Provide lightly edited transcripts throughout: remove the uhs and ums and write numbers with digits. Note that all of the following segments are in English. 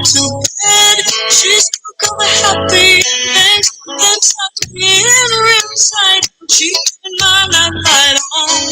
to bed. She spoke of the happy things and tucked me in real tight. She turned my nightlight on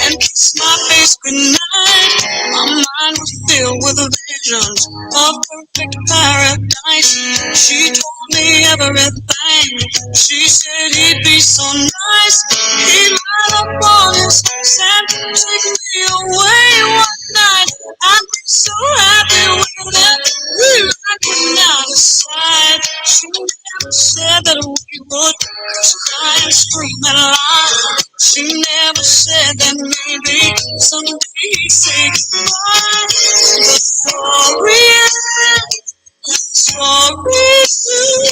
and kissed my face goodnight. My mind was filled with visions of perfect paradise. She told me everything. She said he'd be so nice. He'd light up on his face and take me away one night. I'd be so happy with him. We could not decide. She never said that we would cry and scream and lie. She never said that maybe someday he'd say goodbye. The story ends. Story two.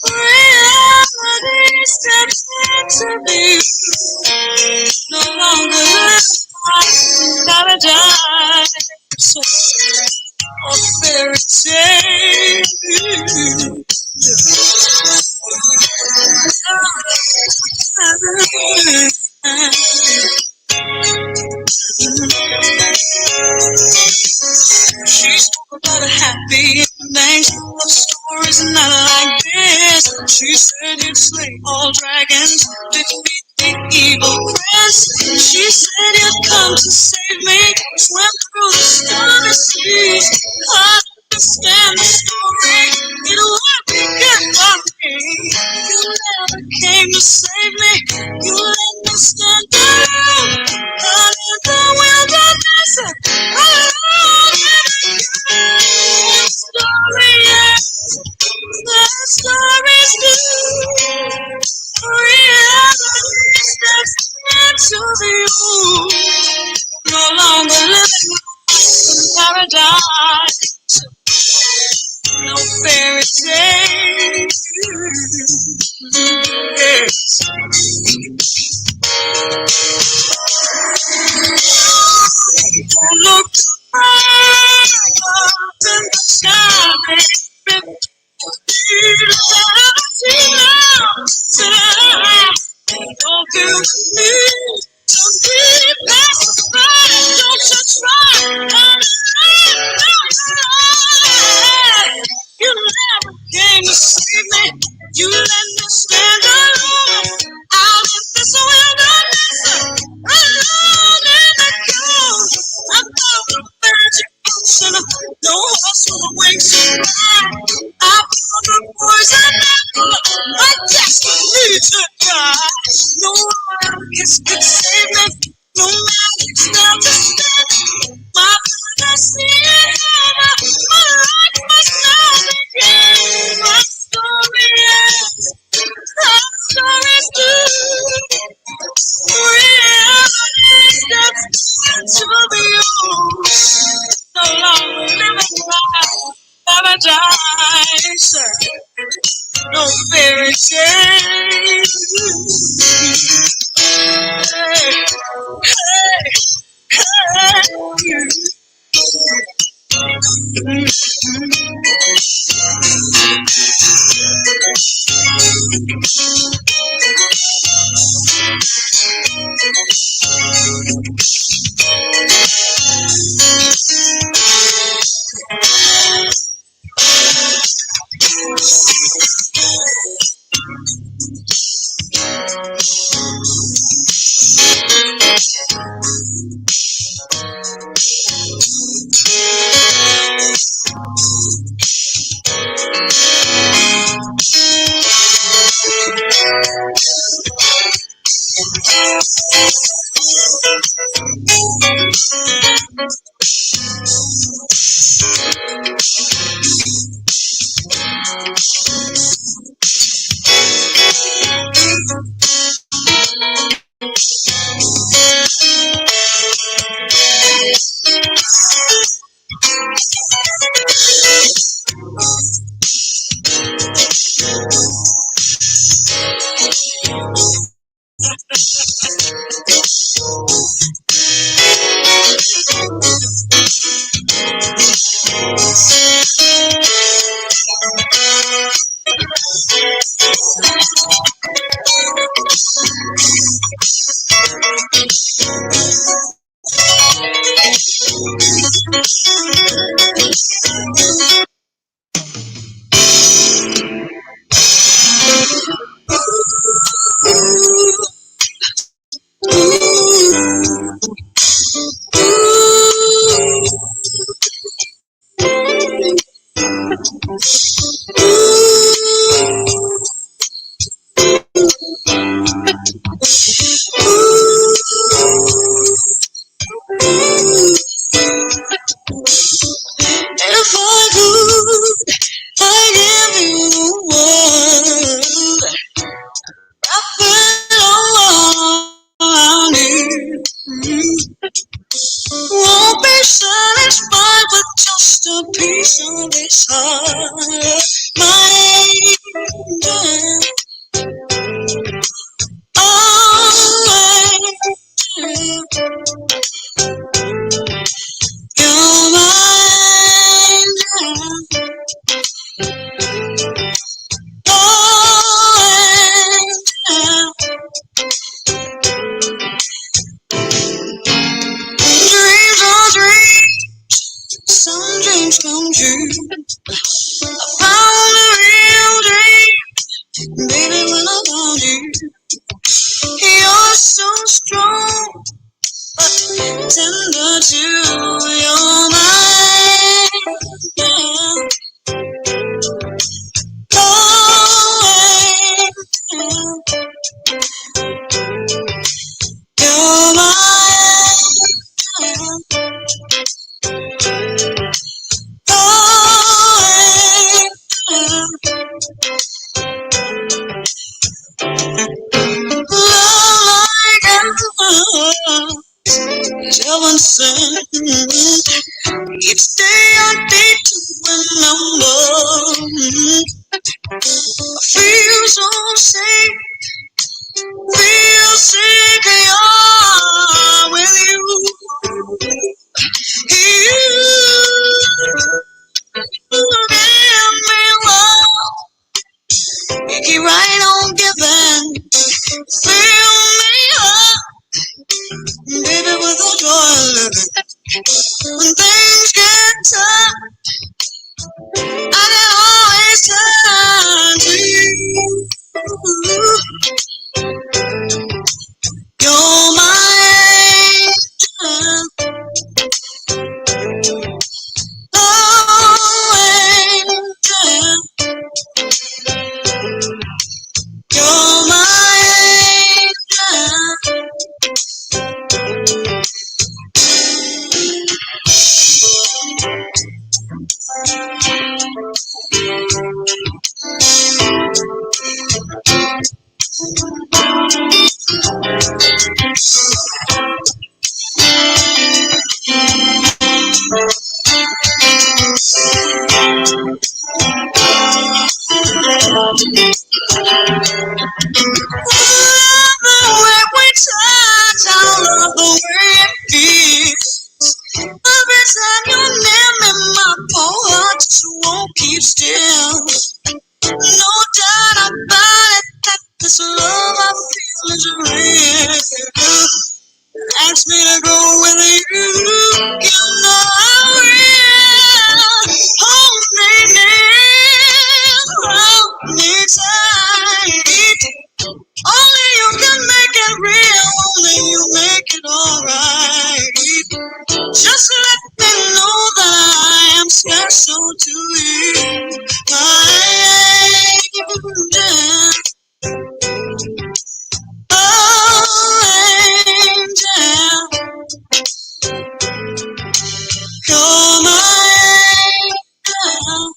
Reality steps into view. No longer live in paradise. So a fairy tale. She spoke about a happy ending. Love stories not like this. She said he'd slay all dragons, defeat the evil prince. She said he'd come to save me, swim through the stormy seas. I understand the story, it would be good for me. You never came to save me, you let me stand alone. Out in the wilderness, alone. The story ends, the story's new. Reality steps into view. No longer living in paradise. No fairy tale. Yes. Look up in the sky, baby. Don't feel me. Don't be pacified. Don't you try. You never came to save me. You let me stand alone out in this wilderness, alone in the cold. I'm out of magic ocean, no horse with wings to fly. I feel the poison apple, my destiny to die. No one can save me, no magic spell to stop my fantasy and heaven. My life must now begin. My story ends, my story's due. Reality steps into view. No longer living life paradise. No fairy tale. Hey, hey, If I could, I'd give you the world. Wrap it around you. Won't be satisfied with just a piece of this heart. My angel, oh, angel, you're my angel, oh, angel. Dreams are dreams, some dreams come true. I found a real dream, baby, when I found you. You're so strong, but tender too. You're mine, always. You're mine, always. Love like heaven sent. Each day I need to remember. I feel so safe, feel secure with you. You give me love, you keep right on giving. Fill me up, baby, with the joy of living. When things get tough, I can always turn to you. You're my angel, oh angel. You're my angel. When we touch, I love the way it feels. Every time your name in my paw, I just won't keep still. No doubt about it that this love I feel is real. Ask me to go with you, you know I will. Hold me near, hold me tight. Only you can make it real, only you make it alright. Just let me know that I am special to you, my angel, oh angel, you're my angel,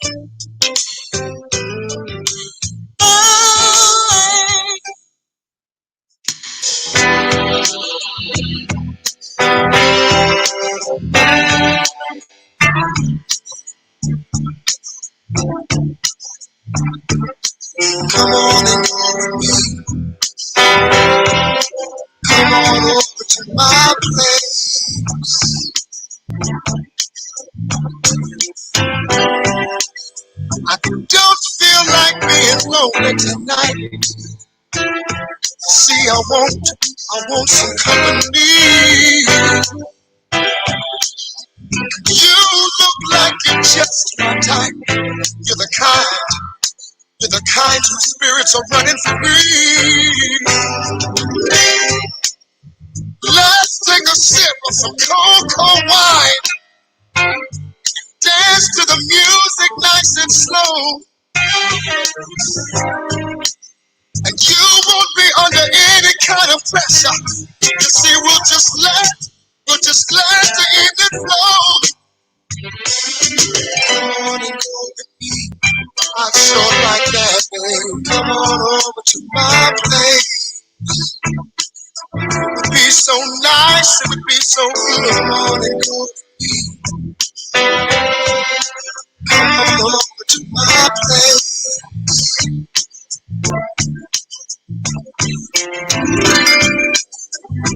oh angel. Come on and go with me. Come on over to my place. I don't feel like being lonely tonight. See, I want some company. You look like you're just my type. You're the kind whose spirits are running free. Let's take a sip of some cold, cold wine. Dance to the music nice and it slow, and you won't be under any kind of pressure. You see, we'll just let the evening flow. Come on and go with me. I'd sure like that, babe. Come on over to my place. It would be so nice, it would be so good. Come on and go. Come on over to my place.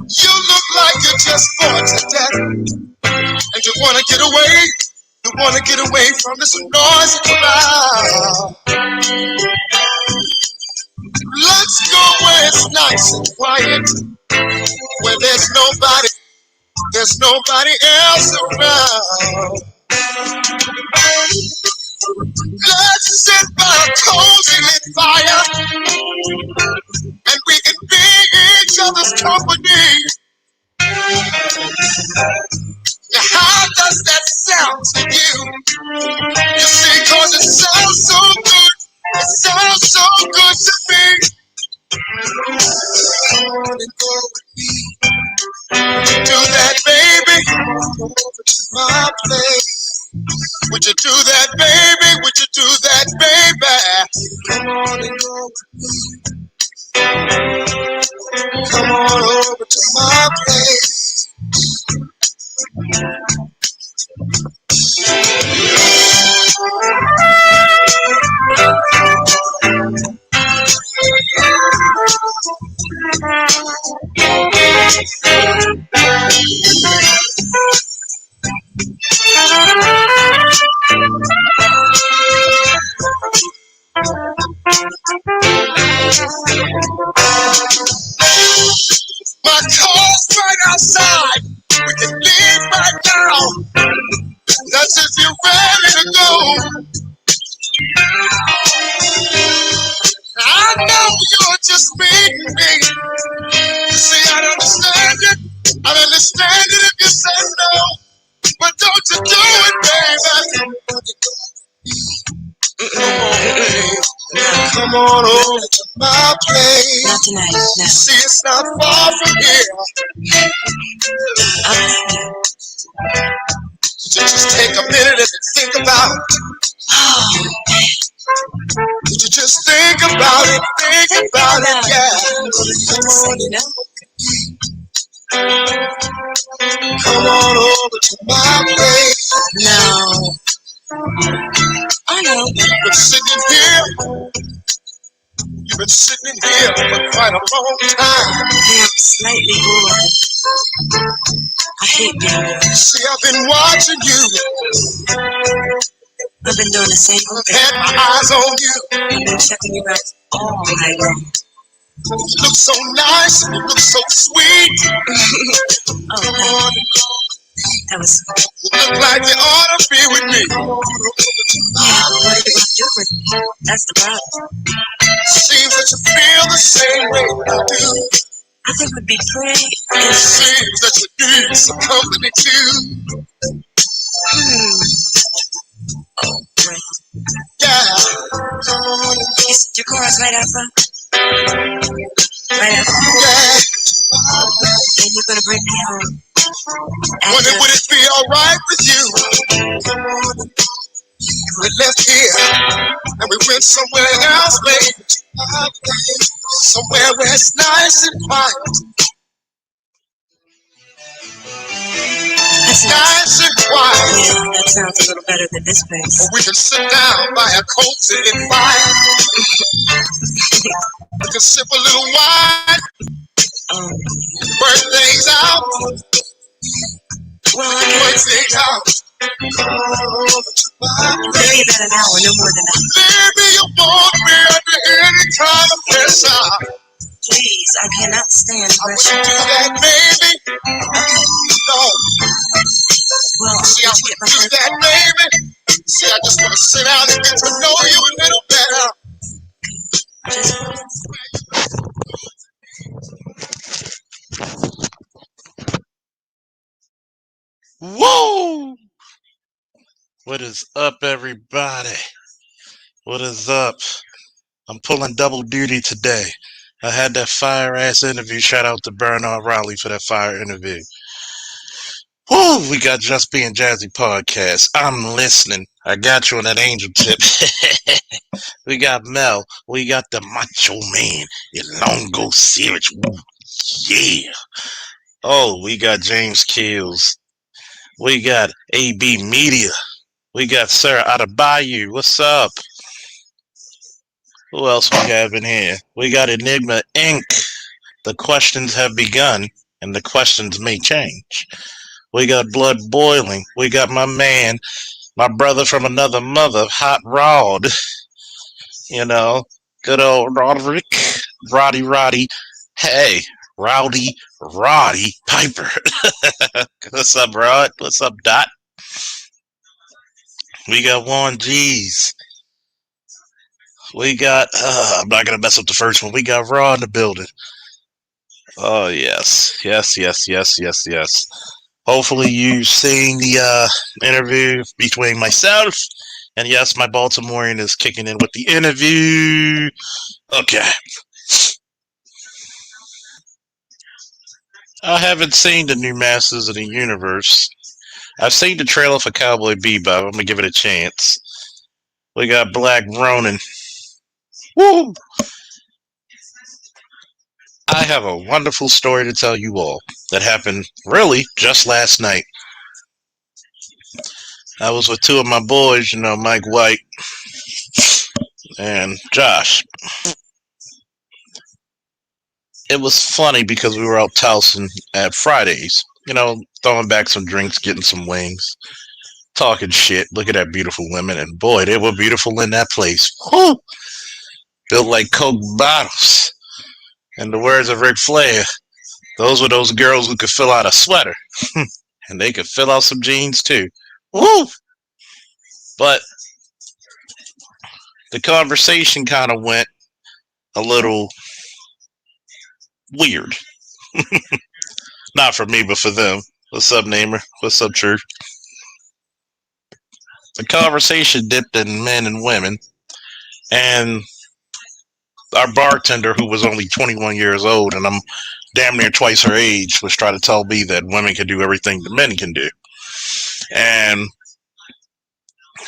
You look like you're just bored to death, and you wanna get away. You wanna get away from this noisy crowd. Let's go where it's nice and quiet, where there's nobody else around. Let's sit by a cozy lit fire, and we can be each other's company. Now, how does that sound to you? You see, 'cause it sounds so good. It sounds so good to me. Come on and go with me. Do that, baby. Come on over to my place. Would you do that, baby? Would you do that, baby? Come on and go with me. Come on over to my place. My car's right outside. We can leave right now. That's if you're ready to go. I know you're just beating me. You see, I understand it. I understand it if you say no. But don't you do it, baby. Come on over to my place. Not tonight, no. See, it's not far from here. So just take a minute and think about it. Would you just think about it, yeah. Come on over to my place. No. I know. You've been sitting here for quite a long time. Yeah, I'm slightly bored. I hate being bored. See, I've been watching you. I've been doing the same thing. I've had my eyes on you. I've been checking you out all night long. You look so nice and you look so sweet. Oh, that was. You look like you ought to be with me. Yeah, what are you going to do with me? That's the problem. Seems that you feel the same way I do. I think it would be pretty. It seems that you need some company too. Oh, great. Yeah. Your car is right out front? Right out front? Yeah. And you're going to bring me home? Would it be alright with you? We left here and we went somewhere else, baby. Somewhere where it's nice and quiet. Nice and quiet. Yeah, that sounds a little better than this place. We can sit down by a cozy fire. We can sip a little wine. Work things out. Well, I can things out. maybe about an hour, no more than that. Baby, you won't be under any kind of pressure. Please, I cannot stand I pressure. wouldn't do that, baby. Okay. No. Well, See, I wouldn't do that, baby. See, I just want to sit down and get to know you a little better. Whoa! What is up, everybody? What is up? I'm pulling double duty today. I had that fire ass interview. Shout out to Bernard Riley for that fire interview. Woo! We got Just Being Jazzy podcast. I'm listening. I got you on that angel tip. We got Mel. We got the Macho Man. Longo Savage. Woo, yeah. Oh, we got James Kills. We got AB Media. We got Sarah out of Bayou. What's up? Who else we have in here? We got Enigma Inc. The questions have begun, and the questions may change. We got blood boiling. We got my man, my brother from another mother, Hot Rod. You know, good old Roderick, Roddy. Hey, Roddy Piper. What's up, Rod? What's up, Dot? We got Warren G's. We got, I'm not going to mess up the first one. We got Raw in the building. Oh, yes. Yes. Hopefully you've seen the interview between myself and yes, my Baltimorean is kicking in with the interview. Okay. I haven't seen the new Masters of the Universe. I've seen the trailer for Cowboy Bebop. I'm going to give it a chance. We got Black Ronin. Woo! I have a wonderful story to tell you all that happened really just last night. I was with two of my boys, Mike White and Josh. It was funny because we were out tousing at Fridays, throwing back some drinks, getting some wings, talking shit, looking at beautiful women, and boy, they were beautiful in that place. Whew! Built like Coke bottles. In the words of Ric Flair, those were those girls who could fill out a sweater. And they could fill out some jeans too. Woo! But the conversation kind of went a little weird. Not for me, but for them. What's up, Namer? What's up, Church? The conversation dipped in men and women, and our bartender, who was only 21 years old, and I'm damn near twice her age, was trying to tell me that women can do everything that men can do. And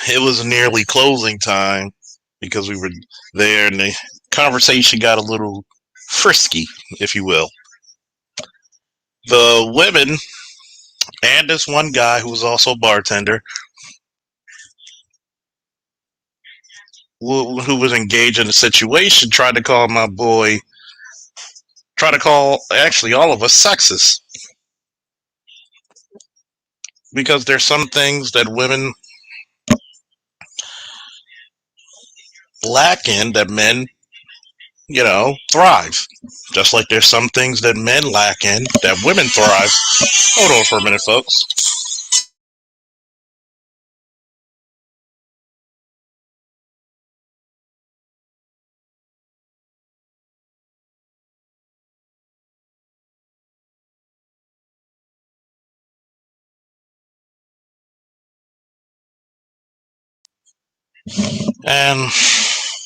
it was nearly closing time because we were there, and the conversation got a little frisky, if you will. The women and this one guy who was also a bartender who was engaged in the situation tried to call actually all of us sexist. Because there's some things that women lack in that men, thrive. Just like there's some things that men lack in that women thrive. Hold on for a minute, folks. And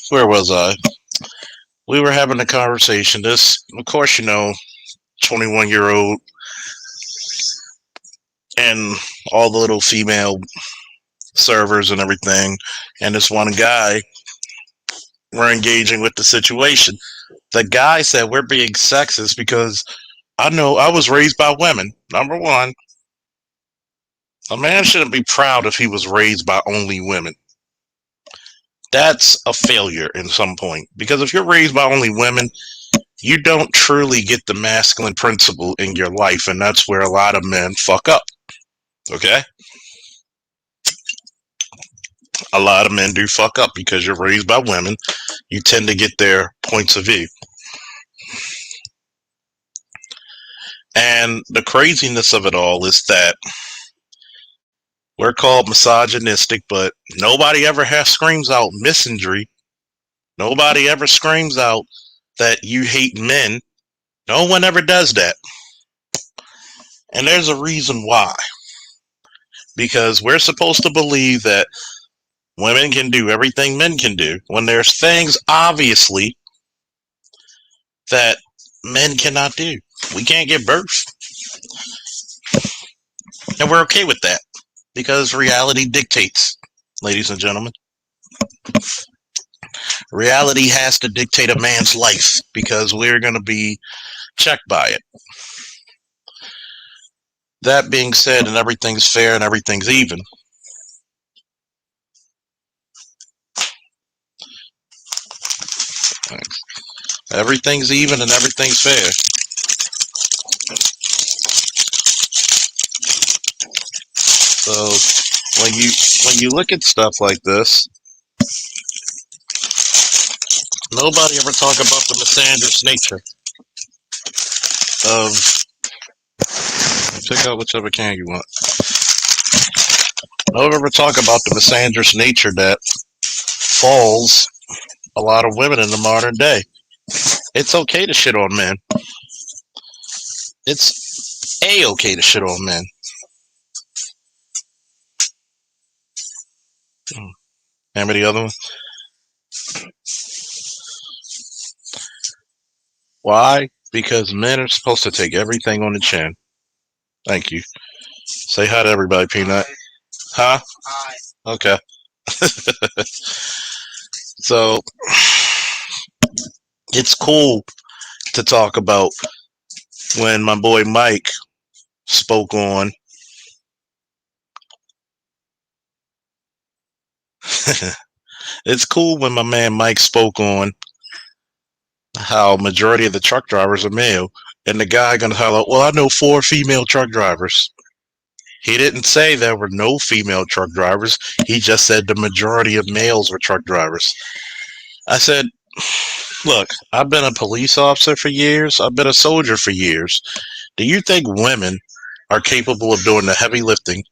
where was I? We were having a conversation. This, of course, 21-year-old and all the little female servers and everything, and this one guy were engaging with the situation. The guy said, we're being sexist because I know I was raised by women. Number one, a man shouldn't be proud if he was raised by only women. That's a failure in some point. Because if you're raised by only women, you don't truly get the masculine principle in your life, and that's where a lot of men fuck up. Okay? A lot of men do fuck up because you're raised by women. You tend to get their points of view. And the craziness of it all is that we're called misogynistic, but nobody ever screams out misandry. Nobody ever screams out that you hate men. No one ever does that. And there's a reason why. Because we're supposed to believe that Women can do everything men can do. When there's things, obviously, that men cannot do. We can't give birth. And we're okay with that because reality dictates, ladies and gentlemen. Reality has to dictate a man's life because we're going to be checked by it. That being said, and everything's fair and everything's even. Everything's even and everything's fair. So when you look at stuff like this, nobody ever talk about the misandrous nature of pick out whichever can you want. Nobody ever talk about the misandrous nature that falls a lot of women in the modern day. It's okay to shit on men. It's a-okay to shit on men. Remember the other one? Why? Because men are supposed to take everything on the chin. Thank you. Say hi to everybody, Peanut. Huh? Okay. So it's cool to talk about when my boy Mike spoke on it's cool when my man Mike spoke on how majority of the truck drivers are male, and the guy gonna holler, well, I know 4 female truck drivers. He didn't say there were no female truck drivers. He just said the majority of males were truck drivers. I said, look, I've been a police officer for years. I've been a soldier for years. Do you think women are capable of doing the heavy lifting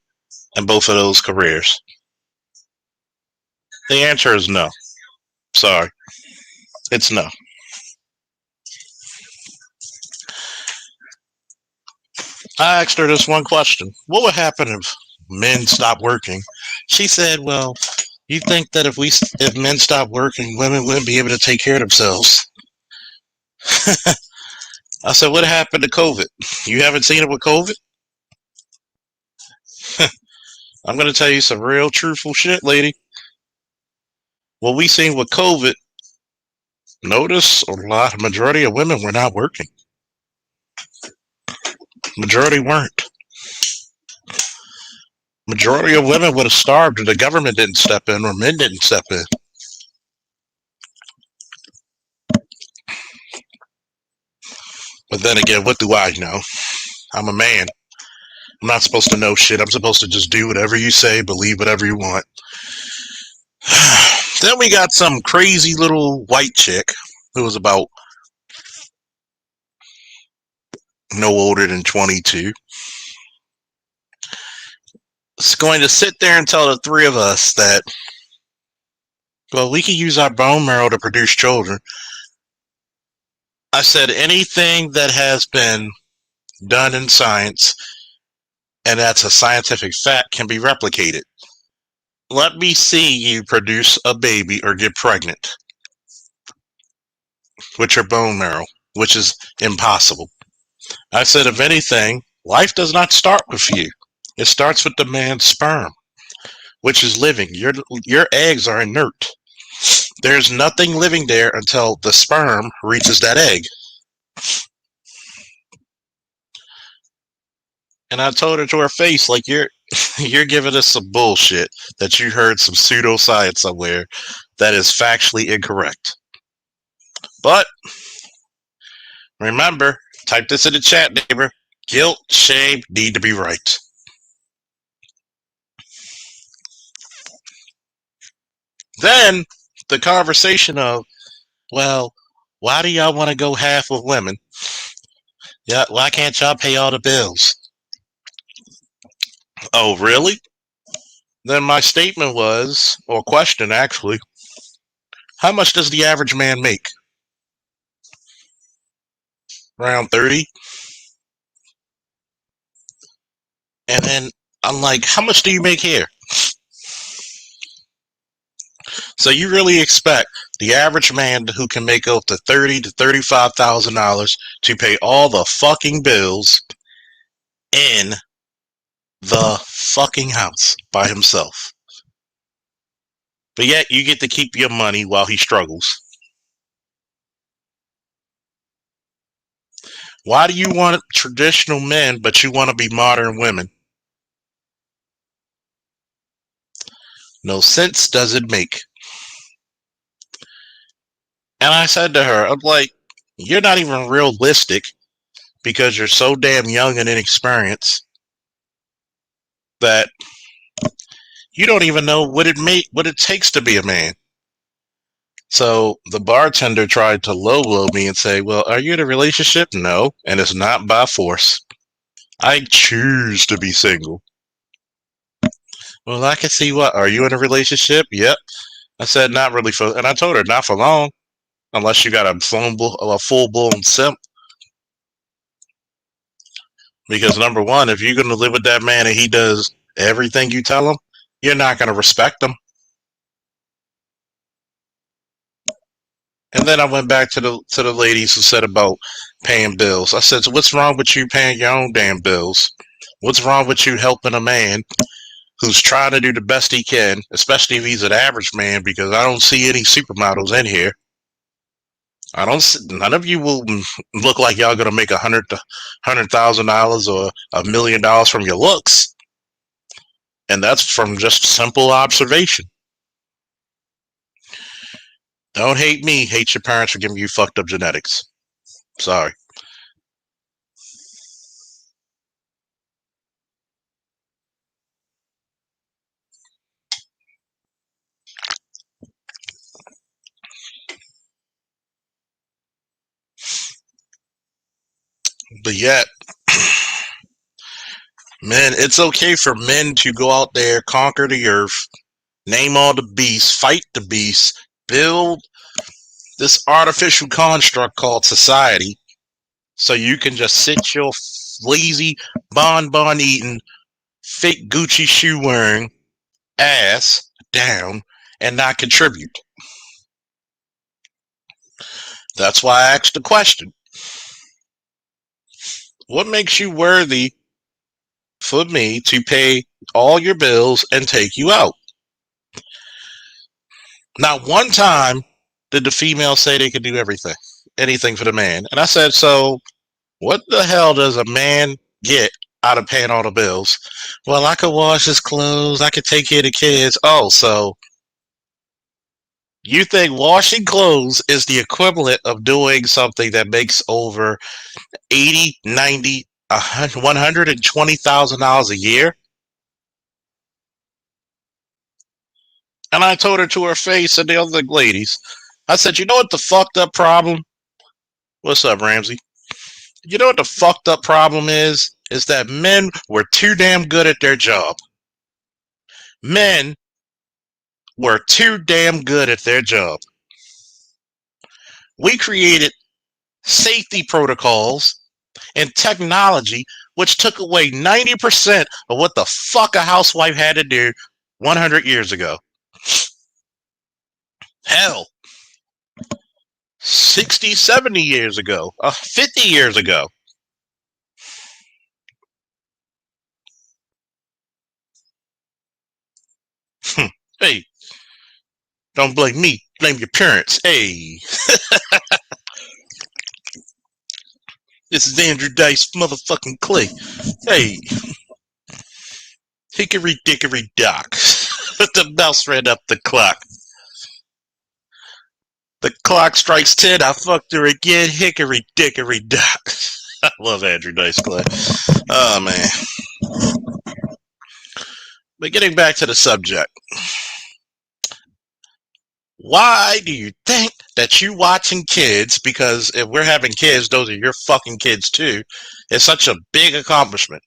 in both of those careers? The answer is no. Sorry. It's no. I asked her this one question. What would happen if men stopped working? She said, well, you think that if men stopped working, women wouldn't be able to take care of themselves? I said, what happened to COVID? You haven't seen it with COVID? I'm going to tell you some real truthful shit, lady. What we seen with COVID, notice majority of women were not working. Majority weren't. Majority of women would have starved if the government didn't step in or men didn't step in. But then again, what do I know? I'm a man. I'm not supposed to know shit. I'm supposed to just do whatever you say, believe whatever you want. Then we got some crazy little white chick who was about no older than 22. It's going to sit there and tell the 3 of us that, well, we can use our bone marrow to produce children. I said anything that has been done in science and that's a scientific fact can be replicated. Let me see you produce a baby or get pregnant with your bone marrow, which is impossible. I said, if anything, life does not start with you. It starts with the man's sperm, which is living. Your eggs are inert. There's nothing living there until the sperm reaches that egg. And I told her to her face, like, you're giving us some bullshit that you heard some pseudoscience somewhere that is factually incorrect. But remember, type this in the chat, neighbor. Guilt, shame, need to be right. Then the conversation of, well, why do y'all want to go half with women? Yeah, why can't y'all pay all the bills? Oh, really? Then my statement was, or question actually, how much does the average man make? Around 30? And then I'm like, how much do you make here? So you really expect the average man who can make up to $30,000 to $35,000 to pay all the fucking bills in the fucking house by himself. But yet you get to keep your money while he struggles. Why do you want traditional men but you want to be modern women? No sense does it make. And I said to her, I'm like, you're not even realistic because you're so damn young and inexperienced that you don't even know what it takes to be a man. So the bartender tried to low blow me and say, well, are you in a relationship? No, and it's not by force. I choose to be single. Well, I can see what. Are you in a relationship? Yep. I said, not really for, and I told her, not for long, unless you got a full blown simp. Because number one, if you're going to live with that man and he does everything you tell him, you're not going to respect him. And then I went back to the ladies who said about paying bills. I said, so what's wrong with you paying your own damn bills? What's wrong with you helping a man who's trying to do the best he can, especially if he's an average man? Because I don't see any supermodels in here. I don't. None of you will look like y'all gonna make $100,000 or $1 million from your looks, and that's from just simple observation. Don't hate me. Hate your parents for giving you fucked up genetics. Sorry. But yet, man, it's okay for men to go out there, conquer the earth, name all the beasts, fight the beasts, build this artificial construct called society, so you can just sit your lazy, bonbon eating, fake Gucci shoe wearing ass down and not contribute. That's why I asked the question. What makes you worthy for me to pay all your bills and take you out? Not one time did the female say they could do anything for the man. And I said, so what the hell does a man get out of paying all the bills? Well, I could wash his clothes. I could take care of the kids. Oh, so you think washing clothes is the equivalent of doing something that makes over 80, 90, $120,000 a year? And I told her to her face and the other ladies, I said, you know what the fucked up problem? What's up, Ramsey? You know what the fucked up problem is? Is that men were too damn good at their job. Men were too damn good at their job. We created safety protocols and technology which took away 90% of what the fuck a housewife had to do 100 years ago. Hell, 60, 70 years ago, 50 years ago. Hey, don't blame me, blame your parents. Hey, this is Andrew Dice motherfucking Clay. Hey, hickory dickory dock. The mouse ran up the clock. The clock strikes 10, I fucked her again. Hickory dickory dock. I love Andrew Dice Clay. Oh, man. But getting back to the subject. Why do you think that you watching kids, because if we're having kids, those are your fucking kids too, is such a big accomplishment?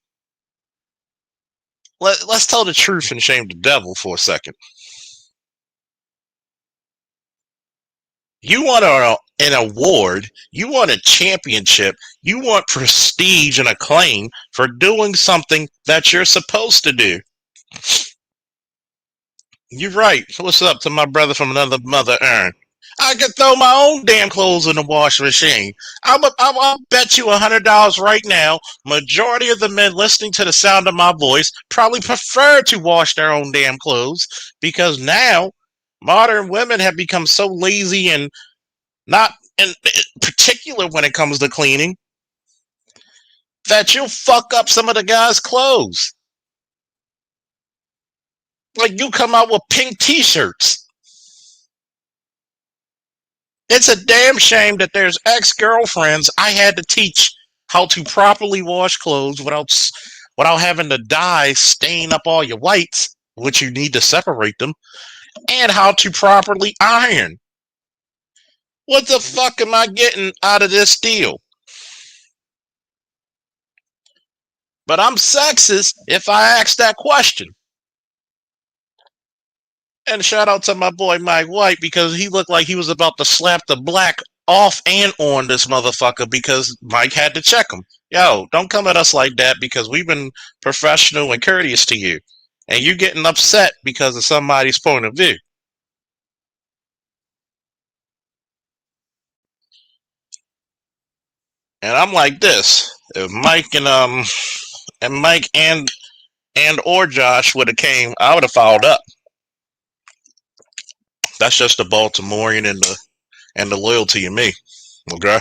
Let's tell the truth and shame the devil for a second. You want an award, you want a championship, you want prestige and acclaim for doing something that you're supposed to do. You're right. What's up to my brother from another mother urn? I could throw my own damn clothes in the washing machine. I'll bet you $100 right now. Majority of the men listening to the sound of my voice probably prefer to wash their own damn clothes because now modern women have become so lazy and not in particular when it comes to cleaning that you'll fuck up some of the guys' clothes. Like you come out with pink t-shirts. It's a damn shame that there's ex-girlfriends I had to teach how to properly wash clothes without having the dye stain up all your whites, which you need to separate them, and how to properly iron. What the fuck am I getting out of this deal? But I'm sexist if I ask that question. And shout out to my boy Mike White because he looked like he was about to slap the black off and on this motherfucker because Mike had to check him. Yo, don't come at us like that because we've been professional and courteous to you. And you getting upset because of somebody's point of view. And I'm like this. If Mike and or Josh would have came, I would have followed up. That's just the Baltimorean and the loyalty in me. Okay?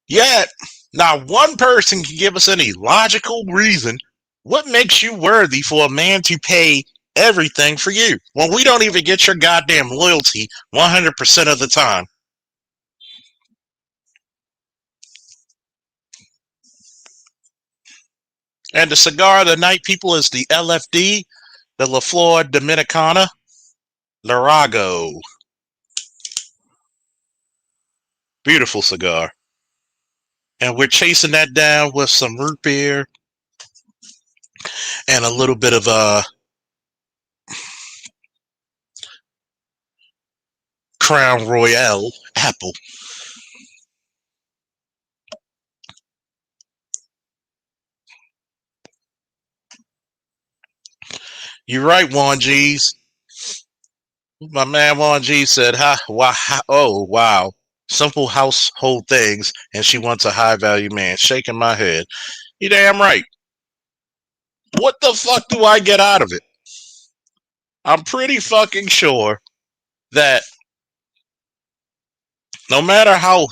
Yet, not one person can give us any logical reason what makes you worthy for a man to pay everything for you when we don't even get your goddamn loyalty 100% of the time. And the cigar of the night, people, is the LFD, the La Flor Dominicana Larago. Beautiful cigar. And we're chasing that down with some root beer and a little bit of Crown Royale apple. You're right, Juan G's. My man Juan G said, oh, wow. Simple household things, and she wants a high value man. Shaking my head. You damn right. What the fuck do I get out of it? I'm pretty fucking sure that no matter how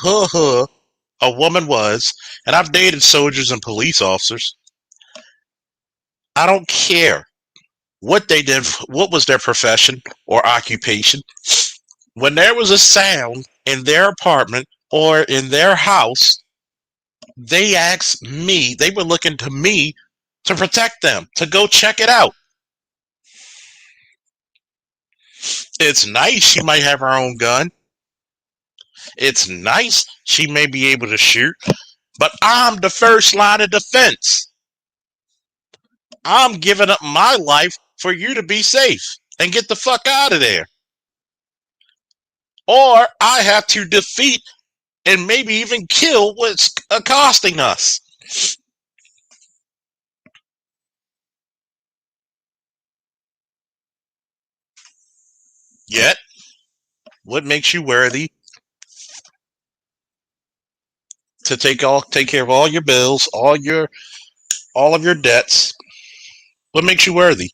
a woman was, and I've dated soldiers and police officers, I don't care what they did, what was their profession or occupation. When there was a sound in their apartment or in their house, they asked me, they were looking to me to protect them, to go check it out. It's nice she might have her own gun. It's nice she may be able to shoot, but I'm the first line of defense. I'm giving up my life for you to be safe and get the fuck out of there. Or I have to defeat and maybe even kill what's accosting us. Yet, what makes you worthy to take care of all your bills, all of your debts? What makes you worthy?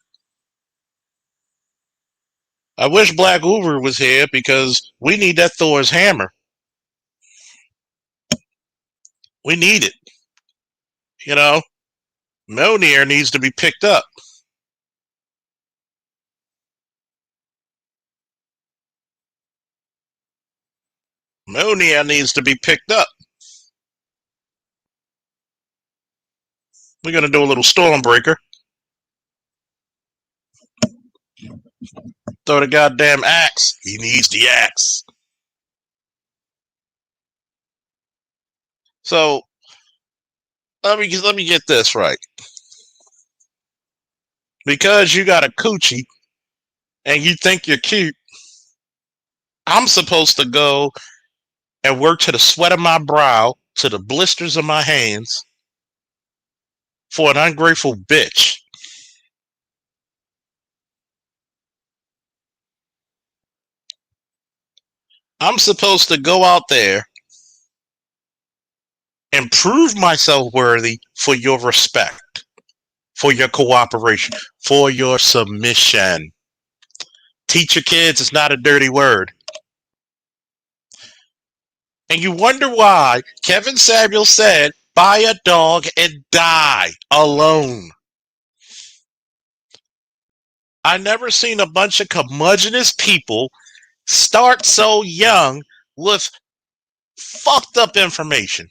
I wish Black Uber was here because we need that Thor's hammer. We need it. You know, Mjolnir needs to be picked up. Mjolnir needs to be picked up. We're gonna do a little Stormbreaker. Throw the goddamn axe. He needs the axe. So let me get this right. Because you got a coochie and you think you're cute, I'm supposed to go and work to the sweat of my brow, to the blisters of my hands, for an ungrateful bitch. I'm supposed to go out there and prove myself worthy for your respect, for your cooperation, for your submission. Teach your kids it's not a dirty word. And you wonder why Kevin Samuel said, buy a dog and die alone. I never seen a bunch of curmudgeonous people start so young with fucked up information.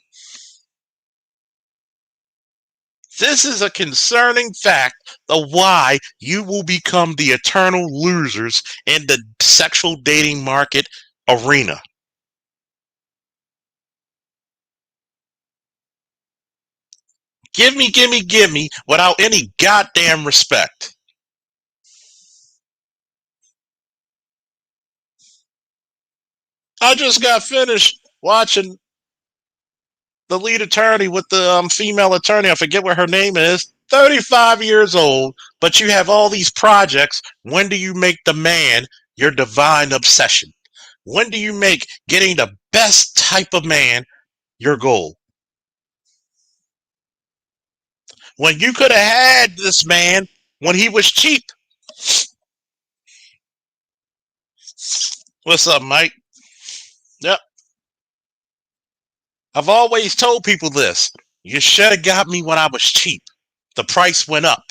This is a concerning fact of why you will become the eternal losers in the sexual dating market arena. Give me without any goddamn respect. I just got finished watching the lead attorney with the female attorney. I forget what her name is. 35 years old, but you have all these projects. When do you make the man your divine obsession? When do you make getting the best type of man your goal? When you could have had this man when he was cheap. What's up, Mike? Yep. I've always told people this. You should have got me when I was cheap. The price went up.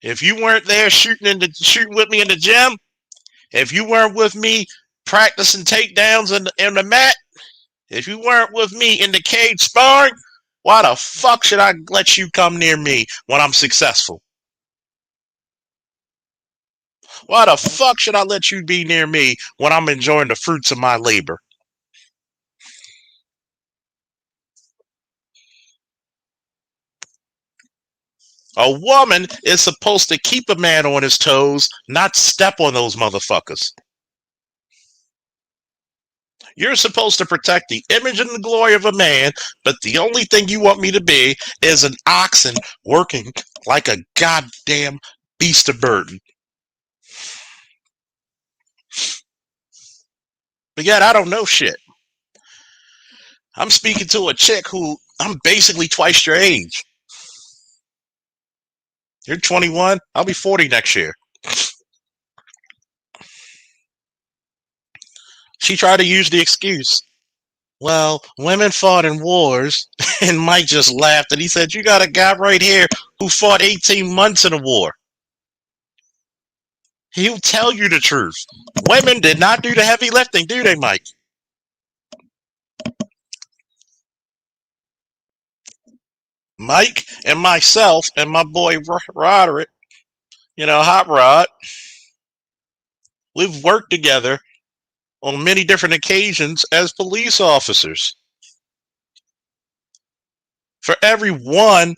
If you weren't there shooting with me in the gym, if you weren't with me practicing takedowns in the mat, if you weren't with me in the cage sparring, why the fuck should I let you come near me when I'm successful? Why the fuck should I let you be near me when I'm enjoying the fruits of my labor? A woman is supposed to keep a man on his toes, not step on those motherfuckers. You're supposed to protect the image and the glory of a man, but the only thing you want me to be is an oxen working like a goddamn beast of burden. But yet I don't know shit. I'm speaking to a chick who I'm basically twice your age. You're 21. I'll be 40 next year. She tried to use the excuse. Well, women fought in wars, and Mike just laughed and he said, you got a guy right here who fought 18 months in a war. He'll tell you the truth. Women did not do the heavy lifting, do they, Mike? Mike and myself and my boy Roderick, Hot Rod, we've worked together on many different occasions as police officers. For every one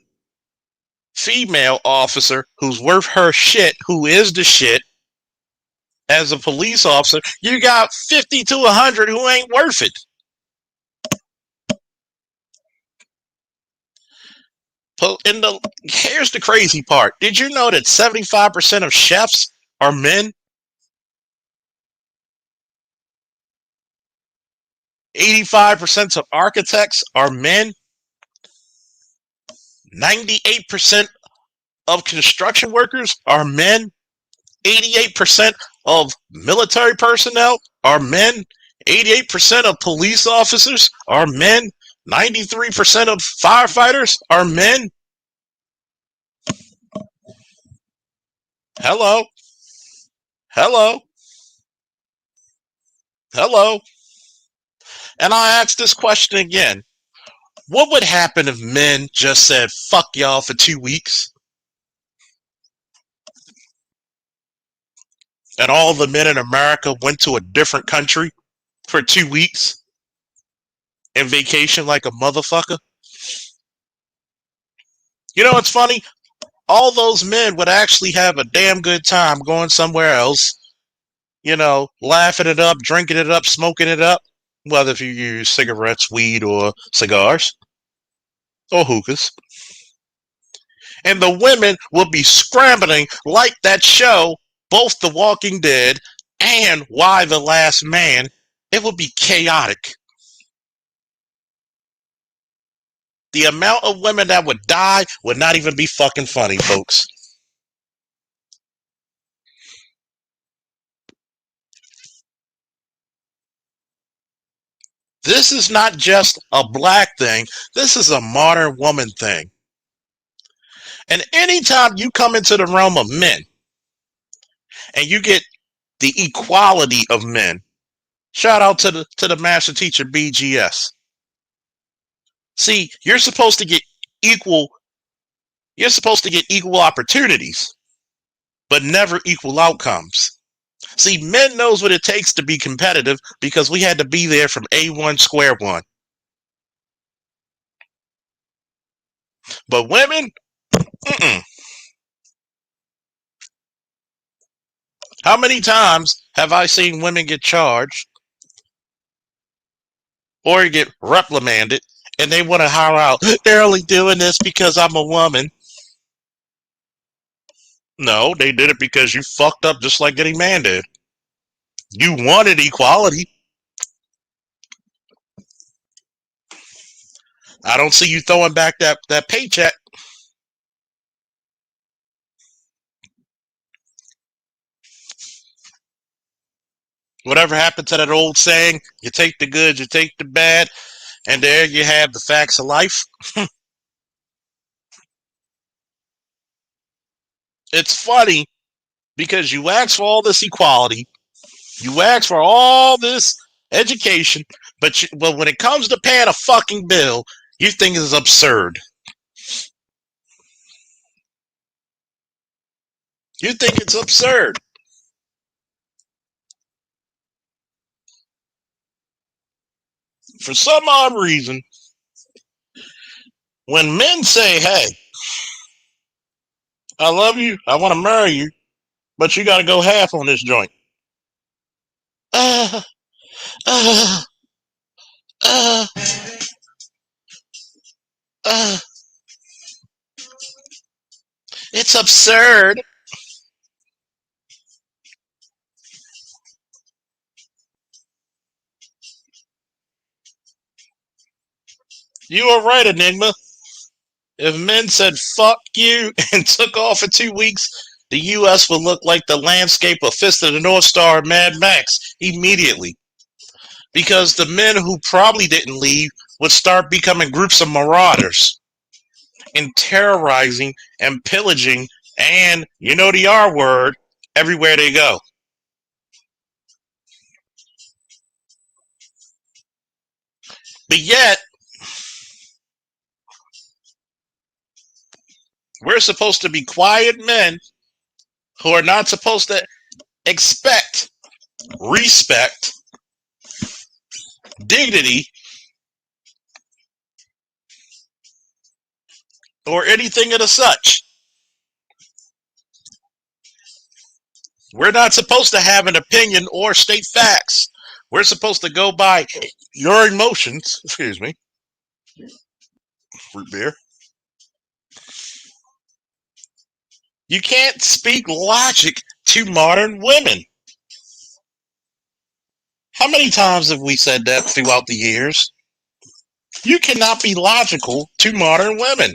female officer who's worth her shit, who is the shit, as a police officer, you got 50 to 100 who ain't worth it. Here's the crazy part. Did you know that 75% of chefs are men? 85% of architects are men? 98% of construction workers are men? 88% of military personnel are men? 88% of police officers are men? 93% of firefighters are men? Hello? Hello? Hello? And I ask this question again. What would happen if men just said, fuck y'all for 2 weeks? And all the men in America went to a different country for 2 weeks and vacation like a motherfucker? You know what's funny? All those men would actually have a damn good time going somewhere else, laughing it up, drinking it up, smoking it up, whether if you use cigarettes, weed, or cigars, or hookahs. And the women will be scrambling like that show, both The Walking Dead and Y the Last Man, it would be chaotic. The amount of women that would die would not even be fucking funny, folks. This is not just a black thing. This is a modern woman thing. And anytime you come into the realm of men and you get the equality of men, shout out to the master teacher BGS. See, equal you're supposed to get equal opportunities, but never equal outcomes. See, men knows what it takes to be competitive because we had to be there from A1 square one. But women, mm-mm. How many times have I seen women get charged or get reprimanded and they want to holler out, they're only doing this because I'm a woman? No, they did it because you fucked up just like any man did. You wanted equality. I don't see you throwing back that paycheck. Whatever happened to that old saying, you take the good, you take the bad, and there you have the facts of life. It's funny because you ask for all this equality, you ask for all this education, but when it comes to paying a fucking bill, you think it's absurd. You think it's absurd. For some odd reason, when men say, hey, I love you, I want to marry you, but you got to go half on this joint. Uh, uh, uh, uh, it's absurd. You are right, Enigma. If men said fuck you and took off for 2 weeks, the U.S. would look like the landscape of Fist of the North Star and Mad Max immediately. Because the men who probably didn't leave would start becoming groups of marauders and terrorizing and pillaging and, you know the R word, everywhere they go. But yet, we're supposed to be quiet men who are not supposed to expect respect, dignity, or anything of the such. We're not supposed to have an opinion or state facts. We're supposed to go by your emotions. Excuse me. Root beer. You can't speak logic to modern women. How many times have we said that throughout the years? You cannot be logical to modern women.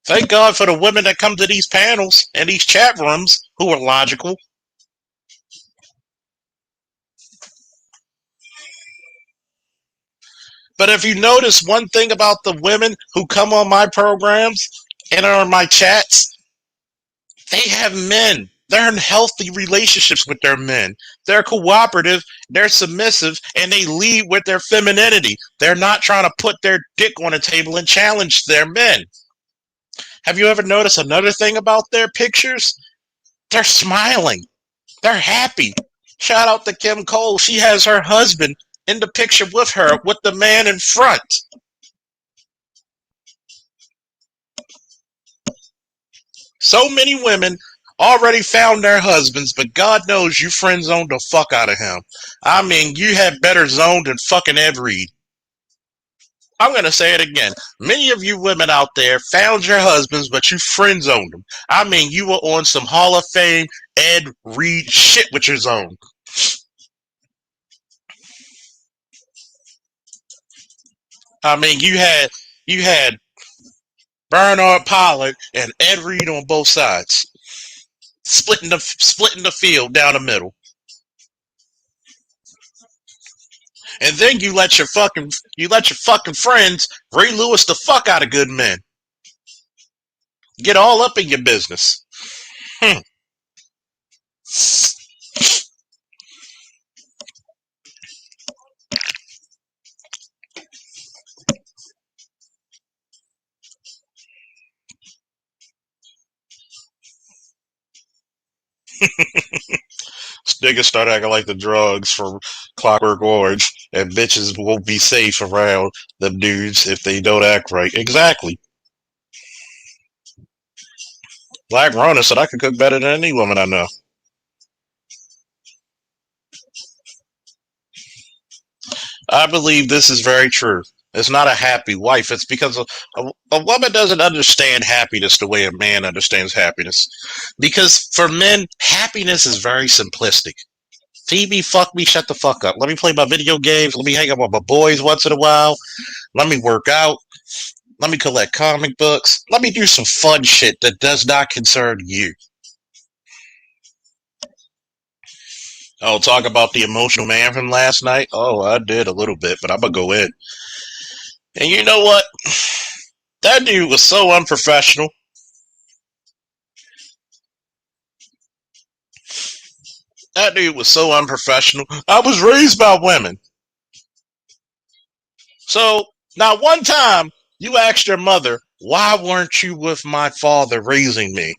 Thank God for the women that come to these panels and these chat rooms who are logical. But if you notice one thing about the women who come on my programs and are in my chats, they have men. They're in healthy relationships with their men. They're cooperative, they're submissive, and they lead with their femininity. They're not trying to put their dick on a table and challenge their men. Have you ever noticed another thing about their pictures? They're smiling. They're happy. Shout out to Kim Cole. She has her husband in the picture with her, with the man in front. So many women already found their husbands, but God knows you friend zoned the fuck out of him. I mean, you had better zoned than fucking Ed Reed. I'm going to say it again. Many of you women out there found your husbands, but you friend zoned them. I mean, you were on some Hall of Fame Ed Reed shit with your zone. I mean, you had Bernard Pollard and Ed Reed on both sides, splitting the field down the middle. And then you let your fucking friends Ray Lewis the fuck out of good men. Get all up in your business. Hmm. Niggas start acting like the drugs from Clockwork Orange, and bitches won't be safe around them dudes if they don't act right. Exactly. Black Rona said I could cook better than any woman I know. I believe this is very true. It's not a happy wife. It's because a woman doesn't understand happiness the way a man understands happiness. Because for men, happiness is very simplistic. Feed me, fuck me, shut the fuck up. Let me play my video games. Let me hang out with my boys once in a while. Let me work out. Let me collect comic books. Let me do some fun shit that does not concern you. Oh, talk about the emotional man from last night? Oh, I did a little bit, but I'm gonna go in. And you know what? That dude was so unprofessional. That dude was so unprofessional. I was raised by women. So, now one time, you asked your mother, why weren't you with my father raising me?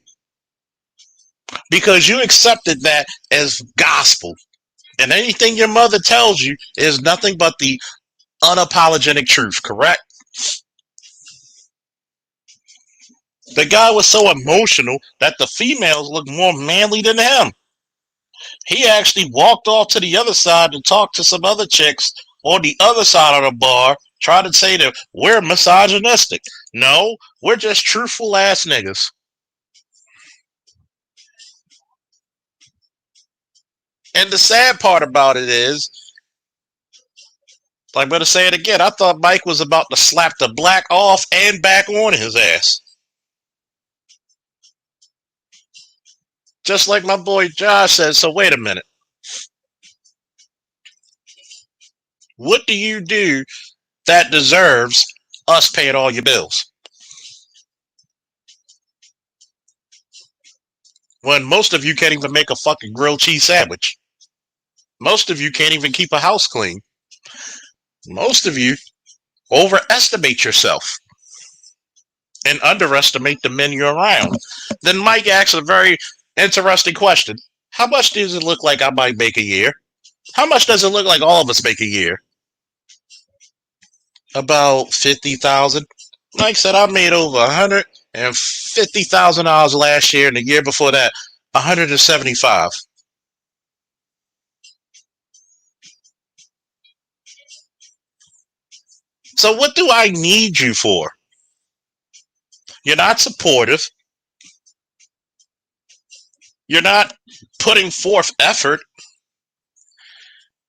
Because you accepted that as gospel. And anything your mother tells you is nothing but the unapologetic truth, correct? The guy was so emotional that the females looked more manly than him. He actually walked off to the other side and talked to some other chicks on the other side of the bar, trying to say that we're misogynistic. No, we're just truthful ass niggas. And the sad part about it is, I'm going to say it again, I thought Mike was about to slap the black off and back on his ass. Just like my boy Josh said, so wait a minute. What do you do that deserves us paying all your bills? When most of you can't even make a fucking grilled cheese sandwich. Most of you can't even keep a house clean. Most of you overestimate yourself and underestimate the men you're around. Then Mike asks a very interesting question. How much does it look like I might make a year? How much does it look like all of us make a year? About 50,000. Mike said I made over $150,000 last year, and the year before that, 175. So what do I need you for? You're not supportive. You're not putting forth effort.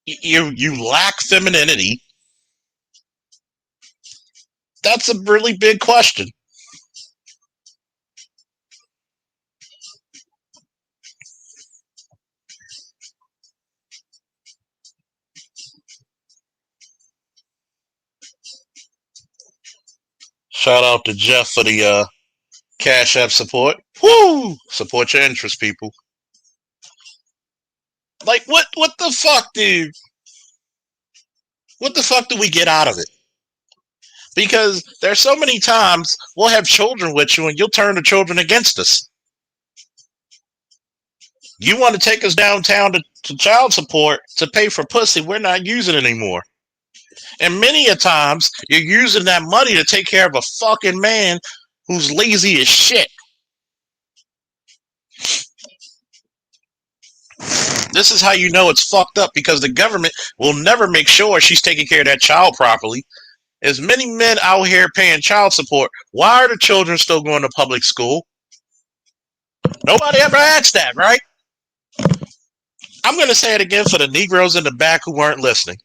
You lack femininity. That's a really big question. Shout out to Jeff for the Cash App support. Woo! Support your interest, people. Like, what the fuck, dude? What the fuck do we get out of it? Because there's so many times we'll have children with you and you'll turn the children against us. You want to take us downtown to child support to pay for pussy we're not using anymore. And many a times you're using that money to take care of a fucking man who's lazy as shit. This is how you know it's fucked up, because the government will never make sure she's taking care of that child properly. As many men out here paying child support, why are the children still going to public school? Nobody ever asked that, right? I'm going to say it again for the Negroes in the back who weren't listening.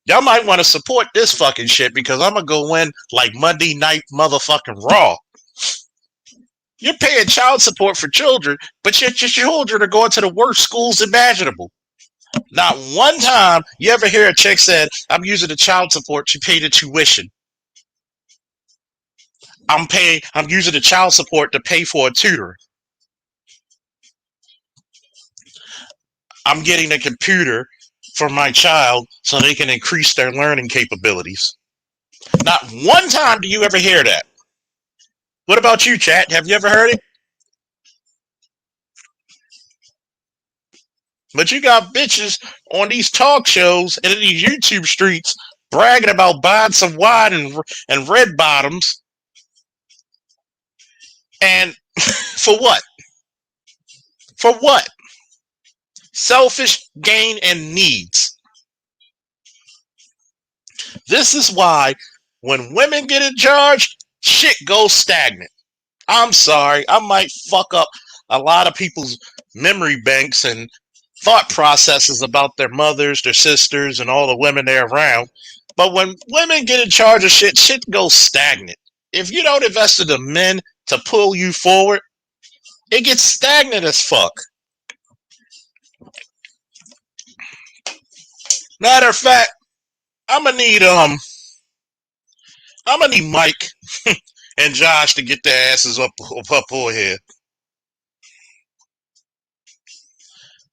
Y'all might want to support this fucking shit because I'm going to go in like Monday Night motherfucking Raw. You're paying child support for children, but your children are going to the worst schools imaginable. Not one time you ever hear a chick said, I'm using the child support to pay the tuition. I'm using the child support to pay for a tutor. I'm getting a computer for my child so they can increase their learning capabilities. Not one time do you ever hear that. What about you, chat? Have you ever heard it? But you got bitches on these talk shows and in these YouTube streets bragging about buying some wine and red bottoms. And for what? For what? Selfish gain and needs. This is why when women get in charge, shit goes stagnant. I'm sorry, I might fuck up a lot of people's memory banks and thought processes about their mothers, their sisters, and all the women they're around. But when women get in charge of shit, shit goes stagnant. If you don't invest in the men to pull you forward, it gets stagnant as fuck. Matter of fact, I'm gonna need Mike and Josh to get their asses up over here.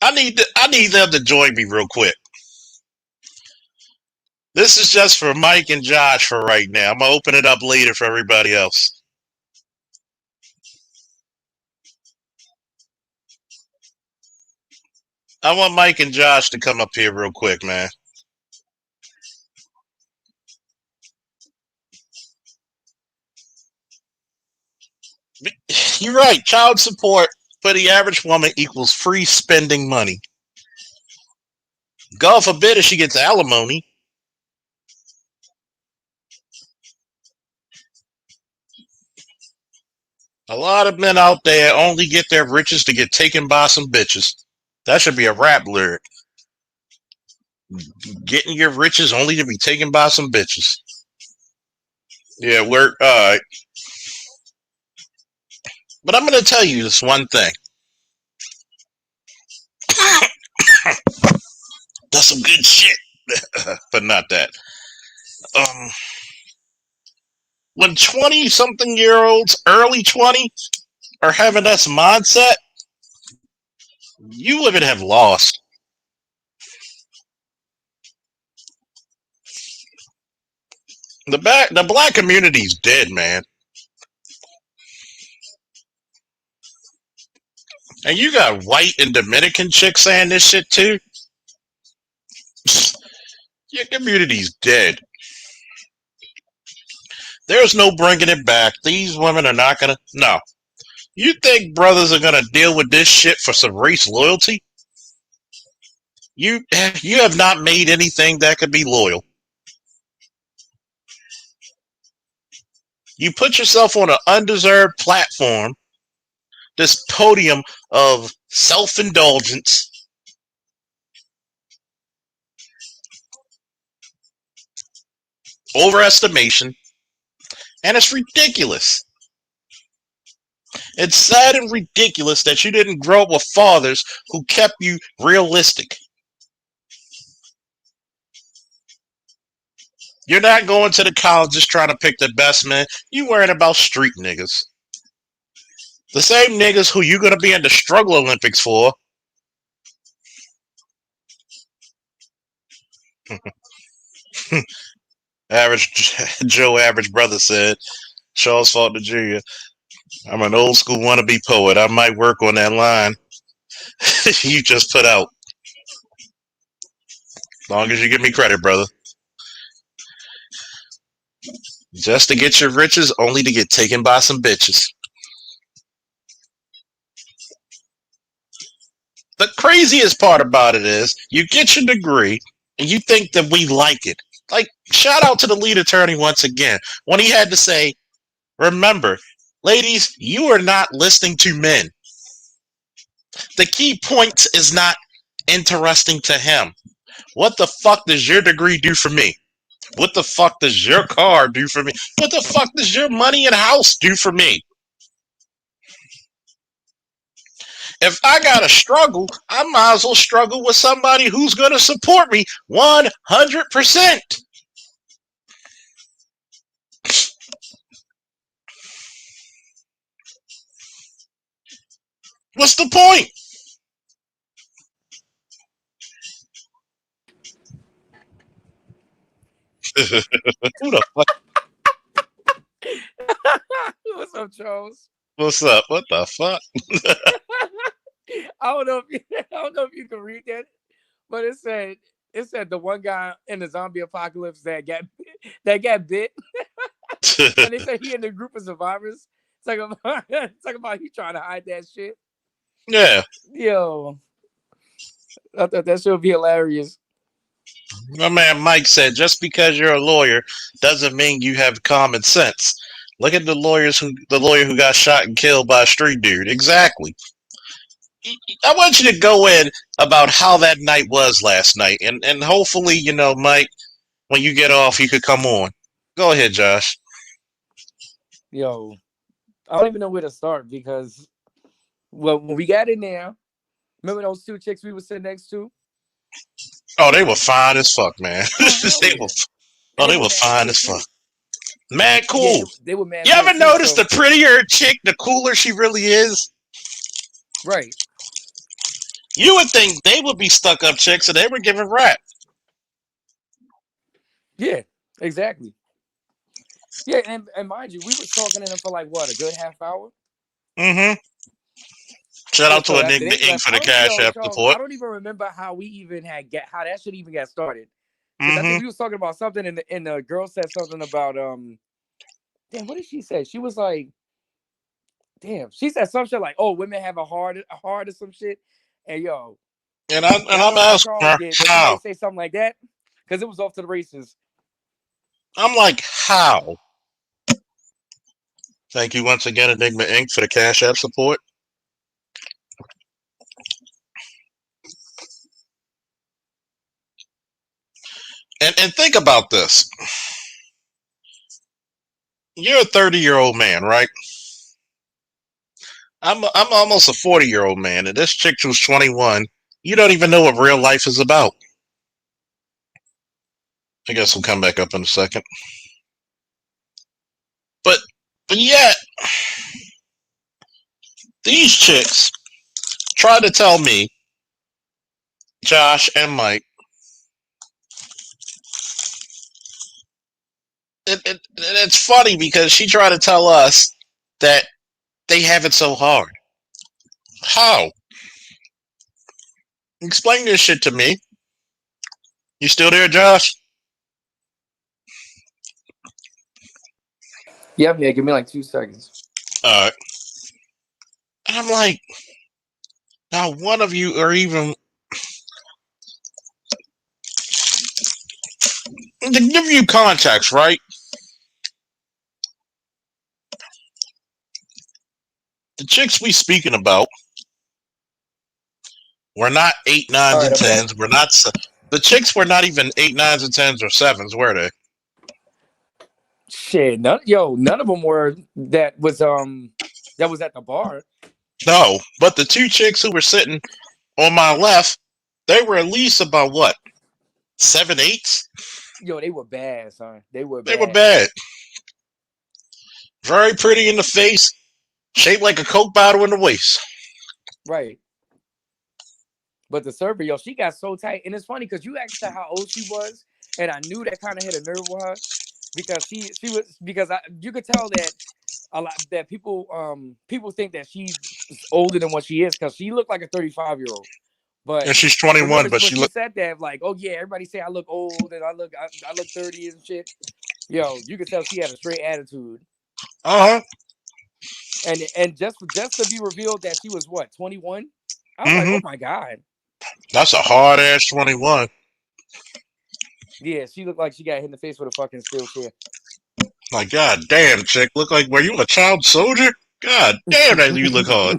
I need them to join me real quick. This is just for Mike and Josh for right now. I'm gonna open it up later for everybody else. I want Mike and Josh to come up here real quick, man. You're right. Child support for the average woman equals free spending money. God forbid if she gets alimony. A lot of men out there only get their riches to get taken by some bitches. That should be a rap lyric. Getting your riches only to be taken by some bitches. Yeah, work. All right. But I'm going to tell you this one thing. That's some good shit. But not that. Um, when 20-something-year-olds, early 20, are having this mindset, you would have lost. The black community's dead, man. And you got white and Dominican chicks saying this shit too. Your community's dead. There's no bringing it back. These women are not gonna. No. You think brothers are gonna deal with this shit for some race loyalty? You have not made anything that could be loyal. You put yourself on an undeserved platform, this podium of self-indulgence, overestimation, and it's ridiculous. It's sad and ridiculous that you didn't grow up with fathers who kept you realistic. You're not going to the college just trying to pick the best man. You worrying about street niggas. The same niggas who you gonna be in the struggle Olympics for. Average Joe Average Brother said, Charles Faulkner Jr. I'm an old school wannabe poet. I might work on that line you just put out. As long as you give me credit, brother. Just to get your riches, only to get taken by some bitches. The craziest part about it is, you get your degree, and you think that we like it. Like, Shout out to the lead attorney once again when he had to say, remember, ladies, you are not listening to men. The key point is not interesting to him. What the fuck does your degree do for me? What the fuck does your car do for me? What the fuck does your money and house do for me? If I gotta struggle, I might as well struggle with somebody who's gonna support me 100%. What's the point? Who the fuck? What's up, Charles? What's up? What the fuck? I don't know if you, I don't know if you can read that, but it said the one guy in the zombie apocalypse that got bit, and they said he in the group of survivors. It's like about he trying to hide that shit. Yeah, Yo, I thought that should be hilarious. my man Mike said just because you're a lawyer doesn't mean you have common sense. Look at the lawyer who got shot and killed by a street dude. Exactly. I want you to go in about how that night was last night, and hopefully, Mike, when you get off, you could come on. Go ahead, Josh. Yo, I don't even know where to start because well, when we got in there, remember those two chicks we were sitting next to? Oh, they were fine as fuck, man. Oh hell they were, yeah, oh, and they they were were mad fine cool as fuck. too. Man, Yeah, cool. they were mad You cool ever too. notice the So prettier a chick, the cooler she really is? right, You would think they would be stuck up chicks, and they were giving rap. yeah, exactly. Yeah, and mind you, we was talking to them for like what, a good half hour. Mm-hmm. Shout out to So after Enigma they Inc. left, for I the don't, Cash yo, App Charles, I support. don't even remember how we even had get how that shit even got started. Because I think Mm-hmm. we was talking about something, and the girl said something about damn, what did she say? She was like, damn, she said some shit like, oh, women have a heart or some shit. And yo, And y'all I'm know how asking Charles her get when somebody how. say something like that, because it was off to the races. I'm like, how? Thank you once again, Enigma Inc. for the Cash App support. And think about this. You're a 30-year-old man, right? I'm almost a 40-year-old man, and this chick who's 21, you don't even know what real life is about. I guess we'll come back up in a second. But but yet, these chicks try to tell me, Josh and Mike, it's funny because she tried to tell us that they have it so hard. How? Explain this shit to me. You still there, Josh? Yep, yeah, give me like 2 seconds. And I'm like, not one of you are even to give you context, right? The chicks we speaking about were not eight, All nines, right, and I'm back. tens. We're not. The chicks were not even eight, nines, and tens or sevens, were they? Shit, none of them were that was at the bar. No. But the two chicks who were sitting on my left, they were at least about what, seven, eights? Yo, they were bad, son. They were They were bad. bad. Very pretty in the face, shaped like a Coke bottle in the waist. Right. But the server, yo, she got so tight. And it's funny because you asked her how old she was, and I knew that kind of hit a nerve with her because she was because you could tell that a lot that people think that she's older than what she is because she looked like a 35-year-old. But And she's 21, remember but when she she looked. said that, like, oh yeah, everybody say I look old and I look 30 and shit. Yo, you could tell she had a straight attitude. Uh huh. And just to be revealed that she was what, 21, I was like, Mm hmm. oh my god. That's a hard ass 21. Yeah, she looked like she got hit in the face with a fucking steel chair. Like, god damn, chick, look like, were you a child soldier? God damn, that you look hard.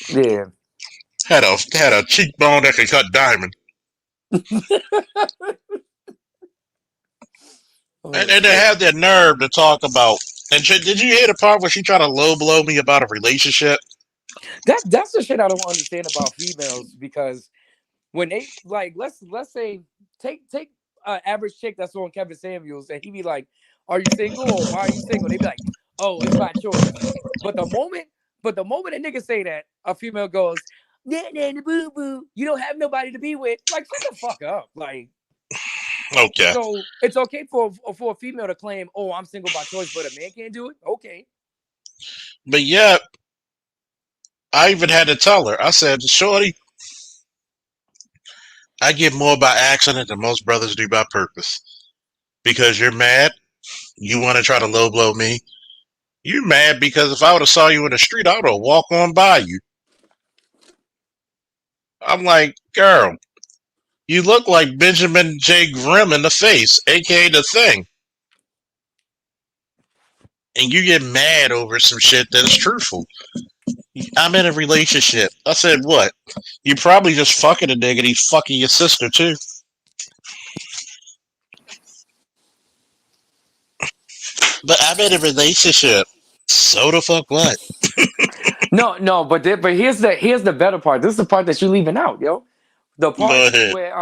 Yeah. Had a cheekbone that could cut diamond. And, Oh and they shit. have their nerve to talk about. And did you hear the part where she tried to low blow me about a relationship? That's the shit I don't understand about females because when they like let's say take average chick that's on Kevin Samuels and he be like, "Are you single or why are you single?" They be like, "Oh, it's by choice." But the moment the moment a nigga say that, a female goes, "Nah, nah, nah, boo boo, you don't have nobody to be with." Like, shut the fuck up. Like, Okay. so it's okay for a female to claim, "Oh, I'm single by choice," but a man can't do it. Okay. But yeah, I even had to tell her. I said, Shorty, I get more by accident than most brothers do by purpose. Because you're mad, you want to try to low blow me. You mad because if I would have saw you in the street, I would have walked on by you. I'm like, girl, you look like Benjamin J. Grimm in the face, aka the Thing. And you get mad over some shit that's truthful. I'm in a relationship. I said, what? You probably just fucking a nigga and he's fucking your sister too. But I'm in a relationship. So the fuck what? No, no, but here's the better part. This is the part that you're leaving out, yo. The Go part ahead. where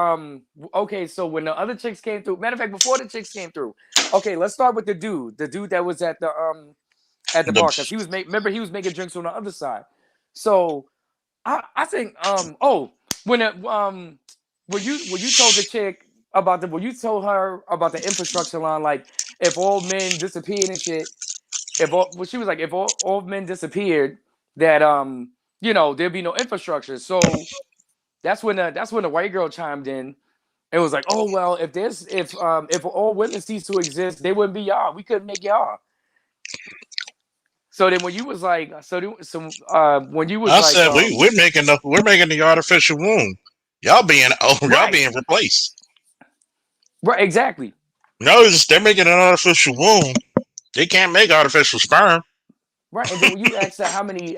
okay, so when the other chicks came through, matter of fact, before the chicks came through, okay, let's start with the dude that was at the bar because The, he was remember he was making drinks on the other side. So I think oh when it, when you told the chick about the when you told her about the infrastructure line, like if all men disappeared and shit, if all, well, she was like if all men disappeared, that you know there'd be no infrastructure. So that's when the white girl chimed in. It was like, oh well, if all women cease to exist, they wouldn't be y'all. We couldn't make y'all. So then when you was like, when you was I like, said we're making the artificial womb. Y'all right, being replaced. right, exactly. Notice they're making an artificial womb. They can't make artificial sperm. Right, and then when you ask her how many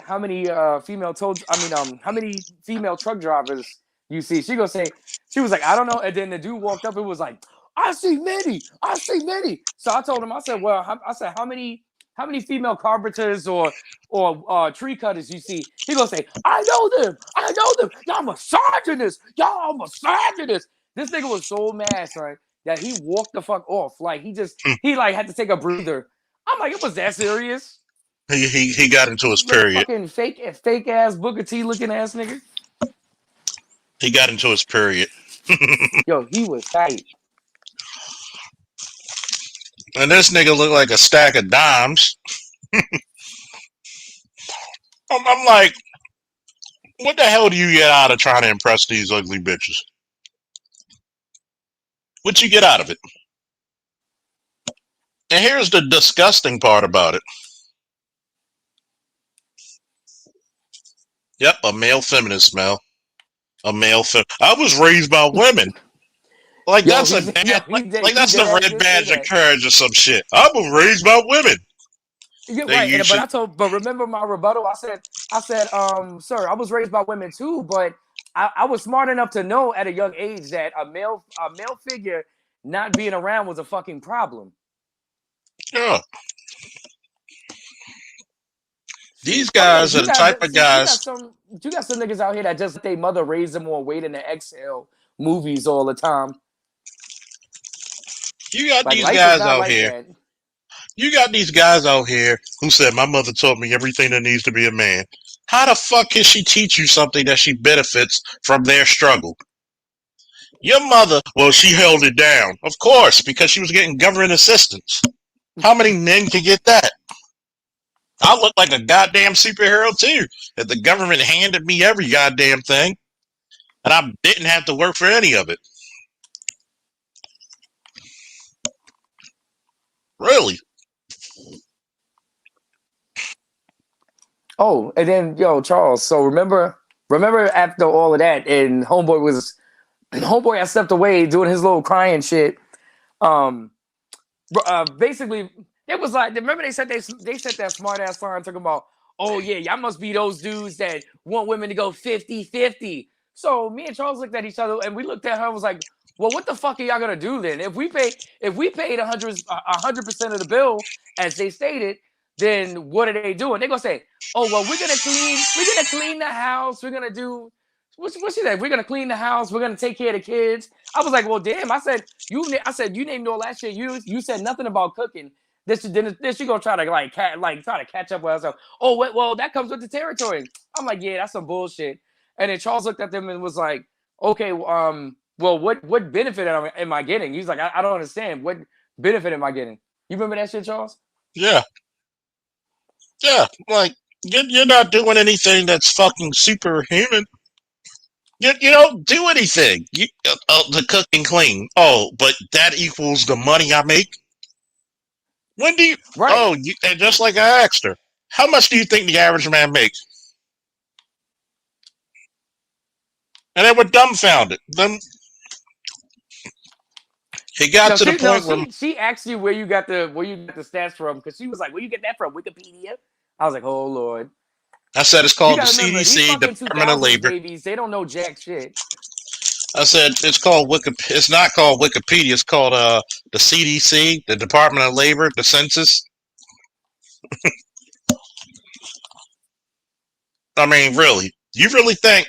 female told how many female truck drivers you see, she gonna say she was like I don't know, and then the dude walked up and was like I see many. So I told him I said well I said how many female carpenters or tree cutters you see? He gonna say I know them, y'all misogynist, y'all misogynist. This nigga was so mad, son, that he walked the fuck off, like he like had to take a breather. I'm like it was that serious. He got into his Look, period. fucking fake ass Booker T looking ass nigga. He got into his period. Yo, he was tight. And this nigga looked like a stack of dimes. I'm like, what the hell do you get out of trying to impress these ugly bitches? What you get out of it? And here's the disgusting part about it. Yep, a male feminist smell. A male I was raised by women. Like Yo, that's a bad, like he that's dead the ass red did say badge of that. courage or some shit. I was raised by women. You're They right, you should. but remember my rebuttal. I said, sir, I was raised by women too, but I was smart enough to know at a young age that a male figure not being around was a fucking problem. Yeah, these See, I mean, guys are the type of guys. you got some niggas out here that just let their mother raise them on Wait in the Exhale movies all the time. You got Like these life is guys not out like here. that. You got these guys out here who said my mother taught me everything that needs to be a man. How the fuck can she teach you something that she benefits from their struggle? Your mother, well, she held it down. Of course, because she was getting government assistance. How many men can get that? I look like a goddamn superhero too. If the government handed me every goddamn thing, and I didn't have to work for any of it. Really? Oh, and then yo, Charles. So remember after all of that, and Homeboy was And homeboy had stepped away doing his little crying shit. Um, basically, it was like, remember they said that smart ass line talking about, oh yeah, y'all must be those dudes that want women to go 50-50. So me and Charles looked at each other and we looked at her and was like, well, what the fuck are y'all gonna do then? If we paid 100% of the bill as they stated, then what are they doing? They're gonna say, oh well, we're gonna clean the house, we're gonna do what she said, we're gonna clean the house, we're gonna take care of the kids. I was like, well, damn. I said you named all that shit. You said nothing about cooking. Then she gonna try to try to catch up with herself. Oh, well, that comes with the territory. I'm like, yeah, that's some bullshit. And then Charles looked at them and was like, okay, well, what benefit am I getting? He's like, I don't understand. What benefit am I getting? You remember that shit, Charles? Yeah, yeah. Like you're not doing anything that's fucking superhuman. You don't do anything. The cook and clean. Oh, but that equals the money I make. When do you? Right. Oh, and just like I asked her, how much do you think the average man makes? And they were dumbfounded. Then it got No, to the point where she asked you where you got the stats from because she was like, where you get that from? Wikipedia? I was like, oh Lord. I said it's You called the gotta remember, these CDC, fucking Department of 2000s Labor. babies, they don't know jack shit. I said it's called Wikipedia. It's not called Wikipedia. It's called the CDC, the Department of Labor, the census. I mean, really, you really think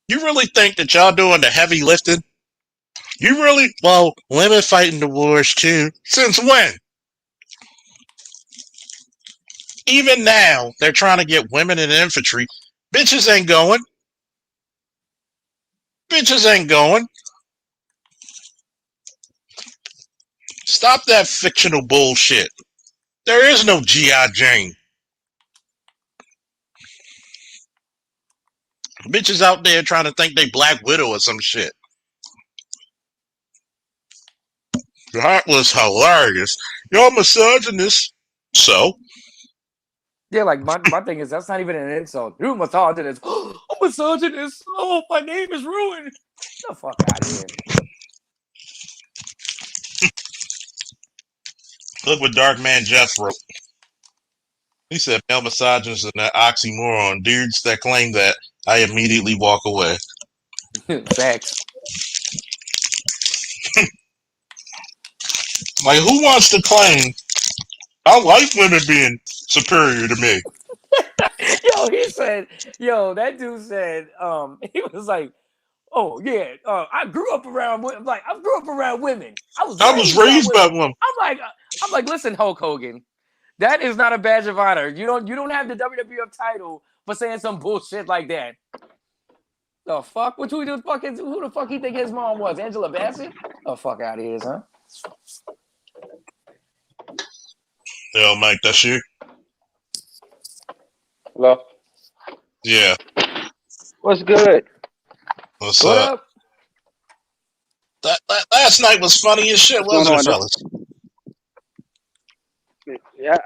that y'all doing the heavy lifting? You really? Well, women fighting the wars too. Since when? Even now, they're trying to get women in infantry. Bitches ain't going. Bitches ain't going. Stop that fictional bullshit. There is no G.I. Jane. Bitches out there trying to think they Black Widow or some shit. That was hilarious. You're misogynist. So? Yeah, like my thing is that's not even an insult. You misogynist. I'm misogynist. Oh, my name is ruined. Get the fuck out of here. Look what Dark Man Jeff wrote. He said male misogynist is an oxymoron. Dudes that claim that, I immediately walk away. Facts. Like, who wants to claim I like women being superior to me? That dude said, he was like, oh yeah, I grew up around women. I was I was raised around raised by women. one. I'm like, listen, Hulk Hogan, that is not a badge of honor. You don't have the WWF title for saying some bullshit like that. The fuck? Who the fuck he think his mom was? Angela Bassett? The fuck out of here, son. Yo, Mike, that's you? Hello. Yeah. What's good? What's What up? up? That last night was funny as shit, What's going wasn't it, on? fellas? Yeah,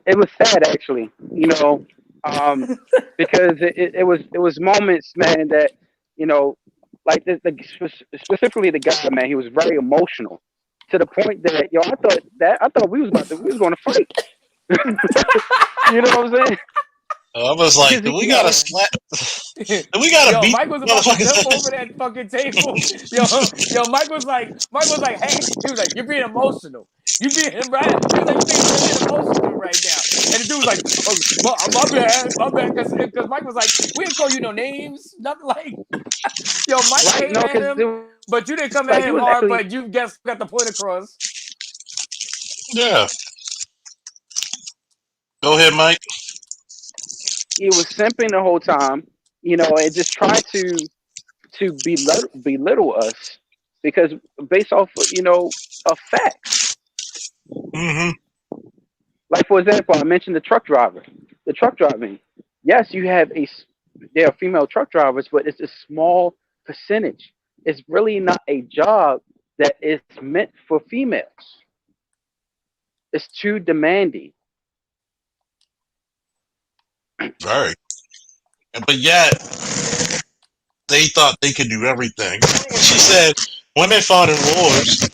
it was sad actually. Because it was moments, man, that like specifically the guy, man, he was very emotional to the point that I thought we was going to fight. You know what I'm saying? I was like, Because do we gotta slap? Do we gotta Yo, beat Mike was about to jump over motherfuckers? that fucking table. Mike was like, hey, he was like, you're being emotional. You being right. He was like, you're being emotional right now. And the dude was like, oh, my bad, because Mike was like, we didn't call you no names, nothing like. Yo, Mike Right? came No, at because him, but you didn't come at like he him was hard. actually But you guess got the point across. Yeah. Go ahead, Mike. he was simping the whole time, and just trying to belittle us because based off of facts. Mm-hmm. Like for example, I mentioned the truck driver. The truck driving. Yes, there are female truck drivers, but it's a small percentage. It's really not a job that is meant for females. It's too demanding. Very. But yet, they thought they could do everything. She said, women fought in wars.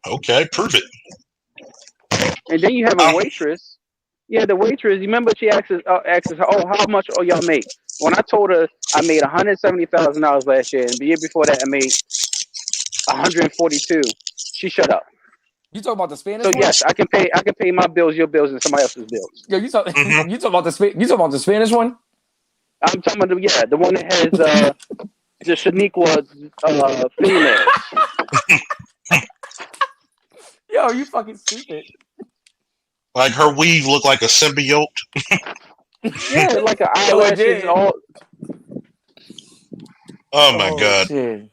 Okay, prove it. And then you have a waitress. Yeah, the waitress. You remember she asks her, "Oh, how much y'all make?" When I told her I made $170,000 last year, and the year before that I made 142, she shut up. You talking about the Spanish So one? yes, I can pay. I can pay my bills, your bills, and somebody else's bills. Yo, you talk, Mm-hmm. you talking about you talking about the Spanish one? I'm talking about the one that has the Shaniqua females. Yo, you fucking stupid. Like her weave looked like a symbiote. Yeah, like her Yo, it eyelashes did. all. Oh my Oh god! shit.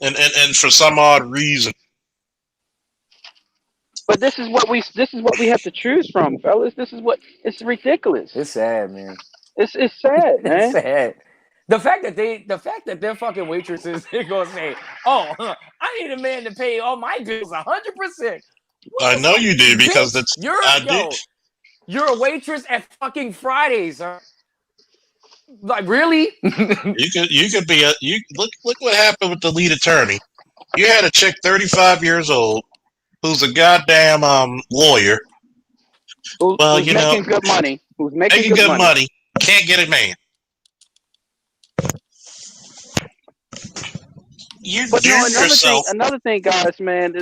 And for some odd reason, But this is what we have to choose from, fellas. This is what it's ridiculous. It's sad, man. It's sad, It's man. sad. The fact that their fucking waitresses are gonna say, "Oh, I need a man to pay all my bills 100%." I know you do because Bitch, that's I do. you're a waitress at fucking Fridays, huh? Like really? You could be a you look what happened with the lead attorney. You had a chick 35 years old who's a goddamn lawyer. Well, Who's you know, making good money? Who's making making good good money? money, can't get a man. You But do no, yourself. another thing, guys, man.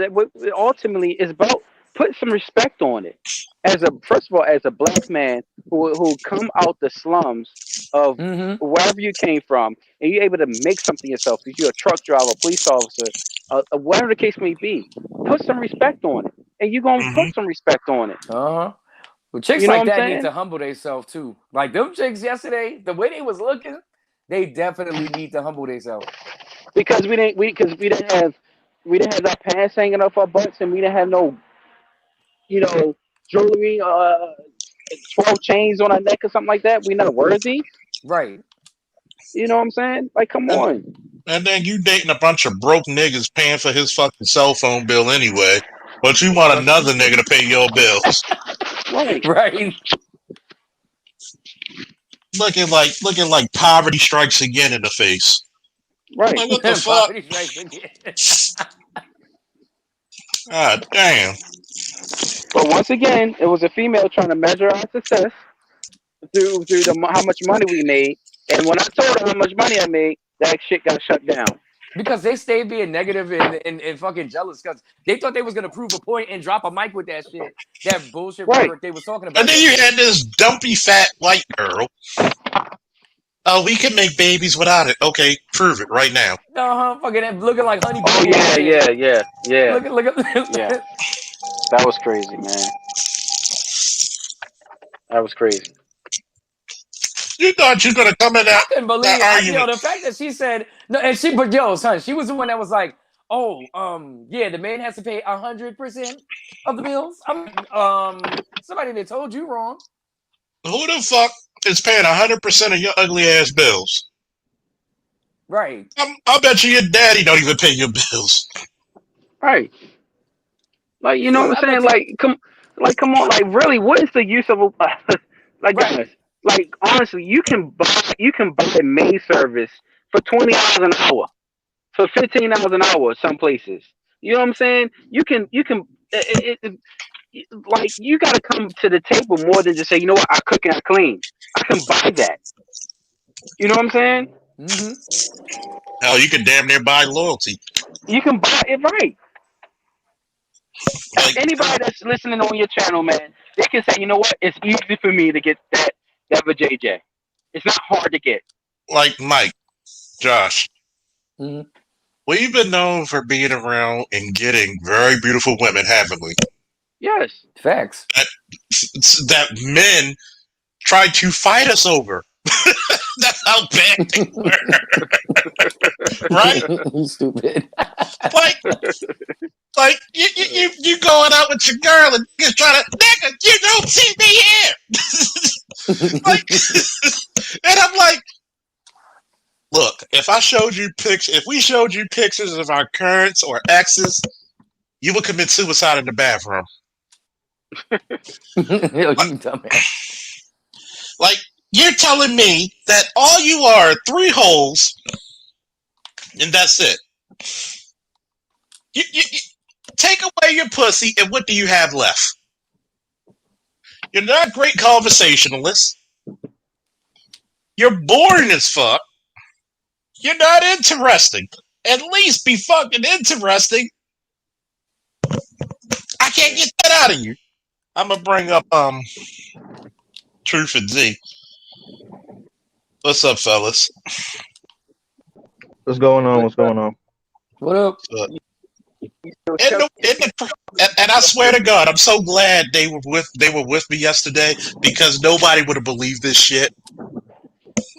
Ultimately is about put some respect on it. As a first of all, as a black man who come out the slums of Mm-hmm. wherever you came from, and you're able to make something yourself, if you're a truck driver, a police officer, whatever the case may be, put some respect on it, and you're gonna Hmm. put some respect on it. Uh-huh. Well, chicks You know what like I'm that need saying? to humble themselves too. Like them chicks yesterday, the way they was looking, they definitely need to humble themselves. Because we didn't have our pants hanging off our butts, and we didn't have no jewelry, 12 chains on our neck or something like that. We're not worthy. Right. You know what I'm saying? Like, come And on. and then you dating a bunch of broke niggas paying for his fucking cell phone bill anyway, but you want another nigga to pay your bills. Right, Right. Looking like poverty strikes again in the face. right. Like what the fuck? Poverty strikes again. God damn. But once again, it was a female trying to measure our success through how much money we made. And when I told her how much money I made, that shit got shut down. Because they stayed being negative and fucking jealous because they thought they was gonna prove a point and drop a mic with that shit. That bullshit Right, rhetoric they was talking And about then you yesterday. had this dumpy fat white girl. Oh, we can make babies without it. Okay, prove it right now. Uh-huh. Fucking looking like honey boo Oh boo and yeah, shit. yeah, yeah, yeah, Look yeah. at That was crazy, man. That was crazy. You thought you were gonna come in I couldn't that believe argument. the fact that she said no, and she, but yo, son, she was the one that was like, oh, yeah, the man has to pay 100% of the bills. I'm like, somebody that told you wrong, Who the fuck is paying 100% of your ugly ass bills? right? I bet you your daddy don't even pay your bills. Right. Like, you know what I I'm saying? bet you, Come on. Like, really, what is the use of a like, guys? right? Like, honestly, you can buy maid service for $20 an hour, for $15 an hour. Some places, you know what I'm saying? You can like you got to come to the table more than just say, you know what, I cook and I clean. I can buy that. You know what I'm saying? Mm-hmm. Hell, you could damn near buy loyalty. You can buy it, right. Like, Anybody that's listening on your channel, man, they can say, you know what, it's easy for me to get that for JJ. It's not hard to get. like Mike, Josh, Mm-hmm. we've been known for being around and getting very beautiful women, haven't we? Yes. Facts. That men tried to fight us over. That's how bad they were, right? Stupid. Like, you going out with your girl and just trying to, nigga, you don't see me here. Like, and I'm like, look, if we showed you pictures of our currents or exes, you would commit suicide in the bathroom. Yo, you dumbass. Like, You're telling me that all you are 3 holes, and that's it. You take away your pussy, and what do you have left? You're not great conversationalists. You're boring as fuck. You're not interesting. At least be fucking interesting. I can't get that out of you. I'm gonna bring up Truth and Z. What's up, fellas? What's going on? What's going on? What up? And I swear to God, I'm so glad they were with me yesterday, because nobody would have believed this shit.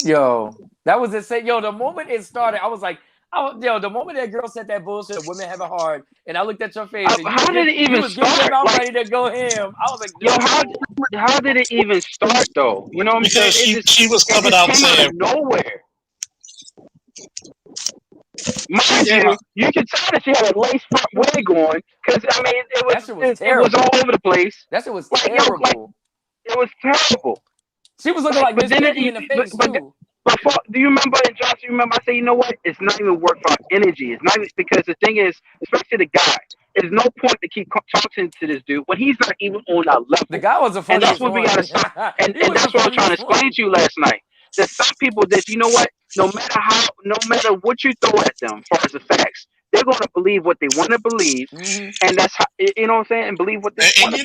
Yo, that was insane. Yo, the moment it started, I was like, the moment that girl said that bullshit, women have it hard, and I looked at your face, and How did it even you was getting your start? mouth Like, ready to go ham. I was like, yo, dude. how did it even start though? You know what I'm Because saying? she was coming out came saying, out of nowhere. Mind you, you can tell that she had a lace front wig on, because I mean, That shit was it was terrible. all over the place. That shit was Like, yo, terrible. like, it was terrible. She was looking like But Miss then Piggy in the face too. But do you remember, and Josh, you remember I said, you know what? It's not even worth our energy. It's not even, because the thing is, especially the guy, there's no point to keep talking to this dude when he's not even on our level. The guy was the And funniest that's what one. we gotta stop. And that's what I'm trying to explain to you last night. There's some people that, you know what? No matter what you throw at them, as far as the facts, they're gonna believe what they want to believe, and that's how, you know what I'm saying, and believe what they want. and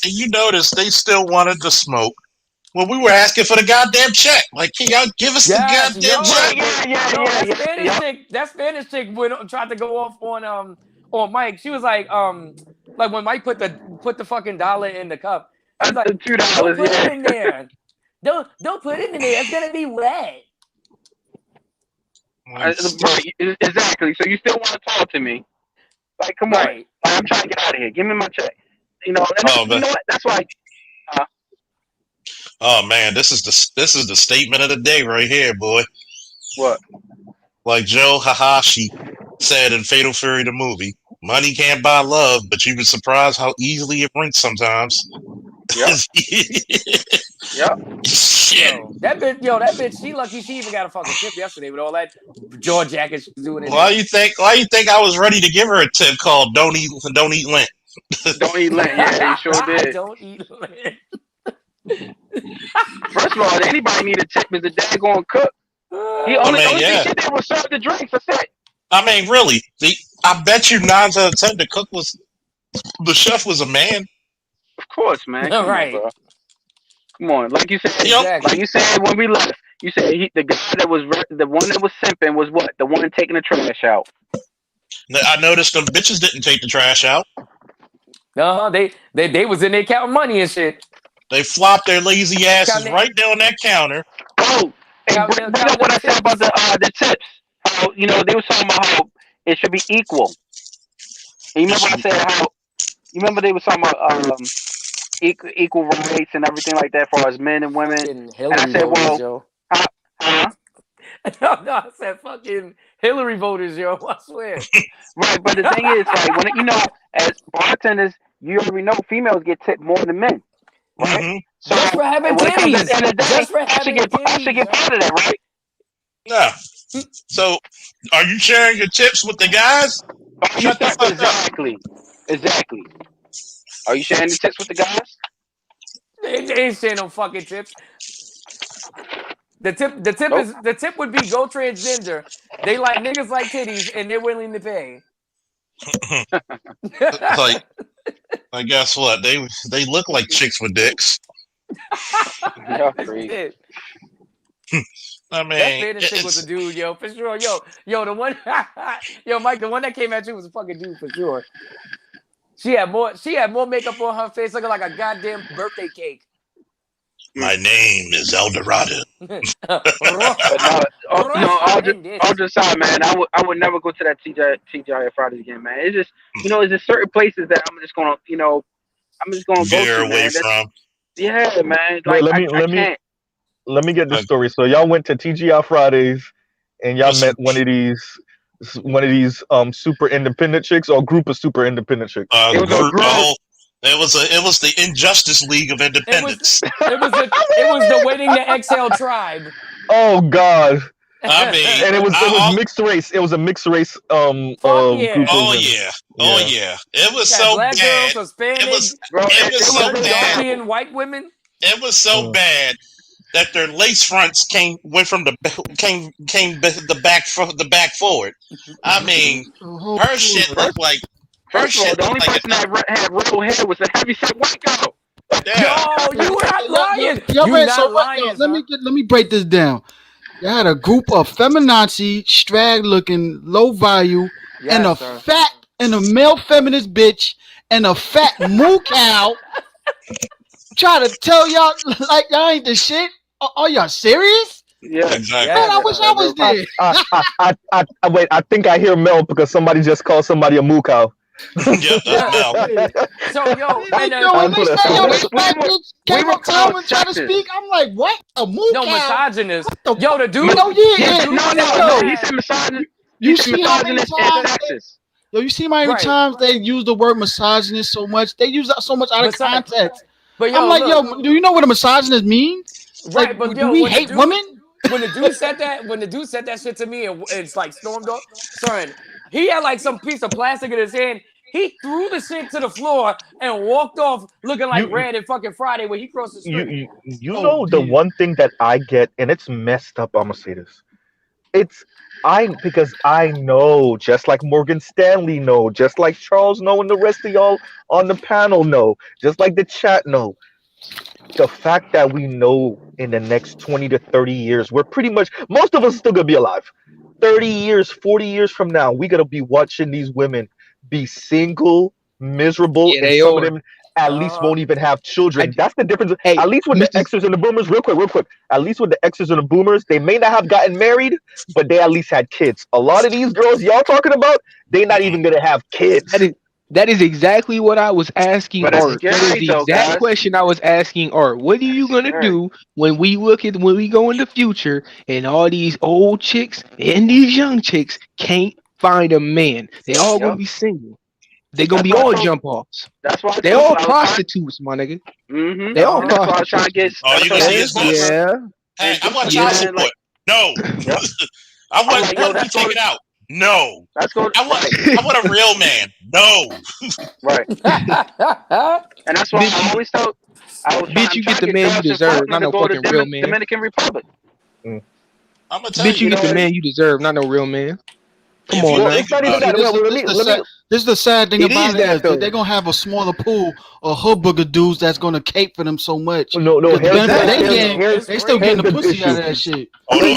you notice they still wanted to smoke when we were asking for the goddamn check. Like, can y'all give us the goddamn check? That Spanish chick tried to go off on Mike. She was like when Mike put the fucking dollar in the cup. She's like, $2. Don't put it in there. Don't put it in there. It's gonna be wet. Exactly. So you still want to talk to me? Like, come on. Like, I'm trying to get out of here. Give me my check. You know. And you know what? That's why. Oh man, this is the statement of the day right here, boy. What? Like Joe Hahashi said in Fatal Fury the movie, money can't buy love, but you'd be surprised how easily it brings sometimes. Yep. Yep. Shit. That bitch, she lucky she even got a fucking tip yesterday with all that jaw jacket she was doing. Why you think I was ready to give her a tip called "Don't eat lint"? Don't eat lint. Yeah, you sure did. Don't eat lint. First of all, anybody need a tip is the daggone cook. He only thing she did was serve the drinks. That's it. I mean, really, I bet you 9 out of 10 the chef was a man. Of course, man. Come on, bro. Come on, like you said, exactly. Like you said when we left. You said the guy that was the one that was simping was what? The one taking the trash out. I noticed them bitches didn't take the trash out. No, they was in there counting money and shit. They flopped their lazy asses right there on that counter. Oh, and bring up what I said about the tips. How, you know, they were talking about how it should be equal. And you remember I said how? You remember they were talking about equal rights and everything like that for us men and women. And I said, well, No, I said fucking Hillary voters, yo. I swear. Right, but the thing is, like, when as bartenders, you already know females get tipped more than men, right? Mm-hmm. So just for having titties. Just for having titties. I should get part of that, right? Yeah. So, are you sharing your tips with the guys? Shut the fuck up. Exactly. Are you sharing the tips with the guys? They ain't sharing no fucking tips. The tip would be go transgender. They like niggas like titties and they're willing to pay. Like guess what? They look like chicks with dicks. Crazy. I mean, that Spanish chick was a dude, yo, for sure. Yo, the one, yo, Mike, the one that came at you was a fucking dude for sure. She had more makeup on her face, looking like a goddamn birthday cake. My name is Eldorado. All just side, man. I would never go to that TGI Fridays again, man. It's just, it's just certain places that I'm just gonna, go to, away from. Yeah, man. Like, let me get the story. So y'all went to TGI Fridays and y'all met one of these super independent chicks or a group of super independent chicks. It It was the Injustice League of Independence. It was the Waiting to Exhale tribe. Oh God. I mean, And it was mixed race. It was a mixed race yeah. group. Oh of yeah. women. Oh yeah. It was Had so black bad. girls, Hispanic, It was so bad. Darkian white women. It was so bad that their lace fronts went from the back forward. I mean, her shit looked like. First of all, the only person that had real hair was a heavyset white girl. Yeah. Yo, you not lying. Y'all You read not so lying. let me break this down. You had a group of feminazi, strag looking, low value, and a male feminist bitch and a fat moo cow. Try to tell y'all like y'all ain't the shit. Are y'all serious? Yeah, exactly. Man, I wish I was there. Wait, I think I hear Mel because somebody just called somebody a moo cow. Yeah, that's Mel. So yo, when they say this black bitch came up to and try to speak, I'm like, what? A moo cow? Misogynist. Yo, the dude. No, he said misogynist. You see how many times? Sexist. Yo, you see how many times they use the word misogynist so much? They use that so much out of context. But yo, I'm like, yo, do you know what a misogynist means? Right, like, but do we hate women? When the dude said that shit to me, and it's like stormed off. Son, he had like some piece of plastic in his hand. He threw the shit to the floor and walked off looking like Red and fucking Friday when he crossed the street. You know the one thing that I get, and it's messed up. I'm gonna say this. Because I know, just like Morgan Stanley know, just like Charles know, and the rest of y'all on the panel know, just like the chat know. The fact that we know in the next 20 to 30 years, we're pretty much, most of us are still gonna be alive. 30 years, 40 years from now, we're gonna be watching these women be single, miserable, and some of them at least won't even have children. That's the difference. At least with the Xers and the boomers, real quick. At least with the Xers and the boomers, they may not have gotten married, but they at least had kids. A lot of these girls y'all talking about, they not even gonna have kids. That is exactly what I was asking Art. That is the exact question I was asking Art. What are you gonna do when we go in the future and all these old chicks and these young chicks can't find a man? They all gonna be single. They're gonna be all jump offs. That's why they all prostitutes, my nigga. Mm-hmm. They all prostitutes. Trying to get. Oh, you gonna see his books? Hey, I want child support. No. I want to take it out. No. I want a real man. No. Right. And that's why I always thought bitch, you get the man you deserve, not no fucking real man. Dominican Republic. I'm gonna tell bitch, you get the man you deserve, not no real man. Come on, now. It's not even that. This is the sad thing about it. They're gonna have a smaller pool of hood booger dudes that's gonna cape for them so much. No. They still getting the pussy out of that shit. Hold on.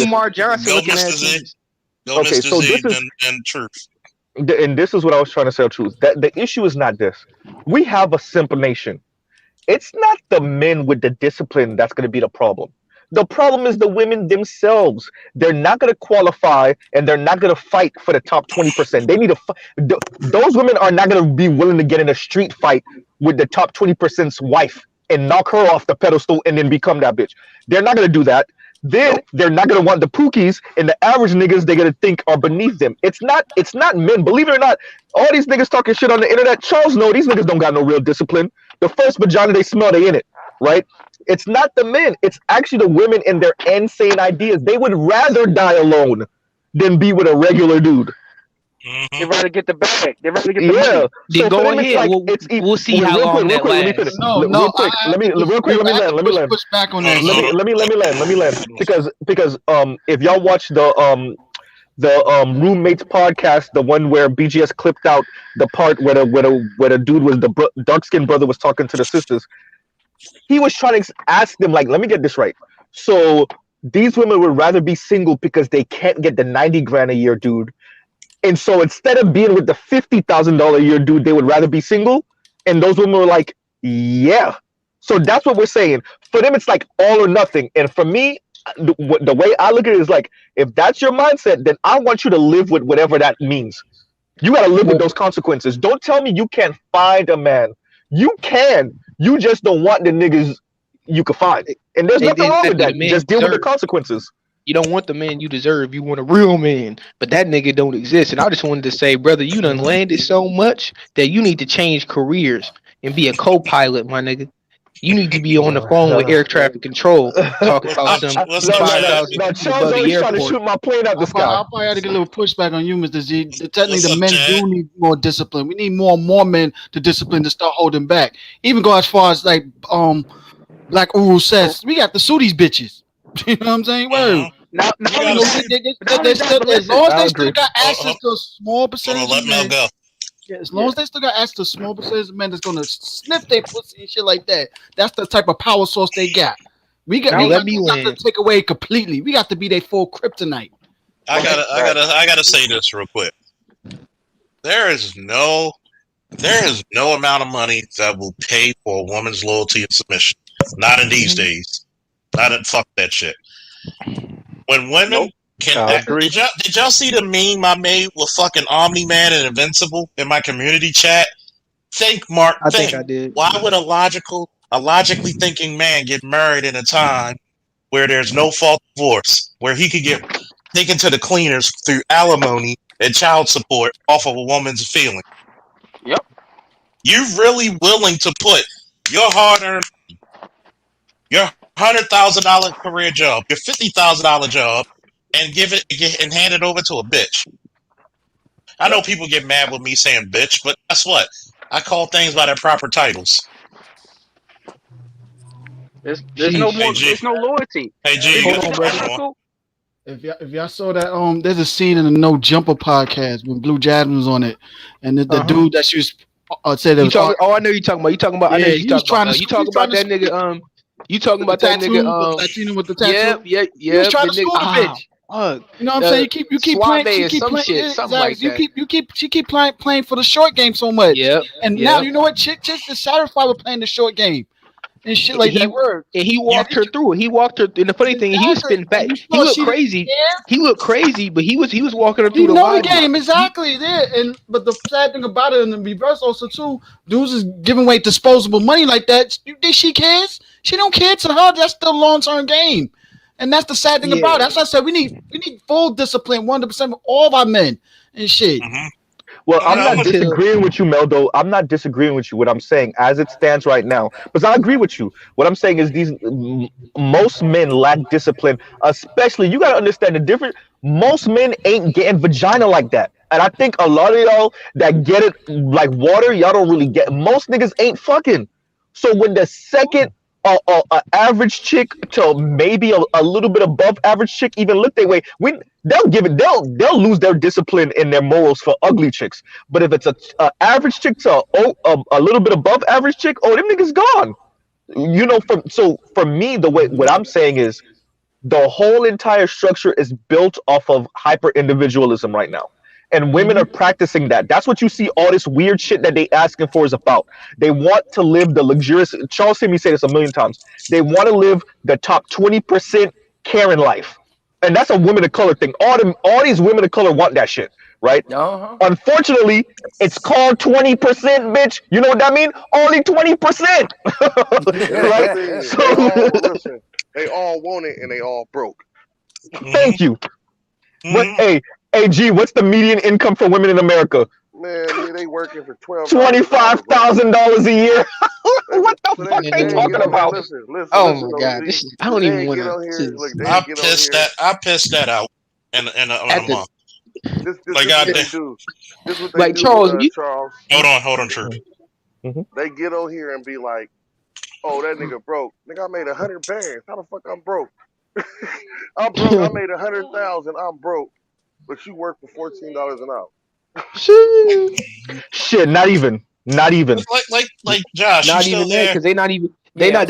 Umar Johnson looking at you. Go, okay, Mr. Z and Truth. And this is what I was trying to say, Truth. That the issue is not this. We have a simple nation. It's not the men with the discipline that's going to be the problem. The problem is the women themselves. They're not going to qualify, and they're not going to fight for the top 20%. They need to. Those women are not going to be willing to get in a street fight with the top 20%'s wife and knock her off the pedestal and then become that bitch. They're not going to do that. Then they're not going to want the pookies, and the average niggas they're going to think are beneath them. It's not men. Believe it or not, all these niggas talking shit on the internet, Charles know these niggas don't got no real discipline. The first vagina they smell, they in it, right? It's not the men. It's actually the women and their insane ideas. They would rather die alone than be with a regular dude. They'd rather get the bag. They'd rather get the money. Then go ahead. We'll see how long that lasts. Let me land. Push back on that. Let me land. Because if y'all watch the roommates podcast, the one where BGS clipped out the part where the dude was the dark skinned brother was talking to the sisters. He was trying to ask them, like, let me get this right. So these women would rather be single because they can't get the 90 grand a year dude. And so instead of being with the $50,000 a year dude, they would rather be single. And those women were like, yeah. So that's what we're saying. For them, it's like all or nothing. And for me, the way I look at it is like, if that's your mindset, then I want you to live with whatever that means. You got to live with those consequences. Don't tell me you can't find a man. You can. You just don't want the niggas you can find. And there's nothing wrong with that. Just deal with the consequences. You don't want the man you deserve. You want a real man. But that nigga don't exist. And I just wanted to say, brother, you done landed so much that you need to change careers and be a co-pilot, my nigga. You need to be on the phone with air traffic control talking about some What's the chat? 5,000 feet Charles above the always trying to airport. shoot my plane out the sky. I'll probably have to get a little pushback on you, Mr. Z. Technically, What's the up, men Chad? do need more discipline. We need more men to discipline to start holding back. Even go as far as like Black Uru says, we got to sue these bitches. You know what I'm saying? Word. Now, You you know, gotta They still, as long as they still got Oh, access to a small hold percentage on, let of Mel men, go. yeah, as long as they still got access to a small percentage of men that's gonna sniff their pussy and shit like that, that's the type of power source they got. We got Let me got to land. take away completely. We got to be their full kryptonite. I gotta say this real quick. There is no amount of money that will pay for a woman's loyalty and submission. Not in these days. Fuck that shit. When women did y'all see the meme I made with fucking Omni-Man and Invincible in my community chat? Think, Mark. I think I did. Why would a logically thinking man get married in a time where there's no fault divorce, where he could get taken to the cleaners through alimony and child support off of a woman's feeling? Yep. You're really willing to put your hard-earned, your $100,000 career job, your $50,000 job, and and hand it over to a bitch? I know people get mad with me saying bitch, but guess what? I call things by their proper titles. There's no more. There's no loyalty. Hey G, Hold on, brother. If y'all saw that, there's a scene in the No Jumper podcast when Blue Jasmine was on it, and the dude that she was said that was I know you're talking about. You talking about? I know you talking about. You talking about that nigga? You talking about that nigga? Latino with the tattoo. Yeah. He was trying to school the bitch. You know what I'm saying? You keep playing. She keep playing. Exactly. She keep playing for the short game so much. And now you know what? Chicks is satisfied with playing the short game. And shit like that word. And he walked her through it. He walked her. And the funny thing, he was spitting back. He looked crazy. He looked crazy, but he was walking her through the game exactly there. But the sad thing about it, in the reverse also too, dudes is giving away disposable money like that. You think she cares? She don't care to her. That's still a long-term game, and that's the sad thing about it. That's why I said we need full discipline, 100% of all of our men and shit. Mm-hmm. Well, I'm not disagreeing with you, Meldo. I'm not disagreeing with you. What I'm saying, as it stands right now, because I agree with you. What I'm saying is most men lack discipline, especially, you got to understand the difference. Most men ain't getting vagina like that. And I think a lot of y'all that get it like water, y'all don't really get. Most niggas ain't fucking. So when the second average chick to maybe a little bit above average chick even look their way, they'll lose their discipline and their morals for ugly chicks. But if it's a average chick to a little bit above average chick, them niggas gone. You know, for me, what I'm saying is the whole entire structure is built off of hyper individualism right now. And women are practicing that. That's what you see all this weird shit that they asking for is about. They want to live the luxurious. Charles heard me say this a million times. They want to live the top 20% Karen life. And that's a women of color thing. All these women of color want that shit, right? Uh-huh. Unfortunately, it's called 20%, bitch. You know what that mean? Only 20%. Right? So listen, they all want it and they all broke. Thank you. Hey, G, what's the median income for women in America? Man, they working for $25,000 a year. What the fuck they talking about? Listen, oh my god, I don't even want to. I pissed that out in a month. This like what they do. This what they like do, Charles. Charles. Hold on, True. They get on here and be like, "Oh, that nigga broke. Nigga, I made 100 bands. How the fuck I'm broke? I'm broke. I made 100,000. I'm broke. But you work for $14 an hour." Shit, not even. Like Josh, not even that, because they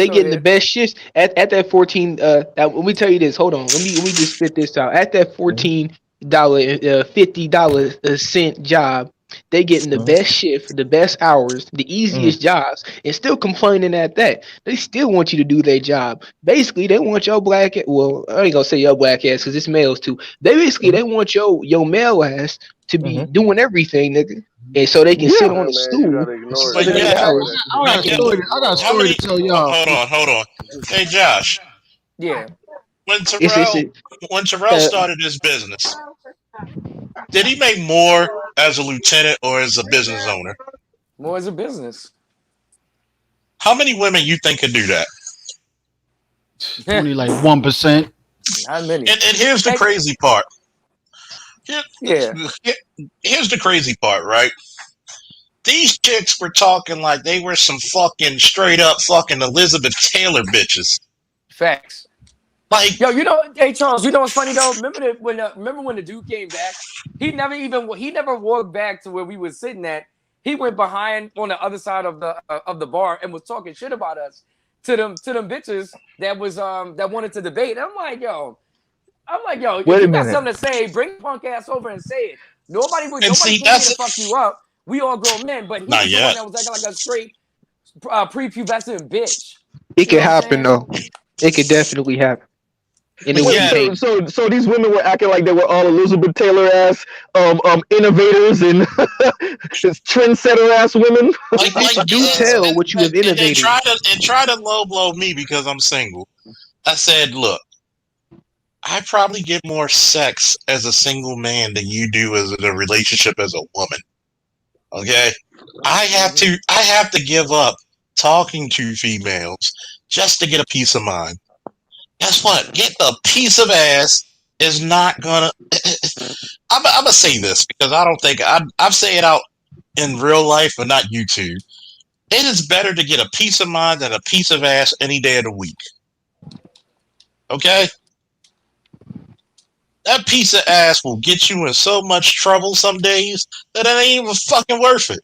getting the best shifts at that 14. Let me tell you this. Hold on. Let me just spit this out. At that $14, $50 job, they getting the best shift, the best hours, the easiest jobs, and still complaining at that. They still want you to do their job. Basically, they want your black. Well, I ain't gonna say your black ass because it's males too. They want your male ass to be doing everything, nigga. And so they can sit on the stool. I got a story to tell y'all. Hold on. Hey, Josh. Yeah. when It's Terrell when Terrell started his business, did he make more as a lieutenant or as a business owner? More as a business. How many women you think could do that? Only like 1%. Not many. And here's the Hey, crazy part. Here, yeah, here's the crazy part, right? These chicks were talking like they were some fucking straight up fucking Elizabeth Taylor bitches. facts. Like, Yo, hey Charles, you know what's funny though? Remember when the dude came back? He never walked back to where we were sitting at. He went behind on the other side of the bar and was talking shit about us to them bitches that wanted to debate. I'm like, yo, if Wait a you got minute. something to say, bring your punk ass over and say it. Nobody and told see, me to fuck you up. We all grown men, but he not was the one yet. that was acting like a straight prepubescent bitch. It You could know what I'm happen saying? though. It could definitely happen, and it But would Wait, be yeah, so hate. so these women were acting like they were all Elizabeth Taylor ass innovators and trendsetter ass women. Do tell what you have and then innovated. try to low blow me because I'm single. I said, look, I probably get more sex as a single man than you do as in a relationship as a woman. Okay, I have to give up talking to females just to get a piece of mind. Guess what? Getting a piece of ass is not gonna. I'm gonna say this because I don't think I've say it out in real life, but not YouTube. It is better to get a piece of mind than a piece of ass any day of the week. Okay? That piece of ass will get you in so much trouble some days that it ain't even fucking worth it.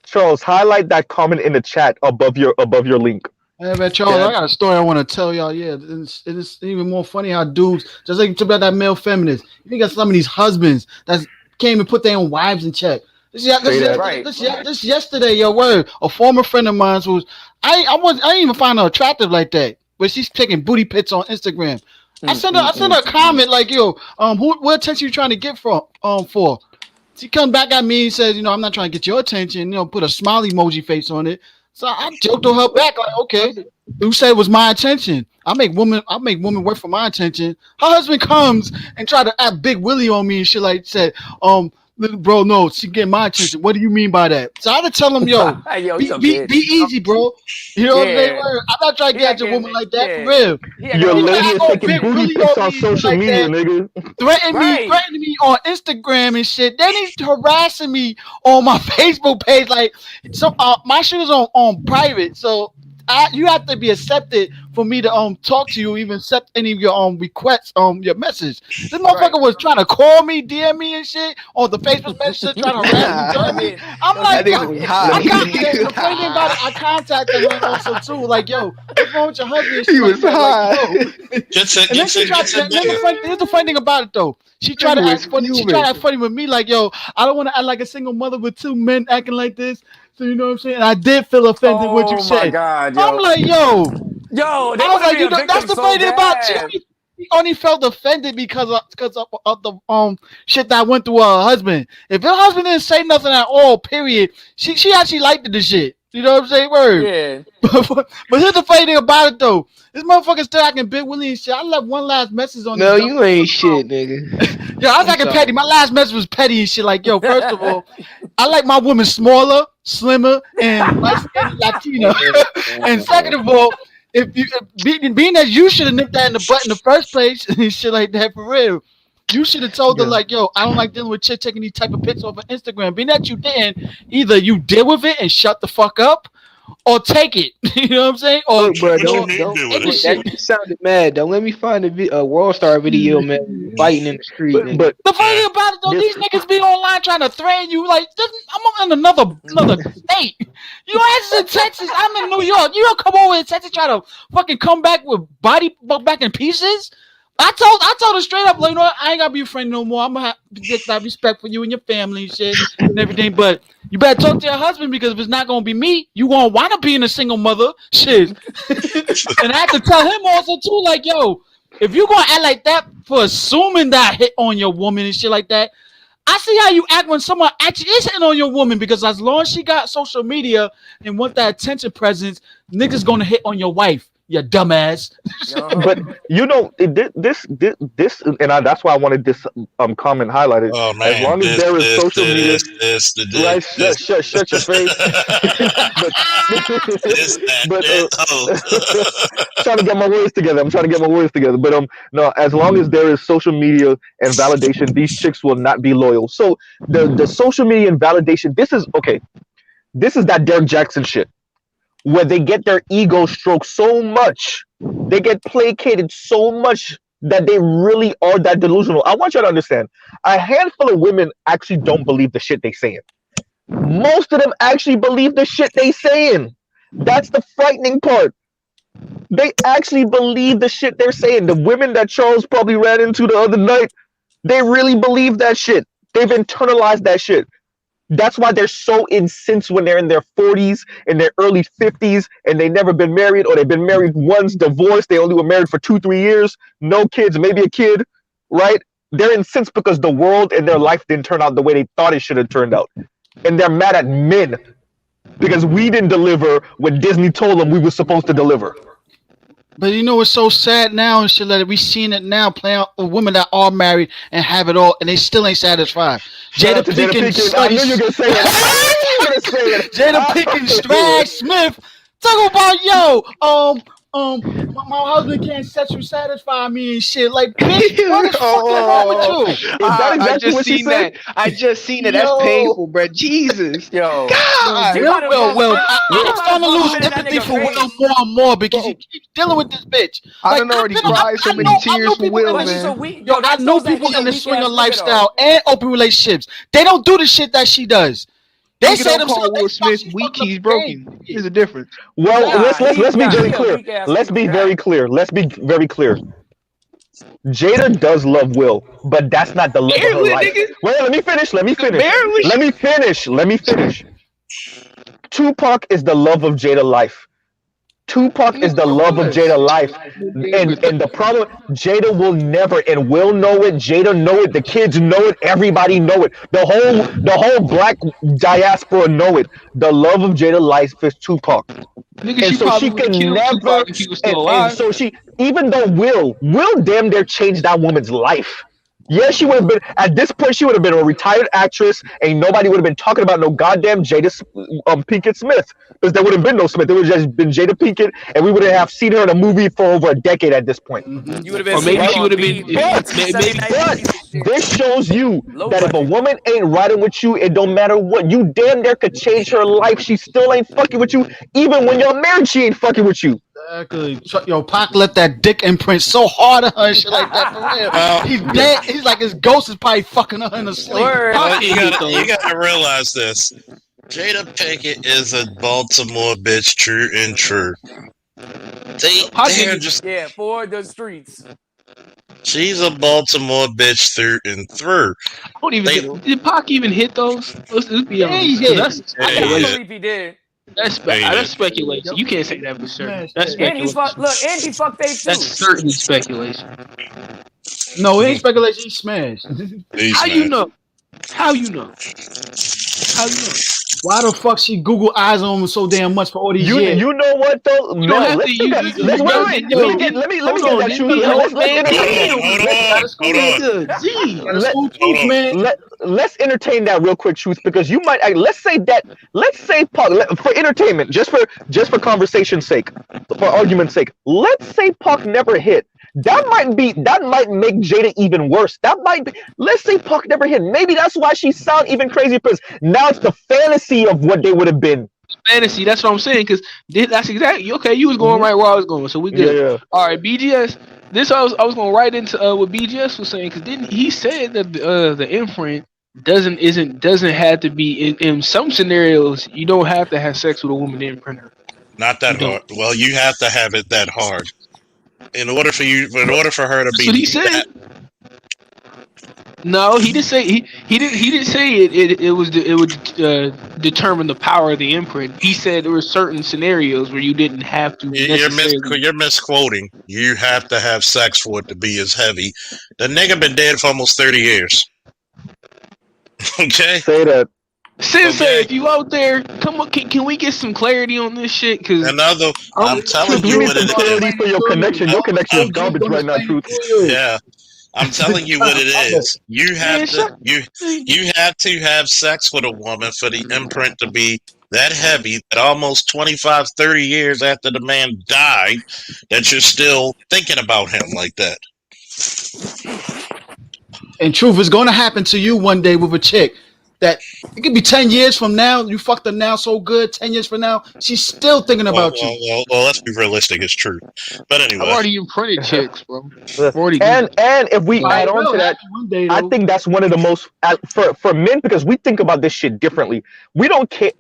Charles, highlight that comment in the chat above your link. Hey, man, Charles, I got a story I want to tell y'all. Yeah, it's even more funny how dudes, just like you talk about that male feminist, you got some of these husbands that came and put their own wives in check. Say that. Right. This yesterday, your word, a former friend of mine was, I didn't even find her attractive like that, but she's taking booty pics on Instagram. I sent her a comment like, yo, what attention you trying to get for? She comes back at me and says, I'm not trying to get your attention, put a smiley emoji face on it. So I joked on her back, like, okay, who said it was my attention? I make women work for my attention. Her husband comes and try to act big Willie on me and shit like said, bro, no, she getting my attention. What do you mean by that? So I had to tell him, yo, Yo, he's a be bitch. easy, bro. You know what I'm saying? Yeah. I'm not trying to get at your woman like that, for real. Your lady is taking Big booty Willie pics on on me and shit social like media, that. nigga. Threatening me on Instagram and shit. Then he's harassing me on my Facebook page. Like, so my shit is on private. So you have to be accepted for me to talk to you, even accept any of your requests your message. This motherfucker was trying to call me, DM me and shit on the Facebook message, trying to harass me, threaten me. I'm like, That nigga was high. the funny thing about it, I contacted her also too. Like, yo, what's wrong with your husband? He was high. Like, yo. And then she tried. Here's the funny thing about it though. She tried to act funny. She tried to act funny with me, like, yo, I don't want to act like a single mother with two men acting like this. So you know what I'm saying? And I did feel offended with what you said. Oh my God, yo. I'm like, yo, they I was like, be a victim that's the so funny thing about bad. she only felt offended because of the shit that I went through with her husband. If her husband didn't say nothing at all, period, she actually liked the shit. You know what I'm saying? Word. Yeah. But here's the funny thing about it though. This motherfucker still acting Big Willie and shit. I left one last message on No, this. you ain't shit, nigga. Yo, I was acting petty. My last message was petty and shit. Like, yo, first of all, I like my woman smaller, slimmer, and light-skinned Latina. And second of all, being that you should have nipped that in the butt in the first place and shit like that for real. You should have told her, like, yo, I don't like dealing with chicks taking these type of pics over Instagram. Being that you didn't, either you deal with it and shut the fuck up, or take it. You know what I'm saying? Or Bro, What you don't do that with it? just sounded mad. Don't let me find a World Star video, man, fighting in the street. Nigga. But the funny thing about it though, these niggas be online trying to threaten you. Like, I'm in another state. You ass is in Texas. I'm in New York. You don't come over to Texas try to fucking come back with body back in pieces. I told her straight up, like, you know what? I ain't gotta be your friend no more. I'm gonna have to get that respect for you and your family and shit and everything. But you better talk to your husband because if it's not gonna be me, you gonna want to be in a single mother. Shit. And I have to tell him also too, like, yo, if you gonna act like that for assuming that I hit on your woman and shit like that, I see how you act when someone actually is hitting on your woman, because as long as she got social media and want that attention presence, niggas gonna hit on your wife. You dumbass. But you know this, and that's why I wanted this comment highlighted. Oh As man, long as there is social media, right? this, Shut your face. but this, that, but that. Oh. trying to get my words together. I'm trying to get my words together. But no, as long as there is social media and validation, these chicks will not be loyal. So the social media and validation. This is okay. This is that Derek Jackson shit where they get their ego stroked so much, they get placated so much that they really are that delusional. I want you to understand, a handful of women actually don't believe the shit they saying. Most of them actually believe the shit they saying. That's the frightening part. They actually believe the shit they're saying. The women that Charles probably ran into the other night, they really believe that shit. They've internalized that shit. That's why they're so incensed when they're in their 40s, in their early 50s, and they never been married, or they've been married once, divorced, they only were married for 2-3 years, no kids, maybe a kid, right? They're incensed because the world and their life didn't turn out the way they thought it should have turned out. And they're mad at men because we didn't deliver what Disney told them we were supposed to deliver. But you know what's so sad now and shit like we seen it now playing out with women that are married and have it all and they still ain't satisfied. Jada Pinkett, I knew you were gonna say it. I knew you were gonna say it. Jada Pinkett, Strag Smith, talk about my husband can't satisfy me and shit. Like, bitch, what the fuck is wrong with you? Is that exactly I just what she seen said? that. I just seen it. That's painful, bro. Jesus. Yo. God. Well, I'm starting to lose empathy for Will more and more because he keeps dealing with this bitch. I done already cried so many tears for Will, man. I know people in the swinger lifestyle and open relationships. They don't do the shit that she does. They say themselves Will Smith weak, he's broken. There's a difference. Well, let's be very clear. Let's be very clear. Let's be very clear. Jada does love Will, but that's not the love of her life. Wait, let me finish. Tupac is the love of Jada life. Tupac is the love of Jada life. And the problem, Jada will never, and will know it, Jada know it, the kids know it, everybody know it. The whole black diaspora know it. The love of Jada life is Tupac. And so she can never, and so she, even though Will damn near changed that woman's life. Yeah, she would have been, at this point, she would have been a retired actress, and nobody would have been talking about no goddamn Jada Pinkett Smith, because there would have been no Smith. It would have just been Jada Pinkett, and we would have seen her in a movie for over a decade at this point. You would have been, or maybe she would have been. But this shows you that if a woman ain't riding with you, it don't matter what. You damn near could change her life. She still ain't fucking with you. Even when you're married, she ain't fucking with you. Exactly. Yo, Pac left that dick imprint so hard on her and shit like that. For real. He's dead. He's like his ghost is probably fucking her in the sleep. You gotta realize this. Jada Pinkett is a Baltimore bitch, true and true. They're just for the streets. She's a Baltimore bitch through and through. I don't even did Pac even hit those? Let's be honest. I believe he did. That's speculation. You can't say that for certain. That's speculation. And he fucked Dave too. That's certainly speculation. No, it ain't speculation. He smashed. How you know? Why the fuck she Google eyes on him so damn much for all these years? You know what though? You don't have to. Let me get that. Let's entertain that real quick, Truth, because you might. Let's say Pac, for entertainment, just for conversation's sake, for argument's sake. Let's say Pac never hit. That might make Jada even worse. Let's say Pac never hit. Maybe that's why she sound even crazier, because now it's the fantasy of what they would have been. Fantasy, that's what I'm saying, because that's exactly, okay, you was going right where I was going, so we good. Yeah. All right, BGS, I was going right into what BGS was saying, because didn't he said that the imprint doesn't have to be, in some scenarios, you don't have to have sex with a woman imprinter. Not that hard. Well, you have to have it that hard. In order for her to be. That's what he said. No, he didn't say he didn't say it would determine the power of the imprint. He said there were certain scenarios where you didn't have to. You're misquoting. You have to have sex for it to be as heavy. The nigga been dead for almost 30 years. Okay. Say that. Sensei, Okay. if you out there, come on, can we get some clarity on this shit? Cause Another, I'm telling Truth, we you need what some it gonna clarity is. explain for it your to you. connection. Your connection is OG garbage gonna right now, explain it Truth. to you. Yeah, I'm telling you what it is. You have man, to shut. you have to have sex with a woman for the imprint to be that heavy that almost 25, 30 years after the man died, that you're still thinking about him like that. And truth is gonna happen to you one day with a chick that it could be 10 years from now. You fucked her now so good. 10 years from now, she's still thinking Well, about you. let's be realistic. It's true. But I've anyway, already imprinted chicks, bro. I've already done And it. if we But add it on will to that, happen one day I though. think that's one of the most for men, because we think about this shit differently. We don't care.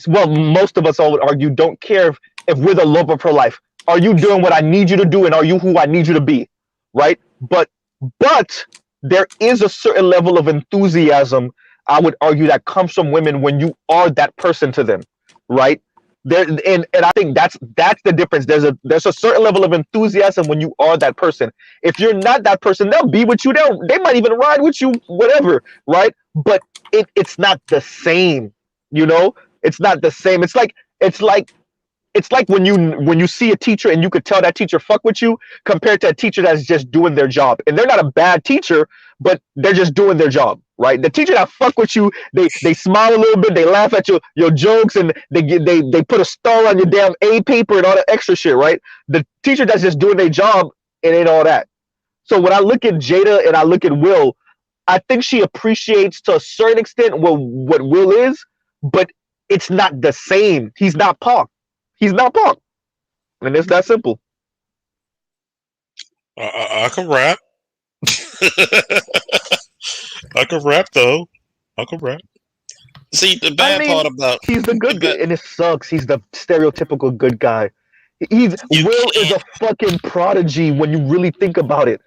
Well, most of us, I would argue, don't care if we're the love of her life. Are you doing what I need you to do, and are you who I need you to be? Right? But there is a certain level of enthusiasm, I would argue, that comes from women when you are that person to them. Right? There, and I think that's the difference. There's a certain level of enthusiasm when you are that person. If you're not that person, they'll be with you. They might even ride with you, whatever, right? But it's not the same, you know. It's not the same. It's like when you see a teacher and you could tell that teacher fuck with you, compared to a teacher that's just doing their job. And they're not a bad teacher, but they're just doing their job, right? The teacher that fuck with you, they smile a little bit, they laugh at your jokes, and they put a star on your damn A paper and all that extra shit, right? The teacher that's just doing their job, it ain't all that. So when I look at Jada and I look at Will, I think she appreciates to a certain extent what Will is, but it's not the same. He's not Pac. He's not Pac. And it's that simple. I can rap. I can rap though. I can rap. See, the I bad mean, part about he's the the good guy, bad, and it sucks. He's the stereotypical good guy. you Will is can't. a fucking prodigy when you really think about it.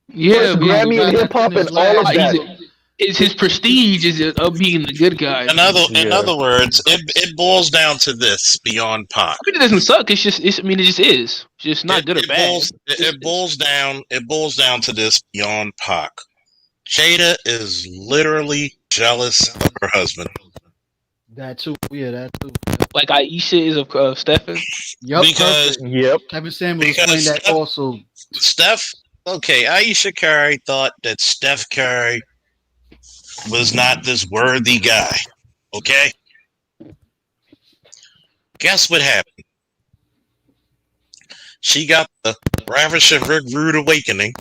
Yeah, First Trust me, because he Grammy in got hip that in hop and his all of last he's that. though. it's his prestige is of being the good guy. In Yeah. other words, it boils down to this beyond Pac. I mean, it doesn't suck. I mean, it just is. It's just not good or bad. It boils down to this beyond Pac. Jada is literally jealous of her husband That too. Yeah, that too. Like Aisha is of Stefan. Yup, because perfect. Yep. Kevin Samuels explained that Steph, also. Steph okay, Aisha Curry thought that Steph Curry was not this worthy guy. Okay? Guess what happened? She got the ravishing rude awakening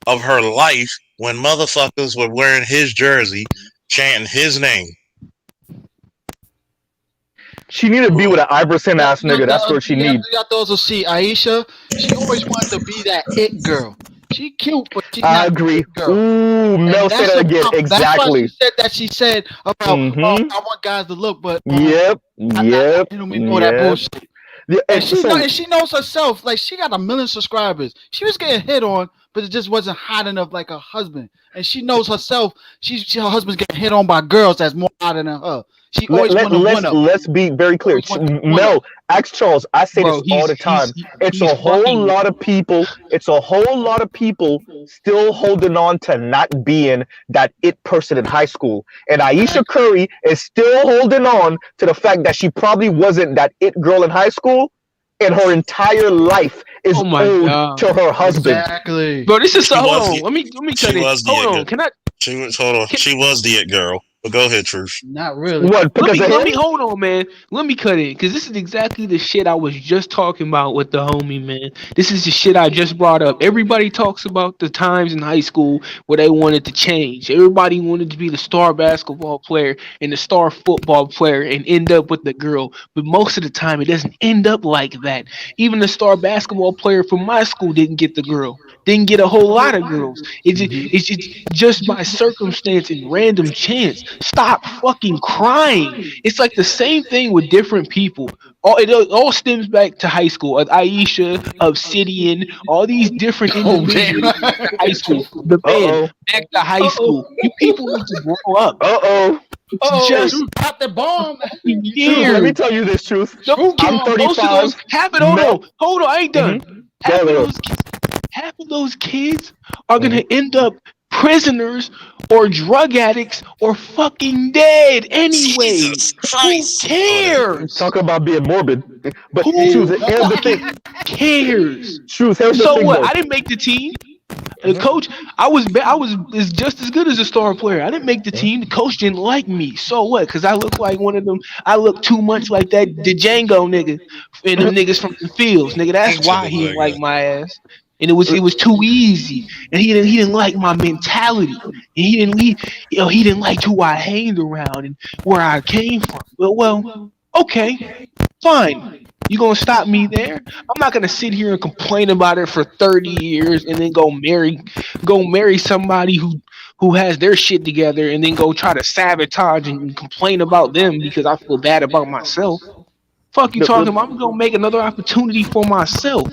of her life when motherfuckers were wearing his jersey, chanting his name. She need to be with an Iverson ass nigga. That's what she need. You have to also see Aisha. She always wanted to be that it girl. She cute, but she's I not the agree. it girl. Ooh, Mel, say that again. That's why Exactly. she said that. She said about, Mm-hmm. I want guys to look, but Yep. Yep. you know me more that Yep. bullshit. Yeah, And so she knows herself. Like she got 1 million subscribers. She was getting hit on, but it just wasn't hot enough like her husband. And she knows herself. Her husband's getting hit on by girls that's more hot than her. She always want to one up. let's be very clear. Mel, ask Charles. I say Bro, this all the time. It's a whole fucking- lot of people. It's a whole lot of people still holding on to not being that it person in high school. And Aisha Curry is still holding on to the fact that she probably wasn't that it girl in high school, and her entire life is Oh my owed God. to her husband. Exactly. Bro, this is She hold was on. the- Let me she cut was it. the Hold it on. Can I? She was the it girl. But go ahead, Truth. Not really. What? Because of Let him? me hold on, man. Let me cut it because this is exactly the shit I was just talking about with the homie, man. This is the shit I just brought up. Everybody talks about the times in high school where they wanted to change. Everybody wanted to be the star basketball player and the star football player and end up with the girl. But most of the time, it doesn't end up like that. Even the star basketball player from my school didn't get the girl. Didn't get a whole lot of girls. It's just by circumstance and random chance. Stop fucking crying. It's like the same thing with different people. It all stems back to high school. Aisha, Obsidian, all these different individuals in high school. The man, back to high school. You people need to grow up. Just got the bomb. years. Let me tell you this truth. I'm I'm 35. Most of those, hold on, I ain't done. Mhm. Half of those kids are gonna end up prisoners or drug addicts or fucking dead anyway. Jesus Who Christ. cares? Talk about being morbid. But Who Shoes, here's the thing. fucking cares? Shoes, here's the So thing what? though. I didn't make the team. The coach, I was is just as good as a star player. I didn't make the team. The coach didn't like me. So what? Because I look like one of them. I look too much like that the Django nigga and them niggas from the fields, nigga. That's why he didn't like my ass. And it was too easy. And he didn't like my mentality. And he didn't like who I hanged around and where I came from. Well, okay, fine. You gonna stop me there? I'm not gonna sit here and complain about it for 30 years and then go marry somebody who has their shit together and then go try to sabotage and complain about them because I feel bad about myself. Fuck you talking about? I'm gonna make another opportunity for myself.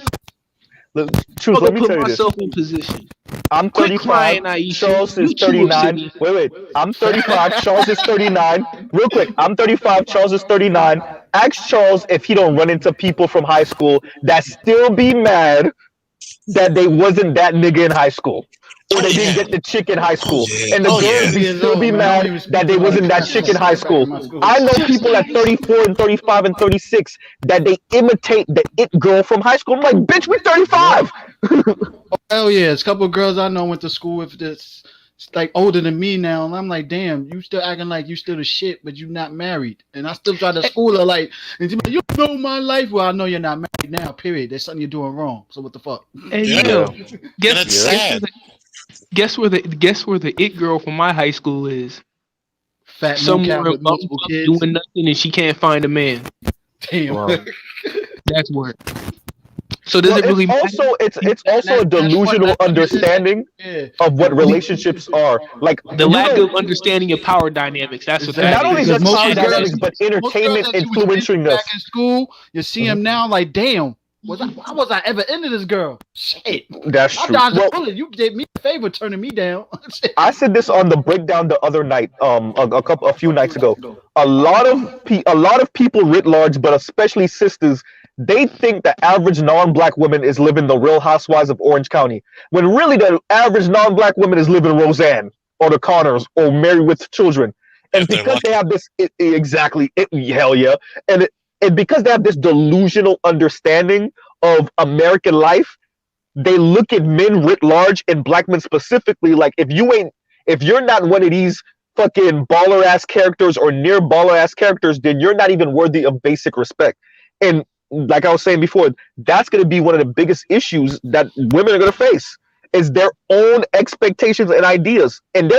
Truth, let me tell you this. Myself in position. I'm Quit 35. crying, Aisha. Charles is You too, 39. Sydney. Wait. I'm 35. Charles is 39. Real quick, I'm 35. Charles is 39. Ask Charles if he don't run into people from high school that still be mad that they wasn't that nigga in high school. Or they didn't get the chick in high school. And the girls be still be mad that they wasn't that chick in high school. I know people at 34 and 35 and 36 that they imitate the it girl from high school. I'm like, bitch, we 35. Hell yeah, it's a couple of girls I know went to school with this like older than me now, and I'm like, damn, you still acting like you still the shit, but you not married. And I still try to school her like, and she's like, you know my life. Well, I know you're not married now. Period. There's something you're doing wrong. So what the fuck? Hey, guess where the it girl from my high school is? Fat somewhere with multiple kids doing nothing and she can't find a man. Damn. Wow. That's where. So does it really matter? It's also a delusional understanding of what relationships are. Like the lack of understanding of power dynamics. That's what that not only is. just power dynamics, but entertainment influencing us. Back in school, you see him now, like, damn. How was I ever into this girl? Shit. That's true. You did me a favor turning me down. I said this on the breakdown the other night, a few nights ago. A lot of people writ large, but especially sisters, they think the average non-black woman is living the Real Housewives of Orange County, when really the average non-black woman is living Roseanne or the Connors or Married with Children. And because they have this, hell yeah, and because they have this delusional understanding of American life, they look at men writ large and black men specifically like, if you're not one of these fucking baller ass characters or near baller ass characters, then you're not even worthy of basic respect. And like I was saying before, that's going to be one of the biggest issues that women are going to face, is their own expectations and ideas. And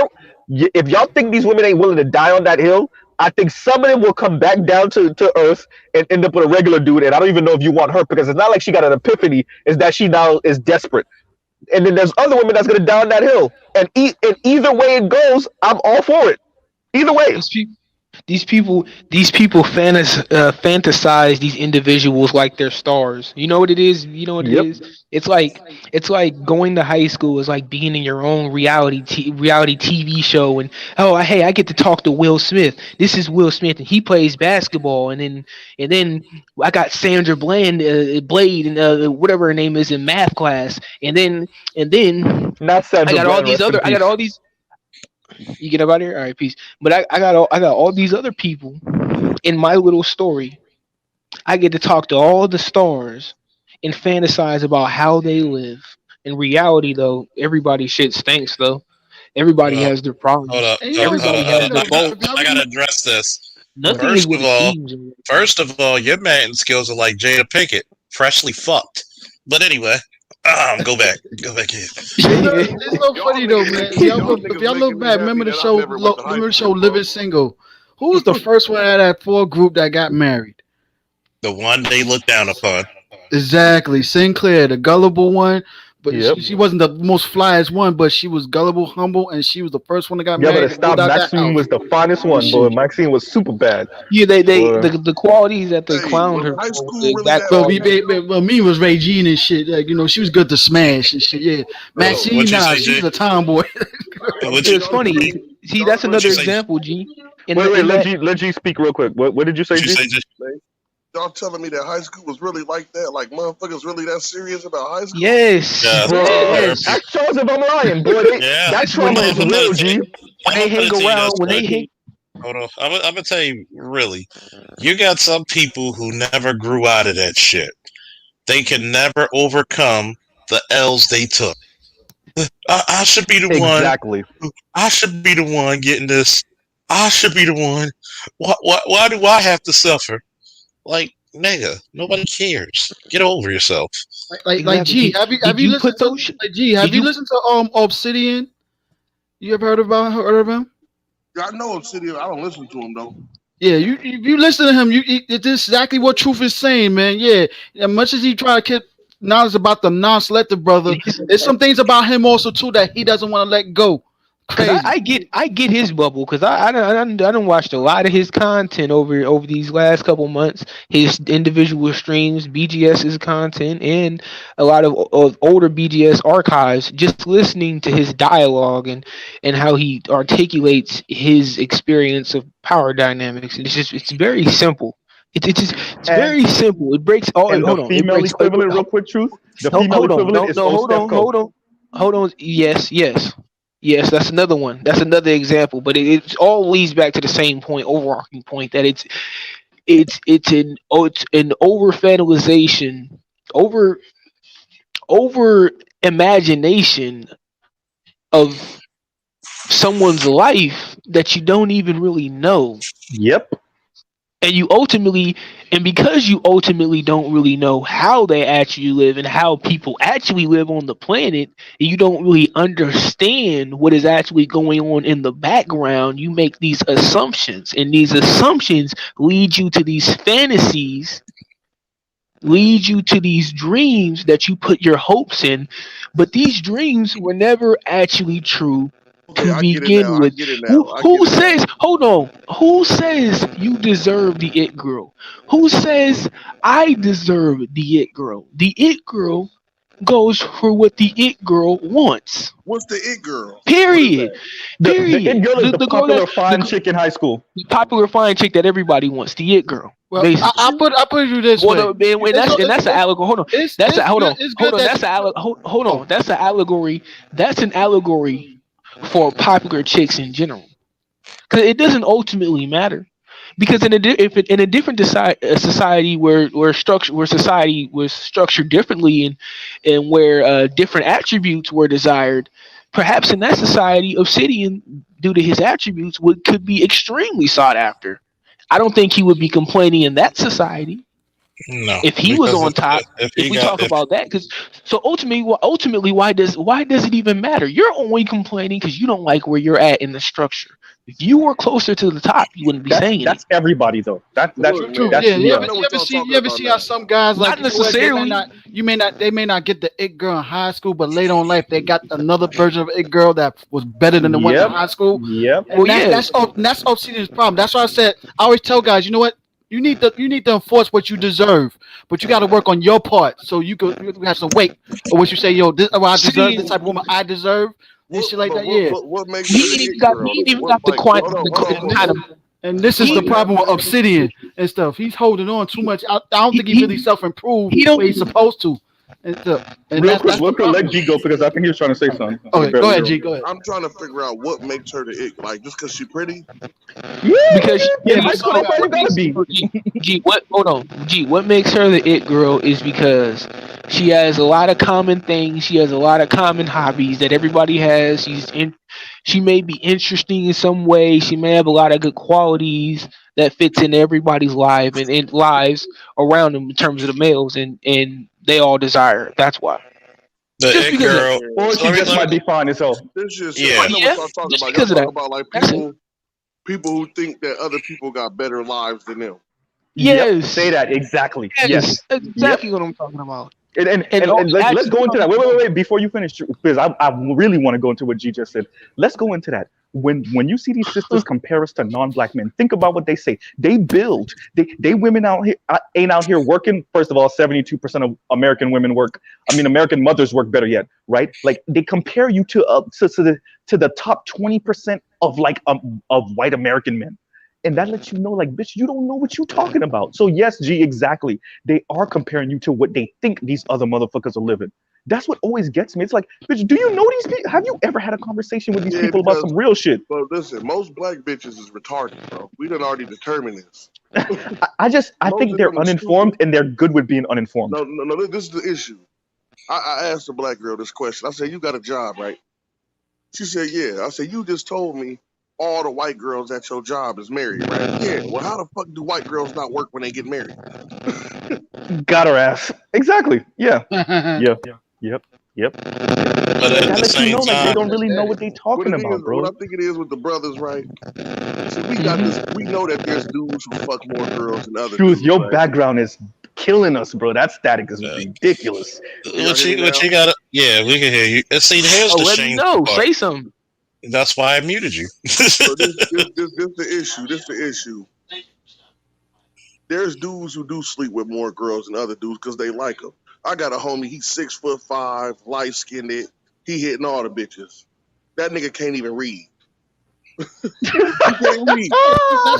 if y'all think these women ain't willing to die on that hill, I think some of them will come back down to earth and end up with a regular dude. And I don't even know if you want her, because it's not like she got an epiphany. It's that she now is desperate. And then there's other women that's going to die on that hill. And either way it goes, I'm all for it. Either way. These people fantasize these individuals like they're stars. You know what it is? It is? It's like going to high school is like being in your own reality TV show, and I get to talk to Will Smith. This is Will Smith, and he plays basketball, and then I got Sandra Blade and whatever her name is in math class, and then not Sandra. I got all these. You get up out of here? All right, peace. But I got all these other people in my little story. I get to talk to all the stars and fantasize about how they live. In reality, though, everybody's shit stinks, though. Everybody has their problems. Hold up. Everybody has their faults. I gotta address this. Nothing is what it seems. First of all, your matting skills are like Jada Pinkett, freshly fucked. But anyway. Go back in. It's so funny though, man. If y'all look back, remember the show Living Single? Who was the first one out of that 4 group that got married? The one they looked down upon. Exactly, Sinclair, the gullible one. But she wasn't the most flyest one, but she was gullible, humble, and she was the first one that got married. Yeah, but Maxine was the finest one, boy. Maxine was super bad. Yeah, the qualities that they clowned her for. Well, me was Regine and shit. Like, she was good to smash and shit. Yeah, Maxine, she was a tomboy. It's funny. See, that's another example, G. Wait, let G speak real quick. What did you say, G? y'all telling me that high school was really like that? Like motherfuckers really that serious about high school? Yes, Yeah, Bro, yes. ask Charles if I'm lying, boy. yeah. That When trauma I'm, is I'm about real, to tell you. G. when they I'm gonna hang put it to you around, this when way. they hang, Hold on. I'm gonna tell you really. You got some people who never grew out of that shit. They can never overcome the L's they took. I should be the one. Exactly. I should be the one getting this. I should be the one. Why do I have to suffer? Like, nigga, nobody cares. Get over yourself. Like exactly. G, have Did you you listened put to those? like G? Have Did you you? listened to Obsidian? You ever heard of him? I know Obsidian. I don't listen to him though. Yeah, you listen to him. It's exactly what Truth is saying, man. Yeah, as much as he try to get knowledge about the non-selective brother, there's some things about him also too that he doesn't want to let go. Cause Crazy. I get his bubble because I done watched a lot of his content over these last couple months. His individual streams, BGS's content, and a lot of older BGS archives. Just listening to his dialogue and how he articulates his experience of power dynamics. And it's very simple. It's And very simple. It breaks all. and the Hold on. It female breaks. equivalent, real quick, truth. The female Hold on. equivalent No, is no, oh hold Steph on, Go. hold on. Hold on. Yes, yes. Yes, that's another one. That's another example. But it all leads back to the same point, overarching point that it's an over fanalization, over imagination of someone's life that you don't even really know. Yep. And you ultimately, and because you ultimately don't really know how they actually live and how people actually live on the planet, and you don't really understand what is actually going on in the background, you make these assumptions, and these assumptions lead you to these fantasies, lead you to these dreams that you put your hopes in, but these dreams were never actually true Okay, to I get it begin now. I with. get it Who now. I get who it now. says, hold on, who says you deserve the it girl? Who says I deserve the it girl? The it girl goes for what the it girl wants. What's the it girl? What is Period. that? The it Period. girl is the The girl popular that's fine chick in high school. the popular fine chick that everybody wants. The it girl. Well, Basically. I put it you this Well, way. no, and It's that's an allegory. Hold on, that's a hold on, it's hold good on. that That's you. a hold Oh, on. That's an allegory. That's an allegory for popular chicks in general, because it doesn't ultimately matter. Because if in a different society where society was structured differently and where different attributes were desired, perhaps in that society, Obsidian, due to his attributes, could be extremely sought after. I don't think he would be complaining in that society No, if he was because on top. if If he we got talk about that, because so ultimately, why does it even matter? You're only complaining because you don't like where you're at in the structure. If you were closer to the top, you wouldn't be saying anything. That's everybody though. Look, true. man. Yeah, Yeah. I know what y'all you talking ever about see how now. some guys like Not necessarily. they may not get the it girl in high school, but later on in life they got another version of it girl that was better than the one in Yep. high school. Yep. Well, And yeah, that's Obsidian's problem. That's why I said I always tell guys, you know what? You need to enforce what you deserve, but you got to work on your part so you can have some weight or what you say, yo, this I deserve this see, type of woman I deserve and shit like that. Yeah. What makes her he the ain't even it got girl? he ain't even What got the like quite hold on, hold on, the hold kind on. of And this is he the Look, man. problem with Obsidian and stuff. He's holding on too much. I don't think he really he self improved he don't. where he's supposed to. And stuff. And that's Real the quick, let problem. G go because I think he was trying to say something Okay, go fairly ahead, early. G. Go ahead. I'm trying to figure out what makes her the it. Like just because she pretty? Yeah, Because nigga. Yeah, In G, high but school, some no, that's all guys. you what gotta makes be. G, what hold on, G, what makes her the it girl is because she has a lot of common things. She has a lot of common hobbies that everybody has. She may be interesting in some way. She may have a lot of good qualities that fits in everybody's life and lives around them in terms of the males, and they all desire her. That's why. the Just it because of that. girl. Or So she just let me might be fine as hell. This just I yeah. know what Yeah, y'all talking just about. Y'all because of talk that. about like That's it. people who think that other people got better lives than them. Yep. Say Yes, that exactly. yes, Yes. that's Yep. exactly what I'm talking about. And, And and let's actually, go into that. Wait, before you finish, because I really want to go into what G just said. Let's go into that. When you see these sisters compare us to non-black men, think about what they say. They build. They women out here ain't out here working. First of all, 72% of American women work. I mean, American mothers work better yet, right? Like they compare you to the top 20% of of white American men. And that lets you know, like, bitch, you don't know what you're talking about. So yes, G, exactly. They are comparing you to what they think these other motherfuckers are living. That's what always gets me. It's like, bitch, do you know these people? Have you ever had a conversation with these Yeah, people about because some real shit? but listen, most black bitches is retarded, bro. We done already determined this. I Most think of they're them are stupid. uninformed and they're good with being uninformed. No. This is the issue. I asked a black girl this question. I said, "You got a job, right?" She said, "Yeah." I said, "You just told me all the white girls at your job is married, right?" Yeah. Well, how the fuck do white girls not work when they get married? Got her ass. Exactly. Yeah. That's Yeah. Yep. Yep. But at That the lets you same know, like, they time, don't really know static. what they What talking it is, about, what bro. I think it is with the brothers, right? See, we got hmm this. We know that there's dudes who fuck more girls than other Shoes, dudes, your right? background is killing us, bro. That static is uh, ridiculous. Can y'all hear me what now? you got? Yeah, we can hear you. And see, here's Oh, the let me shameful know. part. Say something. That's why I muted you. So this the issue. This the issue. There's dudes who do sleep with more girls than other dudes because they like them. I got a homie. He's 6'5", light skinned. He hitting all the bitches. That nigga can't even read. He can't read.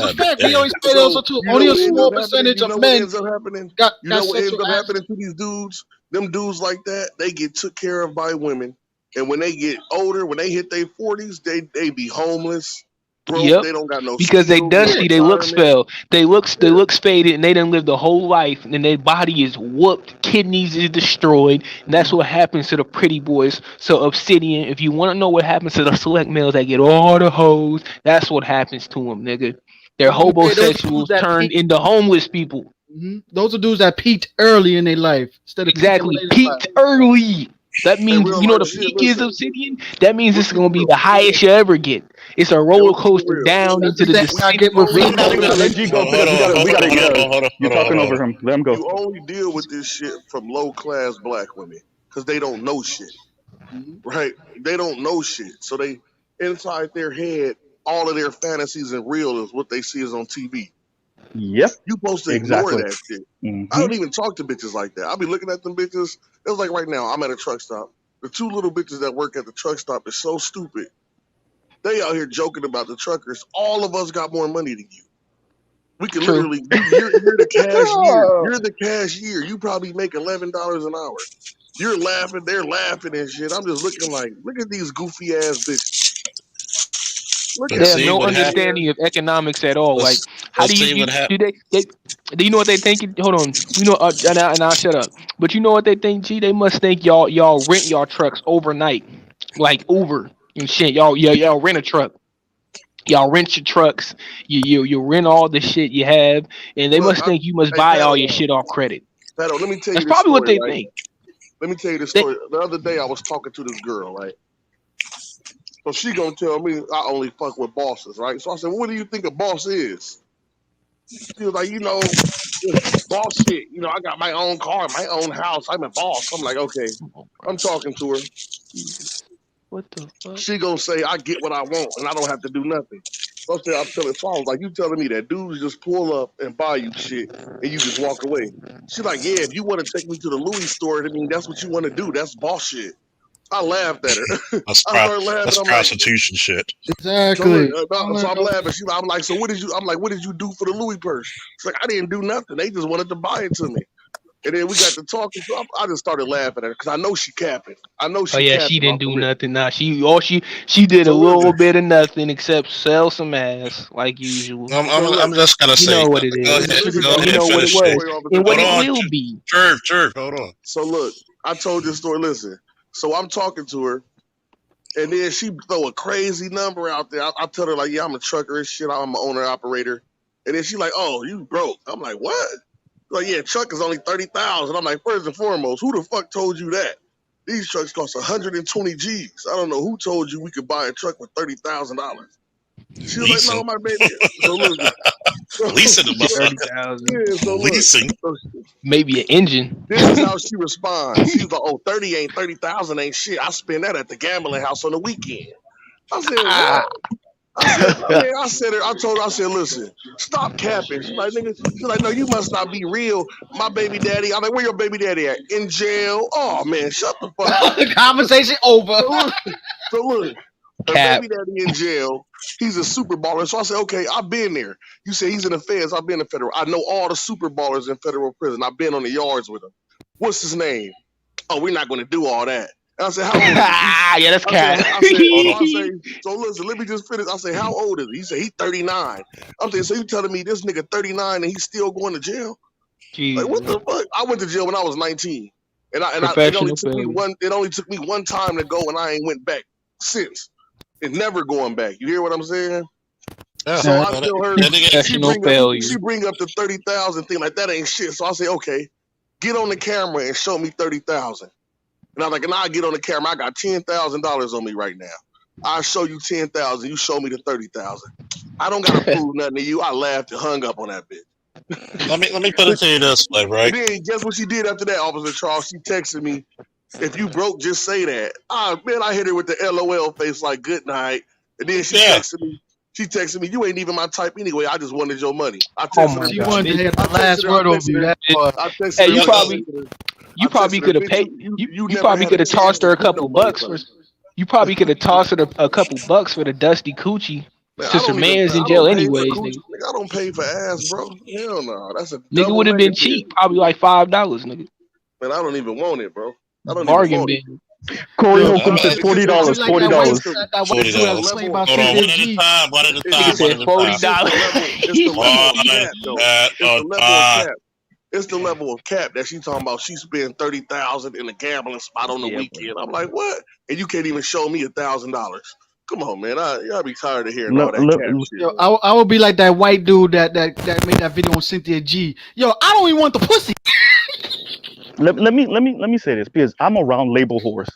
A God fact. We damn. always say also So too. you know Only a what ends small up happening? percentage You of know what men ends up happening? You know got what ends sexual up access. happening to these dudes? Them dudes like that, they get took care of by women. And when they get older, when they hit their 40s, they be homeless, broke. Yep. They don't got no Because they skills, no Yeah. dusty, they look retirement. spell, they Yeah. look faded, and they done lived the whole life, and their body is whooped, kidneys is destroyed, and that's what happens to the pretty boys. So Obsidian, if you want to know what happens to the select males that get all the hoes, that's what happens to them, nigga. They're Yeah, those are dudes homosexuals that turned peaked. into homeless people. Those are dudes that peaked early in their life instead of peaking Exactly, later in life. peaked early. That And means real you know life the shit, peak is listen, Obsidian. That means we'll it's keep gonna it be real. the highest you ever get. It's a And roller we'll keep it coaster real. down That's into the the same thing I get descending with Well, female not recession. even. Let women. G go Hold finish. We on, gotta, hold we on, gotta. hold on, hold on, You're hold on, talking hold over on. him. Let him go. You only deal with this shit from low class black women because they don't know shit, Mhm. right? They don't know shit. So they inside their head, all of their fantasies and real is what they see is on TV. Yep. You supposed to ignore Exactly. that shit. I Hmm. don't even talk to bitches like that. I'll be looking at them bitches. It's like right now, I'm at a truck stop. The two little bitches that work at the truck stop is so stupid. They out here joking about the truckers. All of us got more money than you. We can True. literally, you're the cashier. You're the cashier. You probably make $11 an hour. You're laughing, they're laughing and shit. I'm just looking like, look at these goofy ass bitches. Look But They at have them see no what goofy happened. ass. understanding of economics at all. Like, how But do see what happened. do you know what they think? Hold on, you know, and I'll shut up. But you know what they think? Gee, they must think y'all rent y'all trucks overnight, like Uber and shit. Y'all rent a truck. Y'all rent your trucks. You rent all the shit you have, and they Look, must think you must hey, buy all your shit off credit. Let me tell you That's this probably what story, they right? think. Let me tell you this They, story. The other day I was talking to this girl, right? So she gonna tell me I only fuck with bosses, right? So I said, well, what do you think a boss is? She was like, boss shit. I got my own car, my own house. I'm a boss. I'm like, okay. oh, I'm bro, talking to her. Jesus, what the fuck? She gonna say I get what I want and I don't have to do nothing. So I said, so I was like, you telling me that dudes just pull up and buy you shit and you just walk away? She's like, yeah, if you want to take me to the Louis store, I mean, that's what you want to do. That's boss shit. I laughed at her. That's I started laughing. that's I'm like, prostitution shit. so look, Exactly. so I'm laughing. I'm like, so what did you? I'm like, what did you do for the Louis purse? She's like, I didn't do nothing. They just wanted to buy it to me. And then we got to talking. So I just started laughing at her because I know she capping. I know Oh she yeah, she capping didn't off the do rip. nothing. Nah, she did a So little listen, bit of nothing except sell some ass like usual. so look, I'm just gonna You say, know what it go is. ahead, listen, go I'm You ahead, gonna know tell what this it finish it. was story off the and what Hold it on, will be. Hold on. So look, I told this story. Listen, so I'm talking to her, and then she throw a crazy number out there. I tell her like, yeah, I'm a trucker and shit. I'm an owner operator, and then she like, oh, you broke. I'm like, what? Like, yeah, truck is only 30,000. I'm like, first and foremost, who the fuck told you that? These trucks cost 120 G's. I don't know who told you we could buy a truck with $30,000. She was like, no, Leasing, my baby. So listen, leasing the thirty motherfucker. thousand, yeah. So look, Leasing. so maybe an engine. this is how she responds. She's like, oh, 30 ain't 30,000 ain't shit. I spend that at the gambling house on the weekend. I said, what? Ah. I told her, I said, listen, stop capping. She's like, nigga, she's like, no, you must not be real. My baby daddy, I'm like, where your baby daddy at? In jail. Oh man, shut the fuck up. Conversation over. So look, so look. Her baby daddy in jail. He's a super baller. So I said, okay, I've been there. You say he's in the feds. I've been in federal. I know all the super ballers in federal prison. I've been on the yards with him. What's his name? Oh, we're not going to do all that. And I said, how old is he? Yeah, that's cat. I say, so listen, let me just finish. I say, how old is he? He said, he's 39. I'm saying, so you telling me this nigga 39 and he's still going to jail? Jesus. Like, what the fuck? I went to jail when I was 19. It only took me one time to go, and I ain't went back since. And never going back. You hear what I'm saying? Yeah, so I tell her, she bring up the 30,000 thing like that ain't shit. So I say, okay, get on the camera and show me 30,000. And I'm like, and I get on the camera. I got $10,000 on me right now. I'll show you 10,000. You show me the 30,000. I don't gotta prove nothing to you. I laughed and hung up on that bitch. Let me put it to you this way, right? And then guess what she did after that, Officer Charles? She texted me, if you broke, just say that. Man, I hit her with the LOL face like good night. And then she texted me, you ain't even my type anyway. I just wanted your money. I texted her. She wanted to have the last word over you. Hey, you probably could have paid. You probably could have tossed her a couple bucks for. You probably could have tossed her a couple bucks for the dusty coochie. Since her man's in jail anyways, nigga. I don't pay for ass, bro. Hell no. That's a nigga would have been cheap, probably like $5, nigga. Man, I don't even want it, bro. I don't bargain even want it. Corey Holcomb said $40. $40. Hold on, one at a time. One at a time. Nigga said $40. It's the level of cap that she talking about. She spent $30,000 in a gambling spot on the weekend. I'm like, what? And you can't even show me $1,000. Come on, man. Y'all be tired of hearing all that cap shit. Yo, I would be like that white dude that made that video on Cynthia G. Yo, I don't even want the pussy. Let me say this, because I'm around label whores.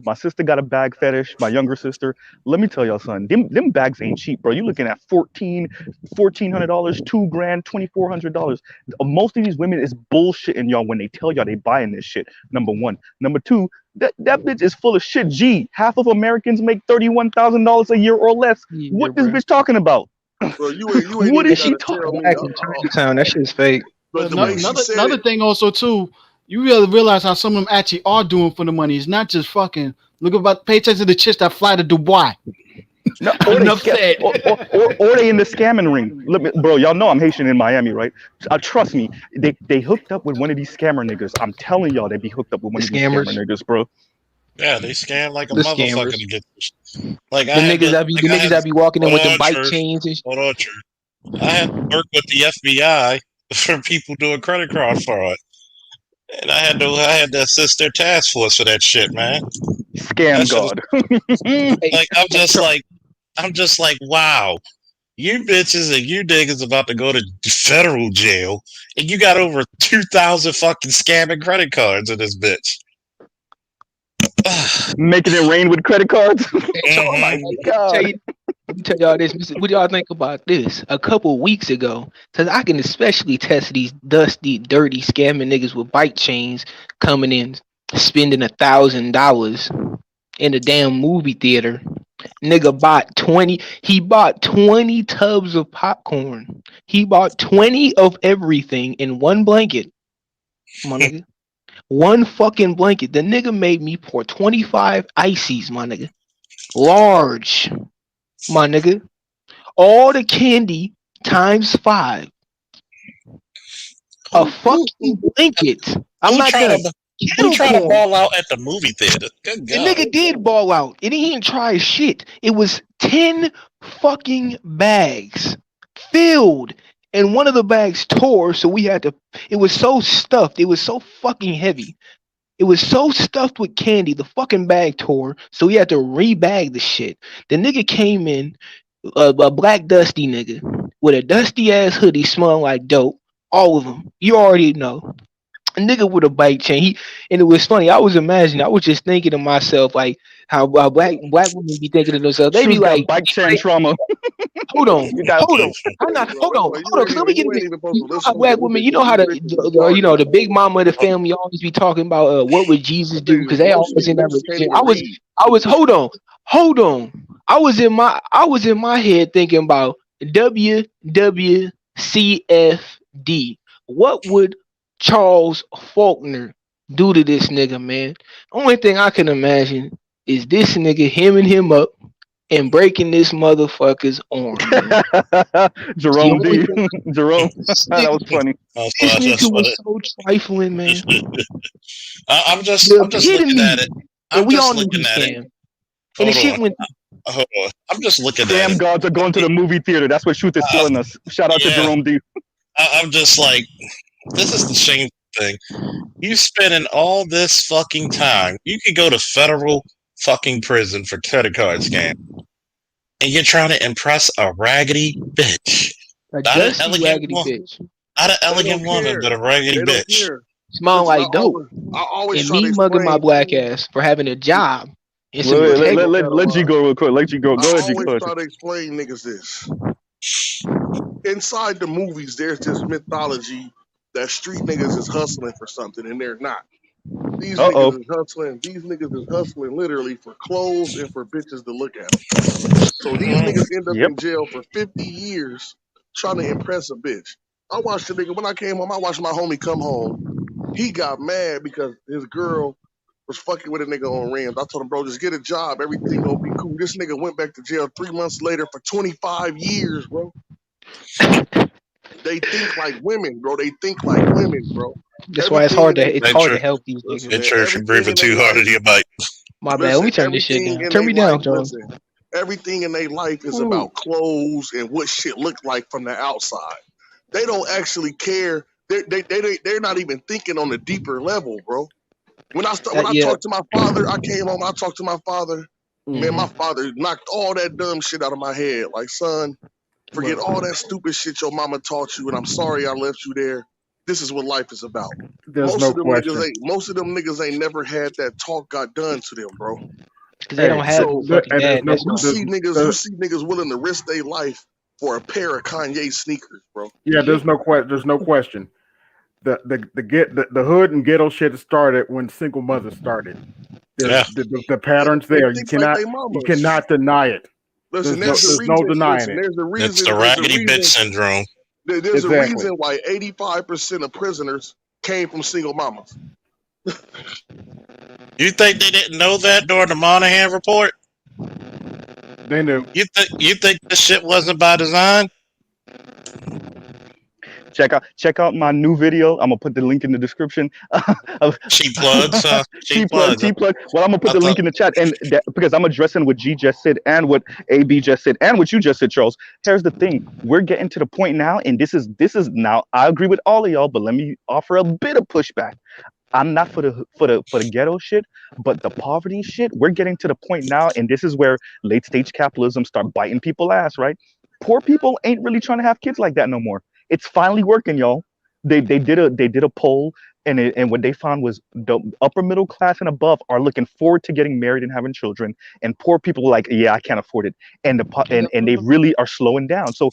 My sister got a bag fetish, my younger sister. Let me tell y'all, son, them bags ain't cheap, bro. You looking at $1,400, $2,000, $2,400. Most of these women is bullshitting y'all when they tell y'all they buying this shit. Number one. Number two, that bitch is full of shit. G, half of Americans make $31,000 a year or less. What this bitch talking about? Bro, you ain't what is she talking about? That shit's fake. But another thing also too, you really realize how some of them actually are doing for the money. It's not just fucking look about pay attention to the chicks that fly to Dubai. No, or they in the scamming ring. Look, bro, y'all know I'm Haitian in Miami, right? Trust me, they hooked up with one of these scammer niggas. I'm telling y'all, they be hooked up with one of these scammer niggas, bro. Yeah, they scam like a motherfucker to get like the niggas that be walking in with the bike chains and shit. Hold on, I had to work with the FBI for people doing credit card fraud. And I had to assist their task force for that shit, man. Scam God. I'm just like, wow. You bitches and you niggas about to go to federal jail, and you got over 2,000 fucking scamming credit cards in this bitch. Making it rain with credit cards? Oh my God. Let me tell y'all this. What y'all think about this? A couple weeks ago, because I can especially test these dusty, dirty, scamming niggas with bike chains coming in, spending $1,000 in a damn movie theater. Nigga bought 20. He bought 20 tubs of popcorn. He bought 20 of everything in one blanket. My nigga. One fucking blanket. The nigga made me pour 25 ices, my nigga. Large. My nigga, all the candy times 5. A fucking blanket. I'm not gonna. You trying to ball out at the movie theater? Good God. The nigga did ball out, and he didn't try shit. It was 10 fucking bags filled, and one of the bags tore, so we had to. It was so stuffed. It was so fucking heavy. It was so stuffed with candy, the fucking bag tore, so we had to rebag the shit. The nigga came in, a black dusty nigga, with a dusty ass hoodie smelling like dope. All of them. You already know. A nigga with a bike chain. And it was funny. I was just thinking to myself, like, how black women be thinking to themselves. They be like, bike chain trauma. Hold on. Hold on. Cause let me get this. You know how black women, you know how the big mama of the family always be talking about what would Jesus do? Because they always in that religion. I was hold on. I was in my head thinking about WWCFD. What would Charles Faulkner do to this nigga, man? Only thing I can imagine is this nigga hemming him up and breaking this motherfucker's arm. Jerome D. Jerome. That was funny. This nigga was so trifling, man. I'm just looking at it. And we all knew he scammed. And the shit went. Hold on. I'm just looking at it. Damn gods are going to the movie theater. That's what Truth is telling us. Shout out to Jerome D. I'm just like, this is the shameful thing. You spending all this fucking time. You could go to federal fucking prison for credit card scam. And you're trying to impress a raggedy bitch. Not an elegant bitch. Not an elegant woman, but a raggedy bitch. Smell like dope. And me mugging my black ass for having a job. Let G go real quick. Let G go. Go ahead, G. I always try to explain niggas this. Inside the movies, there's this mythology that street niggas is hustling for something, and they're not. These niggas is hustling. These niggas is hustling literally for clothes and for bitches to look at them. So these niggas end up in jail for 50 years trying to impress a bitch. I watched the nigga when I came home. I watched my homie come home. He got mad because his girl was fucking with a nigga on rims. I told him, bro, just get a job. Everything gonna be cool. This nigga went back to jail 3 months later for 25 years, bro. They think like women, bro. They think like women, bro. That's why it's hard to help these niggas. Insurance for breathing too hard into your bike. My bad. Let me turn this shit down. Turn me down, John. Everything in their life is about clothes and what shit look like from the outside. They don't actually care. They're not even thinking on the deeper level, bro. When I talked to my father, I came home. I talked to my father. Man, my father knocked all that dumb shit out of my head. Like, son, forget all that stupid shit your mama taught you, and I'm sorry I left you there. This is what life is about. Most of them niggas ain't never had that talk got done to them, bro. They don't have fucking dad. You see niggas willing to risk their life for a pair of Kanye sneakers, bro. Yeah, there's no question. The hood and ghetto shit started when single mothers started. The patterns there. You cannot deny it. Listen, there's no denying it. There's a reason. It's the raggedy bitch syndrome. There's a reason why 85% of prisoners came from single mamas. You think they didn't know that during the Monahan report? They knew. You think this shit wasn't by design? Check out my new video. I'm gonna put the link in the description. Cheap plugs. Cheap plug. Well, I'm gonna put the link in the chat, and because I'm addressing what G just said and what AB just said and what you just said, Charles. Here's the thing: we're getting to the point now, and this is now. I agree with all of y'all, but let me offer a bit of pushback. I'm not for the ghetto shit, but the poverty shit. We're getting to the point now, and this is where late stage capitalism start biting people ass, right? Poor people ain't really trying to have kids like that no more. It's finally working, y'all. They did a poll, and what they found was the upper middle class and above are looking forward to getting married and having children, and poor people are like, yeah, I can't afford it, and they really are slowing down. So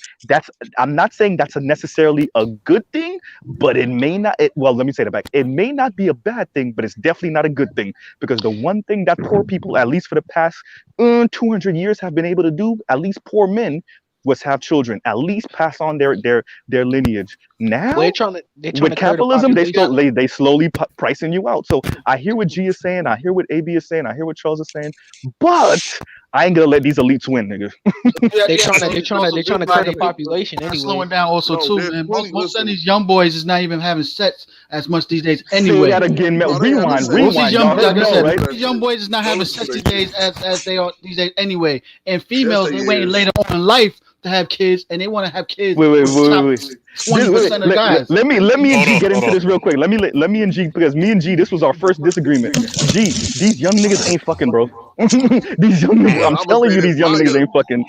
I'm not saying that's necessarily a good thing, but it may not. Well, let me say that back. It may not be a bad thing, but it's definitely not a good thing, because the one thing that poor people, at least for the past 200 years, have been able to do, at least poor men, was have children, at least pass on their lineage. Now, with capitalism, they slowly pricing you out. So I hear what G is saying, I hear what AB is saying, I hear what Charles is saying, but I ain't gonna let these elites win, nigga. They're trying to cut the population anyway. Slowing down also too, man. Most of these young boys is not even having sex as much these days anyway. Say that again, rewind. These young boys is not having sex these days as they are these days anyway. And females, they waiting later on in life to have kids, and they want to have kids. Wait. 20% of guys. Let me and G get into this real quick. Let me and G, because me and G, this was our first disagreement. G, these young niggas ain't fucking, bro. These young niggas, I'm telling you, these young niggas ain't fucking.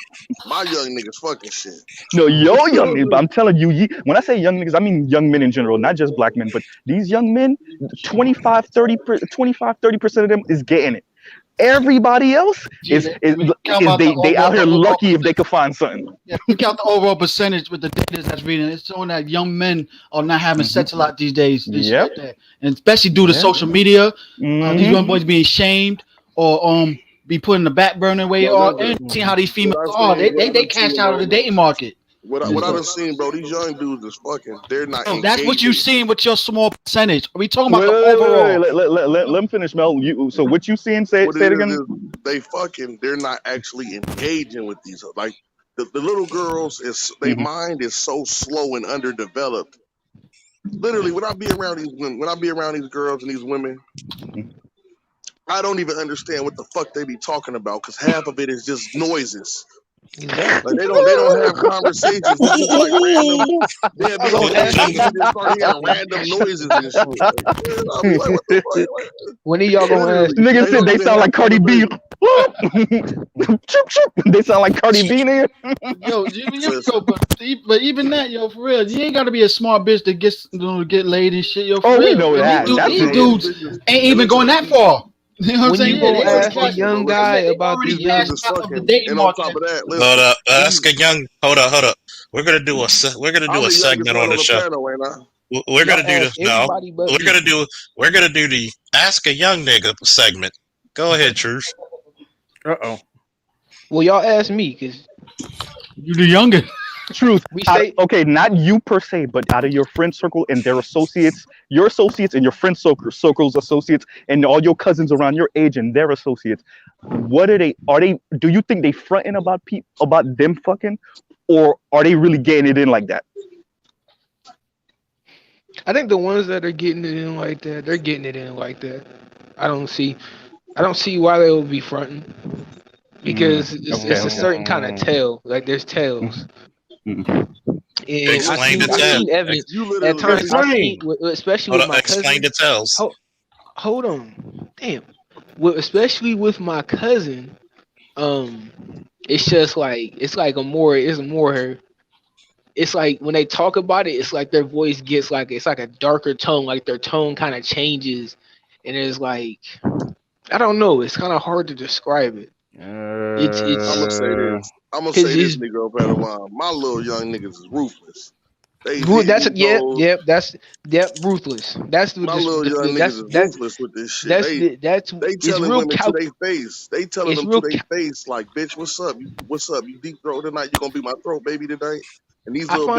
My young niggas fucking shit. No, your young niggas, but I'm telling you, when I say young niggas, I mean young men in general, not just black men, but these young men, 25-30% of them is getting it. Everybody else is they out here lucky if they could find something. Yeah, look out the overall percentage with the data that's reading. It's showing that young men are not having sex a lot these days. Yep. And especially due to social media, these young boys being shamed or be put in the back burner way, and seeing how these females are. They cash out of the dating market. What I done seen, bro, these young dudes is fucking. They're not. That's what you seen with your small percentage. Are we talking about the overall? Let me finish, Mel. So what you seeing? Say it again. they fucking, they're not actually engaging with these. Like the little girls, their mind is so slow and underdeveloped. Literally, when I be around these women, when I be around these girls and these women, I don't even understand what the fuck they be talking about because half of it is just noises. Exactly. Like they don't have conversations. It's just like random. They'll be on TV and just start hearing random noises and shit. I'll be like, what the fuck? When are y'all gonna ask? Niggas said they sound like Cardi B. They sound like Cardi B there. But even that, yo, for real, you ain't gotta be a smart bitch to get laid and shit, yo. For real. We know that. These dudes ain't even going that far. You know what I'm saying? You gonna ask a young guy about the dating market. Hold up, ask a young. Hold up. We're gonna do a segment on the show. We're gonna do this. No, we're gonna do the ask a young nigga segment. Go ahead, Truth. Well, y'all ask me because you the youngest. Truth. Okay, not you per se, but out of your friend circle and their associates, your associates and your friend circle's associates, and all your cousins around your age and their associates. What are they? Do you think they fronting about them fucking, or are they really getting it in like that? I think the ones that are getting it in like that, they're getting it in like that. I don't see why they would be fronting because it's a certain kind of tale. Like there's tales. Explain the tale. I've seen evidence at times. Especially with my cousin. Explain the tales. Hold on, damn. Especially with my cousin, it's just like it's like when they talk about it, it's like their voice gets like it's like a darker tone, like their tone kind of changes, and it's like I don't know. It's kind of hard to describe it. It's I'm gonna say this. I'm gonna say this, nigga, up at a line. My little young niggas is ruthless. That's ruthless. That's my little young niggas is ruthless with this shit. They telling women to their face. They telling them to their face like, bitch, what's up? You deep throat tonight? You gonna be my throat baby tonight? And these little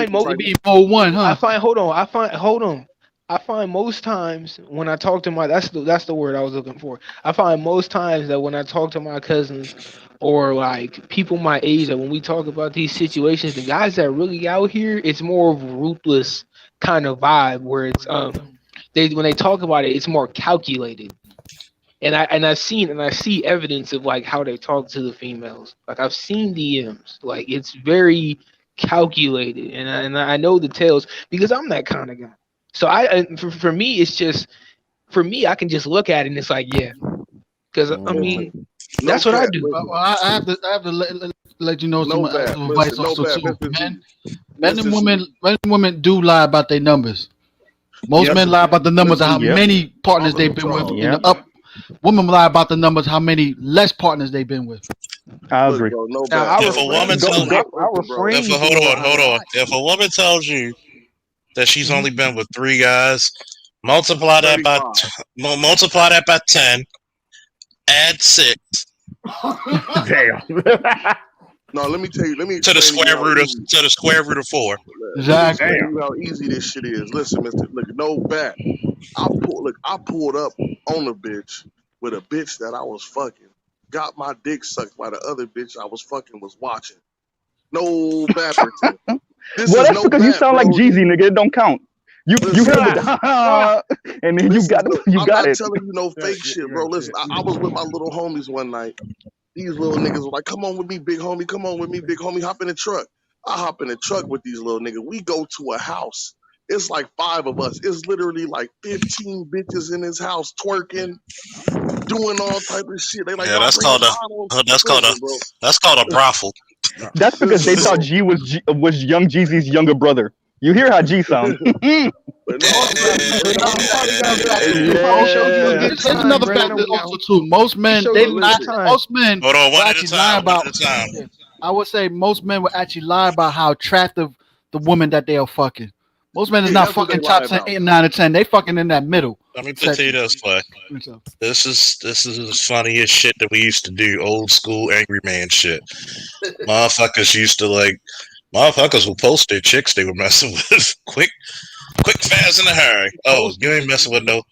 I find most times when I talk to that's the word I was looking for. I find most times that when I talk to my cousins or like people my age, that when we talk about these situations, the guys that are really out here, it's more of a ruthless kind of vibe where it's when they talk about it, it's more calculated. And I see evidence of like how they talk to the females. Like I've seen DMs. Like it's very calculated, and I know the tales because I'm that kind of guy. So for me, it's just I can just look at it and it's like because I mean that's what I do. I have to let you know some advice also too. Men and women do lie about their numbers. Most men lie about the numbers of how many partners they've been with. Women lie about the numbers how many less partners they've been with. I agree. If a woman tells you that she's only been with 3 guys, multiply that by 10, add 6. Damn. No, let me tell you. To the square root of 4. Exactly. How easy this shit is. Listen, Mister. Look, no bat. I pulled up on a bitch with a bitch that I was fucking. Got my dick sucked by the other bitch I was fucking was watching. No Bapperton. That's because you sound like Jeezy, nigga. It don't count. You heard it, and then you got it. I'm not telling you no fake shit, bro. Listen, I was with my little homies one night. These little niggas were like, "Come on with me, big homie. Come on with me, big homie. Hop in the truck." I hop in the truck with these little niggas. We go to a house. It's like 5 of us. It's literally like 15 bitches in his house twerking, doing all type of shit. They like, that's called a brothel. That's because they thought G was Young Jeezy's younger brother. You hear how G sounds. There's another factor also too. Most men will actually lie about. I would say most men will actually lie about how attractive the woman that they are fucking. Most men is not fucking top 10, 8, 9, or 10. They fucking in that middle. Let me tell you this way. This is the funniest shit that we used to do. Old school angry man shit. Motherfuckers used to motherfuckers will post their chicks they were messing with quick, fast, in a hurry. Oh, you ain't messing with no.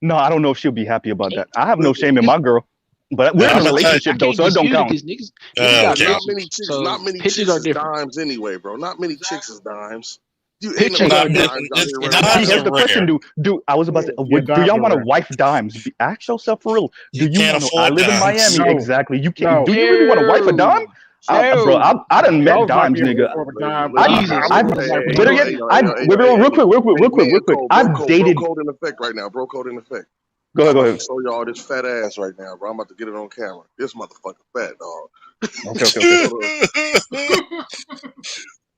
No, I don't know if she'll be happy about that. I have no shame in my girl, but we're in a relationship though, so it don't count. Niggas got not many chicks. So not many pictures chicks are is different. dimes anyway, bro. Not many chicks is dimes. You ain't Pictures no are dimes different. out here running Dimes Here's are the question, rare. do I was about to Yeah, do dimes y'all are want to rare. wife dimes? Ask yourself for real. Do You you can't want to? I afford live in dimes. Miami, No. exactly. You can't. No. Do you really want to wife a dime? Bro, No. I done met Charles might dimes, be able to nigga. afford a dime. Jesus. I've better yet, real quick, real quick. I've Bro dated. code in effect right now. Bro code in effect. Go I'm about ahead. to show y'all this fat ass right now, bro. I'm about to get it on camera. This motherfucker fat, dog. Okay.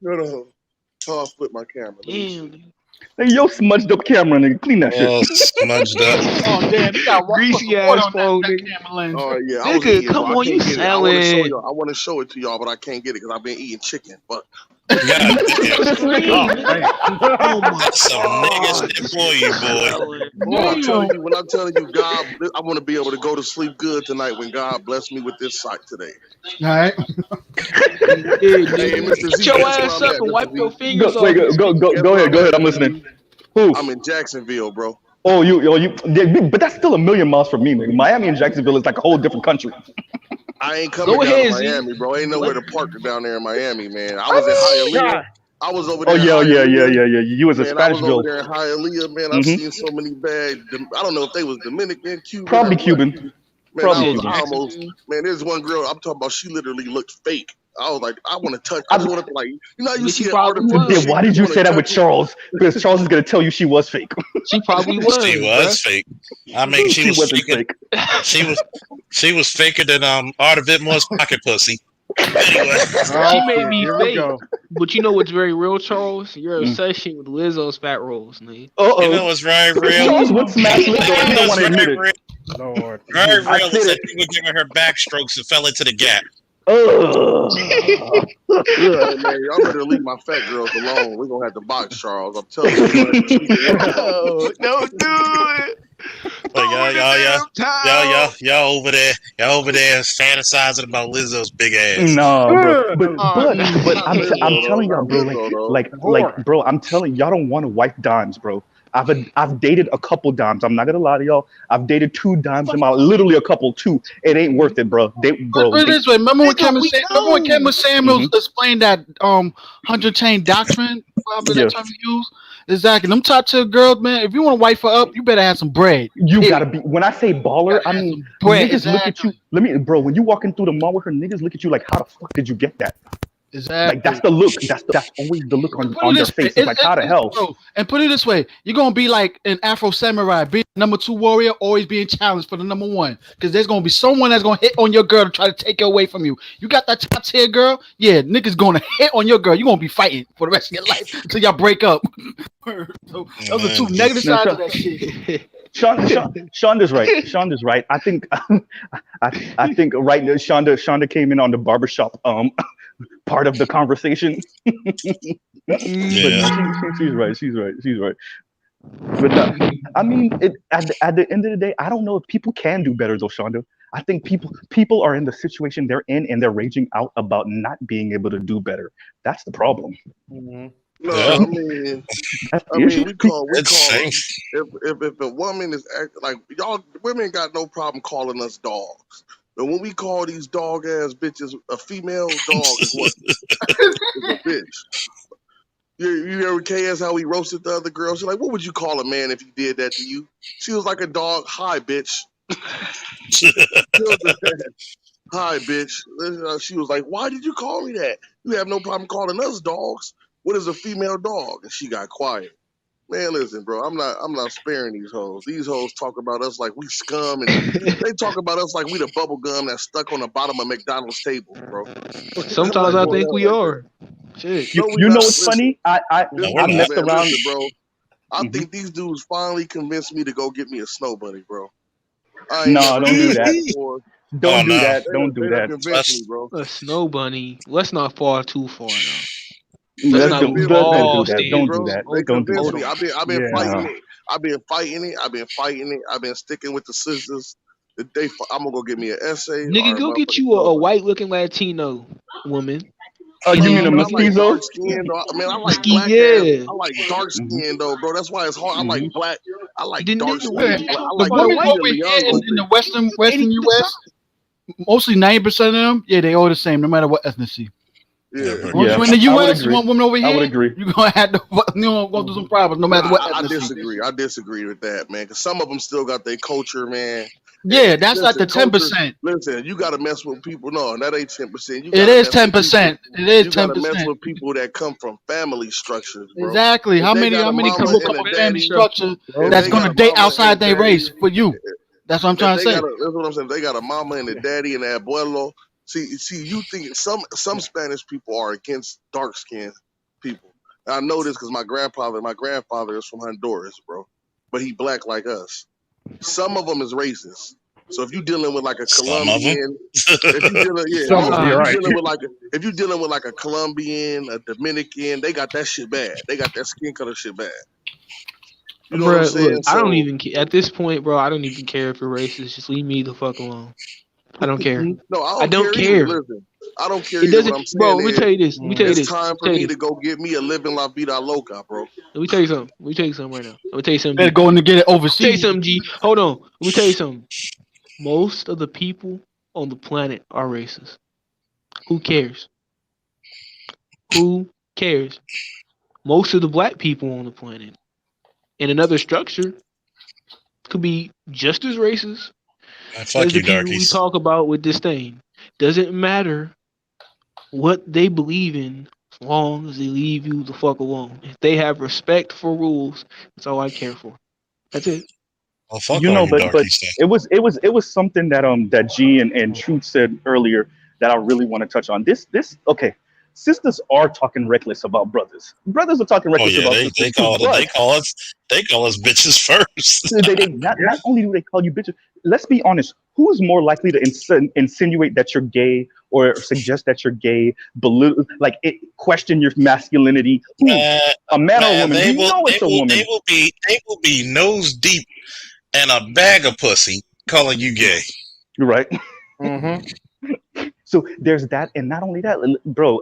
Hold on. Oh, I'll flip my camera. Let me see. Damn. Hey, yo, smudged up camera, nigga. Clean that shit. Oh, smudged up. Oh damn, you got Greasy water ass on phone, that nigga. camera lens. Oh yeah, I was Nigga, eating, come bro. I on, you can't get it. I want to show selling. y'all. I want to show it to y'all, but I can't get it because I've been eating chicken. But God damn. Oh, damn. Oh my That's some nigga shit for you, boy. when I'm telling you, God, I want to be able to go to sleep good tonight when God bless me with this sight today. All right. Hey, Mr. Get Z, your guess where ass I'm up at, and Mr. wipe Z? your fingers off. Go ahead. I'm listening. Who? I'm in Jacksonville, bro. Oh, but that's still a million miles from me, nigga. Miami and Jacksonville is like a whole different country. I ain't coming Go down to ahead, Z. Miami, bro. Ain't nowhere to park down there in Miami, man. I was in Hialeah. I was over Oh there in yeah. Hialeah. You was a Man, I was over Spanishville. there in Hialeah, man. I've seen so many bad. I don't know if they was Dominican, Cuban, Probably or what. Cuban. Man, Probably I Cuban. almost. Man, there's one girl I'm talking about. She literally looked fake. I was like, I want to touch. I just want to like, you see an artificial shit. Why did you say that with Charles? Because Charles is gonna tell you she was fake. She probably was. She was fake. I mean, she was wasn't faker. fake. She was faker than Arda Whitmore's pocket pussy. Anyway, She may be Here we fake, go. but you know what's very real, Charles? Your obsession with Lizzo's fat rolls, nigga. you know what's very real? Charles would smash Lizzo. He don't want to admit it. Lord. Very I real said is that it. he was giving her backstrokes and fell into the gap. Man, y'all better leave my fat girls alone. We're gonna have to box, Charles. I'm telling you. No, don't do it. Like y'all over there fantasizing about Lizzo's big ass. No, bro. But I'm telling y'all, bro. Bro, I'm telling y'all don't want to wife dimes, bro. I've dated a couple dimes. I'm not gonna lie to y'all. I've dated 2 dimes in my literally a couple 2. It ain't worth it, bro. Put it this way. Remember when Ken was Samuels explained that 100 chain doctrine? Whatever that term you use. Exactly. Them top tier girls, man. If you want to wife her up, you better have some bread. You gotta be. When I say baller, I mean bread, niggas look at you. Bro. When you walking through the mall with her, niggas look at you like, how the fuck did you get that? Exactly. Like that's the look. That's always the look on their face. It's like, how the hell? Bro, and put it this way, you're gonna be like an Afro samurai, being number 2 warrior, always being challenged for the number 1. Because there's gonna be someone that's gonna hit on your girl to try to take it away from you. You got that top tier girl, yeah, niggas gonna hit on your girl. You're gonna be fighting for the rest of your life until y'all break up. So those are 2 negative sides of that shit. Shonda's right. Shonda's right. I think I think right now Shonda came in on the barbershop part of the conversation. But she's right. But I mean, at the end of the day, I don't know if people can do better though, Shonda. I think people are in the situation they're in and they're raging out about not being able to do better. That's the problem. No, I mean, we call if a woman is acting like y'all women got no problem calling us dogs. But when we call these dog ass bitches a female dog is what? It's a bitch. You ever KS how he roasted the other girl? She's like, what would you call a man if he did that to you? She was like a dog. Hi, bitch. Hi, bitch. She was like, why did you call me that? You have no problem calling us dogs. What is a female dog? And she got quiet. Man, listen, bro, I'm not sparing these hoes. These hoes talk about us like we scum, and they talk about us like we the bubble gum that's stuck on the bottom of McDonald's table, bro. Sometimes I think we are. Shit. You know what's funny? I messed around, listen, bro. I think these dudes finally convinced me to go get me a snow bunny, bro. No, don't do that. Don't do that. Don't do that. Me, bro. A snow bunny. Let's not fall too far now. Don't do that. Don't do that. They Don't do convinced me. that. I've been fighting it. I've been fighting it. I've been sticking with the scissors. I'm gonna go get me an essay. Nigga, go get you a white looking Latino woman. Oh, you mean a mestizo? I like dark skin, though. I mean, I like black. I like dark skin, though, bro. That's why it's hard. I like black. I like The dark nigga skinned. really talk I The like about a women white Lupita over here Nyong'o. in the Western and US, mostly 90% of them, yeah, they all the same, no matter what ethnicity. Yeah. Once you're in the US, you want women over here, you're gonna have to go through some problems, no matter what I ethnicity. disagree. I disagree with that, man. Because some of them still got their culture, man. Yeah, that's like the culture. 10%. Listen, you got to mess with people. No, that ain't 10%. You It got to is mess with people. 10%. It is You got to mess 10%. with people that come from family structures, bro. Exactly. If How they many got a come mama people from come and a from family daddy, structure if that's they got gonna a date mama and a outside their daddy, race for you? That's what I'm if trying to they say. got a, that's what I'm saying. If they got a mama and a daddy and an abuelo. See, you think some Spanish people are against dark skinned people. And I know this because my grandfather is from Honduras, bro, but he black like us. Some of them is racist. So if you dealing with like a Some of them. Colombian, if you dealing, Some of them, if you right. dealing with like if you dealing with like a Colombian, a Dominican, they got that shit bad. They got that skin color shit bad. You know what I'm Bro, saying? look, I don't So even at this point, bro. I don't even care if you're racist. Just leave me the fuck alone. I don't care. no, I I don't don't care either. care. Listen, I don't care It either. What doesn't, I'm bro. saying Let me tell is, you this. Let me tell you it's this. time Let for me tell me you to this. go get me a living la vida loca, bro. Let me tell you something. Let me tell you something right now. Let me tell you something. They're G. going to get it Tell you overseas. something, G. Hold on. Let me tell you something. Most of the people on the planet are racist. Who cares? Who cares? Most of the black people on the planet in another structure could be just as racist Fuck as the you, people we darkies. talk about with disdain. Doesn't matter what they believe in as long as they leave you the fuck alone. If they have respect for rules, that's all I care for. That's it. Well, fuck all you But darkies then. it was something that G and Truth said earlier that I really want to touch on. This okay. Sisters are talking reckless about brothers. Brothers are talking Oh reckless yeah, about they sisters too. But call us bitches first. they not only do they call you bitches. Let's be honest. Who is more likely to insinuate that you're gay or suggest that you're gay, question your masculinity? Who? A man or a Man, woman? We know it's a woman. they will be nose deep in a bag of pussy calling you gay. Right. So there's that, and not only that, bro.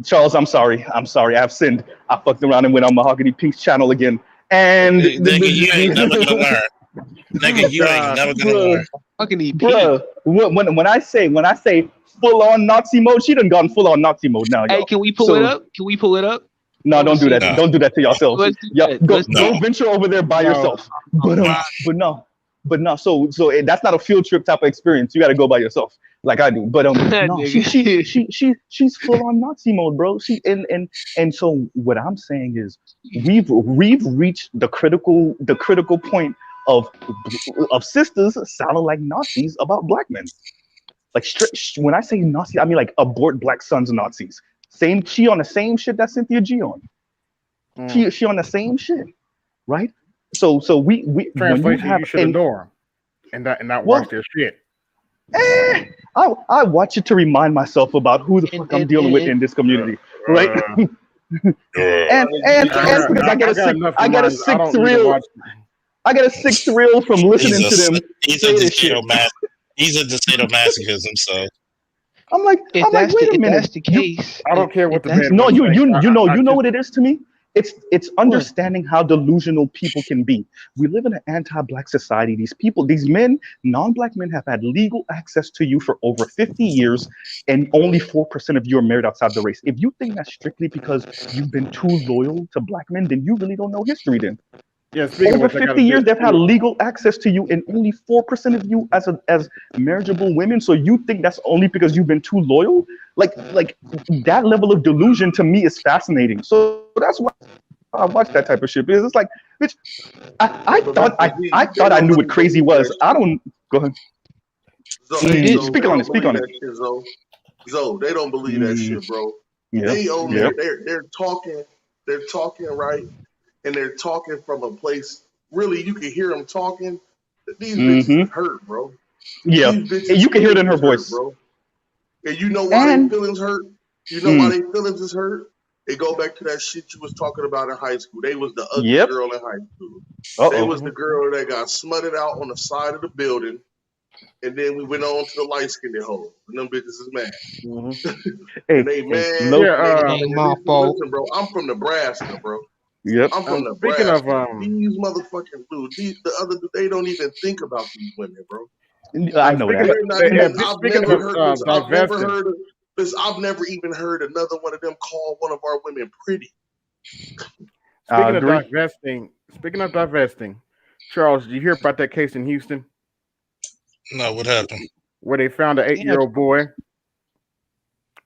Charles, I'm sorry. I've sinned. I fucked around and went on Mahogany Peace channel again, and Nigga, you ain't never gonna learn. Nigga, you ain't never gonna learn. Fucking bro. When I say full on Nazi mode, she done gone full on Nazi mode now, Hey, yo. can we pull it So up? Can we pull it up? no, don't do that. No. Don't do that to yourselves. Let's do Yeah, that. go Let's do go No. venture over there by yourself. But no. So that's not a field trip type of experience. You got to go by yourself, like I do. But that. no, Nigga. she's full on Nazi mode, bro. And so what I'm saying is we've reached the critical point of sisters sounding like Nazis about black men. Like when I say Nazi, I mean like abort black sons Nazis. She on the same shit that Cynthia G on. She on the same shit, right? So we when you Translation: have you should ignore them and not watch their shit. I watch it to remind myself about who the fuck I'm dealing with in this community, right? and because I get a sick thrill. I get a sick thrill from listening to them say this shit. He's a sadomasochism, so I'm like, wait a minute. That's the case, I don't care what the man. No, you know what it is to me. It's understanding how delusional people can be. We live in an anti-black society. These men, non-black men, have had legal access to you for over 50 years, and only 4% of you are married outside the race. If you think that's strictly because you've been too loyal to black men, then you really don't know history. Then. Yeah, over 50 years, they've had legal access to you, and only 4% of you as marriageable women. So you think that's only because you've been too loyal? Like that level of delusion to me is fascinating. So that's why I watch that type of shit. Because it's like, bitch, I thought I knew what crazy was. I don't. Go ahead. Speak on it. Zoe, they don't believe that shit, bro. Yeah. They own they're talking right. And they're talking from a place, really, you can hear them talking. These bitches hurt, bro. Yeah, you can hear it in her voice, bro. And you know why their feelings hurt? You know why their feelings is hurt? They go back to that shit you was talking about in high school. They was the ugly girl in high school. They was the girl that got smutted out on the side of the building. And then we went on to the light-skinned hole. And them bitches is mad. And they mad. Ain't my fault. Listen, bro, I'm from Nebraska, bro. Yep. I'm from Speaking of Nebraska. These motherfucking dudes, the other, they don't even think about these women, bro. I know speaking that. They're not even. I've speaking never heard this. I've never divesting. heard this. I've never even heard another one of them call one of our women pretty. Speaking of divesting, Charles, did you hear about that case in Houston? No, what happened? Where they found an 8-year-old boy.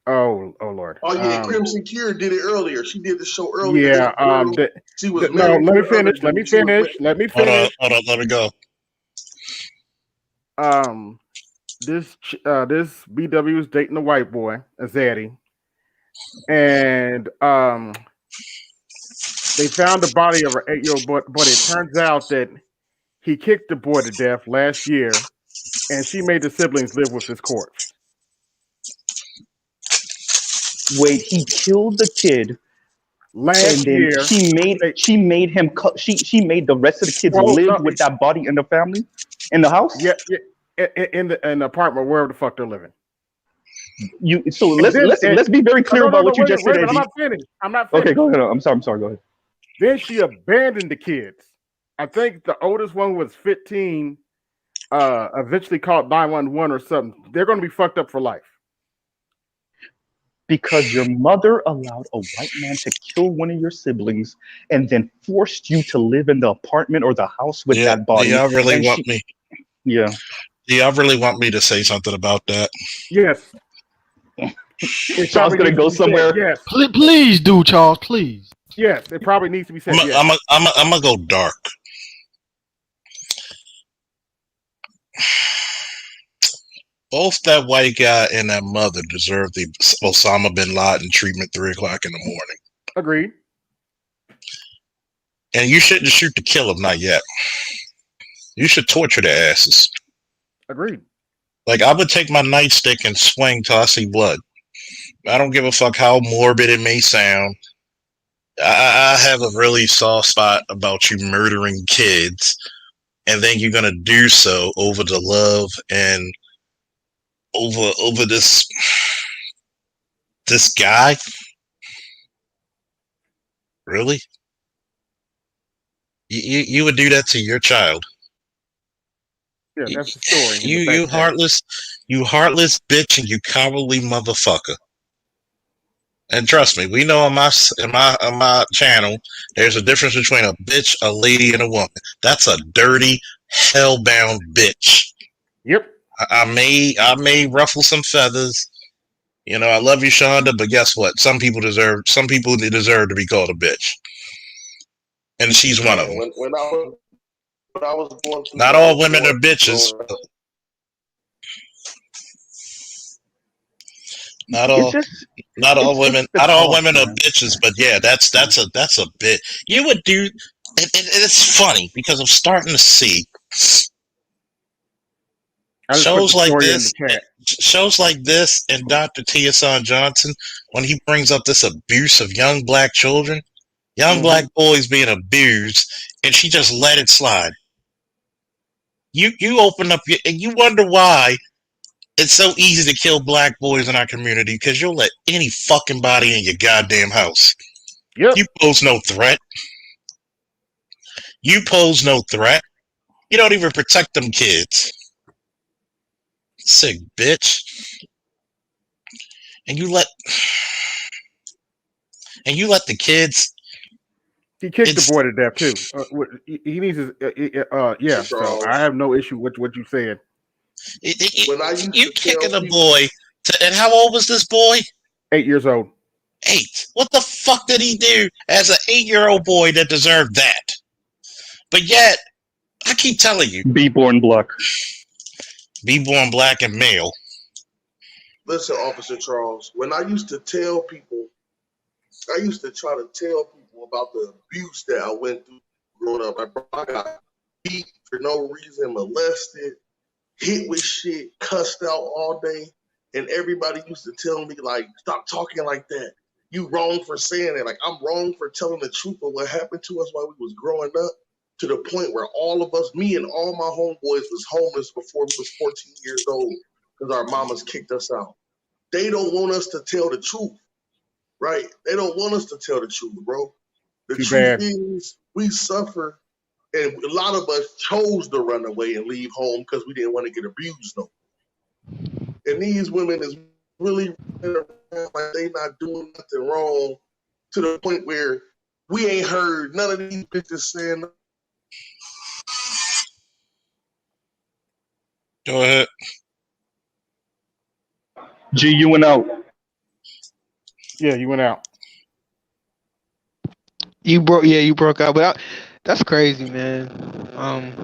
Oh Lord. Oh yeah, Crimson Cure did it earlier. She did the show earlier. Yeah. She was No, married. let me finish. Let me finish. Hold on. Let me go. This BW is dating a white boy, a zaddy, and they found the body of an 8-year-old boy, but it turns out that he kicked the boy to death last year, and she made the siblings live with his corpse. Wait, he killed the kid last year. She made him. She made the rest of the kids live with that body in the family, in the house. Yeah, in the apartment, wherever the fuck they're living. Let's be very clear about what you just said. I'm not finished. Okay, go ahead. I'm sorry. Go ahead. Then she abandoned the kids. I think the oldest one was 15. Eventually called 911 or something. They're going to be fucked up for life. Because your mother allowed a white man to kill one of your siblings and then forced you to live in the apartment or the house with that body. Do y'all really want me? Yeah. Do y'all really want me to say something about that? Yes. Charles gonna go somewhere. Yes. Please do, Charles. Please. Yes, it probably needs to be said. I'm gonna go dark. Both that white guy and that mother deserve the Osama bin Laden treatment 3 o'clock in the morning. Agreed. And you shouldn't shoot to kill them, not yet. You should torture their asses. Agreed. Like, I would take my nightstick and swing till I see blood. I don't give a fuck how morbid it may sound. I have a really soft spot about you murdering kids, and then you're gonna do so over the love and over this guy. Really? You would do that to your child? Yeah, that's the story. You heartless bitch, and you cowardly motherfucker. And trust me, we know on my channel, there's a difference between a bitch, a lady, and a woman. That's a dirty, hellbound bitch. Yep. I may ruffle some feathers. You know, I love you, Shonda, but guess what? Some people deserve to be called a bitch. And she's one of them. When I was going through, not all women are bitches. Not all women are bitches, but yeah, that's a bit. You would do, and it's funny because I'm starting to see shows like this, and Dr. Tiason Johnson, when he brings up this abuse of young black children, black boys being abused, and she just let it slide. You open up and you wonder why it's so easy to kill black boys in our community, because you'll let any fucking body in your goddamn house. Yep. You pose no threat. You don't even protect them kids. Sick bitch. And you let the kids. He kicked the boy to death too. He needs his. Yeah. So I have no issue with what you said. You kicking a boy. And how old was this boy? 8 years old. 8. What the fuck did he do as an 8-year-old boy that deserved that? But yet, I keep telling you. Be born black and male. Listen, Officer Charles, when I used to tell people, I used to try to tell people about the abuse that I went through growing up. I got beat for no reason, molested, hit with shit, cussed out all day. And everybody used to tell me, like, stop talking like that. You wrong for saying it. Like, I'm wrong for telling the truth of what happened to us while we was growing up, to the point where all of us, me and all my homeboys, was homeless before we was 14 years old because our mamas kicked us out. They don't want us to tell the truth, right? They don't want us to tell the truth, bro. The truth is, we suffer, and a lot of us chose to run away and leave home because we didn't want to get abused no more. And these women is really like they not doing nothing wrong to the point where we ain't heard none of these bitches saying. Go ahead. G, you went out. Yeah, you went out. You broke out, but that's crazy, man.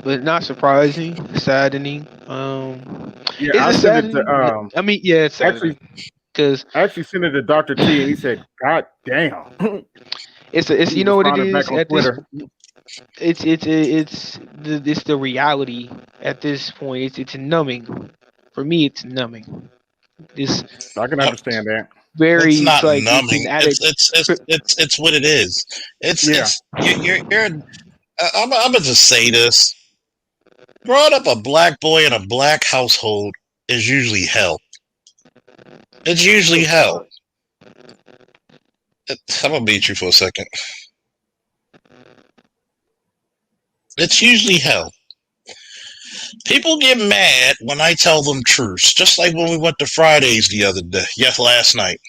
But not surprising, saddening. Yeah, Is I it sent it saddening? to I mean, yeah, it's actually saddening because I actually sent it to Dr. T, and he said, "God damn." it's He you know what it responded back is on at this. Twitter. It's the reality at this point. It's numbing. For me, it's numbing. This I can understand that. It's very not it's like it's an numbing. added. It's what it is. Yeah. You're. I'm gonna just say this. Growing up a black boy in a black household is usually hell. It's usually hell. I'm gonna beat you for a second. It's usually hell. People get mad when I tell them truths, just like when we went to Fridays the other day. Yes, last night.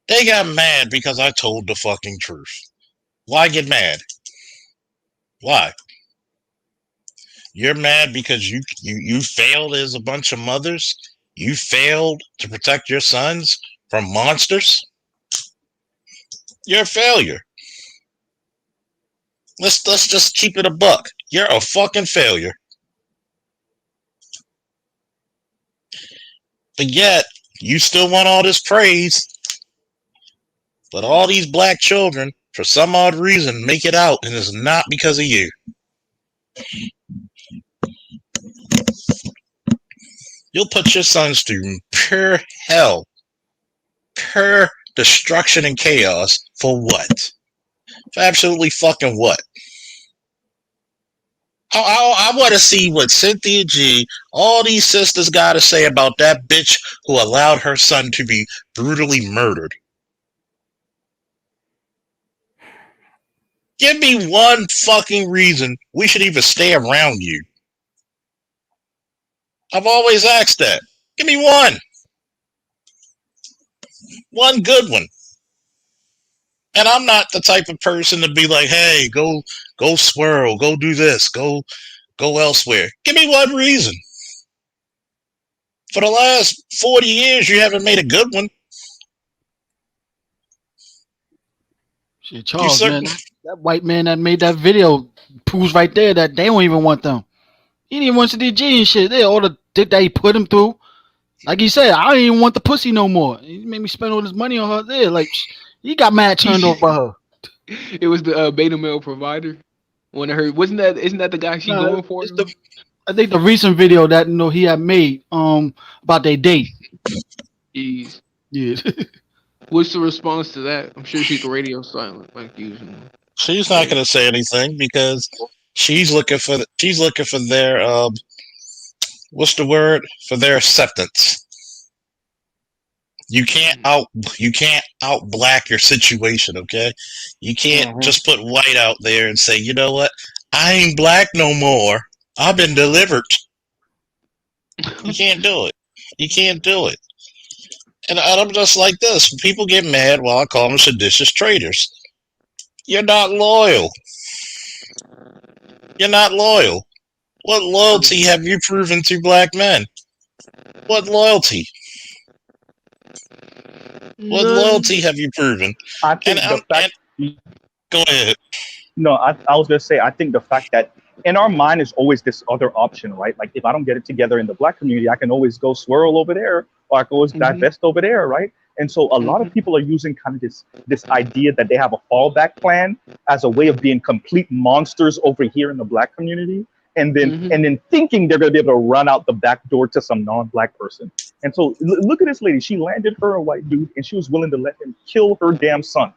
They got mad because I told the fucking truth. Why get mad? Why? You're mad because you failed as a bunch of mothers? You failed to protect your sons from monsters? You're a failure. Let's just keep it a buck. You're a fucking failure. But yet, you still want all this praise. But all these black children, for some odd reason, make it out, and it's not because of you. You'll put your sons through pure hell, pure destruction and chaos for what? For absolutely fucking what? I want to see what Cynthia G, all these sisters got to say about that bitch who allowed her son to be brutally murdered. Give me one fucking reason we should even stay around you. I've always asked that. Give me one. One good one. And I'm not the type of person to be like, hey, go swirl, go do this, go elsewhere. Give me one reason. For the last 40 years, you haven't made a good one. Shit, Charles, man, that white man that made that video proves right there that they don't even want them. He didn't even want to do G and shit. They all the dick that he put him through. Like he said, I don't even want the pussy no more. He made me spend all this money on her there. Like he got mad turned over by her. It was the beta male provider. When I heard, isn't that the guy she going for? I think the recent video that he had made about their date. Jeez. Yeah. What's the response to that? I'm sure she's radio silent like usual. She's not going to say anything because she's looking for their what's the word? For their acceptance. You can't out black your situation, okay? You can't just put white out there and say, you know what? I ain't black no more. I've been delivered. You can't do it. You can't do it. And I'm just like this. People get mad while I call them seditious traitors. You're not loyal. You're not loyal. What loyalty have you proven to black men? What loyalty? What loyalty have you proven? I think the fact. Go ahead. No, I was gonna say I think the fact that in our mind is always this other option, right? Like if I don't get it together in the black community, I can always go swirl over there, or I can always divest over there, right? And so a lot of people are using kind of this idea that they have a fallback plan as a way of being complete monsters over here in the black community, and then thinking they're gonna be able to run out the back door to some non-black person. And so look at this lady. She landed her a white dude, and she was willing to let him kill her damn son,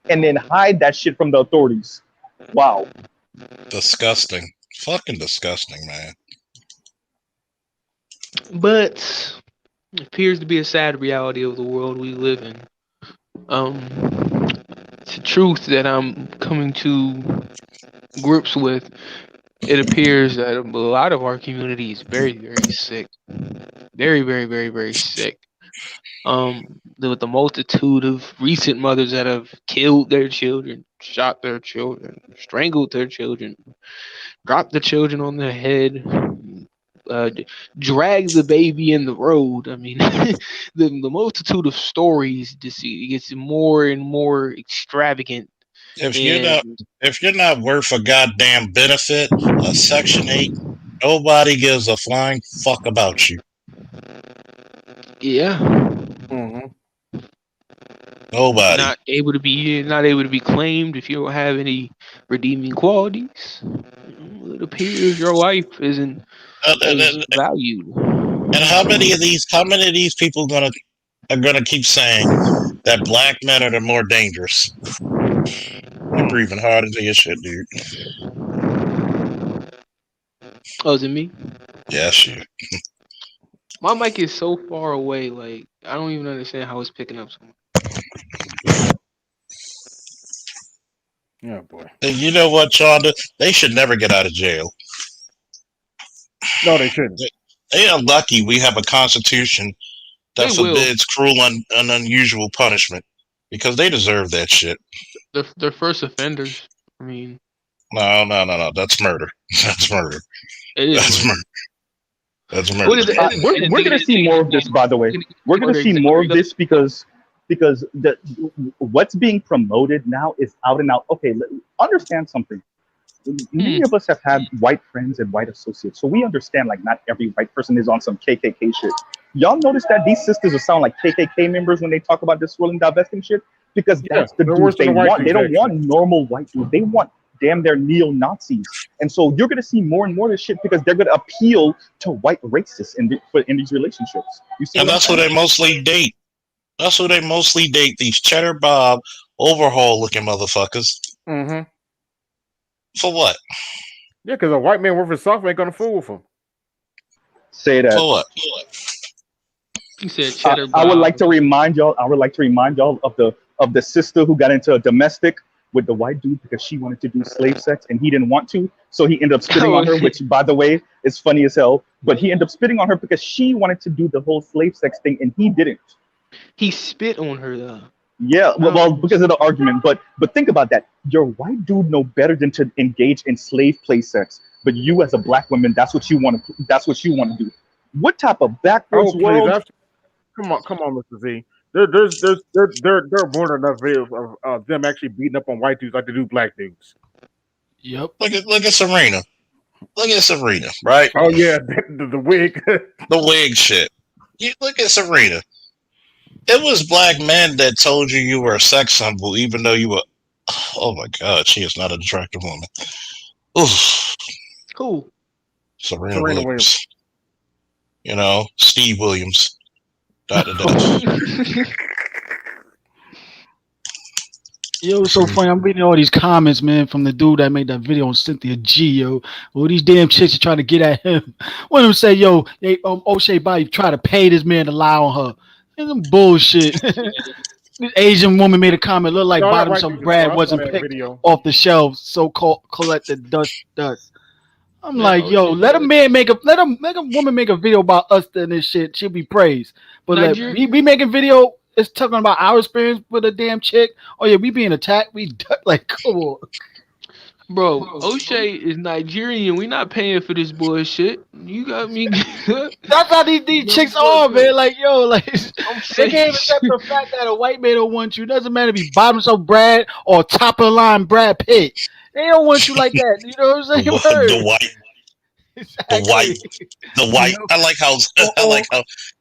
and then hide that shit from the authorities. Wow. Disgusting. Fucking disgusting, man. But it appears to be a sad reality of the world we live in. it's a truth that I'm coming to grips with. It appears that a lot of our community is very, very sick. Very, very, very, very sick. With the multitude of recent mothers that have killed their children, shot their children, strangled their children, dropped the children on their head, drag the baby in the road. I mean, the multitude of stories just gets more and more extravagant. If And you're not worth a goddamn benefit, a Section 8, nobody gives a flying fuck about you. yeah, Nobody. not able to be claimed if you don't have any redeeming qualities. It appears your life isn't as valued. And how many of these people are gonna keep saying that black men are the more dangerous? You're breathing hard into your shit, dude. Oh, is it me? Yes, you. My mic is so far away, like I don't even understand how it's picking up so much. Yeah, boy. And you know what, Chonda? They should never get out of jail. No, they shouldn't. They are lucky we have a constitution that forbids cruel and unusual punishment, because they deserve that shit. They're first offenders. I mean, no. That's murder. That's murder. That's murder. That's murder. We're going to see more of this, by the way. We're going to see more of this because what's being promoted now is out and out. Okay, understand something. Many of us have had white friends and white associates, so we understand like not every white person is on some KKK shit. Y'all notice that these sisters will sound like KKK members when they talk about this swirling divesting shit? Because that's the dudes they want. They don't want normal white dudes. They want damn they're neo-Nazis. And so you're going to see more and more of this shit because they're going to appeal to white racists in these relationships. You see, and that's who they mostly date. That's who they mostly date, these Cheddar Bob overhaul-looking motherfuckers. Mm-hmm. For what? Yeah, because a white man worth his salt ain't going to fool with him. Say that. For what? You said Cheddar Bob. I would like to remind y'all of the sister who got into a domestic with the white dude because she wanted to do slave sex and he didn't want to, so he ended up spitting on her, which by the way is funny as hell, but he ended up spitting on her because she wanted to do the whole slave sex thing and he didn't. He spit on her though. Yeah, well, because of the argument, but think about that. Your white dude know better than to engage in slave play sex, but you as a black woman, that's what you want to do. What type of backwards world? Come on, Mr. Z. There are more than enough videos of them actually beating up on white dudes like they do black dudes. Yep. Look at Serena. Look at Serena, right? Oh yeah, the wig. The wig shit. You look at Serena. It was black men that told you were a sex symbol, even though you were. Oh my God, she is not an attractive woman. Oof. Who? Serena Williams. You know, Steve Williams. Yo, it's so funny. I'm reading all these comments, man, from the dude that made that video on Cynthia G, yo. All these damn chicks are trying to get at him. One of them say, yo, they O'Shea Bobby try to pay this man to lie on her. It's some bullshit. This Asian woman made a comment, looked like bottoms of Brad wasn't picked off the shelves, so-called collected dust. I'm like, yo, let a woman make a video about us and this shit. She'll be praised. But like, we making video. It's talking about our experience with a damn chick. Oh yeah, we being attacked. We like, come on, bro. O'Shea is Nigerian. We not paying for this bullshit. You got me. That's how these chicks are, man. Like, yo, like they can't accept the fact that a white man don't want you. It doesn't matter if he bottoms of Brad or top of the line Brad Pitt. They don't want you like that. You know what I'm saying? The white. I like how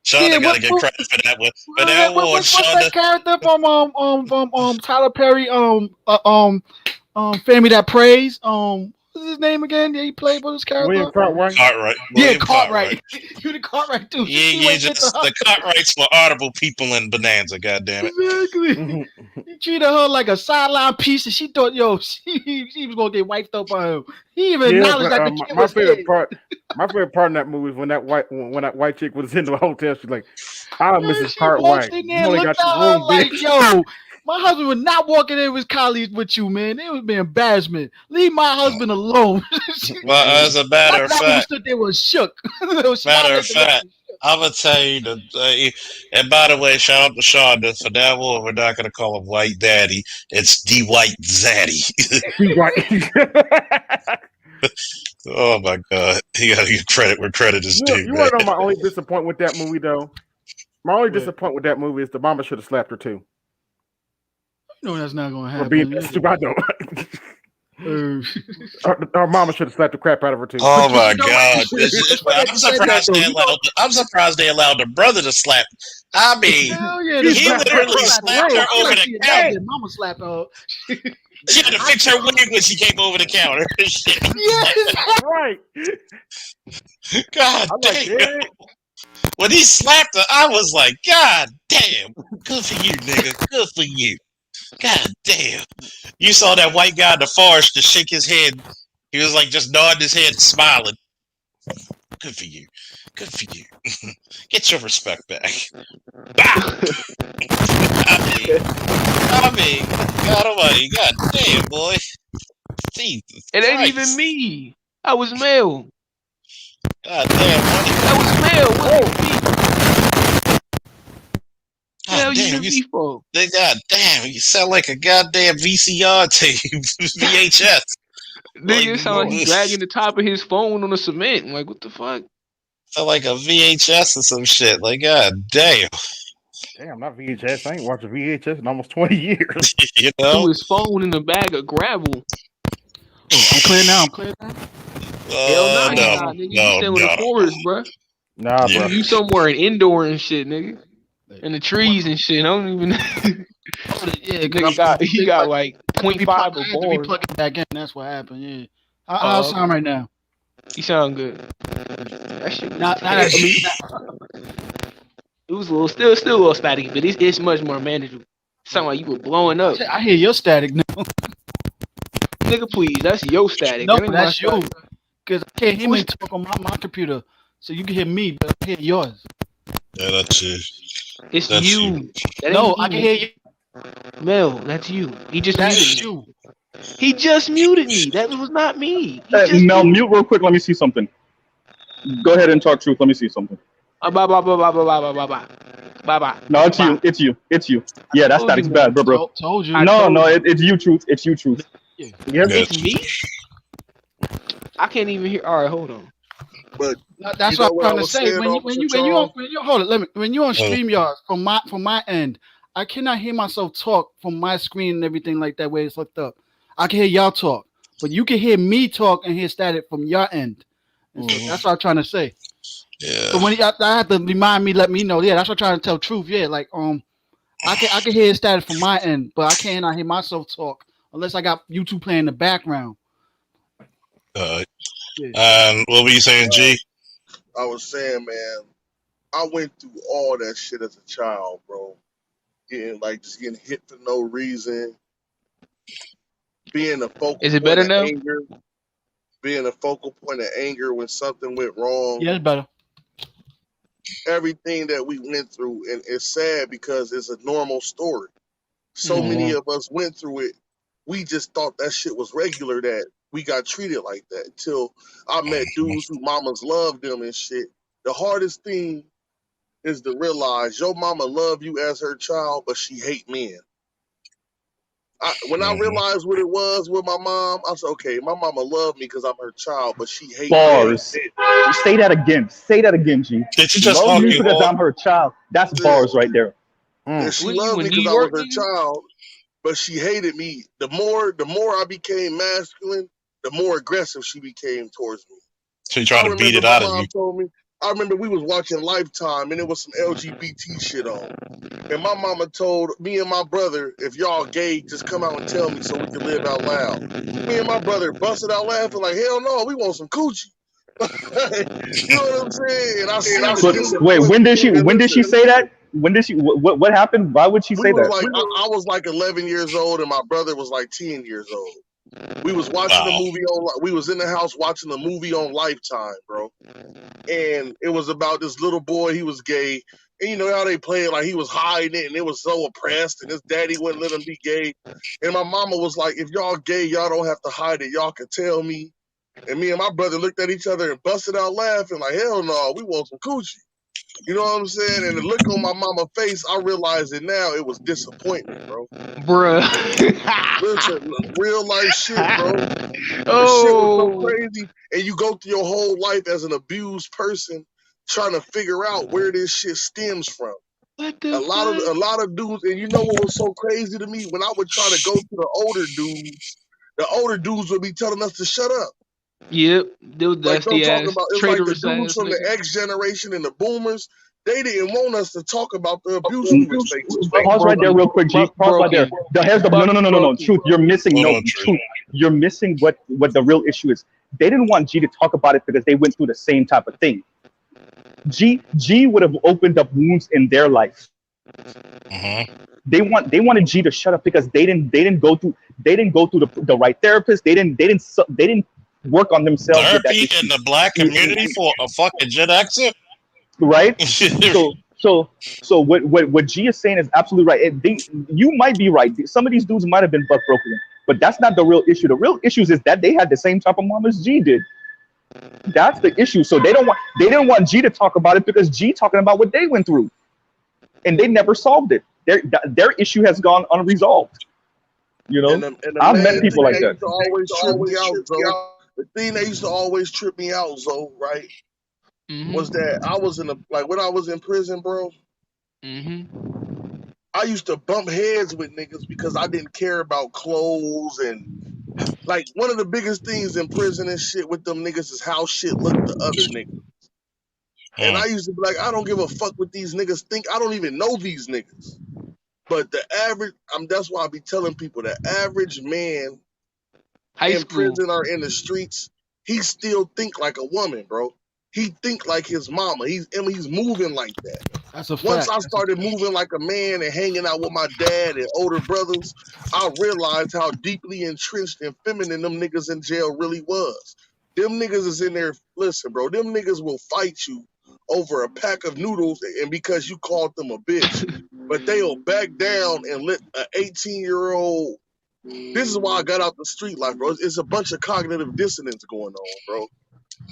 Shonda gotta get credit for that one. But that one, what's that character from Tyler Perry Family That Prays? What's his name again? Yeah, he played with his character. William Cartwright. Yeah, Cartwright. You the Cartwright dude. Yeah, just the Cartwrights for audible people in Bonanza. Goddamn it. Exactly. He treated her like a sideline piece, and she thought, yo, she was gonna get wiped up by him. He even acknowledged that the kid was my favorite part in that movie is when that white chick was in the hotel. She's like, "Hi, Mrs. Cartwright. You only got your room, like, yo, My husband would not walk in there with his colleagues with you, man. It would be embarrassment. Leave my husband alone. Well, as a matter of That woman fact, stood there was shook. I'm gonna tell you and by the way, shout out to Shonda for that one. We're not gonna call him White Daddy. It's D White Zaddy. Oh my God, you gotta give credit where credit is due. You want to know my only disappointment with that movie, though? My only disappointment with that movie is the mama should have slapped her too. No, that's not gonna happen. Her mama should have slapped the crap out of her too. Oh my God! I'm surprised they allowed the brother to slap. I mean, he literally slapped her over the counter. Mama slapped her. She had to fix her wig when she came over the counter. Yes, right. God damn! When he slapped her, I was like, God damn! Good for you, nigga. Good for you. God damn. You saw that white guy in the forest just shake his head. He was like just nodding his head, smiling. Good for you. Good for you. Get your respect back. Bow! I mean, God almighty. God damn, boy. Jesus it ain't even me. I was male. God damn, buddy. That was male. What me? God damn, God damn, you sound like a goddamn VCR tape, VHS. Nigga, sound like he's dragging the top of his phone on the cement. Like, what the fuck? Sound like a VHS or some shit. Like, god damn. Damn, not VHS. I ain't watched a VHS in almost 20 years. You know? Threw his phone in a bag of gravel. Oh, I'm clear now. Hell no, nigga. You still in the forest, bro. Nah, bro. You somewhere in indoor and shit, nigga. In the trees and shit. I don't even know. Yeah, he got like 0.5 of bars. We plug it back in. That's what happened. Yeah. How I sound right now? You sound good. That shit. It was still a little static, but it's much more manageable. Sound like you were blowing up. I hear your static now. Nigga, please, that's your static. No, that's you. Because I can't hear me talk on my computer, so you can hear me, but I hear yours. Yeah, that's you. It's you. No, I can hear you. Mel, that's you. He just muted you. He just muted me. That was not me. Mel, mute real quick. Let me see something. Go ahead and talk truth. Let me see something. Bye. No, it's you. It's you. Yeah, that static's bad, bro. Told you. No, it's you, truth. It's you, truth. Yeah. It's me. I can't even hear. All right, hold on. But that's what I'm trying to say. When you hold it, when you on StreamYard from my end, I cannot hear myself talk from my screen and everything like that where it's hooked up. I can hear y'all talk, but you can hear me talk and hear static from your end. So that's what I'm trying to say. Yeah. So when I have to remind me, let me know. Yeah, that's what I'm trying to tell truth. Yeah, like I can hear static from my end, but I cannot hear myself talk unless I got YouTube playing in the background. What were you saying, G? I was saying, man, I went through all that shit as a child, bro. Getting hit for no reason. Being a focal Is it better now? Anger. Being a focal point of anger when something went wrong. Yeah, it's better. Everything that we went through, and it's sad because it's a normal story. So many of us went through it. We just thought that shit was regular, that we got treated like that until I met dudes who mamas loved them and shit. The hardest thing is to realize your mama love you as her child, but she hate men. When I realized what it was with my mom, I said, okay, my mama loved me because I'm her child, but she hate bars. Men. Say that again. Say that again, G. Did you just love me because I'm her child? That's bars right there. And she loved me because I was her child, but she hated me. The more I became masculine, the more aggressive she became towards me. So you trying to beat it out of you. I remember we was watching Lifetime and it was some LGBT shit on. And my mama told me and my brother, if y'all gay, just come out and tell me so we can live out loud. Me and my brother busted out laughing like, hell no, we want some coochie. You know what I'm saying? And I said, wait, when did she say that? When did she? What happened? Why would she say that? I was like 11 years old and my brother was like 10 years old. We was watching the movie we was in the house watching the movie on Lifetime, bro. And it was about this little boy, he was gay, And you know how they play it, like he was hiding it and it was so oppressed and his daddy wouldn't let him be gay. And my mama was like, if y'all gay, y'all don't have to hide it. Y'all can tell me. And me and my brother looked at each other and busted out laughing like, hell no, we want some coochie. You know what I'm saying? And the look on my mama's face, I realized it now, it was disappointment, bro. Bruh. Listen, real life shit, bro. Oh. The shit was so crazy. And you go through your whole life as an abused person trying to figure out where this shit stems from. What the A lot of dudes, and you know what was so crazy to me? When I would try to go to the older dudes would be telling us to shut up. Yep, dude, that's Like, don't the talk ass about it's like the traitorous dudes ass from the nigga. X generation and the boomers, they didn't want us to talk about the abuse we was facing. Pause right there real quick, G. Pause right there. No. Truth, you're missing truth. You're missing what the real issue is. They didn't want G to talk about it because they went through the same type of thing. G would have opened up wounds in their life. They wanted G to shut up because they didn't go through the right therapist. They didn't work on themselves. Therapy in the black community for a fucking Gen Xer, right? So what G is saying is absolutely right. You might be right. Some of these dudes might have been buck broken, but that's not the real issue. The real issue is that they had the same type of mom as G did. That's the issue. So they didn't want G to talk about it because G talking about what they went through, and they never solved it. Their issue has gone unresolved. You know, and I've met people like that. Used to always trip me out, Zoe. The thing that used to always trip me out, Zoe, right, was that I was when I was in prison, bro. I used to bump heads with niggas because I didn't care about clothes and like one of the biggest things in prison and shit with them niggas is how shit looked to other niggas. And I used to be like, I don't give a fuck what these niggas think. I don't even know these niggas. But the average, that's why I be telling people the average man in prison or in the streets, he still think like a woman, bro. He think like his mama. He's moving like that. That's a fact. Once I started moving like a man and hanging out with my dad and older brothers, I realized how deeply entrenched and feminine them niggas in jail really was. Them niggas is in there, listen, bro, them niggas will fight you over a pack of noodles and because you called them a bitch. But they'll back down and let an 18-year-old. This is why I got out the street life, bro. It's a bunch of cognitive dissonance going on, bro.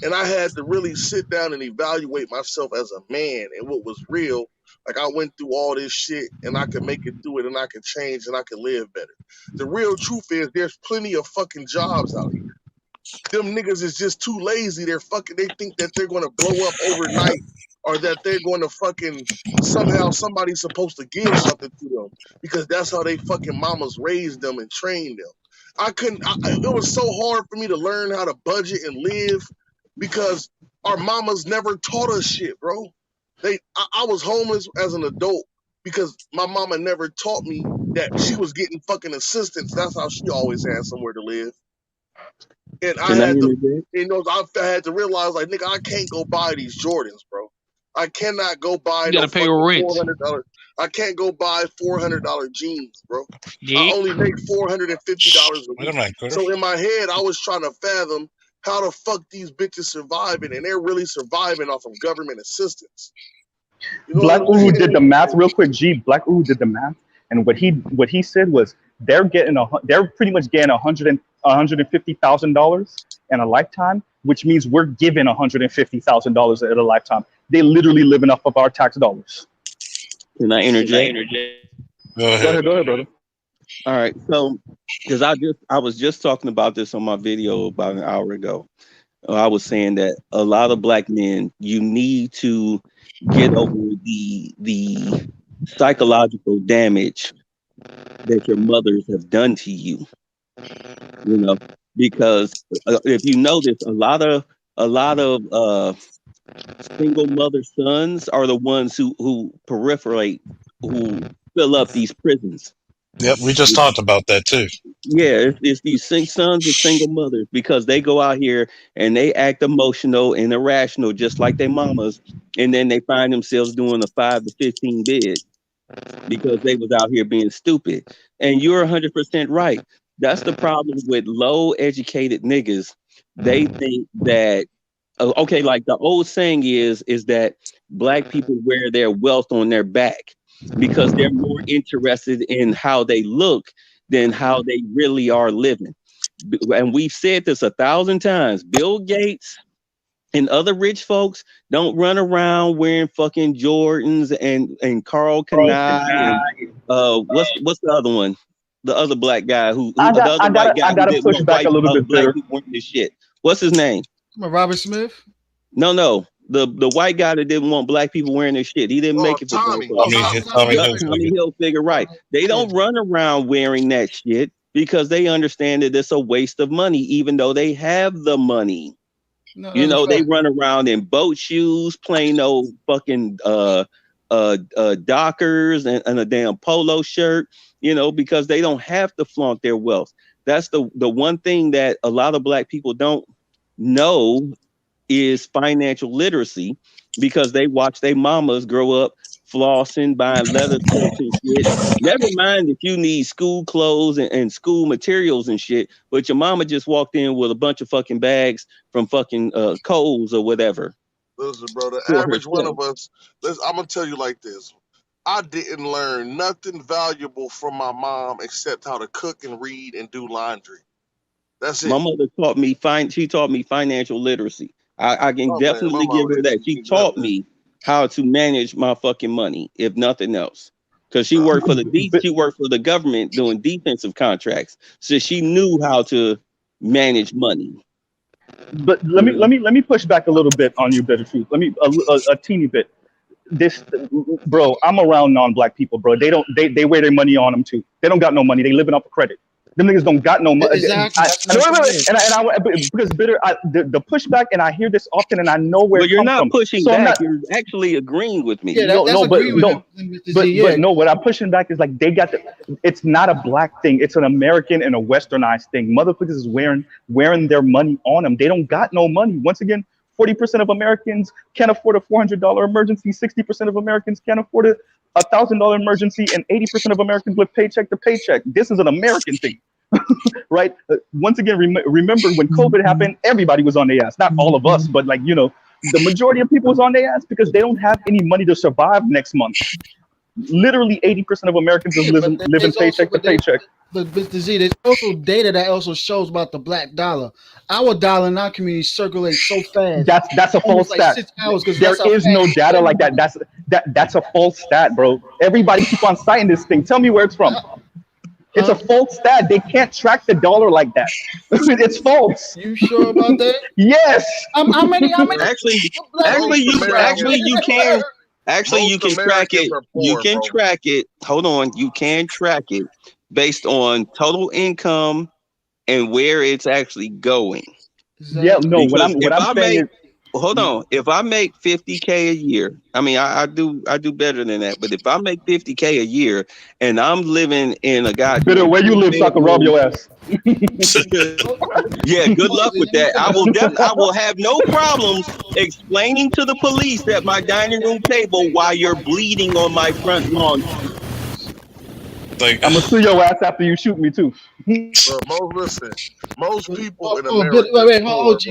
And I had to really sit down and evaluate myself as a man and what was real. Like I went through all this shit and I could make it through it and I could change and I could live better. The real truth is there's plenty of fucking jobs out here. Them niggas is just too lazy. They think that they're going to blow up overnight or that they're going to fucking somehow somebody's supposed to give something to them because that's how they fucking mamas raised them and trained them. It was so hard for me to learn how to budget and live because our mamas never taught us shit, bro. I was homeless as an adult because my mama never taught me that she was getting fucking assistance. That's how she always had somewhere to live. And I had to realize, like, nigga, I can't go buy these Jordans, bro. I cannot go buy no fucking $400. I can't go buy $400 jeans, bro. I only make $450 a week. So in my head, I was trying to fathom how the fuck these bitches surviving, and they're really surviving off of government assistance. You know Black Uru did the math real quick. Black Uru did the math, and what he said was they're pretty much getting $150,000 in a lifetime, which means we're giving $150,000 in a lifetime. They literally living off of our tax dollars. Can I interject? Go ahead, brother. All right, so because I was just talking about this on my video about an hour ago. I was saying that a lot of black men, you need to get over the psychological damage that your mothers have done to you. You know, because if you notice, a lot of single mother sons are the ones who proliferate, who fill up these prisons. Yep, we just talked about that too. Yeah, it's these sons of single mothers because they go out here and they act emotional and irrational just like their mamas, and then they find themselves doing a 5 to 15 bid because they was out here being stupid. And you're 100% right. That's the problem with low educated niggas. They think that okay, like the old saying is that black people wear their wealth on their back because they're more interested in how they look than how they really are living. And we've said this 1,000 times. Bill Gates and other rich folks don't run around wearing fucking Jordans and Carl Kanai and what's the other one? The other black guy the other white guy who didn't want black people wearing this shit. What's his name? Robert Smith? No. The white guy that didn't want black people wearing their shit. He didn't make it for Tommy Hilfiger, right. They don't run around wearing that shit because they understand that it's a waste of money, even though they have the money. No, they run around in boat shoes, plain old fucking Dockers and a damn polo shirt, because they don't have to flaunt their wealth. That's the one thing that a lot of black people don't know is financial literacy, because they watch their mamas grow up flossing, buying leather coats and shit. Never mind if you need school clothes and school materials and shit, but your mama just walked in with a bunch of fucking bags from fucking Kohl's or whatever. Listen, bro, the average one of us, I'm going to tell you like this. I didn't learn nothing valuable from my mom except how to cook and read and do laundry. That's it. My mother taught me financial literacy. I can definitely give her that. She taught me how to manage my fucking money, if nothing else. Because she worked for the government doing defensive contracts. So she knew how to manage money. But let me push back a little bit on you, Bitter Truth. Let me a teeny bit. Bro, I'm around non-black people, bro. They wear their money on them too. They don't got no money. They living off of credit. Them niggas don't got no money. Exactly. Because Bitter, the pushback, and I hear this often, and I know where. But you're not pushing back. You're actually agreeing with me. Yeah, what I'm pushing back is like they got it's not a black thing. It's an American and a westernized thing. Motherfuckers is wearing their money on them. They don't got no money. Once again, 40% of Americans can't afford a $400 emergency. 60% of Americans can't afford a $1,000 emergency, and 80% of Americans live paycheck to paycheck. This is an American thing, right? Once again, remember when COVID happened, everybody was on their ass. Not all of us, but the majority of people was on their ass because they don't have any money to survive next month. Literally 80% of Americans is living paycheck to paycheck. But Mr. Z, there's also data that also shows about the black dollar. Our dollar in our community circulates so fast. That's a false stat. 6 hours, there is no data like that. That's a false stat, bro. Everybody keep on citing this thing. Tell me where it's from. It's a false stat. They can't track the dollar like that. It's false. You sure about that? Yes. How many? Actually, you can. Actually, you can track it. You can track it. Hold on. You can track it based on total income and where it's actually going. Yeah, no. What I'm saying is, hold on. If I make $50K a year, I mean, I do better than that. But if I make $50K a year and I'm living in a goddamn Bitter, where you live, so I can rob your ass. Yeah, good luck with that. I will have no problems explaining to the police at my dining room table why you're bleeding on my front lawn. I'm gonna sue your ass after you shoot me too. Most people in America.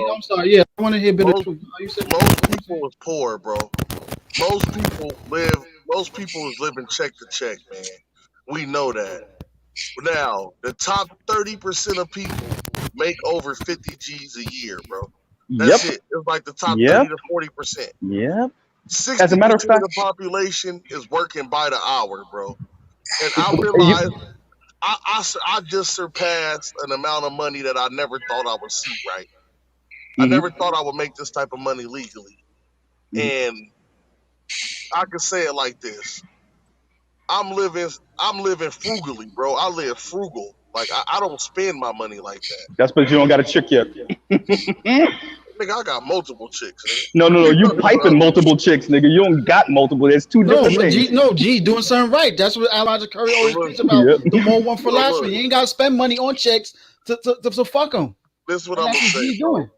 I'm sorry. Yeah, I want to hear Bitter Truth. Most people is poor, bro. Most people is living check to check, man. We know that. Now, the top 30% of people make over 50 G's a year, bro. That's it. It's like the top 30 to 40%. Yep. 60% of the population is working by the hour, bro. And I realized I just surpassed an amount of money that I never thought I would see, right? I never thought I would make this type of money legally. And I can say it like this. I'm living frugally, bro. I live frugal. Like I don't spend my money like that. That's because you don't got a chick yet. Nigga, I got multiple chicks. Nigga. No. You piping multiple chicks, nigga. You don't got multiple. There's two different things. G doing something right. That's what Elijah Curry always preach about. The more one philosophy. You ain't got to spend money on chicks to fuck them. This is what I'm gonna say. Doing.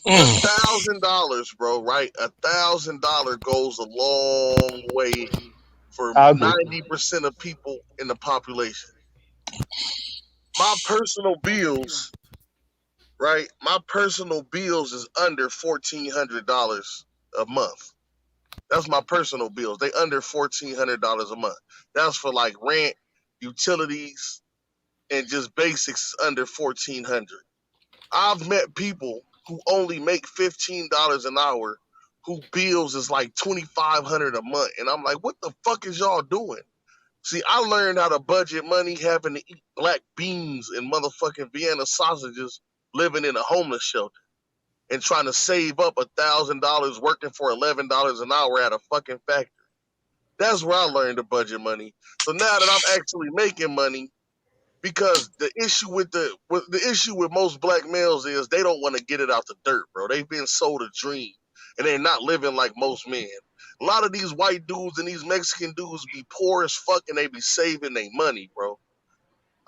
$1,000, bro. Right? $1,000 goes a long way for 90% of people in the population. My personal bills, right? My personal bills is under $1,400 a month. That's my personal bills. They under $1,400 a month. That's for like rent, utilities, and just basics under $1,400. I've met people who only make $15 an hour, who bills is like $2,500 a month, and I'm like, what the fuck is y'all doing? See, I learned how to budget money having to eat black beans and motherfucking Vienna sausages, living in a homeless shelter, and trying to save up $1,000 working for $11 an hour at a fucking factory. That's where I learned to budget money. So now that I'm actually making money, because the issue with most black males is they don't want to get it out the dirt, bro. They've been sold a dream, and they're not living like most men. A lot of these white dudes and these Mexican dudes be poor as fuck, and they be saving their money, bro.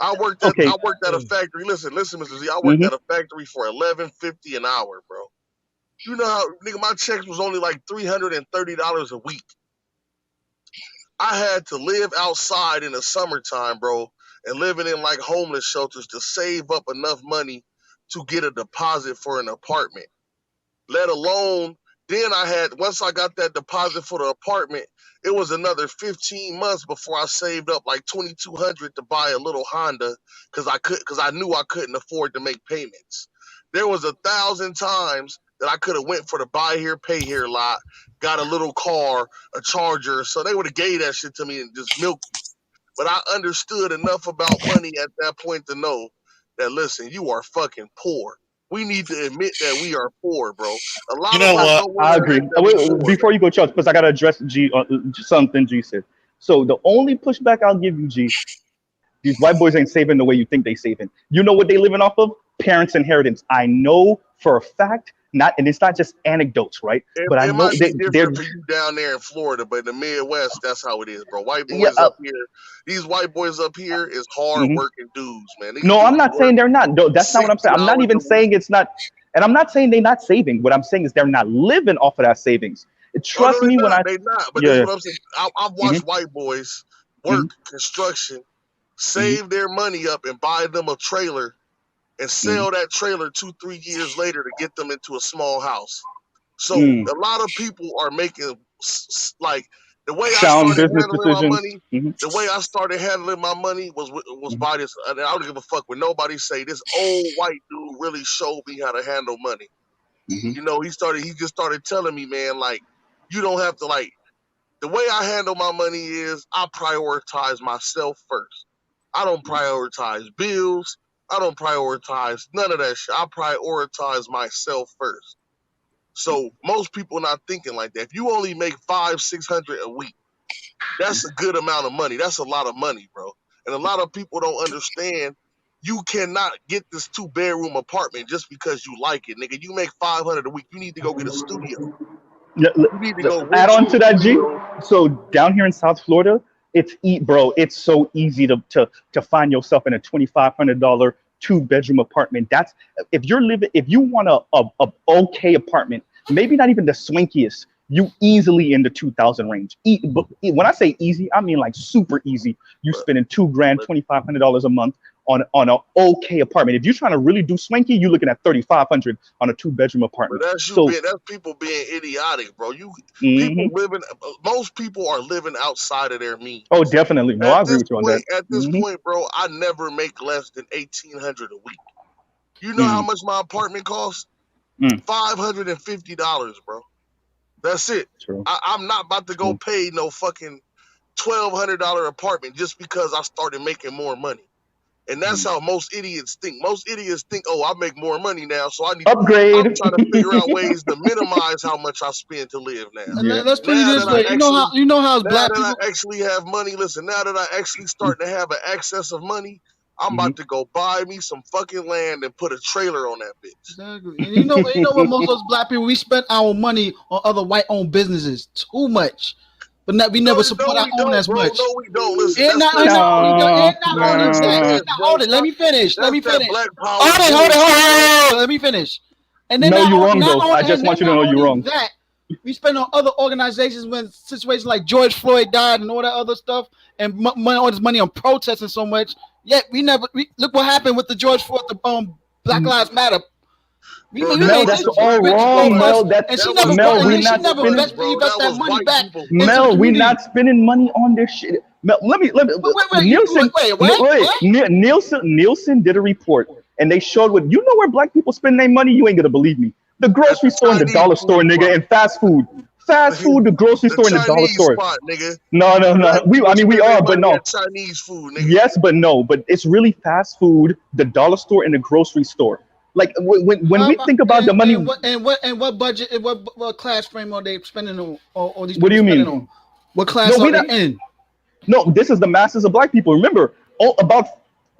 I worked at a factory. Listen, Mr. Z. I worked at a factory for $11.50 an hour, bro. You know how, nigga, my checks was only like $330 a week. I had to live outside in the summertime, bro, and living in like homeless shelters to save up enough money to get a deposit for an apartment. Let alone, then once I got that deposit for the apartment, it was another 15 months before I saved up like $2,200 to buy a little Honda, because I knew I couldn't afford to make payments. There was 1,000 times that I could have went for the buy here, pay here lot, got a little car, a Charger, so they would have gave that shit to me and just milked me. But I understood enough about money at that point to know that, listen, you are fucking poor. We need to admit that we are poor, bro. A lot of us don't want to admit that we're poor. Before you go, Charles, because I gotta address something G said. So the only pushback I'll give you, G, these white boys ain't saving the way you think they saving. You know what they living off of? Parents' inheritance. I know for a fact. And it's not just anecdotes, right? But I know might be different for you down there in Florida, but in the Midwest, that's how it is, bro. White boys up here, these white boys up here is hard working dudes, man. No, I'm not saying they're not. No, that's not what I'm saying. I'm not even saying it's not, and I'm not saying they're not saving. What I'm saying is they're not living off of that savings. Trust me when they're not. But that's what I'm saying. I've watched white boys work construction, save their money up, and buy them a trailer, and sell that trailer 2-3 years later to get them into a small house. So a lot of people are making, like, the way I started handling my money. The way I started handling my money was by this. I don't give a fuck what nobody say. This old white dude really showed me how to handle money. You know, he just started telling me, man, like, you don't have to, like, the way I handle my money is I prioritize myself first. I don't prioritize bills. I don't prioritize none of that shit. I prioritize myself first. So most people not thinking like that. If you only make $500-600 a week, that's a good amount of money. That's a lot of money, bro. And a lot of people don't understand. You cannot get this 2-bedroom apartment just because you like it, nigga. You make $500 a week. You need to go get a studio. You need to go add on to that, G. So down here in South Florida, it's so easy to find yourself in a $2,500 2-bedroom apartment. That's if you want a okay apartment, maybe not even the swankiest, you easily in the 2,000 range. When I say easy, I mean like super easy. You spending $2,000, $2,500 a month on an okay apartment. If you're trying to really do swanky, you're looking at $3,500 on a 2-bedroom apartment. But that's people being idiotic, bro. Most people are living outside of their means. Oh, definitely. No, I agree with you on that. At this point, bro, I never make less than $1,800 a week. You know how much my apartment costs? $550, bro. That's it. I'm not about to go pay no fucking $1,200 apartment just because I started making more money. And that's how most idiots think. Most idiots think, oh, I make more money now, so I need upgrade. I'm trying to figure out ways to minimize how much I spend to live now. Let's put it this way. You know how black people I actually have money. Listen, now that I actually starting to have an excess of money, I'm about to go buy me some fucking land and put a trailer on that bitch. Exactly. And you know what, most of us black people, we spend our money on other white-owned businesses too much. But we never support our own as much. No, we don't. Listen, Let me finish. Hold it. Let me finish. And then you're wrong, though. I just want you to know you're wrong. That we spend on other organizations when situations like George Floyd died and all that other stuff, and all this money on protests and so much. Yet we look what happened with the George Floyd, the Black Lives Matter. Mel, that's all wrong, Mel. That's Mel. We not spending. That was white people. Mel, we not spending money on this shit. Mel, let me. Nielsen did a report, and they showed what you know where black people spend their money. You ain't gonna believe me. The grocery store and the dollar store, nigga, and fast food. Fast food, the grocery store, and the dollar store. Spot, nigga. No. We are, but no. Chinese food, nigga. Yes, but no. But it's really fast food, the dollar store, and the grocery store. Like when we think about the money, and what budget, and what class frame are they spending on? Or these what do you mean? On? What class are they in? No, this is the masses of black people. Remember, about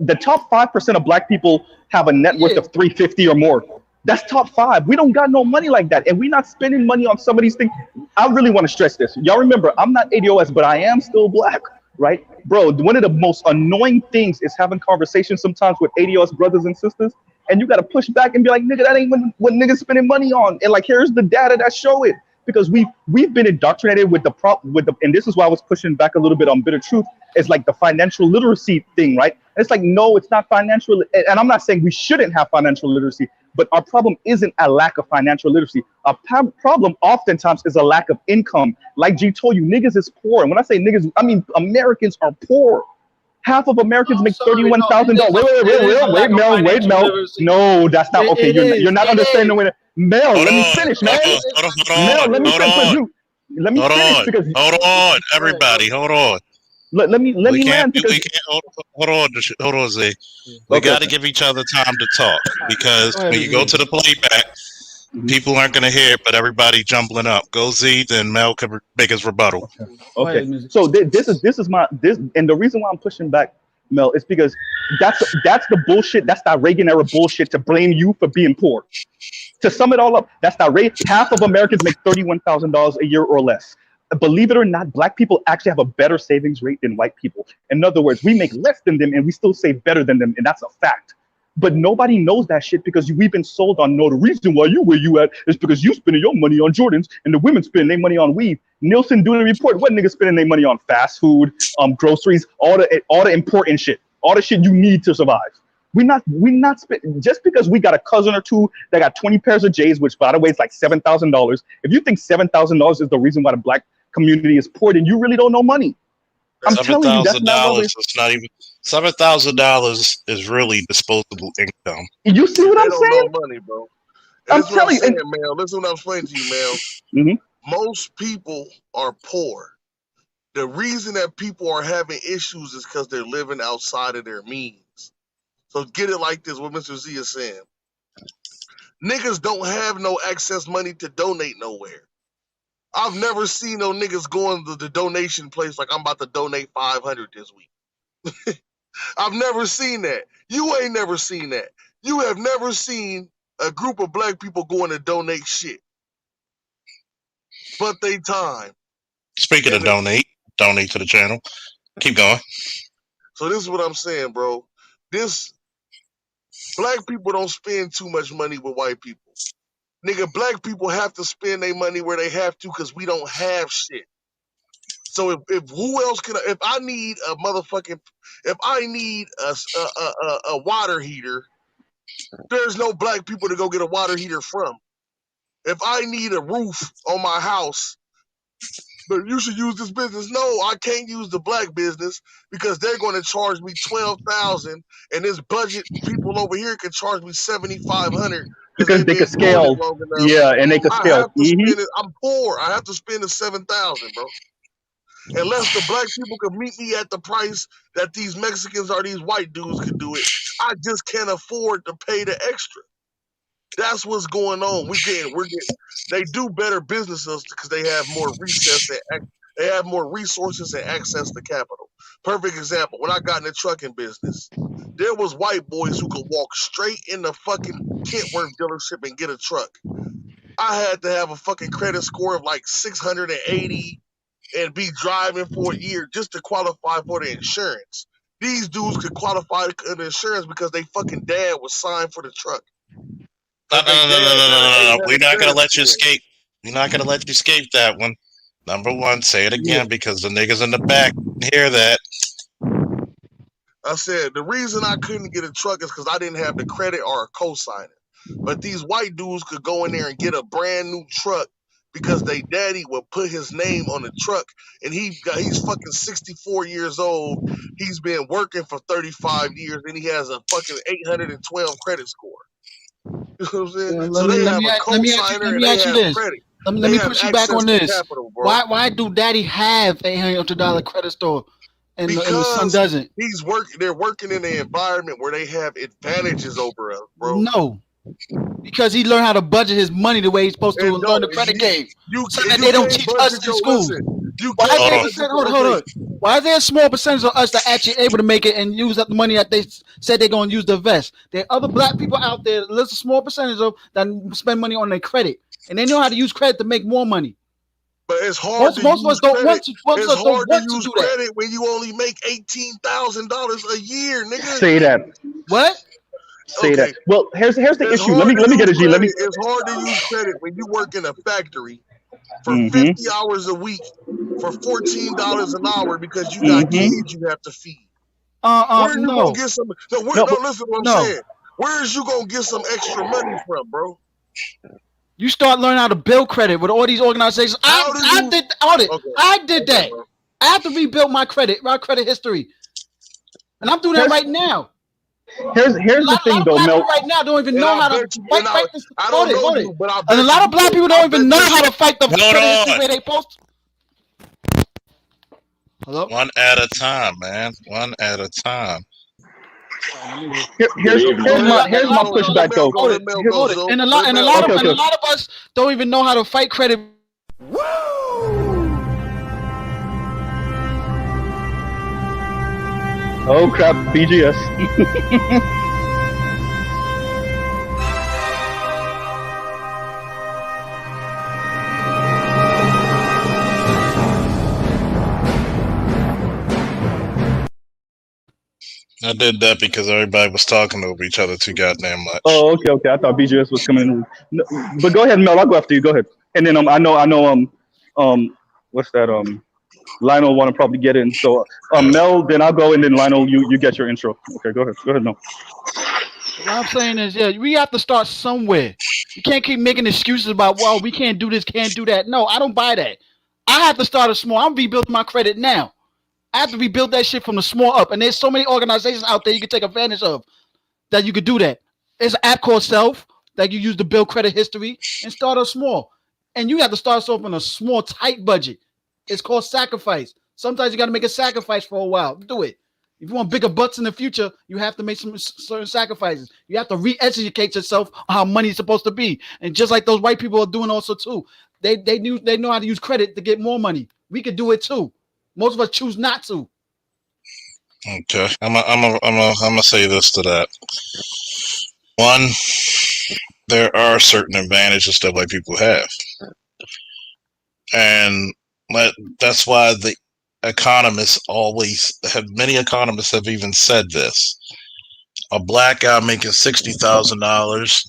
the top 5% of black people have a net worth of $350 or more. That's top 5. We don't got no money like that, and we're not spending money on some of these things. I really want to stress this. Y'all remember, I'm not ADOS, but I am still black, right? Bro, one of the most annoying things is having conversations sometimes with ADOS brothers and sisters, and you got to push back and be like, nigga, that ain't what niggas spending money on. And like, here's the data that show it. Because we've been indoctrinated with and this is why I was pushing back a little bit on Bitter Truth. It's like the financial literacy thing, right? And it's like, no, it's not financial. And I'm not saying we shouldn't have financial literacy, but our problem isn't a lack of financial literacy. Our problem oftentimes is a lack of income. Like G told you, niggas is poor. And when I say niggas, I mean Americans are poor. Half of Americans make $31,000. Wait, Mel. No, that's not okay. You're not understanding the way. Mel, let me finish, man. Mel, let me finish. Let me finish because hold on, everybody, hold on. Let me land because we can't hold on, Zay. We got to give each other time to talk because when you go to the playback, people aren't going to hear it, but everybody jumbling up. Go Z, then Mel can make his rebuttal. Okay. So this is my and the reason why I'm pushing back, Mel, is because that's the bullshit. That's that Reagan era bullshit to blame you for being poor. To sum it all up, that's that rate. Half of Americans make $31,000 a year or less. Believe it or not, black people actually have a better savings rate than white people. In other words, we make less than them and we still save better than them, and that's a fact. But nobody knows that shit because we've been sold on, no, the reason why you where you at is because you spending your money on Jordans and the women spending their money on weave. Nielsen doing a report, what niggas spending their money on? Fast food, groceries, all the important shit, all the shit you need to survive. We're not spending just because we got a cousin or two that got 20 pairs of J's, which by the way is like $7,000. If you think $7,000 is the reason why the black community is poor, then you really don't know money. I'm telling you, that's not always. It's not even $7,000 is really disposable income. You see what I'm saying? Know money, bro. I'm telling you, Mel. Listen, what I'm explaining to you, Mel. Mm-hmm. Most people are poor. The reason that people are having issues is because they're living outside of their means. So get it like this, what Mr. Z is saying. Niggas don't have no excess money to donate nowhere. I've never seen no niggas going to the donation place like I'm about to donate $500 this week. I've never seen that. You ain't never seen that. You have never seen a group of black people going to donate shit. But they time. Speaking of donate to the channel. Keep going. So this is what I'm saying, bro. Black people don't spend too much money with white people. Nigga, black people have to spend their money where they have to because we don't have shit. So if who else can? If I need a water heater, there's no black people to go get a water heater from. If I need a roof on my house, but you should use this business. No, I can't use the black business because they're going to charge me $12,000, and this budget people over here can charge me $7,500 because they can scale. Yeah, and they can scale. I'm poor. I have to spend the $7,000, bro. Unless the black people can meet me at the price that these Mexicans or these white dudes can do it, I just can't afford to pay the extra. That's what's going on. We're getting. They do better businesses because they have more resources and access to capital. Perfect example. When I got in the trucking business, there was white boys who could walk straight in the fucking Kentworth dealership and get a truck. I had to have a fucking credit score of like 680 and be driving for a year just to qualify for the insurance. These dudes could qualify for the insurance because they fucking dad was signed for the truck. No. We're not gonna let you escape. We're not gonna let you escape that one. Number one, say it again because the niggas in the back hear that. I said the reason I couldn't get a truck is because I didn't have the credit or a co-signer. But these white dudes could go in there and get a brand new truck because they daddy would put his name on the truck, and he's fucking 64 years old. He's been working for 35 years, and he has a fucking 812 credit score. You know what I'm saying? So they have a co-signer and they have credit. Let me push you back on this. Capital, bro. Why do Daddy have $800 credit score and the son doesn't? They're working in an environment where they have advantages over us, bro. No. Because he learned how to budget his money the way he's supposed to learn the credit game. They don't teach us in school. Hold on. Why is there a small percentage of us that are actually able to make it and use up the money that they said they're going to use to invest? There are other black people out there, there's a small percentage of that spend money on their credit. And they know how to use credit to make more money. But it's hard to use credit when you only make $18,000 a year, nigga. Say that. What? Say that. Well, here's the issue. Let me get a G. It's hard to use credit when you work in a factory for 50 hours a week for $14 an hour because you got kids you have to feed. Where are you gonna get some? Listen to what I'm saying. Where is you gonna get some extra money from, bro? You start learning how to build credit with all these organizations. I did audit. Okay. I did that. Bro. I have to rebuild my credit history, and I'm doing that right now. Here's the thing, though, Mel. Right now, don't even know how to fight this. And a lot of black people don't even know how to fight the credit way they post. Hello. One at a time, man. One at a time. Here's my pushback, though. And a lot of us don't even know how to fight credit. Woo! Oh crap, BGS. I did that because everybody was talking over each other too goddamn much. Oh, okay. I thought BGS was coming in. No, but go ahead, Mel. I'll go after you. Go ahead. And then I know what's that Lionel want to probably get in. So Mel, then I'll go, and then Lionel, you get your intro. Okay, go ahead. Go ahead, Mel. What I'm saying is, we have to start somewhere. You can't keep making excuses about, well, we can't do this, can't do that. No, I don't buy that. I have to start small. I'm rebuilding my credit now. I have to rebuild that shit from the small up. And there's so many organizations out there you can take advantage of that you could do that. There's an app called Self that you use to build credit history and start off small. And you have to start off on a small, tight budget. It's called sacrifice. Sometimes you got to make a sacrifice for a while. Do it. If you want bigger butts in the future, you have to make some certain sacrifices. You have to re-educate yourself on how money is supposed to be. And just like those white people are doing also too. They know how to use credit to get more money. We could do it too. Most of us choose not to. Okay, I'm gonna say this to that. One, there are certain advantages that white people have, and that's why the economists many economists have even said this. A black guy making $60,000,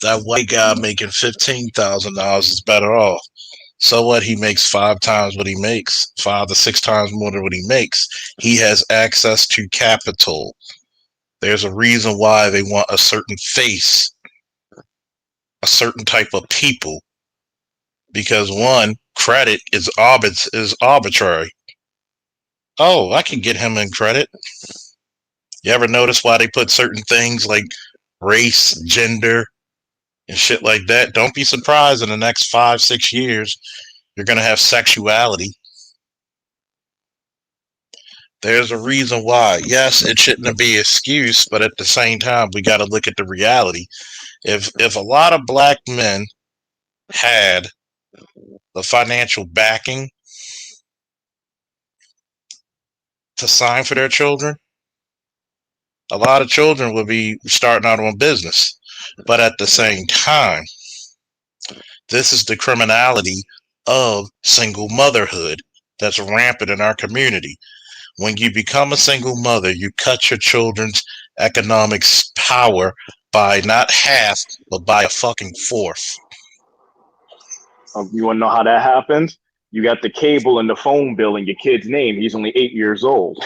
that white guy making $15,000 is better off. So what? He makes 5 times what he makes, 5 to 6 times more than what he makes. He has access to capital. There's a reason why they want a certain face, a certain type of people, because one, credit is arbitrary. Oh, I can get him in credit. You ever notice why they put certain things like race, gender, and shit like that? Don't be surprised in the next 5-6 years you're gonna have sexuality. There's a reason why. Yes, it shouldn't be an excuse, but at the same time we got to look at the reality. If a lot of black men had the financial backing to sign for their children, a lot of children would be starting out on business. But at the same time, this is the criminality of single motherhood that's rampant in our community. When you become a single mother, you cut your children's economic power by not half, but by a fucking fourth. You want to know how that happens? You got the cable and the phone bill in your kid's name. He's only 8 years old.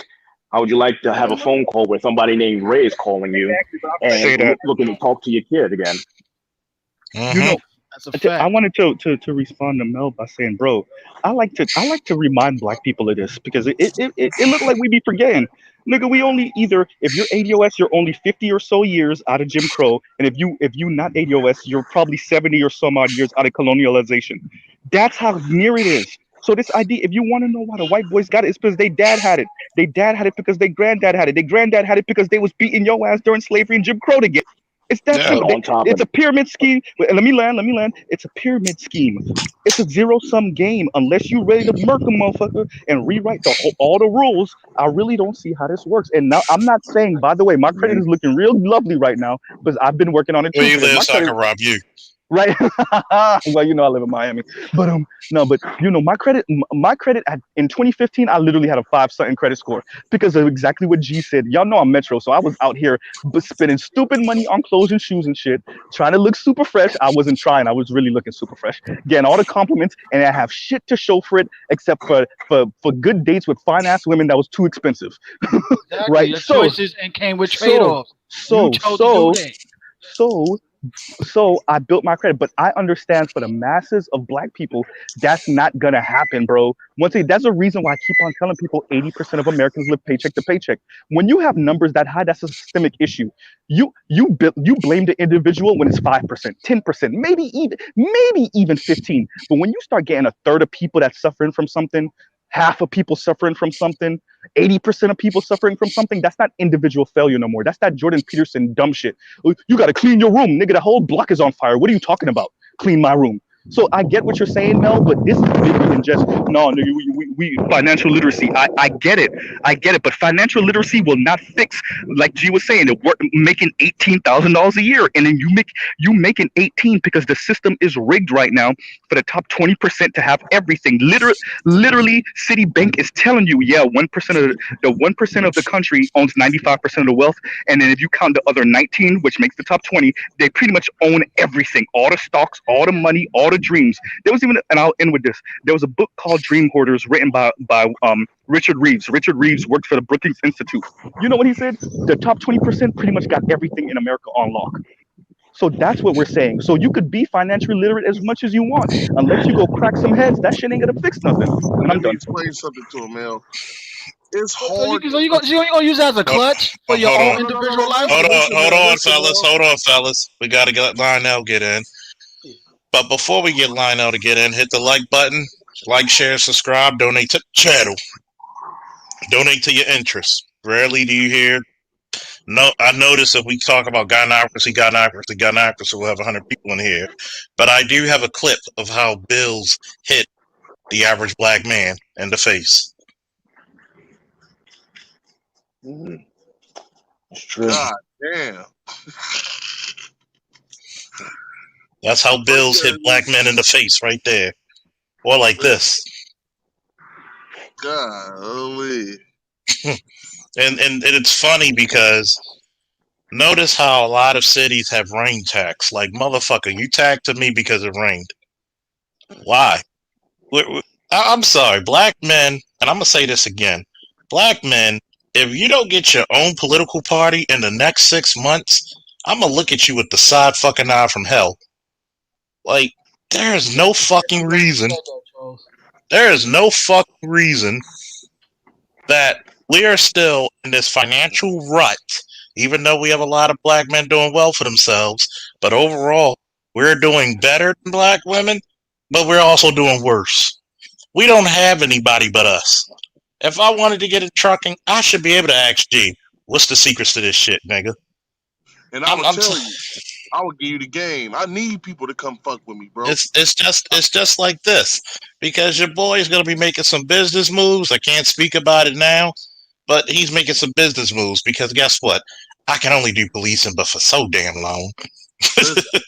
How would you like to have a phone call where somebody named Ray is calling you and looking to talk to your kid again? You know, That's a fact. I wanted to respond to Mel by saying, bro, I like to remind black people of this because it looked like we be forgetting. Nigga, we only either if you're ADOS, you're only 50 or so years out of Jim Crow, and if you not ADOS, you're probably 70 or some odd years out of colonialization. That's how near it is. So this idea, if you want to know why the white boys got it, it's because they dad had it. They dad had it because they granddad had it. They granddad had it because they was beating your ass during slavery and Jim Crow to get. It's that Yeah. simple. It's a pyramid scheme. Wait, let me land. Let me land. It's a pyramid scheme. It's a zero sum game. Unless you're ready to murk a motherfucker and rewrite all the rules, I really don't see how this works. And now I'm not saying, by the way, my credit is looking real lovely right now because I've been working on it Where too. you Because live, my so I credit, can rob you. right? Well, I live in Miami, but no, but my credit in 2015, I literally had a 5 something credit score because of exactly what G said. Y'all know I'm Metro, so I was out here spending stupid money on clothes and shoes and shit, trying to look super fresh. I wasn't trying; I was really looking super fresh, getting all the compliments, and I have shit to show for it except for good dates with fine ass women that was too expensive, Exactly. right? Your choices and came with trade So, offs. You so, chose to do so, that. so so I built my credit, but I understand for the masses of black people, that's not gonna happen, bro. Once again, that's a reason why I keep on telling people 80% of Americans live paycheck to paycheck. When you have numbers that high, that's a systemic issue. You blame the individual when it's 5%, 10%, maybe even 15. But when you start getting a third of people that's suffering from something, half of people suffering from something, 80% of people suffering from something, that's not individual failure no more. That's that Jordan Peterson dumb shit. You got to clean your room, nigga. The whole block is on fire. What are you talking about? Clean my room. So I get what you're saying, Mel, but this is bigger than just no. We financial literacy. I get it, but financial literacy will not fix, like G was saying, making $18,000 a year, and then you making 18 because the system is rigged right now for the top 20% to have everything. Literally, Citibank is telling you, yeah, 1% of the 1% of the country owns 95% of the wealth, and then if you count the other 19, which makes the top 20, they pretty much own everything, all the stocks, all the money, all the dreams. There was even, and I'll end with this. There was a book called Dream Hoarders written by Richard Reeves. Richard Reeves worked for the Brookings Institute. You know what he said? The top 20% pretty much got everything in America on lock. So that's what we're saying. So you could be financially literate as much as you want. Unless you go crack some heads, that shit ain't gonna fix nothing. And I'm Let me done. explain something to him, Mel. It's So hard. you gonna use it as a clutch for your Hold own on. individual life? Hold on, Listen, fellas. Mel. Hold on, fellas. We got to get Lionel get in. But before we get Lionel to get in, hit the like button. Like, share, subscribe, donate to the channel. Donate to your interests. Rarely do you hear. No, I notice if we talk about gynocracy, we'll have 100 people in here. But I do have a clip of how bills hit the average black man in the face. It's true. God damn. That's how bills hit black men in the face right there. Or like this. Golly. And it's funny because notice how a lot of cities have rain tax. Like, motherfucker, you taxed to me because it rained. Why? I'm sorry, black men, and I'm going to say this again. Black men, if you don't get your own political party in the next 6 months, I'm going to look at you with the side fucking eye from hell. Like, there is no fucking reason. There is no fucking reason that we are still in this financial rut, even though we have a lot of black men doing well for themselves. But overall, we're doing better than black women, but we're also doing worse. We don't have anybody but us. If I wanted to get into trucking, I should be able to ask G, what's the secrets to this shit, nigga? And I will tell you, I will give you the game. I need people to come fuck with me, bro. It's just like this. Because your boy is gonna be making some business moves. I can't speak about it now, but he's making some business moves because guess what? I can only do policing, but for so damn long. Listen,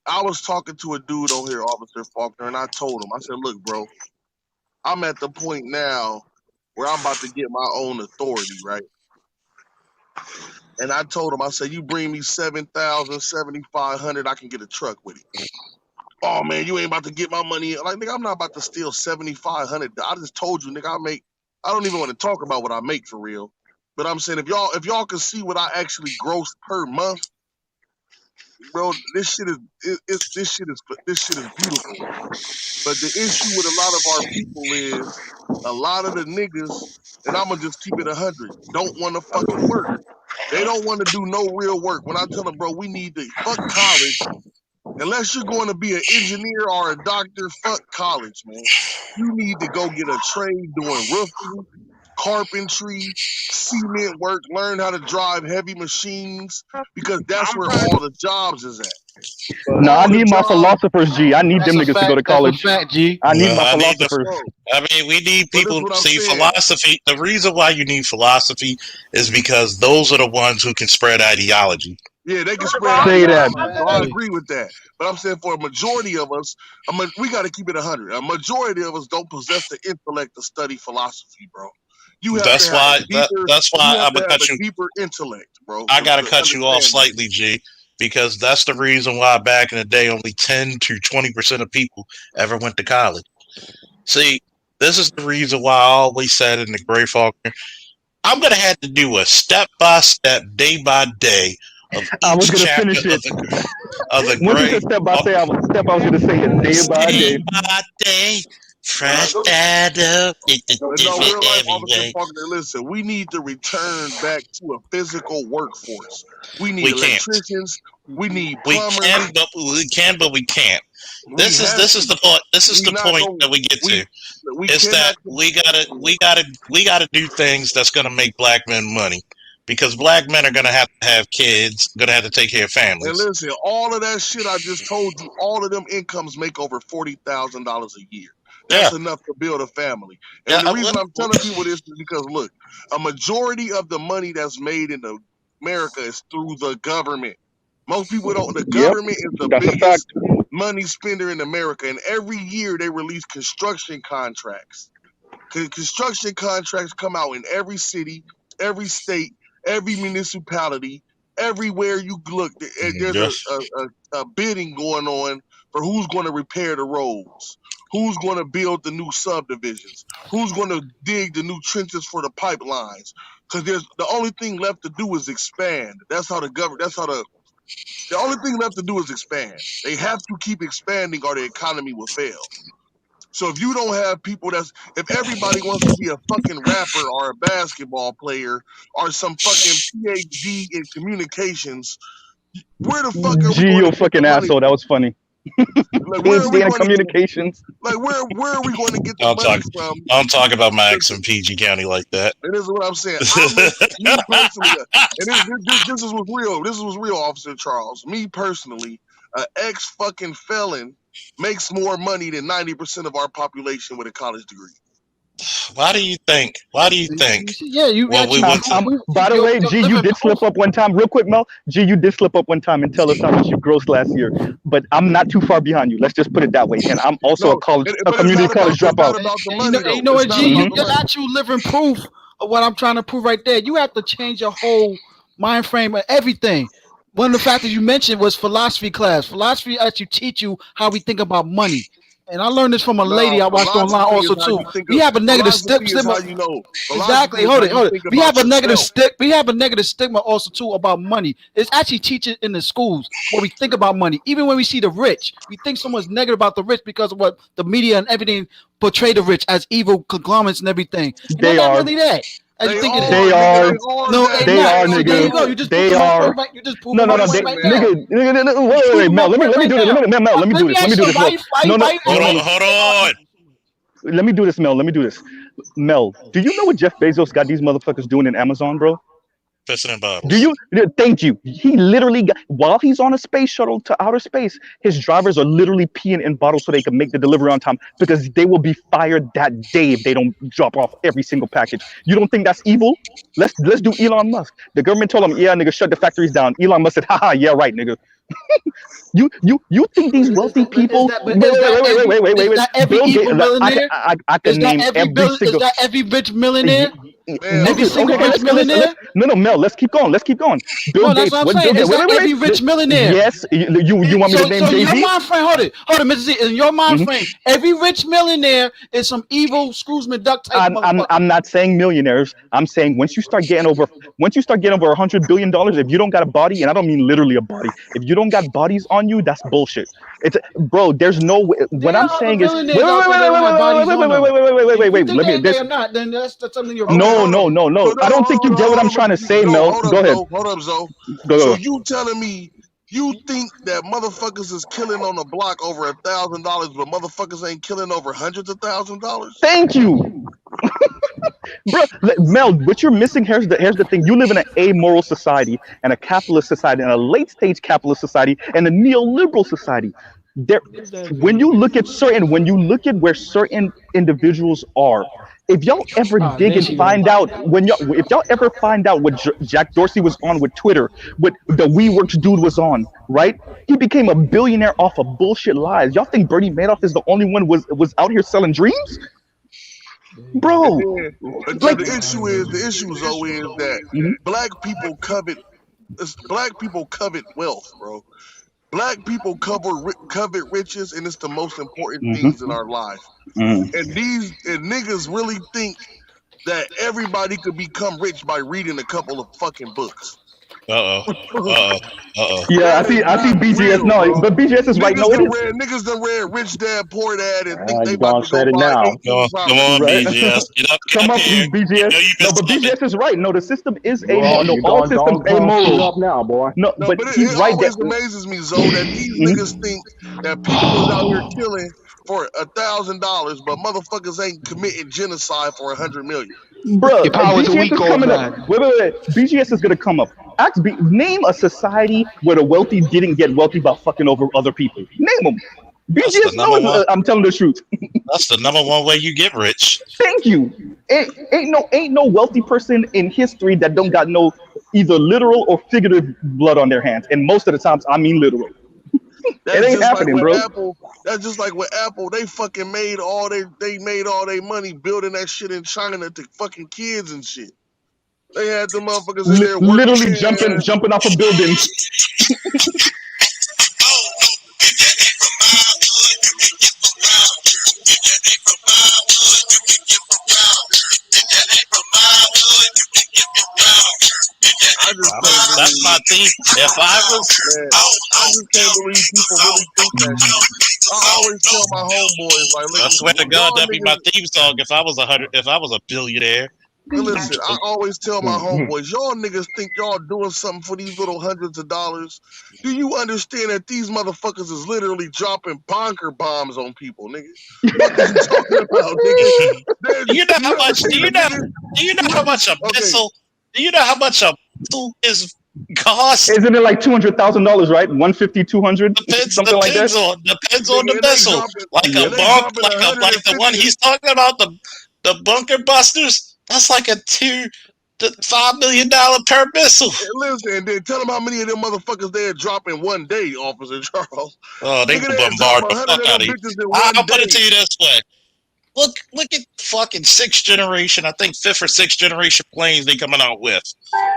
I was talking to a dude on here, Officer Faulkner, and I told him, I said, look, bro, I'm at the point now where I'm about to get my own authority, right? And I told him, I said, you bring me 7,000, 7,500, I can get a truck with it. Oh man, you ain't about to get my money. Like, nigga, I'm not about to steal 7,500. I just told you, nigga, I don't even want to talk about what I make for real. But I'm saying if y'all can see what I actually gross per month, bro, this shit is beautiful. But the issue with a lot of our people is a lot of the niggas, and I'm gonna just keep it 100, don't want to fucking work. They don't want to do no real work. When I tell them, bro, we need to fuck college. Unless you're going to be an engineer or a doctor, fuck college, man. You need to go get a trade doing roofing, carpentry, cement work, learn how to drive heavy machines, because that's where all the jobs is at. No, I need my philosophers, G. I need them niggas to go to college. G. I need my philosophers. We need people to see philosophy. The reason why you need philosophy is because those are the ones who can spread ideology. Yeah, they can spread ideology. So I agree with that. But I'm saying for a majority of us, we got to keep it 100. A majority of us don't possess the intellect to study philosophy, bro. You have that's to have why. That's why I'm gonna cut you. Deeper intellect, bro. I gotta cut you off slightly, G, because that's the reason why back in the day only 10 to 20% of people ever went to college. See, this is the reason why I always said in the Gray Faulkner, I'm gonna have to do a step by step, day by day of each chapter of the Once Gray. you said step by step, I was gonna say it day by day. Day by day. Fresh dad up. Listen, we need to return back to a physical workforce. We need electricians. We need plumbers. We can, but we can't. This is the point. This is the point that we get to. It's that we gotta do things that's gonna make black men money. Because black men are going to have kids, going to have to take care of families. And listen, all of that shit I just told you, all of them incomes make over $40,000 a year. That's enough to build a family. And the reason I'm telling people this is because, look, a majority of the money that's made in America is through the government. Most people don't. The government is the biggest money spender in America. And every year they release construction contracts. Construction contracts come out in every city, every state, every municipality, everywhere you look. There's a bidding going on for who's going to repair the roads, who's going to build the new subdivisions, who's going to dig the new trenches for the pipelines. Because the only thing left to do is expand. That's how the only thing left to do is expand. They have to keep expanding or the economy will fail. So if you don't have people if everybody wants to be a fucking rapper or a basketball player or some fucking PhD in communications, where the fuck are we going you fucking asshole, that was funny. Like, where are we going communications? Like, where are we going to get the money from? I don't talk about Max in PG County like that. And this is what I'm saying. Me personally, and this is what's real. This is what's real, Officer Charles. Me personally, an ex-fucking felon makes more money than 90% of our population with a college degree. Why do you think? Yeah, you. By the way, G, you did slip up one time. Real quick, Mel. G, you did slip up one time and tell us how much you grossed last year. But I'm not too far behind you. Let's just put it that way. And I'm also a community college dropout. You know what, G? You're actual living proof of what I'm trying to prove right there. You have to change your whole mind frame of everything. One of the factors you mentioned was philosophy class. Philosophy actually teach you how we think about money. And I learned this from a lady I watched online also too. We have a negative stigma. Exactly. Hold it. We have a negative stigma also too about money. It's actually teaching in the schools where we think about money. Even when we see the rich, we think someone's negative about the rich because of what the media and everything portray the rich as evil conglomerates and everything. They're not really that. They are. No, they are, nigga. There you go. You just they are. You just no, nigga. Wait, Mel. Let me do this. Mel, let me do this. No. Hold on. Let me do this, Mel. Mel, do you know what Jeff Bezos got these motherfuckers doing in Amazon, bro? Pissing in bottles. Do you? Thank you. He literally while he's on a space shuttle to outer space, his drivers are literally peeing in bottles so they can make the delivery on time because they will be fired that day if they don't drop off every single package. You don't think that's evil? Let's do Elon Musk. The government told him, yeah, nigga, shut the factories down. Elon Musk said, haha, yeah, right, nigga. You think these wealthy people? Wait. Is that every evil millionaire? I can name every single. Is that every rich millionaire? Every single rich millionaire. No, Mel. Let's keep going. Bill No, that's Gates. what I'm What saying. Bill Is that every rich millionaire? Yes. You want me to name So in Jay-Z? your mind frame, hold it, Mr. Z. In your mind frame, every rich millionaire is some evil Scrooge McDuck type motherfucker. I'm not saying millionaires. I'm saying once you start getting over $100 billion, if you don't got a body, and I don't mean literally a body, if you don't got bodies on you, that's bullshit. It's bro. There's no way. What I'm saying is wait. Let me. They are not. Then that's something you're. No. I don't think you get what I'm trying to say, Mel. Go ahead. Hold up, Zo. Go. So you telling me you think that motherfuckers is killing on the block over $1,000, but motherfuckers ain't killing over hundreds of $1,000s? Thank you. Bro, Mel, what you're missing here's the thing. You live in an amoral society and a capitalist society and a late stage capitalist society and a neoliberal society. When you look at where certain individuals are, if y'all ever dig and find out if y'all ever find out what Jack Dorsey was on with Twitter, what the WeWorks dude was on, right? He became a billionaire off of bullshit lies. Y'all think Bernie Madoff is the only one was out here selling dreams? Bro, like the issue is that black people covet wealth, bro. Black people covet riches, and it's the most important things in our life. And niggas really think that everybody could become rich by reading a couple of fucking books. Yeah, I see BGS. No, but BGS is right. No, it is. Niggas done read Rich Dad Poor Dad and think they about to go buy now. Come on, BGS. Come up, BGS. No, but BGS is right. No, the system is amoral. No, all systems amoral. Up now, boy. No, but he's it right. Always amazes me, Zo, that these niggas think that people is out here killing for $1,000, but motherfuckers ain't committing genocide for 100 million. Bro, BGS is coming up. Wait. BGS is gonna come up. Name a society where the wealthy didn't get wealthy by fucking over other people. Name them. BGS knows I'm telling the truth. That's the number one way you get rich. Thank you. Ain't no wealthy person in history that don't got no either literal or figurative blood on their hands. And most of the times, I mean literal. It ain't happening, bro. That's just like with Apple. They fucking made all their money building that shit in China to fucking kids and shit. They had the motherfuckers in there literally jumping off of buildings. That's my theme. If I just can't believe people really think that shit. I always tell my homeboys, like, look, I swear to God, that'd be my theme song if I was a billionaire. Listen, I always tell my homeboys, y'all niggas think y'all doing something for these little hundreds of dollars. Do you understand that these motherfuckers is literally dropping bunker bombs on people, nigga? What are you talking about, nigga? Do you know how much? Do you know how much a missile? Do you know how much a missile is cost? Isn't it like $200,000, right? 150, 200, something like that. Depends on the missile. Like a bunk, like the one he's talking about, the bunker busters. That's like a $2 to $5 million per missile. Hey, listen, then tell them how many of them motherfuckers they drop in one day, Officer Charles. Oh, they can bombard the fuck out of you. I'll put it to you this way. Look at fucking sixth generation. I think fifth or sixth generation planes they coming out with.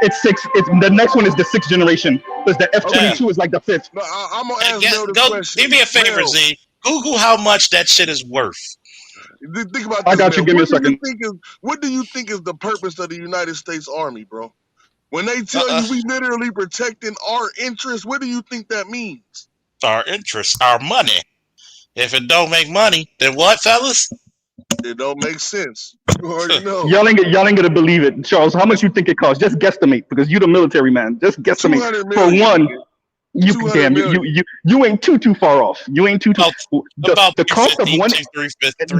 It's six. The next one is the sixth generation. Because the F-22 is like the fifth. No, I'm gonna ask Mel the question. Do me a favor, Z. Google how much that shit is worth. Think about this, I got you. Give me a second. What do you think is the purpose of the United States Army, bro? When they tell you we literally protecting our interests, what do you think that means? Our interests, our money. If it don't make money, then what, fellas? It don't make sense. You already know. Y'all ain't gonna believe it, Charles. How much you think it costs? Just guesstimate, because you the military man. Just guesstimate for one. You ain't too far off. You ain't too the cost of one.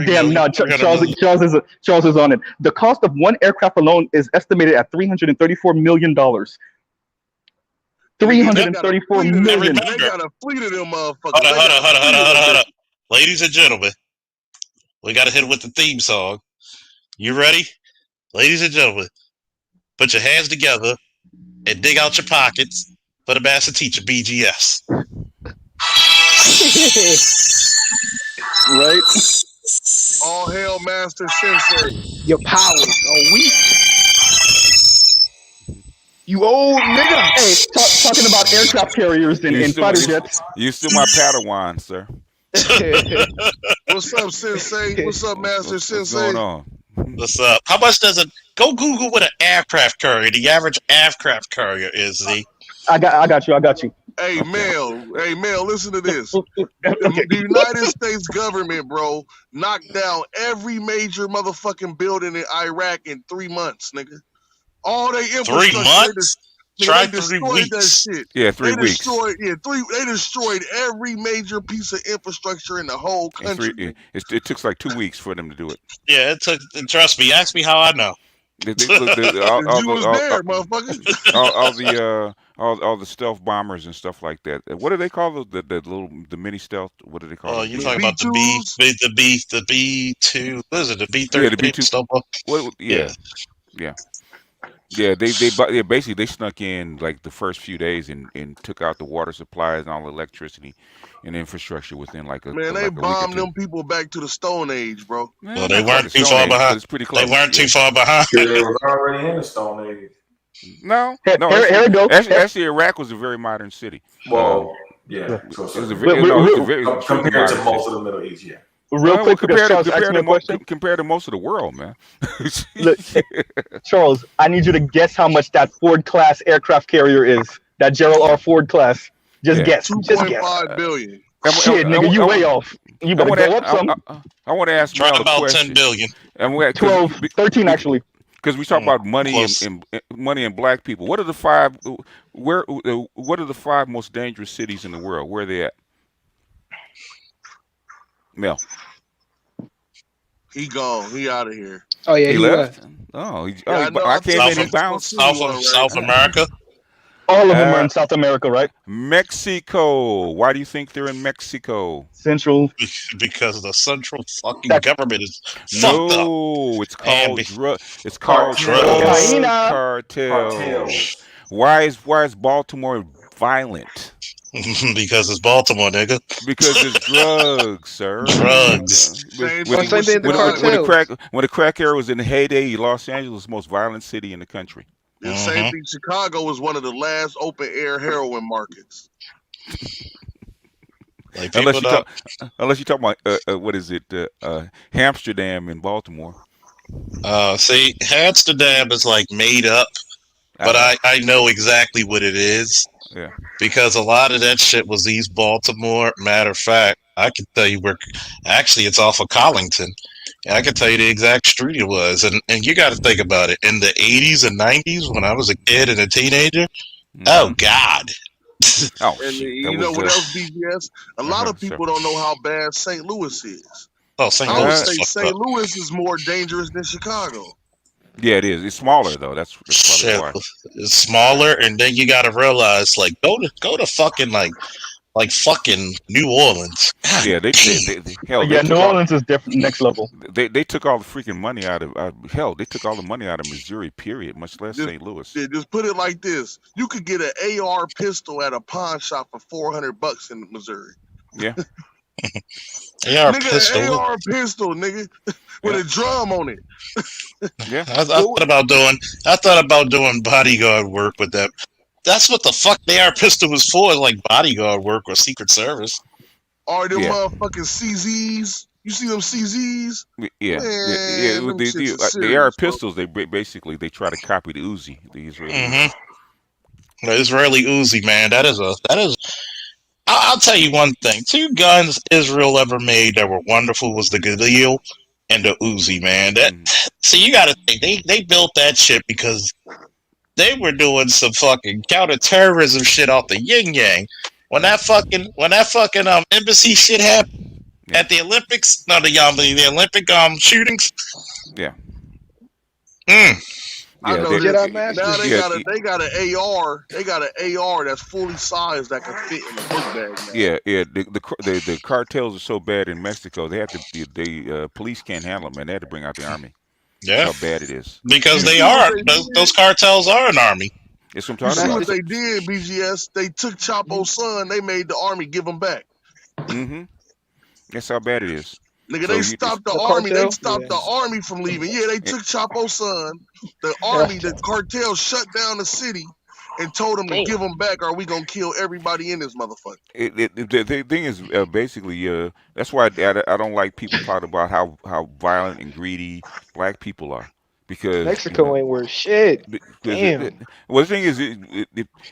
Damn, no, Charles is on it. The cost of one aircraft alone is estimated at $334 million. $334 million. They got a fleet of them motherfuckers. Hold on. Ladies and gentlemen, we got to hit it with the theme song. You ready? Ladies and gentlemen, put your hands together and dig out your pockets for the master teacher, BGS. Right? All hail Master Sensei. Your powers are weak. You old nigga. Hey, talking about aircraft carriers and fighter jets. You still my Padawan, sir. What's up, Sensei? What's up, Master Sensei? What's going on? What's up? How much does it? Go Google what an aircraft carrier, the average aircraft carrier is. Z. I got you. Hey, Mel, listen to this. The United States government, bro, knocked down every major motherfucking building in Iraq in 3 months, nigga. All they infrastructure. 3 months? Try 3 weeks. That shit. Yeah, 3 weeks. They destroyed every major piece of infrastructure in the whole country. It took like 2 weeks for them to do it. Yeah, it took. Trust me. Ask me how I know. You was there, motherfucker. All the stealth bombers and stuff like that. What do they call the mini stealth? What do they call? Oh, you talking about the B2? What is it? The B-30? Yeah, the B2. Yeah. They basically snuck in like the first few days and took out the water supplies and all the electricity and infrastructure within like a man. They bombed them people back to the Stone Age, bro. Well, they weren't too far behind. It's pretty close. They weren't too far behind. They were already in the Stone Age. No. Actually, Iraq was a very modern city. Well, yeah. So it was a very compared to most of the Middle East, yeah. Real quick, compared to most of the world, man. Look, Charles, I need you to guess how much that Ford class aircraft carrier is. That Gerald R. Ford class. Just guess. $2.5 billion. Shit, nigga, you way off. You better go up some. I want to ask Try Mel about a question. 10 billion. 12, 13 actually. Because we talk about money and black people. What are the five? What are the 5 most dangerous cities in the world? Where are they at? Mel. He gone. He out of here. Oh yeah, he left. I came in and bounced. South America. All of them are in South America, right? Mexico. Why do you think they're in Mexico? Central. Because the central fucking government is fucked up. No, it's called drug cartels. Why is Baltimore violent? Because it's Baltimore, nigga. Because it's drugs, sir. Drugs. When the crack era was in the heyday, Los Angeles was the most violent city in the country. The same thing. Chicago was one of the last open air heroin markets. Like unless you talk about what is it, Amsterdam in Baltimore. See, Amsterdam is like made up, but I know exactly what it is. Yeah. Because a lot of that shit was East Baltimore. Matter of fact, I can tell you where. Actually, it's off of Collington. I can tell you the exact street it was. And you got to think about it. In the 80s and 90s, when I was a kid and a teenager, oh, God. And you know what else, BGS? A lot of people don't know how bad St. Louis is. Oh, St. I would Louis. say St. Louis is more dangerous than Chicago. Yeah, it is. It's smaller, though. That's probably why. It's smaller, and then you got to realize, like, go to fucking, like fucking New Orleans. Yeah, New Orleans is different, next level. They took all the freaking money out of they took all the money out of Missouri, period, much less St. Louis. Yeah, just put it like this: you could get an AR pistol at a pawn shop for $400 in Missouri. Yeah. AR pistol. AR pistol, nigga, with a drum on it. Yeah. I thought about doing bodyguard work with that. That's what the fuck the AR pistol was for, like bodyguard work or Secret Service. Or them motherfucking CZs. You see them CZs? Yeah. Man, the AR pistols, they basically try to copy the Uzi. The Israeli. The Israeli Uzi, man. That is. I'll tell you one thing. 2 guns Israel ever made that were wonderful was the Galil and the Uzi, man. So you got to think they built that shit because they were doing some fucking counterterrorism shit off the yin yang. When that fucking embassy shit happened at the Olympics, the Olympic shootings. Yeah. I know they got an AR. They got an AR that's fully sized that can fit in a book bag. Man. Yeah. The cartels are so bad in Mexico. They have to. The police can't handle them, and they had to bring out the army. Yeah, that's how bad it is. Because they are. Those cartels are an army. It's what I'm talking about. What they did, BGS? They took Chapo's son. They made the army give him back. That's how bad it is. Nigga, they stopped the army. They stopped the army from leaving. Yeah, they took Chapo's son. The army, the cartel shut down the city and told them to Damn. give them back, or we gonna kill everybody in this motherfucker. The thing is, basically, that's why I don't like people talking about how violent and greedy black people are, because Mexico ain't worth shit. because Damn. well, the thing is,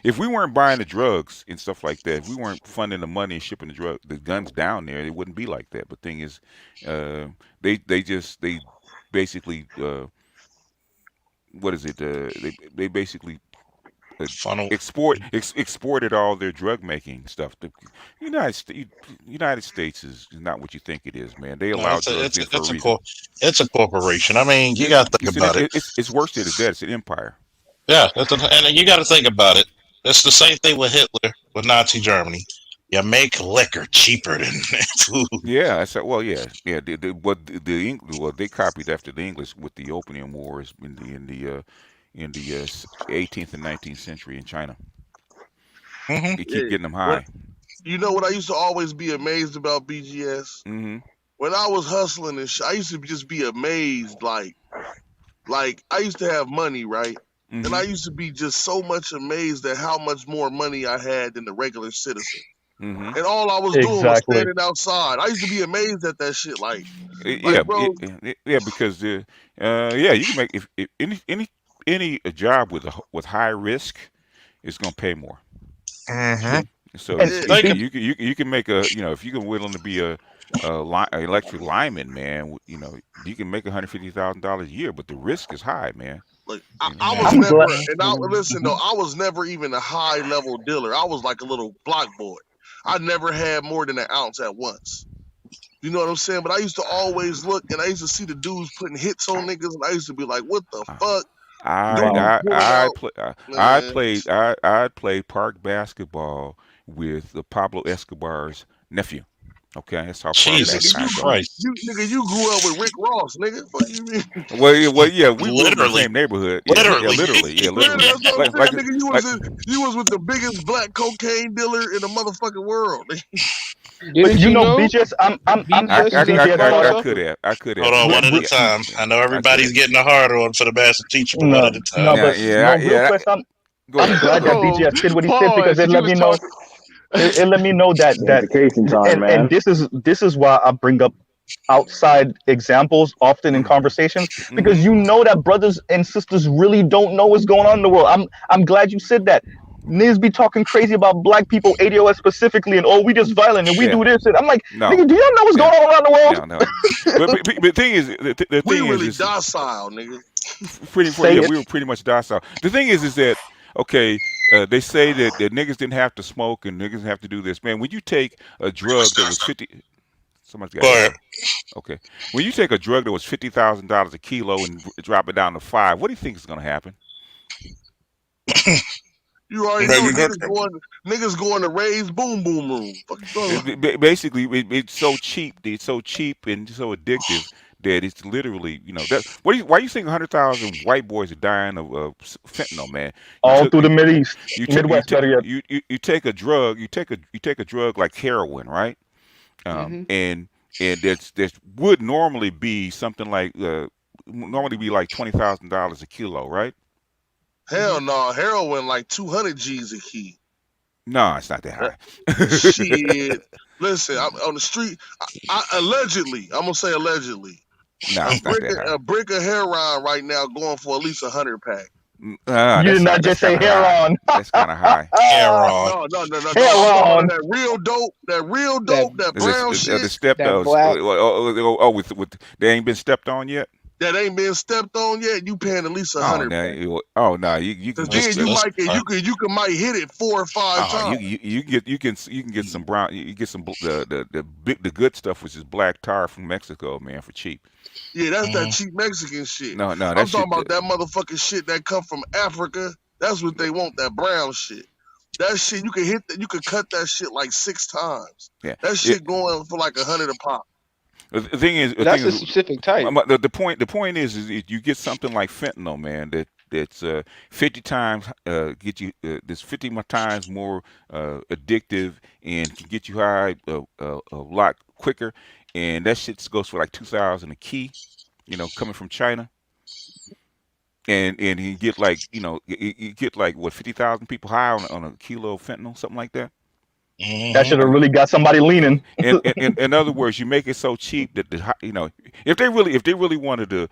if we weren't buying the drugs and stuff like that, if we weren't funding the money and shipping the guns down there, it wouldn't be like that. But thing is, uh, they basically what is it? They basically uh, Funnel. exported all their drug making stuff. The United States is not what you think it is, man. They No, allow drugs in for a reason. it's a corporation. I mean, you got to think about it. It's worse than that. It's an empire. Yeah, and you got to think about it. It's the same thing with Hitler, with Nazi Germany. You make liquor cheaper than food. Yeah, I said, well, yeah. Well, they copied after the English with the Opium Wars in the 18th and 19th century in China. Hmm. You keep Yeah. getting them What high. you know? What I used to always be amazed about BGS Hmm. when I was hustling and shit. I used to just be amazed, like I used to have money, right? And I Hmm. used to be just so much amazed at how much more money I had than the regular citizen. Hmm. And all I was doing was Exactly. standing outside. I used to be amazed at that shit. Yeah, Bro, because yeah, you can make if any a job with high risk is gonna pay more. Hmm. So And yeah, Think you can make if you're willing to be a electric lineman, man, you can make $150,000 a year, but the risk is high, man. like You know. I was I'm glad. never, and I listen though, I was never even a high level dealer. I was like a little block boy. I never had more than an ounce at once. You know what I'm saying? But I used to always look, and I used to see the dudes putting hits on niggas, and I used to be like, "What the I fuck?" I Dude I pulling I out, play man. I played park basketball with Pablo Escobar's nephew. Okay, that's how far back Nigga, Jesus I go. Christ. you grew up with Rick Ross, nigga. Fuck you mean? Yeah, we grew up in the Literally. same neighborhood. Yeah, Literally. Man, literally. that's what I'm saying, Like nigga. like You was with the biggest black cocaine dealer in the motherfucking world. But Didn't you you know, know? BGS, I'm BGS is a BGS barber part. I shop. could Hold have, on, but one at a yeah, time. yeah, I know I could everybody's have. getting a hard on for the master teacher, but one No, at a time. no, Yeah, but no, real yeah. quick, Go I'm ahead. glad that Oh, BGS said what he said because pause. it You let me was know. talking. It let me know that Education time, and man. this is why I bring up outside examples often in Mm, conversations because mm-hmm. you know that brothers and sisters really don't know what's going on in the world. I'm glad you said that. Niggas be talking crazy about black people, ADOS specifically, and oh, we just violent and we Yeah. do this. And I'm like, No. nigga, do y'all know what's Yeah. going on around the world? No. No. But thing is, the We thing really is docile, nigga. Say yeah, it. we were pretty much docile. The thing is that okay, they say that niggas didn't have to smoke and niggas didn't have to do this. Man, when you take a drug that was 50, somebody's got Go ahead. error. Okay, when you take a drug that was $50,000 a kilo and drop it down to 5, what do you think is going to happen? You already know niggas going to raise boom boom room. Fuck you talking about? Basically, it's so cheap. It's so cheap and so addictive that it's literally, that. Why you think 100,000 white boys are dying of fentanyl, man? You All took through you the Mid East, you took Midwest, better yet. you take a drug. You take a drug like heroin, right? Hmm. And that's would normally be something like normally be like $20,000 a kilo, right? Hell no, heroin like 200 G's a key. No, it's not that high. Shit. Listen, I'm on the street. I allegedly, I'm gonna say allegedly, No, it's not that high. a brick of heroin right now going for at least 100 pack. You did That's high. not That's just say kind of hair high. on. That's kind of high. Hair on. Hair I'm talking about on. that real dope, That that Is this brown the shit step that those? black. With they ain't been stepped on yet. that ain't been stepped on yet. You paying at least Oh 100 no! pack. No! You can Cause get then you Let's might get you can might hit it 4 or 5 oh times. you can get some brown. You get some the good stuff, which is black tar from Mexico, man, for cheap. Yeah, that's that Mhm. cheap Mexican shit. No, that I'm talking shit. about that motherfucking shit that come from Africa. That's what they want, that brown shit. That shit you can you can cut that shit like 6 times. Yeah. That shit going for like 100 a pop. The thing is, But that's a specific type. the point is you get something like fentanyl, man. That's 50 times that's 50 times more addictive and can get you high a lot quicker. And that shit goes for like 2,000 a key. Coming from China. and you get like you get like what 50,000 people high on a kilo of fentanyl, something like that. That should have really got somebody leaning. In other words, you make it so cheap that if they really wanted to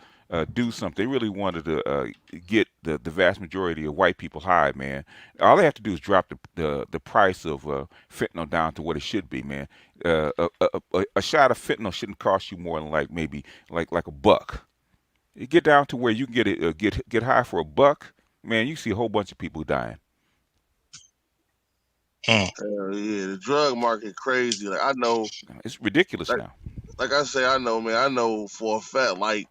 do something, they really wanted to get the vast majority of white people high, man. All they have to do is drop the price of fentanyl down to what it should be, man. A shot of fentanyl shouldn't cost you more than like maybe like $1. You get down to where you can get it get high for $1, man. You see a whole bunch of people dying. Hell yeah, the drug market crazy. Like I know, it's ridiculous now. Like I say, I know for a fact. Like,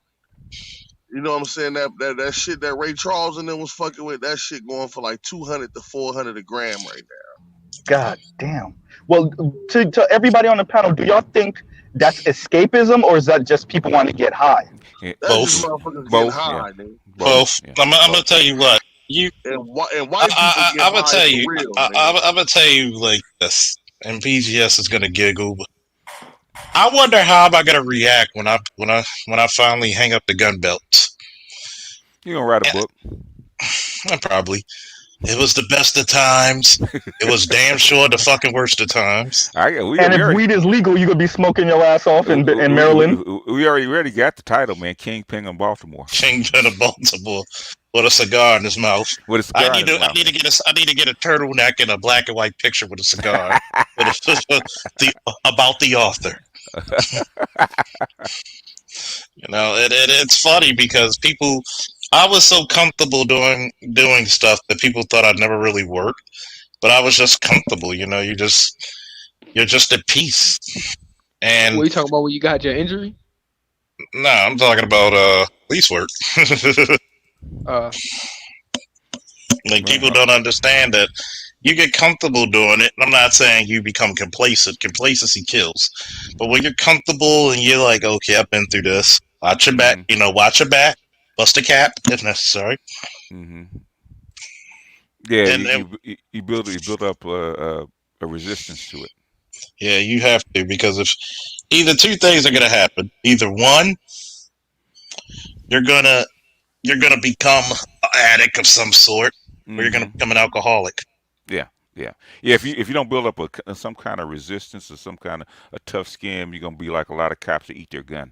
you know what I'm saying? That shit that Ray Charles and them was fucking with, that shit going for like 200 to 400 a gram right now. God damn. Well, to everybody on the panel, do y'all think that's escapism or is that just people want to get high? That's both. just motherfuckers getting high, nigga. Both. Yeah. I'm gonna tell you what. And white people get I'm gonna tell you. real, I'm gonna tell you like this, and PGS is gonna giggle. But I wonder how am I gonna react when I finally hang up the gun belts. You gonna write a book? Probably. It was the best of times. It was damn sure the fucking worst of times. If weed is legal, you could be smoking your ass off in Maryland. We already got the title, man. Kingpin of Baltimore. Kingpin of Baltimore. With a cigar in his mouth. With a cigar I need to get a turtleneck and a black and white picture with a cigar. About the author. It's funny because I was so comfortable doing stuff that people thought I'd never really work, but I was just comfortable. You're just at peace. And what are you talking about when you got your injury? No, I'm talking about police work. People don't understand that you get comfortable doing it. I'm not saying you become complacent. Complacency kills. But when you're comfortable and you're like, okay, I've been through this. Watch your back. Watch your back. Bust a cap if necessary. Mm-hmm. Yeah, you build up a resistance to it. Yeah, you have to, because if either two things are gonna happen. Either one, you're gonna become an addict of some sort, or you're gonna become an alcoholic. Yeah. If you don't build up some kind of resistance or some kind of a tough skin, you're gonna be like a lot of cops that eat their gun.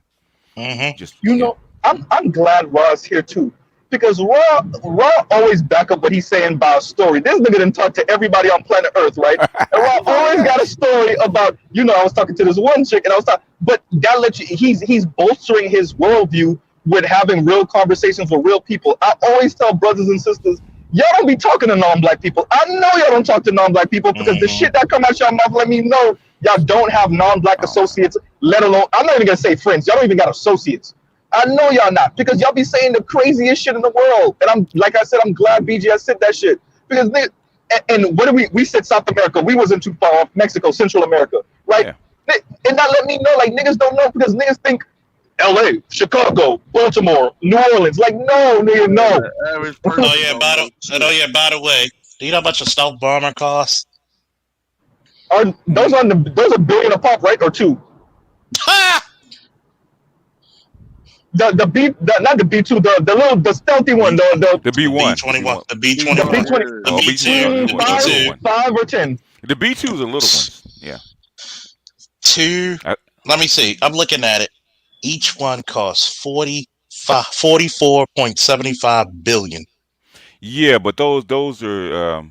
Mm-hmm. I'm glad Ra's here too, because Ra always back up what he's saying about a story. This nigga done talk to everybody on planet Earth, right? And Ra always got a story about, I was talking to this one chick, and but that lets you. He's bolstering his worldview with having real conversations with real people. I always tell brothers and sisters, y'all don't be talking to non-black people. I know y'all don't talk to non-black people because the shit that come out your mouth let me know y'all don't have non-black associates, let alone, I'm not even going to say friends. Y'all don't even got associates. I know y'all not, because y'all be saying the craziest shit in the world. And I'm glad BGS said that shit. Because and what did we said South America. We wasn't too far off. Mexico, Central America, right? Yeah. And that let me know, like, niggas don't know because niggas think LA, Chicago, Baltimore, New Orleans. Like, no, nigga, no. By the way, do you know how much a stealth bomber costs? Those are $1 billion a pop, right? Or two? Ha! Not the B2, the stealthy one, the B1, B21, the B20, 5 or 10. The B2 is the little ones, yeah. Let me see. I'm looking at it. Each one costs $44.75 billion. Yeah, but those are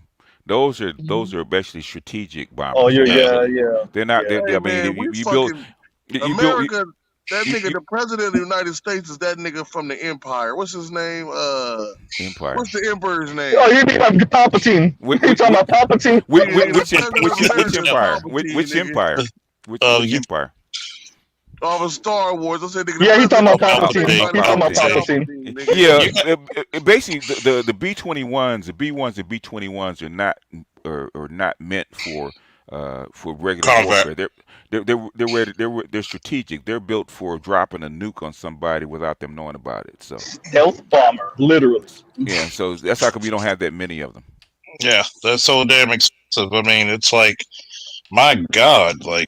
basically strategic bombers. Oh, yeah. They're not. Hey, I mean, you build America. That nigga, the president of the United States, is that nigga from the Empire. What's his name? Empire. What's the Emperor's name? Oh, you mean Palpatine? You talking about Palpatine? Which Empire? Which Empire? Which Empire? Of Star Wars. I said, yeah, he's talking about Palpatine. He's talking about Palpatine. Yeah, basically the B-21s, the B-1s and B-21s are not meant for regular warfare. They're strategic. They're built for dropping a nuke on somebody without them knowing about it. So stealth bomber, literally. Yeah, so that's how come you don't have that many of them. Yeah, that's so damn expensive. I mean, it's like, my God, like,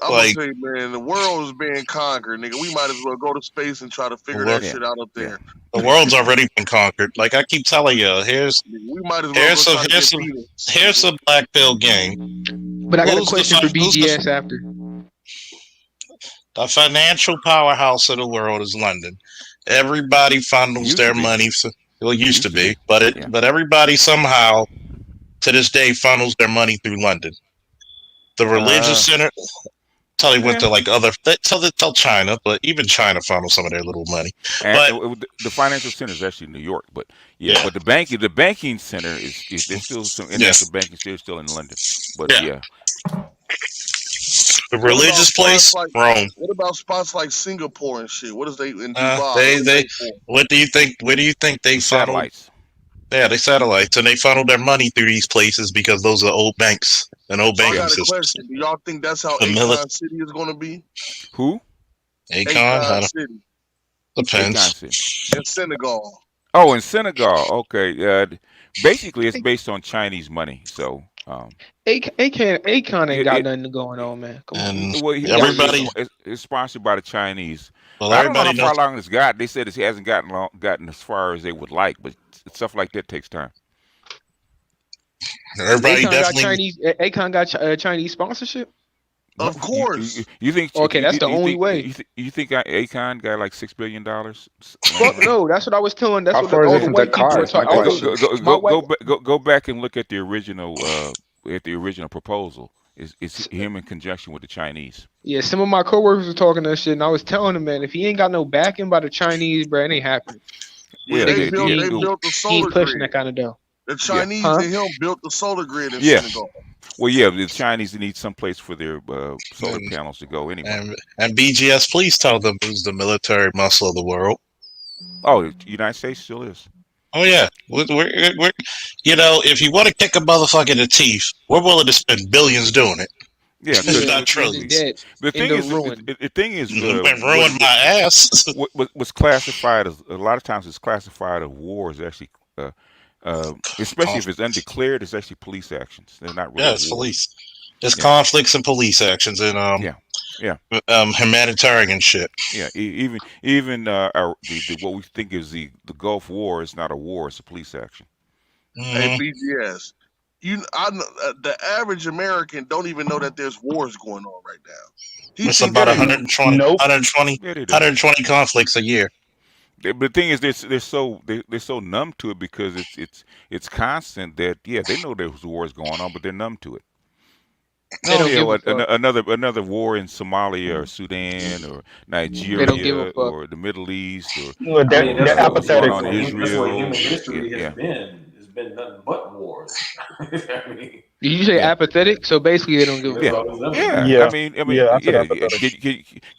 I'm gonna Like tell you, man, the world is being conquered, nigga. We might as well go to space and try to figure that shit out up there. The world's already been conquered. Like I keep telling you, we might as well go try to get Venus. Here's a black pill game. But I got a question for BGS after. The financial powerhouse of the world is London. Everybody funnels their money. Well, it used to be, but everybody somehow to this day funnels their money through London. The religious center. Tell went to like other. Tell China, but even China funnels some of their little money. And the financial center is actually New York, but but the banking center is there's still some international banking still in London. But the religious place, Rome. What about spots like Singapore and shit? What is they in Dubai? What do you think? Where do you think they funnel? Satellites. Yeah, they satellites, and they funnel their money through these places because those are old banks and old banking systems. I got a question. Do y'all think that's how Akon City is going to be? Who? Akon City. Depends. In Senegal. Oh, in Senegal. Okay. Basically, it's based on Chinese money. So. Akon ain't got nothing going on, man. Come on. Well, everybody is sponsored by the Chinese. Well, I don't know how far along it's got. They said it hasn't gotten as far as they would like, but stuff like that takes time. Everybody Akon got Chinese sponsorship. Of course. You think? Okay, that's the only way. You think Akon got like $6 billion? Fuck no, that's what I was telling. That's what all the white people were talking. Go back and look at the original proposal. It's him in conjunction with the Chinese. Yeah, some of my coworkers were talking that shit, and I was telling them, man, if he ain't got no backing by the Chinese, bro, it ain't happening. Yeah, they built the solar he ain't pushing grid. that kind of dough. The Chinese and him built the solar grid in Senegal. Well, yeah, the Chinese need some place for their solar panels to go anyway. And BGS, please tell them who's the military muscle of the world. Oh, the United States still is. Oh yeah, we're if you want to kick a motherfucker in the teeth, we're willing to spend billions doing it. Yeah, not trillions. The thing is, ruined my ass. What's classified as a lot of times it's classified as war is actually. Especially if it's undeclared, it's actually police actions. They're not really. Yeah, it's police. It's conflicts and police actions and humanitarian shit. Yeah, even what we think is the Gulf War is not a war; it's a police action. Hey, BGS, the average American don't even know that there's wars going on right now. It's about 120 conflicts a year. But the thing is, they're so numb to it because it's constant that they know there's wars going on, but they're numb to it. Another war in Somalia or Sudan or Nigeria or the Middle East or they're apathetic. On Israel. Human history has been nothing but wars. Did you say apathetic? So basically, they don't give a fuck. Yeah.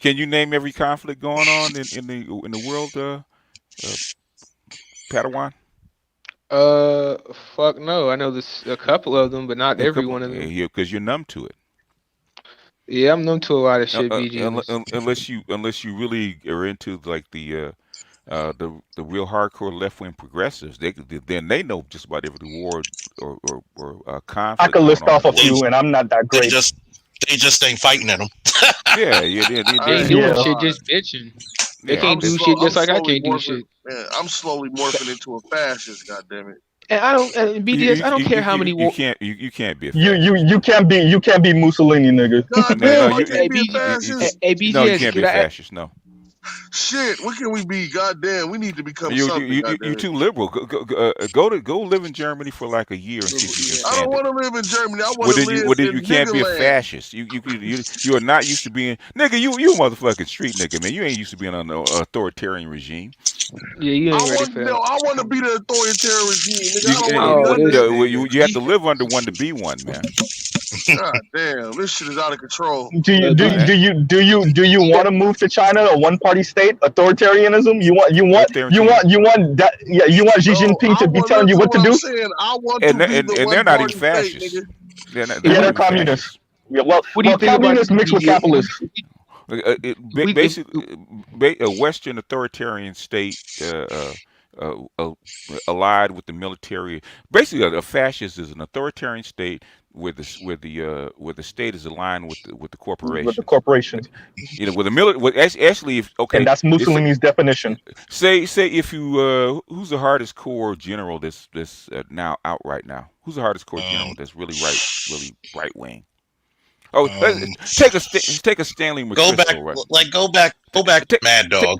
Can you name every conflict going on in the world, Padawan? Fuck no. I know there's a couple of them, but not every one of them. Yeah, because you're numb to it. Yeah, I'm numb to a lot of shit, BG. Unless you really are into like the real hardcore left wing progressives, then they know just about every war or conflict. I could list off a few, and I'm not that great. They just ain't fighting at them. They ain't doing shit, just bitching. They can't do shit just like I can't do shit. Man, I'm slowly morphing into a fascist. Goddamn it! And I don't, BDS. I don't care how many wars. You can't be. You can't be Mussolini, nigga. Hey, BDS. No, you can't be a fascist. No. Shit, what can we be? Goddamn, we need to become something. You're too liberal. Go live in Germany for like a year and see if you can stand I don't want to live in Germany. I want to live in you can't be a fascist. You are not used to being nigga. You a motherfucking street nigga, man. You ain't used to being on an authoritarian regime. Yeah, you ain't ready for that. No, I want to be the authoritarian regime. You have to live under one to be one, man. God damn, this shit is out of control. Do you want to move to China, a one-party state, authoritarianism? You want that? Yeah, you want Xi Jinping to be telling you what to do? I want and they're not even fascists. They're communists. Yeah, well, communists mixed with capitalists. Basically, a Western authoritarian state uh, allied with the military. Basically, a fascist is an authoritarian state where the state is aligned with the with the corporations. corporations, With the military, actually, if and okay, that's it's Mussolini's definition. say if you who's the hardest core general that's now out right now? Who's the hardest core general that's really right wing? Oh, take a Stanley Go back, McChrystal, right? go back, Take Mad take Dog.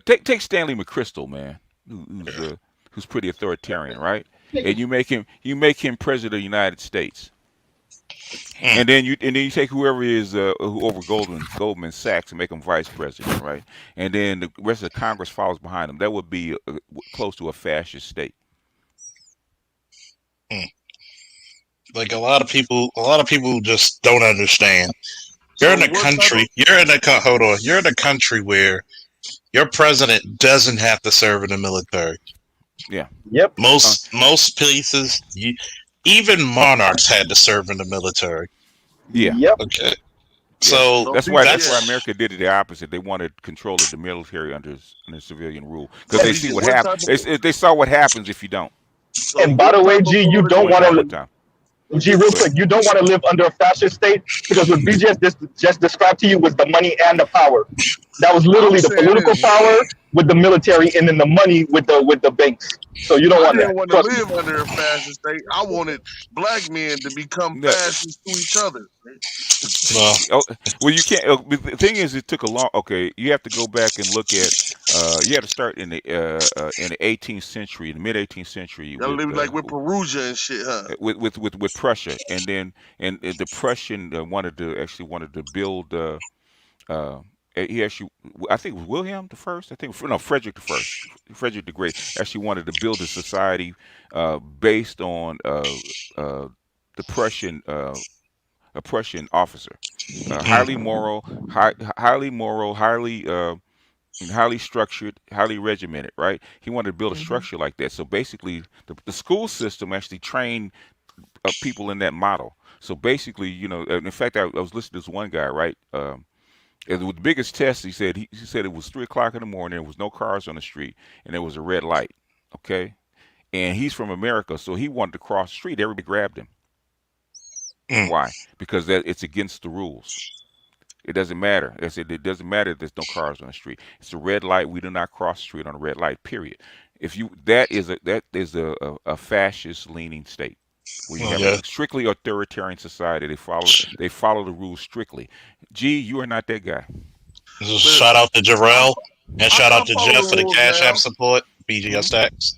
take Stanley McChrystal, man, who's pretty authoritarian, right? And you make him president of the United States, and then you take whoever is who over Goldman Sachs and make him vice president, right? And then the rest of the Congress follows behind him. That would be close to a fascist state. Like a lot of people just don't understand. You're in a country. Hold on. You're in a country where your president doesn't have to serve in the military. Yeah. Yep. Most places, even monarchs had to serve in the military. Yeah. Yep. Okay. Yeah. So that's why America did it the opposite. They wanted control of the military under civilian rule because they see what happens. They saw what happens if you don't. And by the way, G, you don't want One to. time. G, real quick, you don't want to live under a fascist state because what BJ just described to you was the money and the power. That was literally the political power with the military, and then the money with the banks. So you don't want that. I didn't want to live under a fascist state. I wanted black men to become fascists to each other. Well, you can't. The thing is, it took a long. Okay, you have to go back and look at. You have to start in the 18th century, the mid 18th century. Y'all live like with Perugia and shit, huh? With Prussia, and then the Prussian wanted to build. He actually, I think it was William the First. I think no, Frederick the First. Frederick the Great actually wanted to build a society based on the Prussian. A Prussian officer, highly moral, highly structured, highly regimented. Right? He wanted to build a structure like that. So basically, the school system actually trained people in that model. So basically, in fact, I was listening to this one guy, right? It was the biggest test. He said it was 3 o'clock in the morning. There was no cars on the street, and there was a red light. Okay, and he's from America, so he wanted to cross the street. Everybody grabbed him. Why? Because it's against the rules. It doesn't matter. I said it doesn't matter if there's no cars on the street. It's a red light. We do not cross the street on a red light. Period. That is a fascist leaning state where you have a strictly authoritarian society. They follow the rules strictly. Gee, you are not that guy. Shout out to Jarrell and shout out to Jeff for the Cash App support. BGS Stacks.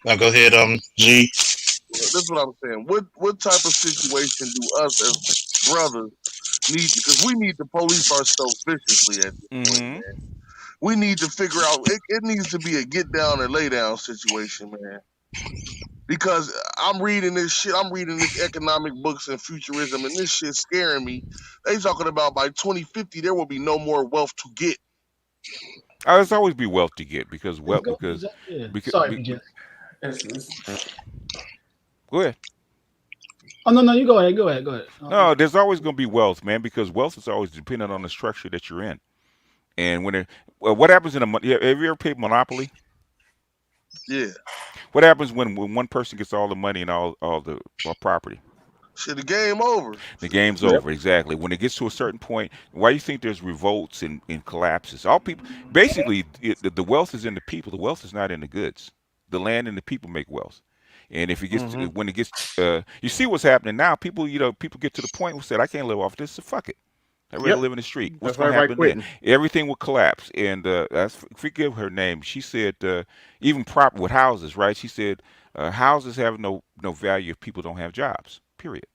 Now go ahead, G. That's what I'm saying. What type of situation do us as brothers need? Because we need to police ourselves viciously at this point, man. We need to figure out. It needs to be a get down and lay down situation, man. Because I'm reading this shit. I'm reading this economic books and futurism, and this shit's scaring me. They talking about by 2050 there will be no more wealth to get. There's always be wealth to get because Sorry, Go ahead. Oh no, you go ahead. Go ahead. No, there's always going to be wealth, man, because wealth is always dependent on the structure that you're in. And what happens in have you ever played Monopoly? Yeah. What happens when one person gets all the money and all the property? Shit, the game over. The game's over, exactly. When it gets to a certain point, why do you think there's revolts and collapses? All people, basically, the wealth is in the people. The wealth is not in the goods. The land and the people make wealth. And if it gets when it gets, you see what's happening now. People get to the point where said, "I can't live off this, so fuck it. I'd rather live in the street." What's going to happen then? Everything will collapse. And I forget her name. She said, even proper with houses, right? She said, houses have no value if people don't have jobs. Period.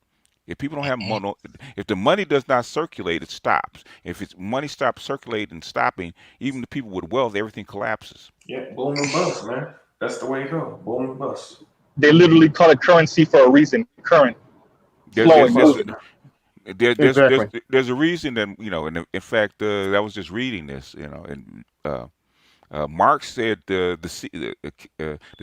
If people don't have money, if the money does not circulate, it stops. If money stops circulating and stopping, even the people with wealth, everything collapses. Yeah, boom and bust, man. That's the way to go. Boom and bust. They literally call it currency for a reason. Current. There's a reason that and in fact, I was just reading this, and Marx said the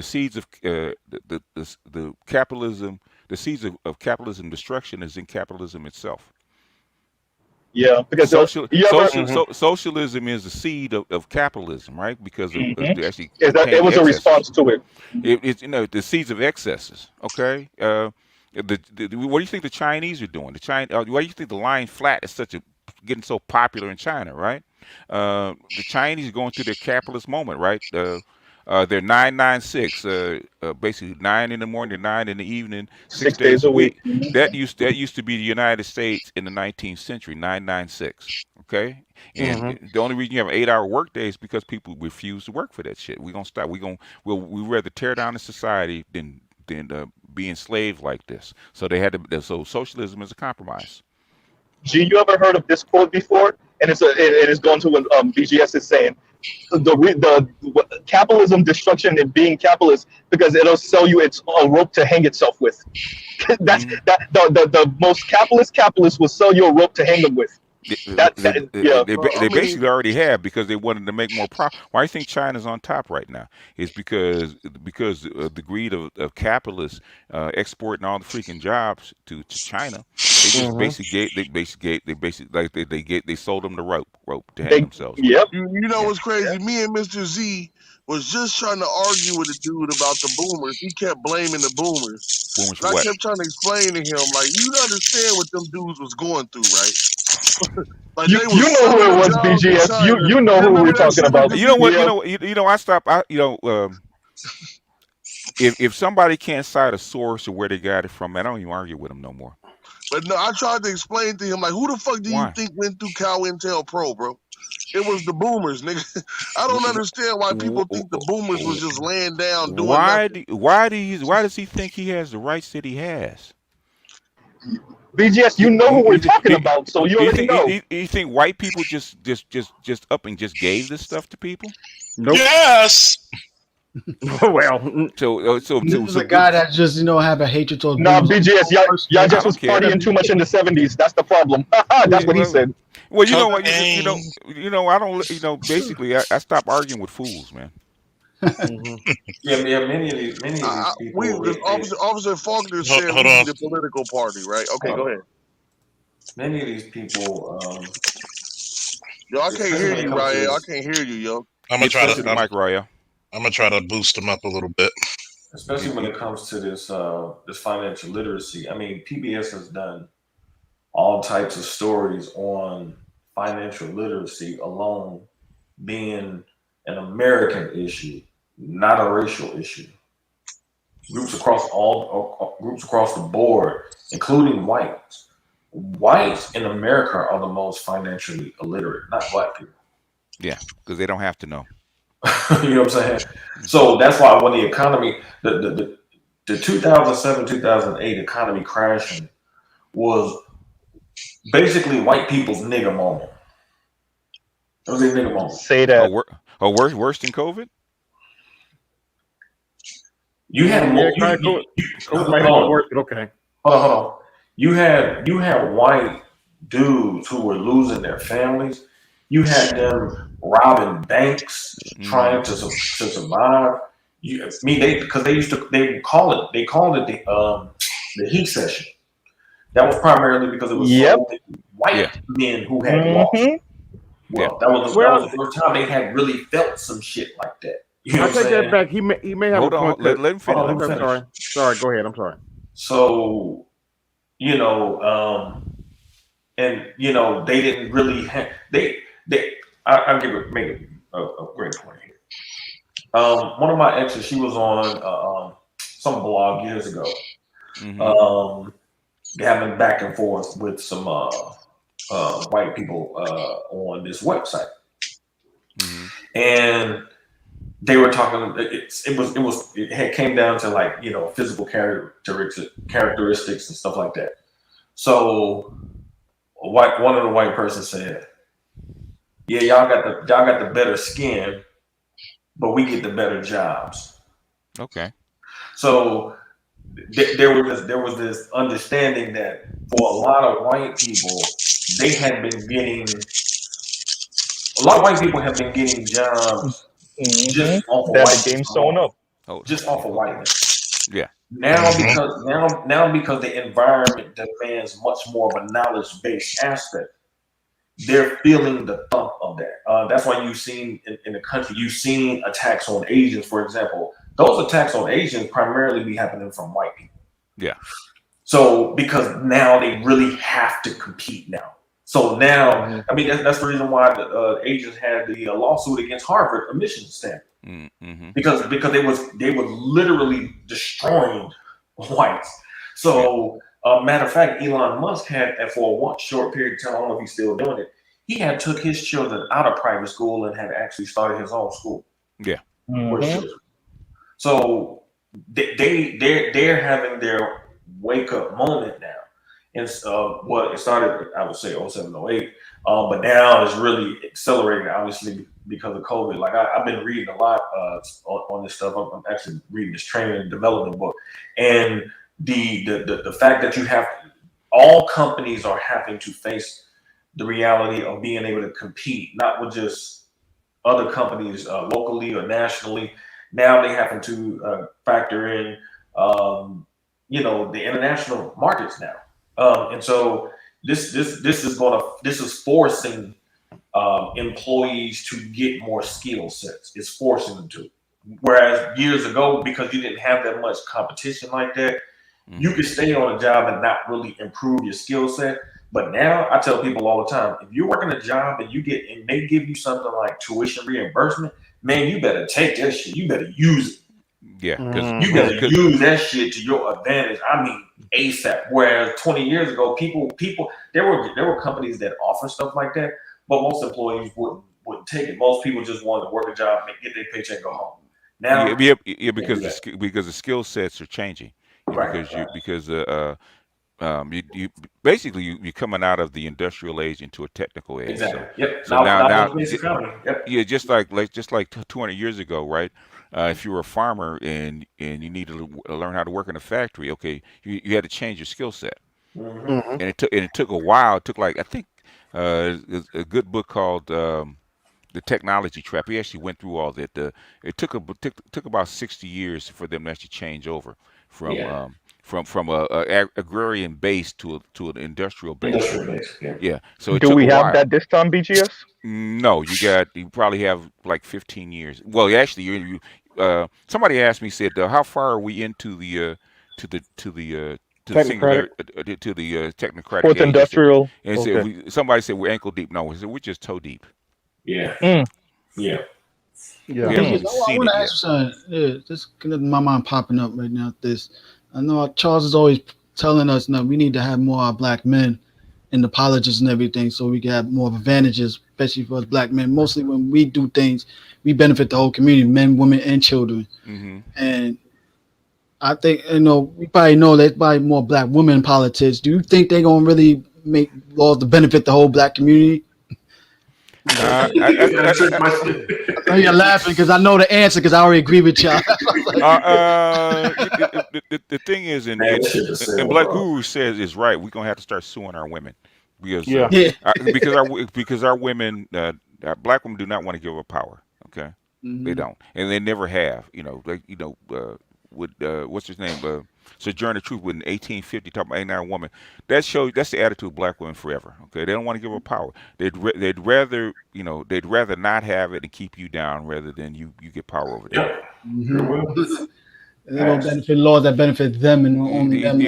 seeds of the capitalism, the seeds of capitalism destruction is in capitalism itself. Yeah, because you ever Socialism is the seed of capitalism, right? Because they actually it obtain the was a excesses. response to it. It's the seeds of excesses. Okay. What do you think the Chinese are doing? Why do you think the lying flat is getting so popular in China, right? The Chinese are going through their capitalist moment, right? They're 996, basically 9 in the morning, 9 in the evening, 6 days 6 days a a week. week. That used to be the United States in the 19th century, 996. Okay, and the only reason you have an 8-hour workday is because people refuse to work for that shit. We're gonna stop. We'd rather tear down the society than be enslaved like this. So they had to. So socialism is a compromise. G, you ever heard of this quote before? And it is going to what BGS is saying. Capitalism destruction and being capitalist because it'll sell you its a rope to hang itself with. That's the most capitalist will sell you a rope to hang them with. They basically already have because they wanted to make more profit. Why do you think China's on top right now? It's because the greed of capitalists exporting all the freaking jobs to China. They just they sold them the rope to hang themselves with. Yep. You know what's crazy? Me and Mr. Z was just trying to argue with a dude about the boomers. He kept blaming the boomers. Boomers And I what? kept trying to explain to him, like, you understand what them dudes was going through, right? Like you they was know who it was, BGS. You know who we're talking about. You know what? I stopped. If somebody can't cite a source or where they got it from, I don't even argue with them no more. But no, I tried to explain to him, like, who the fuck do you think went through Cal Intel Pro, bro? It was the boomers, nigga. I don't understand why people think the boomers was just laying down doing nothing. Why does he think he has the rights that he has? BGS, you know who we're talking about, so you already know. You think white people just up and just gave this stuff to people? Nope. Yes. Well, so this is a guy that just have a hatred towards. No, BGS, y'all just was partying too much in the 70s. That's the problem. That's what he said. Well, you know what? I don't. Basically, I stopped arguing with fools, man. Yeah, many of these people. Officer Faulkner said we need a political party, right? Okay, go ahead. Many of these people. Yo, I can't hear you, Rael. I can't hear you, yo. I'm gonna try to Mike Rael. I'm gonna try to boost them up a little bit. Especially when it comes to this financial literacy. I mean, PBS has done all types of stories on financial literacy alone being an American issue, not a racial issue. Groups across the board, including whites. Whites in America are the most financially illiterate, not black people. Yeah, because they don't have to know. You know what I'm saying? So that's why when the economy, the 2007-2008 economy crashing was basically white people's nigga moment. It was a nigga moment. Say that. Worse than COVID? You had more. Okay. Hold on. You had white dudes who were losing their families. You had them robbing banks, trying to survive. Because they called it the heat session. That was primarily because it was white men who had lost. Well, that was the first time they had really felt some shit like that. You know I take that back. He may have. Hold on. Let him finish. Sorry. Go ahead. I'm sorry. So, and they didn't really have I'll make a great point here. One of my exes, she was on some blog years ago, having back and forth with some white people on this website, and they were talking. It had came down to like physical characteristics and stuff like that. So, one of the white persons said, "Yeah, y'all got the better skin, but we get the better jobs." Okay. So there was this understanding that for a lot of white people, a lot of white people have been getting jobs just off of white game sewn up. Just off of whiteness. Yeah. Now because the environment demands much more of a knowledge-based aspect. they're feeling the thump of that. That's why you've seen in the country, you've seen attacks on Asians, for example. Those attacks on Asians primarily be happening from white people. Yeah. So because now they really have to compete now. So now, I mean, that's the reason why the Asians had the lawsuit against Harvard admissions standard, because they were literally destroying whites. So, matter of fact, Elon Musk had, for one short period of time, I don't know if he's still doing it, he had took his children out of private school and had actually started his own school. Yeah. So they're having their wake up moment now. And it started, I would say, 07, 08. But now it's really accelerating, obviously, because of COVID. Like I've been reading a lot on this stuff. I'm actually reading this training and development book. And the fact that all companies are having to face the reality of being able to compete, not with just other companies locally or nationally. Now they having to factor in, the international markets now. And so this is forcing employees to get more skill sets. It's forcing them to. Whereas years ago, because you didn't have that much competition like that, you could stay on a job and not really improve your skill set. But now I tell people all the time, if you're working a job and they give you something like tuition reimbursement, man, you better take that shit. You better use it. Yeah, because you better use that shit to your advantage. I mean, ASAP. Whereas 20 years ago, people, there were companies that offer stuff like that, but most employees wouldn't take it. Most people just wanted to work a job, get their paycheck, go home. Now, because the skill sets are changing. Because you basically you're coming out of the industrial age into a technical age. Exactly. So now just like 200 years ago, right? If you were a farmer and you needed to learn how to work in a factory, okay, you had to change your skill set, and it took a while. It took like, I think, a good book called The Technology Trap. He actually went through all that. It took about 60 years for them to actually change over from a agrarian base to an industrial base. Yeah. So it Do took we a have while. that this time, BGS? No, you probably have like 15 years. Well, actually, somebody asked me, said, how far are we into the singular to the technocratic Fourth age? industrial. And Okay. somebody said we're ankle deep. No, we said we're just toe deep. Yeah. Yeah. We haven't even I seen want it to yet. ask you something. Yeah, this in my mind popping up right now. I know Charles is always telling us that we need to have more black men in the politics and everything, so we can have more advantages, especially for us black men. Mostly when we do things, we benefit the whole community, men, women, and children. And I think we probably know there's probably more black women in politics. Do you think they're gonna really make laws to benefit the whole black community? I know you're laughing because I know the answer because I already agree with y'all. The thing is, and Black Guru says is right. We're gonna have to start suing our women because because our women, black women, do not want to give up power. Okay, they don't, and they never have. With what's his name? Sojourner Truth in 1850 talking about ain't not a woman. That's the attitude of black women forever. Okay, they don't want to give up power. They'd rather not have it and keep you down rather than you get power over them. They don't benefit laws that benefit them and only them. I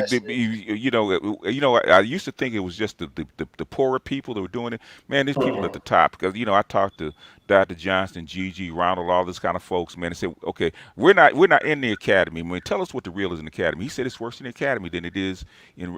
used to think it was just the poorer people that were doing it. Man, these people at the top, because I talked to Dr. Johnston, Gigi, Ronald, all this kind of folks. Man, they said, okay, we're not in the academy. Man, tell us what the real is in the academy. He said it's worse in the academy than it is in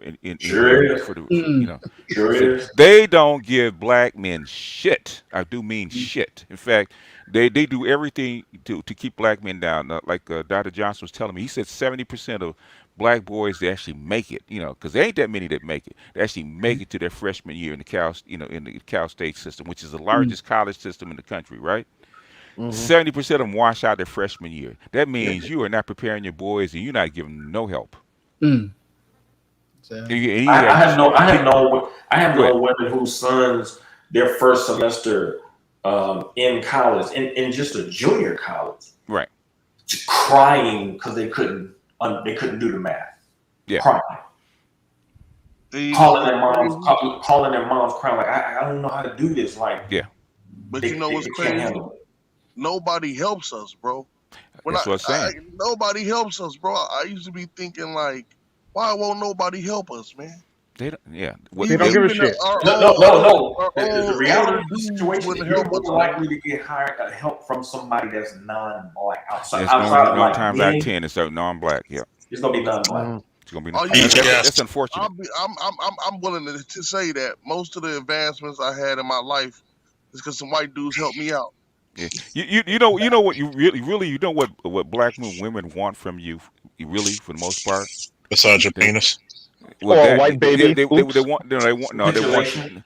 They don't give black men shit. I do mean shit. In fact, they do everything to keep black men down. Like Dr. Johnson was telling me, he said 70% of black boys, they actually make it. Because there ain't that many that make it. They actually make it to their freshman year in the Cal State system, which is the largest college system in the country, right? 70% of them wash out their freshman year. That means you are not preparing your boys, and you're not giving them no help. I have known women whose sons, their first semester in college, in just a junior college, right, crying because they couldn't do the math. Yeah. Crying. And you know what's crazy? calling their moms, crying like, I don't know how to do this. Like, Yeah. But they you know what's can't crazy? handle it. Nobody helps us, bro. That's what I'm saying. Nobody helps us, bro. I used to be thinking like, why won't nobody help us, man? They don't. Yeah. They don't give a shit. Our No. own The older reality of the dudes situation, wouldn't you're help more us, likely to get help from somebody that's non-black outside It's of nine like times out of 10. It's non-black. Yeah. it's gonna be non-black. It's gonna be. Oh, That's unfortunate. I'm willing to say that most of the advancements I had in my life is because some white dudes helped me out. Yeah. You know what you really you know what black women want from you really for the most part. Besides your penis. Well, or a that white baby. they want they want you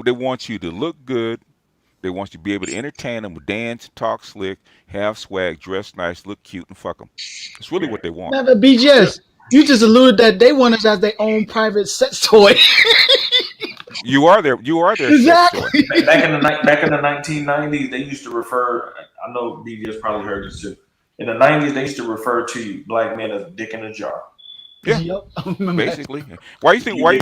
they want you to look good. They want you to be able to entertain them, dance, talk slick, have swag, dress nice, look cute, and fuck them. That's really what they want. Now, the BGS, you just alluded that they want us as their own private sex toy. You are their exactly. sex toy. Back in the 1990s, they used to refer. I know BGS probably heard this too. In the 90s, they used to refer to black men as dick in a jar. Yeah, basically. Why you think all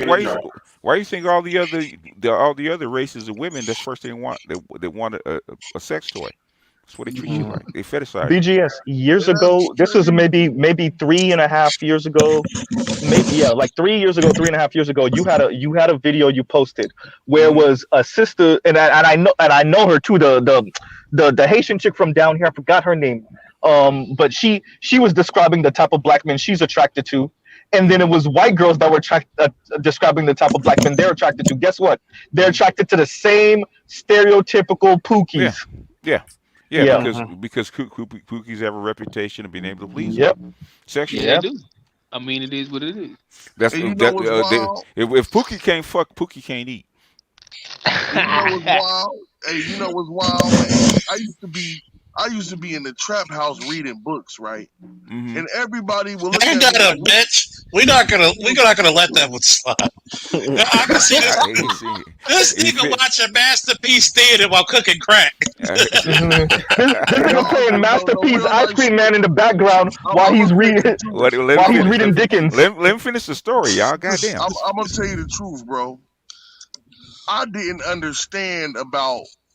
the other races of women? That's first thing they want a sex toy. That's what they treat you like. They fetishize. BGS years ago. This was maybe 3.5 years ago. Maybe like 3 years ago, 3.5 years ago. You had a video you posted where was a sister, and I know her too. The Haitian chick from down here. I forgot her name. But she was describing the type of black men she's attracted to. And then it was white girls that were describing the type of black men they're attracted to. Guess what? They're attracted to the same stereotypical pookies. Yeah. Because pookies have a reputation of being able to please them. Sexually. Yeah, they do. I mean, it is what it is. That's if Pookie can't fuck, Pookie can't eat. You know what's wild? Hey, you know what's wild, man? I used to be in the trap house reading books, right? Mm-hmm. And everybody will look at me like, bitch. We're not gonna let that one slide. I can see this nigga watching Masterpiece Theater while cooking crack. This nigga playing Masterpiece Ice Cream Man in the background while he's reading Dickens. Let him finish the story, y'all. Goddamn. I'm gonna tell you the truth, bro. I didn't understand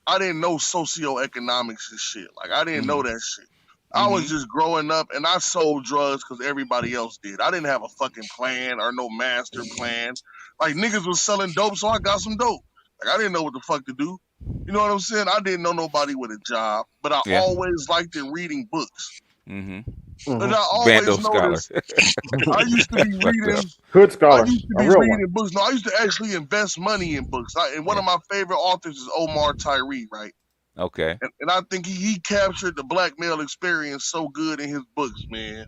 I didn't know socioeconomics and shit. Like, I didn't know that shit. I was just growing up, and I sold drugs because everybody else did. I didn't have a fucking plan or no master plan. Like, niggas was selling dope, so I got some dope. Like, I didn't know what the fuck to do. You know what I'm saying? I didn't know nobody with a job, but I always liked it reading books. And I always noticed I used to be reading Hood Scholar. I used to be reading books. No, I used to actually invest money in books. And one of my favorite authors is Omar Tyree, right? Okay. And I think he captured the black male experience so good in his books, man.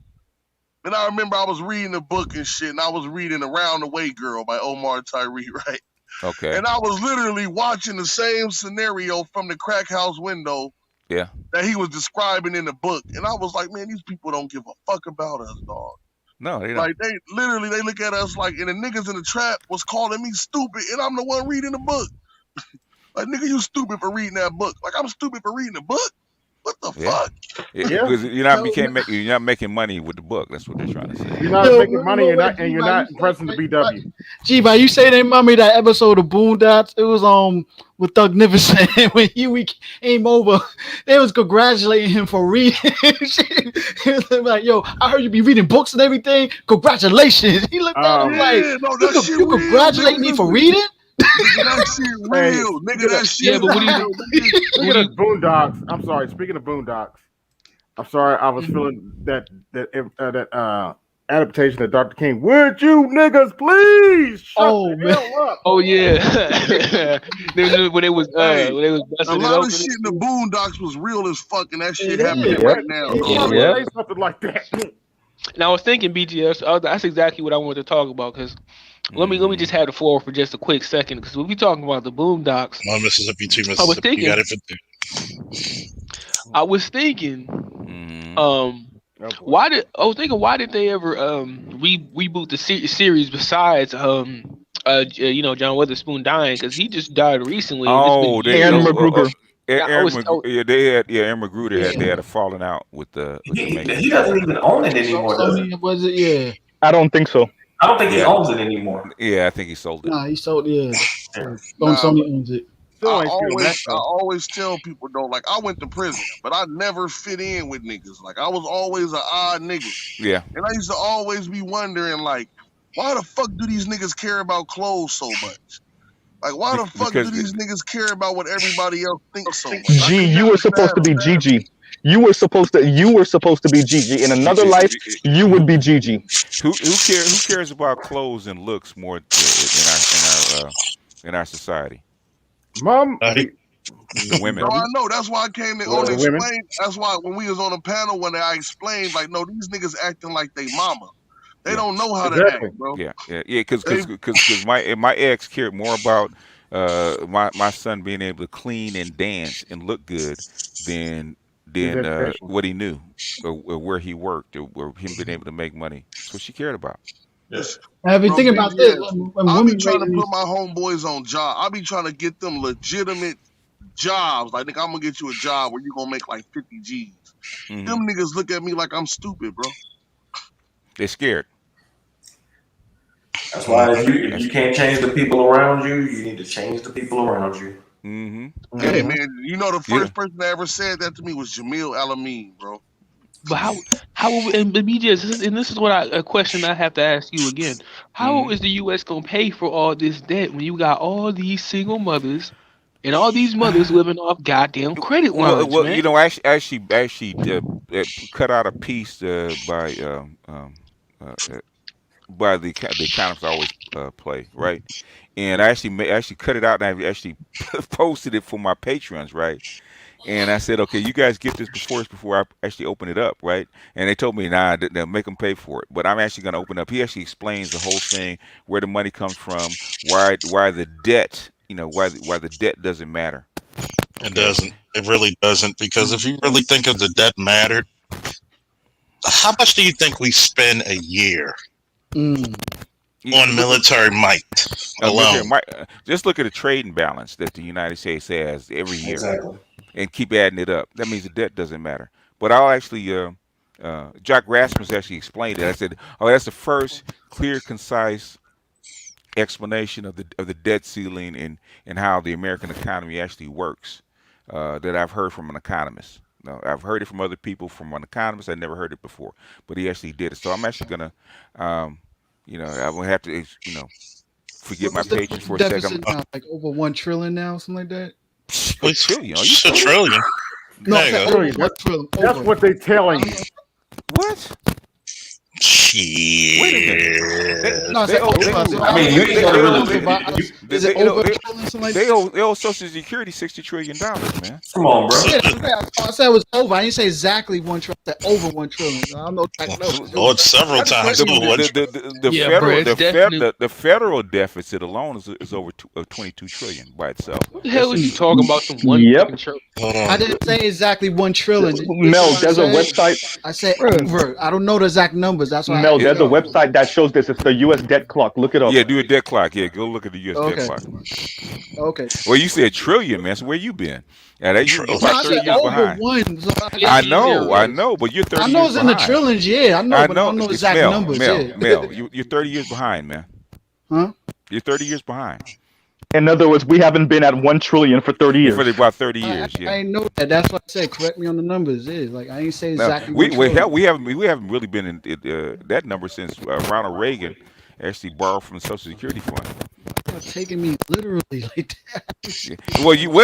And I remember I was reading a book and shit, and I was reading Around the Way Girl by Omar Tyree, right? Okay. And I was literally watching the same scenario from the crack house window that he was describing in the book. And I was like, man, these people don't give a fuck about us, dog. No, they don't. Like, they look at us like, and the niggas in the trap was calling me stupid, and I'm the one reading the book. Like, nigga, you stupid for reading that book. Like, I'm stupid for reading the book? What the fuck? Because you're not making money with the book. That's what they're trying to say. You're not making money, and you're not impressing the BW. Gee, you say they remember that episode of Boondocks? It was with Thugnificent when Huey came over. They was congratulating him for reading. Like, yo, I heard you be reading books and everything. Congratulations. He looked at him like, you congratulate me for reading? Nigga, that shit real. Nigga, that shit real. Speaking of Boondocks, I'm sorry. Speaking of Boondocks, I'm sorry. I was feeling that adaptation of Dr. King. Would you niggas please shut the hell up? Oh yeah. when it was a lot of shit in the Boondocks was real as fuck, and that shit happening right now. Say something like that. And I was thinking, BGS, that's exactly what I wanted to talk about, because let me just have the floor for just a quick second, because we'll be talking about the Boondocks. Well, Mississippi 2, Mississippi. I was thinking, why did they ever reboot the series besides John Witherspoon dying, because he just died recently. Aaron McGruder. Aaron McGruder had a falling out with the. He doesn't even own it anymore, does he? I don't think so. I don't think he Yeah, owns it anymore. yeah, I think he sold it. Nah, he sold. Yeah, Yeah. Sony owns it. Still ain't feel that I though. always tell people though, like I went to prison, but I never fit in with niggas. Like I was always an odd nigga, Yeah, and I used to always be wondering, like, why the fuck do these niggas care about clothes so much? Like, why the fuck do because these niggas care about what everybody else thinks so much? I G, could you never were supposed to be fathom that. Gigi. You were supposed to be Gigi. In another life, you would be Gigi. who cares about clothes and looks more in our society? Mom, The women. No, I know. That's why I came to Well, on the women. explain. That's why when we was on the panel, when I explained, like, no, these niggas acting like they mama. They Yeah, don't know how to act, Exactly. bro. yeah, yeah, yeah. Because They my ex cared more about my son being able to clean and dance and look good than His education. what he knew or where he worked or him being able to make money. That's what she cared about. Yes. I've been Bro, thinking about this BBS. when I be women trying rate to in put these. my homeboys on job. I be trying to get them legitimate jobs. Like, nigga, I'm gonna get you a job where you gonna make like 50 G's. Hmm. Them niggas look at me like I'm stupid, bro. They're scared. That's why if They're you can't scared. change the people around you, you need to change the people around you. Hmm. Hey Mhm. man, you know the Yeah. first person that ever said that to me was Jamil Alameen, bro. But how will and BJ, this is what a question I have to ask you again. How Hmm. is the U.S. gonna pay for all this debt when you got all these single mothers and all these mothers living off goddamn credit lines, Well, man? actually, cut out a piece by the economists I always play, right? And I actually cut it out and I actually posted it for my patrons, right? And I said, okay, you guys get this before I actually open it up, right? And they told me, nah, they'll make them pay for it. But I'm actually going to open up. He actually explains the whole thing, where the money comes from, why the debt, why the debt doesn't matter. It Okay. doesn't. It really doesn't. Because if you really think of the debt mattered, how much do you think we spend a year on military might alone? Just look at the trading balance that the United States has every year, Exactly. and keep adding it up. That means the debt doesn't matter. But I'll actually, Jack Rasmus actually explained it. I said, "Oh, that's the first clear, concise explanation of the debt ceiling and how the American economy actually works that I've heard from an economist. No, I've heard it from other people. From an economist, I never heard it before, but he actually did it. So I'm actually gonna, I'm gonna have to, forget my What's the patrons for a second. deficit now? Like over 1 trillion now, something like that. A trillion? Are you It's a crazy? trillion. No, There you go. over 1 trillion. That's Over. what they telling you. What? Wait a minute. Shit. No, I said over. I mean, you ain't gonna really. Is it over a trillion, something like They that? owe Social Security $60 trillion, man. Come on, bro. Yeah, I said it was over. I didn't say exactly 1 trillion. I said over 1 trillion. I don't know exact numbers. Oh, it's several times. The, Too. What? the Yeah, federal bro, it's definitely. the federal deficit alone is over 22 trillion by itself. What the hell is you talking about? Some one Yep. fucking trillion? Hold I on. didn't say exactly 1 trillion. Mel, there's a website. I said over. I don't know the exact numbers. That's why. Mel, there's a website that shows this. It's the U.S. debt clock. Look it up. Yeah, do a debt clock. Yeah, go look at the U.S. debt Okay. clock. Okay. Well, you said trillion, man. So where you been? Yeah, you're Trillion. about I 30 said years over behind. 1. So I know, but you're 30 I know years it's in the behind. trillions. Yeah, I know, but I don't know It's exact numbers. Yeah. Mel, you're 30 years behind, man. Huh? You're 30 years behind. In other words, we haven't been at 1 trillion for 30 years. For about 30 years, I yeah. ain't know that. That's what I said. Correct me on the numbers. Yeah, like I ain't say Now, exactly. we 1 trillion. haven't really been in that number since Ronald Reagan actually borrowed from the Social Security Fund. You're taking me literally like that. Yeah.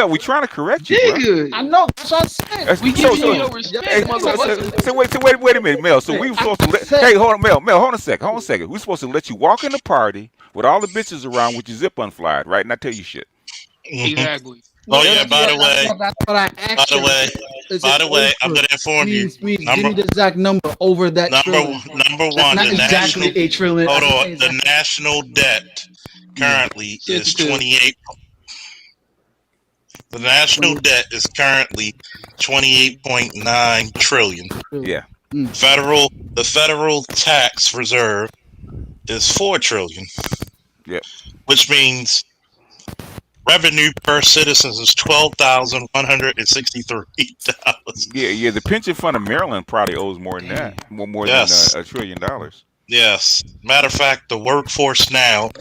We're trying to correct you, bro. Nigga, I know. That's what I said. we So- giving so- you your Hey, respect, motherfucker. so wait a minute, Mel. So we were supposed to let. Hey, hold on, Mel. Hold on a second. We're supposed to let you walk in the party with all the bitches around with your zip unflied, right? And I tell you shit. Mhm. Exactly. Oh yeah. By the way, That's what I asked. by the way, Is by it the way, I'm over? going to inform you. Means give Number me the exact number over that trillion. number one, Not the exactly national. 8 trillion. Hold I didn't on. say The exactly. national debt currently is Sensitive. 28. The national debt is currently 28.9 trillion. Yeah. The federal tax reserve is 4 trillion. Yep. Which means revenue per citizen is $12,163. Yeah. The pension fund of Maryland probably owes more than that. More Yes. than $1 trillion. Yes. Matter of fact, the workforce now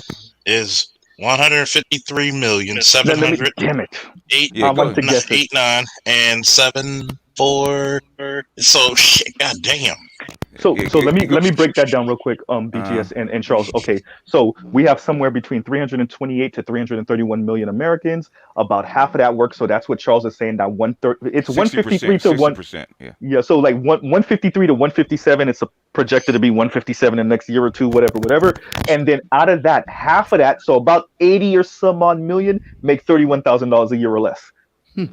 is 153 million seven Let me. hundred Damn it! eight Yeah, I go wanted ahead. to guess it. 9 and 7 4. So shit, god damn. So Go. let me break that down real quick, Uh, BGS and Charles. Okay, so we have somewhere between 328 to 331 million Americans. About half of that works, so that's what Charles is saying. That one third, it's 153 60%. to one. 60%. Yeah. Yeah, so like 153 to 157. It's projected to be 157 in the next year or two, whatever, whatever. And then out of that, half of that, so about 80 or some odd million, make $31,000 a year or less.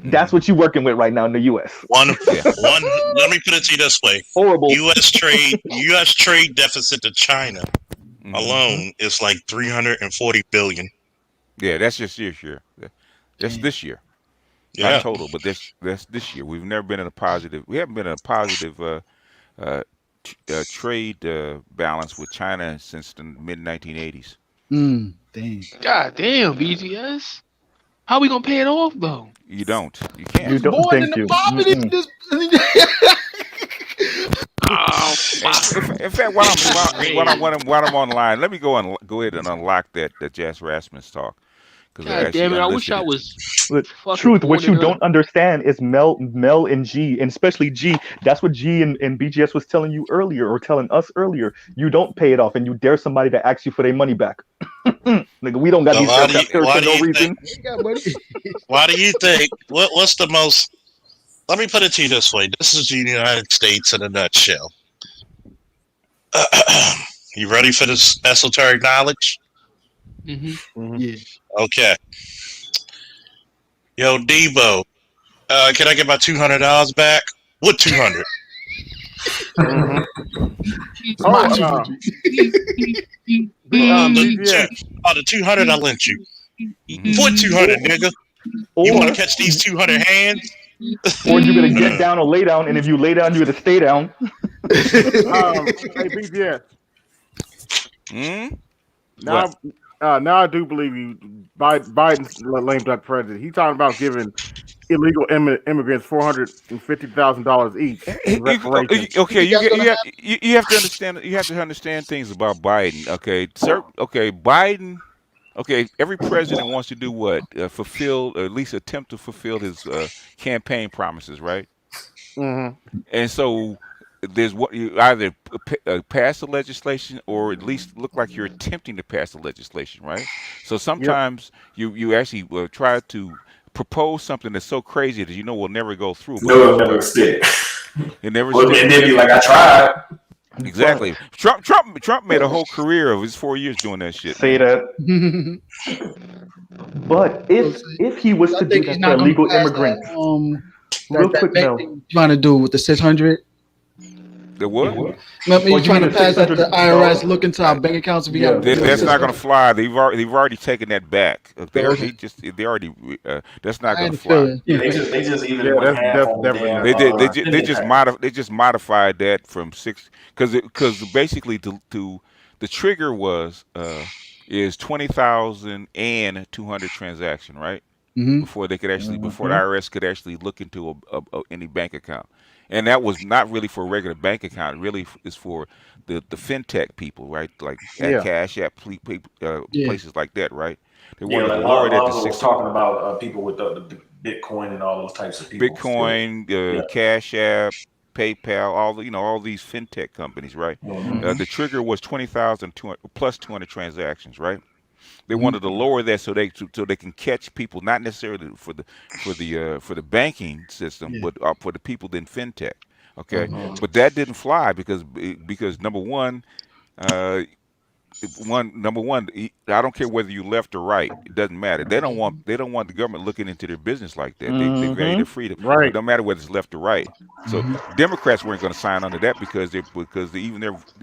That's Hmm. what you're working with right now in the U.S. One Yeah. one let me put it to you this way. Horrible. US trade deficit to China Hmm. alone is like 340 billion. Yeah, that's just this year. That's Damn. this year, not Yeah. total, but that's this year. We've never been in a positive. We haven't been in a positive uh, trade balance with China since the mid 1980s. Damn. God damn, BGS. How we gonna pay it off though? You don't. You He can't. You was don't. born Thank into you. poverty. Mm-mm. Oh fuck. In fact, while I'm online, let me go ahead and unlock that Jazz Rasmus talk because I God actually damn it! I wish I unlisted it. was But fucking truth, born what in you the. don't understand is Mel and G, and especially G. That's what G and BGS was telling you earlier, or telling us earlier. You don't pay it off, and you dare somebody to ask you for their money back. Like we don't got So these aircraft carriers why for do no you think reason. He got money. what's the most, let me put it to you this way. This is the United States in a nutshell. You ready for this esoteric knowledge? Hmm. Yeah. Okay. Yo, Debo, can I get my $200 back? What 200? Mm-hmm. Oh, Machi Gucci. The BGS. 200 I lent you. Hmm. What 200, Or nigga? You want to or catch these 200 hands? or you gotta get Uh, down or lay down, and if you lay down, you gotta stay down. Hey, BGS. Mm? What? Now, now I do believe you. Biden's lame duck president. He's talking about giving illegal immigrants $450,000 each in reparations. You Okay, think that's gonna happen? you have to understand things about Biden. Okay, sir. Okay, Biden. Okay, every president wants to do what? Fulfill, or at least attempt to fulfill his campaign promises, right? Mm-hmm. And so there's what you either pass the legislation or at least look like you're attempting to pass the legislation, right? So Yep. sometimes you actually try to propose something that's so crazy that you know will never go through, but No, it'll guess never what? stick. It never Well, sticks. and But then be guess like, I tried. exactly. Trump made a whole career of his 4 years doing that shit, Say man. that. But So, if he was I to do think he's that for not gonna illegal pass that immigrants, that real that quick, bank Mel. thing he's trying to do with the 600. The what? Remember, Oh, he's you trying mean to the pass that the IRS $600? look into our bank accounts if we Yeah, got That, you know that's yeah. not going to 600. fly. They've already taken that back. Okay, They already that's not I going had to a fly. feeling. Yeah, they just Yeah, even went half that's on the definitely damn not going to fly. spending tax. They just modified that from six because basically to the trigger was is 20,000 and 200 transaction, right? Hmm. Before they could actually before the Hmm. IRS could actually look into any bank account, and that was not really for a regular bank account. It really is for the fintech people, right? Like at Yeah. Cash App, Yeah. places like that, right? They Yeah, wanted to like lower that to Lonzo was 60. talking about people with the Bitcoin and all those types of people. Still, Bitcoin, yeah. Cash App, PayPal, all the all these fintech companies, right? Mm-hmm. Hmm. The trigger was 20,000 plus 200 transactions, right? They Hmm. wanted to lower that so they can catch people, not necessarily for the banking system, Yeah. but for the people in fintech. Okay, Mm-hmm. but that didn't fly because uh, number one, I don't care whether you left or right. It doesn't matter. They don't want the government looking into their business like that. They value Hmm. their freedom. It Right. don't matter whether it's left or right. So Democrats weren't going to sign under that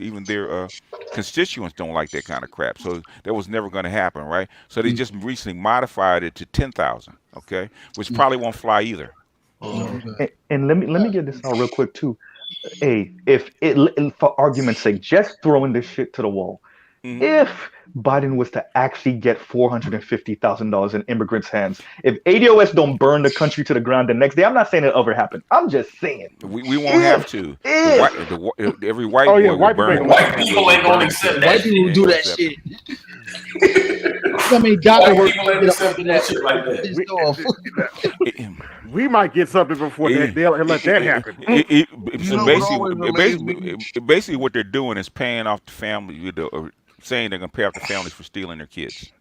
even their constituents don't like that kind of crap. So that was never going to happen, right? So they just recently modified it to 10,000. Okay, which probably won't fly either. No, And let me get this out real quick too. Hey, if it, for argument's sake, just throwing this shit to the wall. If Biden was to actually get $450,000 in immigrants' hands, if ADOS don't burn the country to the ground the next day, I'm not saying it'll ever happen. I'm just saying. We won't have to. Every white Oh yeah, boy will white people burn. ain't White people ain't gonna burn accept White that people will shit. do that shit. I mean, doctor White work people ain't get up accepting under no that. shit like that. we, Pissed off. we might get something before they'll let that happen. You So know what always amazed me? basically, what they're doing is paying off the family, or saying they're gonna pay off the families for stealing their kids.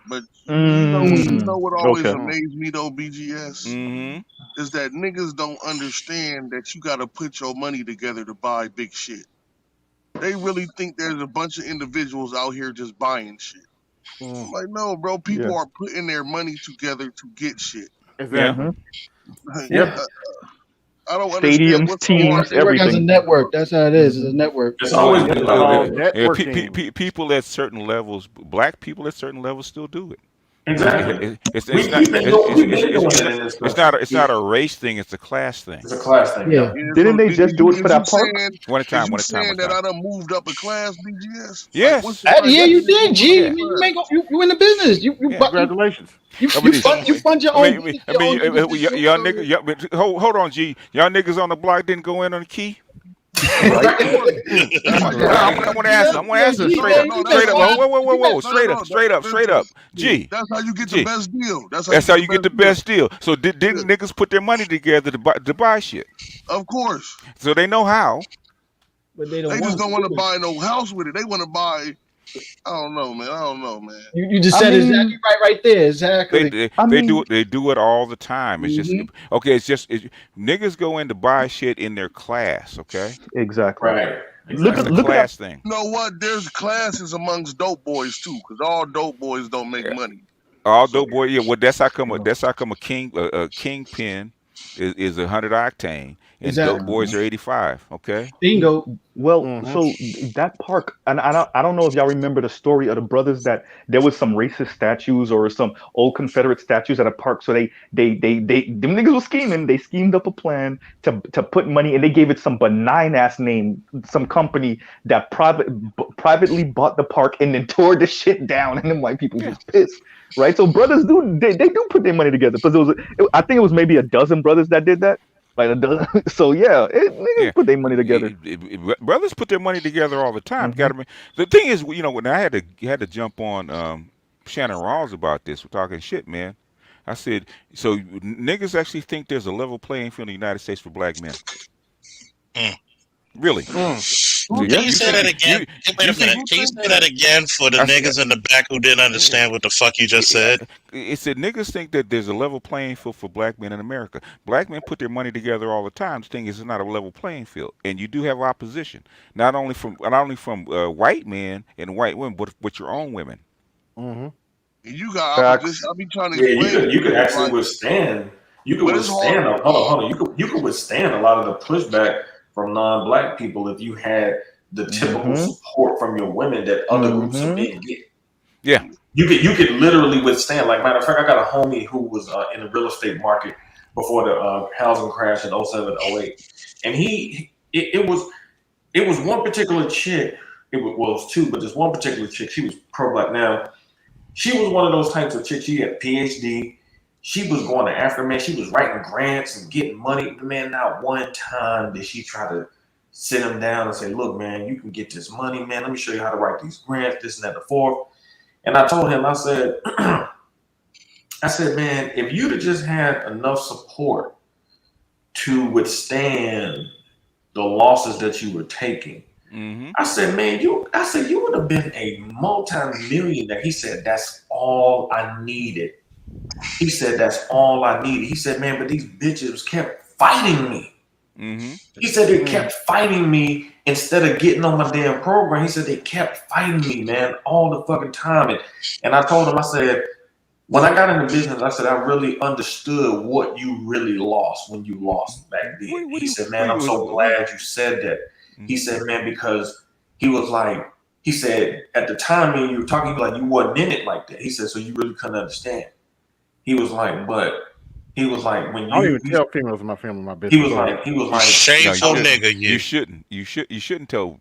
But you know what always Okay. amazed me though, BGS, Mm-hmm. is that niggas don't understand that you gotta put your money together to buy big shit. They really think there's a bunch of individuals out here just buying shit. I'm like, no, bro, people Yeah. are putting their money together to get shit. Yeah. Exactly. Like, Yep. I don't understand Stadiums, what's so hard teams, to They work as a everything. network. That's how it is. It's a network. It's always Yep. been It's like called that. networking. People at certain levels, black people at certain levels, still do it. Exactly. It's not We've been doing it in this country. it's not a race thing. It's a class thing. It's a class thing. Yeah. Yep. Yeah, Didn't so they just do it for is you that park? saying One at a time. is you One at a time. saying One that at a I time. done moved up a class, BGS? Like, what's Yes. the Yeah, you definition did, of G. Yeah. You make you in the business. Yeah, congratulations. You fund your I own mean, business. y'all niggas, but hold on, G. Y'all niggas on the block didn't go in on the key. Right? I want to answer. I want to answer straight up. Straight up. Whoa. Straight up. G. That's how you get the G. best deal. That's how you get the best deal. So didn't niggas put their money together to buy shit? Of course. So they know how. But they They just don't want to do it. buy no house with it. They want to buy. I don't know, man. You just said exactly right there. Exactly. They do it all the time. It's just okay. Niggas go in to buy shit in their class. Okay. Exactly. Right. Look It's at a class thing. You know what? There's classes amongst dope boys too, because all dope boys don't make money. All dope boy. Yeah. Well, that's how come a kingpin is 100 octane, and Exactly. dope boys are 85. Okay. Bingo. Well, so that park, and I don't know if y'all remember the story of the brothers that there was some racist statues or some old Confederate statues at a park. So them niggas was scheming. They schemed up a plan to put money, and they gave it some benign ass name, some company that privately bought the park and then tore the shit down, and them white people was pissed. Right, so brothers they do put their money together because I think it was maybe a dozen brothers that did that. Like so, yeah, niggas put their money together. Brothers put their money together all the time. The thing is, when I had to jump on Shannon Rawls about this, we're talking shit, man. I said, so niggas actually think there's a level playing field in the United States for black men. Really? Can you say that again? Wait a minute. Can you say that again for the niggas in the back who didn't understand what the fuck you just said? It said niggas think that there's a level playing field for black men in America. Black men put their money together all the time. The thing is, it's not a level playing field, and you do have opposition, not only from white men and white women, but your own women. You got opposition. I be trying to explain. You could actually withstand. You could withstand. Hold on. You could withstand a lot of the pushback from non-black people if you had the typical support from your women that other groups of men get. Yeah. You could literally withstand. Like, matter of fact, I got a homie who was in the real estate market before the housing crash in 07, 08. And it was one particular chick. It was two, but this one particular chick, she was pro-black. Now, she was one of those types of chicks. She had a PhD. She was going to Africa, man. She was writing grants and getting money. Man, not one time did she try to sit him down and say, look, man, you can get this money, man. Let me show you how to write these grants, this and that, the fourth. And I told him, I said, man, if you'd have just had enough support to withstand the losses that you were taking, I said, man, you would have been a multi-millionaire. He said, that's all I needed. He said, that's all I needed. He said, man, but these bitches kept fighting me. He said they kept fighting me instead of getting on my damn program. He said they kept fighting me, man, all the fucking time. And I told him, I said, when I got into business, I said, I really understood what you really lost when you lost back then. He said, man, I'm so glad you said that. He said, man, because he said, at the time when you were talking, like, you wasn't in it like that. He said, so you really couldn't understand. He was like, but he was like, when I don't you, even tell females in my family my he business. was like, he was like, No, you Shameful shouldn't. nigga, You you. shouldn't. You shouldn't tell.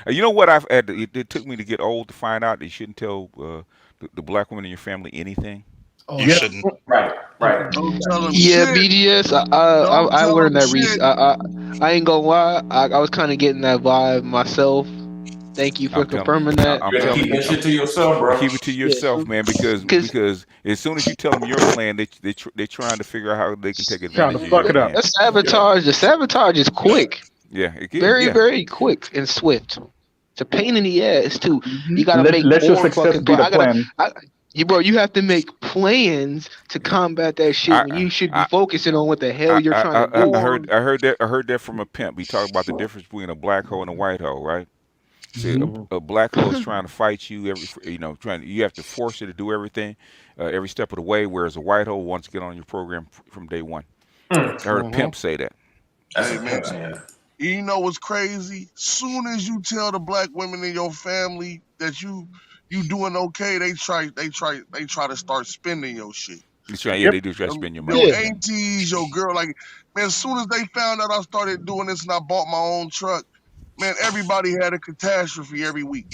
You know what? I've had. It took me to get old to find out that you shouldn't tell the black woman in your family anything. You Yeah. shouldn't. right, right. Don't tell him Yeah, shit. BGS. Don't I tell learned him that shit. I ain't gonna lie. I was kind of getting that vibe myself. Thank you for I'm telling. confirming that. I'm You better telling keep you. that shit to yourself, You bro. keep it to yourself, man, because Because as soon as you tell them your plan, they're trying to figure out how they can take Trying advantage to of fuck your it up. plan. the sabotage, is quick, Yeah, it is. very Yeah, very quick and swift. It's a pain in the ass too. Mhm. You gotta make Let your more success fucking. be the plan. You have to make plans to combat that shit when I you should be I focusing on what the hell you're trying to do. I heard that from a pimp. He talked about the difference between a black hole and a white hole, right? See, Mhm. a black hole is trying to fight you you have to force it to do everything, every step of the way. Whereas a white hole wants to get on your program from day one. I heard a Mhm. pimp say that. That's Hey a man, pimp saying that. you know what's crazy? Soon as you tell the black women in your family that you doing okay, they try to start spending your shit. He's trying, yeah, Yep. they do try to spend your money. Your Yeah. aunties, your girl, like man, as soon as they found out I started doing this and I bought my own truck, man, everybody had a catastrophe every week.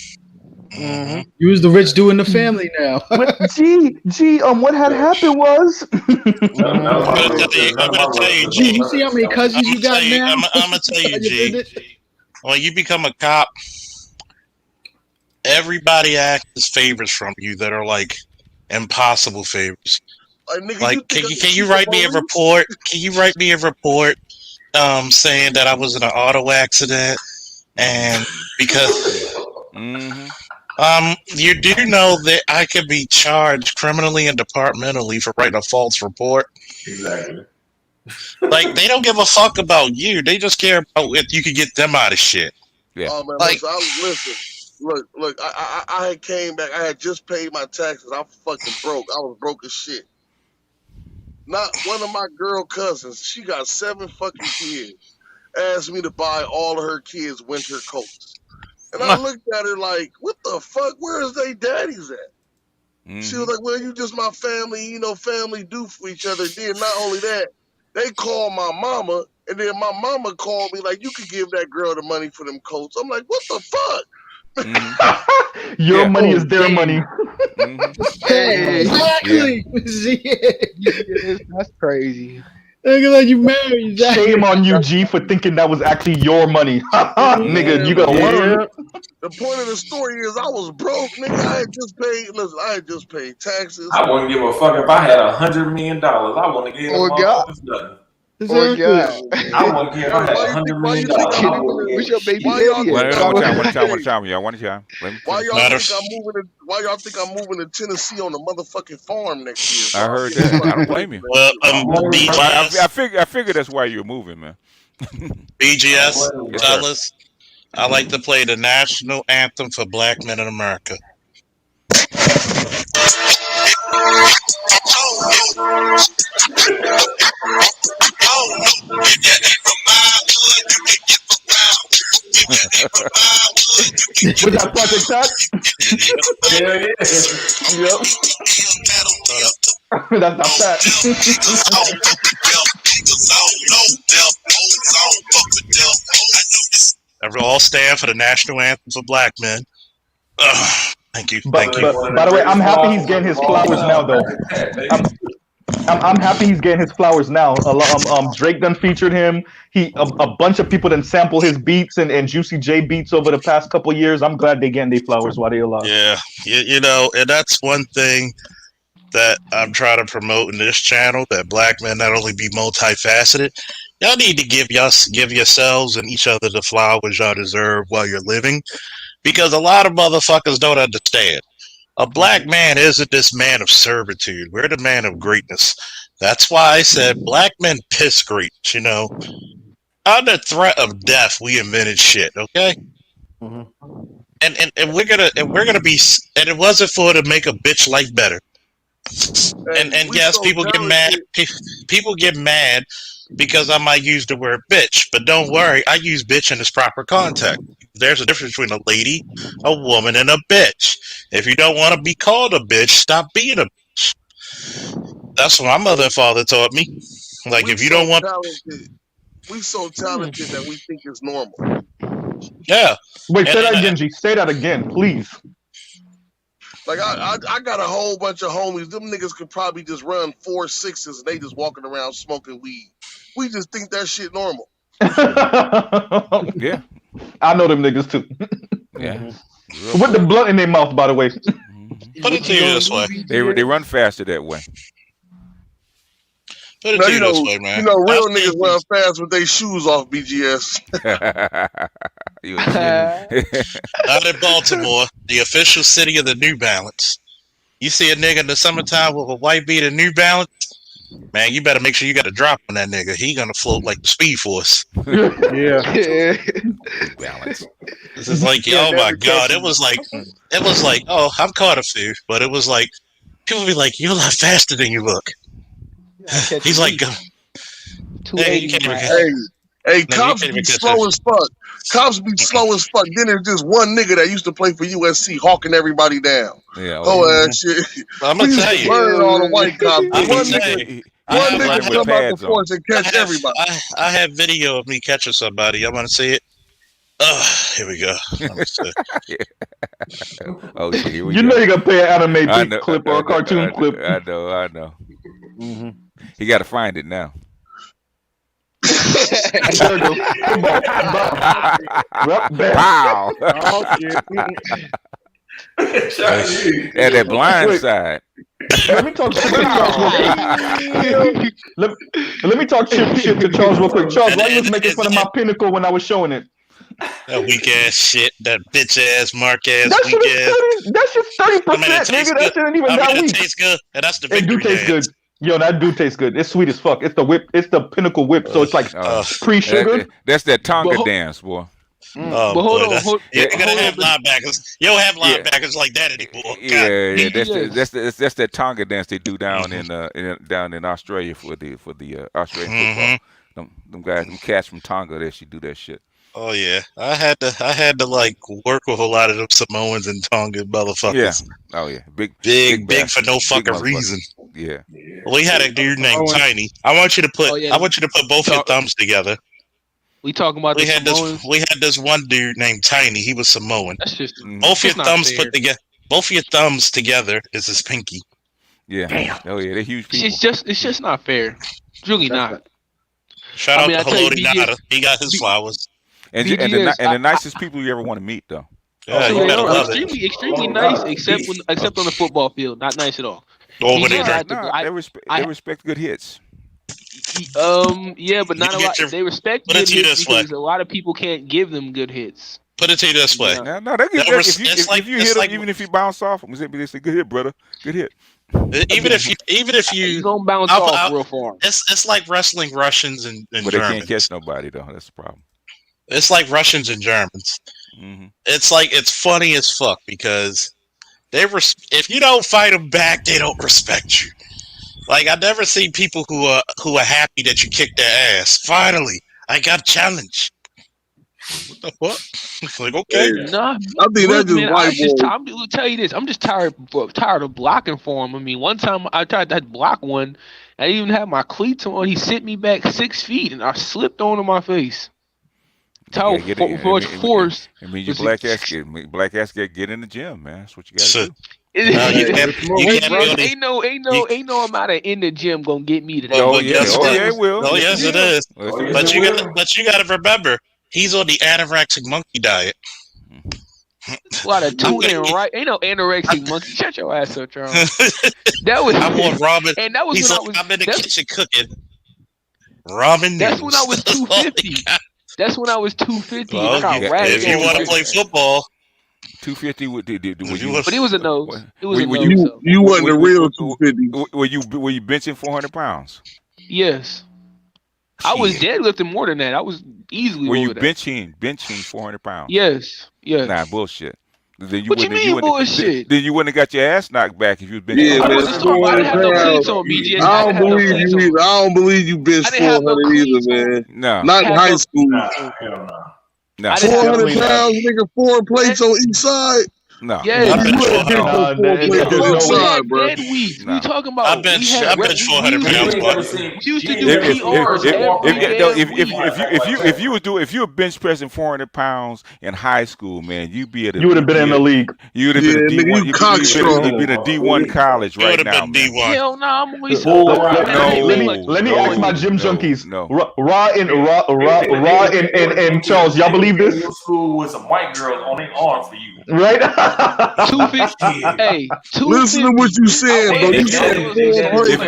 Hmm. You was the rich dude in the family now. But what had happened was, None of I'm my gonna tell you. relatives, I'm none of gonna my tell you, relatives G, own G. you none of see how that many stuff. cousins I'm you gonna tell got you. now? I'm gonna tell you, On your G. business? When you become a cop, everybody asks favors from you that are like impossible favors. Like nigga, you Like, think I can can you shoot the write me a police? report? Can you write me a report saying that I was in an auto accident and because Mm-hmm. you do know that I could be charged criminally and departmentally for writing a false report. Exactly. Like they don't give a fuck about you. They just care about if you can get them out of shit. Yeah. Oh man, Like, listen. Look. I had came back. I had just paid my taxes. I'm fucking broke. I was broke as shit. Not one of my girl cousins. She got 7 fucking kids. Asked me to buy all of her kids winter coats, and I looked at her like, "What the fuck? Where is they daddies at?" She Mm-hmm. was like, "Well, you just my family. You know, family do for each other." Then not only that, they called my mama, and then my mama called me like, "You could give that girl the money for them coats." I'm like, "What the fuck?" Mm-hmm. your Yeah. money Oh, is their money. damn. Mm-hmm. Hey, Yeah. Exactly. yes, that's crazy. Nigga, like you married. Shame Exactly. on you, G, for thinking that was actually your money. Nigga, Man, you but gotta look, learn. Yeah. the point of the story is I was broke, nigga. I had just paid. Listen, I had just paid taxes. I wouldn't give a fuck if I had $100 million. I wouldn't give them Oh God. motherfuckers nothing. Oh Exactly. God. Listen, I man. wouldn't care if I Hey, had $100 why million. you think I'm I Kidding moving me? wouldn't to? What's give your baby Why shit. y'all daddy One, think at? I'm one time. moving? One time. One Hey, time. Yeah. One time. Let me why finish y'all my. matter. think I'm moving to? Why y'all think I'm moving to Tennessee on the motherfucking farm next year? So I I'll heard get some that. I don't fucking money blame you. for that Well, shit. I don't blame you, bro. Well, BGS, I figure that's why you're moving, man. I don't BGS, blame you, Yes, bro. sir. fellas, I like to play the national anthem for Black men in America. Was that Project Pat? Hell yeah. Yep. That's not Pat. All stand for the national anthem for Black men. Thank you, but thank you. Like but one of by the the way, I'm greatest happy he's getting philosophers of his all flowers now, time, though. Patrick Pat, I'm, baby. I'm happy he's getting his flowers now. Drake done featured him. A bunch of people done sample his beats and Juicy J beats over the past couple years. I'm glad they getting their flowers while they alive. Yeah, you know, and that's one thing that I'm trying to promote in this channel. That Black men not only be multifaceted, y'all need to give yourselves and each other the flowers y'all deserve while you're living, because a lot of motherfuckers don't understand. A black man isn't this man of servitude. We're the man of greatness. That's why I said black men piss great. You know, under threat of death, we invented shit. Okay, Mhm. and we're gonna be. And it wasn't for to make a bitch life better. Hey, And we yes, so people get mad. talented. People get mad because I might use the word bitch, but don't worry, I use bitch in its proper context. There's a difference between a lady, a woman, and a bitch. If you don't want to be called a bitch, stop being a bitch. That's what my mother and father taught me. Like, if you don't want, we so talented that we think it's normal. Yeah. Wait, say that again, G. Say that again, please. Like I got a whole bunch of homies. Them niggas could probably just run 4 6s and they just walking around smoking weed. We just think that shit normal. Yeah. I know them niggas too. Yeah. With the blunt in their mouth, by the way. Put it to you this way. They run faster that way. Put it to you this way, man. You know, real niggas run fast with their shoes off, BGS. Out in Baltimore, the official city of the New Balance. You see a nigga in the summertime with a white beat and New Balance, man, you better make sure you got a drop on that nigga. He gonna float like the Speed Force. Yeah. Balance. This is like, oh my god, it was like, oh, I'm Carter food, but it was like, people be like, you're a lot faster than you look. He's like, hey, cops be slow as fuck. Cops be slow as fuck. Then there's just one nigga that used to play for USC hawking everybody down. Yeah, ass shit. I'm gonna tell you, learn all the white cops. I'm One gonna tell nigga you, come out the force and catch everybody. I have video of me catching somebody. I want to see it. Here we go. Oh shit! Here we you go. know you gotta play an anime clip or a cartoon clip. I know. Mm-hmm. He got to find it now. There we go. Wow! Oh shit! At that blind side. Let me talk shit to Charles. Let me talk shit to Charles real quick. Charles, why you was making fun of my pinnacle when I was showing it? That weak ass shit, that bitch ass, mark ass, weak ass. That's just 30%, nigga. That shit ain't even that weak. It tastes good, and that's the victory. It do taste good. Yo, that do taste good. It's sweet as fuck. It's the whip. It's the pinnacle whip. So it's like pre-sugar. That's that Tonga dance, boy. Oh, but hold on. You're gonna have linebackers. You don't have linebackers like that anymore. That's that Tonga dance they do down in Australia for the Australian football. Them guys, them cats from Tonga, they should do that shit. Oh yeah, I had to like work with a lot of them Samoans and Tongan motherfuckers. Yeah. Oh yeah, big for no fucking reason. Yeah. We had a dude named Tiny. I want you to put both your thumbs together. We talking about we had this one dude named Tiny. He was Samoan. That's just both your thumbs put together. Both your thumbs together is his pinky. Yeah. Damn. Oh yeah, they're huge people. It's just not fair. It's really not. Shout out to Haloti Nada. He got his flowers. And the nicest people you ever want to meet, though. Yeah, you better love it. Extremely nice, except on the football field. Not nice at all. Oh, they respect good hits. Yeah, but not a lot. They respect good hits because a lot of people can't give them good hits. Put it to you this way. No, they give if you hit them, even if you bounce off them, they say good hit, brother. Good hit. Even if you gonna bounce off real far. It's like wrestling Russians and Germans. But they can't catch nobody though. That's the problem. It's like Russians and Germans. Mm-hmm. It's funny as fuck because if you don't fight them back, they don't respect you. Like I never see people who are happy that you kicked their ass. Finally, I got challenged. What the fuck? Like okay, nah. I think that's just white boy. I'm gonna tell you this. I'm just tired of blocking for him. I mean, one time I tried to block one. I didn't even have my cleats on. He sent me back 6 feet, and I slipped onto my face. Force. I mean, your black ass get in the gym, man. That's what you got to do. Ain't no amount of in the gym gonna get me today. It will. Oh yes, it is. But you got to remember, he's on the anorexic monkey diet. A lot of tuna and rice. Ain't no anorexic monkey. Shut your ass up, Charles. That was. I'm on ramen. And that was he's when I'm in the kitchen cooking ramen. That's when I was 250. That's when I was 250. Well, if you want to play football, 250 but it was a nose. It was a nose. You wasn't a real 250. Were you benching 400 pounds? Yes. I was deadlifting more than that. I was easily. Were you benching 400 pounds? Yes. Nah, bullshit. Then what you mean bullshit? Then you wouldn't have got your ass knocked back if you was benching. Yeah, I didn't have no cleats on, BJ. I don't believe you either. I don't believe you benched 400 either, man. No. Not in high school. Hell no. 400 pounds, nigga, 4 plates on each side. No. Yes. I bench You 400. Nah, Nigga, there's bro, no we way. inside, had bro. dead weeks. No. We talking I about we bench had bench we 400 used pounds, to ain't boy. never seen. we used to You do ain't never seen PRs every damn week. If you were bench pressing 400 pounds in high school, man, you'd be at a You would have been in the league. you'd have been a Yeah, nigga, D1. you cockstrong. You'd been a D1 college You right would have now, been man. D1. Hell no, I'm always Bull I'm crap. at a hit weight like Let me ask my 220. gym junkies. No. Raw and Charles, y'all believe In this? your school with some white girls on their arm for you. Right? 250. Hey, Listen to what 250. you saying, bro. You said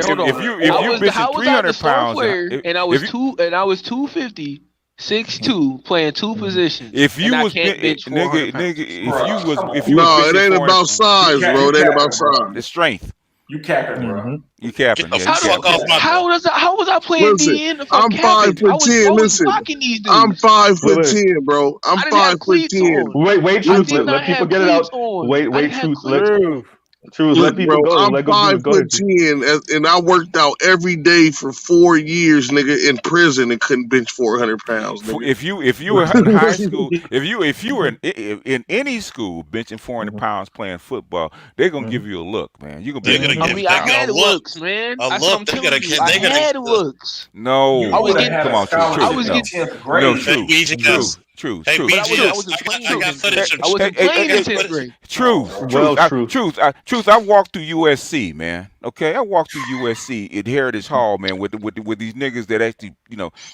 Hold on. If you benching 300 pounds, and I was 250, 6'2", playing two positions. if you and I was can't bench 400 pounds. if you was No, it benching ain't 400 about size, bro. It ain't about the size. strength. You capping, bro. You capping. Get the Yeah, fuck off my. How was I playing Listen, DN if I'm capping? 5'10". I was Listen, blocking these dudes. I'm 5'10", Wait. bro. I'm I didn't have cleats 5'10". on. Wait, I truth. did not Let people have get it cleats out. on. Wait, I didn't have truth. cleats on. Truth. Look, Let people bro, go. I'm Let go. Go ahead. 5'10", and I worked out every day for 4 years, nigga, in prison and couldn't bench 400 pounds, nigga. If you were in high school, if you were in any school benching 400 pounds playing football, they're gonna give you a look, man. You're gonna be. I had looks, man. That's what I'm telling you. I had looks. No, I was getting. come on, I was getting. no, true. But I wasn't playing in 10th grade. I wasn't playing in 10th grade. Truth. I walked through USC, man. Okay, I walked through USC at Heritage Hall, man, with these niggas that actually,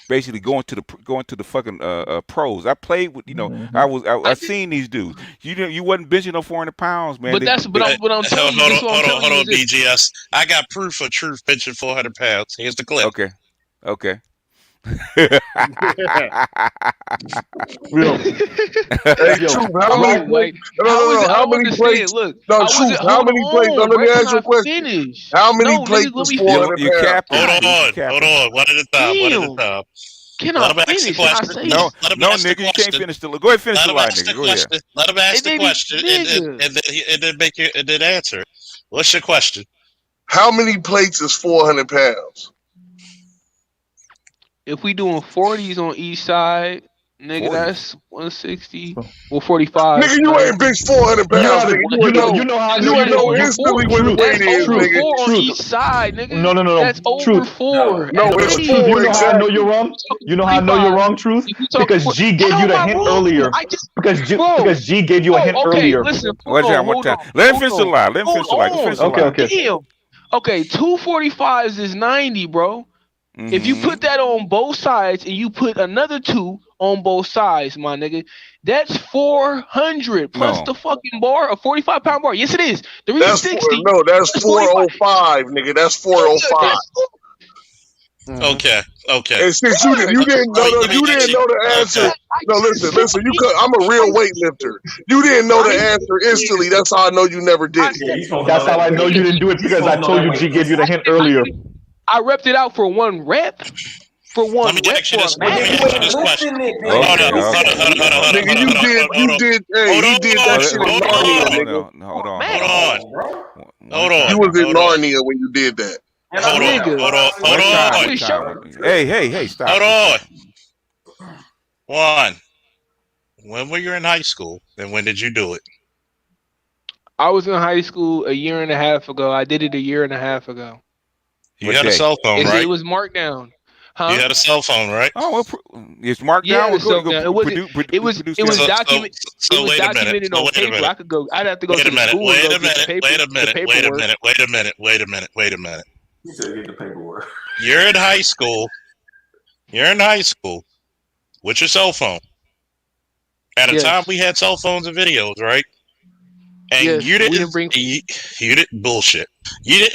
basically going to the fucking pros. I played with, I seen these dudes. You wasn't benching no 400 pounds, man. But I'm telling you, this is what I'm telling you. Hold on, BGS. I got proof of Truth benching 400 pounds. Here's the clip. Okay. Hey, Truth, how many plates? Look, no, Truth, how many plates? No, let me ask you a question. How many plates is 400 pounds? Hold on. One at a time. Can I finish? No, nigga, you can't finish the. Go ahead, finish the line, nigga. Go ahead. Let him ask the question and then answer. What's your question? How many plates is 400 pounds? If we doing 40s on each side, nigga, 40. That's 160. Well, 45. Nigga, you ain't bench 400 pounds, nigga. You know instantly what the weight is, nigga. Four on each side, nigga. No. That's over 4. No, it's 4. You know how I know you're wrong? You know how I know you're wrong, Truth? Because G gave you the hint earlier. Because G gave you a hint earlier. Listen, one time. Let him finish the line. Okay. Damn. Okay, 245s is 90, bro. Mm-hmm. If you put that on both sides and you put another 2 on both sides, my nigga, that's 400 plus the fucking bar, a 45-pound bar. Yes, it is. That's 60. No, that's 405, nigga. That's 405. Okay. And since you didn't know the answer. No, listen. I'm a real weightlifter. You didn't know the answer instantly. That's how I know you never did it. That's how I know you didn't do it because I told you G gave you the hint earlier. I repped it out for one rep. Let me ask you this question. Hold on. You did that shit in Narnia, nigga. Hold on. You was in Narnia when you did that. Hold on. Hey, stop. Hold on. One. When were you in high school and when did you do it? I was in high school a year and a half ago. I did it a year and a half ago. You had a cell phone, right? It was marked down. Huh? You had a cell phone, right? Oh, it's marked down. It was documented. So wait a minute. On paper. I'd have to go to the school. Wait a minute. You said get the paperwork. You're in high school with your cell phone. At a time we had cell phones and videos, right? And you didn't bring. You didn't bullshit. You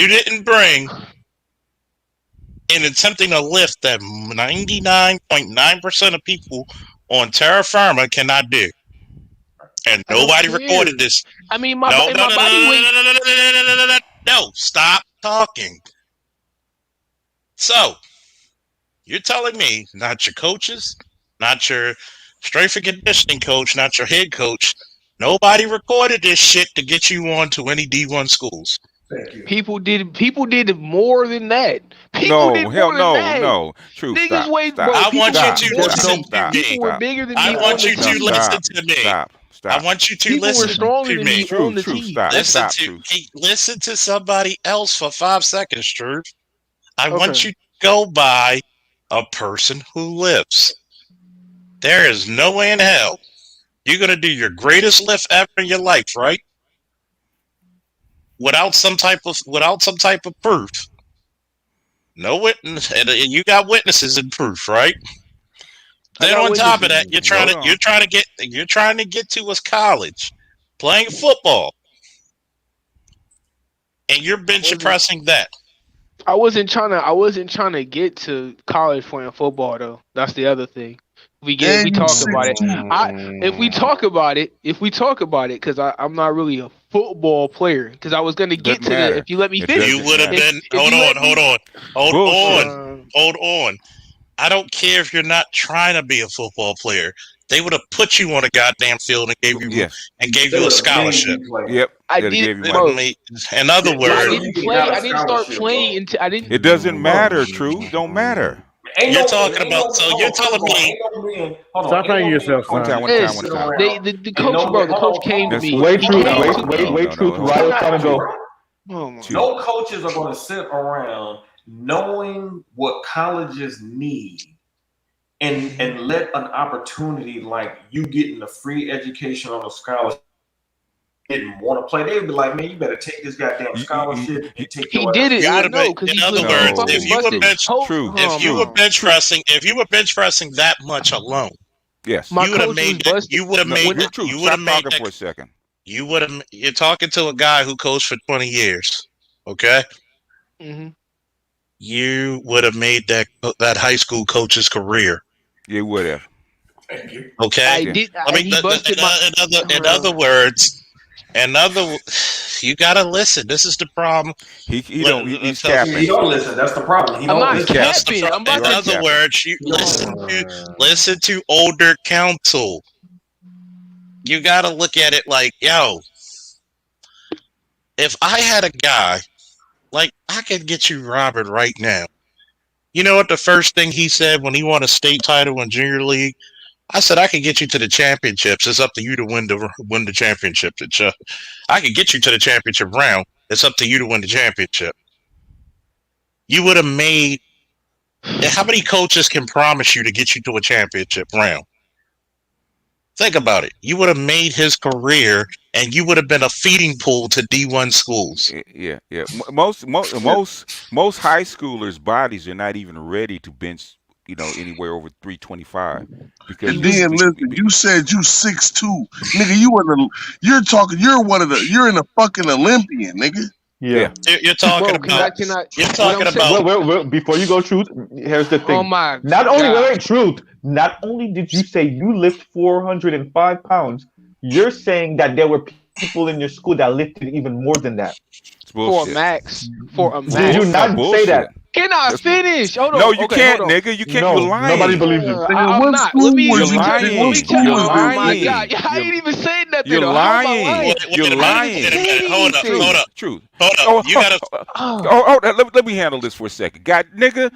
didn't bring in attempting to lift that 99.9% of people on terra firma cannot do. And nobody recorded this. I mean, my body weight. No, stop talking. So, you're telling me not your coaches, not your strength and conditioning coach, not your head coach, nobody recorded this shit to get you on to any D1 schools. Thank you. People did more than that. People No, did hell more than no, that. no. True, Niggas stop, wait, stop, bro. I People want you were stop, to more stop, than listen me. to stop, me. People were stop, bigger than I me on want the you to team. listen stop, to me. stop, I stop. want you to People were listen stronger to than me. me on the True, team. stop, Listen stop, to truth. listen to somebody else for 5 seconds, Drew. I want Okay. you to go by a person who lives. There is no way in hell you're gonna do your greatest lift ever in your life, right? Without some type of proof. No witness, and you got witnesses and proof, right? I Then got on top of that, witnesses. Hold on. you're trying to get to a college, playing football, and you're I bench wasn't pressing that. I wasn't trying to get to college playing football though. That's the other thing. If And we you talk about it, 6'2". if we talk about it, because I'm not really a football player. Because I was gonna It get doesn't to the matter. if you let me It finish. You doesn't would have matter. been. If you let me, Bullshit. Hold on. I don't care if you're not trying to be a football player. They would have put you on a goddamn field and Yes. gave They you a would have made scholarship. you play. Yep. I They'd did, gave you money. bro. In other Yeah, I just words, so you didn't can play. have a I didn't start scholarship, playing bro. until I didn't, It doesn't bro. matter, truth. Don't matter. you're talking Ain't about. no. So Hold you're on. First telling of all, me ain't no men. Hold on. Stop Ain't hanging no men yourself, One son. time, coaches one time, gonna one Yes, sit time. around the and coach, know bro. that. The Hold coach on. Hold came to on. That's me. what. He Hold came on. to me. No, Truth. hold I'm on. Rio's not. trying to go. Oh my Two. No god. coaches are going to sit around knowing what colleges need and let an opportunity like you getting a free education on a scholarship didn't want to play. They'd be like, man, you better take this goddamn scholarship and take He your did ass it. to you I would have been. know because In other he words, fucking No. busted. Truth. True. Oh my. if you were bench pressing that much alone, Yes. My you would have coach was made that. busted. You would have No. made that. Truth. You would have Stop made talking that. for a second. You would have. You're talking to a guy who coached for 20 years. Okay. Hmm. You would have made that high school coach's career. You would have. thank you. Okay. I Yeah. did, Let me. and he busted my. In other words, you gotta listen. This is the problem. He don't. He's So, He capping. don't listen. That's the problem. He I'm don't not He's listen. that's capping. the capping. I'm problem. You about In are to. other capping. words, you He don't listen. listen to older counsel. You gotta look at it like, yo, if I had a guy like I could get you Robert right now. You know what the first thing he said when he won a state title in junior league? I said I could get you to the championships. It's up to you to win the championship. I could get you to the championship round. It's up to you to win the championship. You would have made. How many coaches can promise you to get you to a championship round? Think about it. You would have made his career, and you would have been a feeding pool to D1 schools. Yeah. Yeah. Most high schoolers' bodies are not even ready to bench. Anywhere over 325 He because And was. then listen, you said you 6'2", nigga. You're in a fucking Olympian, nigga. yeah. Yeah. You're talking Bro, about. can I? You're What talking I'm saying. about. Well, before you go, Truth, here's the Oh thing. my Not only, god. wait, Truth, not only did you say you lift 405 pounds, you're saying that there were people in your school that lifted even more than that. It's For a bullshit. max. For a Did you max. No not say bullshit. that? Can I That's finish? Hold no. on. You Okay, hold can't, on. nigga. You can't. You're No, nobody lying. believes you. Nigga, I'm what not. school You're was you? Let What me lying. tell. school You're was Oh this, my nigga? god! lying. I ain't even saying nothing You're though. How am I lying. lying? You're Wait a I minute. ain't even Wait a lying. minute. said Hold up. anything. Hold Truth. up. Truth. Hold up. Oh, You gotta. Oh, let me handle this for a second. God, nigga,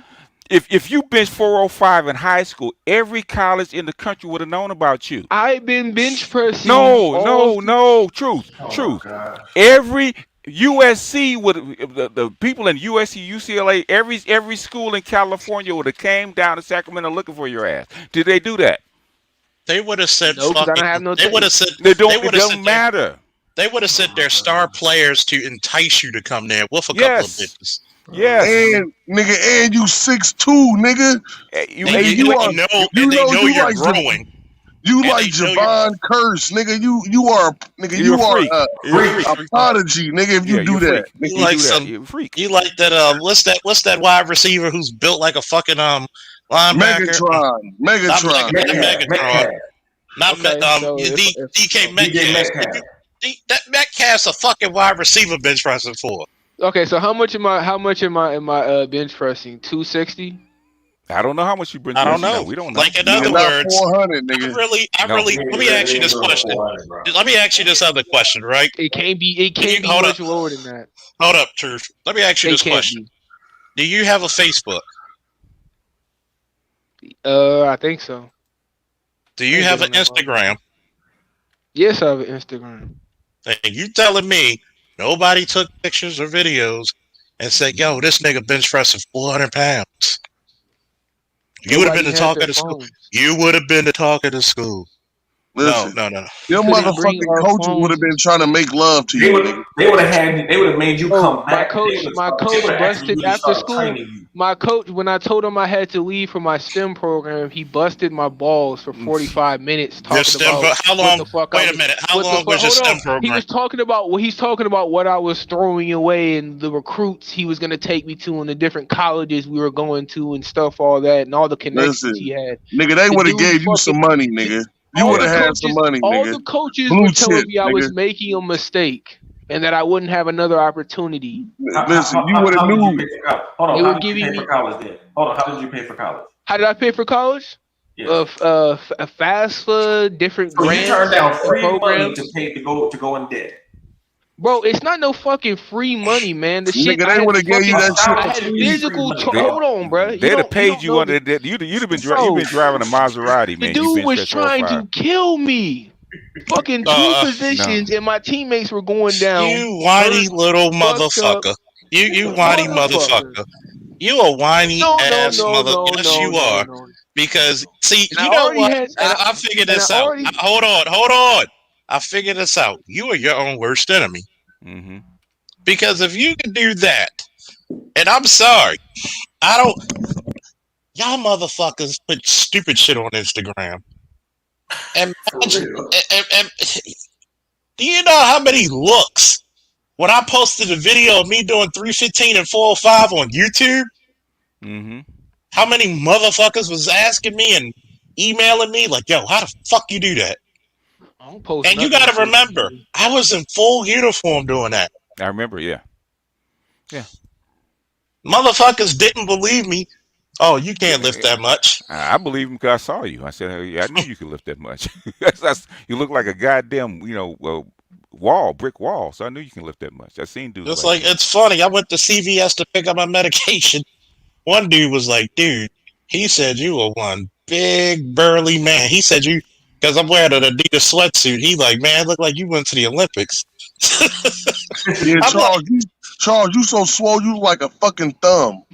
if you bench 405 in high school, every college in the country would have known about you. I've been bench pressing No, all. no, no. Truth. Oh my Truth. gosh. Every USC would the people in USC, UCLA, every school in California would have came down to Sacramento looking for your ass. Did they do that? They would have said No, because I fucking. don't have no They would have tape. said. They They don't. It would have said doesn't their. matter. They would have Oh said my their star goodness. players to entice you to come there with a couple of Yes. bitches. Yes. And nigga, and you 6'2", nigga. And Nigga, you and they know you you're like growing. you And like they know you're. Javon Curse, nigga. You're a You are freak. You're a freak. a prodigy, nigga. If you Yeah, you're do a that, freak. You You like do that. some. You're a freak. You like that. What's that wide receiver who's built like a fucking linebacker? Not Megatron. Megatron. Metcalf. Not Okay, so DK DJ Metcalf. Metcalf. That Metcalf's a fucking wide receiver bench pressing for. okay, so how much am I bench pressing? 260. I don't know how much you been. I don't know. We don't know. Like in other not words, 400, nigga. I really. Let me ask you this question. Let me ask you this other question, right? It can't be much lower than that. Hold up, Truth. Let me ask you this question. Do you have a Facebook? I think so. Do you have an Instagram? Yes, I have an Instagram. And you telling me nobody took pictures or videos and said, "Yo, this nigga bench pressing 400 pounds." You would have been the talk of the school. You would have been the talk of the school. Listen, no. Your motherfucking coaches would have been trying to make love to you. They would have made you come back. My coach busted after school. My coach, when I told him I had to leave for my STEM program, he busted my balls for 45 minutes talking about how long. Wait a minute. How long was your STEM program? He was talking about he's talking about what I was throwing away and the recruits he was going to take me to and the different colleges we were going to and stuff, all that, and all the connections he had. Nigga, they would have gave you some money, nigga. You would have had some money, nigga. All the coaches were telling me I was making a mistake and that I wouldn't have another opportunity. Listen, you would have knew. Hold on, how did you pay for college then? Hold on, how did you pay for college? How did I pay for college? Yes. FAFSA, different grants. You turned down free money to pay to go in debt. Bro, it's not no fucking free money, man. The shit. Nigga, they would have gave you that shit. I had physical. Hold on, bro. They'd have paid you under that. You'd have been driving a Maserati, man. The dude was trying to kill me. Fucking two positions, and my teammates were going down. You whiny little motherfucker. You whiny motherfucker. You a whiny ass mother. Yes, you are. Because see, you know what? I figured this out. Hold on. I figured this out. You are your own worst enemy. Mm-hmm. Because if you can do that, and I'm sorry, y'all motherfuckers put stupid shit on Instagram. And do you know how many looks when I posted a video of me doing 315 and 405 on YouTube? Mm-hmm. How many motherfuckers was asking me and emailing me like, "Yo, how the fuck you do that?" And you got to remember, I was in full uniform doing that. I remember, yeah. Motherfuckers didn't believe me. Oh, you can't lift that much. I believe him because I saw you. I said, hey, I knew you could lift that much. You look like a goddamn, brick wall. So I knew you can lift that much. I seen dudes. It's like it's funny. I went to CVS to pick up my medication. One dude was like, "Dude," he said, "You are one big burly man." He said, "You." Because I'm wearing an Adidas sweatsuit. He like, "Man, it looked like you went to the Olympics." Yeah, Charles, you so swole, you like a fucking thumb.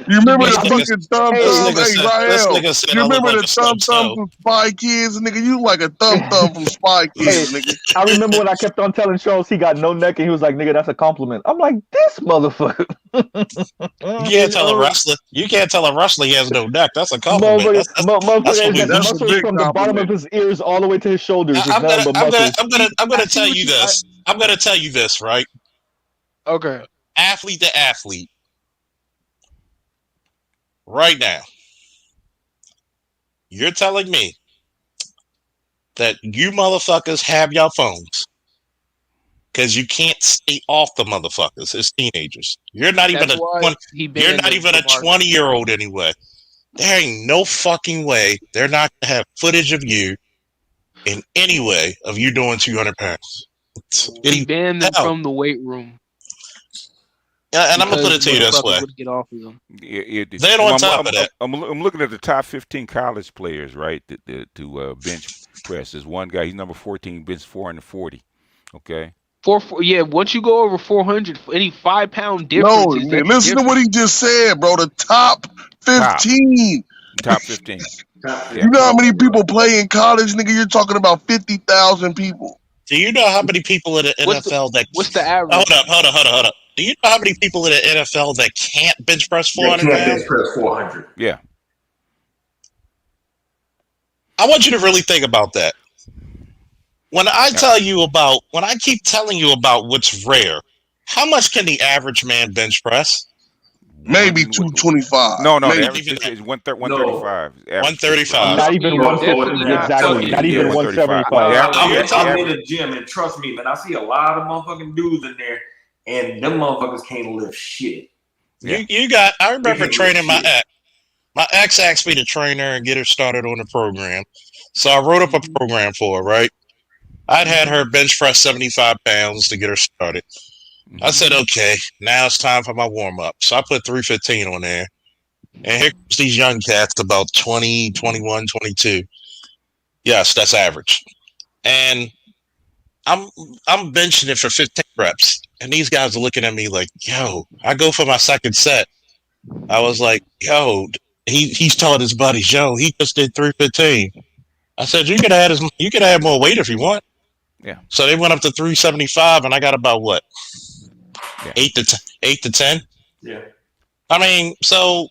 You remember the fucking thumb? You remember the thumb from Spy Kids, nigga? You like a thumb from Spy Kids, nigga. I remember when I kept on telling Charles he got no neck, and he was like, "Nigga, that's a compliment." I'm like, "This motherfucker." You can't tell a wrestler. You can't tell a wrestler he has no neck. That's a compliment. That's muscles from the bottom of his ears all the way to his shoulders. I'm gonna tell you this. I'm gonna tell you this, right? Okay. Athlete to athlete. Right now, you're telling me that you motherfuckers have your phones because you can't stay off the motherfuckers as teenagers. You're not even a 20-year-old anyway. There ain't no fucking way they're not gonna have footage of you in any way of you doing 200 pounds. He banned them from the weight room. And I'm gonna put it to you this way. Get off of them. Then on top of that, I'm looking at the top 15 college players, right? To bench press. There's one guy. He's number 14. Bench 440. Okay. Once you go over 400, any 5-pound difference. No, listen to what he just said, bro. The top 15. Top 15. You know how many people play in college, nigga? You're talking about 50,000 people. Do you know how many people in the NFL what's the average? Hold up. Do you know how many people in the NFL that can't bench press 400 pounds? Bench press 400. Yeah. I want you to really think about that. When I keep telling you about what's rare, how much can the average man bench press? Maybe 225. No, the average is 135. 135. Not even 150. Exactly. Not even 175. I'm in the gym, and trust me, man, I see a lot of motherfucking dudes in there, and them motherfuckers can't lift shit. Yeah. You got. I remember It can get training my shit. ex. My ex asked me to train her and get her started on the program, so I wrote up a program for her. Right. I'd had her bench press 75 pounds to get her started. I said, okay, now it's time for my warm up. So I put 315 on there. And here comes these young cats about 20, 21, 22. Yes, that's average. And I'm I'm benching it for 15 reps. And these guys are looking at me like, yo, I go for my second set. I was like, yo, he's telling his buddies, yo, he just did 315. I said, you could add more weight if you want. Yeah. So they went up to 375 and I got about what? Yeah. 8 to 10. Yeah. I mean, so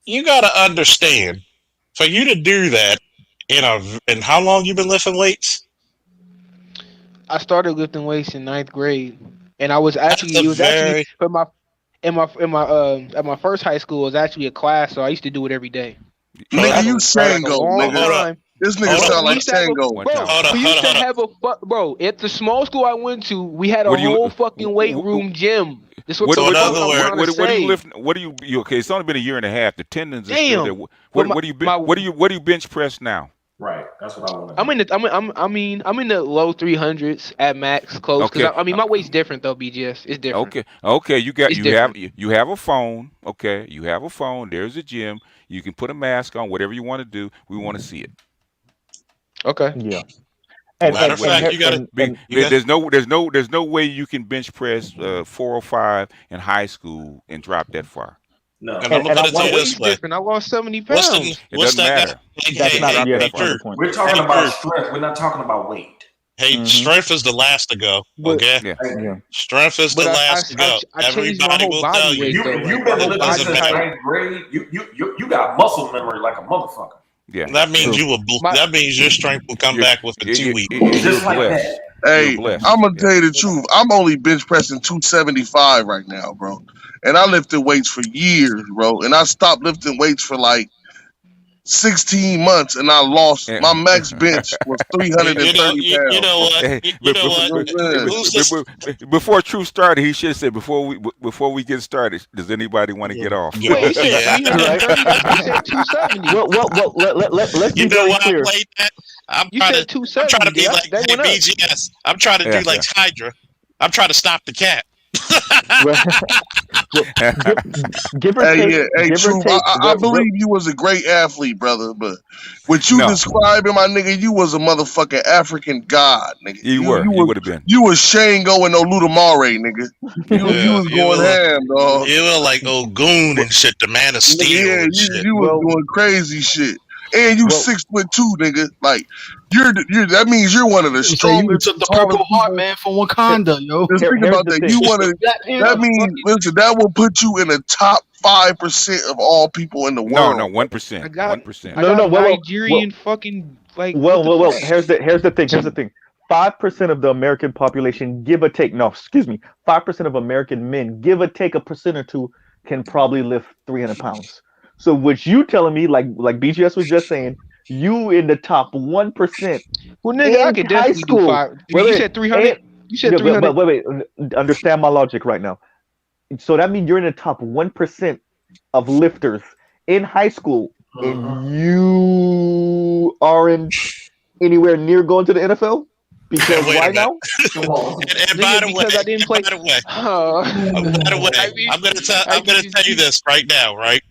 you got to understand for you to do that in how long you been lifting weights? I started lifting weights in 9th grade, and I was That's actually a it was actually very for my in my at my first high school. It was actually a class, so I used to do it every day. So hold Nigga, up, that's you for like a Sango, long nigga. hold up, time. This nigga hold up, sound Bro, we like used to have a Sango. One bro. time. hold up, We hold used up, to hold up. have bro at the small school I went to. We had a What do you? whole fucking weight room gym. This what What the So in fuck other I'm words, trying to what do you say. lift? What do you? Okay, it's only been a year and a half. The tendons are still there. Damn, but What do you? What do you bench press now? Right. That's what I want to I'm know. in the I'm in the low 300s at max, close. Cause Okay. I mean my weight's different though, BGS. It's different. Okay. Okay. It's different. You have a phone. Okay. You have a phone. There's a gym. You can put a mask on. Whatever you want to do. We want to see it. Okay. Yeah. What matter of what fact, you got to you got there's no way you can bench press 405 in high school and drop that far. No. and I'm gonna and I put it to My want you to. this weight's way. different. I lost 70 What's the pounds. It what's doesn't that guy? matter. That's not. Yeah, Hey that's not Drew. the point. We're talking Hey about Drew. strength. We're not talking about weight. Hey, Hmm. strength is the last to go. But Okay, Yeah. Thank Yeah. you. strength is the but last to go. I changed my Everybody whole will body tell If you weight you though. if you've Like my been whole it lifting body doesn't since matter. type. ninth grade, you got muscle memory like a motherfucker. Yeah. That means True. you will. My That means your strength will come You back within 2 weeks. you're Just like blessed. that. You're Hey, I'm blessed. gonna Yeah. tell you the truth. I'm only bench pressing 275 right now, bro. And I lifted weights for years, bro. And I stopped lifting weights for like 16 months, and I lost. My max bench was You 330 know. You pounds. know what? Hey, You know what? You know what I'm saying? Who's this? before Truth started, he should have said before we get started, does anybody want to Yeah. get off? wait, you said Yeah. 330. I thought you said 270. Well. Let's You be know very why I clear. played that? I'm You trying said to. I'm trying 270. to be like, That hey went up. BGS. I'm trying to do Yeah. like Hydra. I'm trying to stop the cat. Well, well, give, give or Hey, take. yeah, hey, Give or True. take. I believe you was a great athlete, brother. But what you No, describing, my nigga, you was a motherfucking African god, nigga. you You were. you You was would have been. you was Shango and Oludamare, nigga. You Yeah, was going ham, dog. you were like Ogun But, and shit, the Man of nigga, Steel yeah, and you shit. you was well, doing crazy shit, and you well. 6'2", nigga. Like you're that means you're one of the So you strongest took and the tallest Purple Heart people. man from Wakanda, yo. Just think Here's about the that. You thing. one of Black that Panther. means listen. That will put you in the top 5% of all people in the No, no, world. one I percent, got 1%. I No, no, got no. Nigerian fucking like what the Well. fuck? Here's the thing. Here's the thing. 5% of the American population, give or take. No, excuse me. 5% of American men, give or take a percent or two, can probably lift 300 pounds. So what you telling me, like BGS was just saying, you in the top 1% Well, nigga, I in could high definitely do school. 5. Wait, You wait, said 300. and You said no, 300. wait. Understand my logic right now. So that means you're in the top 1% of lifters in high school, and you aren't anywhere near going to the NFL? Because Wait a why minute. now? Come on. And Nigga, because I didn't play. by the way, by the I way, mean, I'm gonna tell you this right now, right?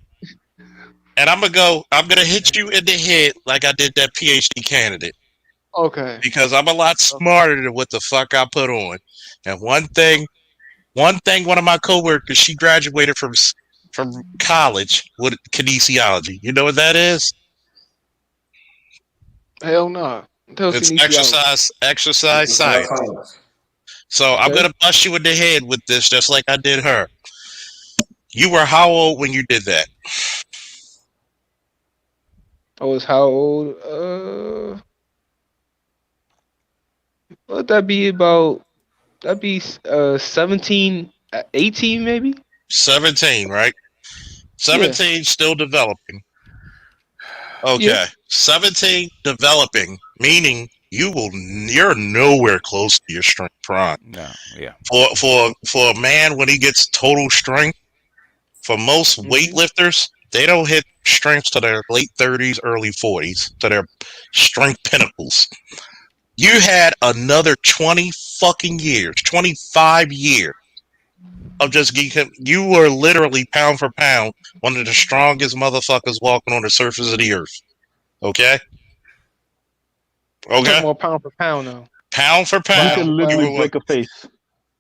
And I'm gonna hit you in the head like I did that PhD candidate okay. because I'm a lot smarter than what the fuck I put on. And one of my coworkers, she graduated from college with kinesiology. You know what that is? Hell no. Tell It's kinesiology. exercise It's not science. science. So I'm Okay. gonna bust you in the head with this, just like I did her. You were how old when you did that? I was how old? What that be about? That'd be 17, 18 maybe. 17, right? Yeah. 17 still developing. Okay. Yeah. 17 developing, meaning you're nowhere close to your strength prime. No, yeah. For a man when he gets total strength, For most weightlifters, they don't hit strength to their late 30s, early 40s, to their strength pinnacles. You had another 20 fucking years, 25 years of just geeking. You were literally pound for pound one of the strongest motherfuckers walking on the surface of the earth. Okay? Talking Okay? about pound for pound now. Pound for You pound, can literally break a face.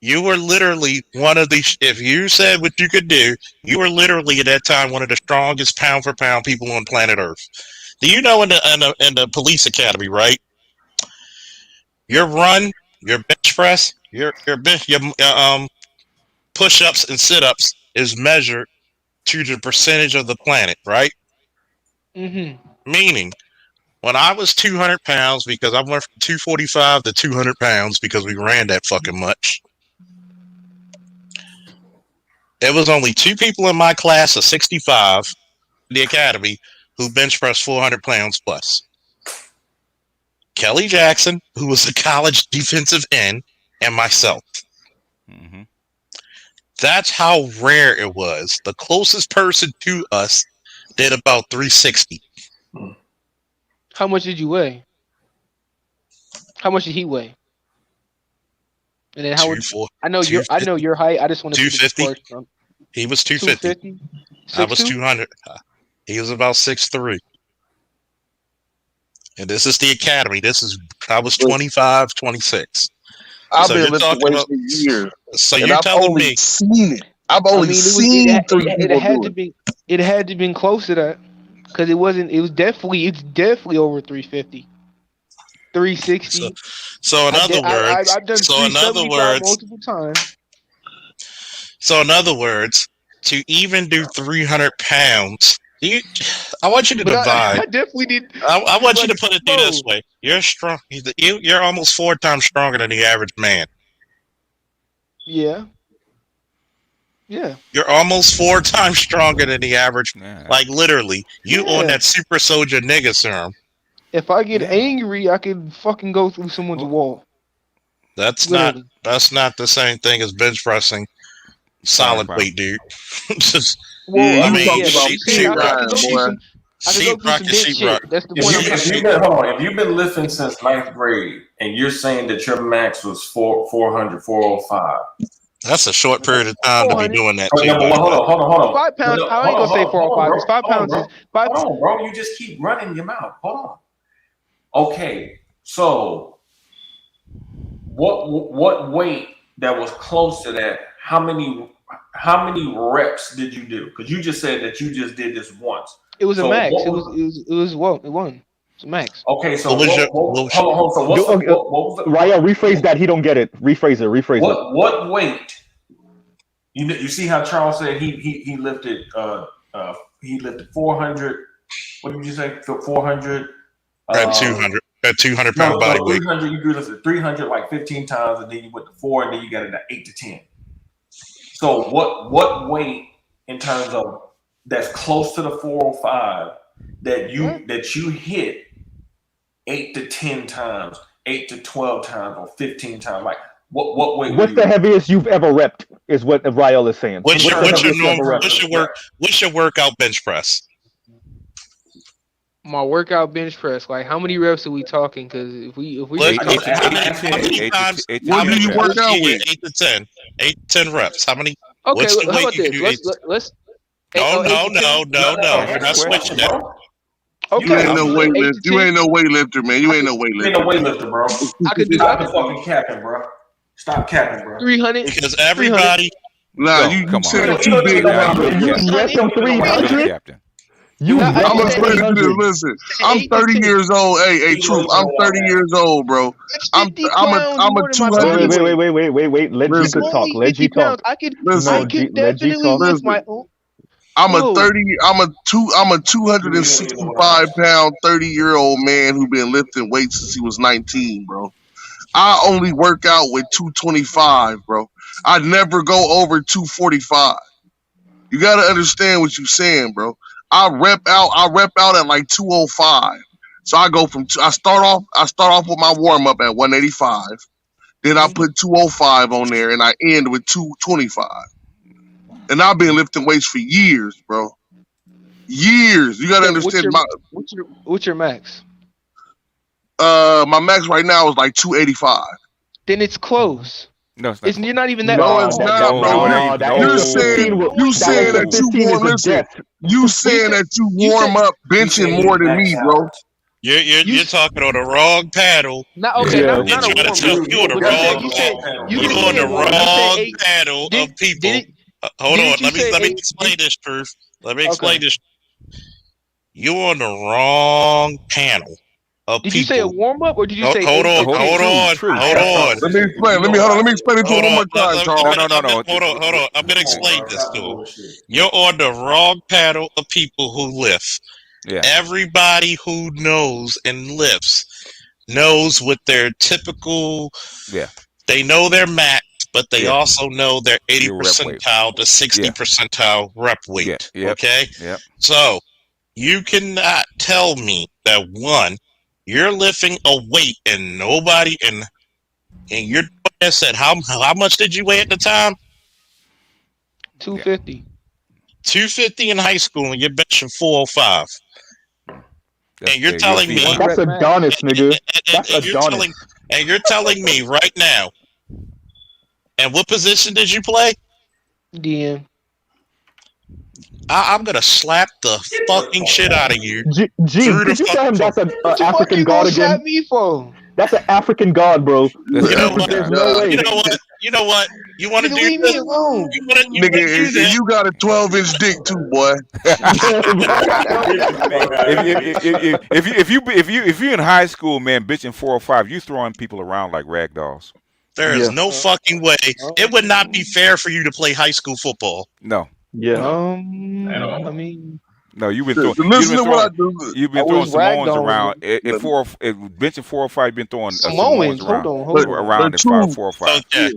you were literally one of the. If you said what you could do, you were literally at that time one of the strongest pound for pound people on planet Earth. Do you know in the police academy, right? Your run, your bench press, your push ups and sit ups is measured to the percentage of the planet, right? Meaning, when I was 200 pounds, because I went from 245 to 200 pounds because we ran that fucking much. There was only 2 people in my class of 65 in the academy who bench pressed 400 pounds plus. Kelly Jackson, who was a college defensive end, and myself. Mm-hmm. That's how rare it was. The closest person to us did about 360. How much did you weigh? How much did he weigh? And then I know your height. I just want to see the 250. He was 250. I was 200. He was about 6'3". And this is the academy. I was 25, 26. I've been lifting weights for years. So you're telling me seen it. I've only seen it, 3 people had do to be. It had to been close to that because it wasn't. It's definitely over 350, 360. So in other words, I've done 375 multiple times. So in other words, to even do 300 pounds, I want you to divide. I definitely did. I want you to put it this way: you're strong. You're almost 4 times stronger than the average man. Yeah. Yeah. You're almost 4 times stronger than the average. Yeah. Like literally, you on that super soldier nigga serum. If I get angry, I can fucking go through someone's wall. That's literally. That's not the same thing as bench pressing solid weight, dude. Just, well, I mean, sheetrock. That's the point I'm trying to make. Hold on. If you've been lifting since 9th grade and you're saying that your max was 400, 405. That's a short period of time to be doing that. Hold on. 5 pounds. I ain't gonna say 405. It's 5 pounds. Hold on, bro. You just keep running your mouth. Hold on. Okay, so what weight that was close to that? How many reps did you do? Because you just said that you just did this once. It was a max. It was what? It won. It's a max. Okay, so Ryan, rephrase that. He don't get it. Rephrase it. What weight? You see how Charles said he lifted 400. What did you say? 400. At 200. At 200 pound body weight. 300. You do this at 300 like 15 times, and then you went to 4, and then you got it at 8 to 10. So what weight in terms of that's close to the 405 that you hit 8 to 10 times, 8 to 12 times, or 15 times? Like what weight? What's the heaviest you've ever repped? Is what Rael is saying. What's your workout bench press? My workout bench press. Like how many reps are we talking? Because if we how many you work out with? 8 to 10. 8 to 10 reps. How many? Okay, how about this? Let's. No. We're not switching that. Okay. You ain't no weightlifter, man. You ain't no weightlifter. You ain't no weightlifter, bro. Stop fucking capping, bro. Stop capping, bro. 300. Because everybody. Nah, you said it too big. You 300. I'm gonna explain to you. Listen, I'm 30 years old. Hey, truth. I'm 30 years old, bro. I'm a 200. Wait. Let G talk. Let G talk. I could definitely lift my own. I'm a 265 pound 30-year-old man who been lifting weights since he was 19, bro. I only work out with 225, bro. I never go over 245. You gotta understand what you're saying, bro. I rep out at like 205. So I go I start off with my warm up at 185. Then I put 205 on there and I end with 225. and I've been lifting weights for years, bro. Years. You gotta understand what's your max? My max right now is like 285. Then it's close. No, it's not. You're not even that. No, it's not, bro. You saying that you warm up benching more than me, bro. You're talking on the wrong paddle. Not okay. Not a warm up. You're on the wrong paddle of people. Hold on. Let me explain this, Truth. Let me explain this. You're on the wrong panel of people. Did you say a warm up or did you say? Hold on. Let me explain. Let me explain it to him one more time, Charles. No. Hold on. I'm gonna explain this to him. You're on the wrong panel of people who lift. Yeah. Everybody who knows and lifts knows what their typical. Yeah. They know their max, but they also know their 80 percentile to 60 percentile rep weight. Yeah. Okay. Yeah. So you cannot tell me that one, you're lifting a weight and nobody and you're that said how much did you weigh at the time? 250. 250 in high school, and you're benching 405. And you're telling me that's Adonis, nigga. That's Adonis. And you're telling me right now. And what position did you play? DM. I'm gonna slap the fucking shit out of you. Did you tell him that's an African god again? Me for? That's an African god, bro. You know what? You know what? You want to do leave me alone? Nigga, you got a 12-inch dick too, boy. if you're in high school, man, bitching 405, you throwing people around like rag dolls. There is no fucking way. It would not be fair for you to play high school football. No. Yeah. I mean. No, you've been throwing. You've been throwing Samoans around. Benching 405, you've been throwing Samoans around. Hold on. Around at 405. Okay.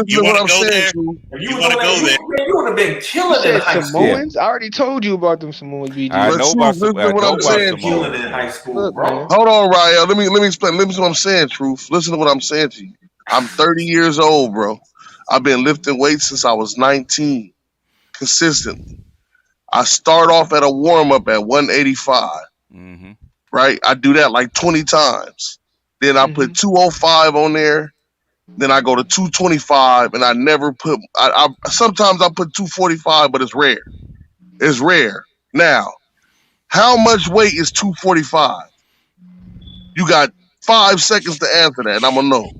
You want to go there? You want to go there? You would have been killing it in high school. Samoans? I already told you about them Samoans, BG. I know about Samoans. Killing it in high school, bro. Hold on, Ryan. Let me explain. Listen to what I'm saying, Truth. Listen to what I'm saying to you. I'm 30 years old, bro. I've been lifting weights since I was 19, consistently. I start off at a warm-up at 185, right? I do that like 20 times. Then I put 205 on there. Then I go to 225, and I never put sometimes I put 245, but it's rare. It's rare. Now, how much weight is 245? You got 5 seconds to answer that, and I'm going to know.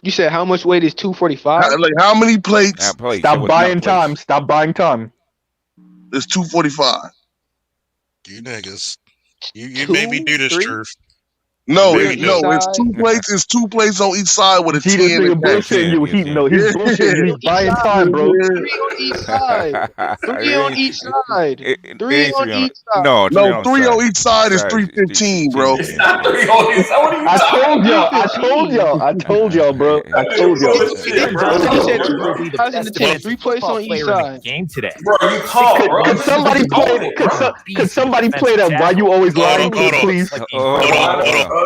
You said how much weight is 245? Like how many plates? Stop buying time. Stop buying time. It's 245. You niggas. You made me do this, Truth. No, it's 2 plates. It's 2 plates on each side with a 10. He's bullshitting you. He's bullshitting. He's buying time, bro. 3 on each side. 3 on each side. 3 on each side. No, 3 on each side is 315, bro. It's not 3 on each side. What are you talking about? I told y'all, bro. I told y'all. You said 2010. 3 plates on each side. Game today. Bro, you talk, bro. Could somebody play that? Why you always lying, please?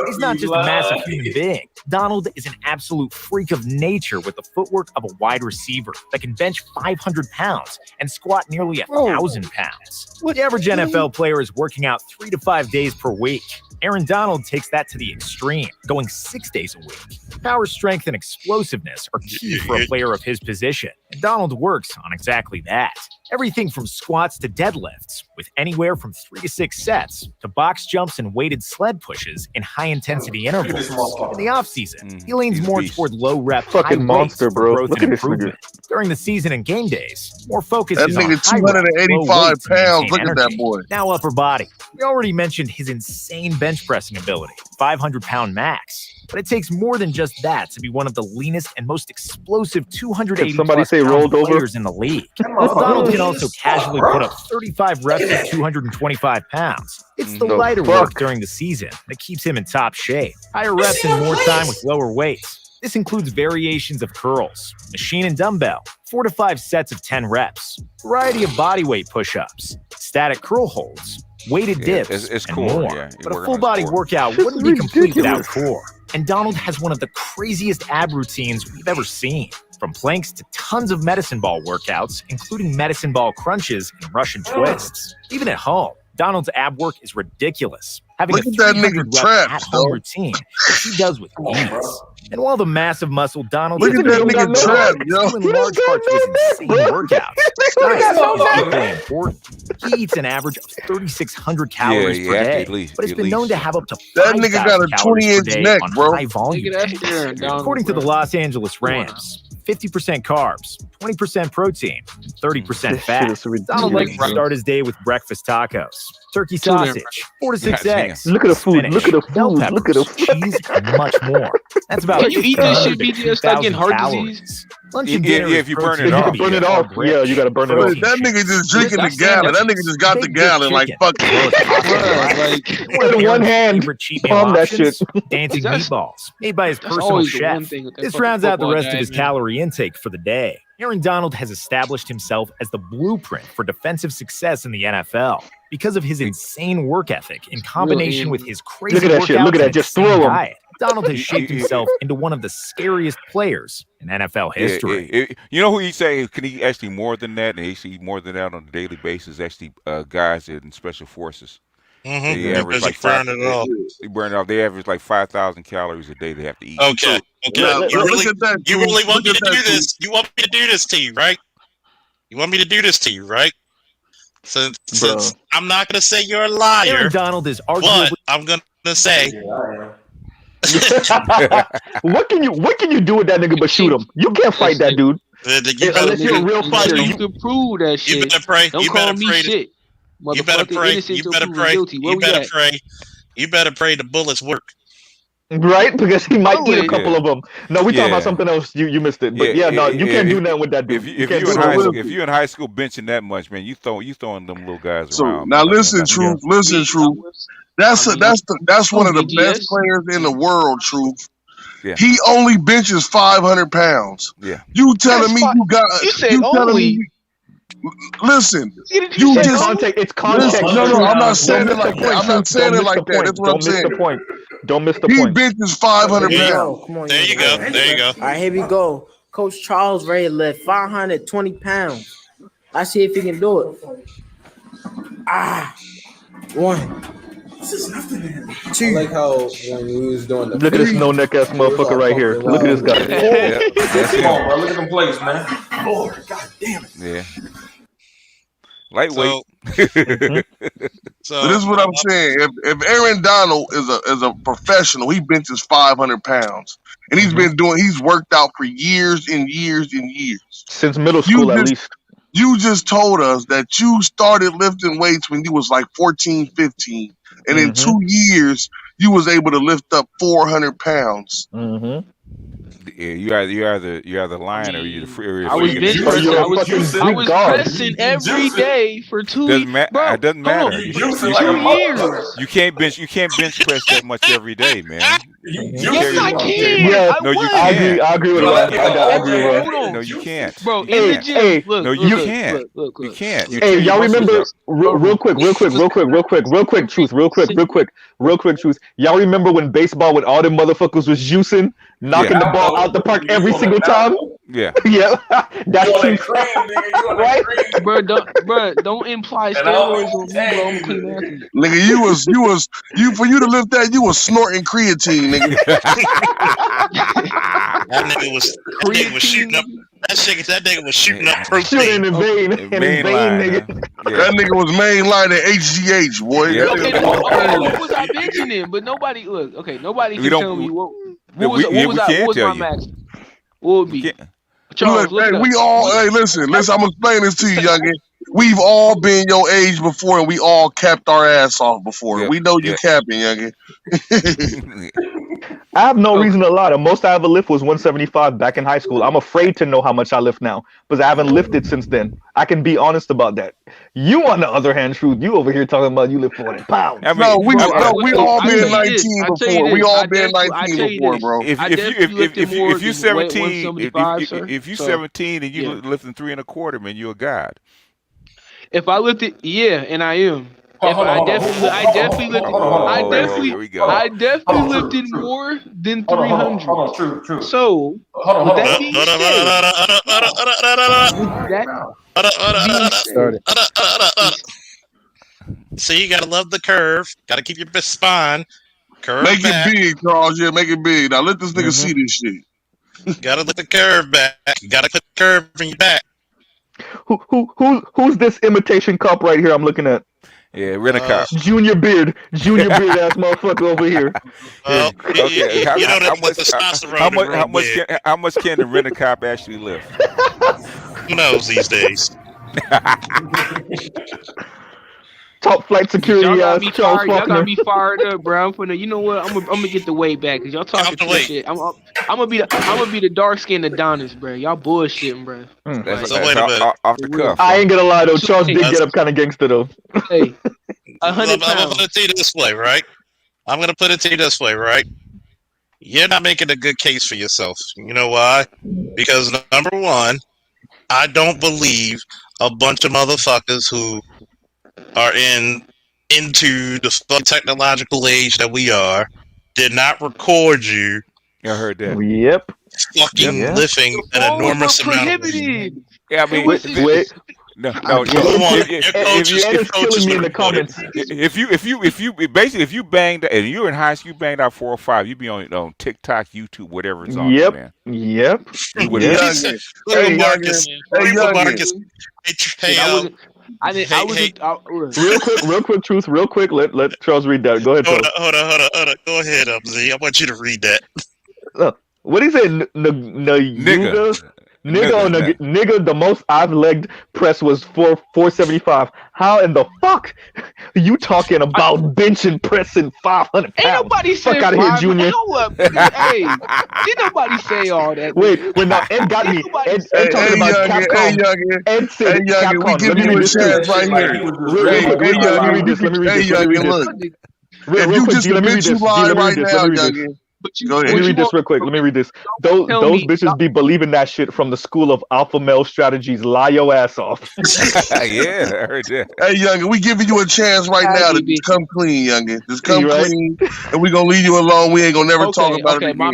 He's not just a massive human being. Donald is an absolute freak of nature with the footwork of a wide receiver that can bench 500 pounds and squat nearly 1,000 pounds. The average NFL player is working out 3 to 5 days per week. Aaron Donald takes that to the extreme, going 6 days a week. Power, strength, and explosiveness are key for a player of his position, and Donald works on exactly that. Everything from squats to deadlifts, with anywhere from 3 to 6 sets, to box jumps and weighted sled pushes in high-intensity intervals. In the off-season, he leans more toward low-rep, fucking monster, bro. growth Look and at this improvement. During the season and game days, more focus is on nigga, high-rep, 285 low weights to pounds. maintain Look at that energy. boy. Now upper body. We already mentioned his insane bench pressing ability, 500-pound max. But it takes more than just that to be one of the leanest and most explosive 280-plus players in the league. Donald can also casually put up 35 reps at 225 pounds. It's the lighter work during the season that keeps him in top shape. Higher reps and more time with lower weights. This includes variations of curls, machine and dumbbell, 4 to 5 sets of 10 reps, variety of bodyweight push-ups, static curl holds, weighted dips, it's and cool, more. But a full-body workout wouldn't be complete without core. And Donald has one of the craziest ab routines we've ever seen. From planks to tons of medicine ball workouts, including medicine ball crunches and Russian twists. Even at home, Donald's ab work is ridiculous. Having Look a at that 300 nigga rep traps, at-home though. routine that she does with ease. And while the massive muscle Donald Look at that nigga trap, yo. it's due in large part to his insane workouts. Diet is equally important. He eats an average of 3,600 calories per day, but it's been known to have up to 5,000 calories per day neck, on bro. high volume days. According to the Los Angeles Rams, 50% carbs, 20% protein, 30% fat. Donald likes to start his day with breakfast tacos, turkey sausage, 4 to 6 eggs. Look at the food. spinach, Look at the bell food. peppers, Look at the food. cheese, and much more. That's about Can you eat this shit, 1,500 to BJ, start getting 2,000 heart calories. disease? Lunch and dinner if you burn it If you off. can burn it off, yeah, you gotta burn it off. That nigga just drinking the gallon. That nigga just got the gallon like fuck it. With one hand, palm that shit. Dancing meatballs made by his personal chef. This rounds out the rest of his calorie intake for the day. Aaron Donald has established himself as the blueprint for defensive success in the NFL because of his insane work ethic in combination with his crazy Look at that shit. Look at that. Just throw him. Diet. Donald has shaped himself into one of the scariest players in NFL history. You know who he say can he actually more than that, and he see more than that on a daily basis? Actually, guys in special forces. They average like burn it off. They burn it off. They average like 5,000 calories a day. They have to eat. Okay. You really want me to do this? You want me to do this to you, right? You want me to do this to you, right? Since I'm not gonna say you're a liar, Aaron Donald is arguably. but I'm gonna say. What can you do with that nigga but shoot him? You can't fight that dude. Unless you're a real fighter. You can prove that shit. You better pray. Don't call me shit. You better pray. You better pray. You better pray. You better pray the bullets work. Right? Because he might eat a couple of them. No, we talking about something else. You missed it. But you can't do that with that dude. If you're in high school benching that much, man, you throwing them little guys around. Now listen, Truth. Listen, Truth. That's one of the best players in the world, Truth. Yeah. He only benches 500 pounds. Yeah. You telling me you got? You said only. Listen, you just contact. It's context. No, I'm not saying it like that. I'm not saying it like that. That's what I'm saying. Don't miss the point. He benches 500 pounds. Come on, there you go. There you go. All right, here we go. Coach Charles ready to lift 520 pounds. Let's see if he can do it. 1. This is nothing. 2. I like how when we was doing the look at this no neck ass motherfucker right here. Look at this guy. Come on, bro. Look at them plates, man. 4. God damn it. Yeah. Lightweight. So this is what I'm saying. If Aaron Donald is a professional, he benches 500 pounds, and he's worked out for years and years and years since middle school at least. You just told us that you started lifting weights when you was like 14, 15, and in 2 years you was able to lift up 400 pounds. Yeah, you're either lying or you're free. I was bench pressing. I was pressing every day for 2 weeks. It doesn't matter. Years. You can't bench press that much every day, man. Yes, I can. Yeah, no, you can't. I agree with that. I agree with that. No, you can't. Bro, in the gym. Look, no, you can't. Look. You can't. Hey, y'all remember real quick, Truth. Y'all remember when baseball when all them motherfuckers was juicing, knocking the ball out the park every single time? Yeah. Yeah. That's Truth. Right? Bro, don't imply steroids on me, bro. I'm a clean athlete. Nigga, you for you to lift that, you was snorting creatine, nigga. That nigga was shooting up. That nigga was shooting up protein. Shooting in vain, nigga. Yeah. That nigga was mainlining HGH, boy. Yeah. What was I mentioning? But nobody nobody can tell me what was my max? What would be? Charles, listen, I'm gonna explain this to you, youngin. We've all been your age before, and we all capped our ass off before. Yeah. We know you capping, youngin. I have no reason to lie. The most I ever lift was 175 back in high school. I'm afraid to know how much I lift now because I haven't lifted since then. I can be honest about that. You, on the other hand, Truth, you over here talking about you lift 400 pounds. I mean, we all been 19 before. We all been 19 before, bro. If you're 17, if you're 17 and you're lifting 3 1/4, man, you're a god. If I lifted, and I am. I definitely lifted more than 300. True. So, with that being said, So you gotta love the curve. Gotta keep your spine. Curve make back. it big, Charles. Yeah, make it big. Now let this nigga see this shit. Gotta let the curve back. Gotta put the curve in your back. Who's this imitation cop right here I'm looking at? Yeah, rent a cop. Junior beard ass motherfucker over here. Well, okay. How much can the rent a cop actually lift? Who knows these days? Top flight security. Y'all got me fired up, bro. You know what? I'm gonna get the weight back because y'all talking too shit. I'm gonna be the dark skinned Adonis, bro. Y'all bullshitting, bro. So wait a minute. Off the cuff. I ain't gonna lie though. Charles did get up kind of gangster though. Hey, 100 pounds. I'm gonna put it to you this way, right? You're not making a good case for yourself. You know why? Because number one, I don't believe a bunch of motherfuckers who are into the technological age that we are did not record you. I heard that. Yep. Fucking lifting an enormous amount of weight. Yeah, I mean, wait. No. It's killing me in the comments. If you banged and you're in high school, you banged out 4 or 5, you be on TikTok, YouTube, whatever it's on. Man. Yep. Hey, Marcus. Real quick, truth. Real quick. Let Charles read that. Go ahead, Charles. Hold on. Go ahead, Z. I want you to read that. What do you say? Nigga, the most I've legged press was 475. How in the fuck are you talking about benching pressing 500 pounds? Ain't nobody say fuck out of here, Junior. Hey, did nobody say all that? Wait, now Ed got me. Ed talking about Capcom. Ed said Capcom. Let me read this right here. Let me read this. Let me read this real quick. Let me read this. Those bitches be believing that shit from the school of alpha male strategies. Lie your ass off. Yeah, I heard that. Hey, youngin, we giving you a chance right now to just come clean, youngin. Just come clean, and we gonna leave you alone. We ain't gonna never talk about it again. My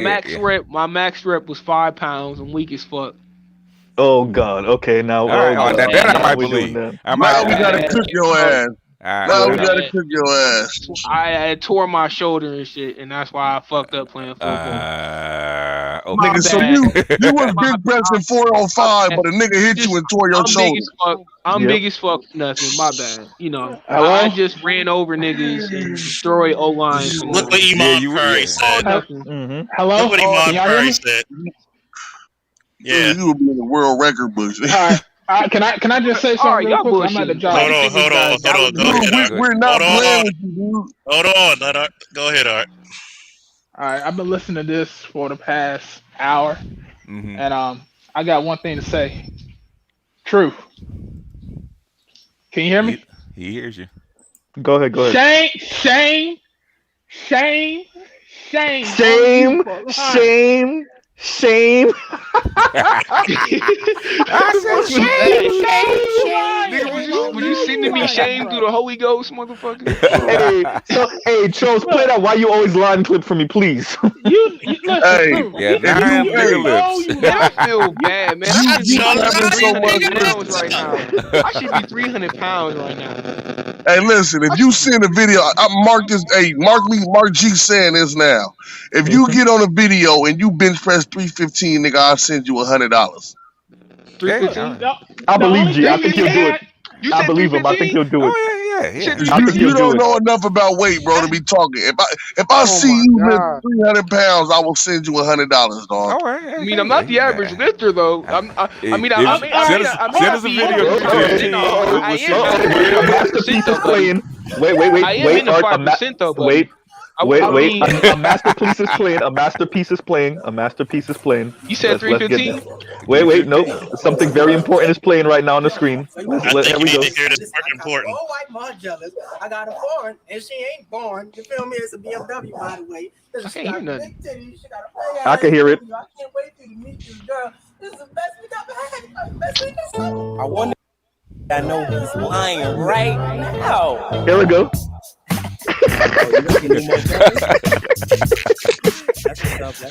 max rep was 5 pounds. I'm weak as fuck. Oh God. Okay, now. That I might believe. Now we gotta cook your ass. Now we gotta cook your ass. I tore my shoulder and shit, and that's why I fucked up playing football. Nigga, so you was big pressing 405, but a nigga hit you and tore your shoulder. I'm big as fuck for nothing. My bad. You know, I just ran over niggas and destroyed O-lines. Look what Imam Curry said. Hello? Look what Imam Curry said. Yeah. You will be in the world record books. All right, can I just say something real quick? I'm at the job. Hold on. Go ahead, Art. We're not playing with you, dude. Hold on. Go ahead, Art. All right, I've been listening to this for the past hour, and I got one thing to say. Truth. Can you hear me? He hears you. Go ahead. Shame. I said shame. Would you send me shame through the Holy Ghost, motherfucker? Hey, Charles, play that Why You Always Lying clip for me, please. Hey, I feel bad, man. I should be 300 pounds right now. Hey, listen, if you send a video, mark G saying this now. If you get on a video and you bench press 315, nigga, I'll send you $100. 315? I believe G. I think he'll do it. I believe him. I think he'll do it. You don't know enough about weight, bro, to be talking. If I see you lift 300 pounds, I will send you $100, dog. All right. I mean, I'm not the average lifter, though. Send us a video. Masterpiece is playing. Wait. I am in the 5% though, but Wait. A masterpiece is playing. A masterpiece is playing. You said 315? Wait. Nope. Something very important is playing right now on the screen. I think you need to hear this part important. Oh, white mom jealous. I got a foreign, and she ain't born. You feel me? It's a BMW, by the way. I can't hear nothing. I can hear it. I can't wait to meet this girl. This is the best week I've had. Best week I wonder. I know he's lying right now. Here we go.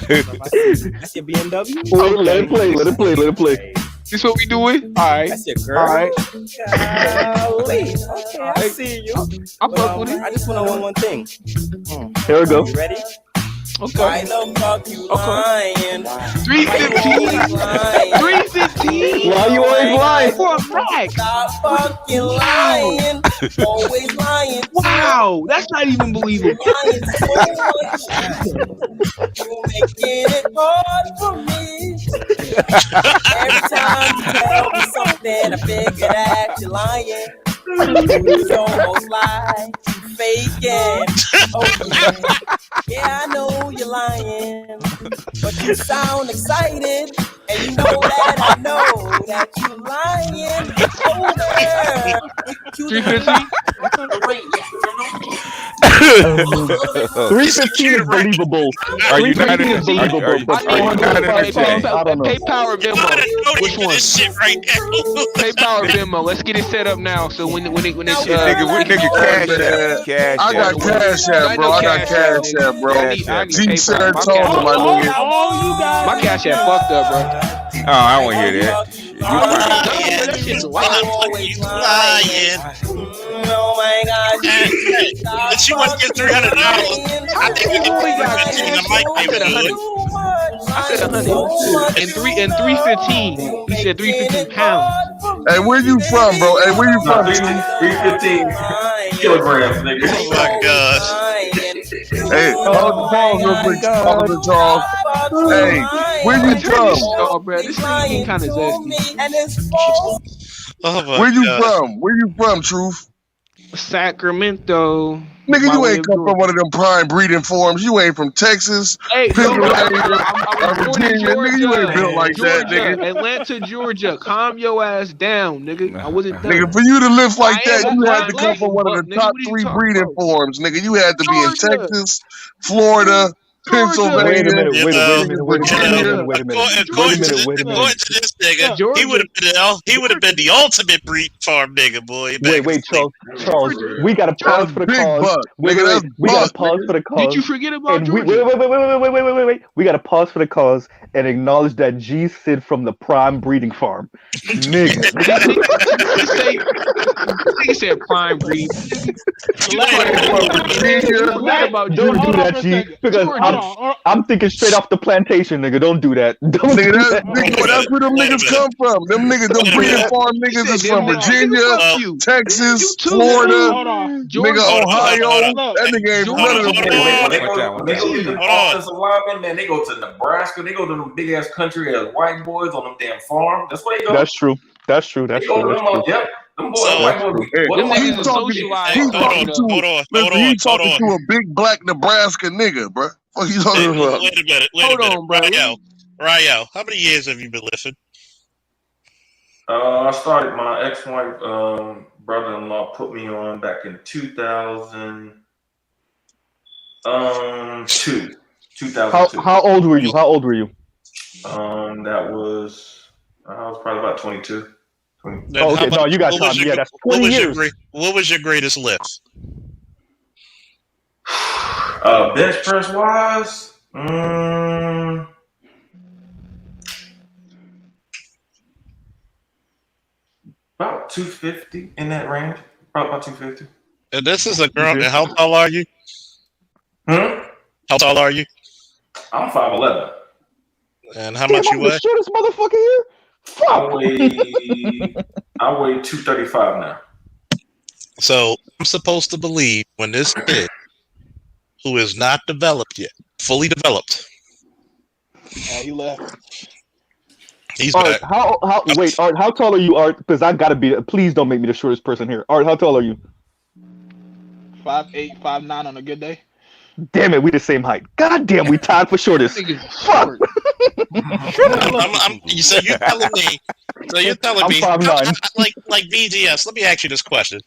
That's your BMW? Wait, let it play. Let it play. Let it play. This what we doing? All right. That's your girl? All right. Golly. Okay, I see you. I fuck with it. I just want to know one thing. Here we go. You ready? Okay. Why the fuck you lying? 315. 315. Why you always lying? For a fact. Stop fucking lying. Always lying. Wow, that's not even believable. Lying so much. You're making it hard for me. Every time you tell me something, I figure that you're lying. You almost lie, you faking. Oh yeah, I know you're lying, but you sound excited, and you know that I know that you're lying. Over. 315. 315 is believable. Are you not? 315 is believable. Are you But not? I don't know. PayPal or Venmo? Which one? This shit right now. PayPal or Venmo? Let's get it set up now. So when it's Nigga, cash. I got cash app, bro. I got cash app, bro. I need G PayPal. serotonin, my nigga. My cash app fucked up, bro. Oh, I don't want to hear that. That shit's wild. Lying. Oh my God! But you want to get $300? I think we can put that in the mic. I said 100. And 315. He said 315 pounds. Hey, where you from, bro? Hey, where you from? 315 kilograms, nigga. Oh my gosh. Hey, pause real quick. Pause, Charles. Hey, where you from? Oh, bro, this thing kind of zesty. Oh my Where you gosh. from? Where you from, Truth? Sacramento. Nigga, you ain't come from one of them prime breeding farms. You ain't from Texas, Hey, Pennsylvania, I was born in Virginia. Nigga, you ain't built like that, nigga. Atlanta, Georgia. Calm your ass down, nigga. I wasn't done. Nigga, for you to live like I that, am you a had to come from one of the nigga, top what are you 3 talking breeding about? farms, nigga. You had to be in Georgia. Texas, Florida, Pennsylvania, Wait a minute. Wait a minute. Virginia. Wait a minute. According to this nigga, he would have been the ultimate breed farm nigga, boy. Wait, Charles. We got to pause for the Big cause. buck. Wait, Nigga, that's we got buck, to pause nigga. for the cause. Did you forget about And Georgia? wait. We got to pause for the cause and acknowledge that G Sid from the prime breeding farm. Nigga. He said prime breed. Don't do that, G. Because I'm thinking straight off the plantation, nigga. Don't do that. Don't do that. Nigga, that's where them niggas come from. Them breeding farm niggas is from Virginia, Texas, Florida, nigga, Ohio. That nigga ain't none of them. They go get them offensive linemen, man. They go to Nebraska. They go to them big ass country as white boys on them damn farm. That's where they go. That's true. Yep. Them boys, white boys. He's talking to a big black Nebraska nigga, bro. What you talking about? Wait a minute. Hold on, bro. Rayo, how many years have you been lifting? I started, my ex-wife, brother-in-law put me on back in 2002. 2002. How old were you? That was, I was probably about 22. Oh, okay, no, you got time. Yeah, that's 20 years. What was your greatest lift? Bench press wise, about 250 in that range. Probably about 250. And this is a girl. And how tall are you? How tall are you? I'm 5'11". And how much you weigh? The shortest motherfucker here. Fuck. I weigh 235 now. So I'm supposed to believe when this kid, who is not developed yet, fully developed. He left. He's Art, back. Art, how tall are you, Art? Because I gotta be. Please don't make me the shortest person here. Art, how tall are you? 5'8", 5'9" on a good day. Damn it, we the same height. God damn, we tied for shortest. Fuck. So you're telling me. I'm 5'9". Like BGS. Let me ask you this question: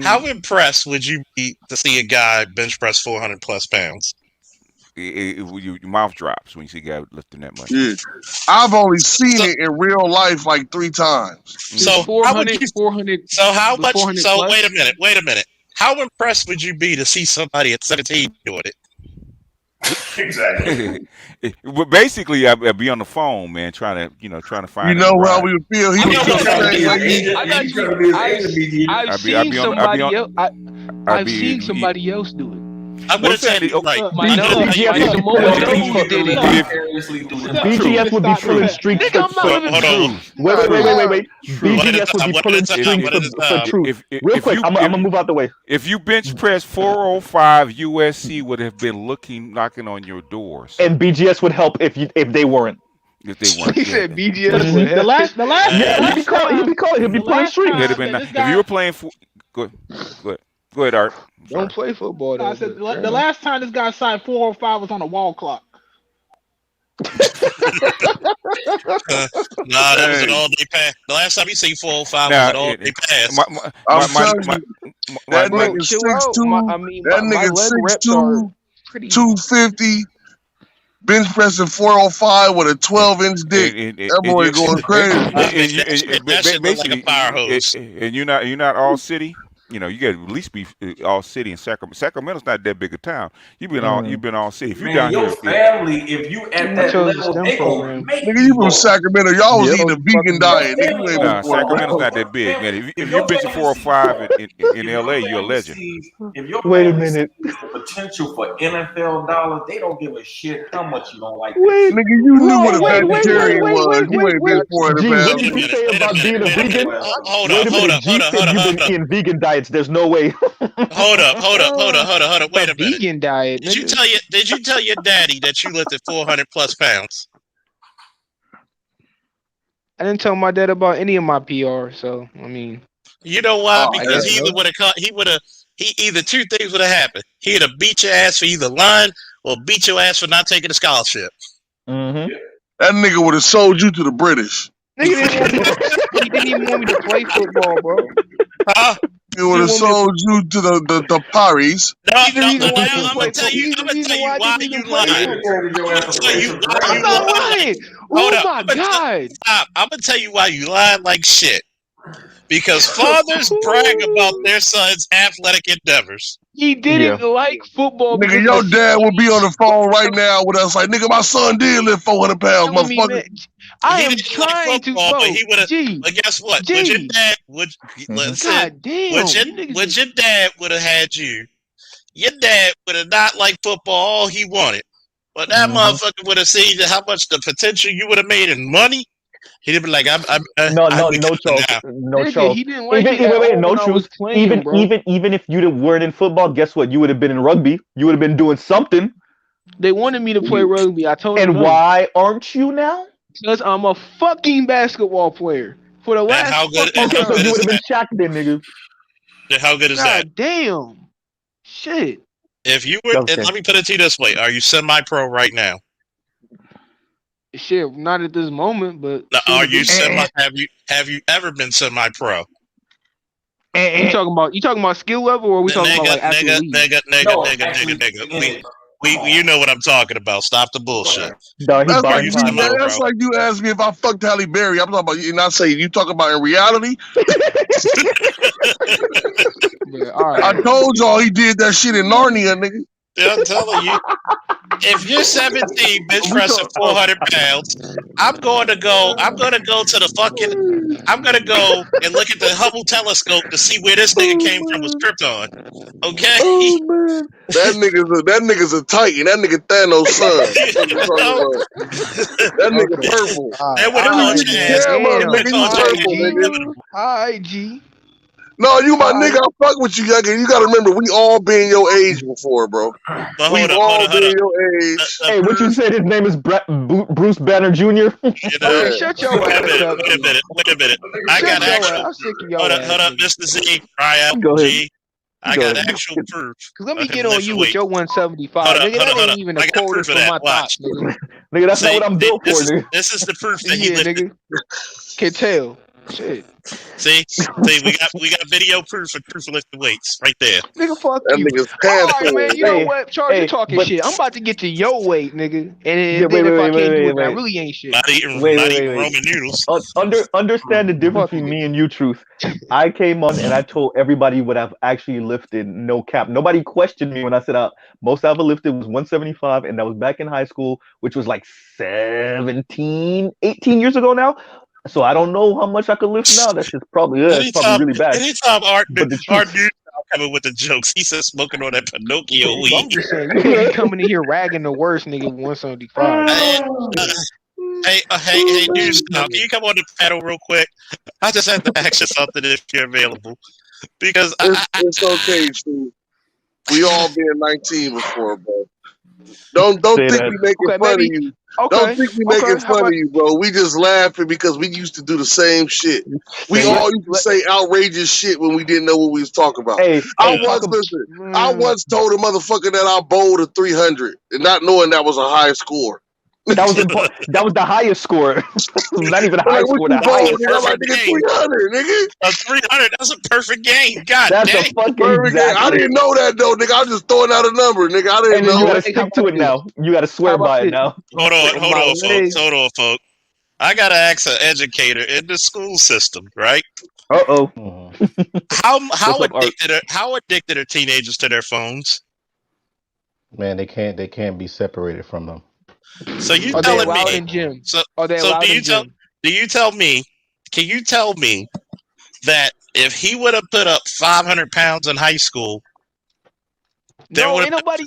How impressed would you be to see a guy bench press 400 plus pounds? your mouth drops when you see a guy lifting that much. Yeah, I've only seen it in real life like 3 times. So 400. So how much? 400 So plus? wait a minute. How impressed would you be to see somebody at 17 doing it? Exactly. But basically, I'd be on the phone, man, trying to find. You know how we would feel. He was I've seen somebody else. I've seen somebody else do it. I'm gonna tell you, like, BGS would be pulling streaks for truth. Wait. BGS would be pulling streaks for truth. Real quick, I'm gonna move out the way. If you bench press 405, USC would have been knocking on your doors. And BGS would help if they weren't. If they weren't. He said BGS. The last. Yeah, he'd be pulling streaks. If you were playing go ahead, Art. Don't play football. I said the last time this guy signed 405 was on a wall clock. Nah, that was an all-day pass. The last time you see 405 was an all-day pass. That nigga 6'2", 250, bench pressing 405 with a 12-inch dick. That boy going crazy. That shit look like a fire hose. And you're not all city. You know, you got to at least be all city in Sacramento. Sacramento's not that big a town. You've been all city. If you down your here, family, if you at that level, they gonna make nigga, you from Sacramento. Y'all was eating a vegan diet. Nah, Sacramento's not that big, man. If you're benching 405 in LA, you're a legend. Wait a minute. The potential for NFL dollars, they don't give a shit how much you don't like. Nigga, you knew what a vegetarian was. You ain't been for it, man. What did you say about being a vegan? Hold up. You've been eating vegan diets. There's no way. Hold up. Wait a minute. Vegan diet. Did you tell your daddy that you lifted 400 plus pounds? I didn't tell my dad about any of my PR, so I mean. You know why? Because he either two things would have happened. He'd have beat your ass for either lying or beat your ass for not taking a scholarship. Mm-hmm. That nigga would have sold you to the British. He didn't even want me to play football, bro. Huh? He would have sold you to the Paris. I'm gonna tell you why you lying. I'm not lying. Oh my God! Stop! I'm gonna tell you why you lying like shit. Because fathers brag about their sons' athletic endeavors. He didn't like football. Nigga, your dad would be on the phone right now with us like, nigga, my son did lift 400 pounds, motherfucker. I am trying to, bro. But he would have. But guess what? Would your dad would have had you? Your dad would have not liked football all he wanted, but that motherfucker would have seen how much the potential you would have made in money. He'd have been like, no, Charles. He didn't like it. No truth. Even if you weren't in football, guess what? You would have been in rugby. You would have been doing something. They wanted me to play rugby. I told them. And why aren't you now? Because I'm a fucking basketball player. For the last. How good? So you would have been Shaq then, nigga. How good is that? Damn. Shit. If you were, and let me put it to you this way: are you semi-pro right now? Shit, not at this moment, but now, are you semi? Have you ever been semi-pro? You talking about skill level, or are we talking about like actual nigga? You know what I'm talking about. Stop the bullshit. That's like you asked me if I fucked Halle Berry. I'm talking about you, and I say you talking about in reality. I told y'all he did that shit in Narnia, nigga. Yeah, I'm telling you. If you're 17, bench pressing 400 pounds, I'm going to go to the fucking. I'm going to go and look at the Hubble telescope to see where this nigga came from with Krypton. Okay. Oh man, that nigga's a titan. That nigga Thanos' son. That nigga purple. That would have called your ass. Hi, G. No, you my nigga. I fuck with you, youngin. You gotta remember, we all been your age before, bro. We've all been your age. Hey, what you said? His name is Bruce Banner Jr. Okay, shut your ass up. Wait a minute. I got actual. Hold up, Mr. Z. G. I got actual proof. Cause let me get on you with your 175. Nigga, that ain't even a quarter from my top. Nigga, that's not what I'm built for, nigga. This is the proof that he nigga. Can tell. Shit. See, we got video proof of truth lifting weights right there. Nigga, fuck That you. nigga's All past right, man. You know what, Charles? You're talking but- shit. I'm about to get to your weight, nigga. And then wait, if I can't do it, wait. I really ain't shit. Not eating Wait. Roman noodles. Understand the difference Fuck between you. me and you, Truth. I came on and I told everybody what I've actually lifted, no cap. Nobody questioned me when I said most I've lifted was 175, and that was back in high school, which was like 18 years ago now. So I don't know how much I could lift now. That's just probably it's probably really bad. Anytime Art But the Art truth, dude coming with the jokes, he said smoking on that Pinocchio I'm weed. just saying, you can't be coming in here ragging the worst nigga 175. Hey, dude, stop. Can you come on the panel real quick? I just had to ask you something if you're available. Because it's okay, True. We all been 19 before, bro. Don't think we making fun of you. Don't think we making fun of you, bro. We just laughing because we used to do the same shit. We all used to say outrageous shit when we didn't know what we was talking about. I once told a motherfucker that I bowled a 300 and not knowing that was a high score. That was the highest score. Not even a high score. The highest. I'm like, nigga, 300, nigga. A 300. That's a perfect game. God That's dang. a fucking perfect game. I didn't know that though, nigga. I was just throwing out a number, nigga. I didn't know. You gotta stick to it now. You gotta swear by it now. Hold on, folks. I gotta ask an educator in the school system, right? How addicted are teenagers to their phones? Man, they can't be separated from them. So you Are telling they allowed me? in gym? So Are they allowed in gym? do you tell me? Can you tell me that if he would have put up 500 pounds in high school, no, ain't nobody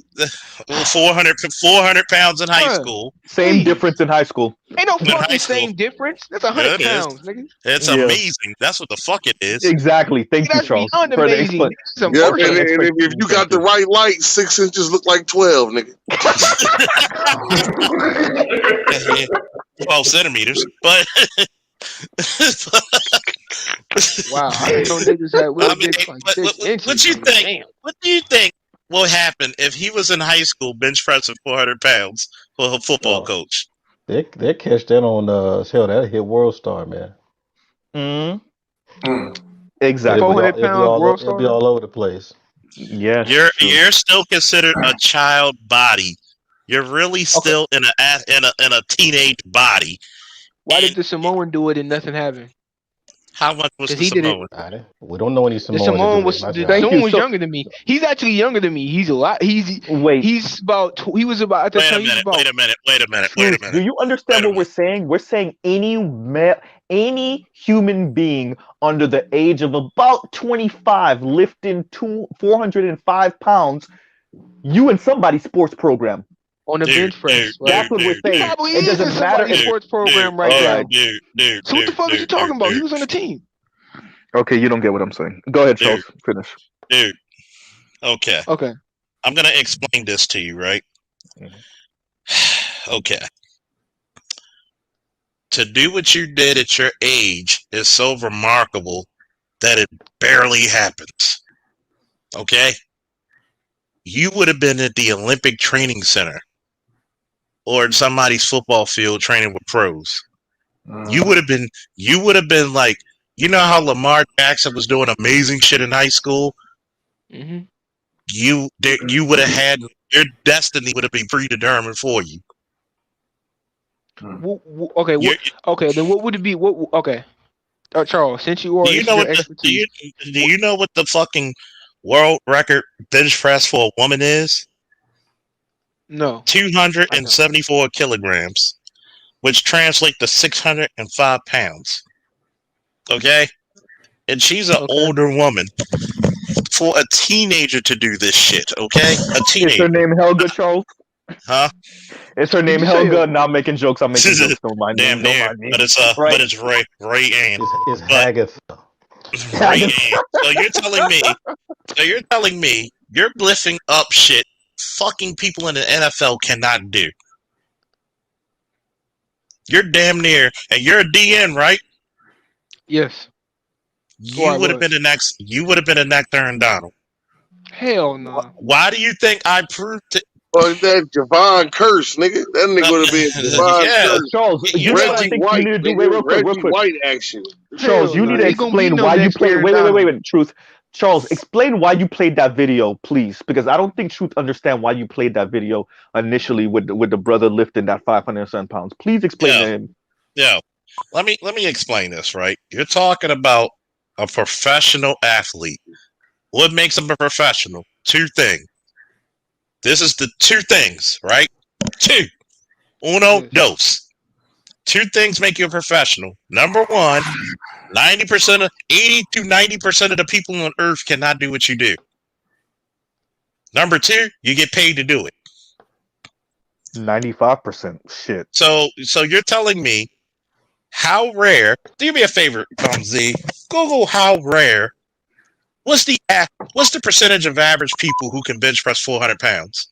400 pounds in high school. Same difference in high school. Ain't no fucking same difference. That's 100 pounds, nigga. It's amazing. That's what the fuck it is. Exactly. Thank you, Charles. Beyond amazing. And if you got the right light, 6 inches look like 12, nigga. 12 centimeters, but wow, I didn't know niggas had little dicks like 6 inches. What you think? Damn. What do you think will happen if he was in high school bench pressing 400 pounds for a football coach? They catch that on that hit World Star, man. Exactly. 400 pounds it'll be all over the place. Yes. You're still considered a child body. You're really still in a teenage body. Why did the Samoan do it and nothing happened? How much was the Samoan? We don't know any Samoan. The Samoan was younger than me. He's actually younger than me. He's a lot. He was about. At the time, Wait a minute. Do you understand what we're saying? We're saying any human being under the age of about 25 lifting 405 pounds, you in somebody's sports program. On a bench press. That's what we're saying. Probably it doesn't matter if sports program right now. So what the fuck are you talking about? He was on the team. Okay, you don't get what I'm saying. Go ahead, Charles. Finish. Dude. Okay. Okay. I'm gonna explain this to you, right? Okay. To do what you did at your age is so remarkable that it barely happens. Okay? You would have been at the Olympic Training Center or in somebody's football field training with pros. You would have been like, you know how Lamar Jackson was doing amazing shit in high school? Mm-hmm. You would have had, your destiny would have been predetermined for you. Okay. Then what would it be? Okay, Charles, since you are, do you know what the fucking world record bench press for a woman is? No. 274 kilograms, which translates to 605 pounds. Okay, and she's an older woman. For a teenager to do this shit, okay? A teenager. Is her name Helga, Charles? Huh? Is her name Helga? Now I'm making jokes. I'm making jokes. Don't mind me. Damn near. But it's Ray Ann. It's Haggith. Ray Ann. So you're telling me you're lifting up shit fucking people in the NFL cannot do. You're damn near, and you're a DN, right? Yes. You would have been the next Aaron Donald. Hell no. Why do you think I proved it? Or that Javon Curse, nigga. That nigga would have been Javon Curse. Charles, you know what I Reggie think White, you need to do? Wait, nigga. real quick, real Reggie quick. White action. Charles, you need to explain why you played. Wait. Truth. Charles, explain why you played that video, please, because I don't think Truth understand why you played that video initially with the brother lifting that 507 pounds. Please explain to him. Yeah. Let me explain this, right? You're talking about a professional athlete. What makes him a professional? Two things. This is the two things, right? Two. Uno, dos. Two things make you a professional. Number one, 80 to 90% of the people on earth cannot do what you do. Number two, you get paid to do it. 95%. Shit. So you're telling me how rare? Do me a favor, Z. Google how rare. What's the percentage of average people who can bench press 400 pounds?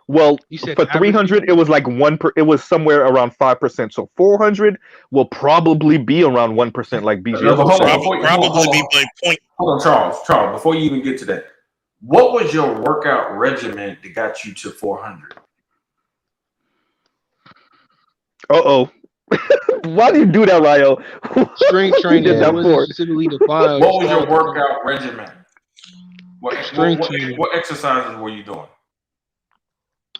Well, for 300, it was like it was somewhere around 5%. So 400 will probably be around 1%, like BG. No, hold on, Charles. Before you even get to that, what was your workout regimen that got you to 400? Why do you do that, Ryo? Strength training wasn't specifically defined. What was your workout regimen? What exercises were you doing?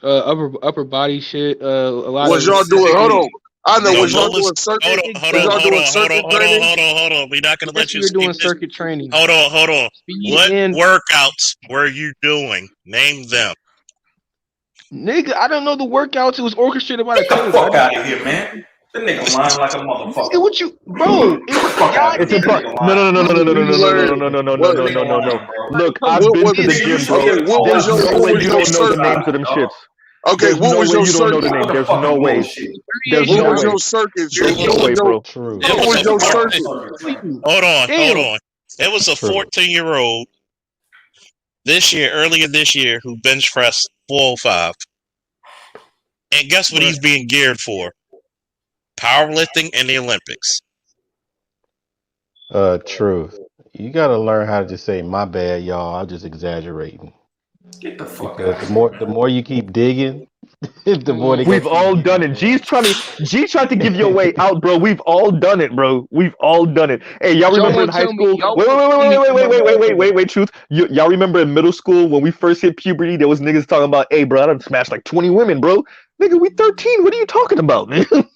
Upper body shit. A lot. Was y'all doing? Hold on. I know. Was y'all doing circuit? Hold on. We're not gonna let you. You're doing circuit training. Hold on. What workouts were you doing? Name them. Nigga, I don't know the workouts. It was orchestrated by the coach. Get the fuck out of here, man. That nigga lying like a motherfucker. What you, bro? It's impossible. No. Look, I've been to the gym, bro. There's no way you don't know the names of them shits. Okay, what was your circuit? There's no way. What was your circuit? There's no way, bro. What was your circuit? Hold on. It was a 14-year-old earlier this year, who bench pressed 405. And guess what he's being geared for? Powerlifting and the Olympics. Truth. You gotta learn how to just say, my bad, y'all. I'm just exaggerating. Get the fuck because out. The more you keep digging, the more they we've all done it. G's trying to give you a way out, bro. We've all done it, bro. We've all done it. Hey, y'all remember in high school? Wait, Truth. Y'all remember in middle school when we first hit puberty? There was niggas talking about, hey, bro, I done smashed like 20 women, bro. Nigga, we 13. What are you talking about, man? You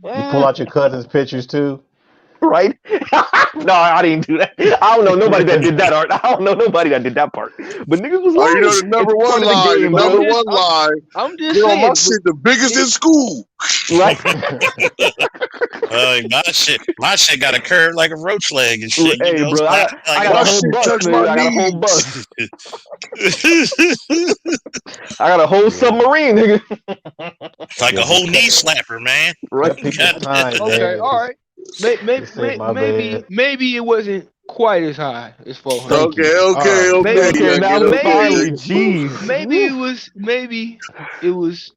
pull out your cousin's pictures too? Right? No, I didn't do that. I don't know nobody that did that, Art. I don't know nobody that did that part. But niggas was lying. You know the number one lie. The number one lie. I'm just saying. My shit the biggest in school. Right? My shit got a curve like a roach leg and shit. Hey, you know, bro, I got a whole bust, man. I got a whole bust. I got a whole submarine, nigga. Like a whole knee slapper, man. Right? Okay, all right. Maybe it wasn't quite as high as 400. Okay. Now finally, jeez. Maybe it was.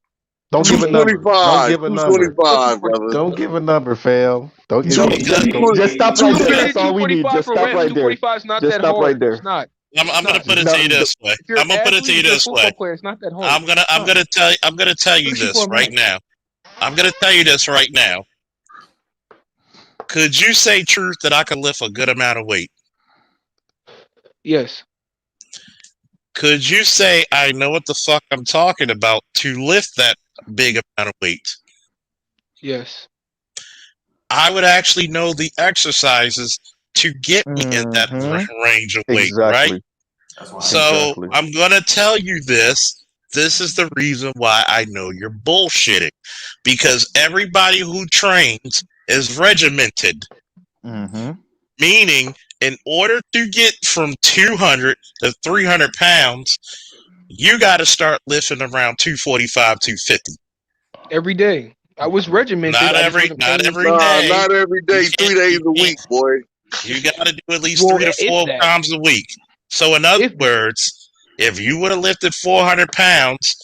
Don't give a number. Don't give a number. 225, brother. Don't give a number, fam. Don't give a Just stop right there. That's all we need. Just stop right there. 245 is not Just that stop hard. right there. It's not. I'm gonna put it to you this way. I'm gonna tell you this right now. I'm gonna tell you this right now. Could you say, Truth, that I can lift a good amount of weight? Yes. Could you say I know what the fuck I'm talking about to lift that big amount of weight? Yes. I would actually know the exercises to get me in that range of weight, right? So I'm going to tell you this. This is the reason why I know you're bullshitting. Because everybody who trains is regimented. Meaning, in order to get from 200 to 300 pounds, you got to start lifting around 245, 250. Every day. I was regimented. Not every day. Not every day. 3 days a week, boy. You got to do at least 3 to 4 times a week. So in other words, if you would have lifted 400 pounds,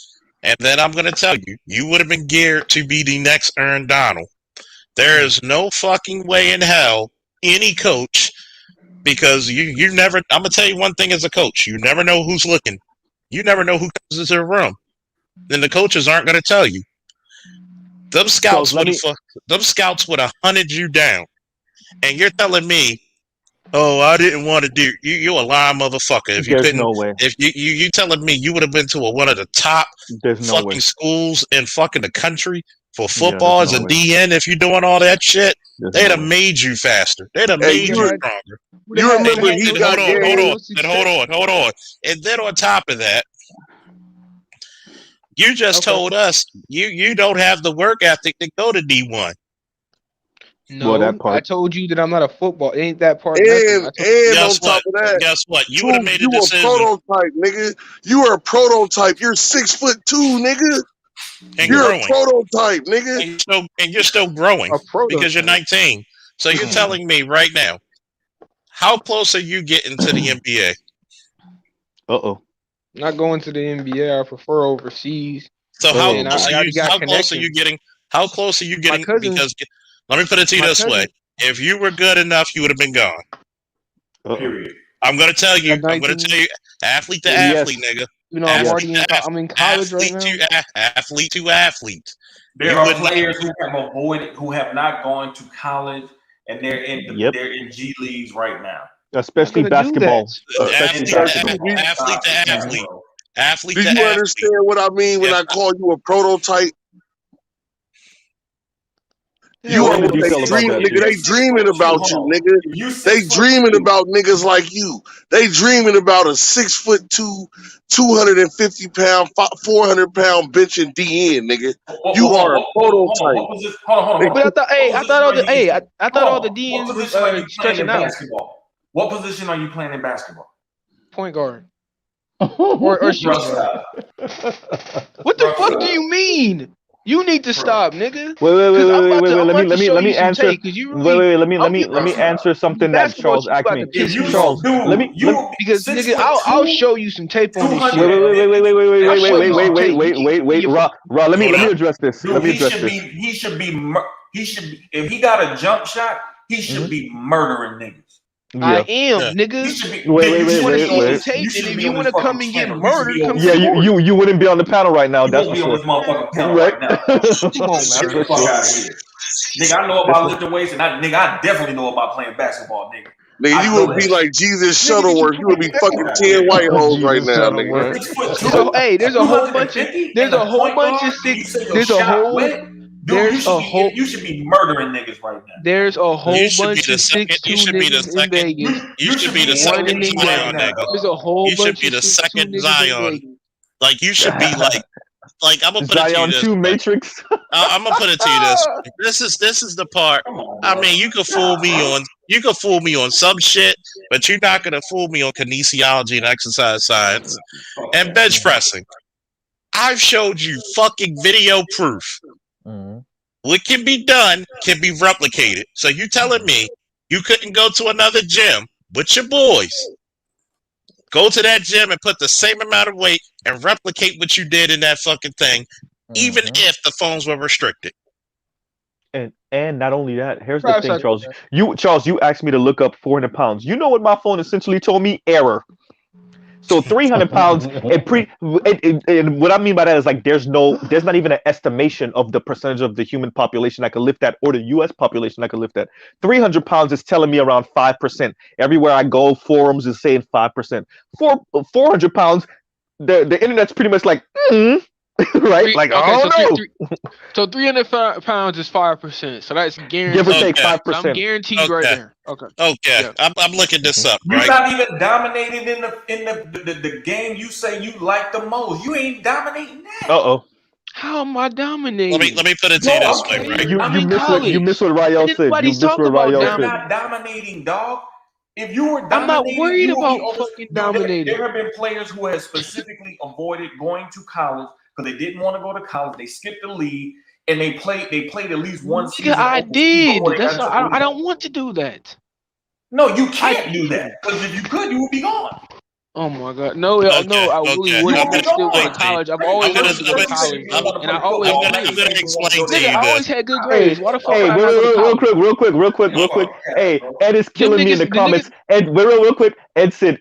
and then I'm going to tell you, you would have been geared to be the next Aaron Donald. There is no fucking way in hell any coach, because you never, I'm going to tell you one thing as a coach, you never know who's looking. You never know who comes into the room. then the coaches aren't going to tell you. Them scouts would have hunted you down, and you're telling me, "Oh, I didn't want to do." You a lying motherfucker. If you There's couldn't, no way. if you telling me you would have been to one of the top There's no fucking way. schools in fucking the country for Yeah, football there's as no a way. DN, if you're doing all that shit, There's they'd no have way. made you faster. They'd have Hey, made you you stronger. remember he got Hold on. And then on top of that, you just told us you don't have the work ethic to go to D1. No, Well, that part. I told you that I'm not a football. It ain't that part. And Guess on top what? of that, Guess what? You would have made a you decision. a prototype, nigga. You are a prototype. You're 6'2", nigga. And you're growing. a prototype, nigga. And you're still growing because you're 19. So you're telling me right now, how close are you getting to the NBA? Not going to the NBA. I prefer overseas. So how close are you getting? How close are you getting? Because let me put it to you this way: if you were good enough, you would have been gone. Period. I'm gonna tell you, athlete to athlete, nigga. You know, I'm in college right now. Athlete to athlete. There are players who have avoided, who have not gone to college, and they're in G leagues right now. Especially basketball. Athlete to athlete. Athlete Do to you athlete. understand what I mean when I call you a prototype? You are what they dream, nigga. They dreaming about you, nigga. They dreaming about niggas like you. They dreaming about a 6'2", 250-pound, 400-pound bitch in DN, nigga. You are a prototype. Hold on. But I thought all the DNs were stretching out. Basketball. What position are you playing in basketball? Point guard. or shooting guard. What the fuck do you mean? You need to stop, nigga. Wait. Let me answer. Let me answer something that Charles asked me. Charles, because nigga, I'll show you some tape on this shit. Wait. Raw, let me address this. Dude, he should be. If he got a jump shot, he should be murdering niggas. Yeah. I am, nigga. Wait. If you want to come and get murdered, come you wouldn't be on the panel right now. That's for sure. Right now. Come on, man. Get the fuck out of here. Nigga, I know about lifting weights, and I definitely know about playing basketball, nigga. Nigga, you would be like Jesus Shuttleworth. You would be fucking 10 white holes right now, nigga. So, hey, there's a whole bunch of you should be murdering niggas right now. There's a whole bunch of 6'2" niggas in Vegas. You should be the second Zion, nigga. There's a whole bunch of 6'2" niggas. You should be the second Zion. Like you should be like I'm gonna put it to you this. Zion 2 Matrix. I'm gonna put it to you this. This is the part. I mean, you can fool me on some shit, but you're not gonna fool me on kinesiology and exercise science and bench pressing. I've showed you fucking video proof. What can be done can be replicated. So you telling me you couldn't go to another gym with your boys, go to that gym and put the same amount of weight and replicate what you did in that fucking thing, even if the phones were restricted. And not only that, here's the thing, Charles. You asked me to look up 400 pounds. You know what my phone essentially told me? Error. So 300 pounds, and what I mean by that is like there's not even an estimation of the percentage of the human population that could lift that, or the U.S. population that could lift that. 300 pounds is telling me around 5%. Everywhere I go, forums is saying 5%. 400 pounds, the internet's pretty much like, right? Like, so 300 pounds is 5%. So that's guaranteed. Give or take 5%. So I'm guaranteed right there. Okay. Yeah. I'm looking this up. You're not even dominating in the game you say you like the most. You ain't dominating that. How am I dominating? Let me put it to you this way, right? You miss what Rael said. You're not dominating, dog. If you were dominating, I'm not worried about fucking dominating. There have been players who have specifically avoided going to college because they didn't want to go to college. They skipped the league and they played at least one season. I did. I don't want to do that. No, you can't do that because if you could, you would be gone. Oh my God! No, I really wouldn't still go to college. I've always wanted to go to college, and I always. I'm gonna explain to you. I always had good grades. Why the fuck? Hey, real quick. Hey, Ed is killing me in the comments. Ed, real quick. Ed said,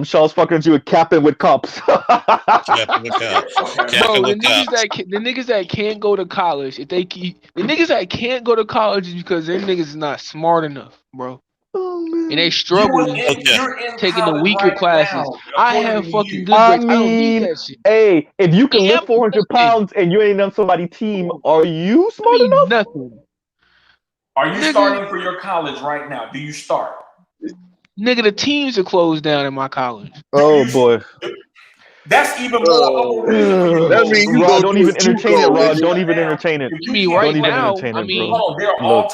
Charles fucking you capping with cops. Capping with cops. Bro, the niggas that can't go to college, the niggas that can't go to college is because their niggas is not smart enough, bro. And they struggle You're in taking the college weaker right classes. now, I according have to fucking you. good grades. I don't need that shit. Hey, if you can I lift am 400 pounds and you ain't on somebody's team, are you I smart mean enough? nothing. Are you Nigga. starting for your college right now? Do you start? Nigga, the teams are closed down in my college. Oh boy. That's even more of a reason for you. That means Rod, don't even entertain it, Rod. Don't even entertain it. I mean, right Don't even now, entertain I it, mean, bro. Hold on, there are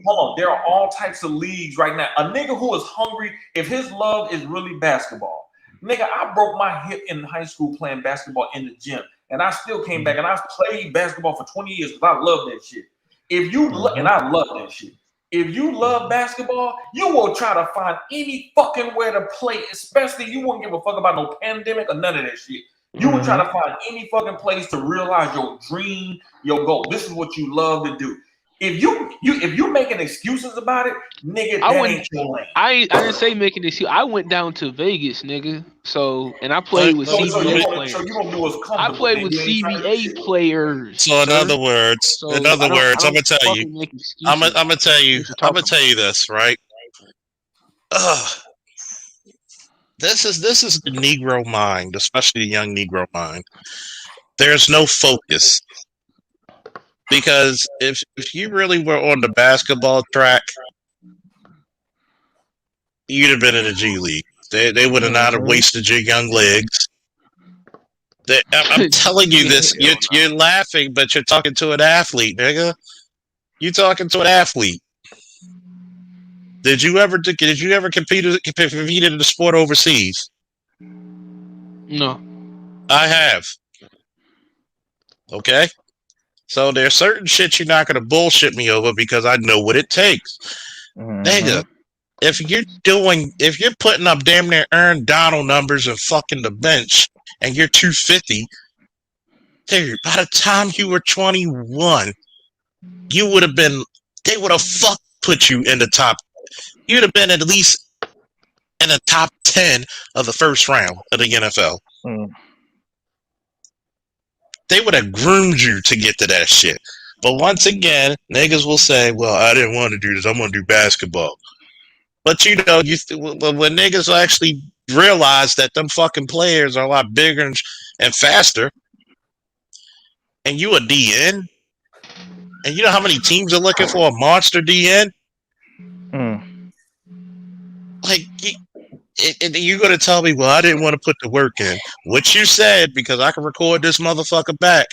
Look. there are all types of leagues right now. A nigga who is hungry, if his love is really basketball, nigga, I broke my hip in high school playing basketball in the gym, and I still came back and I played basketball for 20 years because I love that shit. And I love that shit. If you love basketball, you will try to find any fucking where to play, especially you won't give a fuck about no pandemic or none of that shit. You would try to find any fucking place to realize your dream, your goal. This is what you love to do. If you making excuses about it, nigga, ain't your lane. I didn't say making this. I went down to Vegas, nigga. So and I played with CBA players. So you gonna do what's comfortable. I played with CBA players. So in other words, I'm gonna tell you. I'm gonna tell you this, right? This is the Negro mind, especially the young Negro mind. There's no focus. Because if you really were on the basketball track, you'd have been in the G League. They would have not have wasted your young legs. I'm telling you this. You're laughing, but you're talking to an athlete, nigga. You talking to an athlete. Did you ever compete in the sport overseas? No. I have. Okay. So there's certain shit you're not gonna bullshit me over because I know what it takes. Nigga, if you're putting up damn near Aaron Donald numbers and fucking the bench and you're 250, dude, by the time you were 21, you would have been, they would have put you in the top. You'd have been at least in the top 10 of the first round of the NFL. They would have groomed you to get to that shit. But once again, niggas will say, well, I didn't want to do this. I'm going to do basketball. But you know, when niggas actually realize that them fucking players are a lot bigger and faster, and you a DN, and you know how many teams are looking for a monster DN? Like, and you're going to tell me, well, I didn't want to put the work in. What you said, because I can record this motherfucker back.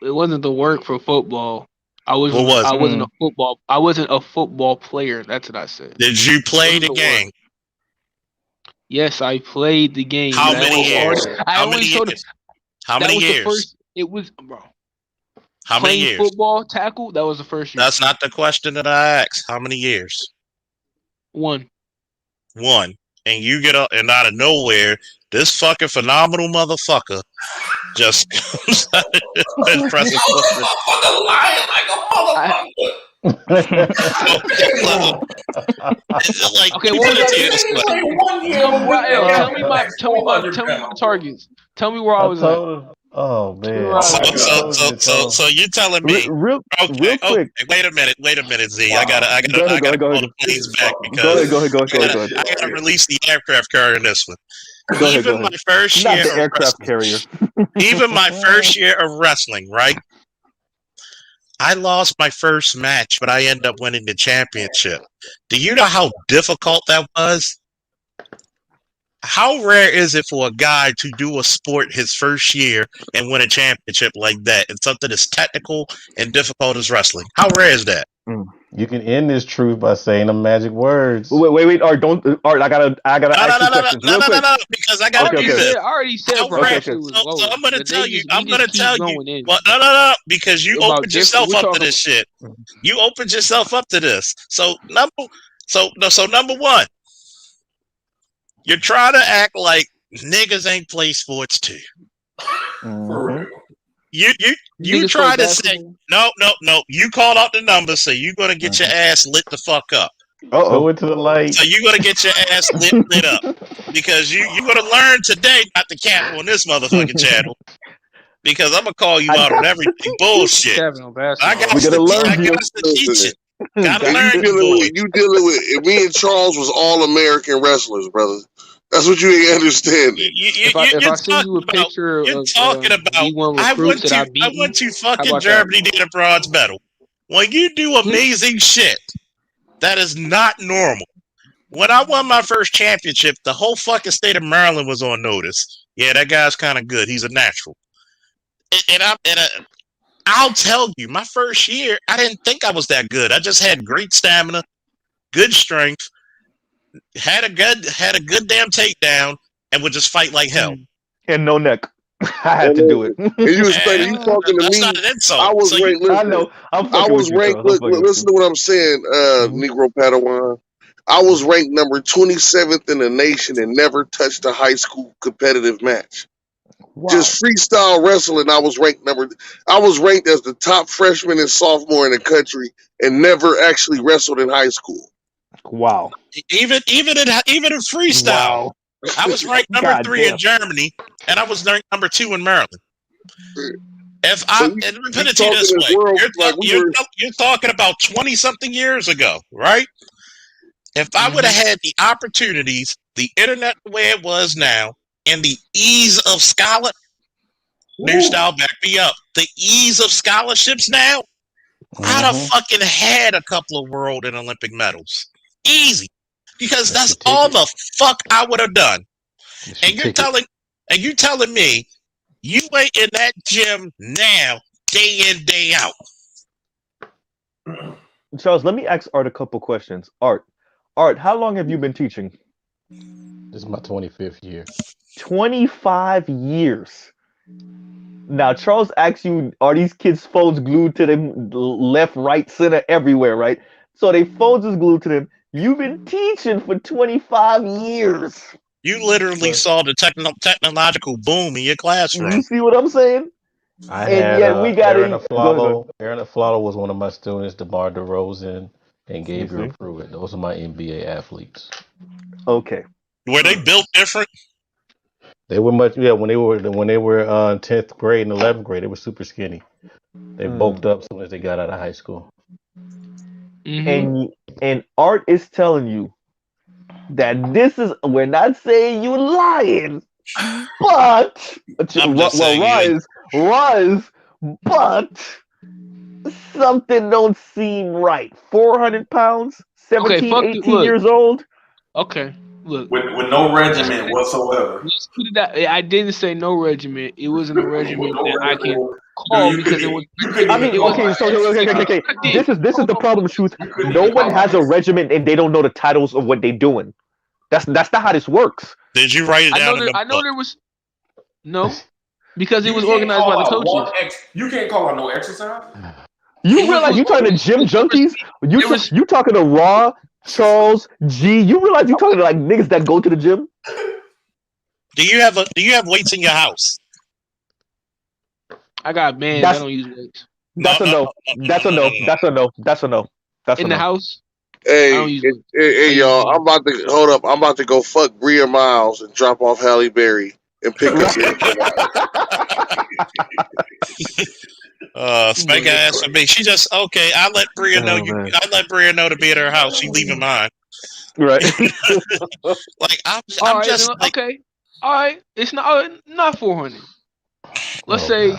It wasn't the work for football. I wasn't a football. I wasn't a football player. That's what I said. Did you play the game? Work. Yes, I played the game. How many years? How many years? It was, bro. How many years? Football tackle. That was the first year. That's not the question that I asked. How many years? One. And you get up and out of nowhere, this fucking phenomenal motherfucker just comes out and presses lying like a motherfucker. Okay, what was that? Tell me my targets. Tell me where I was at. Oh man! So you're telling me? Real quick. Wait a minute, Z. I gotta pull the planes back because I gotta release the aircraft carrier in this one. Even my first year of aircraft carrier. Even my first year of wrestling, right? I lost my first match, but I ended up winning the championship. Do you know how difficult that was? How rare is it for a guy to do a sport his first year and win a championship like that? And something as technical and difficult as wrestling. How rare is that? You can end this truth by saying the magic words. Wait. Art, don't. Art, I gotta ask you questions real quick. No, because I gotta do this. I already said, so I'm gonna tell you. Well, no, because you opened yourself up to this shit. You opened yourself up to this. So number one, you're trying to act like niggas ain't play sports too. You try to say no. You call out the numbers, so you're gonna get your ass lit the fuck up. Throw it to the light. So you gotta get your ass lit up because you gonna learn today not to cap on this motherfucking channel because I'm gonna call you out on everything bullshit. I got to teach it. Gotta learn you dealing with me and Charles was all American wrestlers, brother. That's what you ain't understanding. If I send you a picture of D1 recruits that I beat, I went to fucking Germany to get a bronze medal. When you do amazing shit, that is not normal. When I won my first championship, the whole fucking state of Maryland was on notice. Yeah, that guy's kind of good. He's a natural. I'll tell you, my first year, I didn't think I was that good. I just had great stamina, good strength, had a good damn takedown, and would just fight like hell. And no neck. I had to do it. And you expect you talking to me? Not an insult. I was ranked. Listen, I know. I was ranked. Listen to what I'm saying, Negro Padawan. I was ranked number 27th in the nation and never touched a high school competitive match. Wow. Just freestyle wrestling. I was ranked as the top freshman and sophomore in the country and never actually wrestled in high school. Wow. Even in freestyle. Wow. I was ranked number 3 in Germany, and I was ranked number 2 in Maryland. Let me put it to you this way: you're talking about 20-something years ago, right? If I would have had the opportunities, the internet the way it was now, and the ease of scholar, New Style, back me up. The ease of scholarships now, I'd have fucking had a couple of world and Olympic medals, easy, because that's all the fuck I would have done. And you're telling me you ain't in that gym now, day in, day out. Charles, let me ask Art a couple questions. Art, how long have you been teaching? This is my 25th year. 25 years. Now, Charles asks you, are these kids' phones glued to them left, right, center, everywhere, right? So their phones is glued to them. You've been teaching for 25 years. You literally saw the technological boom in your classroom. You see what I'm saying? Aaron Aflalo was one of my students, DeMar DeRozan, and Gabriel Pruitt. Those are my NBA athletes. Okay. Were they built different? They were much, when they were 10th grade and 11th grade, they were super skinny. They bulked up as soon as they got out of high school. And Art is telling you that we're not saying you lying, but but something don't seem right. 400 pounds, 18 years old. Okay. Look, with no regimen whatsoever. I didn't say no regimen. It wasn't a regimen that I can call because it was. Okay. This is the problem, Truth. No one has a regimen and they don't know the titles of what they're doing. That's not how this works. Did you write it down? I know there was no, because it was organized by the coaches. You can't call out no exercise. You realize you talking to gym junkies? You talking to Raw, Charles, G? You realize you talking to like niggas that go to the gym? Do you have weights in your house? I got bands. I don't use weights. That's a no. That's a no. That's a no. In the house. Hey, y'all! I'm about to go fuck Bria Miles and drop off Halle Berry and pick up. Spank ass for me. She just okay. I let Bria know I let Bria know to be at her house. She leaving mine. Right. Like I'm right, just okay. All right. It's not 400. Let's say.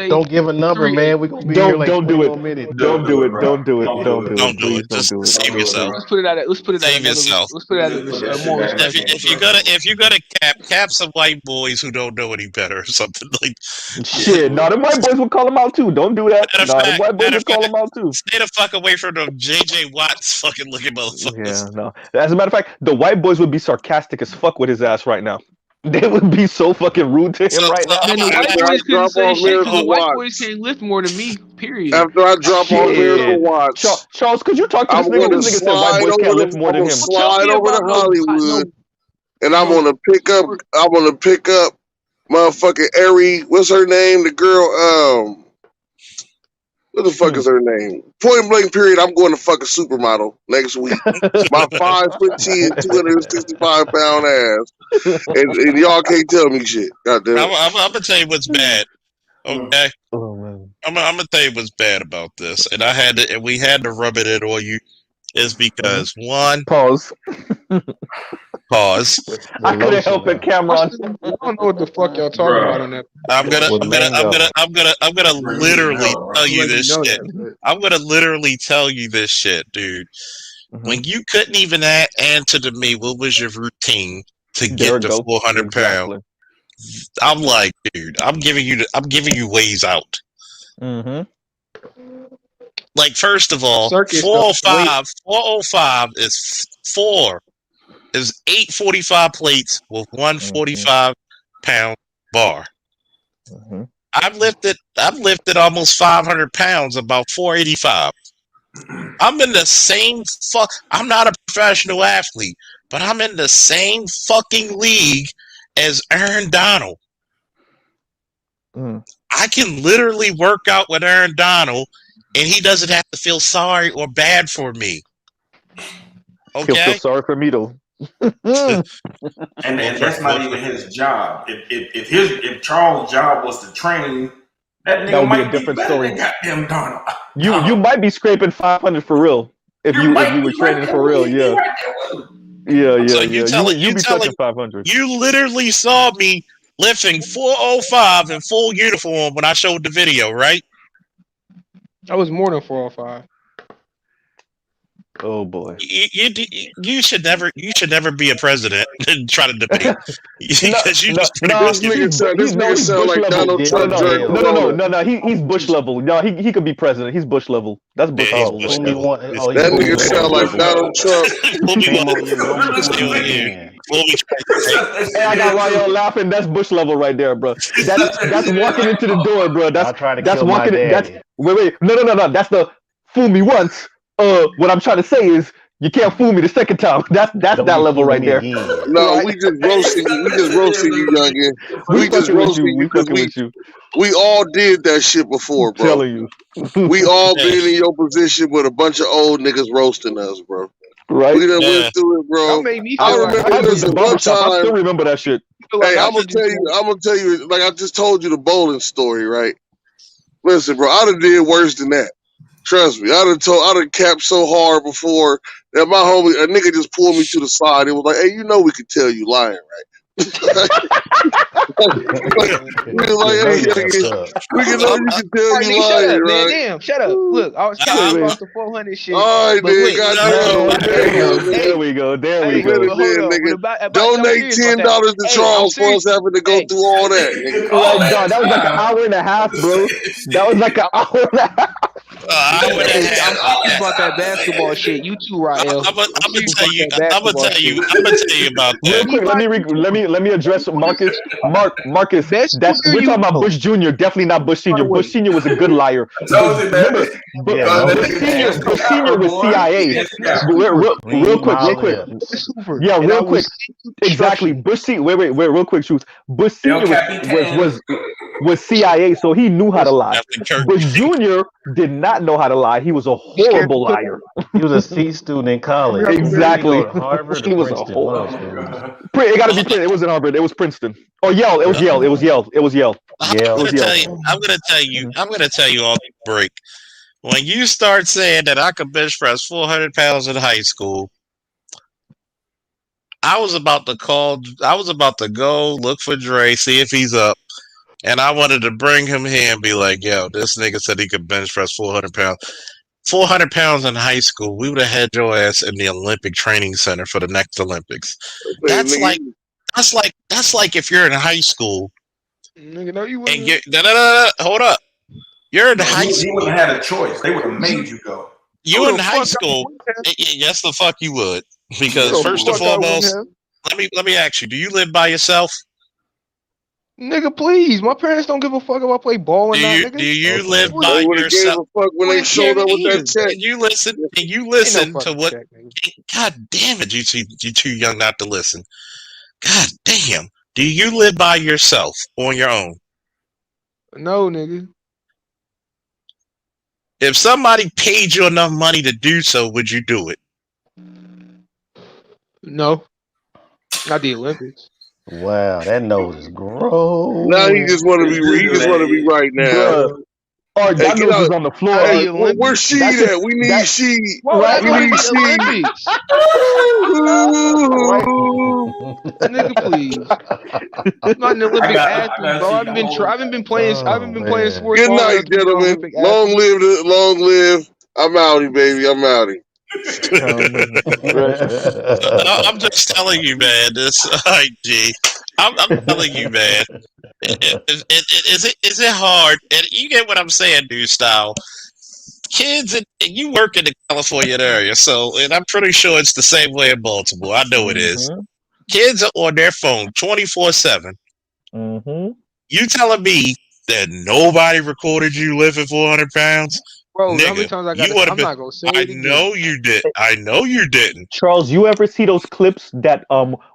Don't give a number, man. We're gonna be here like don't do it. minutes. Don't do it. Don't do it. Just save yourself. Let's put it at. Save yourself. Let's put it at more respect. If you're gonna cap some white boys who don't know any better or something like. Shit, no, them white boys will call them out too. Don't do that. No, them white boys will call them out too. Stay the fuck away from them JJ Watts fucking looking motherfuckers. Yeah, no. As a matter of fact, the white boys would be sarcastic as fuck with his ass right now. They would be so fucking rude to him right now. Man, the white boys couldn't say shit because the white boys can't lift more than me, period. After I drop off Miracle Watch. Charles, could you talk to this nigga? This nigga said white boys can't lift more than him. Slide over to Hollywood, and I'm gonna pick up motherfucking Ari. What's her name? The girl, What the fuck is her name? Point blank period. I'm going to fuck a supermodel next week. My 5'10", 265-pound ass, and y'all can't tell me shit. Goddamn. I'm gonna tell you what's bad. Okay. I'm gonna tell you what's bad about this, and we had to rub it in on you, is because one pause. I couldn't help it, Cameron. I don't know what the fuck y'all talking about on that. I'm gonna literally tell you this shit. I'm gonna literally tell you this shit, dude. When you couldn't even answer to me, what was your routine to get to 400 pounds? I'm like, dude, I'm giving you ways out. Like, first of all, 405 is 845 plates with 145-pound bar. I've lifted almost 500 pounds, about 485. I'm in the same I'm not a professional athlete, but I'm in the same fucking league as Aaron Donald. I can literally work out with Aaron Donald, and he doesn't have to feel sorry or bad for me. Okay? He'll feel sorry for me though. and that's not even his job. If Charles' job was to train, that nigga might be a different story. Goddamn Donald. You might be scraping 500 for real if you were training for real. Yeah. So you be touching 500. You literally saw me lifting 405 in full uniform when I showed the video, right? That was more than 405. Oh boy! You should never be a president and try to debate because you just this nigga sound like Donald Trump. No. He's Bush level. No, he could be president. He's Bush level. That's Bush level. That nigga sound like Donald Trump. Hey, I got why y'all laughing. That's Bush level right there, bro. That's walking into the door, bro. That's walking. Wait. No. That's the fool me once. What I'm trying to say is you can't fool me the second time. That's that level right there. No, we just roasting you. Youngin. We just roasting you because we all did that shit before, bro. I'm telling you. We all been in your position with a bunch of old niggas roasting us, bro. Right? We done went through it, bro. I remember this one time. I still remember that shit. Hey, I'm gonna tell you, like I just told you the bowling story, right? Listen, bro, I done did worse than that. Trust me, I done capped so hard before that my homie, a nigga just pulled me to the side. It was like, hey, you know we could tell you lying, right? We can know you can tell you lying, right? Man, damn, shut up. Look, I was talking about the 400 shit. All right, man, goddamn. There we go. Donate $10 to Charles for us having to go through all that. Oh my God, that was like an hour and a half, bro. That was like an hour and a half. I'm talking about that basketball shit. You too, Rael. I'm gonna tell you about that. Let me address Marcus. Marcus, we're talking about Bush Jr. Definitely not Bush Sr. Bush Sr. was a good liar. Remember, Bush Sr. was CIA. Real quick. Yeah, real quick. Exactly. Bush Sr. Wait, real quick, Truth. Bush Sr. was CIA, so he knew how to lie. Bush Jr. did not know how to lie. He was a horrible liar. He was a C student in college. Exactly. Harvard. He was a horrible. It got to be Princeton. It wasn't Harvard. It was Princeton. Oh, Yale. It was Yale. I'm gonna tell you all the break. When you start saying that I could bench press 400 pounds in high school, I was about to go look for Dre, see if he's up. And I wanted to bring him here and be like, yo, this nigga said he could bench press 400 pounds. 400 pounds in high school, we would have had your ass in the Olympic Training Center for the next Olympics. That's like if you're in high school. Nigga, no, you wouldn't. And hold up. You're in high school. You wouldn't have had a choice. They would have made you go. You in high school. Yes, the fuck you would. Because first and foremost, let me ask you, do you live by yourself? Nigga, please. My parents don't give a fuck if I play ball or not, nigga. Do you live by yourself? Fuck when they showed up with that check. And you listen to what? God damn it, you too young not to listen. God damn. Do you live by yourself on your own? No, nigga. If somebody paid you enough money to do so, would you do it? No, not the Olympics. Wow, that nose is growing. Now he just want to be right now. Bruh. Or Hey, that get nose out. is on the floor. Not Hey, the Olympics. where's she at? We need she. Why would I go to the Olympics? Nigga, please. I'm not an Olympic athlete, bro. I haven't been playing sports Good long night, enough to be an gentlemen. Olympic Long athlete. live. I'm outie, baby. I'm outie. I'm just telling you, man. This, G. I'm telling you, man. Is it hard? And you get what I'm saying, dude. Style kids, and you work in the California area, so and I'm pretty sure it's the same way in Baltimore. I know it is. Kids are on their phone 24/7. You telling me that nobody recorded you lifting 400 pounds? Bro, Nigga, how many times I'm not gonna say it again. I know you didn't. Charles, you ever see those clips that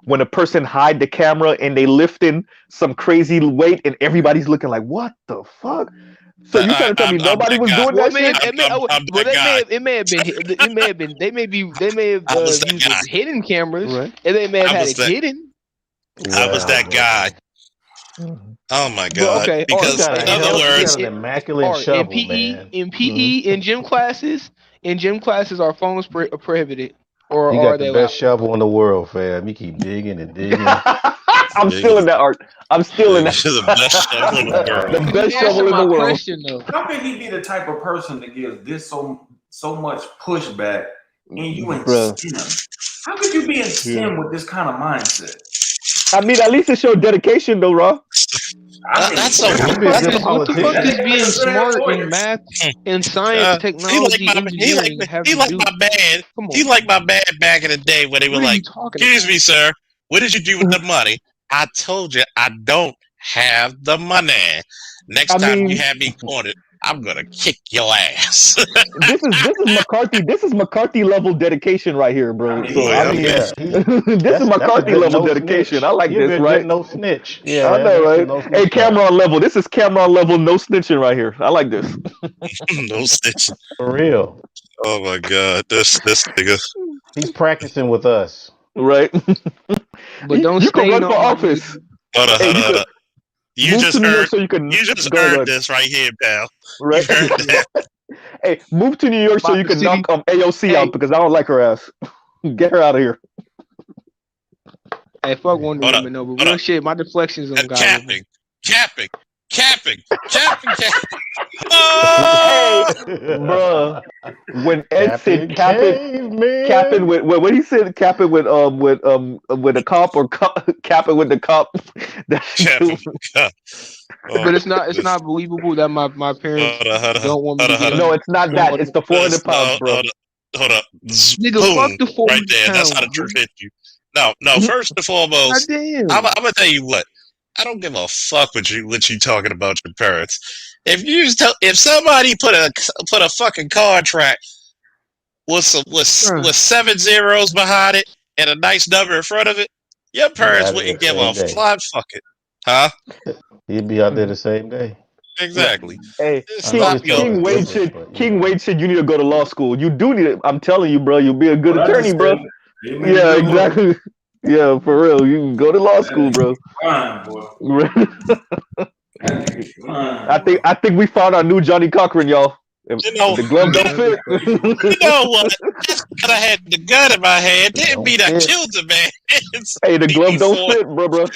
when a person hide the camera and they lifting some crazy weight and everybody's looking like, what the fuck? So you trying to tell me nobody was doing that shit? They may have used hidden cameras, and they may have had it hidden. I was that guy. Oh my god! Okay, because in other words, an immaculate shovel, man. In PE, in gym classes, our phones prohibited. Or You are got they the best shovel in the world, fam. You keep digging and digging. I'm still in that art. I'm still in that. The best shovel in the world. The best shovel in the world. Question, though. How can he be the type of person that gives this so much pushback and you in STEM? How could you be in STEM with this kind of mindset? I mean, at least it showed dedication, though, Raw. That's so. What the fuck is being smart in math and science, technology, engineering? He like my bad. He like my bad back in the day when they were like, "Excuse me, sir, what did you do with the money?" I told you I don't have the money. Next time you have me cornered, I'm gonna kick your ass. This is McCarthy. This is McCarthy level dedication right here, bro. So this is McCarthy level dedication. Snitch. I like this, right? No snitch. Yeah, I know, right? Hey, Cameron level. This is Cameron level. No snitching right here. I like this. No snitching. For real. Oh my god, this nigga. He's practicing with us, right? But don't you can run for office. Hold on. You just heard. So you heard this right here, pal. Right. Hey, move to New York so you can knock AOC out because I don't like her ass. Get her out of here. Hey, fuck Wonder Woman, no, but real shit, my deflections on God. Capping. Oh! Hey, bruh. When Ed said capping with what he said, capping with a cop or capping with the cop. But it's not believable that my parents don't want me to get No, it's not that. It's the 400 pounds, bro. Hold up. Nigga, fuck the 400 right there. pounds, That's how the truth hit you. No. First and foremost, I'm gonna tell you what. I don't give a fuck what you talking about your parents. If somebody put a fucking contract with 7 zeros behind it and a nice number in front of it, your parents wouldn't give a flying fuck it, huh? He'd be out there the same day. Exactly. Hey, King Wade said you need to go to law school. You do need it. I'm telling you, bro. You'll be a good attorney, bro. Yeah, exactly. Yeah, for real. You can go to law school, bro. Fine, boy. I think we found our new Johnny Cochran, y'all. The glove don't fit. You know what? That's because I had the gun in my hand. Didn't mean I killed the man. Hey, the glove don't fit, bro.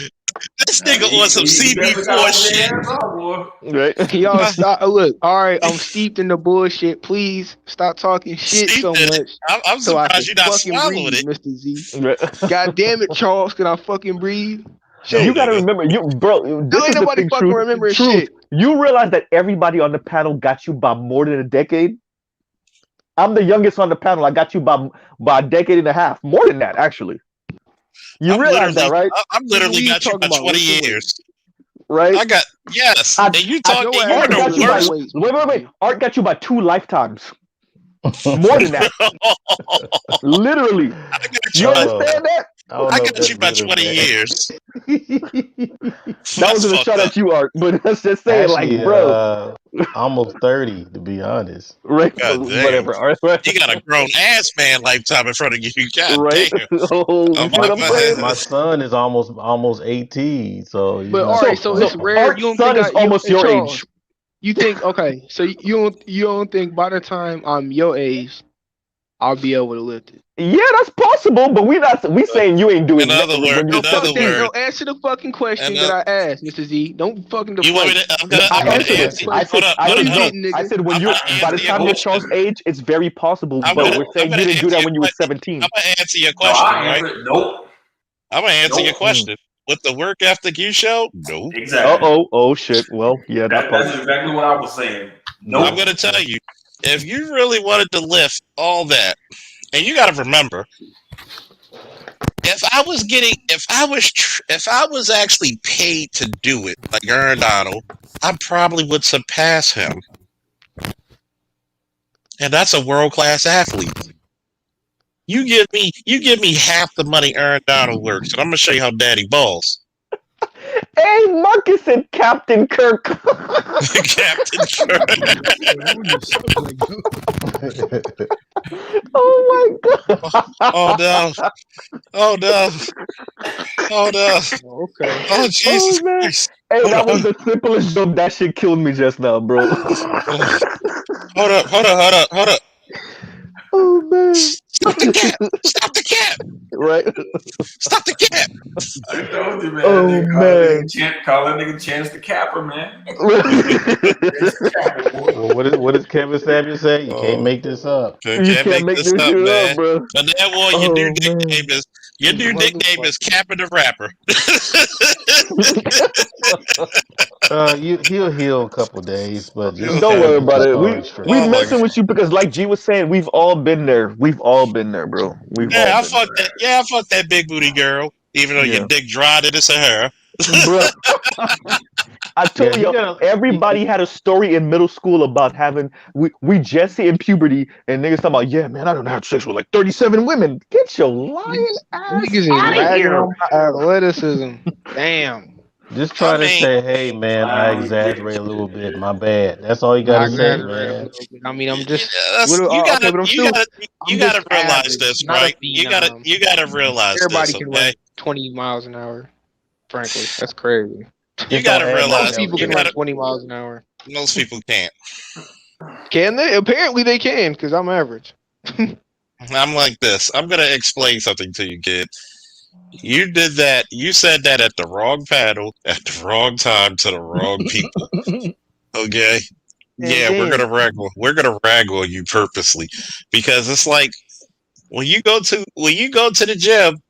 This nigga on some CB4 shit. Right. Y'all stop. Look, all right, I'm steeped in the bullshit. Please stop talking shit so much. I'm surprised you're not swallowing it, Mr. Z. God damn it, Charles, can I fucking breathe? You gotta remember, bro. This is the thing, truth. Shit. You realize that everybody on the panel got you by more than a decade. I'm the youngest on the panel. I got you by a decade and a half, more than that, actually. You realize that, right? I'm literally got you by 20 years. Right? I got, yes. And you talking, you're the worst. Wait. Art got you by 2 lifetimes. More than that. Literally. You understand that? I got you by 20 years. That wasn't a shot at you, Art, but let's just say, Actually, like, bro, almost 30 to be honest. right? God damn. Whatever. Art, right? You got a grown ass man lifetime in front of you. God Right? damn. Oh, you see what I'm saying? My son is almost 18, so you But know. all right, so it's rare. Art's You don't son think is almost your Charles, age. You think okay? So you don't think by the time I'm your age, I'll be able to lift it? Yeah, that's possible, but we saying you ain't doing that when you No, were fuck that. 17. No, answer the fucking question that I asked, Mr. Z. Don't fucking You want me deflate. to? I'm gonna answered it. answer. I said, Hold no. on. I said when I'm you, gonna by the answer your time you're question. Charles' age, it's very possible. I'm But gonna we're saying you didn't do that when you were 17. I'm gonna answer your No, question, I right? answered. Nope. I'm gonna answer your Nope. question. With the work ethic you show, no. Exactly. Oh shit. Well, yeah, that part. That's exactly what I was saying. Nope. I'm gonna tell you, if you really wanted to lift all that, and you got to remember, if I was actually paid to do it, like Aaron Donald, I probably would surpass him. And that's a world-class athlete. You give me half the money Aaron Donald works, and I'm gonna show you how daddy balls. Hey, Marcus said Captain Kirk. Captain Kirk. Oh my god. Oh no. Oh no. Oh no. Okay. Oh Jesus Oh, man. Christ. Hey, Hold that on. was the simplest joke. That shit killed me just now, bro. Hold up. Oh man. Stop the cap! Stop the cap! Right? Stop the cap! I told you, man. Oh, Nigga, call that nigga Chance the Capper, man. Well, what does Kevin Samuel say? You can't make this up. You You can't make this up, shit man. up, bro. But that boy, your new nickname is Capper the Rapper. He'll heal a couple days, but just Don't worry about it. sorry, We messing with you because, like G was saying, we've all been there. We've all been there, bro. I fucked that big booty girl, even though your dick dried in the Sahara. Bro. I told you, everybody had a story in middle school about having we Jesse in puberty, and niggas talking about, yeah, man, I don't have sex with like 37 women. Get your lying ass Niggas out is of ragging here. on my athleticism. Damn. Just try to say, hey, man, I exaggerate a little bit. My bad. That's all you I gotta say, exaggerate a man. little bit. I mean, I'm just. You okay, but I'm still. you gotta realize this, not right? a You gotta realize Everybody this, can okay? run 20 miles an hour. Frankly, that's crazy. You gotta realize most people can run 20 miles an hour. Most people can't. Can they? Apparently they can, because I'm average. I'm like this. I'm gonna explain something to you, kid. You did that. You said that at the wrong paddle, at the wrong time, to the wrong people. Okay. Yeah, we're gonna rag on you purposely, because it's like when you go to the gym,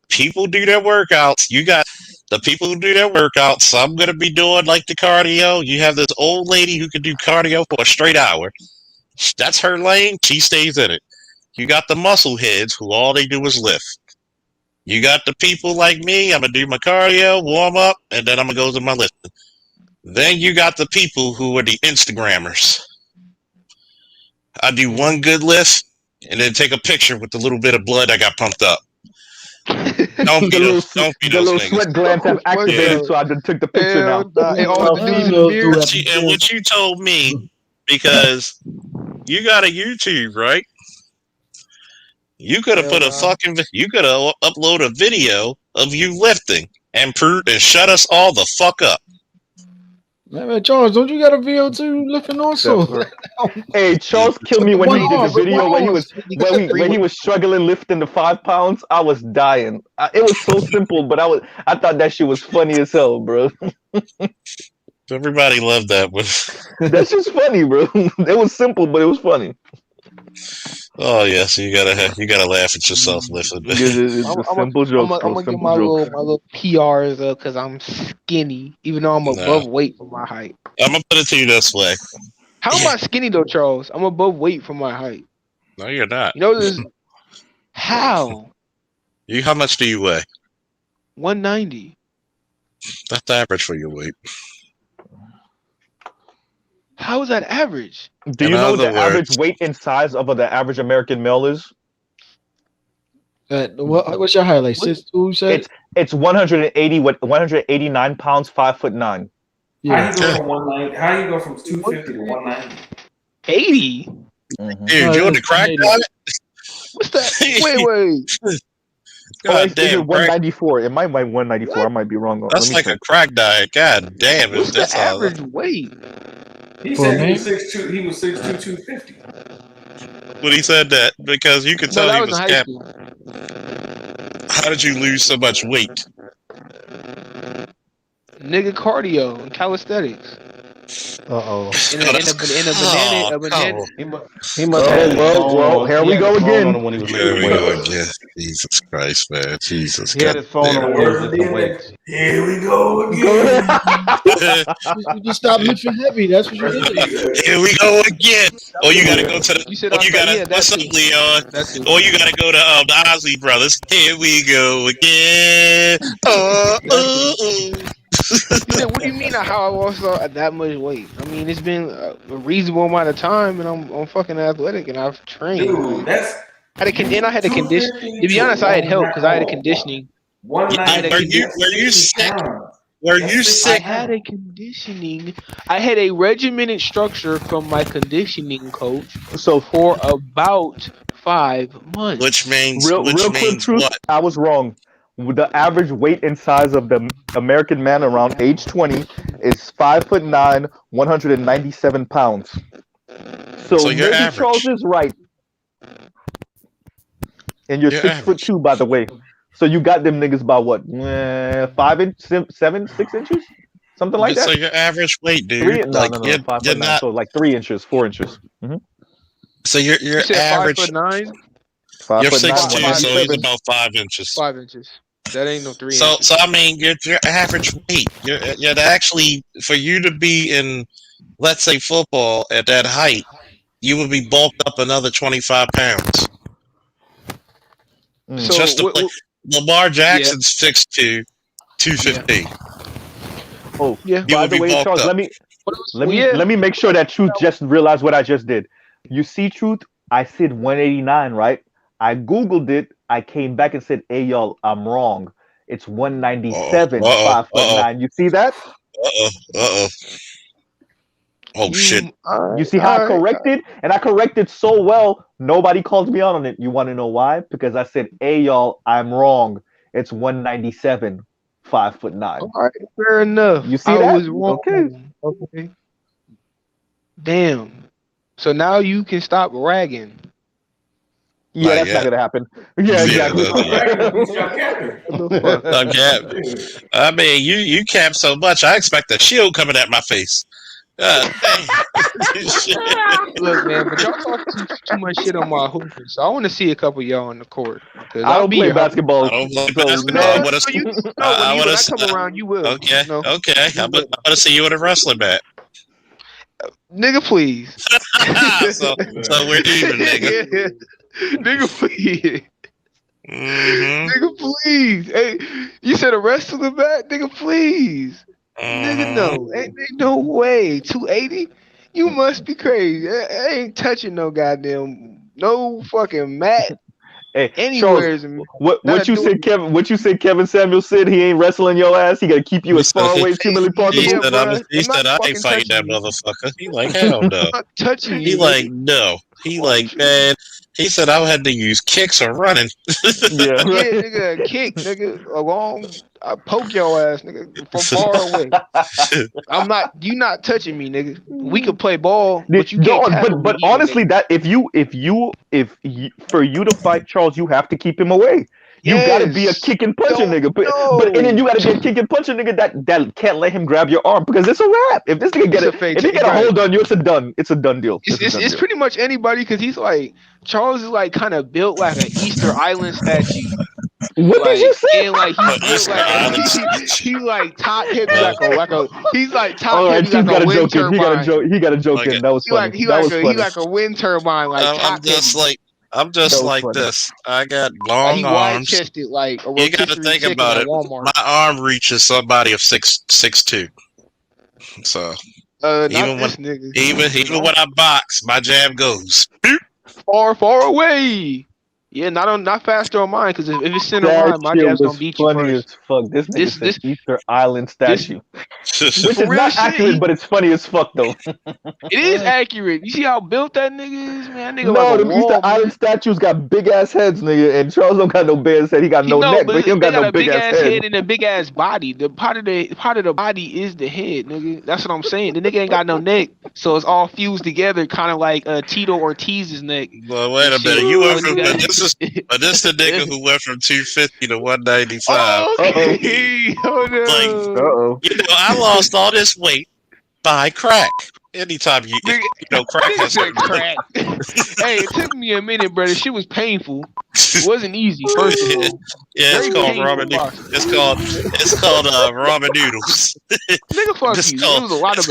people do their workouts. You got the people who do their workouts. Some gonna be doing like the cardio. You have this old lady who can do cardio for a straight hour. That's her lane. She stays in it. You got the muscle heads who all they do is lift. You got the people like me. I'm gonna do my cardio, warm up, and then I'm gonna go to my lifting. Then you got the people who are the Instagrammers. I do one good lift and then take a picture with the little bit of blood I got pumped up. Don't be those little niggas. sweat glands have activated, so I just took the picture now. And what you told me, because you got a YouTube, right? You could have you could have uploaded a video of you lifting and shut us all the fuck up. Man, Charles, don't you got a VO2 lifting also? Hey, Charles killed me when he did the video when he was struggling lifting the 5 pounds. I was dying. It was so simple, but I thought that shit was funny as hell, bro. Everybody loved that one. That's just funny, bro. It was simple, but it was funny. Oh yeah, so you gotta laugh at yourself lifting. It's a simple joke. I'm gonna get my little PRs up because I'm skinny, even though I'm above weight for my height. I'm gonna put it to you this way. How am I skinny though, Charles? I'm above weight for my height. No, you're not. You know this? How? How much do you weigh? 190. That's average for your weight. How is that average? Do you know what the average weight and size of the average American male is? What's your highlight? 6'2", you said? It's 189 pounds, 5'9". Yeah. How you go from 190? How you go from 250 to 190? 80. Dude, you on the crack diet? What's that? Wait. God Is damn, it 194? It might be 194. What? I might be wrong. That's like a crack diet. God damn, what's that's the average weight? He said he was 6'2", 250. When he said that, because you could tell he was capping. How did you lose so much weight? Nigga, cardio and calisthenics. He must have his phone. Here we go again. When he was Here we lifting go weights. again. Jesus Christ, man. Jesus. He had his phone on when he was lifting weights. Here we go again. You just stop lifting heavy. That's what you did. Here we go again. Or you gotta go to the. You said or you gotta. What's up, Leon? Or you gotta go to the Ozzy Brothers. Here we go again. You said, what do you mean how I lost that much weight? I mean, it's been a reasonable amount of time, and I'm fucking athletic, and I've trained. Dude, that's. I had a condition. To be honest, I had help because I had a conditioning. Were you sick? Were you sick? I had a conditioning. I had a regimented structure from my conditioning coach. So for about 5 months. Which means real quick truth, what? I was wrong. The average weight and size of the American man around age 20 is 5'9", 197 pounds. So maybe average. Charles is right. And you're 6'2", by the way. So you got them niggas by what? 6 inches? Something like that? So your average weight, dude. No, 5'9", so like 3 inches, 4 inches. Mm-hmm. So your average. 5'9"? You're 6'2", so he's about 5 inches. 5 inches. That ain't no 3 so, inches. So I mean, your average weight. You're actually, for you to be in, let's say, football at that height, you would be bulked up another 25 pounds. So just to play. Lamar Jackson's 6'2", 250. Oh, yeah. By the way, Charles, let me make sure that Truth just realized what I just did. You see, Truth, I said 189, right? I Googled it. I came back and said, hey, y'all, I'm wrong. It's 197, 5'9". You see that? Oh, shit. You see how I corrected? And I corrected so well, nobody called me out on it. You want to know why? Because I said, hey, y'all, I'm wrong. It's 197, 5'9". All right, fair enough. You see I that? was wrong. Okay. Damn. So now you can stop ragging. Yeah, that's not gonna happen. Yeah, exactly. I mean, you cap so much, I expect a shield coming at my face. Dang. Look, man, but y'all talk too much shit on my hooping, so I want to see a couple of y'all on the court. I don't play basketball. I don't play basketball. When I come around, you will. Okay, okay. I'm gonna see you with a wrestling bat. Nigga, please. so we're even, nigga. Nigga, please. Mm-hmm. Nigga, please. Hey, you said a wrestling bat? Nigga, please. Nigga, no. Ain't no way. 280? You must be crazy. I ain't touching no fucking mat. Hey, anywhere. Charles, what you said, Kevin? What you said, Kevin Samuel said he ain't wrestling your ass. He gotta keep you as far away as humanly possible. He said I ain't fighting that motherfucker. He like, hell no. I'm not touching you. He like, no. He like, man. He said I had to use kicks or running. Yeah, nigga, a kick, nigga, I poke your ass, nigga, from far away. You not touching me, nigga. We could play ball, but you can't. But honestly, that if you for you to fight Charles, you have to keep him away. You gotta be a kick and puncher nigga. But then you gotta be a kick and puncher nigga that can't let him grab your arm because it's a wrap. If this nigga if he get a hold on you, it's a done deal. It's pretty much anybody because he's like Charles is like kind of built like an Easter Island statue. What did you say? And like he like top heavy like a he's like top heavy like a wind turbine. He got a joke in. That was funny. He like a wind turbine like I'm just like this. I got long arms. Chested, like you got to think about it. My arm reaches somebody of 6'2". So even when I box, my jab goes far away. Yeah, not faster on mine because if it's center That line, my shit dad's gonna was beat you funny first. as fuck. This nigga said Easter Island This statue, which for is real not shit. accurate, but it's funny as fuck though. It is accurate. You see how built that nigga is, man. That nigga No, like a them Easter wall, Island man. statues got big ass heads, nigga, and Charles don't got no big head. He got no neck, but he don't They got got no a big big ass ass head. head and a big ass body. The part of the body is the head, nigga. That's what I'm saying. The nigga ain't got no neck, so it's all fused together, kind of like Tito Ortiz's neck. Well, wait a minute. You went from this the nigga who went from 250 to 195. Okay. Oh no. I lost all this weight by crack. Anytime crack has said crack. Hey, it took me a minute, brother. Shit was painful. It wasn't easy, first of all. Yeah, it's called ramen noodles. It's called ramen noodles. Nigga, fuck you. It was a lot of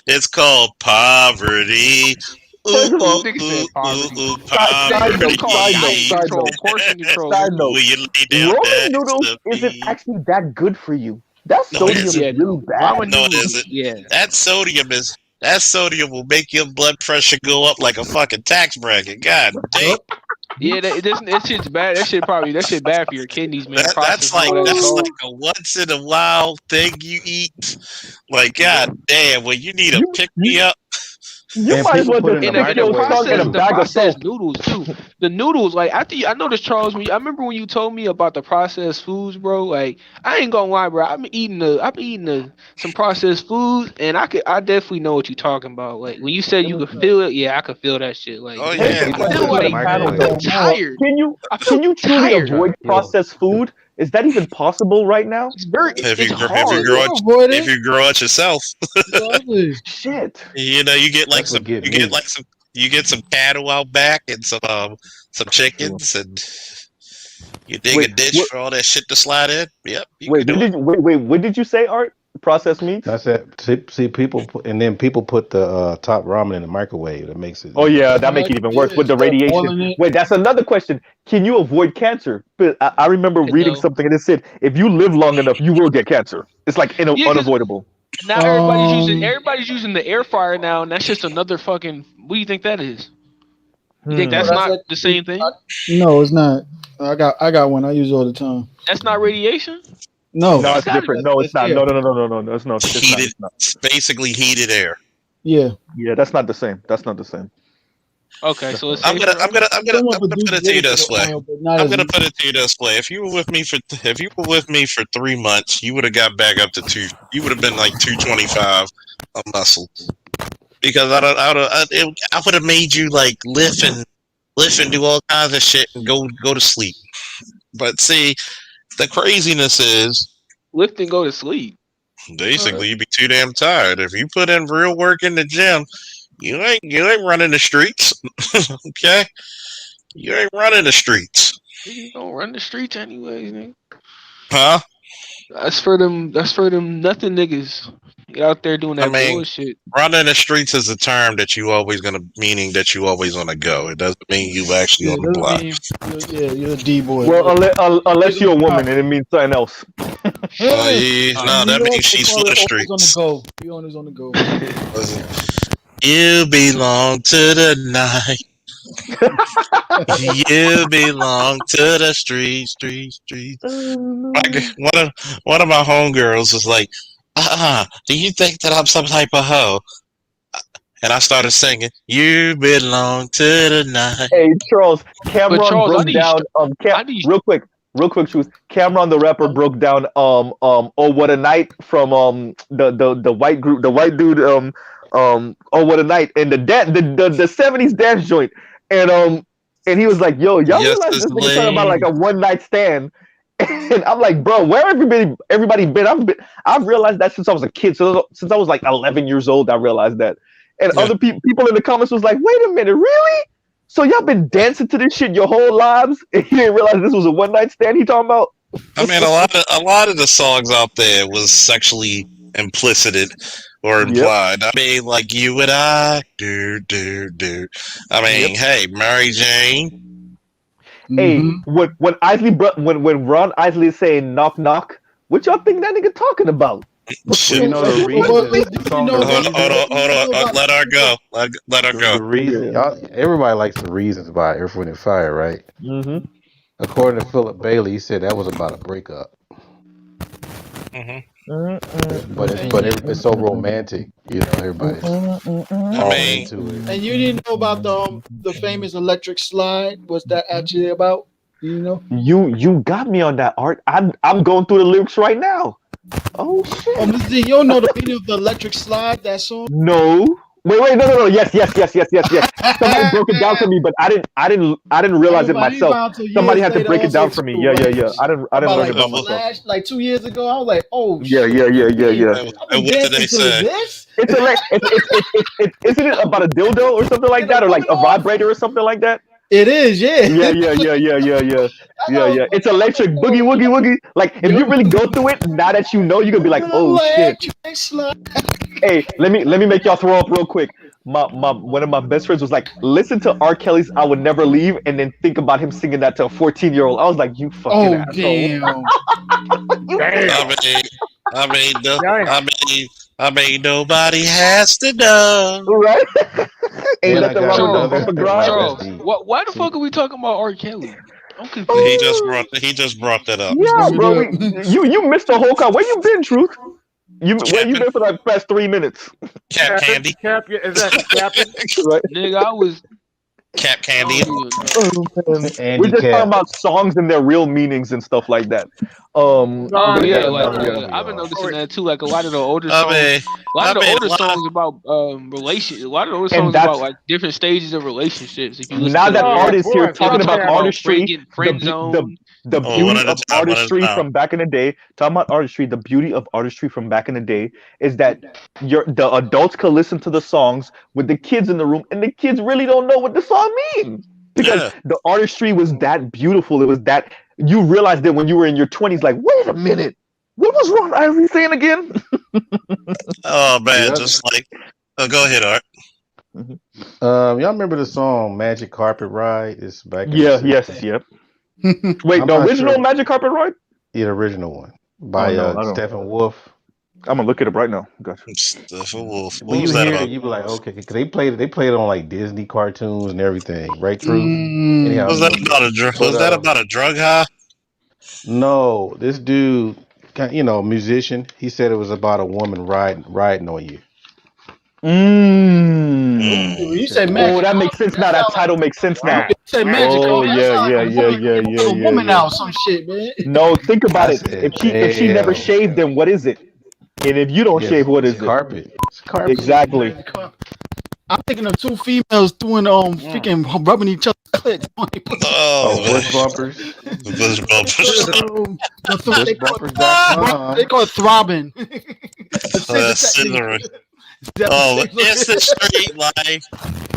it's called poverty. First of all, nigga said poverty. Side note. Portion control. Side note. Ramen noodles isn't actually that good for you. That sodium is really bad. No, it isn't. Yeah. That sodium will make your blood pressure go up like a fucking tax bracket. God damn. Yeah, that shit's bad. That shit bad for your kidneys, man. That's like a once in a while thing you eat. Like, god damn, when you need to pick me up. You might as well just pick your tongue in a bag of soap. Noodles too. The noodles, like I noticed, Charles. I remember when you told me about the processed foods, bro. Like I ain't gonna lie, bro. I've been eating some processed foods, and I definitely know what you're talking about. Like when you said you could feel it, yeah, I could feel that shit. Like, oh yeah, I feel like I'm tired. Can you truly avoid processed food? Is that even possible right now? It's hard. If you grow it yourself. Shit. You get some cattle out back and some chickens and you dig a ditch for all that shit to slide in. Yep. Wait, what did you say, Art? Processed meats? I said, see, people put the top ramen in the microwave. That makes it. Oh yeah, that makes it even worse with the radiation. Wait, that's another question. Can you avoid cancer? But I remember reading something and it said if you live long enough, you will get cancer. It's like unavoidable. Now everybody's using the air fryer now, and that's just another fucking. What do you think that is? You think that's not the same thing? No, it's not. I got one. I use it all the time. That's not radiation. No, it's different. No, it's not. No. That's not. Heated. It's basically heated air. Yeah. Yeah, that's not the same. Okay, so I'm gonna put it to you this way. I'm gonna put it to you this way. If you were with me for 3 months, you would have got back up to 2. You would have been like 225 of muscle. Because I would have made you like lift and do all kinds of shit and go to sleep. But see, the craziness is lift and go to sleep. Basically, you'd be too damn tired. If you put in real work in the gym, you ain't running the streets. Okay? You ain't running the streets. You don't run the streets anyways, nigga. Huh? That's for them nothing niggas. Get out there doing that bullshit. Running the streets is a term that meaning that you always on the go. It doesn't mean you actually on the block. You're a D-boy. Well, unless you're a woman and it means something else. That means she's for the streets. On the go. You always on the go. You belong to the night. You belong to the streets. One of my homegirls was like, do you think that I'm some type of hoe? And I started singing, you belong to the night. Hey, Charles, Cameron broke down, real quick, Shoes. Cameron, the rapper, broke down, Oh, What a Night from, the white group, the white dude, Oh, What a Night, and the 70s dance joint. And he was like, yo, y'all realize this nigga talking about like a one night stand. And I'm like, bro, where everybody been? I've realized that since I was a kid. So since I was like 11 years old, I realized that. And other people in the comments was like, wait a minute, really? So y'all been dancing to this shit your whole lives, and you didn't realize this was a one night stand he talking about? I mean, a lot of the songs out there was sexually implicit or implied. Yep. I mean, like you and I do. I mean, hey, Mary Jane. Hey, when Ron Isley is saying knock knock, what y'all think that nigga talking about? you know the reason the song Hold The on, hold Reason. on, hold on. Let her go. Let her go. The reason, y'all, everybody likes the reasons by Earth, Wind and Fire, right? Mm-hmm. According to Philip Bailey, he said that was about a breakup. But it's so romantic, everybody's all into it. And you didn't know about the famous electric slide? What's that actually about? You know? You got me on that, Art. I'm going through the lyrics right now. Oh shit! Oh, Mr. D, you don't know the meaning of the electric slide? That song? No. Wait, no. Yes. Somebody broke it down for me, but I didn't realize it Everybody myself. found till Somebody years had to later break it down also for me. too, Yeah. right? I didn't About learn it like by myself. Flash, like 2 years ago. I was like, oh Yeah. shit. And I've been what did dancing they to say? this. It's isn't it about a dildo or something like Get a that, or like woman a off? vibrator or something like that? It is, yeah. Yeah. It's electric boogie woogie woogie. Like if you really go through it, now that you know, you're gonna be like, oh shit. Electric slide. Hey, let me make y'all throw up real quick. My one of my best friends was like, listen to R. Kelly's "I Would Never Leave" and then think about him singing that to a 14-year-old. I was like, you fucking Oh asshole. damn. I mean, nobody has to know. Right? Ain't And I nothing got wrong with the another. bump and Wow, grind. that's Charles, deep. why the See, fuck are we talking about R. Kelly? I'm confused. He just brought that up. Yeah, bro. You missed the whole call. Where you been, Truth? Where you been for like past 3 minutes? Cap candy. Exactly, Captain. Right? Nigga, I was. Cap I candy. don't even know. Oh, man. We're Andy just talking Cap. about songs and their real meanings and stuff like that. No, Oh But yeah, yeah, like no, yeah. I've been noticing wait. that too. Like a lot of the older I songs, mean, a lot of the older a lot of- songs about relation. A lot of those And songs about that's like different stages of relationships. If you listen now to the that Oh lyrics, artists here boy, they be talking fuck about talking that. about artistry, friend zone. the Oh, one beauty at a of time. One at a artistry time. from back in the day. Talking about artistry, the beauty of artistry from back in the day is that the adults could listen to the songs with the kids in the room, and the kids really don't know what the song means because Yeah. the artistry was that beautiful. It was that you realized that when you were in your 20s, like, wait a minute, what was wrong? I was saying again. Oh man, The other. just like. Oh, go ahead, Art. Y'all remember the song "Magic Carpet Ride"? It's back in the Yeah. Yes. '60s. Yep. Wait, I'm the not original sure Magic Carpet Ride? the original one Oh by no, I don't. Stephen Wolf. I'm gonna look it up right now. Gotcha. Stuff a wolf. What When you was that hear it, about? you be like, okay, because they played it on like Disney cartoons and everything, right? Truth. Mm. Anyhow, Was that about a drug? but Was that about a drug high? no, this dude, musician. He said it was about a woman riding on you. Mm. When you say Mm. Oh, magic that makes carpet, sense now. That title makes sense you now. say magic Oh carpet, that yeah, sound yeah, like a yeah, woman yeah, put yeah, a yeah, woman yeah. out, some shit, man. No, think about I it. said, If she never damn. shaved, then what is it? And if you don't Yes, shave, what it's is it? carpet. It's carpet. Exactly. Magic carpet. I'm thinking of two females doing freaking rubbing each other's clit. Oh man, Bush bumpers. the bush bumpers. Bushbumpers.com. They call it throbbing. The scissor technique. Scissoring. Oh, it's the street life.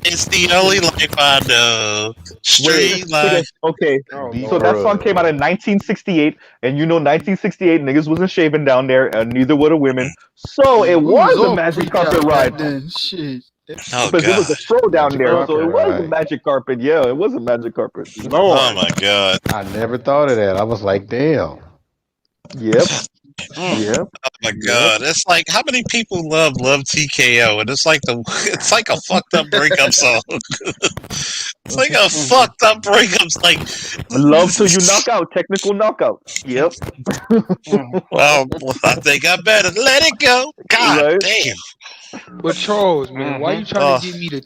It's the only life I know. Street life. Okay. Beef So that song came out in 1968, and 1968 niggas wasn't shaving down there, and neither were the women. So it We was was a all magic freaked carpet out ride. back then. Shit. Oh Because it was god. a stroll down Magic there, so carpet it was a ride. magic carpet. Yeah, it was a magic carpet. Oh my god. I never thought of that. I was like, damn. Yep. Oh my god. It's like how many people love TKO, and it's like a fucked up breakup song. It's like a fucked up breakup. It's like Love till you knock out. Technical knockout. Yep. well, I think I better let it go. God Right? damn. But Charles, man, why you trying to give me the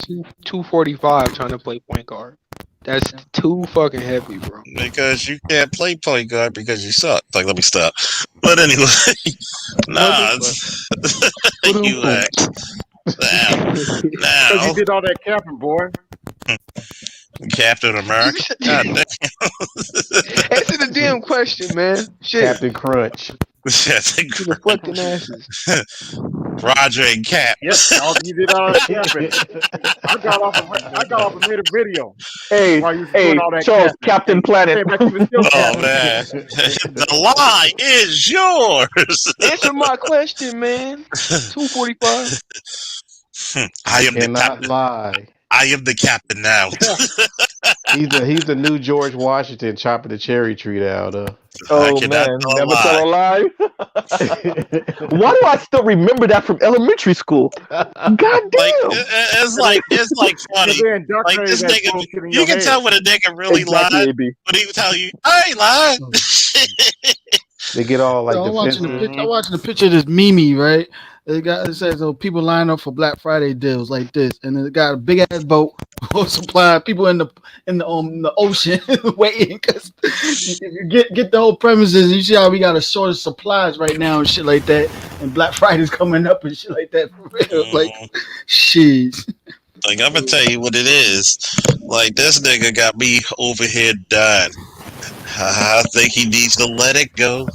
245 trying to play point guard? That's too fucking heavy, bro. Because you can't play point guard because you suck. Like, let me stop. But anyway, nah, you act. Now, you did all that capping, boy. Captain America. God damn. Answer the damn question, man. Shit. Captain Crunch. The fucking asses. Roger and Cap. Yep, you did all that capping. I got off and made a video. Hey, Charles, Captain Planet. Oh man, the lie is yours. Answer my question, man. 245. I am the cannot captain. lie. I am the captain now. He's the new George Washington chopping the cherry tree down. I Oh cannot man, tell a never lie. tell a lie. Why do I still remember that from elementary school? God Like damn. it's like funny. They're Like indoctrinated this that nigga, bullshit in you your can head. tell when a nigga really Exactly, lied, AB. but he will tell you, I ain't lying. They get all like So I'm watching the defensive. picture. I'm watching the picture of this Mimi, right? It says, "Oh, people line up for Black Friday deals like this," and it got a big ass boat full of supply. People in the ocean waiting because you get the whole premises. You see how we got a short of supplies right now and shit like that, and Black Friday's coming up and shit like that. For real, like shit. Like I'm gonna tell you what it is. Like this nigga got me over here dying. I think he needs to let it go.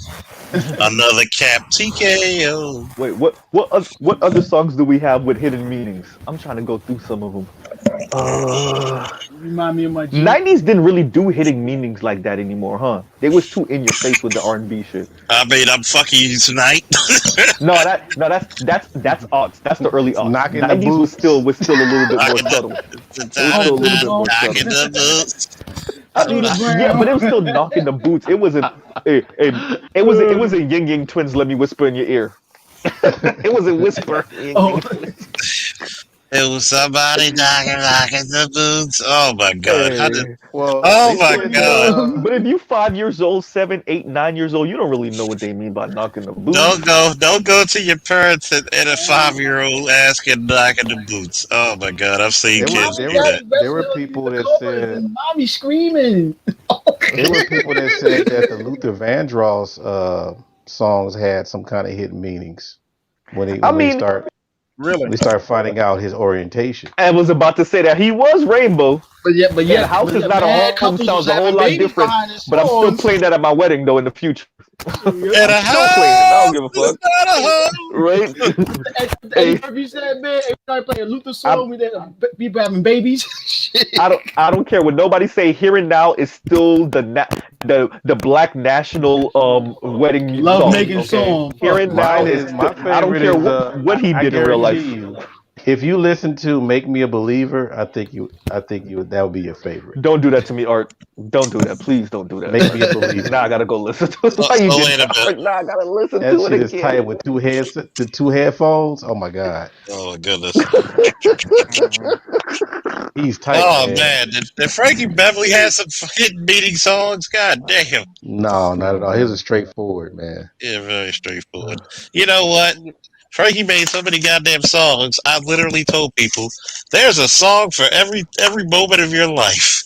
Another cap TKO. Wait, what other songs do we have with hidden meanings? I'm trying to go through some of them. Remind me of my G. 90s didn't really do hidden meanings like that anymore, huh? They was too in your face with the R&B shit. I mean, I'm fucking you tonight. That's aughts. That's the early aughts. Knocking the 90s boots. was still a little bit more Knocking subtle. the It was still a little bit more knocking subtle. the boots. I mean, Scooter yeah, but Brown. it was still knocking the boots. It wasn't. It was a Ying Yang Twins. Let me whisper in your ear. It was a whisper. Oh, It was somebody knocking the boots. Oh my god! How did? Hey, Well, Oh they my said that. god! but if you 5 years old, 7, 8, 9 years old, you don't really know what they mean by knocking the boots. Don't go to your parents and a 5-year-old asking knocking the boots. Oh my god! I've seen There were kids mommy, there do were that. daddy, there rescue were us, use people the that covers, said and mommy screaming. there were people that said that the Luther Vandross songs had some kind of hidden meanings when I they mean, start Really? we start finding out his orientation. I was about to say that he was rainbow. But And yet, House is not a mad home couples sounds was a whole having lot babies different. behind his But I'm still songs. playing that at my wedding though in the future. And I'm a still playing it. I don't house give a is fuck. not a home. Right? Eddie Hey, Murphy said, man, every time I play a Luther I'm song, we there people having babies. Shit. I don't care what nobody say. Here and Now is still the black national wedding Love song. making Okay, song. Here Fuck and it. Now Mine is is my I don't favorite care is what he I did in real guarantee life. you if you listen to Make Me a Believer, I think you that would be your favorite. Don't do that to me, Art. Don't do that. Please don't do that. Make Me a Believer. Now I gotta go listen to it. So, Why you so did wait a that, minute. Art? Now I gotta listen That to it shit is again. tight with the two headphones. Oh my god. Oh my goodness. He's tight, Oh man. man, did Frankie Beverly have some hidden meaning songs? God damn. No, not at all. His is straightforward, man. Yeah, very straightforward. You know what? Frankie made so many goddamn songs. I literally told people there's a song for every moment of your life.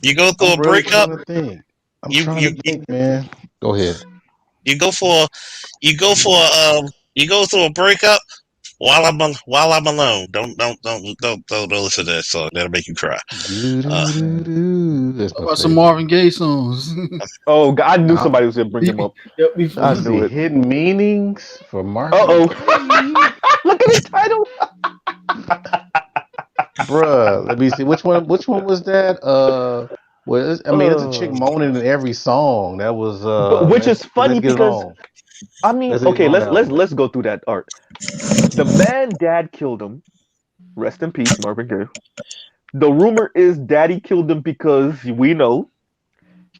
You go through I'm a really breakup. trying to think. I'm You trying you to think, man. Go ahead. you go for you go through a breakup while I'm alone. Don't listen to that song. That'll make you cry. Do do do do. That's What my about some favorite. Marvin Gaye songs? Oh, God, I knew Uh, somebody was gonna bring him up. Before I I he knew see it. hidden meanings for Uh Marvin oh. Gaye. Look at the title. Bruh, let me see. Which one was that? I mean, it's a chick Uh, moaning in every song. That was but which is let's funny get it because on. I mean, Let's get it okay, on let's let's album. let's go through that, Art. The man dad killed him. Rest in peace, Marvin Gaye. The rumor is daddy killed him because we know.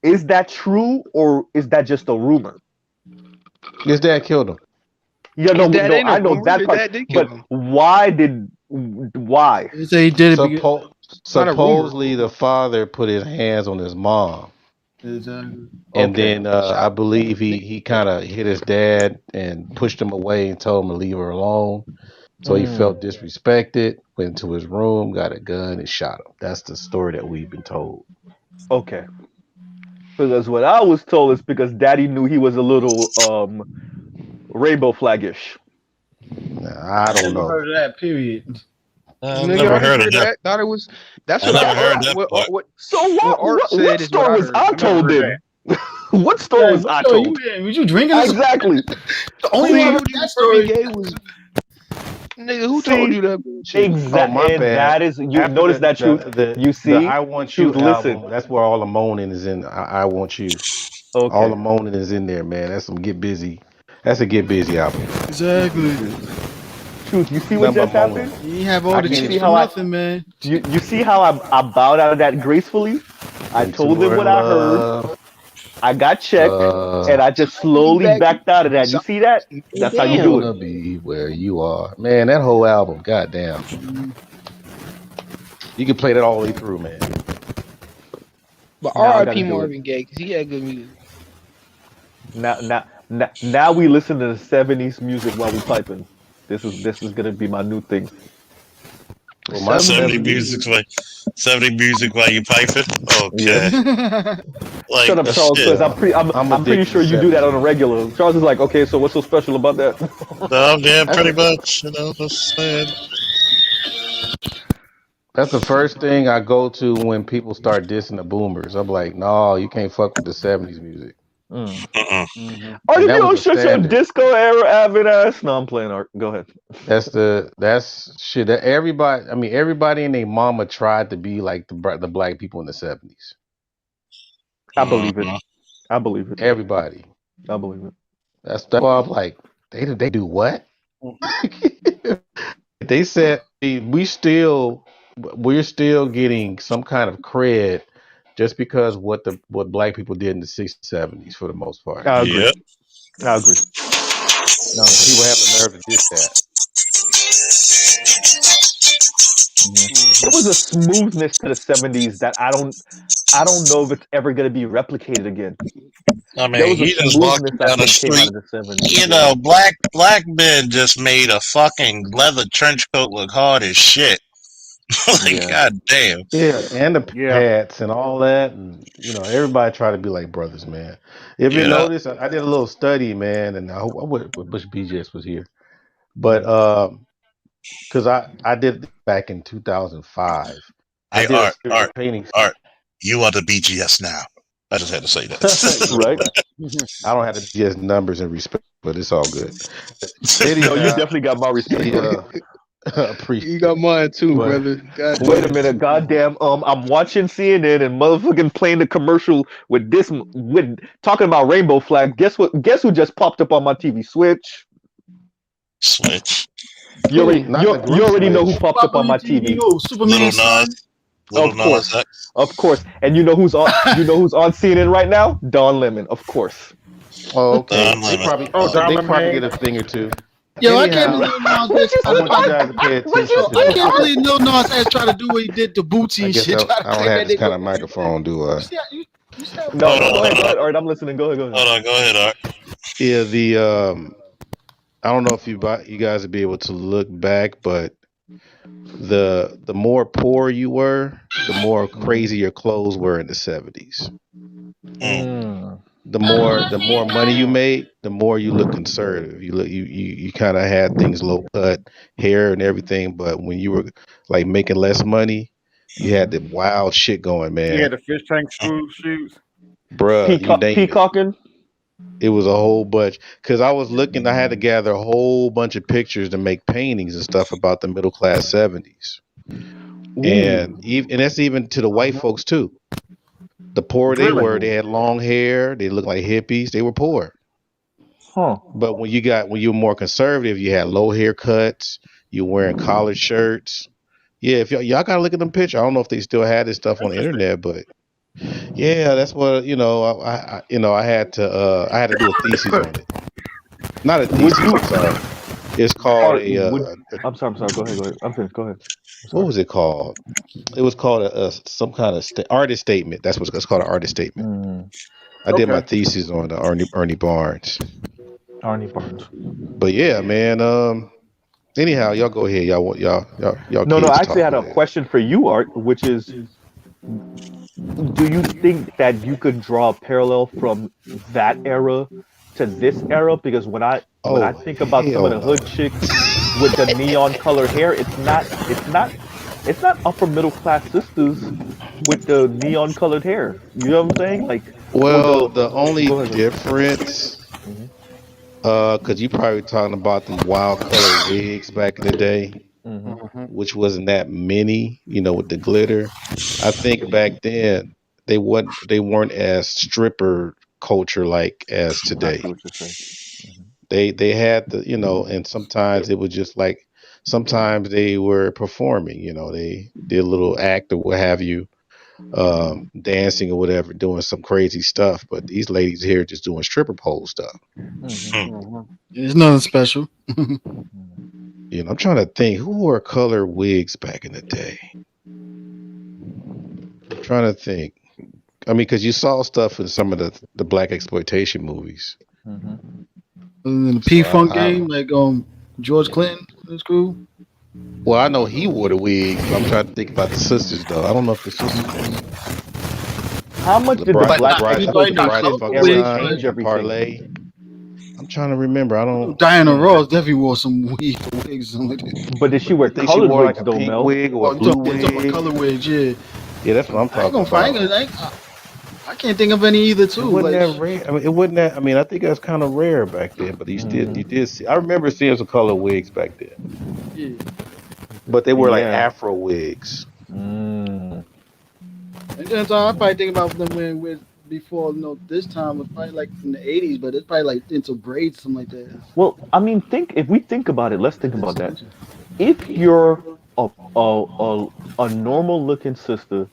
Is that true or is that just a rumor? His dad killed him. Yeah, no, His dad no, ain't no I know rumor. that His part, dad did kill but him. why? they say he did it because not a rumor. Supposedly the father put his hands on his mom. Exactly. And Okay. then I believe he kind of hit his dad and pushed him away and told him to leave her alone. So he felt disrespected, went into his room, got a gun, and shot him. That's the story that we've been told. Okay. Because what I was told is because daddy knew he was a little rainbow flaggish. I don't Never know. heard of that. Period. I've Nigga, never I ain't heard of heard that. that. Thought it was. That's I what never Art. heard that part. So What Art said what is what story I was heard. I I never told heard then? that. What story Yeah, was what I story told? you in? Was you drinking or something? Exactly. The only Who one See, with told you that Marvin story. Gaye was? Nigga, who told see, you that bullshit? Oh, exact, my and bad. that is you After notice that truth. You the see, I Want truth. You Listen, album, that's where all the moaning is in. I Want You. All the okay. moaning is in there, man. That's some Get Busy. That's a Get Busy album. Exactly. Truth, you see what Number just moment. happened? You have all I the can chicks see for how nothing, man. you see how I bowed out of that gracefully. I Into told them her what I heard. love. I got checked, and I just slowly backed out of that. You see that? That's how you do it. Wanna be where you are, man. That whole album, goddamn. You can play that all the way through, man. But Now I R.I.P. gotta do it. Marvin Gaye, because he had good music. Now we listen to the '70s music while we piping. This is gonna be my new thing. Well, my 70 '70s. music while you piping. Yep. Okay. Like Shut up, Charles, shit. because I'm I'm pretty addicted to sure you do that '70s on a music. regular. Charles is like, okay, so what's so special about that? No, yeah, That's pretty the, much. You know, just saying. that's the first thing I go to when people start dissing the boomers. I'm like, no, you can't fuck with the '70s music. Mm. Mm-mm. Are And you that was gonna the shut your standard. disco era avid ass? No, I'm playing art. Go ahead. That's shit. That everybody. I mean, everybody and their mama tried to be like the black people in the '70s. I believe it. Mm-hmm. I believe it. Everybody. I believe it. That's why I'm like, they do what? They said we're still getting some kind of cred just because what black people did in the '60s, '70s for the most part. I agree. Yep. I agree. I And agree. people have the nerve to diss that. There was a smoothness to the '70s that I don't know if it's ever gonna be replicated again. I There mean, was a he just walking smoothness I down the think came out street. of the '70s. You Yeah. know, black men just made a fucking leather trench coat look hard as shit. Like, Yeah. goddamn. Yeah, and the Yeah. hats and all that, and everybody try to be like brothers, man. If you Yeah. notice, I did a little study, man, and I hope I wish BJS was here, but Mhm. because I did back in 2005, I Hey, did a Art, series Art, of paintings. Art. You are the BGS now. I just had to say that. Right. I don't have to just numbers and respect, but it's all good. No, you Anyhow, definitely got my respect, bro. the You appreciate got mine too, But brother. God wait a damn. minute, goddamn. I'm watching CNN and motherfucking playing the commercial with with talking about rainbow flag. Guess what? Guess who just popped up on my TV? Switch. Switch. You already not the you group already know who switch. popped Pop up on on your my TV, TV. oh, Little Superman's son. Nas. Little Of Nas course, X. of course. And you know who's on CNN right now? Don Lemon, of course. Oh, okay. Don They Lemon. probably Oh, they Dollar probably Man. get a thing or two. Yo, I can't Anyhow, believe Nas X I tried to, want you guys to pay What attention you yo, to I this. can't believe Lil Nas X tried to do what he did to Bootsy I and guess shit. Try to I don't claim have that this nigga kind of Bootsy. microphone, do I? You see how No, Hold no. on, Go hold ahead, on. Art. I'm listening. Go ahead, go ahead. Hold on. Go ahead, Art. Yeah, I don't know if you guys would be able to look back, but the more poor you were, the more crazy your clothes were in the '70s. Mm. The more money you made, the more you look conservative. You kind of had things low cut, hair and everything, but when you were like making less money, you had the wild shit going, He man. had the fish tank school shoes. Bruh, you name it. Peacocking. It was a whole bunch. Cause I was looking, I had to gather a whole bunch of pictures to make paintings and stuff about the middle class '70s. And Ooh. even and that's even to the white folks too. The poor they Really? were, they had long hair, they looked like hippies, they were poor. Huh. But when you were more conservative, you had low haircuts, you were wearing collared shirts. Yeah, if y'all gotta look at them pictures. I don't know if they still had this stuff on the Interesting. internet, but yeah, that's what I had to do a thesis on it. Not a Would thesis, you? I'm sorry. It's called Art. Would. I'm sorry. I'm sorry. Go ahead. Go ahead. I'm finished. Go ahead. I'm what sorry. was it called? It was called some kind of artist statement. That's what it's called, an artist statement. Mm. I did my Okay. thesis on Ernie Barnes. Arnie Barnes. But yeah, man. Anyhow, y'all go ahead. Y'all No, no. kids I actually talk. had Go a ahead. question for you, Art, which is, do you think that you could draw a parallel from that era to this era? Because when I Oh think about some of hell the no. hood chicks with the neon colored hair, it's not upper middle class sisters with the neon colored hair. You know what I'm saying? Like, or Well, the the only go ahead. Go difference, ahead. cause you probably talking about them wild color wigs back in the day, Hmm. which wasn't that many, with the glitter. I think back then they weren't as stripper culture like as I see today. what you're saying. They had and sometimes it was just like sometimes they were performing. You know, they did a little act or what have you, dancing or whatever, doing some crazy stuff. But these ladies here just doing stripper pole stuff. It's nothing special. You know, I'm trying to think who wore color wigs back in the day. I'm trying to think. I mean, because you saw stuff in some of the black exploitation movies. In the P-Funk game, like George Clinton, that's cool. Well, I know he wore the wigs, but I'm trying to think about the sisters though. I don't know if the sisters wore. How much did the black exploitation era change everything? Parlay. I'm trying to remember. I don't. Diana Ross definitely wore some wigs. But did she wear colored wigs though, pink Mel? wig or a blue wig? Color wigs, yeah. Yeah, that's what I'm talking about. I can't think of any either too. It wasn't that rare. I mean, it wasn't that. I mean, I think it was kind of rare back then. But you did see. I remember seeing some color wigs back then. Yeah. But they were like Afro wigs. And then so I probably think about them wearing wigs before. This time was probably like in the '80s, but it's probably like into braids, something like that. Well, I mean, if we think about it, let's think about that. If you're a normal looking sister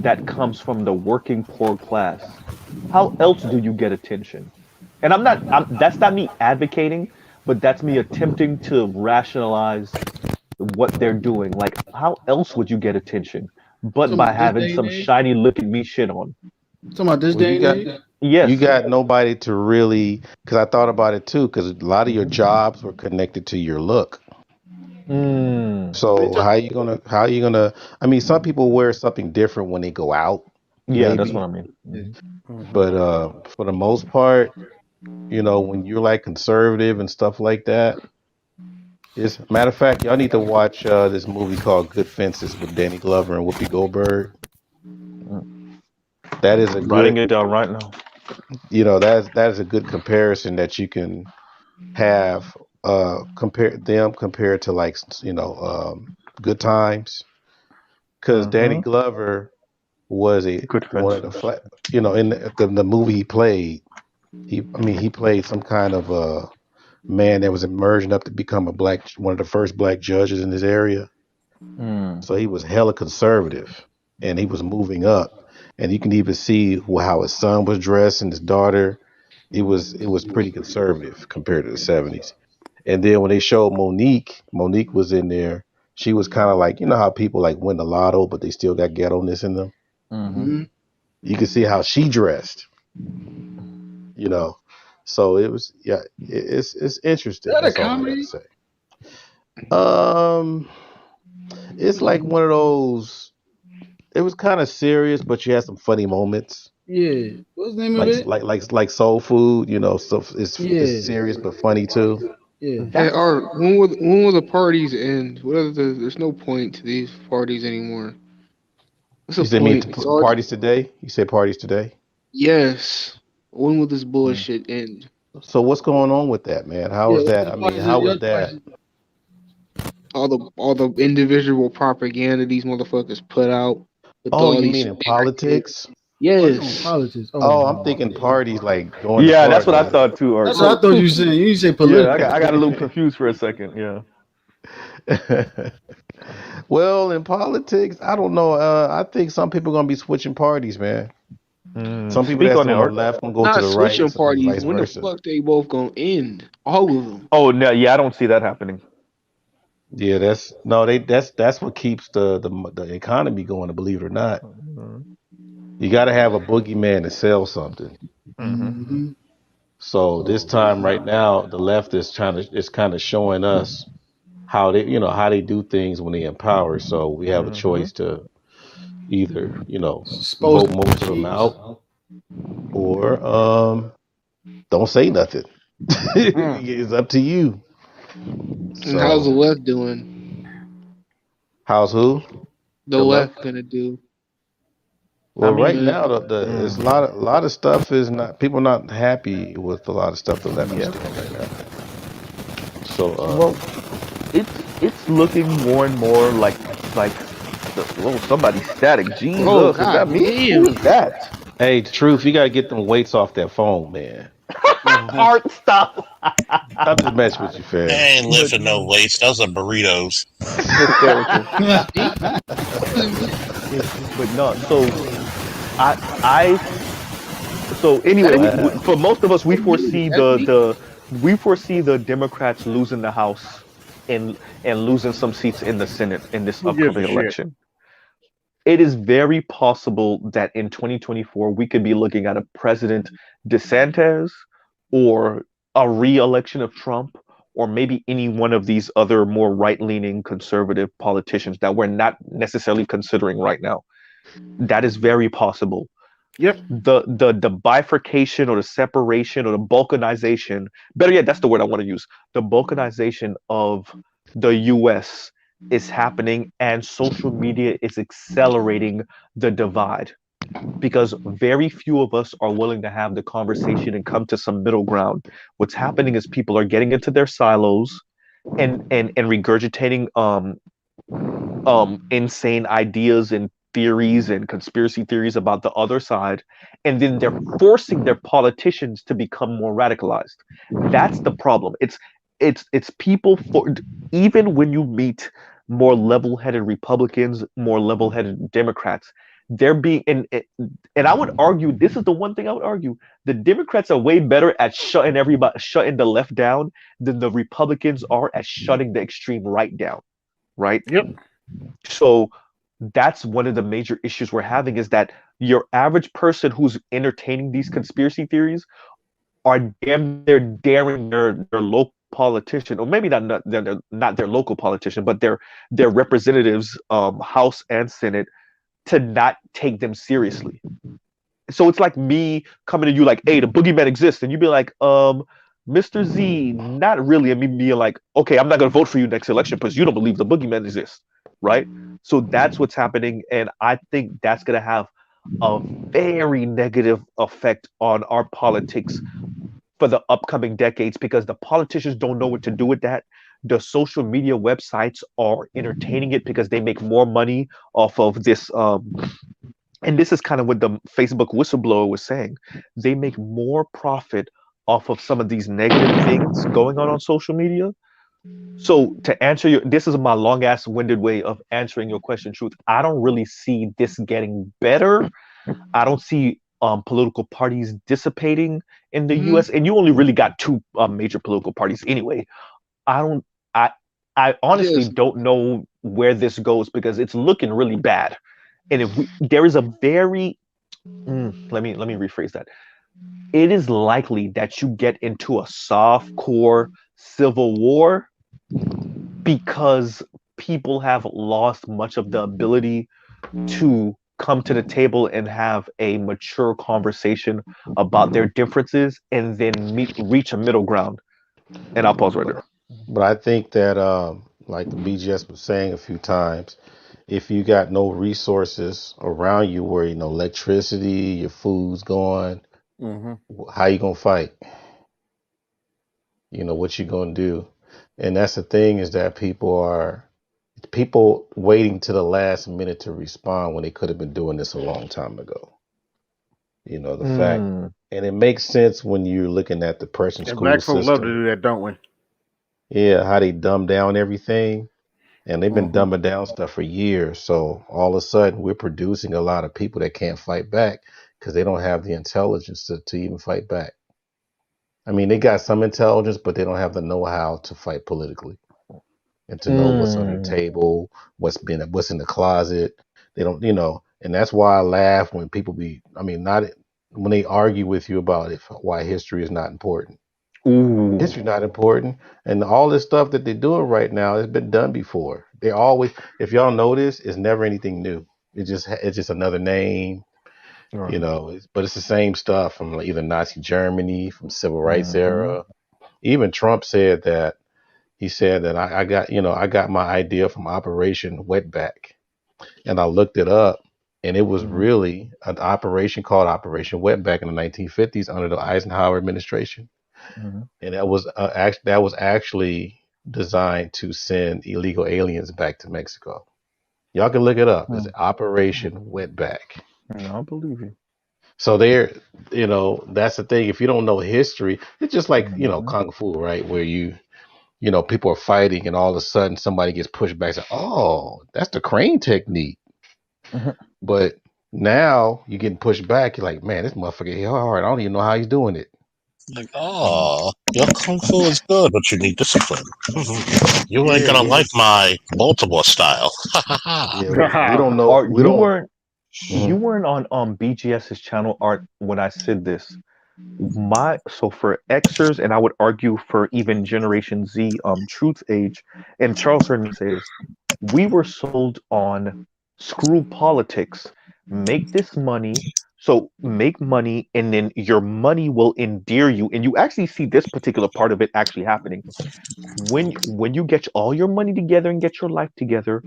that comes from the working poor class, how else do you get attention? And that's not me advocating, but that's me attempting to rationalize what they're doing. Like, how else would you get attention but by having some shiny look at me shit on? Talking about this day and age? Yes. You got nobody to really, because I thought about it too, because a lot of your jobs were connected to your look. So how you gonna? I mean, some people wear something different when they go out. Yeah, maybe. that's what I mean. But for the most part, you know, when you're like conservative and stuff like that, matter of fact, y'all need to watch this movie called Good Fences with Danny Glover and Whoopi Goldberg. That is writing it down right now. You know, that is a good comparison that you can have compared to like, you know, Good Times, because Danny Glover was one of the you know, in the movie he played. He played some kind of a man that was emerging up to become one of the first black judges in this area. So he was hella conservative, and he was moving up. And you can even see how his son was dressed and his daughter. It was pretty conservative compared to the 70s. And then when they showed Monique was in there. She was kind of like, you know how people like win the lotto, but they still got ghetto-ness in them. You can see how she dressed. You know, so it was it's interesting. Is that a comedy? It's like one of those. It was kind of serious, but you had some funny moments. Yeah, what's the name of it? Like soul food, you know. So it's serious but funny too. Yeah. Hey, Art, when will the parties end? There's no point to these parties anymore. What's the point? Parties today? You said parties today? Yes. When will this bullshit end? So what's going on with that, man? How is that? I mean, how is that? All the individual propaganda these motherfuckers put out. Oh, you mean in politics? Yes. Politics. Oh, I'm thinking parties like going. Yeah, that's what I thought too. Art. That's what I thought you said. You say political. Yeah, I got a little confused for a second. Yeah. Well, in politics, I don't know. I think some people are gonna be switching parties, man. Some people that's on the left gonna go to the right. Switching parties. When the fuck they both gonna end? All of them. Oh no, yeah, I don't see that happening. Yeah, that's what keeps the economy going. Believe it or not, you got to have a boogeyman to sell something. So this time, right now, the left is kind of showing us how they do things when they empower. So we have a choice to either vote most of them out, or don't say nothing. It's up to you. And how's the left doing? How's who? The left gonna do? Well, right now, there's a lot of stuff is not. People not happy with a lot of stuff the left is doing right now. So, well, it's looking more and more like somebody's static. Jesus, is that me? Who is that? Hey, Truth, you gotta get them weights off that phone, man. Art, stop. I'm just messing with you, I fam. ain't But lifting no weights. Those are burritos. Hysterical. see, But no, so I so anyway, wow. for most of us, we foresee That's me. the Democrats losing the House and losing some seats in the Senate in this Who gives a upcoming shit? election. It is very possible that in 2024 we could be looking at a President DeSantis or a re-election of Trump or maybe any one of these other more right-leaning conservative politicians that we're not necessarily considering right now. That is very possible. Yep. The bifurcation or the separation or the balkanization, better yet, that's the word I want to use. The balkanization of the US is happening, and social media is accelerating the divide because very few of us are willing to have the conversation and come to some middle ground. What's happening is people are getting into their silos and regurgitating insane ideas and theories and conspiracy theories about the other side, and then they're forcing their politicians to become more radicalized. That's the problem. It's people for, even when you meet more level-headed Republicans, more level-headed Democrats, they're being and I would argue this is the one thing I would argue: the Democrats are way better at shutting the left down than the Republicans are at shutting the extreme right down, right? Yep. So that's one of the major issues we're having, is that your average person who's entertaining these conspiracy theories are they're daring their local politician, or maybe they're not their local politician, but their representatives, House and Senate, to not take them seriously. So it's like me coming to you like, hey, the boogeyman exists, and you'd be like, Mr. Z, not really, and me being like, okay, I'm not gonna vote for you next election because you don't believe the boogeyman exists, right? So that's what's happening, and I think that's gonna have a very negative effect on our politics for the upcoming decades because the politicians don't know what to do with that. The social media websites are entertaining it because they make more money off of this. And this is kind of what the Facebook whistleblower was saying. They make more profit off of some of these negative things going on social media. So to answer this is my long ass winded way of answering your question, Truth. I don't really see this getting better. I don't see political parties dissipating in the U.S. And you only really got two major political parties anyway. I don't. I I honestly don't know where this goes because it's looking really bad. And if there is a very let me rephrase that. It is likely that you get into a soft core civil war because people have lost much of the ability to come to the table and have a mature conversation about their differences and then reach a middle ground. And I'll pause right there. But I think that, like the BGS was saying a few times, if you got no resources around you where, electricity, your food's gone, how you gonna fight? What you gonna do? And that's the thing, is that people waiting to the last minute to respond when they could have been doing this a long time ago. The fact, and it makes sense when you're looking at the Prussian And school black folk love to system. do that, don't we? Yeah, how they dumb down everything. And they've been dumbing down stuff for years. So all of a sudden, we're producing a lot of people that can't fight back because they don't have the intelligence to even fight back. I mean, they got some intelligence, but they don't have the know-how to fight politically and to know what's on the table, what's in the closet. They don't, and that's why I laugh when people not when they argue with you about why history is not important. History's not important, and all this stuff that they're doing right now has been done before. They always, if y'all notice, it's never anything new. It's just another name, but it's the same stuff from like either Nazi Germany, from civil rights era. Even Trump said that. He said that I got my idea from Operation Wetback, and I looked it up, and it was really an operation called Operation Wetback in the 1950s under the Eisenhower administration. And that was actually designed to send illegal aliens back to Mexico. Y'all can look it up. It's Operation Wetback. I believe you. So they're, that's the thing. If you don't know history, it's just like, kung fu, right? Where people are fighting and all of a sudden somebody gets pushed back. Say, oh, that's the crane technique. But now you're getting pushed back. You're like, man, this motherfucker hit hard. I don't even know how he's doing it. Like, oh, your kung fu is good, but you need discipline. You ain't gonna like my Baltimore style. We don't know. Art, We don't. you weren't on BGS's channel, Art, when I said this. So for Xers, and I would argue for even Generation Z, Truth Age, and Charles heard me say this, we were sold on screw politics, make this money, so make money, and then your money will endear you. And you actually see this particular part of it actually happening. When you get all your money together and get your life together,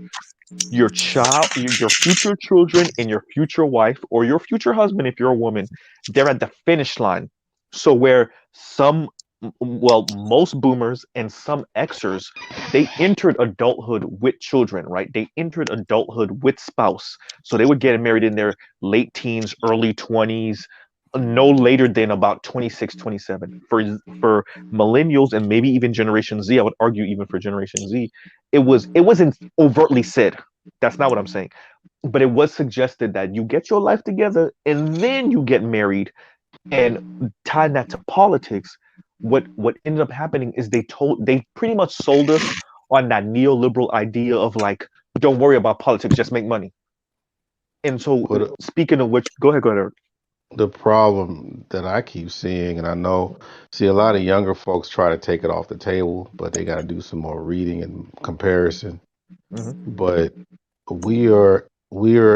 your child, your future children, and your future wife or your future husband, if you're a woman, they're at the finish line. So where most boomers and some Xers, they entered adulthood with children, right? They entered adulthood with spouse. So they would get married in their late teens, early 20s, no later than about 26, 27. For millennials and maybe even Generation Z, I would argue even for Generation Z, it wasn't overtly said. That's not what I'm saying. But it was suggested that you get your life together and then you get married, and tying that to politics. What ended up happening is they pretty much sold us on that neoliberal idea of like, don't worry about politics, just make money. And so speaking of which, go ahead, Eric. The problem that I keep seeing, and see a lot of younger folks try to take it off the table, but they got to do some more reading and comparison. But we are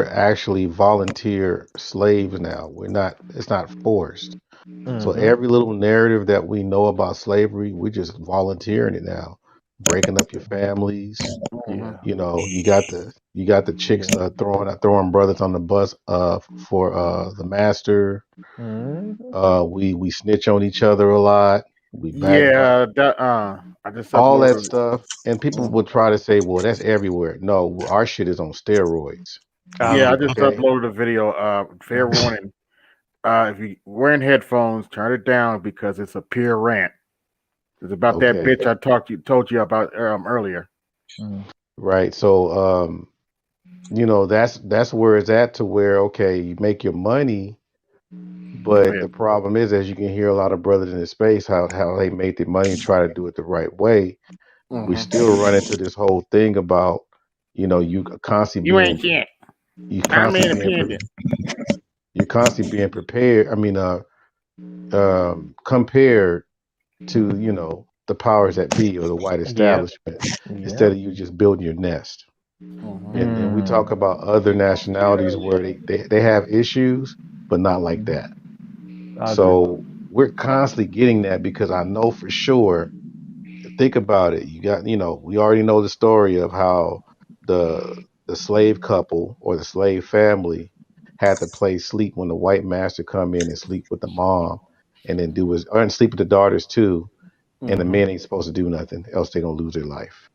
actually volunteer slaves now. It's not forced. So every little narrative that we know about slavery, we're just volunteering it now, breaking up your families. You got the chicks throwing brothers on the bus for the master. We snitch on each other a lot. We backbite. I just All that uploaded. stuff, and people would try to say, "Well, that's everywhere." No, our shit is on steroids. Yeah, I just uploaded a video. Fair warning. If you're wearing headphones, turn it down because it's a pure rant. It's about that bitch I told you about earlier. Right. So, that's where it's at, to where, okay, you make your money, but the problem is, as you can hear a lot of brothers in this space, how they make their money and try to do it the right way. We still run into this whole thing about, you constantly you ain't shit. I'm independent. You're constantly being prepared. Compared to, the powers that be or the white establishment, instead of you just building your nest. And then we talk about other nationalities where they have issues, but not like that. So we're constantly getting that, because I know for sure, think about it. You got, we already know the story of how the slave couple or the slave family had to play sleep when the white master come in and sleep with the mom, and then and sleep with the daughters too. And the men ain't supposed to do nothing, else they're gonna lose their life.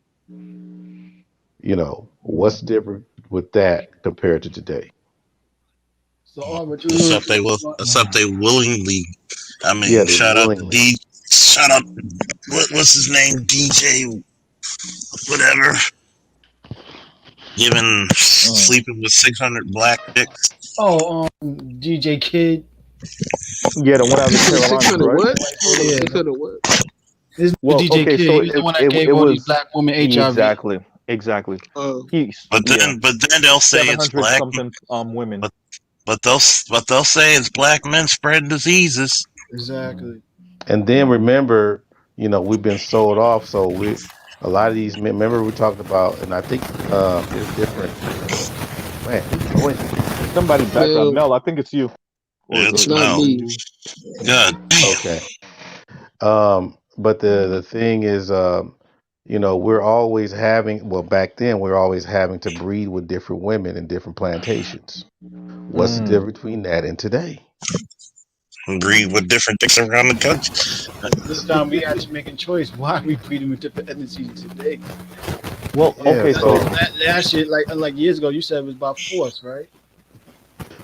What's different with that compared to today? So, except they willingly. Shout out to D. Shout out. What's his name? DJ. Whatever. Sleeping with 600 black chicks. DJ Kid. Yeah, the one out of the Carolinas, 600 right? what? Hold on, 600 what? DJ Kid. So he was the one that gave all these black women HIV. Exactly. But then they'll say it's black something women. But they'll say it's black men spreading diseases. Exactly. And then remember, we've been sold off. So a lot of these men. Remember we talked about, and I think there's different. Man, who's noisy? Somebody background. Mel, I think it's you. It's Mel. Good. Okay. But the thing is, we're always having. Well, back then we're always having to breed with different women in different plantations. What's the difference between that and today? Breed with different dicks around the country. This time we actually making choice. Why are we breeding with different ethnicities today? Well, okay, so that shit, like years ago, you said it was by force, right?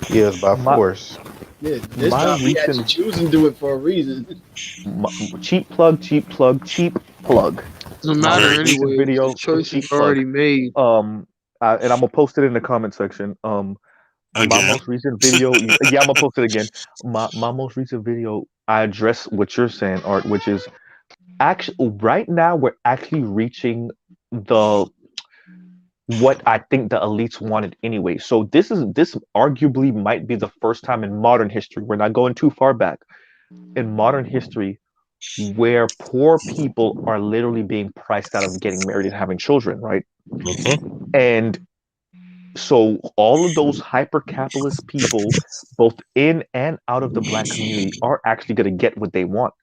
Yeah, it's by force. Yeah, this My job he actually recent choosing to do it for a reason. my, cheap plug, cheap plug, cheap plug. No My Okay. matter most recent anyway. The video, choice is cheap plug. already made. And I'm gonna post it in the comment section. My Again. most recent video, yeah, I'm gonna post it again. My most recent video, I address what you're saying, Art, which is actually right now we're actually reaching the what I think the elites wanted anyway. So this arguably might be the first time in modern history. We're not going too far back in modern history where poor people are literally being priced out of getting married and having children, right? And so all of those hyper capitalist people, both in and out of the black community, are actually going to get what they want.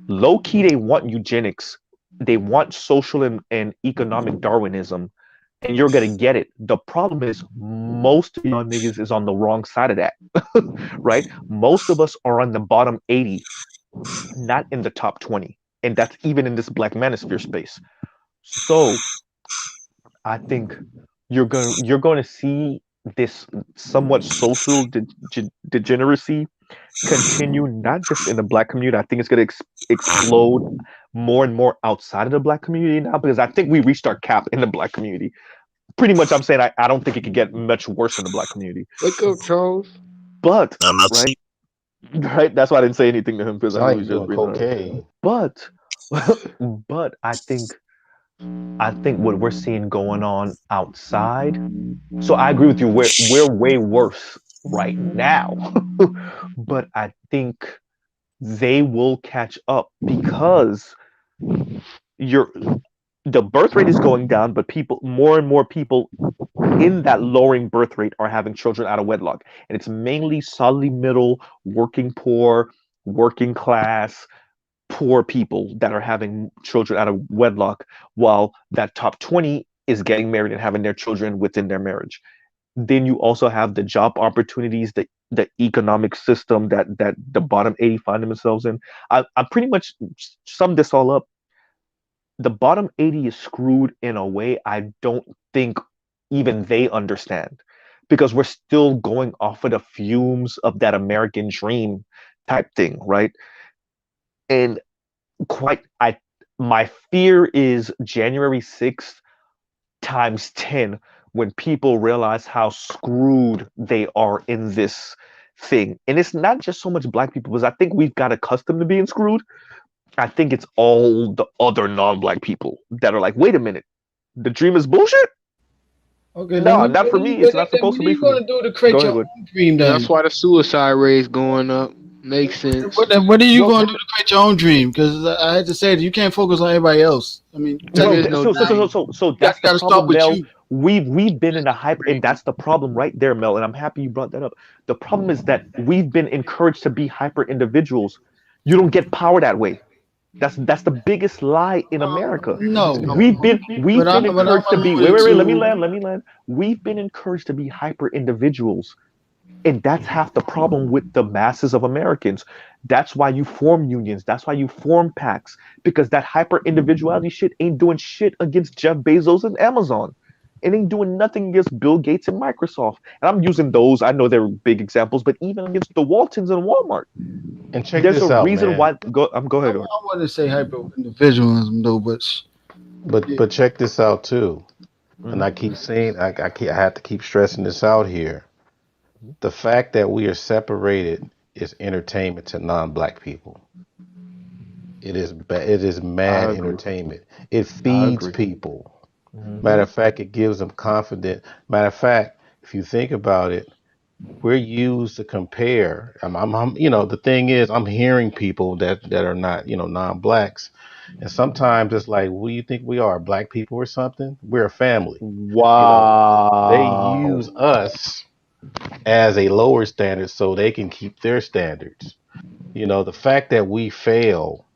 Low key, they want eugenics, they want social and economic Darwinism, and you're going to get it. The problem is, most of y'all niggas is on the wrong side of that, right? Most of us are on the bottom 80, not in the top 20. And that's even in this black manosphere space. So I think you're going to see this somewhat social degeneracy continue, not just in the black community. I think it's going to explode more and more outside of the black community now, because I think we reached our cap in the black community. Pretty much, I'm saying I don't think it could get much worse in the black community. Wake up, Charles. But I'm not right, right. That's why I didn't say anything to him, because I Sound know like he's you're just doing breathing. cocaine. But but I think what we're seeing going on outside. So I agree with you. We're way worse right now, but I think they will catch up because you're the birth rate is going down, but people, more and more people in that lowering birth rate are having children out of wedlock, and it's mainly solidly middle, working poor, working class, poor people that are having children out of wedlock, while that top 20 is getting married and having their children within their marriage. Then you also have the job opportunities, the economic system that the bottom 80 find themselves in. I pretty much summed this all up. The bottom 80 is screwed in a way I don't think even they understand, because we're still going off of the fumes of that American dream type thing, right? And quite I my fear is January 6th times 10, when people realize how screwed they are in this thing. And it's not just so much black people, because I think we've got accustomed to being screwed. I think it's all the other non-black people that are like, wait a minute, the dream is bullshit. Okay, then No, not for me. It's not then supposed what to are be you for me. gonna do to Go create ahead, your go ahead. own dream That's then? why the suicide rate going up. Makes sense. What are you Well, gonna do to create your own dream? Because I had to say that you can't focus on everybody else. I mean, There well, is technically, no dream. so you that's the got to start problem, with Mel. you. We've been in a hype, and that's the problem right there, Mel. And I'm happy you brought that up. The problem is that we've been encouraged to be hyper individuals. You don't get power that way. That's the biggest lie in America. No, We've been what I'm encouraged to be, alluding wait, to. let me land. We've been encouraged to be hyper individuals. And that's half the problem with the masses of Americans. That's why you form unions. That's why you form packs, because that hyper individuality shit ain't doing shit against Jeff Bezos and Amazon. It ain't doing nothing against Bill Gates and Microsoft. And I'm using those. I know they're big examples, but even against the Waltons and Walmart, And check there's a this out, reason man. why. Go I ahead, Art. wouldn't say hyper individualism though, but yeah. But check this out too. And Mm-hmm. I keep saying I have to keep stressing this out here. The fact that we are separated is entertainment to non-black people. It is I mad agree. entertainment. It I feeds agree. people. Mm-hmm. Matter of fact, it gives them confidence. Matter of fact, if you think about it, we're used to compare. The thing is, I'm hearing people that are not, non-blacks, and sometimes it's like, what do you think we are, black people or something? We're a family. You know, they use Wow. us as a lower standard so they can keep their standards. The fact that we fail,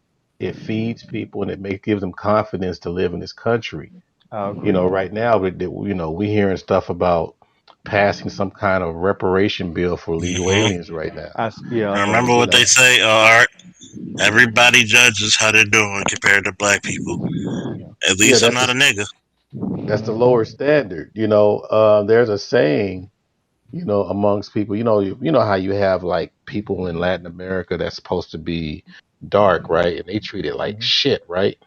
it feeds people and gives them confidence to live in this country. I agree. Right now, we hearing stuff about passing some kind of reparation bill for illegal Hmm. aliens right now. Yeah, And and remember you what they know, say, Art? Everybody judges how they're doing compared to black people. yeah. At Yeah, least I'm not a nigga. that's the lower standard. There's a saying. amongst people, you know how you have like people in Latin America that's supposed to be dark, right? And they treat it like shit, right?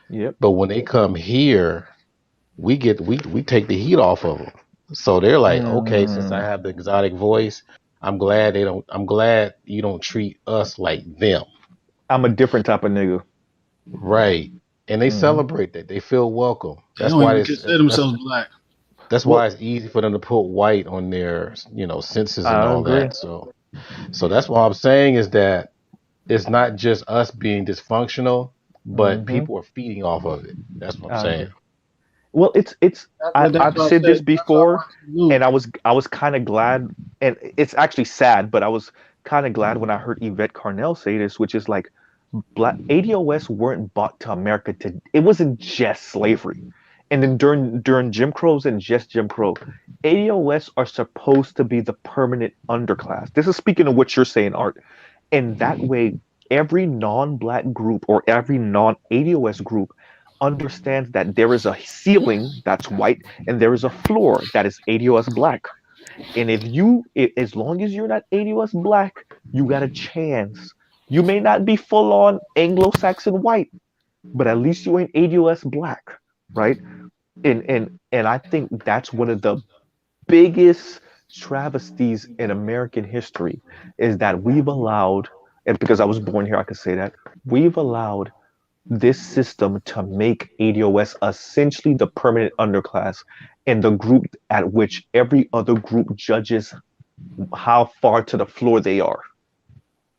Yep. But when they come here, we take the heat off of them. So they're like, okay, since I Mm, have the exotic voice, I'm glad you don't treat us like them. I'm a different type of nigga. Right. And they Hmm. celebrate that. They feel welcome. They don't even consider themselves black. That's why Well, it's easy for them to put white on their, senses and I all agree. that. So that's what I'm saying is that it's not just us being dysfunctional, but Hmm. people are feeding off of it. That's what I'm I saying. agree. Well, it's That's I've why I said said. this That's why I before, wanted to salute. and I was kind of glad, and it's actually sad, but I was kind of glad when I heard Yvette Carnell say this, which is like black ADOS weren't brought to America to. It wasn't just slavery, and then during Jim Crow's and just Jim Crow, ADOS are supposed to be the permanent underclass. This is speaking of what you're saying, Art. And that way, every non-black group or every non-ADOS group understands that there is a ceiling that's white and there is a floor that is ADOS black. And as long as you're not ADOS black, you got a chance. You may not be full on Anglo-Saxon white, but at least you ain't ADOS black, right? And I think that's one of the biggest travesties in American history is that we've allowed, and because I was born here, I could say that we've allowed this system to make ADOS essentially the permanent underclass and the group at which every other group judges how far to the floor they are.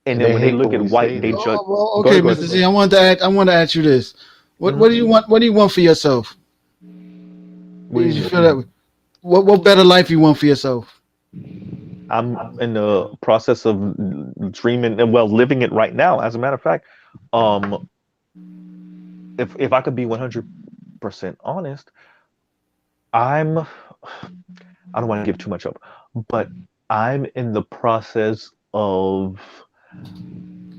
And And then they when they hate look when at we white, say they this. judge. Well, Go okay, ahead, go Mr. ahead. Z, I want to ask you this. What Hmm. do you want? What do you want for yourself? What do Did you you mean? feel that way? What better life you want for yourself? I'm in the process of dreaming and well living it right now. As a matter of fact, um, if I could be 100% honest, I'm I don't want to give too much up, but I'm in the process of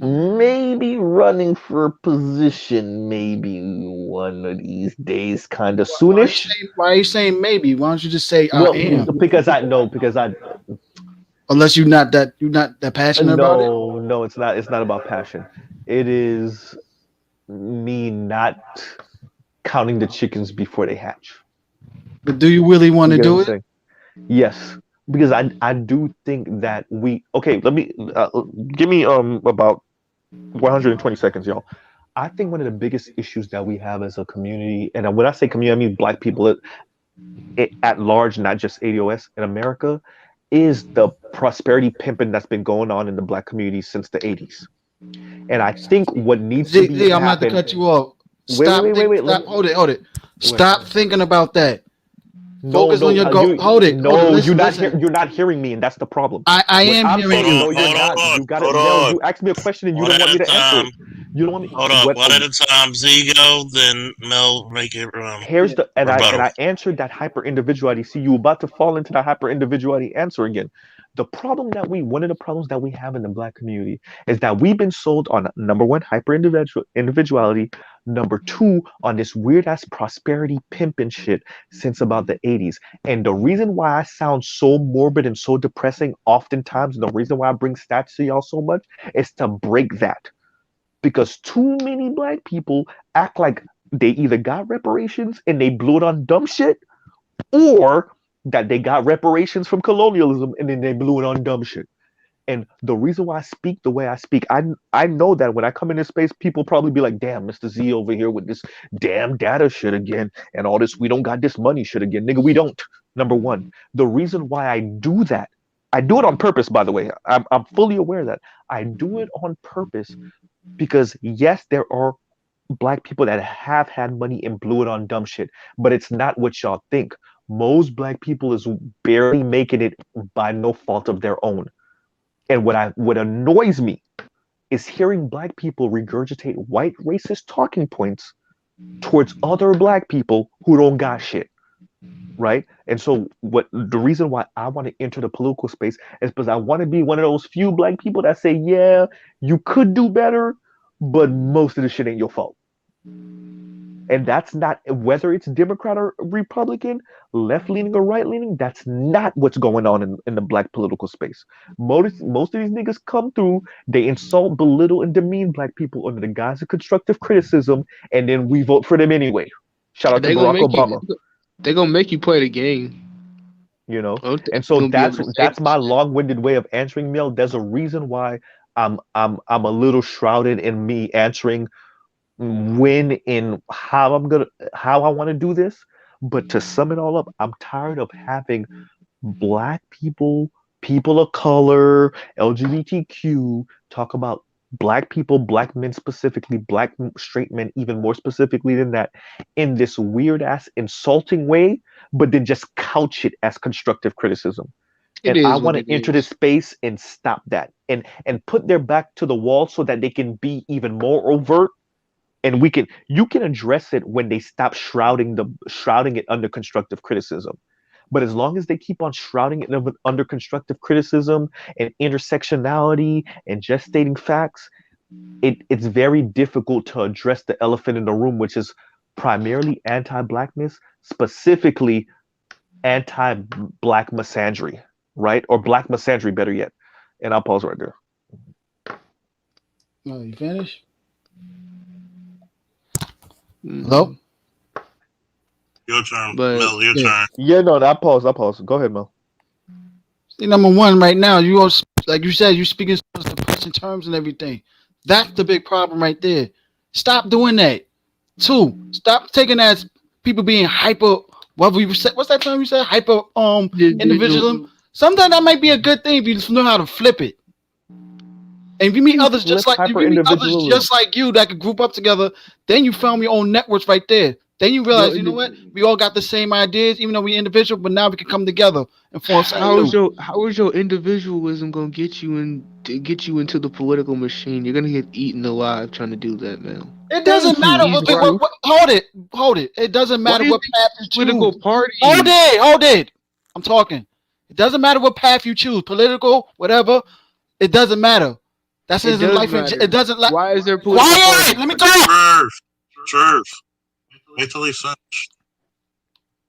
maybe running for a position, maybe one of these days, kind of soonish. Why are you saying maybe? Why don't you just say I Well, am? because I know, because I Unless you're not that passionate about it. no, it's not about passion. It is me not counting the chickens before they hatch. But do you really want You to get what I'm do it? saying? Yes, because I do think that we okay. Let me give me about 120 seconds, y'all. I think one of the biggest issues that we have as a community, and when I say community, I mean Black people at large, not just ADOS in America, is the prosperity pimping that's been going on in the Black community since the 80s. And I think what needs to be I'm about to happen. cut you off. Wait, wait, Stop wait, wait, think. wait. Let Stop. me. Hold it. Wait. Stop thinking about that. No, Focus on no, your goal. you Hold it. Hold it. no, Listen. you're not hearing me, and that's the problem. I What am I'm hearing Hold saying, you. on, no, you're hold not. on, You got it. hold No, on. you asked me a question and you One don't at want me a to answer time. it. You don't want me. Hold up, What? one at a time. Z go, then Mel make it Here's the and rebuttal. I answered that hyper individuality. See, you about to fall into that hyper individuality answer again. One of the problems that we have in the Black community is that we've been sold on number one, hyper individuality, number two, on this weird ass prosperity pimping shit since about the 80s. And the reason why I sound so morbid and so depressing oftentimes, and the reason why I bring stats to y'all so much is to break that. Because too many Black people act like they either got reparations and they blew it on dumb shit, or that they got reparations from colonialism and then they blew it on dumb shit. And the reason why I speak the way I speak, I know that when I come into space, people probably be like, "Damn, Mr. Z over here with this damn data shit again, and all this. We don't got this money shit again, nigga. We don't." Number one, the reason why I do that, I do it on purpose. By the way, I'm fully aware that I do it on purpose because yes, there are Black people that have had money and blew it on dumb shit, but it's not what y'all think. Most Black people is barely making it by no fault of their own. And what annoys me is hearing Black people regurgitate white racist talking points towards other Black people who don't got shit. Right. And so what the reason why I want to enter the political space is because I want to be one of those few Black people that say, yeah, you could do better, but most of the shit ain't your fault. And that's not, whether it's Democrat or Republican, left leaning or right leaning, that's not what's going on in the black political space. Most of these niggas come through, they insult, belittle, and demean black people under the guise of constructive criticism, and then we vote for them anyway. Shout out to Barack Obama. They're gonna make you play the game. You know, and so that's my long-winded way of answering, Mel. There's a reason why I'm a little shrouded in me answering when and how I want to do this. But to sum it all up, I'm tired of having black people, people of color, LGBTQ talk about black people, black men specifically, black straight men even more specifically than that, in this weird ass insulting way, but then just couch it as constructive criticism. And I want to enter this space and stop that and put their back to the wall so that they can be even more overt. And you can address it when they stop shrouding it under constructive criticism. But as long as they keep on shrouding it under constructive criticism and intersectionality and just stating facts, it's very difficult to address the elephant in the room, which is primarily anti-blackness, specifically anti-black misandry, right? Or black misandry, better yet. And I'll pause right there. Oh, you finished? Hello? Your turn, Mel. Your turn. Yeah, no, I pause. Go ahead, Mel. See, number one, right now, you all, like you said, you're speaking in terms and everything. That's the big problem right there. Stop doing that. Two, stop taking as people being hyper. What's that term you said? Hyper individualism. Sometimes that might be a good thing if you know how to flip it. And if you meet others just like you that could group up together, then you found your own networks right there. Then you realize, you know what? We all got the same ideas, even though we're individual, but now we can come together and form something. How is your individualism gonna get you into the political machine? You're gonna get eaten alive trying to do that, man. It doesn't matter hold it. It doesn't matter what path you choose. Political party. Hold it. I'm talking. It doesn't matter what path you choose, political, whatever. It doesn't matter. That's in life. It doesn't. Why is there political? Quiet. Let me talk. Sure. Wait till he's finished.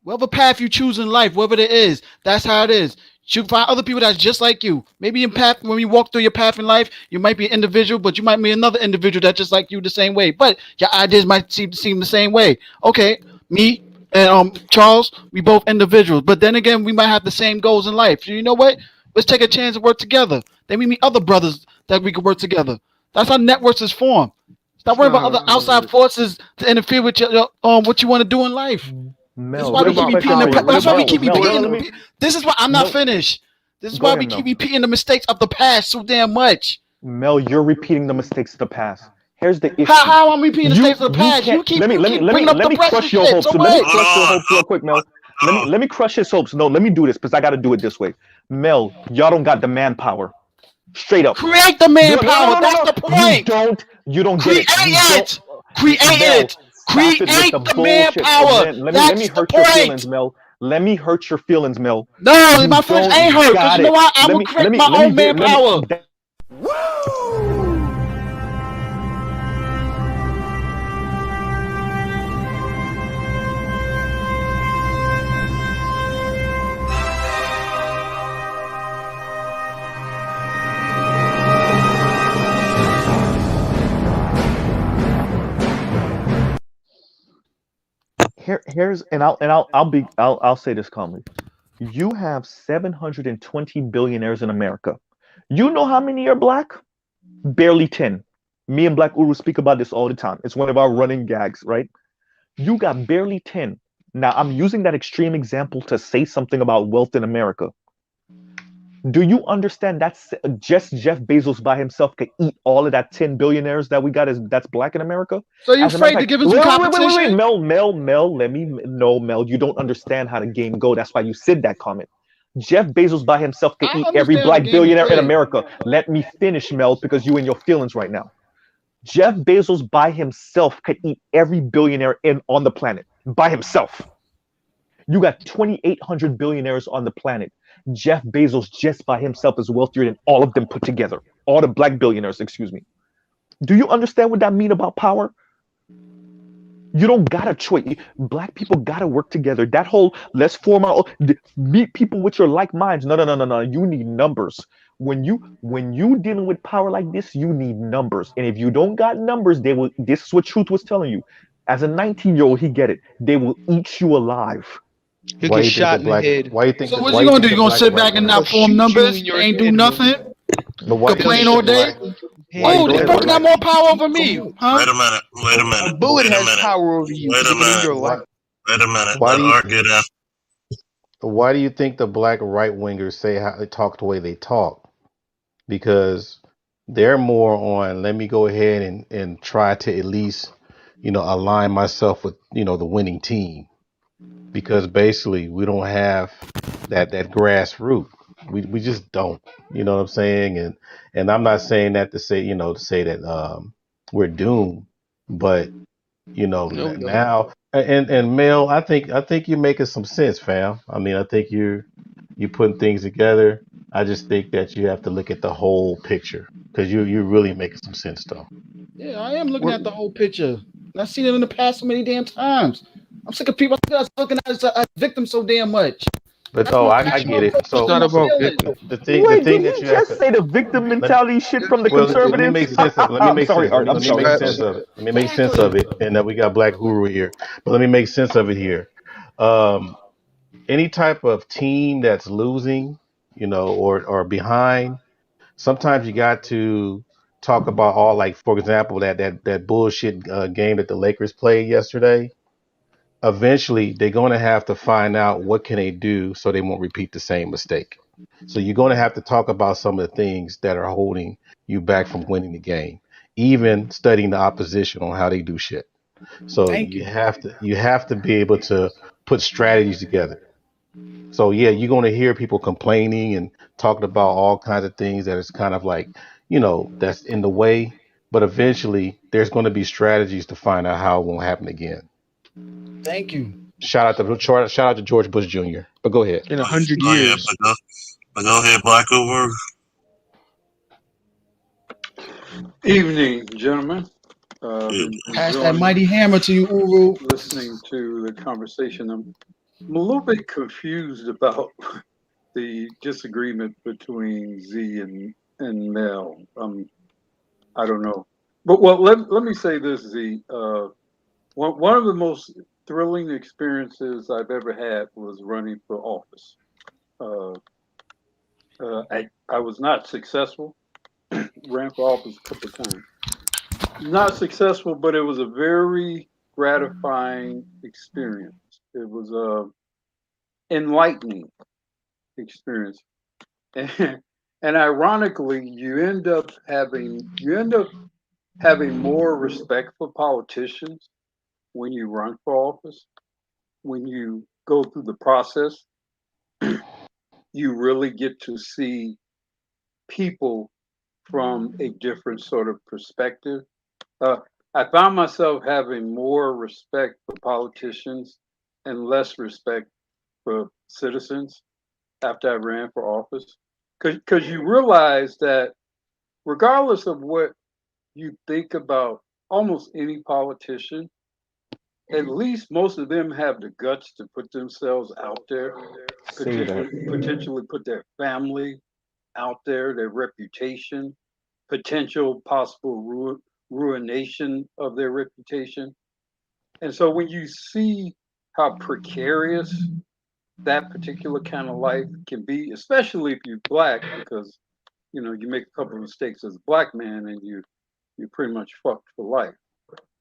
Whatever path you choose in life, whatever it is, that's how it is. You find other people that's just like you. Maybe when you walk through your path in life, you might be an individual, but you might be another individual that's just like you the same way. But your ideas might seem the same way. Okay, me and Charles, we both individuals, but then again, we might have the same goals in life. So you know what? Let's take a chance to work together. Then we meet other brothers that we can work together. That's how networks is formed. Stop worrying about other outside forces to interfere with your what you want to do in life. Mel, that's why we keep repeating. This is why I'm not finished. This is why we keep repeating the mistakes of the past so damn much. Mel, you're repeating the mistakes of the past. Here's the issue. How I'm repeating the mistakes of the past? You keep let me crush your hopes. So let me crush your hopes real quick, Mel. Let me crush his hopes. No, let me do this because I got to do it this way. Mel, y'all don't got the manpower. Straight up. Create the manpower. That's the point. You don't get it. Create it. Create the manpower. Let me hurt your feelings, Mel. Let me hurt your feelings, Mel. No, my feelings ain't hurt. Because you know what? I will create my own manpower. I'll say this calmly. You have 720 billionaires in America. You know how many are black? Barely 10. Me and Black Uru speak about this all the time. It's one of our running gags, right? You got barely 10. Now, I'm using that extreme example to say something about wealth in America. Do you understand that's just Jeff Bezos by himself could eat all of that 10 billionaires that we got that's black in America? So you're afraid to give him some competition? Wait. Mel, you don't understand how the game go. That's why you said that comment. Jeff Bezos by himself could eat every black billionaire in America. Let me finish, Mel, because you in your feelings right now. Jeff Bezos by himself could eat every billionaire on the planet by himself. You got 2,800 billionaires on the planet. Jeff Bezos just by himself is wealthier than all of them put together. All the black billionaires, excuse me. Do you understand what that means about power? You don't got a choice. Black people got to work together. That whole let's form our meet people with your like minds. No, no, no, no, no. You need numbers. When you dealing with power like this, you need numbers. And if you don't got numbers, they will. This is what Truth was telling you. As a 19-year-old, he get it. They will eat you alive. He'll Why get do you think the shot in the black? head. Why you think So the? what's Why you you gonna do? think You the gonna black sit right back and They'll not wingers? form shoot you numbers? in your Ain't do head, bro. nothing? But why do you They'll Complain think the all shoot day? black? you in the Why do head, you Oh, think this the bro. person got black? more power over me, huh? Wait a minute. Wait a A minute. bullet Wait a has minute. power over you, Wait a taking in minute. your Why? life. Wait a minute. Why Let do you? Art get in. Why do you think the black right wingers say how they talk the way they talk? Because they're more on let me go ahead and try to at least, align myself with, the winning team. Because basically we don't have that grassroots. We just don't. You know what I'm saying? And I'm not saying that to say that we're doomed, but No, we don't. now and Mel, I think you're making some sense, fam. I mean, I think you're putting things together. I just think that you have to look at the whole picture because you're really making some sense though. Yeah, I am looking What at the whole picture. And I've seen it in the past so many damn times. I'm sick of people looking at us as victims so damn much. But That's oh, my I passion. get I'm it. It's focused on not So my so about feelings. victim. the Wait, thing did that he you have just to say the victim let me mentality shit from the well let me conservatives? make sense of it. Let me I'm make sorry, sense. Let Art. me I'm let me sorry. make I'm sense sorry. of it. Let me make sense of Exactly. it. And we got Black Guru here, but let me make sense of it here. Um, any type of team that's losing, or behind, sometimes you got to talk about all like, for example, that bullshit game that the Lakers played yesterday. Eventually, they're going to have to find out what can they do so they won't repeat the same mistake. So you're going to have to talk about some of the things that are holding you back from winning the game, even studying the opposition on how they do shit. So Thank you you. have to you have to be able to put strategies together. So yeah, you're going to hear people complaining and talking about all kinds of things that is kind of like, that's in the way. But eventually, there's going to be strategies to find out how it won't happen again. Thank you. Shout out to George Bush Jr. But go ahead. In 100 years. But go ahead, Black Uber. Evening, gentlemen. Pass that Enjoying mighty hammer to you, Uru. listening to the conversation. I'm a little bit confused about the disagreement between Z and Mel. I don't know. But well, let me say this, Z. One of the most thrilling experiences I've ever had was running for office. Uh, I was not successful. Ran for office a couple of times. Not successful, but it was a very gratifying experience. It was a enlightening experience, and, and ironically, you end up having more respect for politicians when you run for office. When you go through the process, you really get to see people from a different sort of perspective. Uh, I found myself having more respect for politicians and less respect for citizens after I ran for office. Because you realize that regardless of what you think about almost any politician, at least most of them have the guts to put themselves out there, Say that. potentially put their family out there, their reputation, potential possible ruination of their reputation. And so when you see how precarious that particular kind of life can be, especially if you're black, because you make a couple of mistakes as a black man and you're pretty much fucked for life.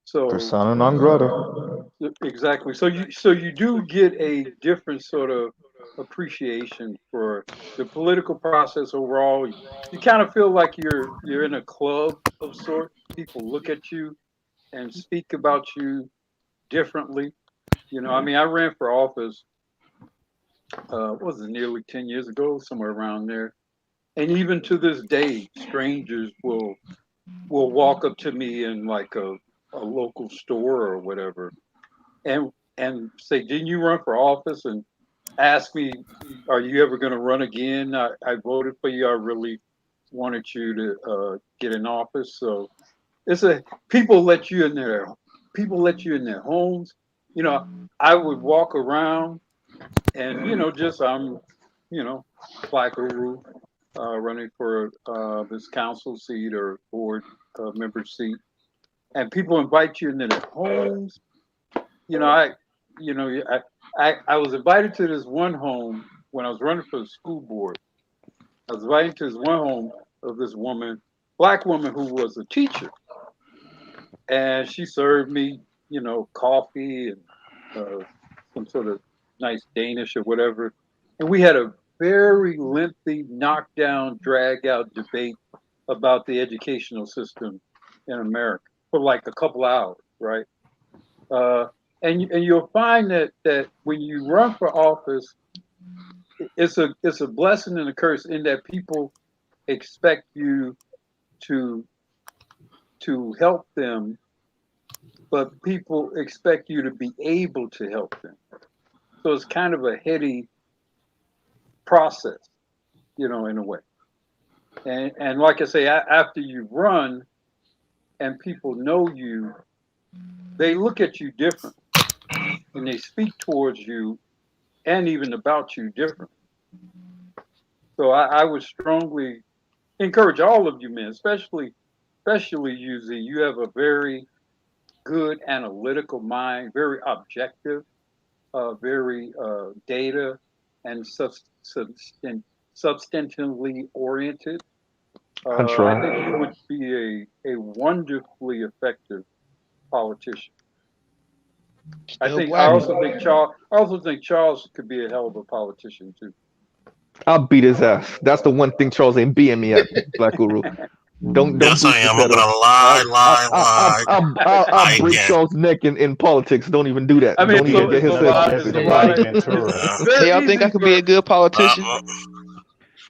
So Persona non grata. exactly. So you do get a different sort of appreciation for the political process overall. You kind of feel like you're in a club of sorts. People look at you and speak about you differently. I mean, I ran for office. What was it, nearly 10 years ago, somewhere around there. And even to this day, strangers will walk up to me in like a local store or whatever, and say, "Didn't you run for office?" And ask me, "Are you ever going to run again? I voted for you. I really wanted you to get in office." So it's a people let you in their people let you in their homes. You know, I would walk around and, just you know, Black Uru, running for this council seat or board member seat, and people invite you into their homes. You know, you know, I was invited to this one home when I was running for the school board. I was invited to this one home of this woman, black woman who was a teacher, and she served me, coffee and some sort of nice Danish or whatever. And we had a very lengthy, knockdown, drag out debate about the educational system in America for like a couple hours, right? Uh, and you'll find that when you run for office, it's a blessing and a curse in that people expect you to help them, but people expect you to be able to help them. So it's kind of a heady process, in a way. And like I say, after you run and people know you, they look at you different and they speak towards you and even about you different. So I would strongly encourage all of you men, especially you, Z. You have a very good analytical mind, very objective, very data and substantively oriented. I think you would be a wonderfully effective politician. I also think Charles could be a hell of a politician too. I'll beat his ass. That's the one thing Charles ain't beating me at, Black Guru. Don't Yes, I boost am. his I'm head gonna up. lie. I'll I break again. Charles' neck in politics. Don't even do that. I mean, Don't even get his head up. Jesse the Body Ventura. Hey, y'all think I could be a good politician?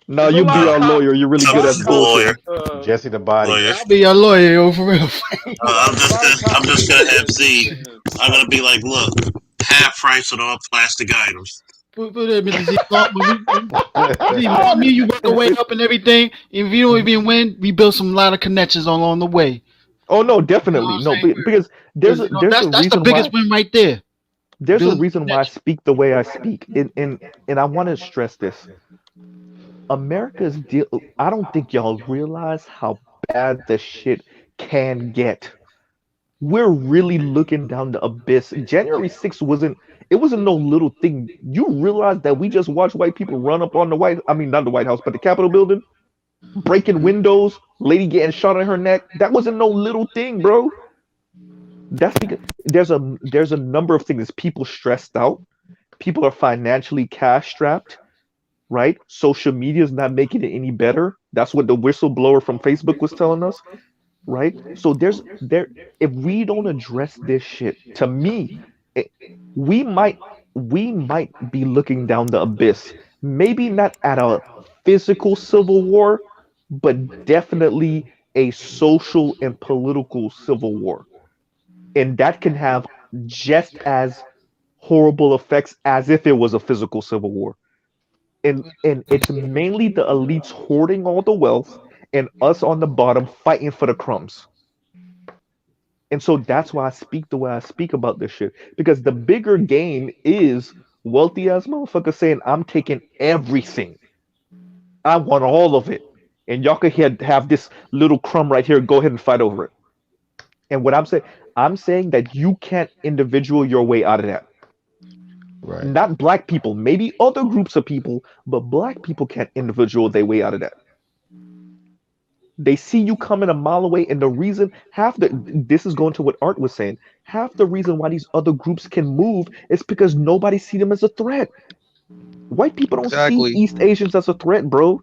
No, you be our lawyer. You're really good at lawyer. bullshitting. Jesse the Body. Lawyer. I'll be your lawyer, yo, for real. I'm just gonna have Z. I'm gonna be like, look, half price on all plastic items. Put that, Mr. Z. Me, you work your way up and everything. If you don't even win, we build some lot of connections along the way. Oh no, definitely no, because there's a That's the reason biggest why win right there. there's a Build reason why I speak the way I speak, and I want to stress this. America's deal. I don't think y'all realize how bad the shit can get. We're really looking down the abyss. January 6th wasn't no little thing. You realize that we just watched white people run up on not the White House, but the Capitol building, breaking windows, lady getting shot in her neck. That wasn't no little thing, bro. That's because there's a number of things. People stressed out. People are financially cash strapped, right? Social media is not making it any better. That's what the whistleblower from Facebook was telling us, right? So if we don't address this shit, to me, it, we might be looking down the abyss. Maybe not at a physical civil war, but definitely a social and political civil war. And that can have just as horrible effects as if it was a physical civil war. And it's mainly the elites hoarding all the wealth and us on the bottom fighting for the crumbs. And so that's why I speak the way I speak about this shit. Because the bigger game is wealthy ass motherfuckers saying, I'm taking everything. I want all of it. And y'all can have this little crumb right here. Go ahead and fight over it. And what I'm saying that you can't individual your way out of that. Right. Not black people, maybe other groups of people, but black people can't individual their way out of that. They see you coming a mile away, and the reason this is going to what Art was saying. Half the reason why these other groups can move is because nobody see them as a threat. White people don't see East Asians as a threat, bro.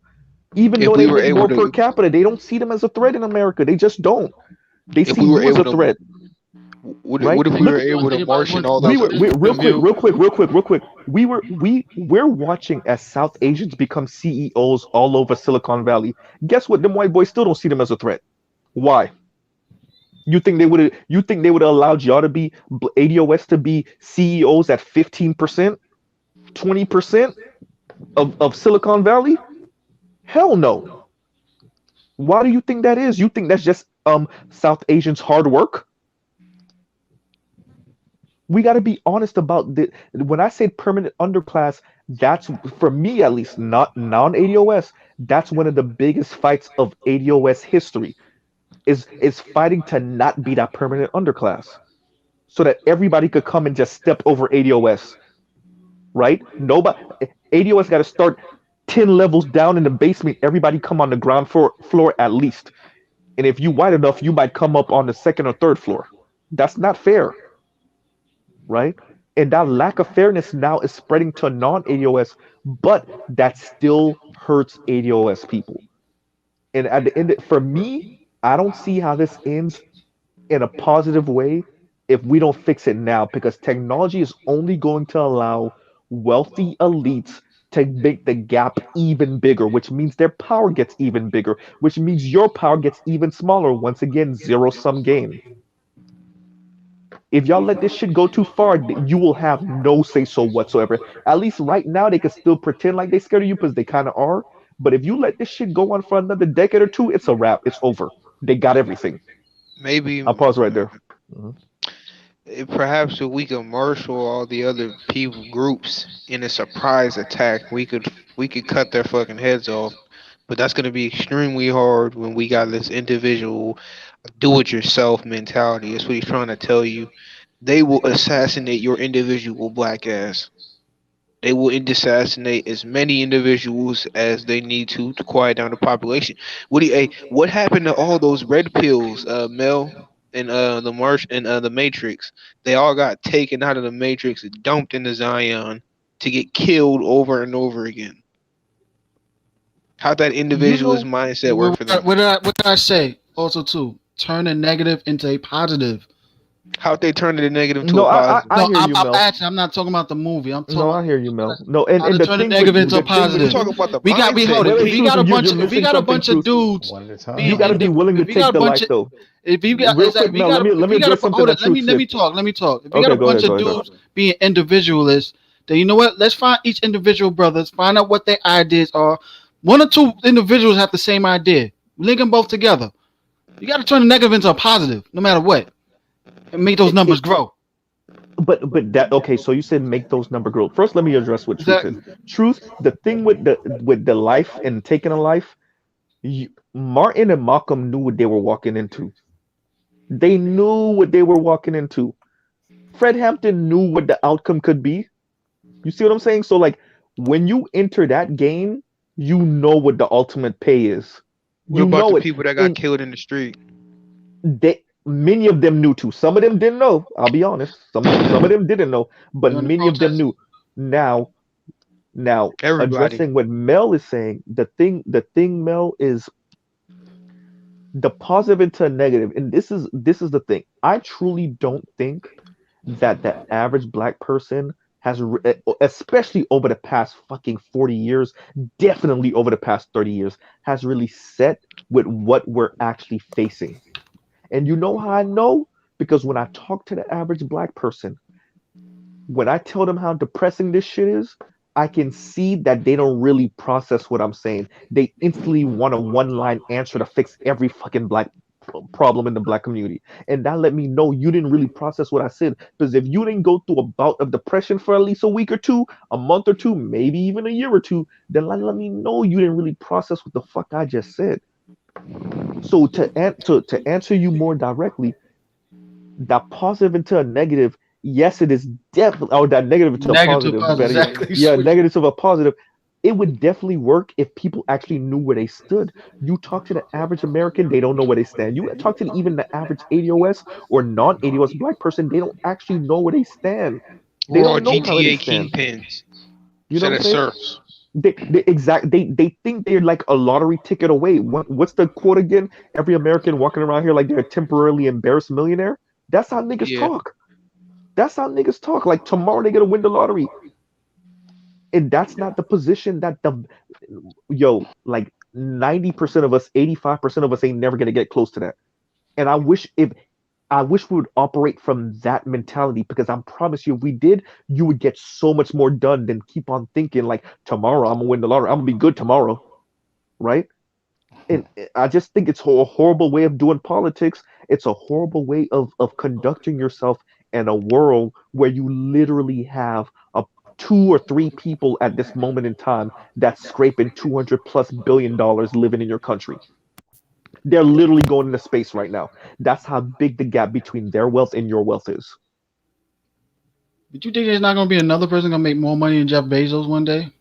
Even though they make more per capita, they don't see them as a threat in America. They just don't. They see you as a threat. What if we were able to march and all those? Real quick. We're watching as South Asians become CEOs all over Silicon Valley. Guess what? Them white boys still don't see them as a threat. Why? You think they would have allowed y'all to be ADOS to be CEOs at 15%, 20% of Silicon Valley? Hell no. Why do you think that is? You think that's just South Asians' hard work? We got to be honest about the when I say permanent underclass, that's for me at least, not non-ADOS, that's one of the biggest fights of ADOS history is fighting to not be that permanent underclass so that everybody could come and just step over ADOS, right? Nobody ADOS got to start 10 levels down in the basement, everybody come on the ground floor at least. And if you white enough, you might come up on the second or third floor. That's not fair, right? And that lack of fairness now is spreading to non-ADOS, but that still hurts ADOS people. And at the end, for me, I don't see how this ends in a positive way if we don't fix it now, because technology is only going to allow wealthy elites to make the gap even bigger, which means their power gets even bigger, which means your power gets even smaller. Once again, zero sum game. If y'all let this shit go too far, you will have no say so whatsoever. At least right now, they can still pretend like they scared of you because they kind of are. But if you let this shit go on for another decade or two, it's a wrap. It's over. They got everything. I'll Maybe pause right there. perhaps if we could marshal all the other people groups in a surprise attack, we could cut their fucking heads off. But that's gonna be extremely hard when we got this individual do-it-yourself mentality. That's what he's trying to tell you. They will assassinate your individual black ass. They will assassinate as many individuals as they need to quiet down the population. What happened to all those red pills, Mel, and the Marsh and the Matrix? They all got taken out of the Matrix and dumped into Zion to get killed over and over again. How'd that You individual's know, mindset work for them? What did I say? Also, too, turn a negative into a positive. How'd they turn the negative to a no, positive? I No, hear you, I'm Mel. actually I'm not talking about the movie. I'm No, talking I hear you, Mel. No, how and to turn a negative into a We're positive. talking about the We mindset. hold it. wait, If we got truth, a bunch you're of, if we missing got a something, bunch of truth. dudes One at a You being got to time. be willing to if we got take a the bunch light, of though. if you got Real quick, if we Mel. got a Let if me we got a address something hold that it, truth let said. me talk. If we got Okay, a go bunch ahead, of go ahead, go ahead. dudes being individualists, then you know what? Let's find each individual brothers, find out what their ideas are. One or two individuals have the same idea. Link them both together. You got to turn the negative into a positive, no matter what, and make those numbers It, grow. but that okay. So you said make those number grow. First, let me address what truth is. Exactly. Truth, the thing with the life and taking a life, Martin and Malcolm knew what they were walking into. They knew what they were walking into. Fred Hampton knew what the outcome could be. You see what I'm saying? So like when you enter that game, you know what the ultimate pay is. What You about the know it. people that got And killed in the street? many of them knew too. Some of them didn't know. I'll be honest. Some of them didn't know, but During the many of them protest, knew. Now now Everybody. addressing what Mel is saying, the thing Mel is the positive into a negative, and this is the thing. I truly don't think that the average black person has, especially over the past fucking 40 years, definitely over the past 30 years, has really set with what we're actually facing. And you know how I know? Because when I talk to the average black person, when I tell them how depressing this shit is, I can see that they don't really process what I'm saying. They instantly want a one line answer to fix every fucking black problem in the black community. And that let me know you didn't really process what I said. Because if you didn't go through a bout of depression for at least a week or two, a month or two, maybe even a year or two, then let me know you didn't really process what the fuck I just said. So to answer you more directly, that positive into a negative, yes, it is definitely, or that negative into a negative positive, positive. better yet, Exactly. yeah, Switch. negative to a positive. It would definitely work if people actually knew where they stood. You talk to the average American, they don't know where they stand. You talk to even the average ADOS or non-ADOS black person, they don't actually know where they stand. They We're all don't know how they GTA stand. kingpins You know instead what I'm of saying? serfs. They think they're like a lottery ticket away. What's the quote again? Every American walking around here like they're a temporarily embarrassed millionaire. That's how niggas Yeah. talk. That's how niggas talk. Like tomorrow they gonna win the lottery, and that's not the position that the like 90% of us, 85% of us ain't never gonna get close to that. And I wish we would operate from that mentality because I promise you, if we did, you would get so much more done than keep on thinking like tomorrow I'm gonna win the lottery. I'm gonna be good tomorrow, right? And I just think it's a horrible way of doing politics. It's a horrible way of conducting yourself and a world where you literally have a 2 or 3 people at this moment in time that's scraping 200+ billion dollars living in your country. They're literally going into space right now. That's how big the gap between their wealth and your wealth is. But you think there's not gonna be another person gonna make more money than Jeff Bezos one day?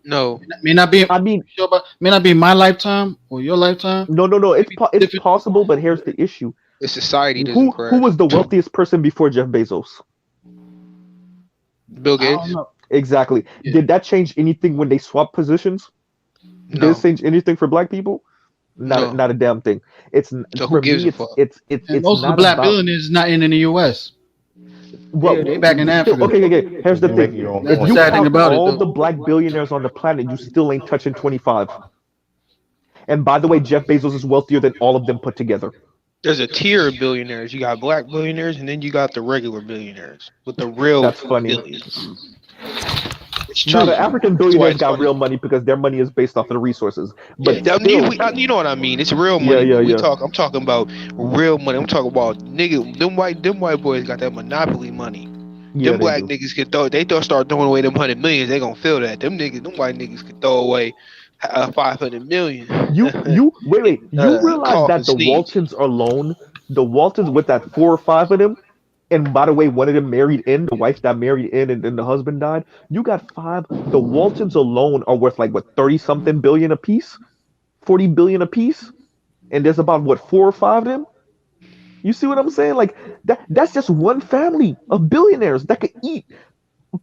No. May not be. I mean, Sure, but may not be in my lifetime or your lifetime. no. It's Different. possible, but here's the issue: The society doesn't who crash. was the wealthiest person before Jeff Bezos? Bill I don't Gates? know. Exactly. Yeah. Did that change anything when they swapped positions? Did it No. change anything for black people? No. Not a damn thing. It's So who for gives me. a fuck? And It's most of the not black about billionaires is not in the U.S. They back in still Africa. okay. Here's the You're thing: making your own That's if the you point. sad thing count about it, all though. the black billionaires on the planet, you still ain't touching 25. And by the way, Jeff Bezos is wealthier than all of them put together. There's a tier of billionaires. You got black billionaires, and then you got the regular billionaires with the real That's funny. billions. It's Now true. the African That's why billionaires it's got funny. real money because their money is based off of the resources. Yeah, But still, you know what I mean. It's real yeah, money, yeah, but yeah. I'm talking about real money. I'm talking about nigga. Them white boys got that monopoly money. Yeah, Them they black do. niggas can throw. They don't start throwing away them 100 millions. They gonna feel that. Them white niggas can throw away 500 million. You wait. You realize Cough that and the sneeze. Waltons alone, the Waltons with that 4 or 5 of them, and by the way, one of them married in, the wife that married in, and then the husband died. You got five. The Waltons alone are worth like what 30 something billion a piece, 40 billion a piece, and there's about what 4 or 5 of them. You see what I'm saying? Like that's just one family of billionaires that could eat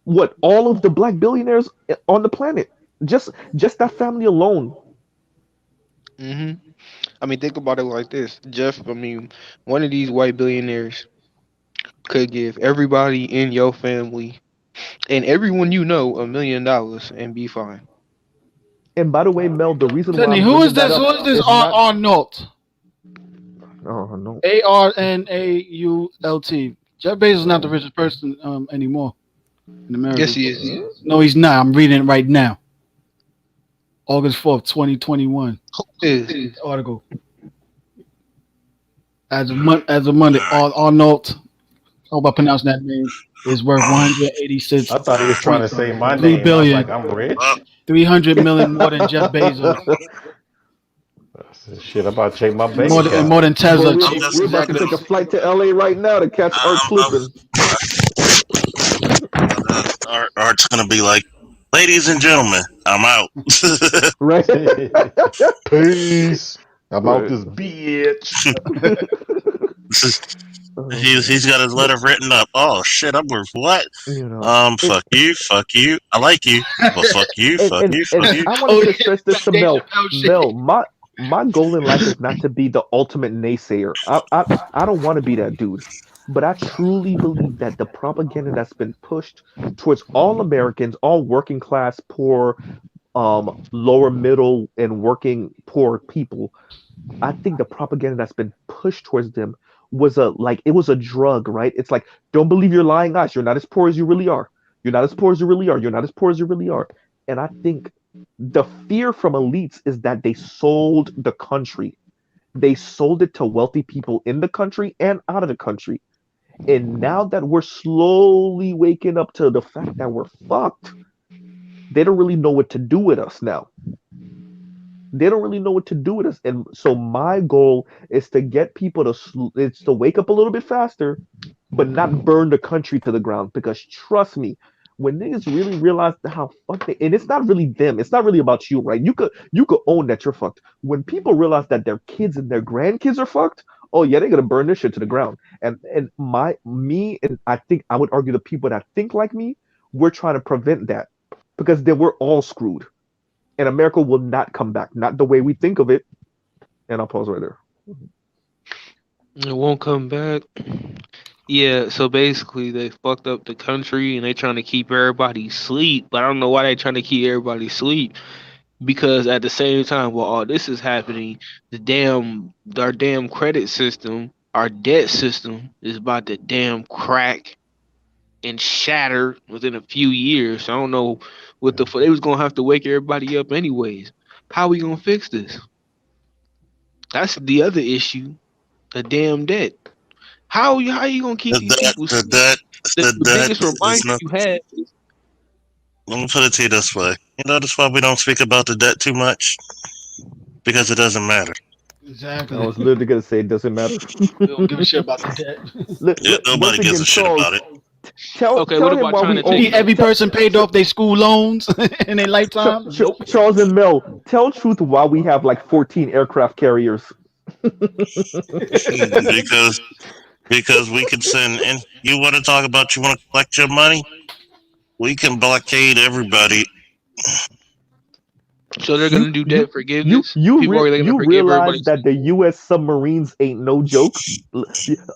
what all of the black billionaires on the planet. Just that family alone. Hmm. I mean, think about it like this, Jeff. I mean, one of these white billionaires could give everybody in your family and everyone you know $1 million and be fine. And by the way, Mel, the reason why Sydney, I'm who is bringing that this? up Who is this? is not. Arnault. Oh no. Arnault. Jeff Bezos is not the richest person anymore in America. Yes, he is. No, he's not. I'm reading it right now. August 4th, 2021. Who is? Article. As of Monday, Arnault. I hope I pronounced that name. Is worth 186. I thought he was trying to say my 3 name. I was billion. like, I'm rich. 300 million more than Jeff Bezos. I said, shit, I'm about to check my bank More account. than Tesla. Bro, Chief we're about to take a flight to LA right now to catch Art Clipping. Art's gonna be like, ladies and gentlemen, I'm out. Right? Peace. I'm out this bitch. He's got his letter written up. Oh shit, I'm worth what? You know, Fuck you. I like you, but fuck you. and I wanted to stress this to Mel. Mel, my goal in life is not to be the ultimate naysayer. I don't want to be that dude. But I truly believe that the propaganda that's been pushed towards all Americans, all working class, poor, lower middle, and working poor people, I think the propaganda that's been pushed towards them was it was a drug, right? It's like, don't believe your lying eyes. You're not as poor as you really are. You're not as poor as you really are. You're not as poor as you really are. And I think the fear from elites is that they sold the country. They sold it to wealthy people in the country and out of the country. And now that we're slowly waking up to the fact that we're fucked, they don't really know what to do with us now. They don't really know what to do with us. And so my goal is to get people it's to wake up a little bit faster, but not burn the country to the ground. Because trust me, when niggas really realize how fucked and it's not really them, it's not really about you, right? You could own that you're fucked. When people realize that their kids and their grandkids are fucked, oh yeah, they're gonna burn this shit to the ground. And me and I think I would argue the people that think like me, we're trying to prevent that. Because then we're all screwed. And America will not come back, not the way we think of it. And I'll pause right there. It won't come back. Yeah, so basically they fucked up the country and they trying to keep everybody asleep. But I don't know why they trying to keep everybody asleep. Because at the same time, while all this is happening, our damn credit system, our debt system is about to damn crack and shatter within a few years. So I don't know what the fuck they was gonna have to wake everybody up anyways. How we gonna fix this? That's the other issue. The damn debt. How you gonna keep these people safe? The biggest is reminder not. you have is Let me put it to you this way. You know, that's why we don't speak about the debt too much because it doesn't matter. I Exactly. was literally gonna say it doesn't matter. We don't give a shit about the debt. Yeah, Once nobody gives again, a shit Charles, about it. okay. What tell him about why we China own. taking Every over? person paid off their school loans in their lifetime? Nope. Charles and Mel, tell truth why we have like 14 aircraft carriers. because because we can send and you want to talk about you want to collect your money, we can blockade everybody. So they're you gonna do you debt forgiveness. People are gonna you forgive realize everybody. that the U.S. submarines ain't no joke.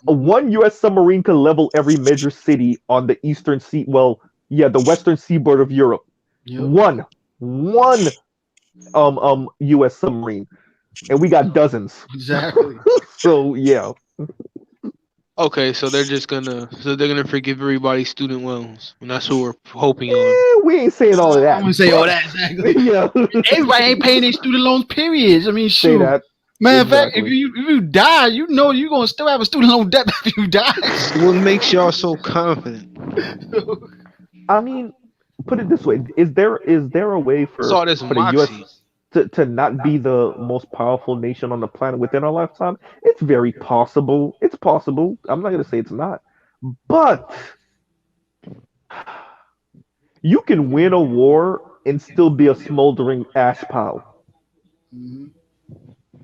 One U.S. submarine could level every major city on the eastern sea. Well, yeah, the western seaboard of Europe. Yep. One U.S. submarine, and we got dozens. Exactly. So yeah. Okay, so they're gonna forgive everybody's student loans, and that's what we're hoping on. We ain't saying all of I'm that, gonna say all but that exactly. yeah, Everybody ain't paying their student loans, period. I mean, say shoot. that Matter of fact, exactly. if you die, you know you're gonna still have a student loan debt if you die. What makes y'all so confident? I mean, put it this way: is there a way It's all this for the U.S. moxie. To not be the most powerful nation on the planet within our lifetime? It's very possible. It's possible. I'm not gonna say it's not, but you can win a war and still be a smoldering ash pile, Mhm.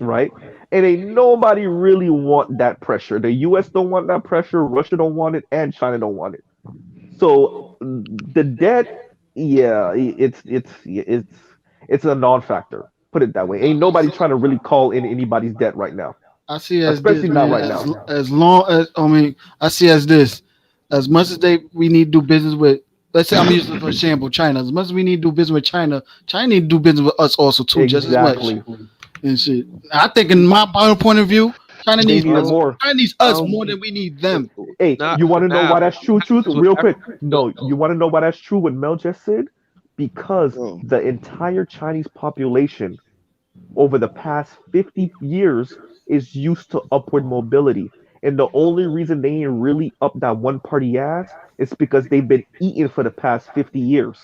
right? And ain't nobody really want that pressure. The U.S. don't want that pressure. Russia don't want it, and China don't want it. So the debt, yeah, it's a non-factor. Put it that way. Ain't nobody trying to really call in anybody's debt right now, I see it as this, especially not man. right now. As long as I see it as this. As much as we need to do business with, let's say I'm using for example China. As much as we need to do business with China, China need to do business with us also too, just as much. Exactly. And shit. I think in my point of view, China They needs need it us. more. China needs us more than we need them. Hey, Not you want for to know now. why that's true? Truth, Because what real quick. Africa No, you want to know why that's true? What Mel just said, because Oh, the entire Chinese population over the past 50 years is used to upward mobility. And the only reason they ain't really up that one party ass is because they've been eating for the past 50 years.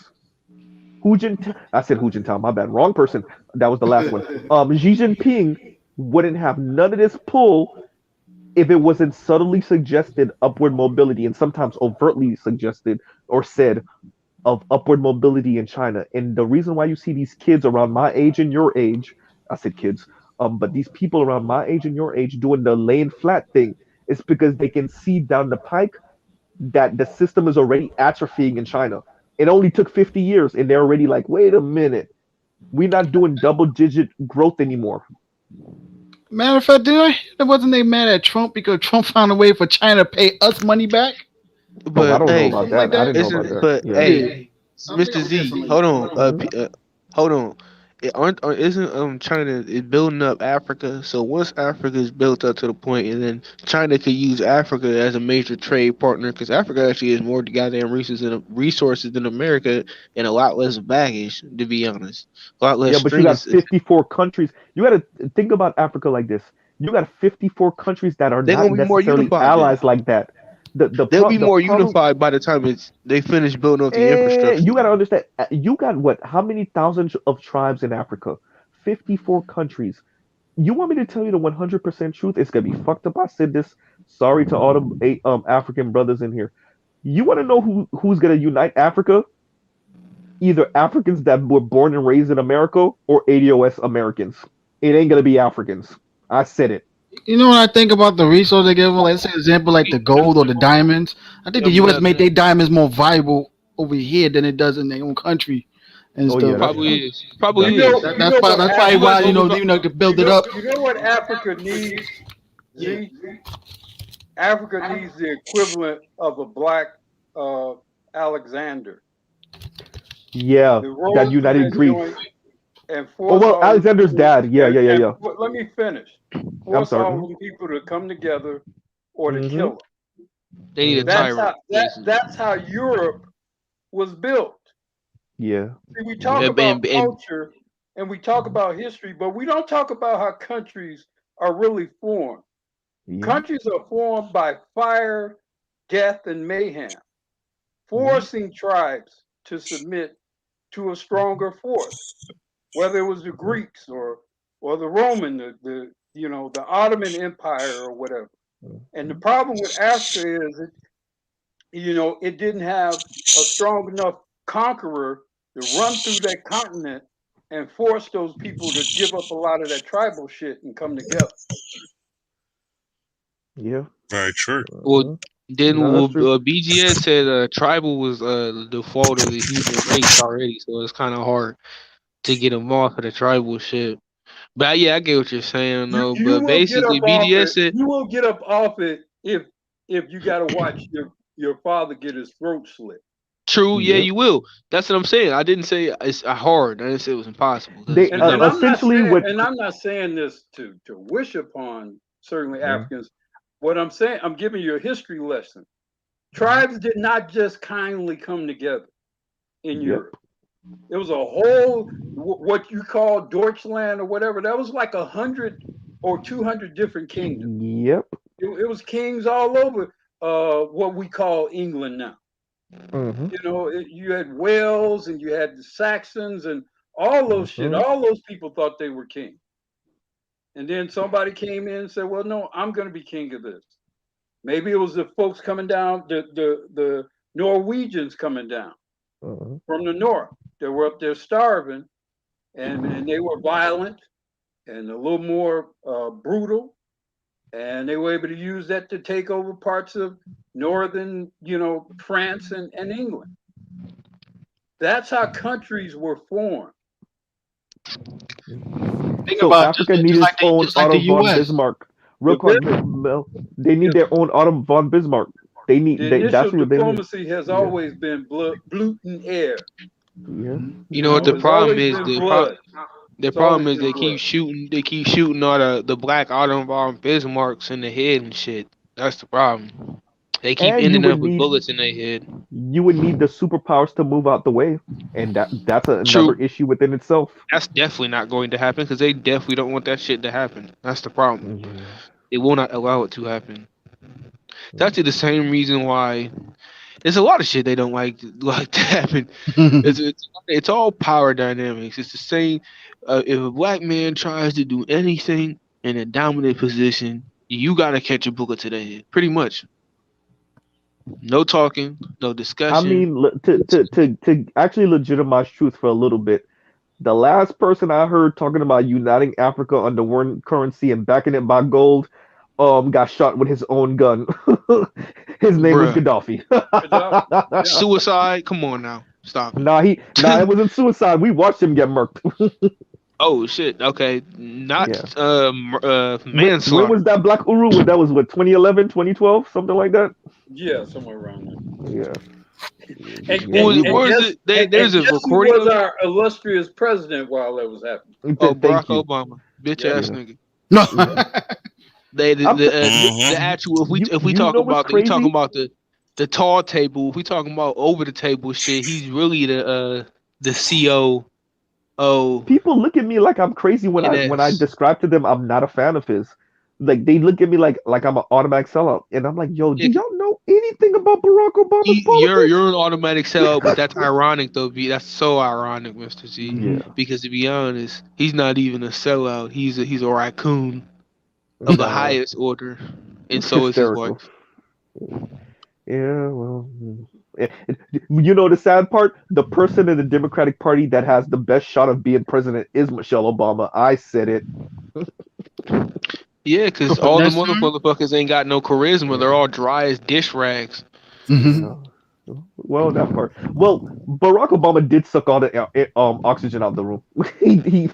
I said Hu Jintao, my bad. Wrong person. That was the last one. Xi Jinping wouldn't have none of this pull if it wasn't subtly suggested upward mobility and sometimes overtly suggested or said of upward mobility in China. And the reason why you see these kids around my age and your age, I said kids, but these people around my age and your age doing the laying flat thing is because they can see down the pike that the system is already atrophying in China. It only took 50 years and they're already like, wait a minute, we're not doing double digit growth anymore. Matter of fact, wasn't they mad at Trump because Trump found a way for China to pay us money back? Oh, I But don't know hey, about Something like that. I that. didn't know about isn't that. but Yeah. Yeah. hey, I think Mr. I read Z, something like hold that. on. Hold on. Isn't China is building up Africa? So once Africa is built up to the point, and then China could use Africa as a major trade partner, because Africa actually has more goddamn resources than America, and a lot less baggage. To be honest, a lot less Yeah, but you got strings. 54 countries. You got to think about Africa like this. You got 54 countries that are They're not gonna be more necessarily unified then. allies like that. They'll be The more problem, unified by the time they finish building up the infrastructure. you got to understand. You got what? How many thousands of tribes in Africa? 54 countries. You want me to tell you the 100% truth? It's gonna be fucked up. I said this. Sorry to all the African brothers in here. You want to know who's gonna unite Africa? Either Africans that were born and raised in America or ADOS Americans. It ain't gonna be Africans. I said it. You know when I think about the resource they give them, like say example like the gold or the diamonds, I think Yeah, the US metal. made their diamonds more viable over here than it does in their own country and Oh yeah, stuff. that's Probably true. is. Probably That's You know, true. is. That, you know what that's probably The why U.S. owns. you know to build it up. you know what Africa needs. Z, Africa needs the equivalent of a black uh, Alexander. Yeah, The that roads to united that Greece. joint and Oh force well, all them Alexander's people dad. Yeah, yeah, yeah, and yeah. let me finish. I'm Force sorry. all them people to come together or to Mm-hmm. kill them. They need a That's Mm-hmm. tyrant, how basically. that's how Europe was built. Yeah. See, we talk Yeah. about And culture and we talk about history, but we don't talk about how countries are really formed. Countries are formed by fire, death, and mayhem, forcing tribes to submit to a stronger force, whether it was the Greeks or the Roman, the Ottoman Empire or whatever. And the problem with Africa is it didn't have a strong enough conqueror to run through that continent and force those people to give up a lot of that tribal shit and come together. Yeah. Very true. Well, then No, that's true. BGS said tribal was the fault of the human race already, so it's kind of hard to get them off of the tribal shit. But yeah, I get what you're saying though. You But will get basically, up off BGS it. said You will get up off it if you got to watch your father get his throat slit. true. Yeah, you will. That's what I'm saying. I didn't say it's hard. I didn't say it was impossible. They And essentially what. I'm not saying this to wish upon certainly Yeah. Africans. What I'm saying, I'm giving you a history lesson. Tribes did not just kindly come together in Europe. It was a whole what you call Deutschland or whatever. That was like 100 or 200 different kingdoms. Yep. It was kings all over what we call England now. You had Wales and you had the Saxons and all those shit. All those people thought they were king. And then somebody came in and said, well, no, I'm going to be king of this. Maybe it was the folks coming down, the Norwegians coming down from the north. They were up there starving, and they were violent and a little more brutal. And they were able to use that to take over parts of northern, France and England. That's how countries were formed. So Africa needed its own Otto von Bismarck. Real quick, Mel, they need their own Otto von Bismarck. They need. That's what they need. Diplomacy has always been gluten air. Yeah. You know what the problem is? The problem is they keep shooting. They keep shooting all the black Otto von Bismarcks in the head and shit. That's the problem. They keep ending up with bullets in their head. You would need the superpowers to move out the way, and that's another issue within itself. That's definitely not going to happen because they definitely don't want that shit to happen. That's the problem. They will not allow it to happen. That's actually the same reason why there's a lot of shit they don't like to happen. It's all power dynamics. It's the same. If a black man tries to do anything in a dominant position, you gotta catch a bullet to the head. Pretty much. No talking, no discussion. I mean, to actually legitimize truth for a little bit, the last person I heard talking about uniting Africa under one currency and backing it by gold, got shot with his own gun. His name was Gaddafi. Suicide? Come on now, stop. It wasn't suicide. We watched him get murked. Oh shit. Okay, not manslaughter. When was that Black Uru? That was what 2011, 2012, something like that. Yeah, somewhere around there. Yeah. There's a recording. Who was our illustrious president while that was happening? Oh, Barack Obama, bitch ass nigga. No. The actual. If we talk about the tall table, if we talking about over the table shit, he's really the CO. Oh, people look at me like I'm crazy when I describe to them I'm not a fan of his. Like they look at me like I'm an automatic sellout, and I'm like, yo, do y'all know anything about Barack Obama's politics? You're an automatic sellout, but that's ironic though. That's so ironic, Mr. Z. Yeah. Because to be honest, he's not even a sellout. He's a raccoon of the highest order, and so is his wife. Yeah, well. You know the sad part? The person in the Democratic Party that has the best shot of being president is Michelle Obama. I said it. Yeah, because all the motherfuckers ain't got no charisma. They're all dry as dish rags. Well, that part. Well, Barack Obama did suck all the oxygen out of the room. He's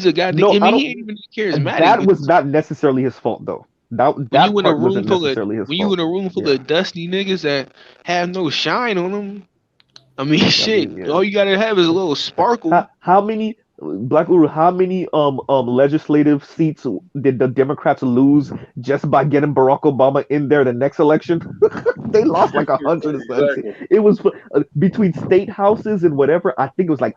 a guy. He ain't even charismatic. That was not necessarily his fault, though. When you in a room full of dusty niggas that have no shine on them, I mean, shit. All you gotta have is a little sparkle. How many legislative seats did the Democrats lose just by getting Barack Obama in there the next election? They lost like 100. Exactly. It was between state houses and whatever. I think it was like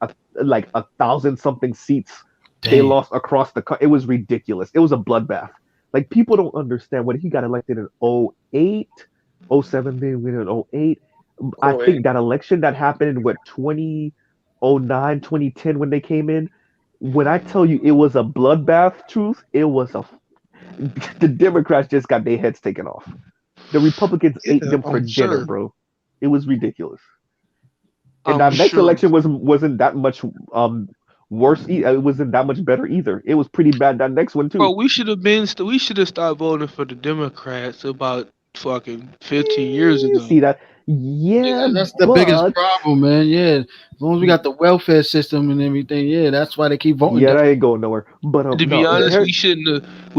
1,000 something seats They lost across the country. It was ridiculous. It was a bloodbath. Like, people don't understand when he got elected in 08, 07, they win in 08. I think that election that happened in what 2009, 2010 when they came in. When I tell you it was a bloodbath, truth, it was a the Democrats just got their heads taken off. The Republicans ate them for dinner, bro. It was ridiculous. And that next election wasn't that much worse. It wasn't that much better either. It was pretty bad that next one too. Bro, we should have stopped voting for the Democrats about fucking 15 years ago. See that? Yeah, that's the biggest problem, man. Yeah, as long as we got the welfare system and everything, yeah, that's why they keep voting. Yeah, that ain't going nowhere. But to be honest, we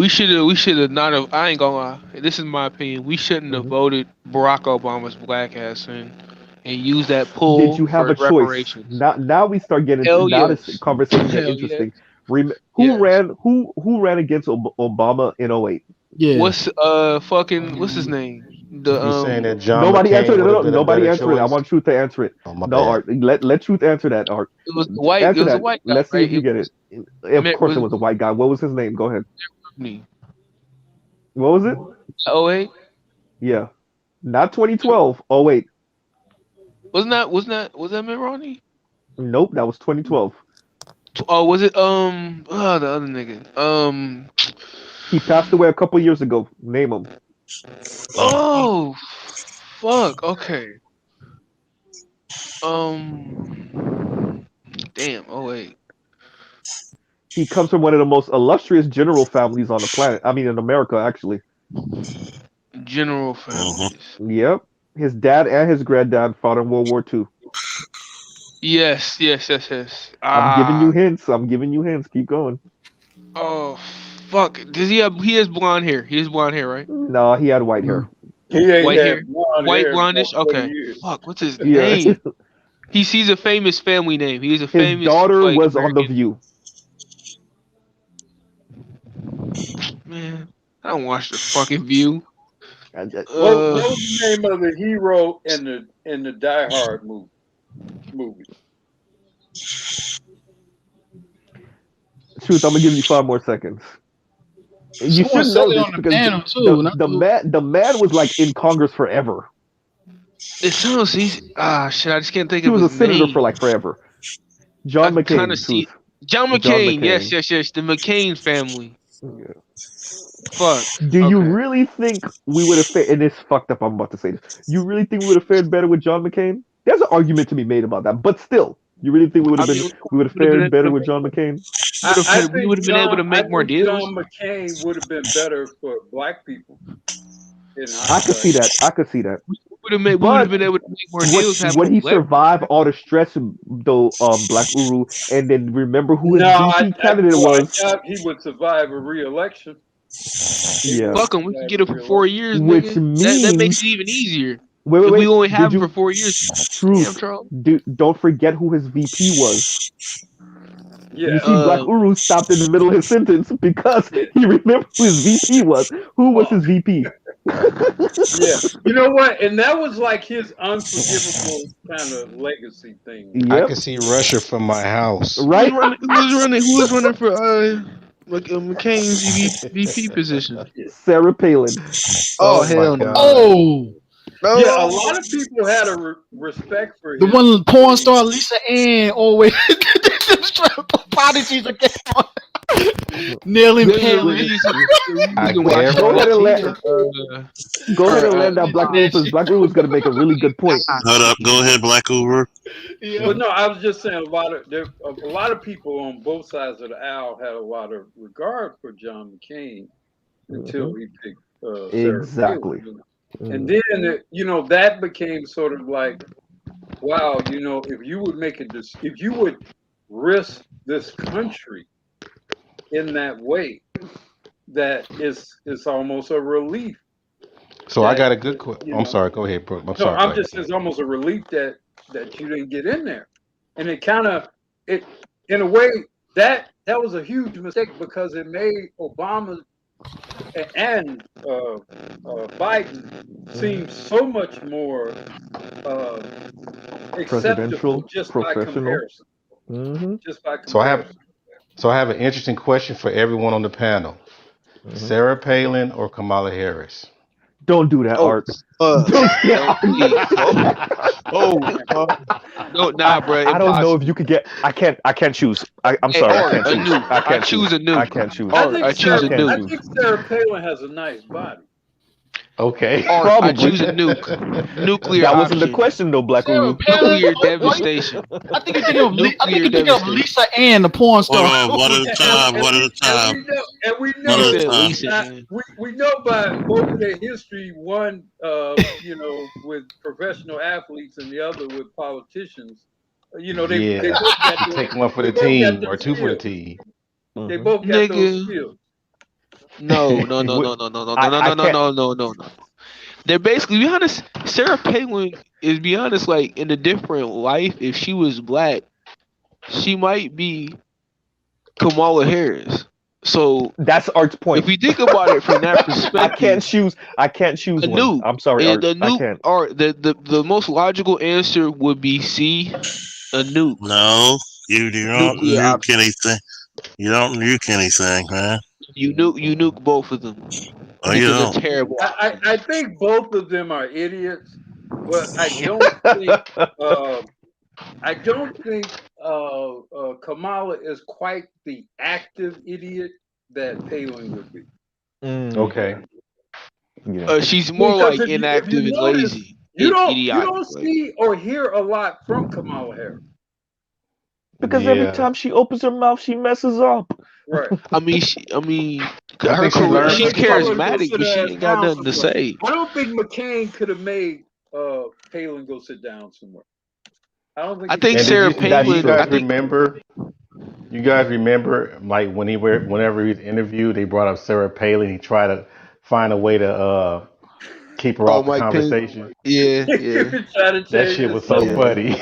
should have not have. I ain't gonna lie. This is my opinion. We shouldn't have voted Barack Obama's black ass in and use that pull. Did you have a choice? Reparations. Now we start getting this conversation get interesting. Yes. Who ran against Obama in 08? Yeah. What's his name? Saying that John nobody McCain answered it. would have been a Nobody better answered it. I choice? want Truth to answer it. Oh, my no, bad. Art. Let Truth answer that, Art. It was white. Answer it was that. a white guy. Let's see right? if you get it. Of course, it was a white guy. What was his name? Go ahead. What was it? 08? Yeah, not 2012. 08. Was that Mitt Romney? Nope, that was 2012. Oh, was it the other nigga? He passed away a couple years ago. Name him. Oh, fuck. Okay. Damn. Oh wait. He comes from one of the most illustrious general families on the planet. I mean, in America, actually. General families. Yep. His dad and his granddad fought in World War II. Yes. I'm giving you hints. Keep going. Oh, fuck. Does he have? He has blonde hair. He has blonde hair, right? No, he had white hair. He ain't White had hair. blonde White hair blondish. for 40 Okay. years. Fuck. What's his name? He's a famous family name. He's a famous. His daughter like, was American. on The View. Man, I don't watch the fucking View. What was the name of the hero in the Die Hard movie? Truth, I'm gonna give you 5 more seconds. You should know this because the man was like in Congress forever. It sounds easy. Shit, I just can't think he of his name. He was a senator for like forever. John McCain. John McCain. Yes. The McCain family. Yeah. Fuck. Do you really think we would have fared? And it's fucked up. I'm about to say this. You really think we would have fared better with John McCain? There's an argument to be made about that, but still, you really think we would have fared better with John McCain? We would have been able to make more deals. John McCain would have been better for black people. I could see that. We would have been able to make more deals. Would he survive all the stress, though? Black Uru, and then remember who his VP candidate was. I doubt he would survive a re-election. Yeah. Fuck him. We can get it for 4 years. Which nigga. means that makes it even easier. Wait. We only have him for 4 years. Don't forget who his VP was. Yeah. You see, Black Uru stopped in the middle of his sentence because he remembered who his VP was. Who was his VP? Yeah. You know what? And that was like his unforgivable kind of legacy thing. Yep. I can see Russia from my house. Right? Who was running for McCain's VP position? Sarah Palin. Oh hell no. Oh. No. Yeah, a lot of people had a respect for him. The one porn star Lisa Ann always prodigies against Nailing Palin. Go ahead and land that Black Uru because Black Uru was going to make a really good point. Hold up. Go ahead, Black Uru. Yeah. But no, I was just saying a lot of people on both sides of the aisle had a lot of regard for John McCain until he picked exactly. Sarah Palin. And then, that became sort of like, wow, if you would risk this country in that way, that is almost a relief. So I got a good question. I'm sorry. Go ahead, Brooke. I'm just saying it's almost a relief that you didn't get in there. And it in a way, that was a huge mistake because it made Obama and Biden seem so much more acceptable just by comparison. Mm-hmm. Just by comparison. So I have So I have an interesting question for everyone on the panel: Sarah Palin or Kamala Harris? Don't do that, Oh, Art. Don't. no, please. No, nah, bro, I don't know if impossible. you could get. I can't. I can't choose. I'm Hey, sorry. I Art, can't a choose. nuke. I I can't choose. choose a I nuke. can't choose. Art, I choose a nuke. can't I choose. think Sarah Palin has a nice body. Okay. Art, I Probably. choose a nuke. Nuclear That wasn't the option. question though, Black Sarah Uru. Palin. Nuclear Why? devastation. I think you're thinking of. I think Nuclear you're thinking of devastation. Lisa Ann, the porn Hold star. on, one at a time, one at a time, We one He at know a said time. Lisa, man. we know by both of their history, one with professional athletes and the other with politicians. They Yeah. both got You take one for they the both got team or those two for the skills. team. They both got those Nigga. skills. No. I can't. They're basically, be honest, Sarah Palin is, be honest, like in a different life, if she was black, she might be Kamala Harris. So That's Art's if point. we think about it from that I can't perspective, choose. I can't choose a one. nuke. I'm sorry, And Art. a I nuke, can't. or the most logical answer would be C, a nuke. No, you don't Nuclear nuke option. anything. You don't nuke anything, man. You nuke both of them Oh, you because they're don't. terrible. I think both of them are idiots, but I don't think I don't think Kamala is quite the active idiot that Palin would be. Okay. Yeah. She's more Because like if you inactive and notice, lazy, you idiotic. don't see or hear a lot from Kamala Harris. Because every Yeah. time she opens her mouth, she messes up. Right. I mean, I her think she career. learned. She's Maybe I would charismatic, consider but she that ain't got down nothing to somewhere. say. I don't think McCain could have made Palin go sit down somewhere. I don't think. I think And did Sarah you Palin. I guys think. remember? You guys remember, like whenever he was interviewed, they brought up Sarah Palin. He tried to find a way to keep her Oh, off the Mike Pence. conversation. Yeah. Try to That change shit the was so subject. funny.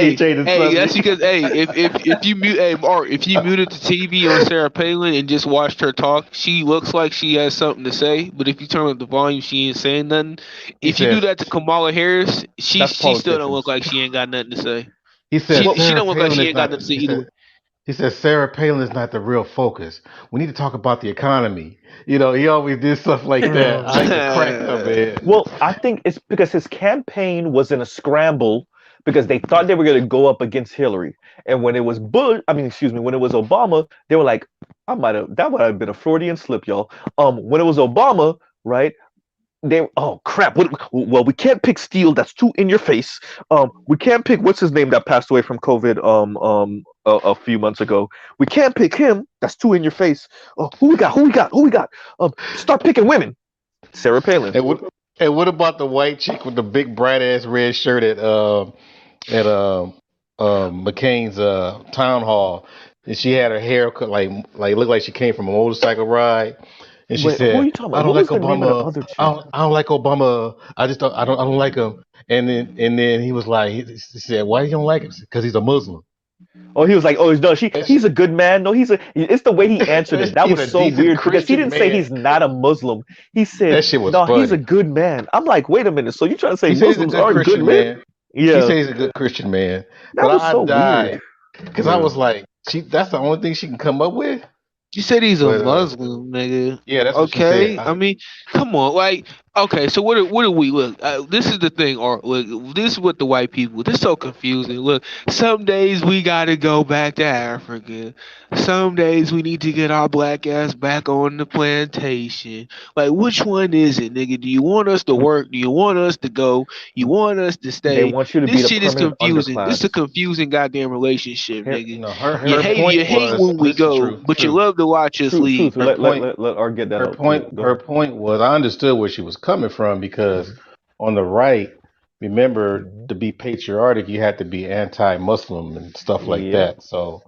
He Hey, changed the that's subject. because if you mute, Mark, if you muted the TV on Sarah Palin and just watched her talk, she looks like she has something to say. But if you turn up the volume, she ain't saying nothing. He If you do says that to Kamala Harris, she That's still don't look politicians. like she ain't got nothing to say. he says She Sarah don't look like Palin she is ain't got not. nothing to say He either said way. he says Sarah Palin is not the real focus. We need to talk about the economy. You know, he always did stuff like that. I used to crack up, man. Well, I think it's because his campaign was in a scramble because they thought they were going to go up against Hillary. And when it was when it was Obama, they were like, that might have been a Freudian slip, y'all. When it was Obama, right? Oh crap. Well, we can't pick Steele. That's too in your face. We can't pick what's his name that passed away from COVID a few months ago. We can't pick him. That's too in your face. Who we got? Who we got? Start picking women. Sarah Palin. And what about the white chick with the big bright ass red shirt at McCain's town hall? And she had her hair cut like looked like she came from a motorcycle ride. And she Wait, who are said, you talking "I about? don't What like was the name of the Obama. other I chick? don't, I don't like Obama. I don't like him." And then he was like, he said, "Why you don't like him? Because he's a Muslim." Oh, he was like, oh, no, he's a good man. No, it's the way he answered it. That He's was a so decent weird because he Christian didn't say man. he's not a Muslim. He said, That shit was no, he's a funny. good man. I'm like, wait a minute. So you trying to say He said he's a Muslims good aren't good Christian men? man. He Yeah, said he's a good Christian man. that But was I so weird. died because I Yeah. was like, that's the only thing she can come up with. You said he's a But Muslim, nigga. yeah, that's what she said. Okay, I mean, come on, like, okay. So what do we look? This is the thing, or look, this is what the white people. This is so confusing. Look, some days we gotta go back to Africa. Some days we need to get our black ass back on the plantation. Like, which one is it, nigga? Do you want us to work? Do you want us to go? You want us to They stay? want you to be This the shit is primitive confusing. This is a underclass. confusing goddamn relationship, Here, nigga. Her You point hate was, when we listen, go, but you truth. love to watch us leave. truth. Her point, Let Art get that her out. Go point, her ahead. point was, I understood where she was coming from because on the right, remember, Hmm. to be patriotic, you had to be anti-Muslim and stuff like Yep. that. So,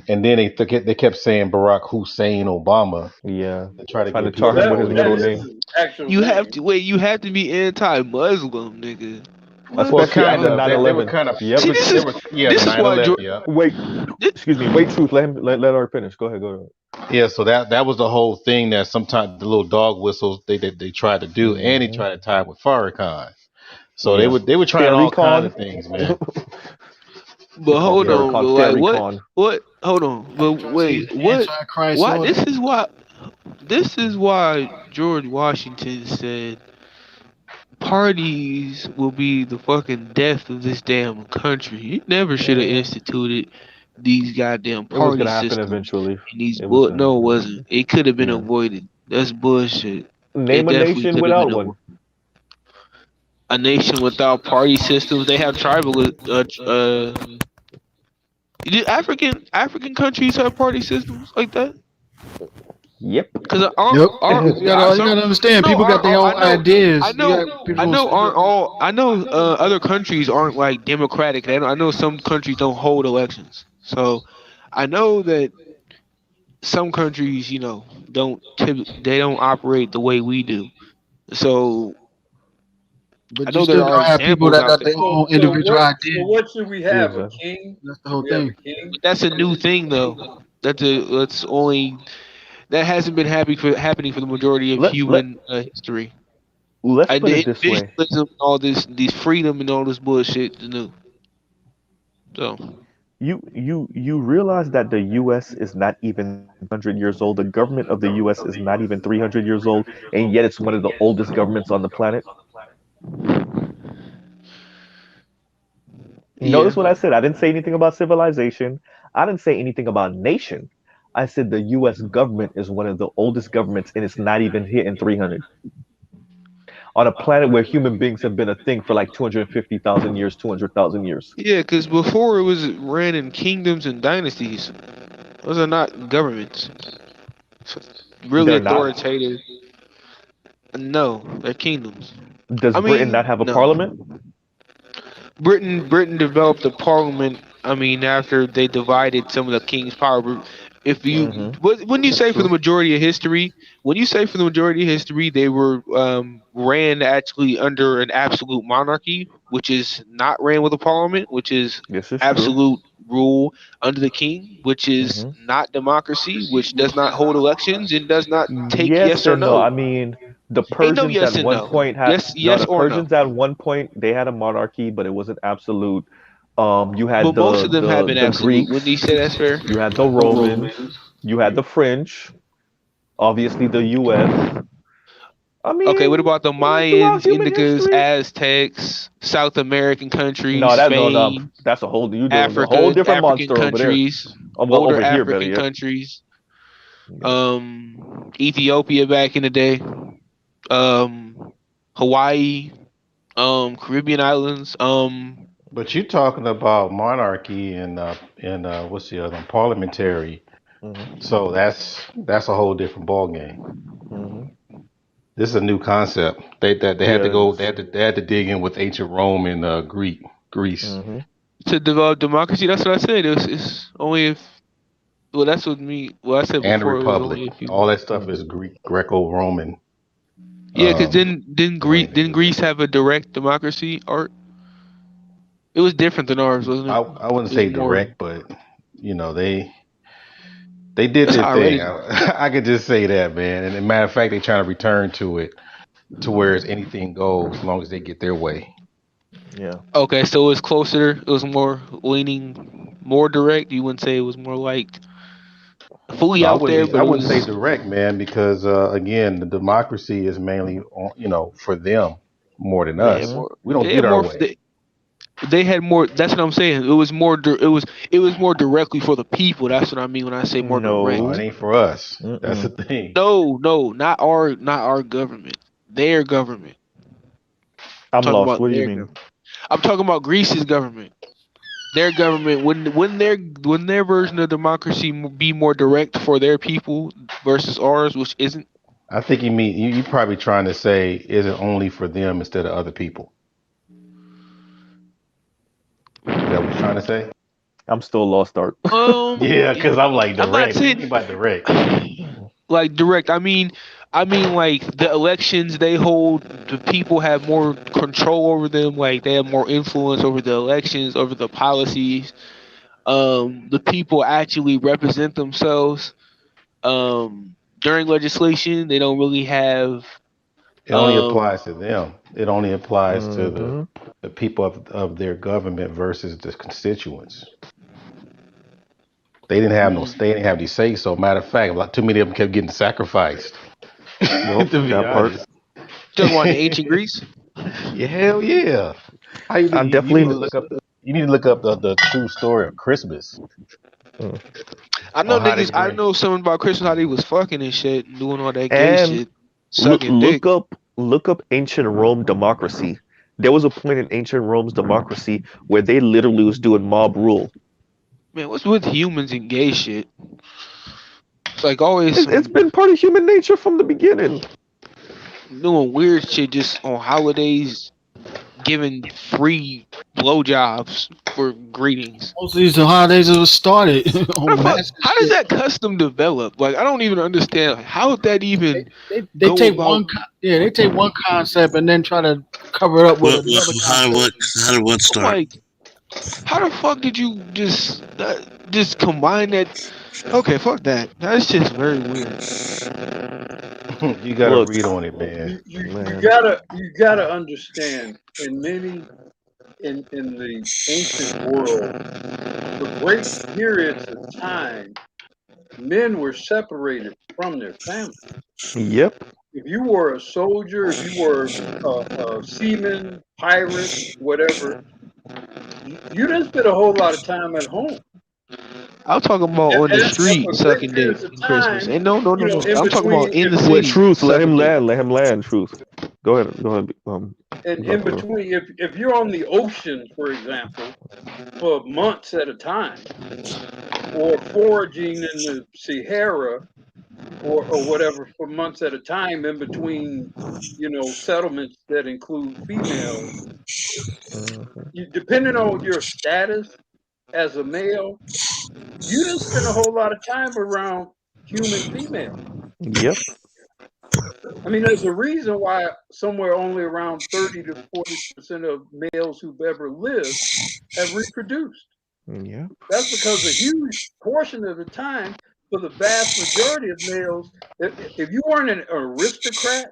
and then they kept saying Barack Hussein Obama Yeah. to try to Trying to get tar people him to with his vote That middle in. is name, his actual You have name. to wait. You have to be anti-Muslim, nigga. What? Well, especially kind after of. nine They were eleven. kind of. Yep. They were. Yeah, the This is nine why eleven. Yeah. Wait, excuse me. Wait, truth. Let Art finish. Go ahead. Go ahead. Yeah. So that was the whole thing that sometimes the little dog whistles they tried to do, and he Hmm. tried to tie it with Farrakhan. So they Yeah. were trying all kinds Farrakhan. of things, man. But called hold on, but like what? Farrakhan. What? Hold on, but See, wait, what? Antichrist Why? order. This is why George Washington said parties will be the fucking death of this damn country. He never should have instituted these goddamn It was party gonna happen systems eventually. and these It was gonna no, it happen wasn't. eventually. It could have been Yeah. avoided. That's bullshit. It Name a definitely nation could have been without one. a nation without party systems. They have tribal. Do African countries have party systems like that? Yep. Because Yep. aren't You gotta understand. no People got aren't their all, own ideas. You got I people who know speak aren't up. all I know other countries aren't like democratic. I know some countries don't hold elections. So I know that some countries, they don't operate the way we do. So I But you know there still are gonna have people examples that out got there. their own So individual what? ideas. So what should we Yeah, have? A exactly. king? That's the Should whole we have a thing. king? But that's a new thing though. That's only that hasn't been happening for the majority of Let let human history. let's I put it did this way. individualism, all this freedom and all this bullshit is new. So You realize that the U.S. is not even 300 years old. The government of the U.S. is not even 300 years old, and yet it's one of the oldest governments on the planet. yeah. Notice what I said. I didn't say anything about civilization. I didn't say anything about nation. I said the U.S. government is one of the oldest governments, and it's not even hitting 300 on a planet where human beings have been a thing for like 250,000 years, 200,000 years. Yeah, because before it was ran in kingdoms and dynasties. Those are not governments. Really They're not. authoritative. No, they're kingdoms. Does I Britain not mean, have a no. parliament? Britain developed a parliament. I mean, after they divided some of the king's power. But if you, Mm-hmm. when you That's say for the true. majority of history, when you say for the majority of history, they were ran actually under an absolute monarchy, which is not ran with a parliament, which is This is true. absolute rule under the king, which is Mm-hmm. not democracy, which does not hold elections and does not take Yes yes or and no. no. I mean, the Ain't no Persians at yes and one no. point had Yes, no. yes The or no. Persians at one point they had a monarchy, but it wasn't absolute. You had But most the of them have the been the absolute. When you Greeks, say that's fair. you had the Romans, you had the French, obviously the U.S. I Okay, what mean, about the throughout Mayans, human Incas, history. Aztecs, South American No, countries, that no, Spain, that's a whole you dealing with a whole Africa, different African monster over there. countries, Oh, well, older over here, better African yet. countries, Yeah. Ethiopia back in the day, Hawaii, Caribbean islands, But you're talking about monarchy and what's the other one? Parliamentary. Mm-hmm. So that's a whole different ball game. Mm-hmm. This is a new concept. They had to Yeah, it go. is. They had to dig in with ancient Rome and Greece, Mm-hmm. to develop democracy. That's what I said. It's only if well, that's what me. Well, I said and the before it was Republic. only if you. All that stuff Mm-hmm. is Greco-Roman. Yeah, because Um, didn't Greece have a direct democracy? Art. It was different than ours, wasn't it? I wouldn't It was say more. direct, but they did That's their how I read thing. it. I could just say that, man. And as a matter of fact, they trying to return to it, to where anything goes, as long as they get their way. Yeah. Okay, so it was closer. It was more leaning more direct. You wouldn't say it was more like fully No, out there, I but it wouldn't say was. direct, man, because again, the democracy is mainly on, for them more than They had us. Mm-hmm. more. We don't They had get our more. way. They had more. That's what I'm saying. It was more. It was more directly for the people. That's what I mean when I say more No, it direct. No. ain't for us. That's the Mm-mm. thing. No, not our government. Their government. I'm I'm talking lost. about What do you their mean? government. I'm talking about Greece's government. Their government when their version of democracy be more direct for their people versus ours, which isn't. I think you probably trying to say is it only for them instead of other people? Is that what you're trying to say? I'm still lost, Art. Yeah, because I'm like I'm not direct. What you saying mean by direct? like direct. I mean like the elections they hold, the people have more control over them. Like they have more influence over the elections, over the policies. The people actually represent themselves. During legislation, they don't really have It only applies to them. It only applies to Mhm. the people of their government versus the constituents. They didn't have no. They didn't have any say. So matter of fact, like too many of them kept getting sacrificed. Well, To be that part. honest. Talking about the ancient Greece. Yeah, hell yeah. How you, I you need to definitely. look up you need to look up the true story of Christmas Mm. I know on how they niggas. I bring. know something about Christmas. How they was fucking and shit, and doing all that gay And shit, sucking dick. look up ancient Rome democracy. There was a point in ancient Rome's democracy where they literally was doing mob rule. Man, what's with humans and gay shit? It's like always It's some been part of human nature from the beginning. doing weird shit just on holidays, giving free blowjobs for greetings. Most of these holidays was started How on mass. does that custom develop? Like, I don't even understand how would that even They go take about. they take one concept and then try to cover it up with Well, another how did what I'm start? like, how the fuck did you just combine that? Okay, fuck that. That's just very weird. You gotta Look, read on it, man. You gotta understand in the ancient world, for great periods of time, men were separated from their family. Yep. If you were a soldier, if you were a seaman, pirate, whatever, you didn't spend a whole lot of time at home. I'm talking about on the And street for great sucking dick periods of in Christmas. time, And no. in I'm talking about between, in the Wait, city truth. Let him sucking dick. land. Let him land. Truth. Go ahead. Go ahead. and in Buffalo. between, if you're on the ocean, for example, for months at a time, or foraging in the Sahara or whatever for months at a time in between, settlements that include females, depending on your status as a male, you didn't spend a whole lot of time around human females. Yep. I mean, there's a reason why somewhere only around 30 to 40% of males who've ever lived have reproduced. Yeah. That's because a huge portion of the time, for the vast majority of males, if you weren't an aristocrat,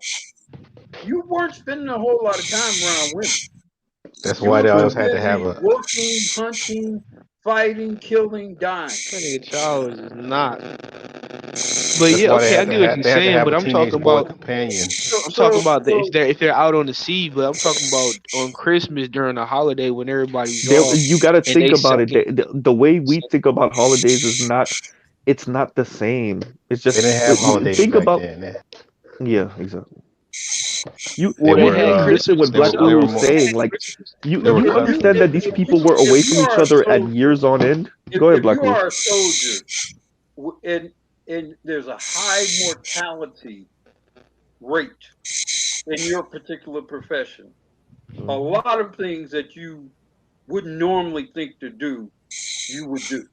you weren't spending a whole lot of time around women. That's You why were they too always had to have busy a. working, hunting, fighting, killing, dying. That nigga Charles is not. But That's yeah, why they okay, I had to get what have. you're They had to saying, have but a I'm teenage talking boy about companion. I'm talking about So if they're out on the sea, but I'm talking about on Christmas during the holiday when everybody's There, off you got to and think they about it. sucking. The way we think about holidays is not. It's not the same. It's They just didn't have holidays think back about. then. Yeah, exactly. They Well, they You were. had listen what Christmas Black They Rule were was more. themselves. saying. Like They were you countries. understand that these people were away if from you each are a other at soldier, years on end. Go ahead, if Black you Rule. are a soldier, and there's a high mortality rate in your particular profession, a lot of things that you wouldn't normally think to do, you would do.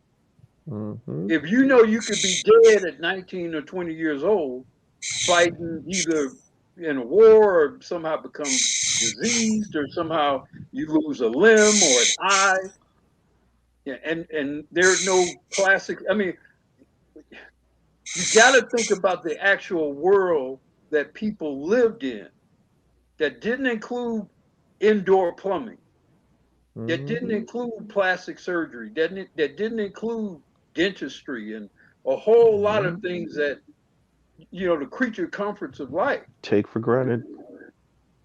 Mm-hmm. If you know you could be dead at 19 or 20 years old, fighting either in a war or somehow become diseased or somehow you lose a limb or an eye, yeah, and there are no classic. I mean, you got to think about the actual world that people lived in that didn't include indoor plumbing, that didn't include plastic surgery, that didn't include dentistry and a whole lot of things that the creature comforts of life. Take for granted.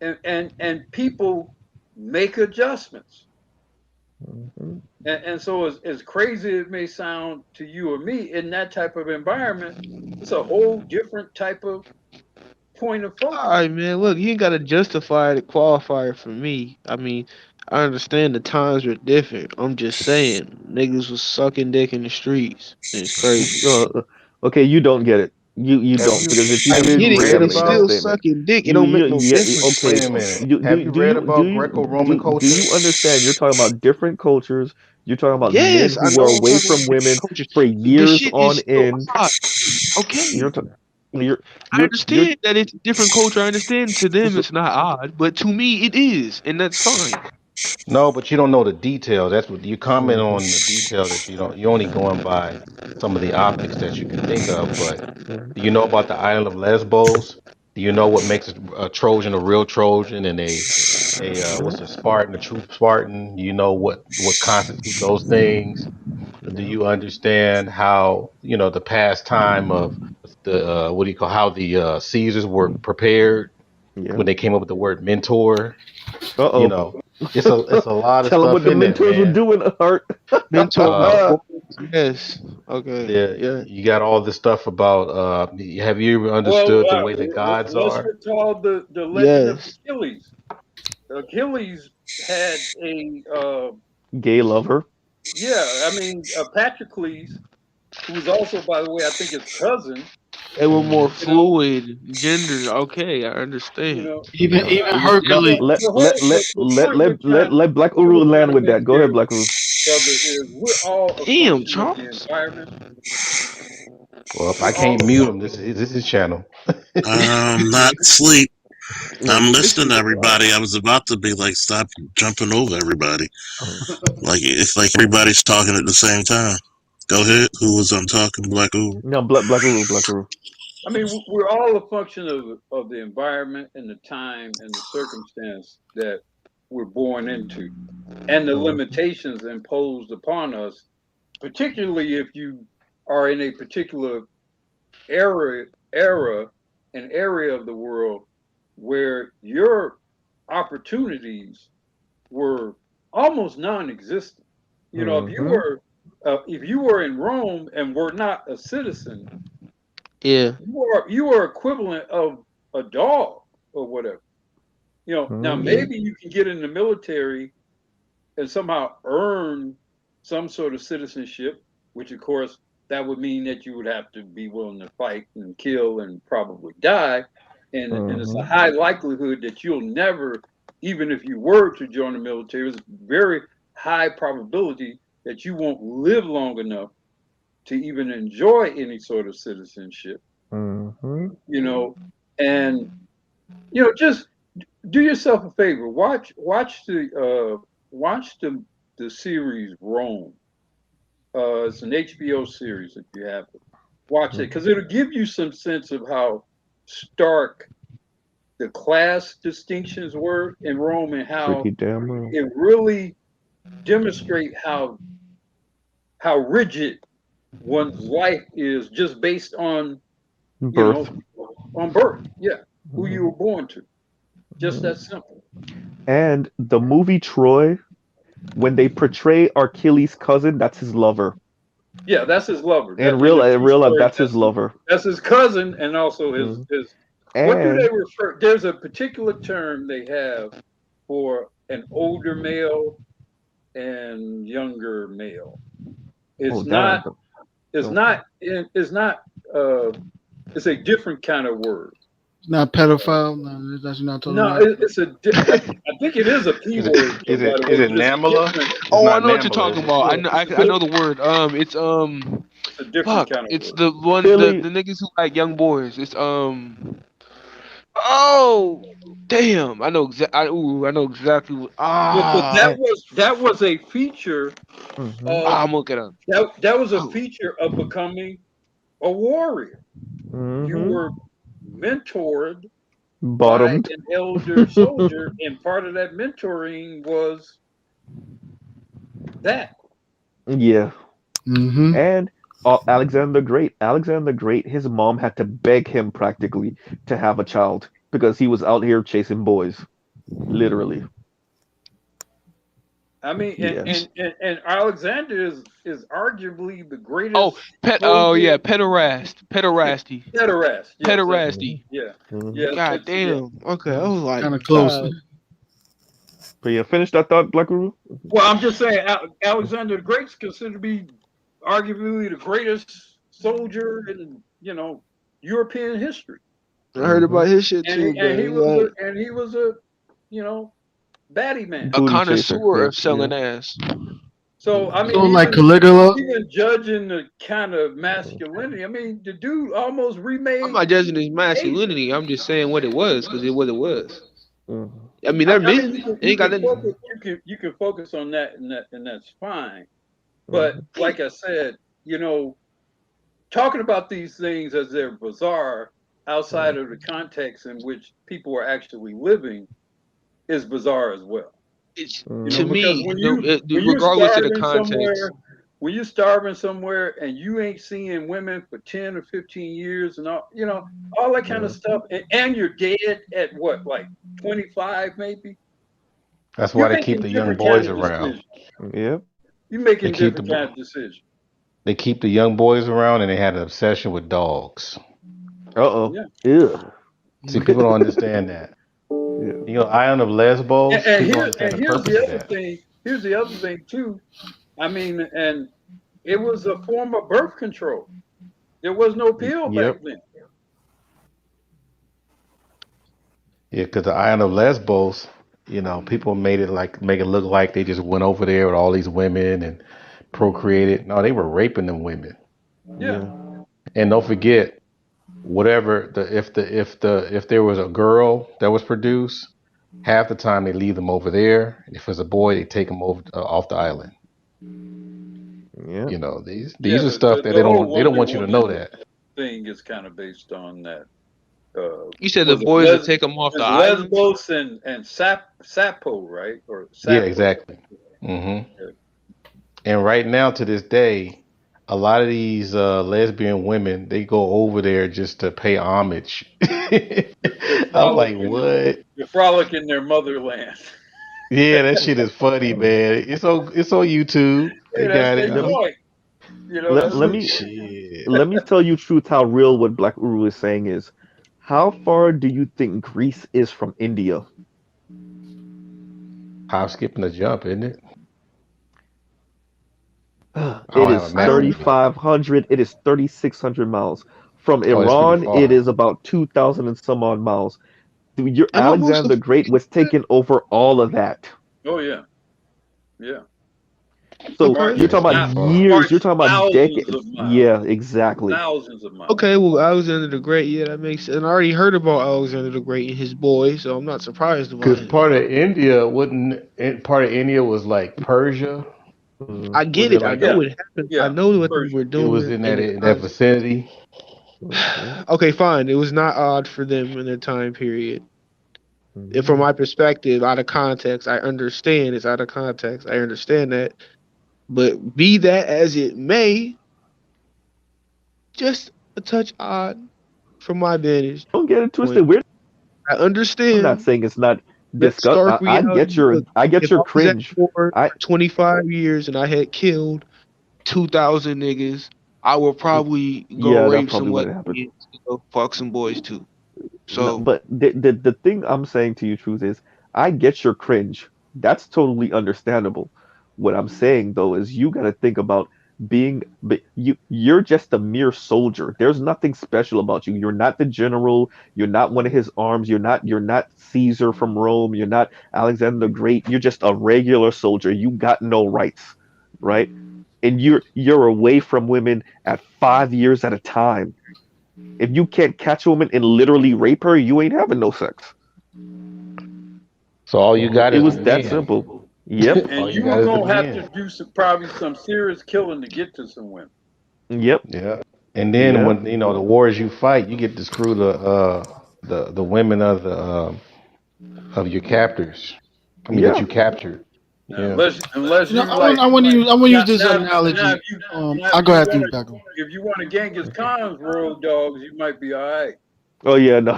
And people make adjustments. And so as crazy as it may sound to you or me, in that type of environment, it's a whole different type of point of All focus. right, man. Look, you ain't gotta justify the qualifier for me. I mean, I understand the times were different. I'm just saying, niggas was sucking dick in the streets. And it's crazy. Okay, you don't get it. You Have don't you because if you I have did, you get you it, would read but never it's make that still about? statement. sucking dick. It don't make no difference. Wait Okay. a minute. You Have you read do about you Greco-Roman do culture? you understand? You're talking about different cultures. You're talking about men Yes, who I were know I'm away talking about from different women cultures. for The years shit is on still end. odd. Okay. You're talking. You're I you're understand that it's a different culture. I understand to them it's not odd, but to me it is, and that's fine. No, but you don't know the details. That's what you comment Mhm, on the details that you don't. You're only going by some of the optics that you can think of. But mhm. do you know about the island of Lesbos? Do you know what makes a Trojan a real Trojan and what's a Spartan, a true Spartan? You know what constitute those things? Do you understand how the past time of the what do you call how the Caesars were prepared Yeah. when they came up with the word mentor? You Uh-oh. know, it's a lot of Tell them what stuff the in there, mentors were man. doing, Art. Uh, Mentor. Yes. Okay. there Yeah. you got all this stuff about. Have you ever Well, understood the way that gods let's are? recall the legend of Yes. Achilles. Achilles had a Gay lover. yeah, I mean Patroclus, who was also, by the way, I think his cousin. They were more You know, fluid gender. Okay, I you understand. know. Even No, Hercules. The point we're trying, let Black what Uru we're trying land to with make that. Go ahead, here, Black Uru. brother, is we're all a Damn, function of the Charles. environment. Well, if I We're all can't a mute function. him, this is channel. I'm not asleep. I'm This listening to nigga wild. everybody. I was about to be like, stop jumping over everybody. Oh. Like it's like everybody's talking at the same time. Go ahead. Who was talking? Black Uber. No, Black Uru, Black Uru. I mean, we're all a function of the environment and the time and the circumstance that we're born into, and the limitations imposed upon us, particularly if you are in a particular era, an area of the world where your opportunities were almost non-existent. You know, if you were in Rome and were not a citizen, Yeah. you are equivalent of a dog or whatever. You know, now Yeah. maybe you can get in the military and somehow earn some sort of citizenship, which of course that would mean that you would have to be willing to fight and kill and probably die. And it's a high likelihood that you'll never, even if you were to join the military, it's very high probability that you won't live long enough to even enjoy any sort of citizenship. You know, and just do yourself a favor. Watch the series Rome. It's an HBO series if you have it. Watch it because it'll give you some sense of how stark the class distinctions were in Rome and how Pretty damn real. it really demonstrate how rigid one's life is just based on Birth. on birth. Yeah, who you were born to. Just that simple. And the movie Troy, when they portray Achilles' cousin, that's his lover. Yeah, that's his lover. In In the true real life, story, that's his lover. that's his cousin, and also his. What do they And refer? There's a particular term they have for an older male and younger male. It's damn. not. It's not. It's not. It's a different kind of word. It's not pedophile. No, that's not talking No, about. it's a. I think it is a p Is it word. is By it the is way, it but it's a Namala? different. It's Oh, I not know what you're Namala, is talking it? about. Yeah, I know the word. It's it's a different fuck. kind of It's word. the one Philly. the niggas who like young boys. It's oh damn. I know exactly what But ah that was a feature of I'm looking up. that was a Oh, feature of becoming a warrior. You were mentored by Bottomed. an elder soldier, and part of that mentoring was that. Yeah. Mm-hmm. And Alexander the Great. Alexander the Great, his mom had to beg him practically to have a child because he was out here chasing boys. Literally. I mean, Yeah. and Alexander is arguably the oh, greatest oh soldier. yeah, pederasty. Pederast, yes, that's Pederasty. yeah, Mm-hmm. yeah, God that's yeah. damn. Okay, I was like, Kind of close. God. But yeah, finish that thought, Black Guru. Well, I'm just saying, Alexander the Great's considered to be arguably the greatest soldier in European history, I heard about his shit and too, but it's like he was a baddie man. a Booty chaser. connoisseur Yeah. of selling ass. So I So mean, like Caligula. even judging the kind of masculinity, I mean, the dude almost I'm remade not judging his David. masculinity. I'm just saying what it was because it what it was. Mhm. I mean, I that mean, mean it you ain't got can nothing. focus, you can focus on that, and that's fine. But Mhm. like I said, talking about these things as they're bizarre, outside of the context in which people are actually living is bizarre as well. It's Because to me, when you're regardless of the starving context. somewhere, when you're starving somewhere and you ain't seeing women for 10 or 15 years and all, all that kind of stuff, and you're dead at what, like 25 maybe? That's why You're they keep making the young different kind boys of around. decisions. Yep. You're They making keep different kind of decisions. they keep the young boys around, and they had an obsession with dogs. Uh-oh. Yeah. Ew. See, people don't understand that. You know, Island of Lesbos, And people don't here understand and the here's purpose the of other that. thing. Here's the other thing too. I mean, and it was a form of birth control. There was no pill back Yep. then. Yeah, because the Island of Lesbos, people make it look like they just went over there with all these women and procreated. No, they were raping them women. Yeah. And don't forget, whatever if there was a girl that was produced, half the time they leave them over there. If it's a boy, they take them over off the island. Yeah. These are stuff that The whole they don't Wonder want you to know Woman that. thing is kind of based on that. You said the Was it boys would take them off the island? Lesbos and Sappho, right? Or Yeah, Sappho. exactly. And right now, to this day, a lot of these lesbian women, they go over there just to pay homage. They I'm frolic like, in what? they frolic in their motherland. Yeah, that shit is funny, man. It's on YouTube. Hey, They that's got it. their Let me joint. let, That's let their me Shit. let me tell you truth how real what Black Uru is saying is. How far do you think Greece is from India? Hop, skipping a jump, isn't it? I It don't have a is map with me. 3,500. It is 3,600 miles. From Oh, that's pretty Iran, it far. is about 2,000 and some odd miles. Dude, your Am I supposed Alexander to the Great was taking over all of that. Oh yeah. Yeah. So okay? you're Yeah, it's talking pretty about far. years. You're March talking about thousands decades. of miles. Yeah, exactly. Thousands of miles. Okay, well, Alexander the Great, yeah, that makes sense. And I already heard about Alexander the Great and his boy, so I'm not surprised about Because him. part of India was like Persia. I Was get it it. I like know it happened. I Yeah. know what they Persia. were it was doing in in that the in that time. vicinity? Okay, fine. It was not odd for them in their time period. And from my perspective, out of context, I understand it's out of context. I understand that. But be that as it may, just a touch odd from my vantage Don't get it point. twisted. I I'm not understand saying it's not that discuss. stark I reality. get your Look, I get if your I was at cringe. war for I 25 years and I had killed 2,000 niggas, I would probably go yeah, that rape some probably white wouldn't happen. kids and go fuck some boys too. No, So but the thing I'm saying to you, truth is, I get your cringe. That's totally understandable. What I'm saying though is, you got to think about you're just a mere soldier. There's nothing special about you. You're not the general. You're not one of his arms. You're not Caesar from Rome. You're not Alexander the Great. You're just a regular soldier. You got no rights, right? And you're away from women at 5 years at a time. If you can't catch a woman and literally rape her, you ain't having no sex. So all you got It is the was that men. simple. Yep. All And you you got were is the gonna have men. to do probably some serious killing to get to some women. Yep. Yeah. And then Yep. when the wars you fight, you get to screw the women of your captors. I mean that Yeah. you captured. Now, Yeah. unless you I like want to use this now analogy. now I'll if go you ahead want through to back on. if you want to Genghis Khan's road dogs, you might be all right. Oh yeah, no.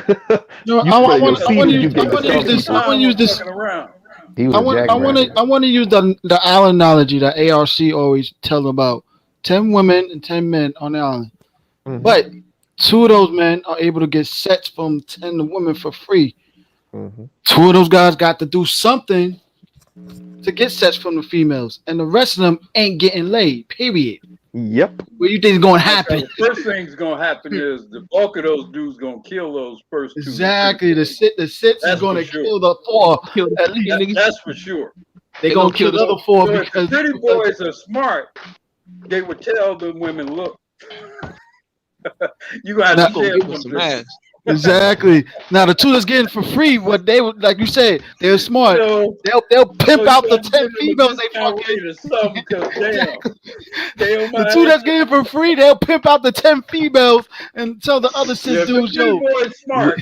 No, You I spread your want I seed want to and use you I get want to use Khan this Genghis I people. want to Khan use wasn't this fucking around. He was a jackrabbit. I want to use the island analogy that ARC always tell about 10 women and 10 men on the island. Hmm. But two of those men are able to get sets from 10 women for free. Hmm. Two of those guys got to do something to get sets from the females, and the rest of them ain't getting laid. Period. Yep. What do you think is going to Okay, happen? the first thing's gonna happen is the bulk of those dudes gonna kill those first two to three Exactly. The boys. sits is That's going for to sure. kill the four kill the at pretty least. niggas. That's for sure. They They gonna gonna kill kill the the other four So if the because pretty boys are smart, they would tell the women, look, you're gonna have now, you to gonna shed give us some some things. ass. Exactly. Now the two that's getting for free, what they would like you said, they're smart. So, They'll pimp you out the gotta 10 give them a females they discount fucking. rate or something, because damn, Exactly. they on The my two ass. that's getting for free, they'll pimp out the 10 females and tell the other Yeah, six if the dudes, pretty yo. boy is smart,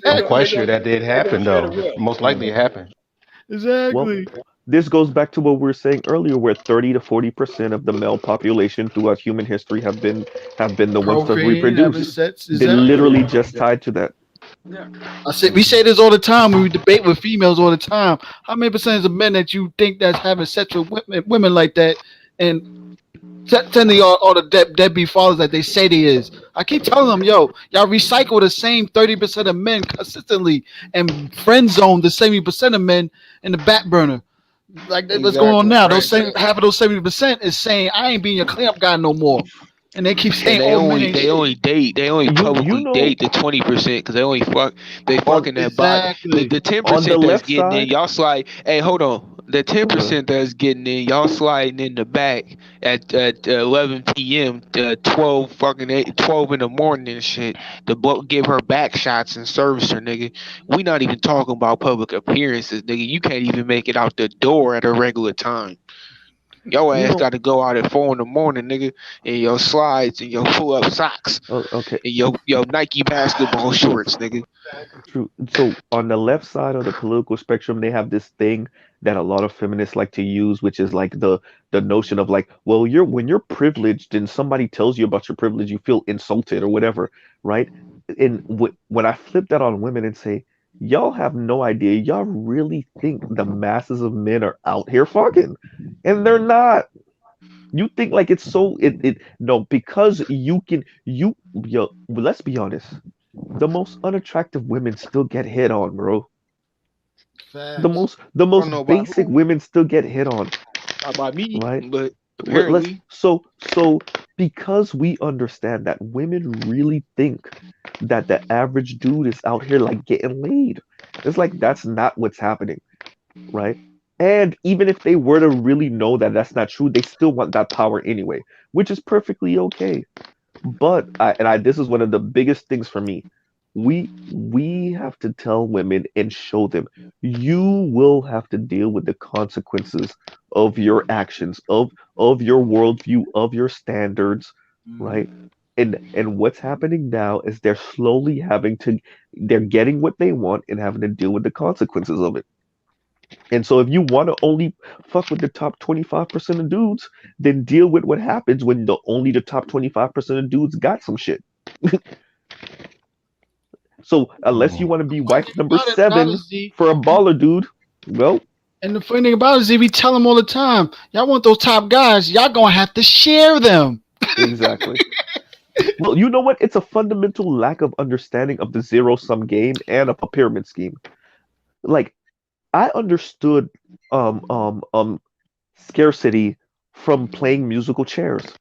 I'm Exactly. quite sure that did they gonna happen share the though. wealth. Most likely it happened. Well, Exactly. this goes back to what we were saying earlier, where 30 to 40% of the male population throughout human history have been the ones to Procreating, having reproduce. sex, They're exactly. literally just tied to that. Yeah. I said we say this all the time when we debate with females all the time. How many percentage of men that you think that's having sex with women like that, and telling all the deadbeat fathers that they say they is? I keep telling them, yo, y'all recycle the same 30% of men consistently and friend zone the 70% of men in the back burner. Like what's going on Exactly. now? Those Right. same half of those 70% is saying I ain't being your clamp guy no more, and they keep And saying they all men only ain't they shit. only date they only You publicly know, date the 20% because they on fucking that bot. The Exactly. the ten on the percent that's left getting in, side, y'all slide. Hey, hold on. The ten okay. percent that's getting in, y'all sliding in the back at 11 p.m. 12 fucking 12 in the morning and shit. To give her back shots and service her, nigga. We not even talking about public appearances, nigga. You can't even make it out the door at a regular time. Your You ass know, got to go out at 4 in the morning, nigga, in your slides and your pull up socks okay. and your Nike basketball shorts, nigga. True. So on the left side of the political spectrum, they have this thing that a lot of feminists like to use, which is like the notion of like, well, when you're privileged and somebody tells you about your privilege, you feel insulted or whatever, right? And when I flip that on women and say, y'all have no idea, y'all really think the masses of men are out here fucking, and they're not. You think like it's so it no, because yo, let's be honest, the most unattractive women still get hit on, bro. Facts. The I don't most know about basic who, women still get hit on, not by me, right? but Let's apparently. so because we understand that women really think that the average dude is out here like getting laid. It's like that's not what's happening, right? And even if they were to really know that that's not true, they still want that power anyway, which is perfectly okay. But this is one of the biggest things for me. We have to tell women and show them you will have to deal with the consequences of your actions, of your worldview, of your standards, right? And what's happening now is they're getting what they want and having to deal with the consequences of it. And so if you want to only fuck with the top 25% of dudes, then deal with what happens when the top 25% of dudes got some shit. So unless you want to be Funny wife thing number about it, 7 Z, for a baller dude, well, and the funny thing about it is, we tell them all the time, y'all want those top guys, y'all gonna have to share them. exactly. Well, you know what? It's a fundamental lack of understanding of the zero-sum game and of a pyramid scheme. Like I understood um um um scarcity from playing musical chairs.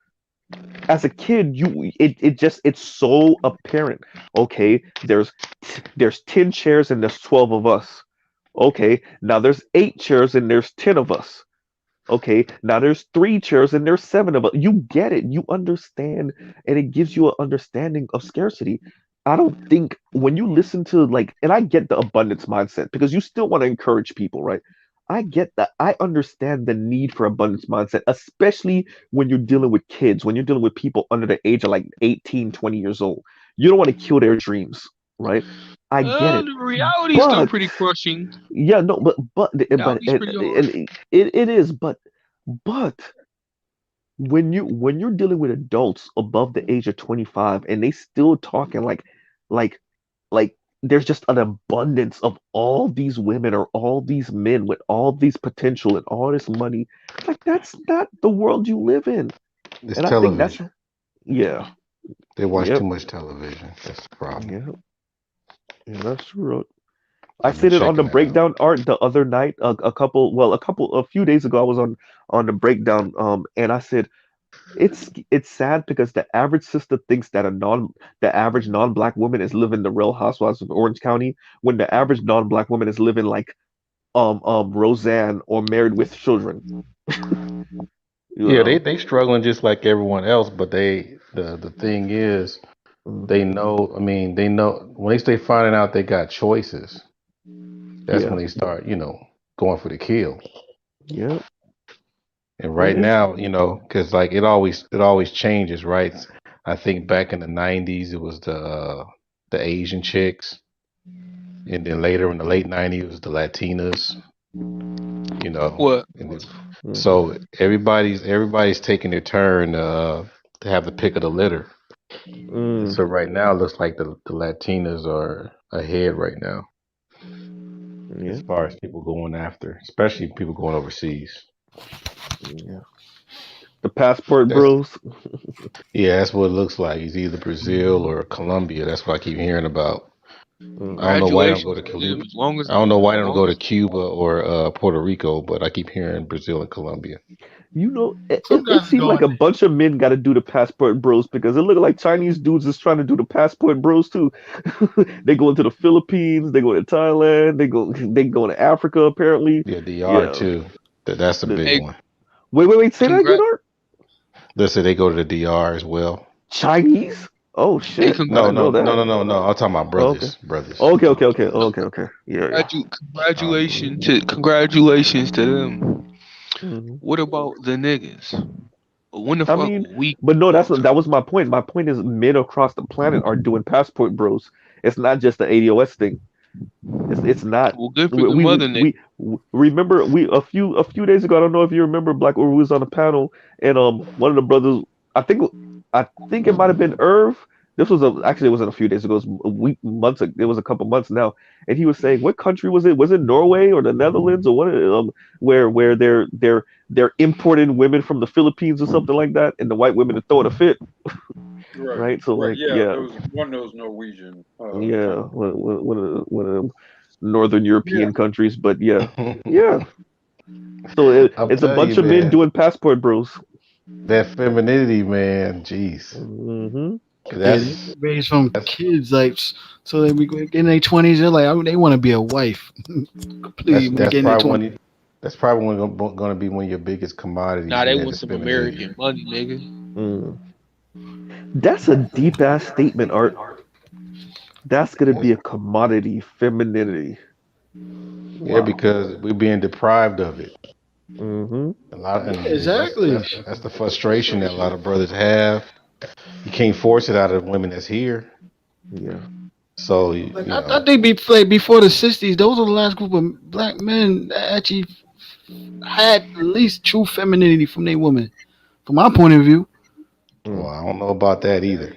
As a kid, it's so apparent. Okay, there's 10 chairs and there's 12 of us. Okay, now there's 8 chairs and there's 10 of us. Okay, now there's 3 chairs and there's 7 of us. You get it, you understand, and it gives you an understanding of scarcity. I don't think when you listen to like, and I get the abundance mindset because you still want to encourage people, right? I get that. I understand the need for abundance mindset, especially when you're dealing with kids, when you're dealing with people under the age of like 18, 20 years old. You don't want to kill their dreams, right? I get it. The reality's still But pretty crushing. yeah, no, but Reality's pretty harsh. it is, but when you're dealing with adults above the age of 25 and they still talking like like there's just an abundance of all these women or all these men with all these potential and all this money. Like that's not the world you live in. It's And I think that's television. yeah. They watch too Yep. much television. That's the problem. Yeah. Yeah, that's true. I I've been said it on the checking it out. breakdown art the other night, a few days ago. I was on the breakdown, and I said it's sad because the average sister thinks that the average non-black woman is living the Real Housewives of Orange County, when the average non-black woman is living like Roseanne or Married with Children. You Yeah, know, they struggling just like everyone else, but the thing is, They know. I mean, they know when they start finding out they got choices. That's when they start, going for the kill. Yep. And right now, because like it always changes, right? I think back in the '90s it was the Asian chicks, and then later in the late '90s it was the Latinas. What? And so everybody's taking their turn to have the pick of the litter. And so right now it looks like the Latinas are ahead right now as far as people going after, especially people going overseas. Yeah. The passport That's bros. Yeah, that's what it looks like. It's either Brazil or Colombia. That's what I keep hearing about. I don't know why they don't go Congratulations to to them. As long as I don't know why they don't go to Cuba or Puerto Rico, but I keep hearing Brazil and Colombia. Some It guys are seemed like going a bunch of men got to do the passport bros because it looked like Chinese dudes is trying to do the passport bros too. They go into the Philippines, they go to Thailand, they go to Africa apparently. Yeah, DR Yeah. too. That's a big hey, one. Wait, say that again, congrat, Art. They say they go to the DR as well. Chinese? Oh hey, shit, I No, didn't no, know no, that. no, no, no. I'm talking about Oh, okay. brothers. Brothers. Okay. Yeah. congratulations to them. Hmm. What about the niggas? When the I fuck mean, we but no, go to? that was my point. My point is men across the planet are doing passport bros. It's not just the ADOS thing. It's not. Well, good for We the we we, mother niggas. we remember we a few days ago. I don't know if you remember Black where we was on a panel and one of the brothers. I think I think it might have been Irv. This was actually it wasn't a few days ago. It was a week months. It was a couple months now, and he was saying what country was it? Was it Norway or the Netherlands or what? Where they're importing women from the Philippines or something like that, and the white women are throwing a fit, Right, right? So right. like Yeah, yeah, there was one of those Norwegian yeah, countries. one of them northern Yeah, European countries, but yeah. So I'm it's a telling you, bunch of men man, doing passport bros. that femininity, man. Jeez, Hmm. yeah, they that's raised from that's kids like so they be in their 20s. They're like they want to be a wife. that's Completely when they that's get in their probably 20s. that's probably going to be one of your biggest commodities, Nah, they man. want The some femininity. American money, nigga. Mm. That's a deep ass statement, Art. That's gonna be a commodity, femininity. Yeah, Wow. because we're being deprived of it. Hmm. A lot, Yeah, and that's exactly. that's that's the frustration that a lot of brothers have. You can't force it out of women that's here. Yeah. So Like I think before the 60s, those are the last group of black men that actually had at least true femininity from their women. From my point of view, well, I don't know about that either.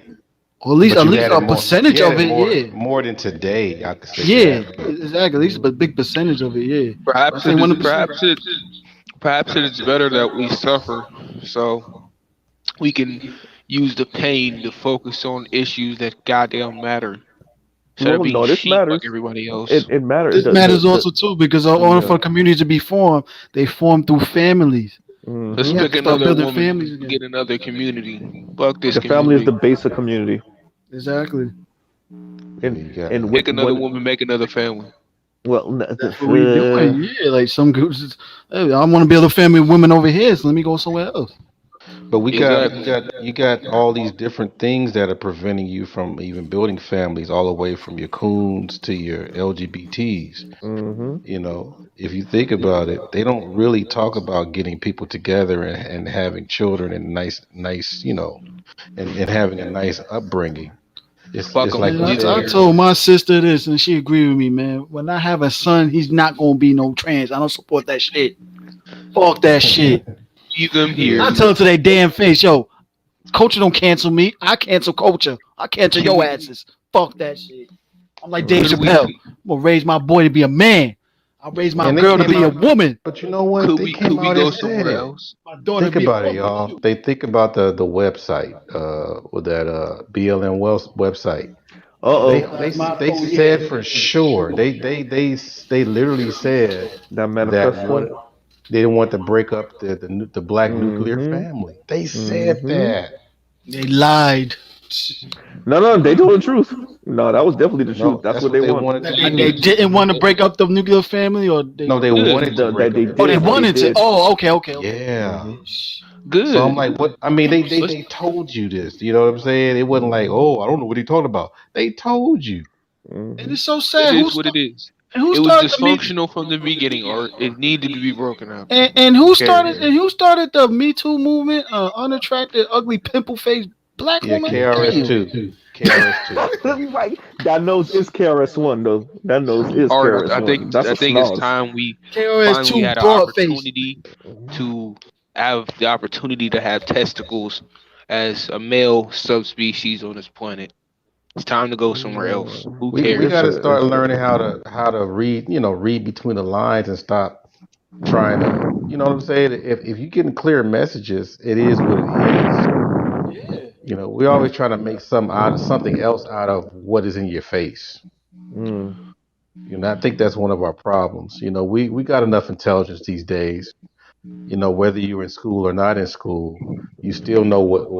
or But at you least had it a more. You percentage had of it it, yeah. more than today. I could say Yeah, that. exactly. At least a big percentage of it, yeah. But I Perhaps think it one is. of the Perhaps it is better that we suffer, so we can use the pain to focus on issues that goddamn matter instead of Well, being no, this sheep like matters. everybody else. It matters. this matters also too because in order Yeah. for communities to be formed, they form through families. Let's We Hmm. have pick to start another building woman families and again. get another community. Fuck this The family is the community. base of community, Exactly. Yeah, and you got. and Pick another when woman, make another family. well, That's what we doing. Yeah, like some groups. Hey, I want to build a family with women over here, so let me go somewhere else. But we got you Exactly. got you got all these different things that are preventing you from even building families, all the way from your coons to your LGBTs. Hmm. If you think about it, they don't really talk about getting people together and having children and nice, and having a nice upbringing. It's Fuck it's them. like Man, we Get I said. married. told my sister this, and she agreed with me, man. When I have a son, he's not gonna be no trans. I don't support that shit. Fuck that shit. Leave them Yeah, I here. tell her to their damn face, yo, culture don't cancel me. I cancel culture. I cancel Can your we? asses. Fuck that shit. I'm like Dave Could we? Chappelle. I'm gonna raise my boy to be a man. I'll raise my and they girl to came be a out, woman. but you know what? Could They we? came Could we out and go said somewhere it. else? My daughter Think to be a about it, woman y'all. too. They think about the website, with that BLM Wells website. Uh They oh, they My they phone, yeah. said for sure. They literally said that that manifest one. they didn't want to break up the black nuclear Hmm. family. They said Hmm. that. They lied. No, they told the truth. No, that was definitely the truth. No, That's that's what what they they want. wanted to That they do. didn't want to break up the nuclear family, or they. No, they Yeah. wanted to That break they up the Oh, they did. They family. wanted to. did. Oh, okay. Yeah. So I'm Good. like, what? I mean, Let's, they told you this. You know what I'm saying? It wasn't like, oh, I don't know what he talking about. They told you. And Mm-hmm. it's so it sad. is what it is. Who It was started the Me dysfunctional from the beginning, or it needed to be broken up. and who started Carry. the Me Too movement? Unattractive, ugly, pimple faced black Yeah, woman. KRS Damn. two, KRS two. Right. That nose is KRS One though. That nose is Or KRS One. That's I a think it's snoz. time we KRS finally two had an broad face. opportunity to have the opportunity to have testicles as a male subspecies on this planet. It's time to go somewhere else. Who We got cares? to start learning how to read. You know, read between the lines and stop trying to. You know what I'm saying? If you getting clear messages, it is what it is. Yeah. You know, we always trying to make something else out of what is in your face. Mm. You know, I think that's one of our problems. You know, we got enough intelligence these days. You know, whether you're in school or not in school, you still know what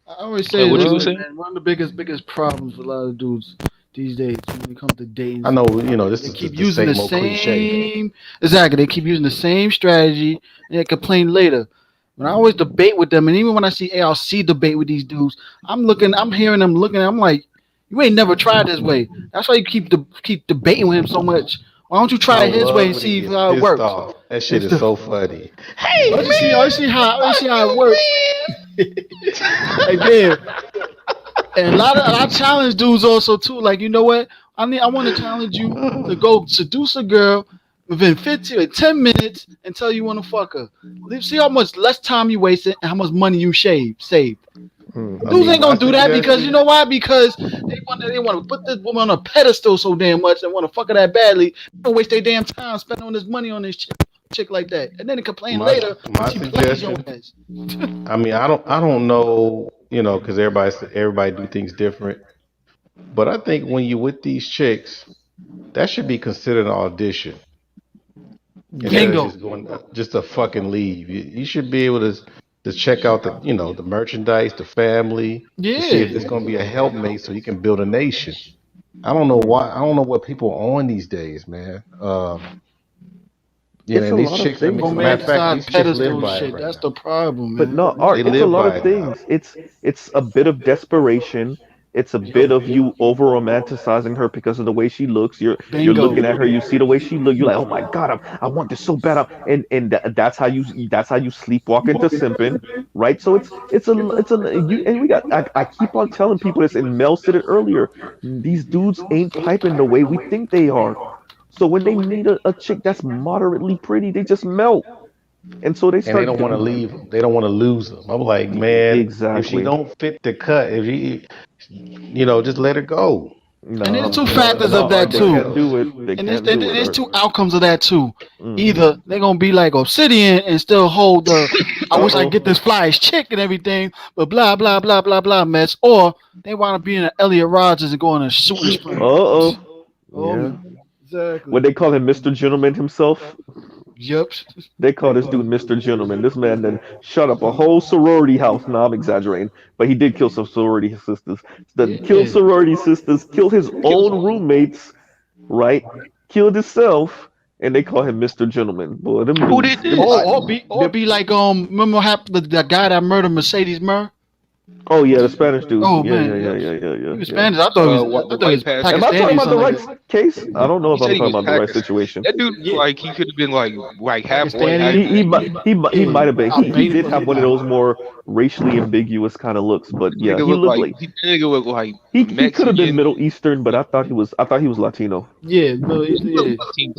I always Wait, say what you this, were Well, like, saying? man, one of the biggest problems for a lot of dudes these days when it comes to dating I stuff, know, you know, this they is keep the using the same old cliche. same exactly. They keep using the same strategy and they complain later. When I always debate with them, and even when I see ALC debate with these dudes, I'm hearing them looking. I'm like, you ain't never tried this way. That's why you keep debating with him so much. Why don't you I try it his way love and when he see gets how it pissed works? off. That shit And is stuff. so funny. Hey I see how it man, works. Like damn, and I challenge dudes also too. Like you know what? I want to challenge you to fuck go seduce a girl within 15 or 10 minutes until you want to fuck her. See how much less time you wasted and how much money you saved. mm. I Dudes mean, ain't my gonna do that because you suggestion. know why? Because they want to put this woman on a pedestal so damn much and want to fuck her that badly. They don't waste their damn time spending all this money on this chick like that, and then they complain My later when my she plays your suggestion. ass. I mean, I don't know, you know, because everybody do things different. But I think when you with these chicks, that should be considered an audition instead of Yes. Bingo. just going just to fucking leave. You should be able to check out the you know the merchandise, the family, to see if Yeah. there's going to be a helpmate so you can build a nation. I don't know Mm. why. I don't know what people are on these days, man. You know, It's a and these lot of chicks. I things, mean, matter of man. fact, Romanticize these chicks live pedestal by it shit. right That's now. the problem, But man. no, art. They It's a live lot by of it now. things. It's a bit of desperation. It's a bit of you over romanticizing her because of the way she looks. You're Bingo. looking at her. You see the way she look. You're like, oh my god, I want this so bad. That's how you sleepwalk into simping, right? So it's a you and we got. I keep on telling people this, and Mel said it earlier. These dudes ain't piping the way we think they are. So when they meet a chick that's moderately pretty, they just melt, and so they And they start don't want to doing leave. They don't want to lose them. I'm like, man, if she exactly. don't fit the cut, if she, you know, just let her go. And there's No, two factors no, of that art. They too. can't do it. They And there's, can't and do it, there's art. two outcomes of that too. Mm. Either they're gonna be like Obsidian and still hold the I Uh wish I could get oh. this flyest chick and everything, but blah blah blah blah blah mess. Or they want to be in an Elliot Rogers and go on a shooting Uh spree. oh. Oh Yeah. man. Exactly. What they call him, Mr. Gentleman himself. Yep. They call this dude Mr. Gentleman. This man then shut up a whole sorority house. No, I'm exaggerating, but he did kill some sorority sisters. Then killed Yeah. sorority sisters, killed his own roommates, right? Killed himself, and they call him Mr. Gentleman. Boy, them Who did dudes, them, this? Or be like remember what happened the guy that murdered Mercedes Murr? oh yeah, the Spanish dude. Oh Yeah, man, yeah, yeah, yep. yeah, yeah, He yeah, was yeah. Spanish. I The thought he was white passing. Am I Pakistani talking or about the something like right that. case? I don't know He if I'm said he talking was about the right Pakistan. situation. That dude, Yeah. like, he could have been like half white, half Pakistani. He Yeah. might have been. He Albania. did have one of those more racially ambiguous kind of looks, but yeah, nigga he look looked like like that nigga look like he could have been Mexican. Middle Eastern, but I thought he was Latino. Yeah, Middle East. He looked Yeah. Latino.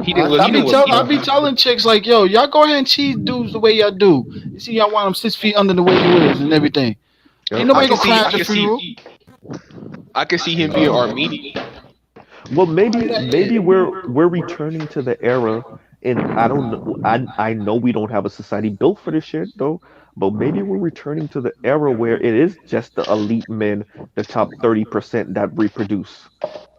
He didn't look I Cuban. be telling chicks like, yo, y'all go ahead and cheese dudes the way y'all do. You see, y'all want them 6 feet under the way you is and everything. Ain't Yep. I nobody can gonna see cry at I your can see funeral. I can see him being Armenian. Well, Oh, maybe we're returning to the era, and I don't know. I know we don't have a society built for this shit though, but maybe we're returning to the era where it is just the elite men, the top 30% that reproduce,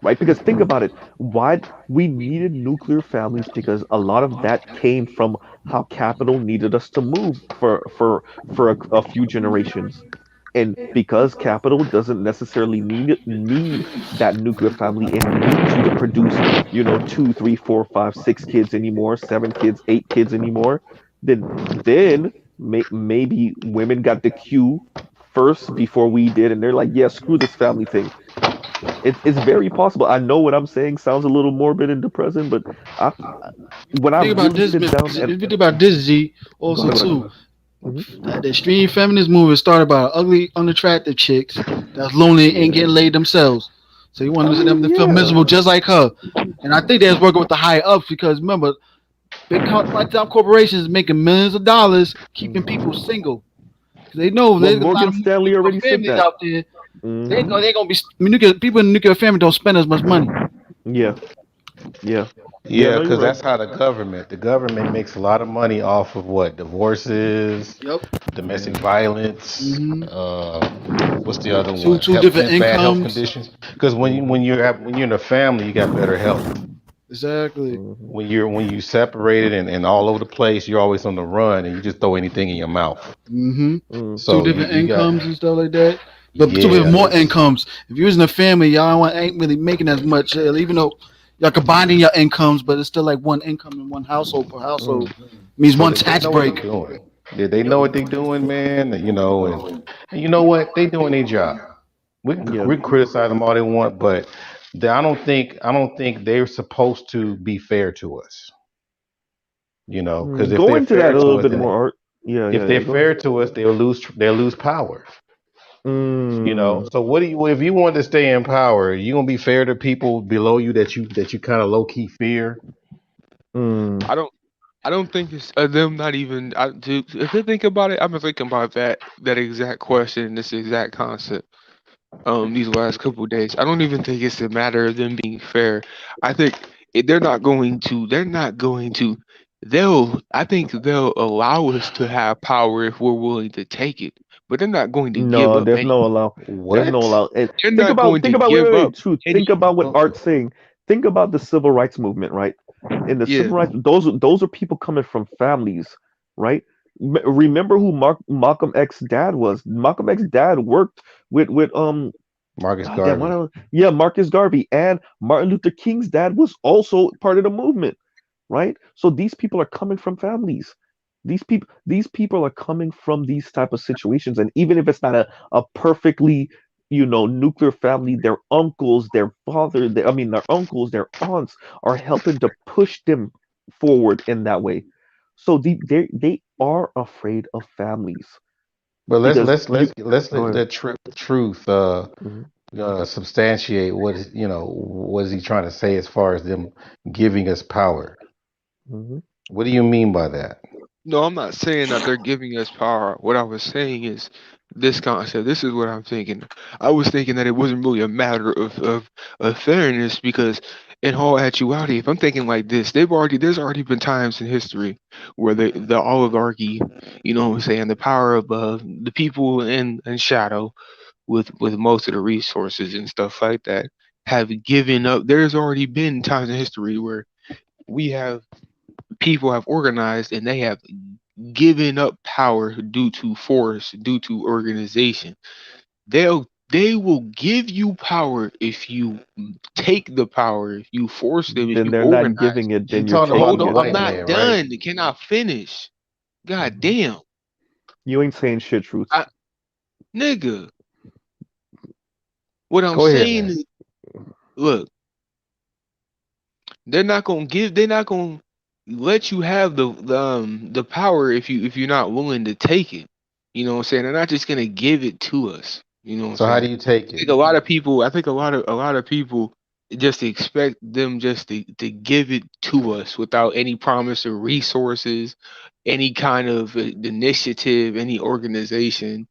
right? Because think about it, why we needed nuclear families because a lot of that came from how capital needed us to move for a few generations. And because capital doesn't necessarily need that nuclear family and need you to produce, two, three, four, five, 6 kids anymore, 7 kids, 8 kids anymore, then maybe women got the cue first before we did, and they're like, yeah, screw this family thing. It's very possible. I know what I'm saying sounds a little morbid and depressing, but I, when I Think about really this, sit man. down If and you think about this, G, go also ahead, go ahead. too, the extreme feminist movement started by ugly, unattractive chicks that's lonely and ain't getting laid themselves. So you I want them mean, to feel yeah. miserable just like her. And I think they was working with the higher ups because remember, lifetime corporations making millions of dollars keeping people single. 'Cause they know Well, there's a lot Morgan of Stanley nuclear already said families that. out there. They Hmm know they're gonna be nuclear people in the nuclear family don't spend as much money. Yeah, yeah, yeah. Yeah, No, you're because right. that's how the government makes a lot of money off of what? Divorces, Yep. domestic violence, hmm what's the other Two one? two different Bad health incomes. conditions. Because when you're in a family, you got better health. Exactly. Hmm When you separated and all over the place, you're always on the run and you just throw anything in your mouth. hmm mm Two So you, different you got incomes and stuff like that. But two with yeah, more it's incomes. If you was in a family, y'all ain't really making as much, even though y'all combining your incomes, but it's still like one income in one household per household. mm. Means so one they tax know what they're break. doing. They Yep. know what they're doing, man. And you know what? They doing their job. Yeah. We can criticize them all they want, but I don't think they're supposed to be fair to us. Because if Go they're into that fair a little to us, bit then more, Art. Yeah, if yeah, they're yeah. Go ahead. fair to us, they'll lose power. Mm, So what do you if you want to stay in power, you gonna be fair to people below you that you kind of low key fear? mm. I don't. I don't think it's them not even. If you think about it, I've been thinking about that exact question, this exact concept. These last couple of days, I don't even think it's a matter of them being fair. I think they're not going to. They're not going to. I think they'll allow us to have power if we're willing to take it, but they're not going to give No, up there's any. no allow. There's no What? allow. And They're think not about going think to about wait, give wait, up wait, truth. any. Think about what Well, Art's saying. Think about the civil rights movement, right? In the Yeah. civil rights, those are people coming from families, right? Remember who Malcolm X dad was? Malcolm X dad worked with Marcus God damn, Garvey. yeah, Marcus Garvey, and Martin Luther King's dad was also part of the movement, right? So these people are coming from families. These people are coming from these type of situations, and even if it's not a perfectly, nuclear family, their uncles, their father, I mean, their uncles, their aunts are helping to push them forward in that way. So they are afraid of families But let's because let's let's let's go let ahead. the truth Hmm substantiate what is he trying to say as far as them giving us power. hmm What do you mean by that? No, I'm not saying that they're giving us power. What I was saying is this concept. This is what I'm thinking. I was thinking that it wasn't really a matter of fairness because in all actuality, if I'm thinking like this, there's already been times in history where the oligarchy, what I'm saying, the power above, the people in shadow with most of the resources and stuff like that have given up. There's already been times in history where we have people have organized and they have given up power due to force, due to organization. They will give you power if you take the power, if you force them, if Then you they're not organize. giving it. You Then you're talking about Hold taking the on, it. I'm white not man, right? done. Can I finish? God Mhm. damn. You ain't saying shit, truth. I, nigga, what I'm Go ahead, saying man. is, look, they're not gonna let you have the power if you're not willing to take it. You know what I'm saying? They're not just gonna give it to us. You know what I'm So how saying? do you take I it? think a lot of people I think a lot of people just expect them just to give it to us without any promise of resources, any kind of initiative, any organization.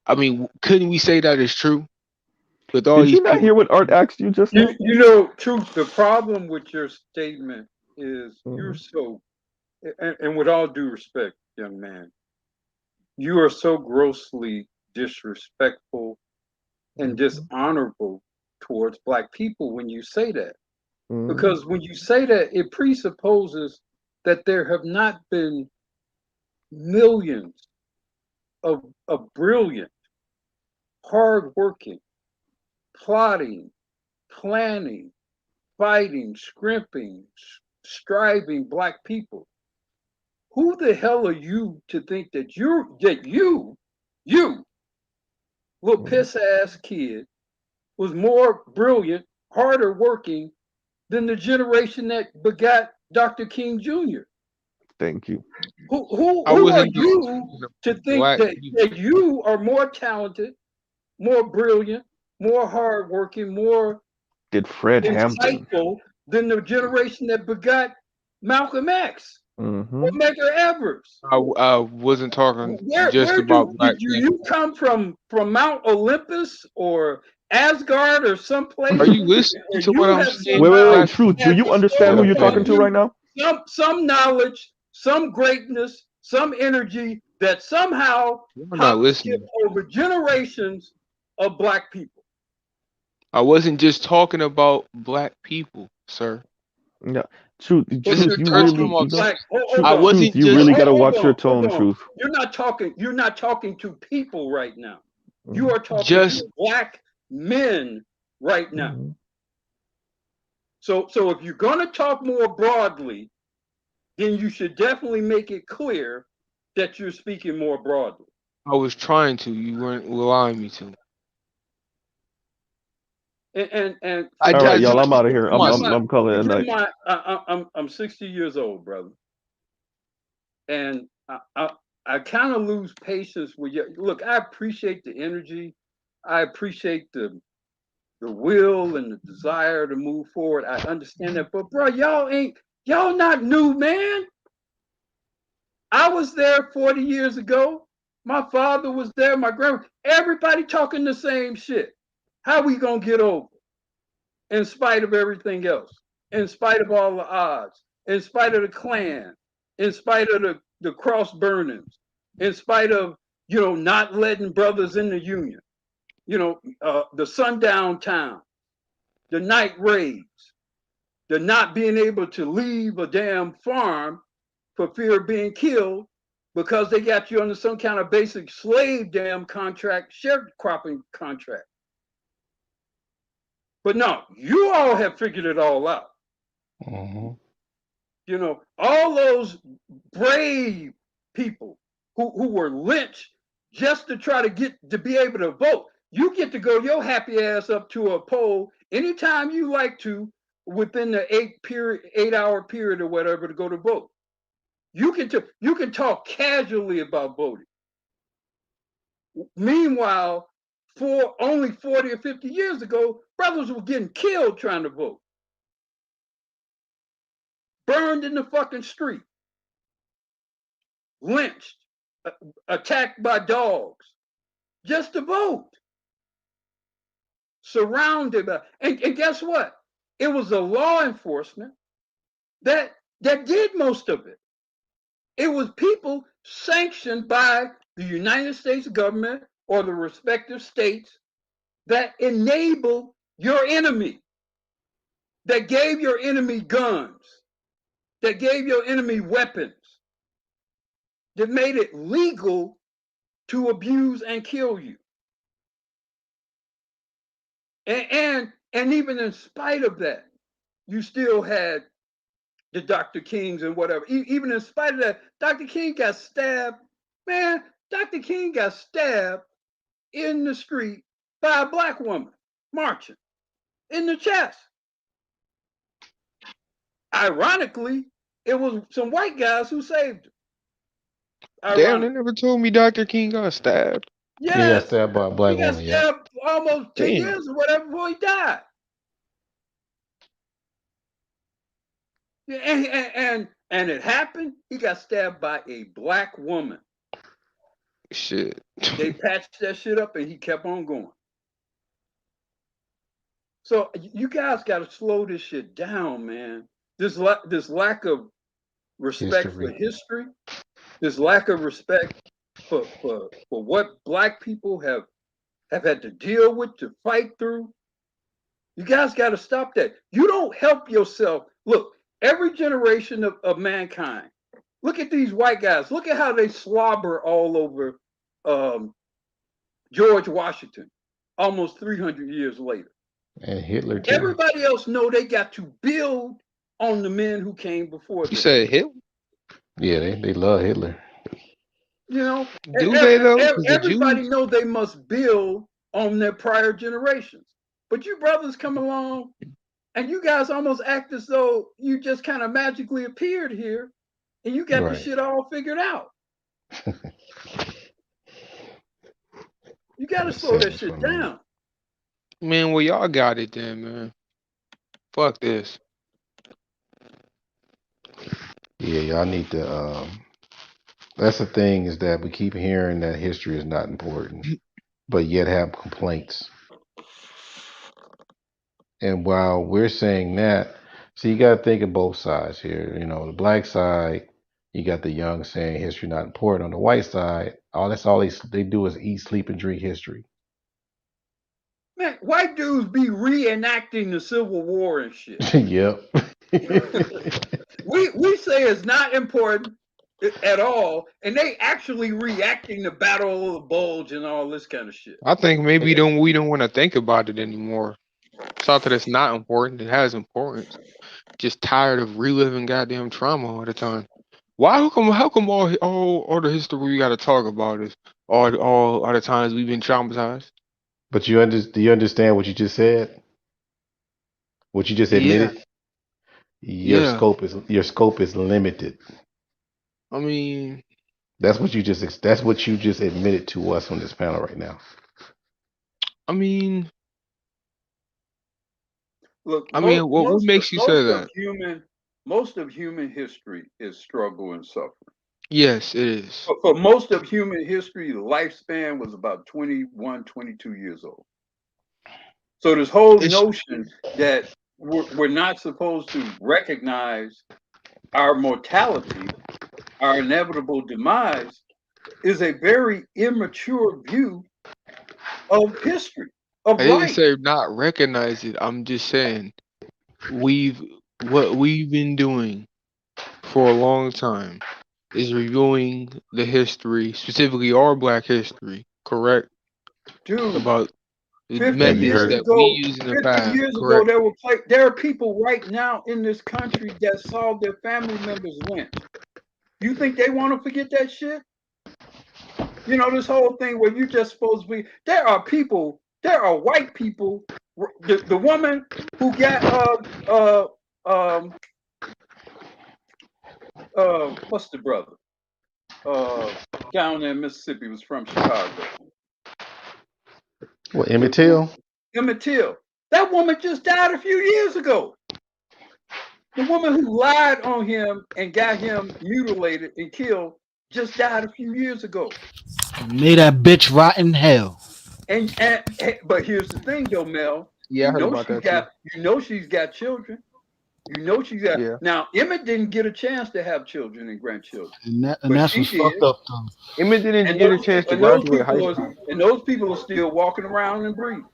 I mean, couldn't we say that is true with all Did these you not people? hear what Art asked you just now? You know, truth. The problem with your statement is you're Hmm so, and with all due respect, young man, you are so grossly disrespectful and hmm dishonorable towards black people when you say that. hmm Because when you say that, it presupposes that there have not been millions of brilliant, hardworking, plotting, planning, fighting, scrimping, striving black people. Who the hell are you to think that you, little piss ass kid, was more brilliant, harder working than the generation that begot Dr. King Jr.? Thank you. Who I are wasn't just you talking about to think black that people. you are more talented, more brilliant, more hardworking, more Did Fred Hampton? insightful than the generation that begot Malcolm X Mm-hmm. or Medgar Evers? I wasn't talking just Where about did black you people. come from Mount Olympus or Asgard or someplace Are you listening where to what you I'm have saying? somehow Black Truth. Do had you understand who bestowed you're talking upon to right you now? some knowledge, some greatness, some energy that somehow You're not hop skipped listening. over generations of black people? I wasn't just talking about black people, sir. Yeah. Truth. But This Truth. is you're You touching talking really. on. You to know. black. Hold I on. Truth. wasn't You just. really got to Hold watch your on. Hold tone. on. Truth. You're not talking to people right now. You Mm-hmm. are talking Just to black men right now. Mm-hmm. So if you're gonna talk more broadly, then you should definitely make it clear that you're speaking more broadly. I was trying to. You weren't allowing me to. And I, All forgive right, I y'all. just I'm out of here. expressed I'm. forgive I'm. my myself. I'm calling it a forgive night. my I'm 60 years old, brother, and I kind of lose patience with you. Look, I appreciate the energy, I appreciate the will and the desire to move forward. I understand that, but bro, y'all not new, man. I was there 40 years ago. My father was there. My grandma. Everybody talking the same shit. How we gonna get over? In spite of everything else, in spite of all the odds, in spite of the Klan, in spite of the cross burnings, in spite of not letting brothers in the Union, the sundown town, the night raids, the not being able to leave a damn farm for fear of being killed because they got you under some kind of basic slave damn contract, sharecropping contract. But no, you all have figured it all out. Mm-hmm. All those brave people who were lynched just to try to get to be able to vote. You get to go your happy ass up to a poll anytime you like to within the 8-hour period or whatever to go to vote. You can talk casually about voting. Meanwhile, for only 40 or 50 years ago, brothers were getting killed trying to vote, burned in the fucking street, lynched, attacked by dogs, just to vote. Surrounded by, and guess what? It was the law enforcement that did most of it. It was people sanctioned by the United States government or the respective states that enabled your enemy, that gave your enemy guns, that gave your enemy weapons, that made it legal to abuse and kill you. And even in spite of that, you still had the Dr. Kings and whatever. Even in spite of that, Dr. King got stabbed. Man, Dr. King got stabbed in the street by a black woman marching in the chest. Ironically, it was some white guys who saved him. Damn, they Ironically. never told me Dr. King got stabbed. He got Yes, stabbed by a black he got woman. Yeah. stabbed almost 10 Damn. years or whatever before he died. And it happened, he got stabbed by a black woman. Shit. They patched that shit up and he kept on going. So you guys got to slow this shit down, man. This lack of respect for History. history, this lack of respect for what black people have had to deal with, to fight through. You guys got to stop that. You don't help yourself. Look, every generation of mankind, look at these white guys. Look at how they slobber all over George Washington, almost 300 years later. And Hitler too. Everybody else know they got to build on the men who came before them. You said Hitler? Yeah, they love Hitler. You know, Do they though? Because the everybody Jews. know they must build on their prior generations. But you brothers come along and you guys almost act as though you just kind of magically appeared here and you got the Right. shit all figured out. You got to slow that shit down. Man, well, y'all got it then, man. Fuck this. Yeah, y'all need to. That's the thing, is that we keep hearing that history is not important, but yet have complaints. And while we're saying that, so you got to think of both sides here. You know, the black side, you got the young saying history not important. On the white side, all they do is eat, sleep, and drink history. Man, white dudes be reenacting the Civil War and shit. Yep. we say it's not important at all, and they actually reacting to Battle of the Bulge and all this kind of shit. I think maybe we don't want to think about it anymore. It's not that it's not important; it has importance. Just tired of reliving goddamn trauma all the time. Why? How come all the history we got to talk about is all the times we've been traumatized? But do you understand what you just said? What you just admitted? Your Yeah. scope is limited. I mean, that's what you just admitted to us on this panel right now. I mean, look. What makes you say that? Most of human history is struggle and suffering. Yes, it is. For most of human history, the lifespan was about 21, 22 years old. So this whole notion that we're not supposed to recognize our mortality, our inevitable demise, is a very immature view of history, of I didn't life. say not recognize it. I'm just saying what we've been doing for a long time is reviewing the history, specifically our black history, correct? Dude, about 50 methods years that ago, we use in the 50 past, years correct? ago, there are people right now in this country that saw their family members lynched. You think they want to forget that shit? You know, this whole thing where you just supposed to be. There are white people. The woman who got what's the brother? Down there in Mississippi, was from Chicago. What, Emmett Till? Emmett Till. That woman just died a few years ago. The woman who lied on him and got him mutilated and killed just died a few years ago. May that bitch rot in hell. And but here's the thing, though, Mel. Yeah, I heard about that too. You know she's got children. You know she's got. Yeah. Now Emmett didn't get a chance to have children and grandchildren. And that's what's fucked up, though. Emmett didn't get a chance to graduate high school. And those people are still walking around and breathing.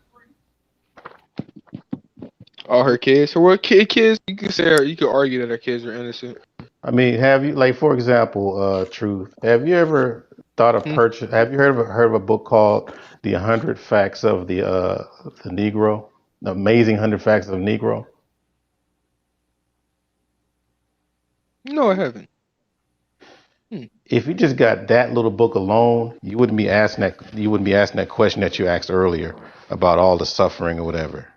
All her kids. So what kids? You could argue that her kids are innocent. I mean, have you, like, for example, Truth? Have you ever thought of purchase? Have you heard of a book called "The 100 Facts of the Negro"? The Amazing 100 Facts of the Negro. No, I haven't. If you just got that little book alone, you wouldn't be asking that. You wouldn't be asking that question that you asked earlier about all the suffering or whatever.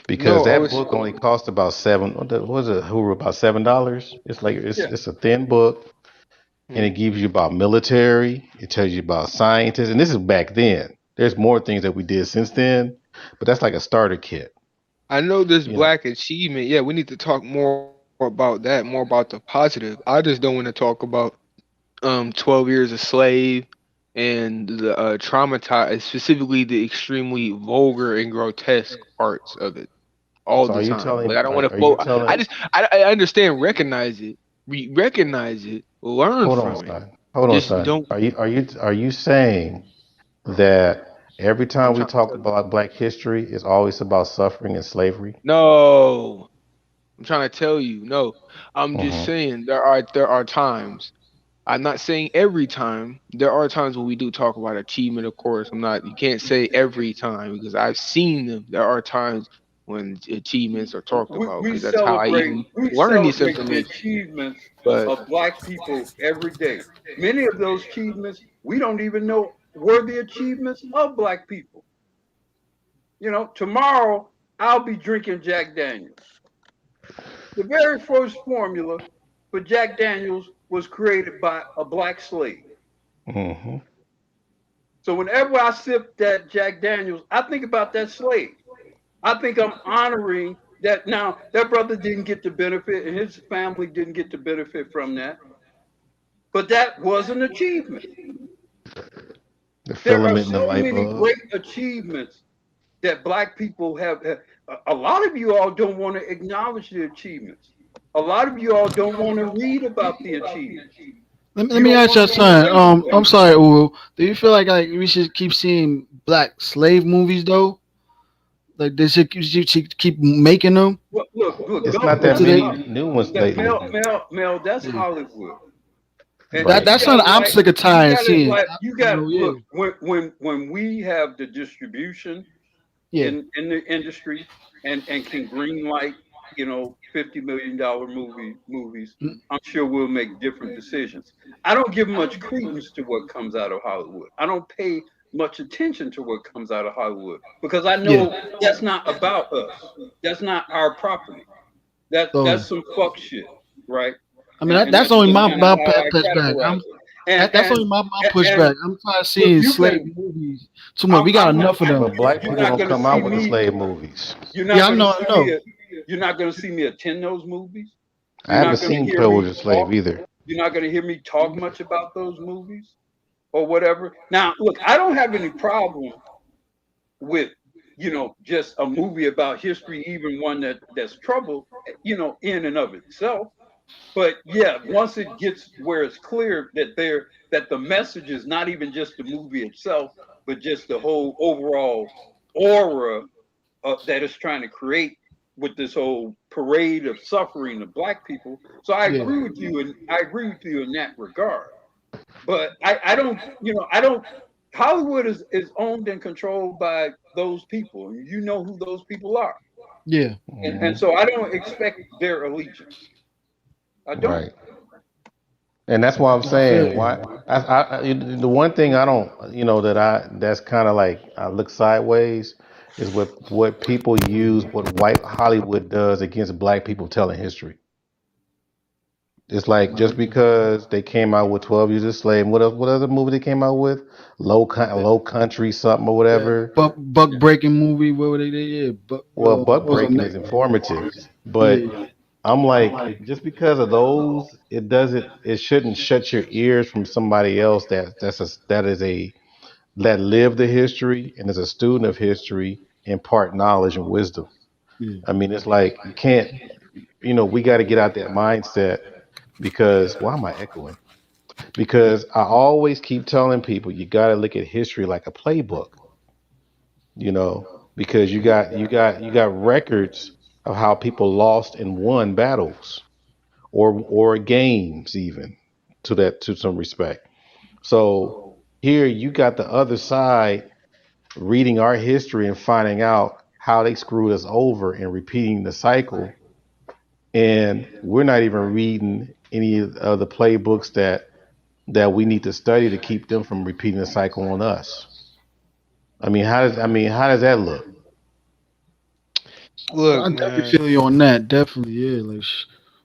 Because that book only cost about about $7? It's like it's a thin book, and it gives you about military. It tells you about scientists, and this is back then. There's more things that we did since then, but that's like a starter kit. I know this black achievement. Yeah, we need to talk more about that, more about the positive. I just don't want to talk about 12 years a slave and the traumatized, specifically the extremely vulgar and grotesque parts of it all the time. Like I don't want to. I understand, recognize it, learn from it. Hold on, son. Are you saying that every time we talk about Black history, it's always about suffering and slavery? No, I'm trying to tell you. No, I'm just saying there are times. I'm not saying every time. There are times when we do talk about achievement, of course. I'm not. You can't say every time because I've seen them. There are times when achievements are talked about We because that's how I even learn this celebrate the information. achievements But of black people every day. Many of those achievements we don't even know were the achievements of black people. You know, tomorrow I'll be drinking Jack Daniels. The very first formula for Jack Daniels was created by a black slave. Mm-hmm. So whenever I sip that Jack Daniels, I think about that slave. I think I'm honoring that. Now, that brother didn't get the benefit and his family didn't get the benefit from that, but that was an achievement. The There are filament in the so light many bulb. great achievements that black people have. A lot of you all don't want to acknowledge the achievements. A lot of you all don't want to read about the achievements. Let You me don't ask want you to something. embrace I'm them. sorry, Uru. Do you feel like we should keep seeing black slave movies though? Like they should keep making them? Look, It's go, not Or that do many they? new ones that lately. Mel, that's Yeah. Hollywood. And Right. you That's gotta something I'm like, sick of tired of seeing. you You got know, yeah, look when we have the distribution yeah. in the industry and can green light, you know, $50 million movies, Mm, I'm sure we'll make different decisions. I don't give much credence to what comes out of Hollywood. I don't pay much attention to what comes out of Hollywood because I yeah. know that's not about us. That's not our property. So That's some fuck shit, right? I mean And that's that's only just my kind of how I pushback. categorize it. And That's only my and pushback. I'm tired of look, seeing you slave can. movies too much. We got I'm not. enough of them. But black You're people not don't gonna come see out with the me. slave movies. You're Yeah, not I gonna know, I see me. know. You're not gonna see me attend those movies. I You're haven't not gonna seen hear me Soldier talk. Slave either. You're not gonna hear me talk much about those movies or whatever. Now, look, I don't have any problem with just a movie about history, even one that's troubled, in and of itself. But yeah, once it gets where it's clear that the message is not even just the movie itself, but just the whole overall aura that it's trying to create with this whole parade of suffering of black people. So I Yeah, agree with you, and I agree with you in that regard. But I don't, I don't. Hollywood is owned and controlled by those people, and you know who those people are, yeah. and Hmm. so I don't expect their allegiance. I don't. Right. And that's why I'm I feel saying you. why the one thing I don't that that's kind of like I look sideways is what people use what white Hollywood does against black people telling history. It's like just because they came out with 12 Years a Slave, what other movie they came out with? Low Country something or That whatever. buck breaking movie. What were they? Yeah, but Well, buck what was the breaking is name? informative, but Yeah, I'm like, just because of those, it shouldn't shut your ears from somebody else that lived the history and is a student of history, impart knowledge and wisdom. yeah. I mean, it's like you can't, we got to get out that mindset because why am I echoing? Because I always keep telling people you got to look at history like a playbook, you know, because you got records of how people lost and won battles or games even to some respect. So here you got the other side reading our history and finding out how they screwed us over and repeating the cycle, and we're not even reading any of the playbooks that we need to study to keep them from repeating the cycle on us. How does that look? I look, definitely man. feel you on that. Definitely, yeah. Like,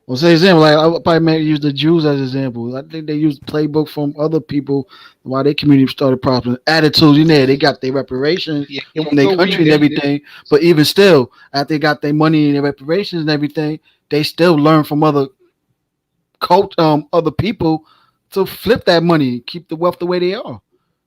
well, say example, like I would probably maybe use the Jews as example. I think they used playbook from other people why their community started problems. Attitudes, they got their reparations Yeah, can from we their go read country and this? everything. But even still, after they got their money and their reparations and everything, they still learn from other people to flip that money, keep the wealth the way they are.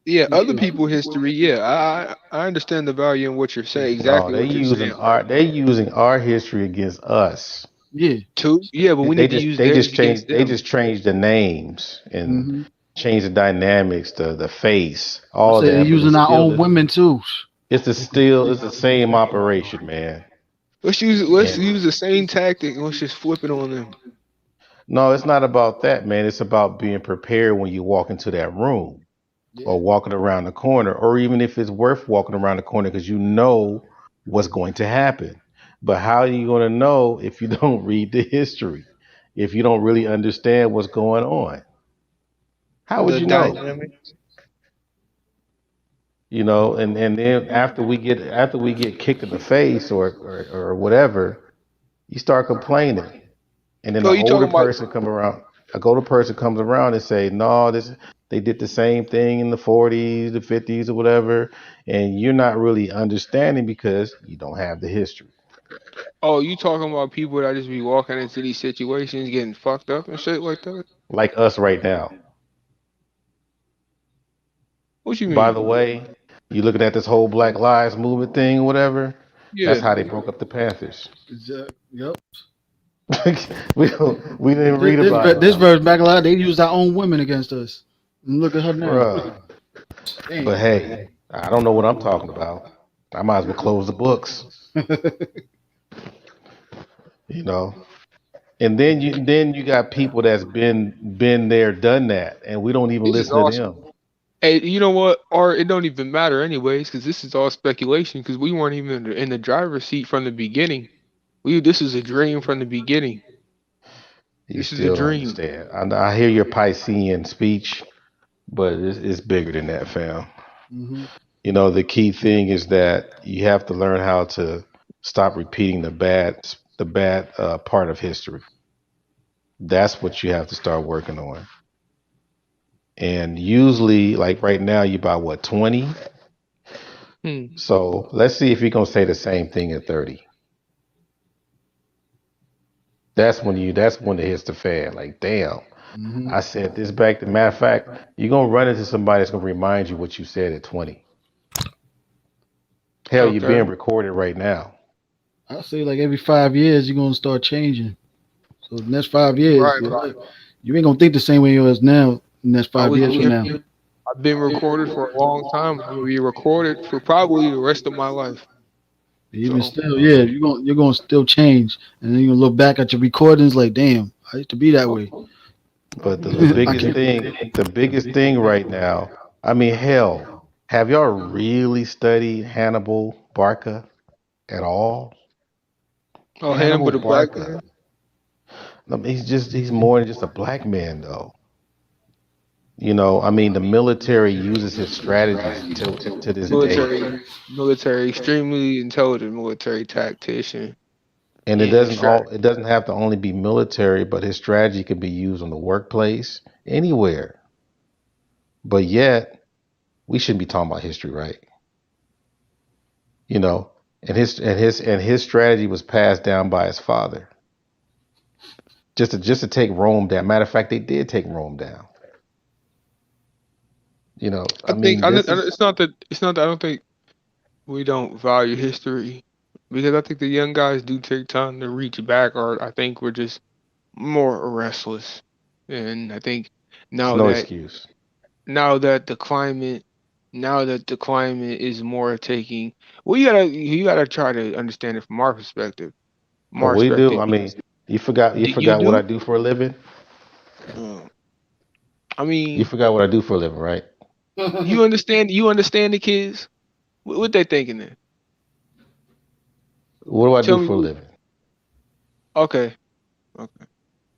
Yeah, You other know? people history. Yeah, I understand the value in what you're saying. No, Exactly what you're saying. they using our history against us. Yeah. Too. Yeah, but we They need to just use they theirs just against changed they them. just changed the names and Hmm. changed the dynamics, the face, I all say they're that, but using our own women too. it's the same operation, man. Let's use And the same tactic and let's just flip it on them. No, it's not about that, man. It's about being prepared when you walk into that room Yeah. or walking around the corner, or even if it's worth walking around the corner because you know what's going to happen. But how are you going to know if you don't read the history? If you don't really understand what's going on? How would The you know? dynamic. You know, and then after we get kicked in the face or whatever, you start complaining. And then Oh, the you older talking about? person come around, a older person comes around and say, "No, this they did the same thing in the 40s, the 50s, or whatever," and you're not really understanding because you don't have the history. Oh, you talking about people that just be walking into these situations getting fucked up and shit like that? Like us right now. What you By the mean? way, you looking at this whole Black Lives Movement thing, or whatever. That's Yeah. how they broke up the Panthers. Yep. We didn't read about it, This verse back a lot. They used our own women against us. And look at her now. bruh. But Damn. hey, I don't know what I'm talking about. I might as well close the books, you know. And then you got people that's been there, done that, and we don't even This is listen to awesome. them. Hey, you know what? Or it don't even matter anyways, because this is all speculation. Because we weren't even in the driver's seat from the beginning. This is a dream from the beginning. You This is a still don't dream. understand. I hear your Piscean speech, but it's bigger than that, fam. Hmm. You know, the key thing is that you have to learn how to stop repeating the bad part of history. That's what you have to start working on. And usually, like right now, you about what 20. Hmm. So let's see if you're gonna say the same thing at 30. That's when it hits the fan. Like, damn, Hmm. I said this back. Matter of fact, you're gonna run into somebody that's gonna remind you what you said at 20. Hell, you're Okay. being recorded right now. I say like every 5 years you're gonna start changing. So the next 5 years, Right. you ain't gonna think the same way you is now. The next I five was years from now. being. I've been recorded for a long time. I'm gonna be recorded for probably the rest of my life. Even So. still, yeah, you're gonna still change, and then you gonna look back at your recordings like, damn, I used to be that way. But the I biggest can't. thing right now, I mean, hell, have y'all really studied Hannibal Barca at all? Oh, Hannibal Hannibal the Black Barca. Man. I mean, he's more than just a black man, though. You know, I mean, the military uses his strategies to this day, Military, extremely intelligent military tactician and and strat. it doesn't have to only be military, but his strategy can be used on the workplace, anywhere. But yet, we shouldn't be talking about history, right? You know, and his strategy was passed down by his father, just to take Rome down. Matter of fact, they did take Rome down. You know, I I think mean, this is it's not that I don't think we don't value history because I think the young guys do take time to reach back, or I think we're just more restless. And I think it's now no that excuse. now that the climate now that the climate is more taking well you gotta try to understand it from our perspective. From Oh, our we do. perspective, I mean, you you forgot what I do. do for a living. Uh, I You mean, forgot what I do for a living, right? you understand the kids. What they thinking then? What do I do Tell me. for a living? Okay, okay.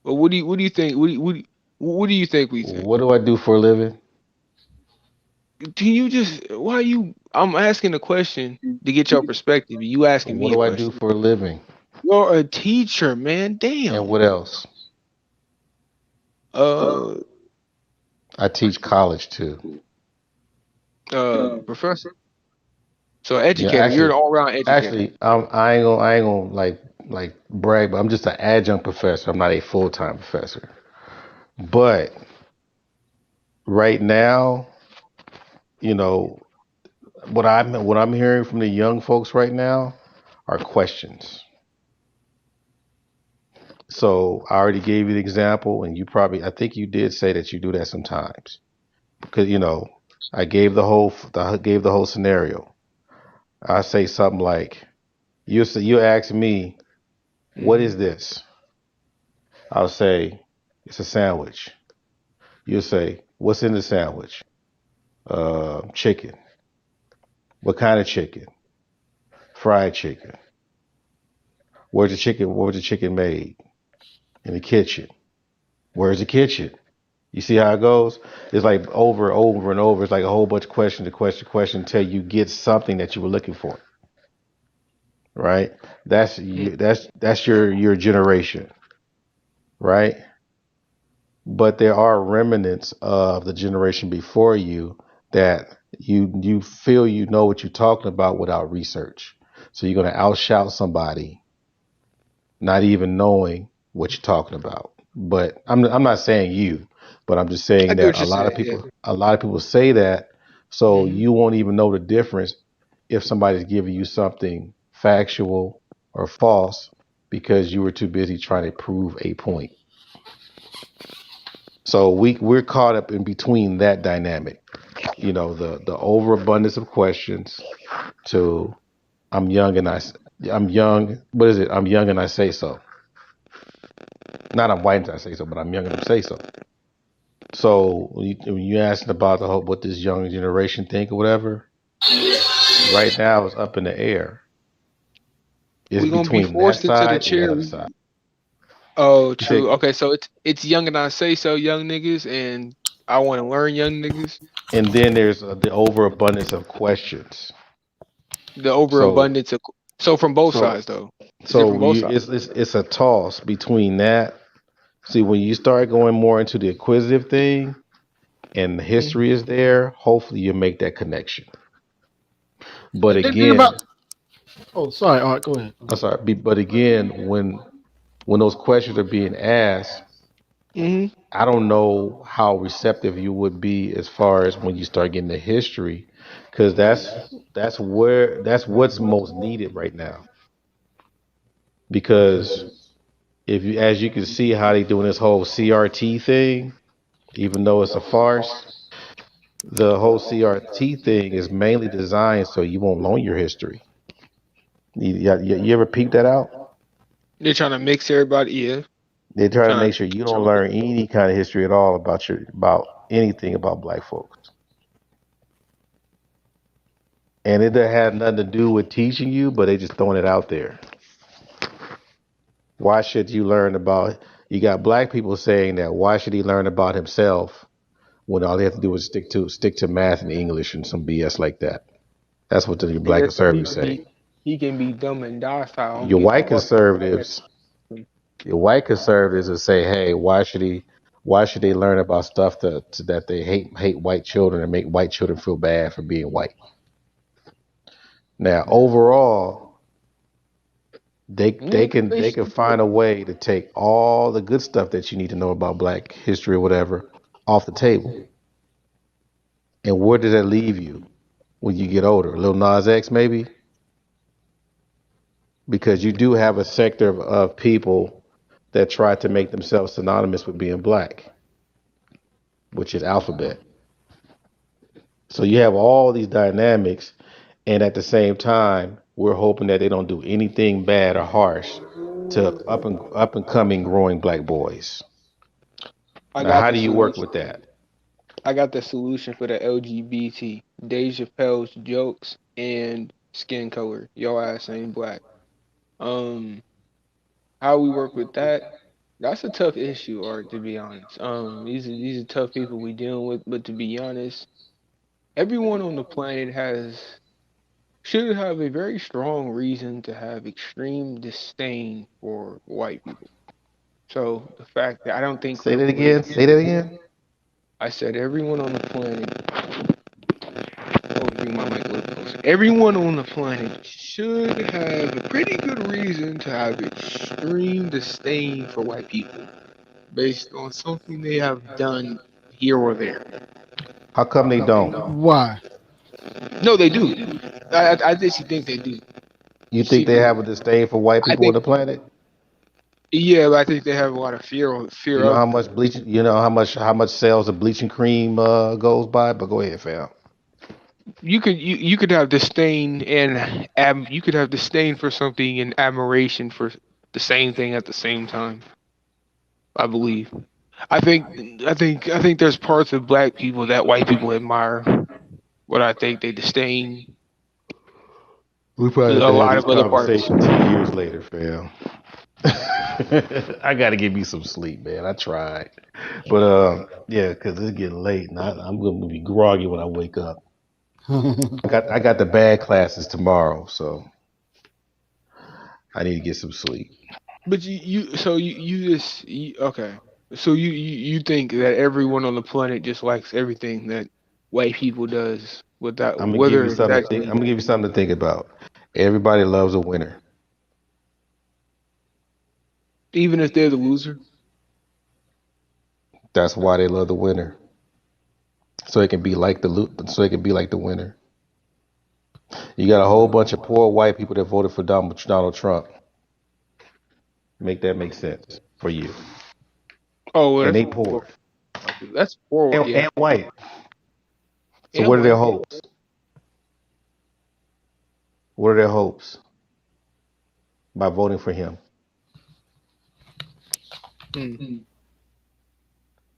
Well, what do you think? What do you think we think? What do I do for a living? Can you just why you? I'm asking a question to get your perspective. You asking What me a do I do question. for a living? You're a teacher, man. And Damn. what else? Uh, I teach college too. professor. So Yeah, educator. You're an all-round educator. I ain't gonna like brag, but I'm just an adjunct professor. I'm not a full time professor. But right now, you know, what I'm hearing from the young folks right now are questions. So I already gave you the example, and I think you did say that you do that sometimes, because I gave the whole scenario. I say something like, you ask me, what Hmm. is this? I'll say, It's a sandwich. You'll say, "What's in the sandwich?" Chicken. What kind of chicken? Fried chicken. Where's the chicken? Where was the chicken made? In the kitchen. Where's the kitchen? You see how it goes? It's like over and over. It's like a whole bunch of question to question to question until you get something that you were looking for. Right? That's you. That's your generation. Right? But there are remnants of the generation before you that you feel you know what you're talking about without research. So you're gonna outshout somebody, not even knowing what you're talking about. But I'm not saying you, but I'm just I saying get that what you're saying. Yeah. a lot of people say that, so Hmm. you won't even know the difference if somebody's giving you something factual or false because you were too busy trying to prove a point. So we're caught up in between that dynamic, the overabundance of questions to I'm young and I'm young. What is it? I'm young and I say so. Not I'm white and I say so, but I'm young and I say so. So when you asking about the whole what this young generation think or whatever, right now it's up in the air. It's We gonna be between that forced into the side and the chair. other side. Oh, You say, true. Okay, so it's young and I say so, young niggas, and I want to learn young niggas. and then there's the overabundance of questions. The So overabundance of so from both so sides though. Is it from so both you sides? it's a toss between that. See, when you start going more into the acquisitive thing and the Hmm. history is there, hopefully you make that connection. But And then think about. again, Oh, sorry. All right, go ahead. I'm sorry, but again, when those questions are being asked, Hmm. I don't know how receptive you would be as far as when you start getting the history, because that's what's most needed right now. Because if you, as you can see, how they doing this whole CRT thing, even though it's a farce, the whole CRT thing is mainly designed so you won't learn your history. You ever peep that out? They're trying to mix everybody. Yeah, They try to trying make to sure you don't control. learn any kind of history at all about anything about black folks. And it had nothing to do with teaching you, but they just throwing it out there. Why should you learn about? You got black people saying that why should he learn about himself when all they have to do is stick to math and English and some BS like that. That's what the I black guess so. He conservatives can say. be dumb and docile. I don't Your give a white fuck about that. conservatives, your white conservatives will say, hey, why should they learn about stuff that they hate white children and make white children feel bad for being white? Now, overall, they Yeah, can they can find a way to take all the good stuff that you need to know about black history or whatever off the table. And where does that leave you when you get older? Lil Nas X maybe? Because you do have a sector of people that try to make themselves synonymous with being black, which is alphabet. So you have all these dynamics, and at the same time, we're hoping that they don't do anything bad or harsh to up and coming growing black boys. I Now, got how the do you work solution. with that? I got the solution for the LGBT. Dave Chappelle's jokes and skin color. Your ass ain't black. Um, how we work with that? That's a tough issue, or to be honest. These are tough people we dealing with, but to be honest, everyone on the planet should have a very strong reason to have extreme disdain for white people. So the fact that I don't think Say the that again. political Say that again. I said everyone on the planet. Oh, bring my mic a little closer. Everyone on the planet should have a pretty good reason to have extreme disdain for white people based on something they have done here or there. How come they don't? Why? No, they do. I actually think they do. You think See, they have a disdain for white I people on think the planet? yeah, but I think they have a lot of fear You know of how them. much bleaching? You know how much sales of bleaching cream goes by? But go ahead, fam. You could have disdain and you could have disdain for something and admiration for the same thing at the same time. I believe. I think there's parts of black people that white people admire, but I think they disdain We probably a have to have lot this of other parts. conversation 2 years later, fam. I gotta give me some sleep, man. I tried, but yeah, because it's getting late, and I'm gonna be groggy when I wake up. I got the bad classes tomorrow, so I need to get some sleep. But okay. So you think that everyone on the planet just likes everything that white people does without I'm gonna give you whether it's something to think. actually I'm gonna give you something to think about. Everybody loves a winner. even if they're the loser. That's why they love the winner, so it can be like so it can be like the winner. You got a whole bunch of poor white people that voted for Donald Trump. Make that make sense for you? Oh, well, And that's they poor that's poor. Yeah, and white. So and what are their white. hopes? What are their hopes by voting for him? Hmm.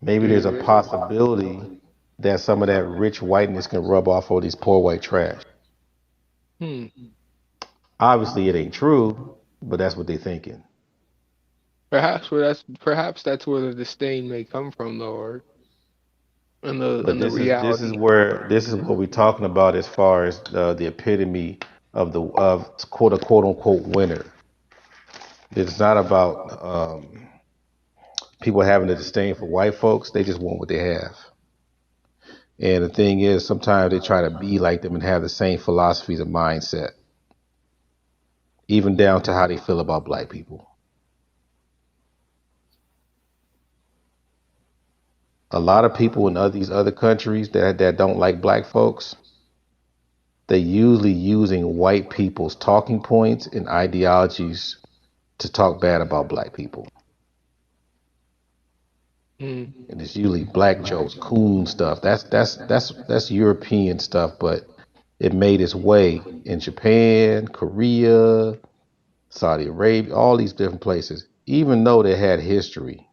Maybe there's a possibility that some of that rich whiteness can rub off on these poor white trash. Hmm. Obviously, it ain't true, but that's what they're thinking. Perhaps that's where the disdain may come from, though, or But in the reality. this is what we're talking about as far as the epitome of quote unquote winner. It's not about people having a disdain for white folks. They just want what they have. And the thing is, sometimes they try to be like them and have the same philosophies and mindset, even down to how they feel about black people. A lot of people in these other countries that don't like black folks, they usually using white people's talking points and ideologies to talk bad about black people. Hmm. And it's usually black jokes, coon stuff. That's European stuff, but it made its way in Japan, Korea, Saudi Arabia, all these different places. Even though they had history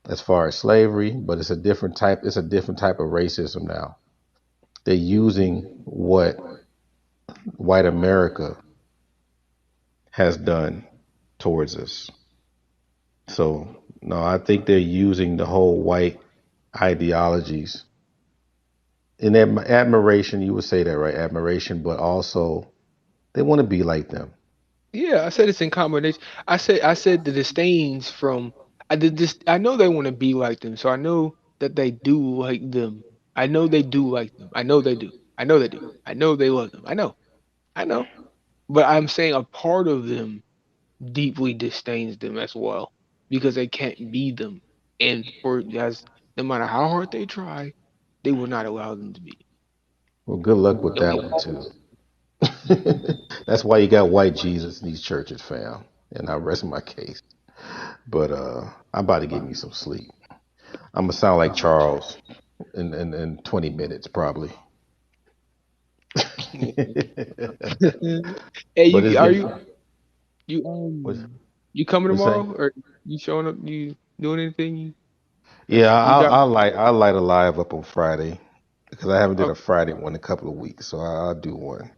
as far as slavery, but it's a different type. It's a different type of racism now. They're using what white America has done towards us. So no, I think they're using the whole white ideologies in admiration. You would say that, right? Admiration, but also they want to be like them. Yeah, I said it's in combination. I said the disdains from. I did this. I know they want to be like them, so I know that they do like them. I know they do like them. I know they do. I know they do. I know they love them. I know. I know. But I'm saying a part of them deeply disdains them as well because they can't be them, and for as no matter how hard they try, they will not allow them to be. Well, good luck with They'll that be one too. That's why you got white Jesus in these churches, fam. And I rest my case. But I'm about to get me some sleep. I'm gonna sound like Charles in 20 minutes probably. Hey, But it's are been you fun. you What's, you coming what's that? tomorrow or you showing up? You doing anything? Yeah, You got I'll light a live up on Friday because I haven't did a okay. Friday one in a couple of weeks, so I'll do one.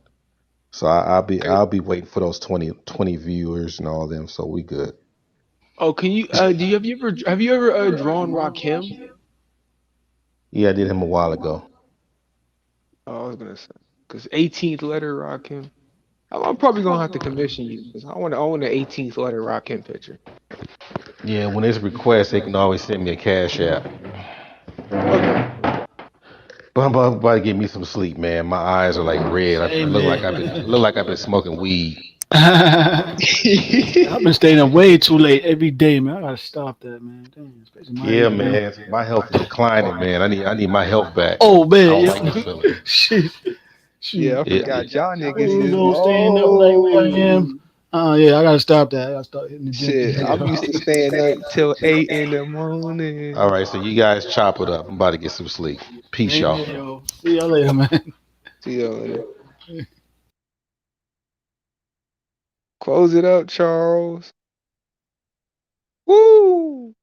So Okay. I'll be waiting for those 20 viewers and all them. So we good. Oh, can you do you have you ever drawn Rakim? Yeah, I did him a while ago. Oh, I was gonna say because 18th letter Rakim. I'm probably gonna have to commission you because I want the 18th letter Rakim picture. Yeah, when there's requests, they can always send me a cash app. Okay. But I'm about to get me some sleep, man. My eyes are like red. I Same look like here. I've been smoking weed. I've been staying up way too late every day, man. I gotta stop that, man. Damn, especially my Yeah, age, man. man. My health is declining, man. I need my health back. Oh I man, don't yeah. like this feeling. Shit, Yeah, shoot. I forgot y'all niggas Old is old staying up like where I am. old. Yeah, I gotta stop that. I gotta start hitting the gym Shit, again. I'm used to staying up till 8 in the morning. All right, so you guys chop it up. I'm about to get some sleep. Peace, Same y'all. here, yo. See y'all later, man. See y'all later. Close it up, Charles. Woo!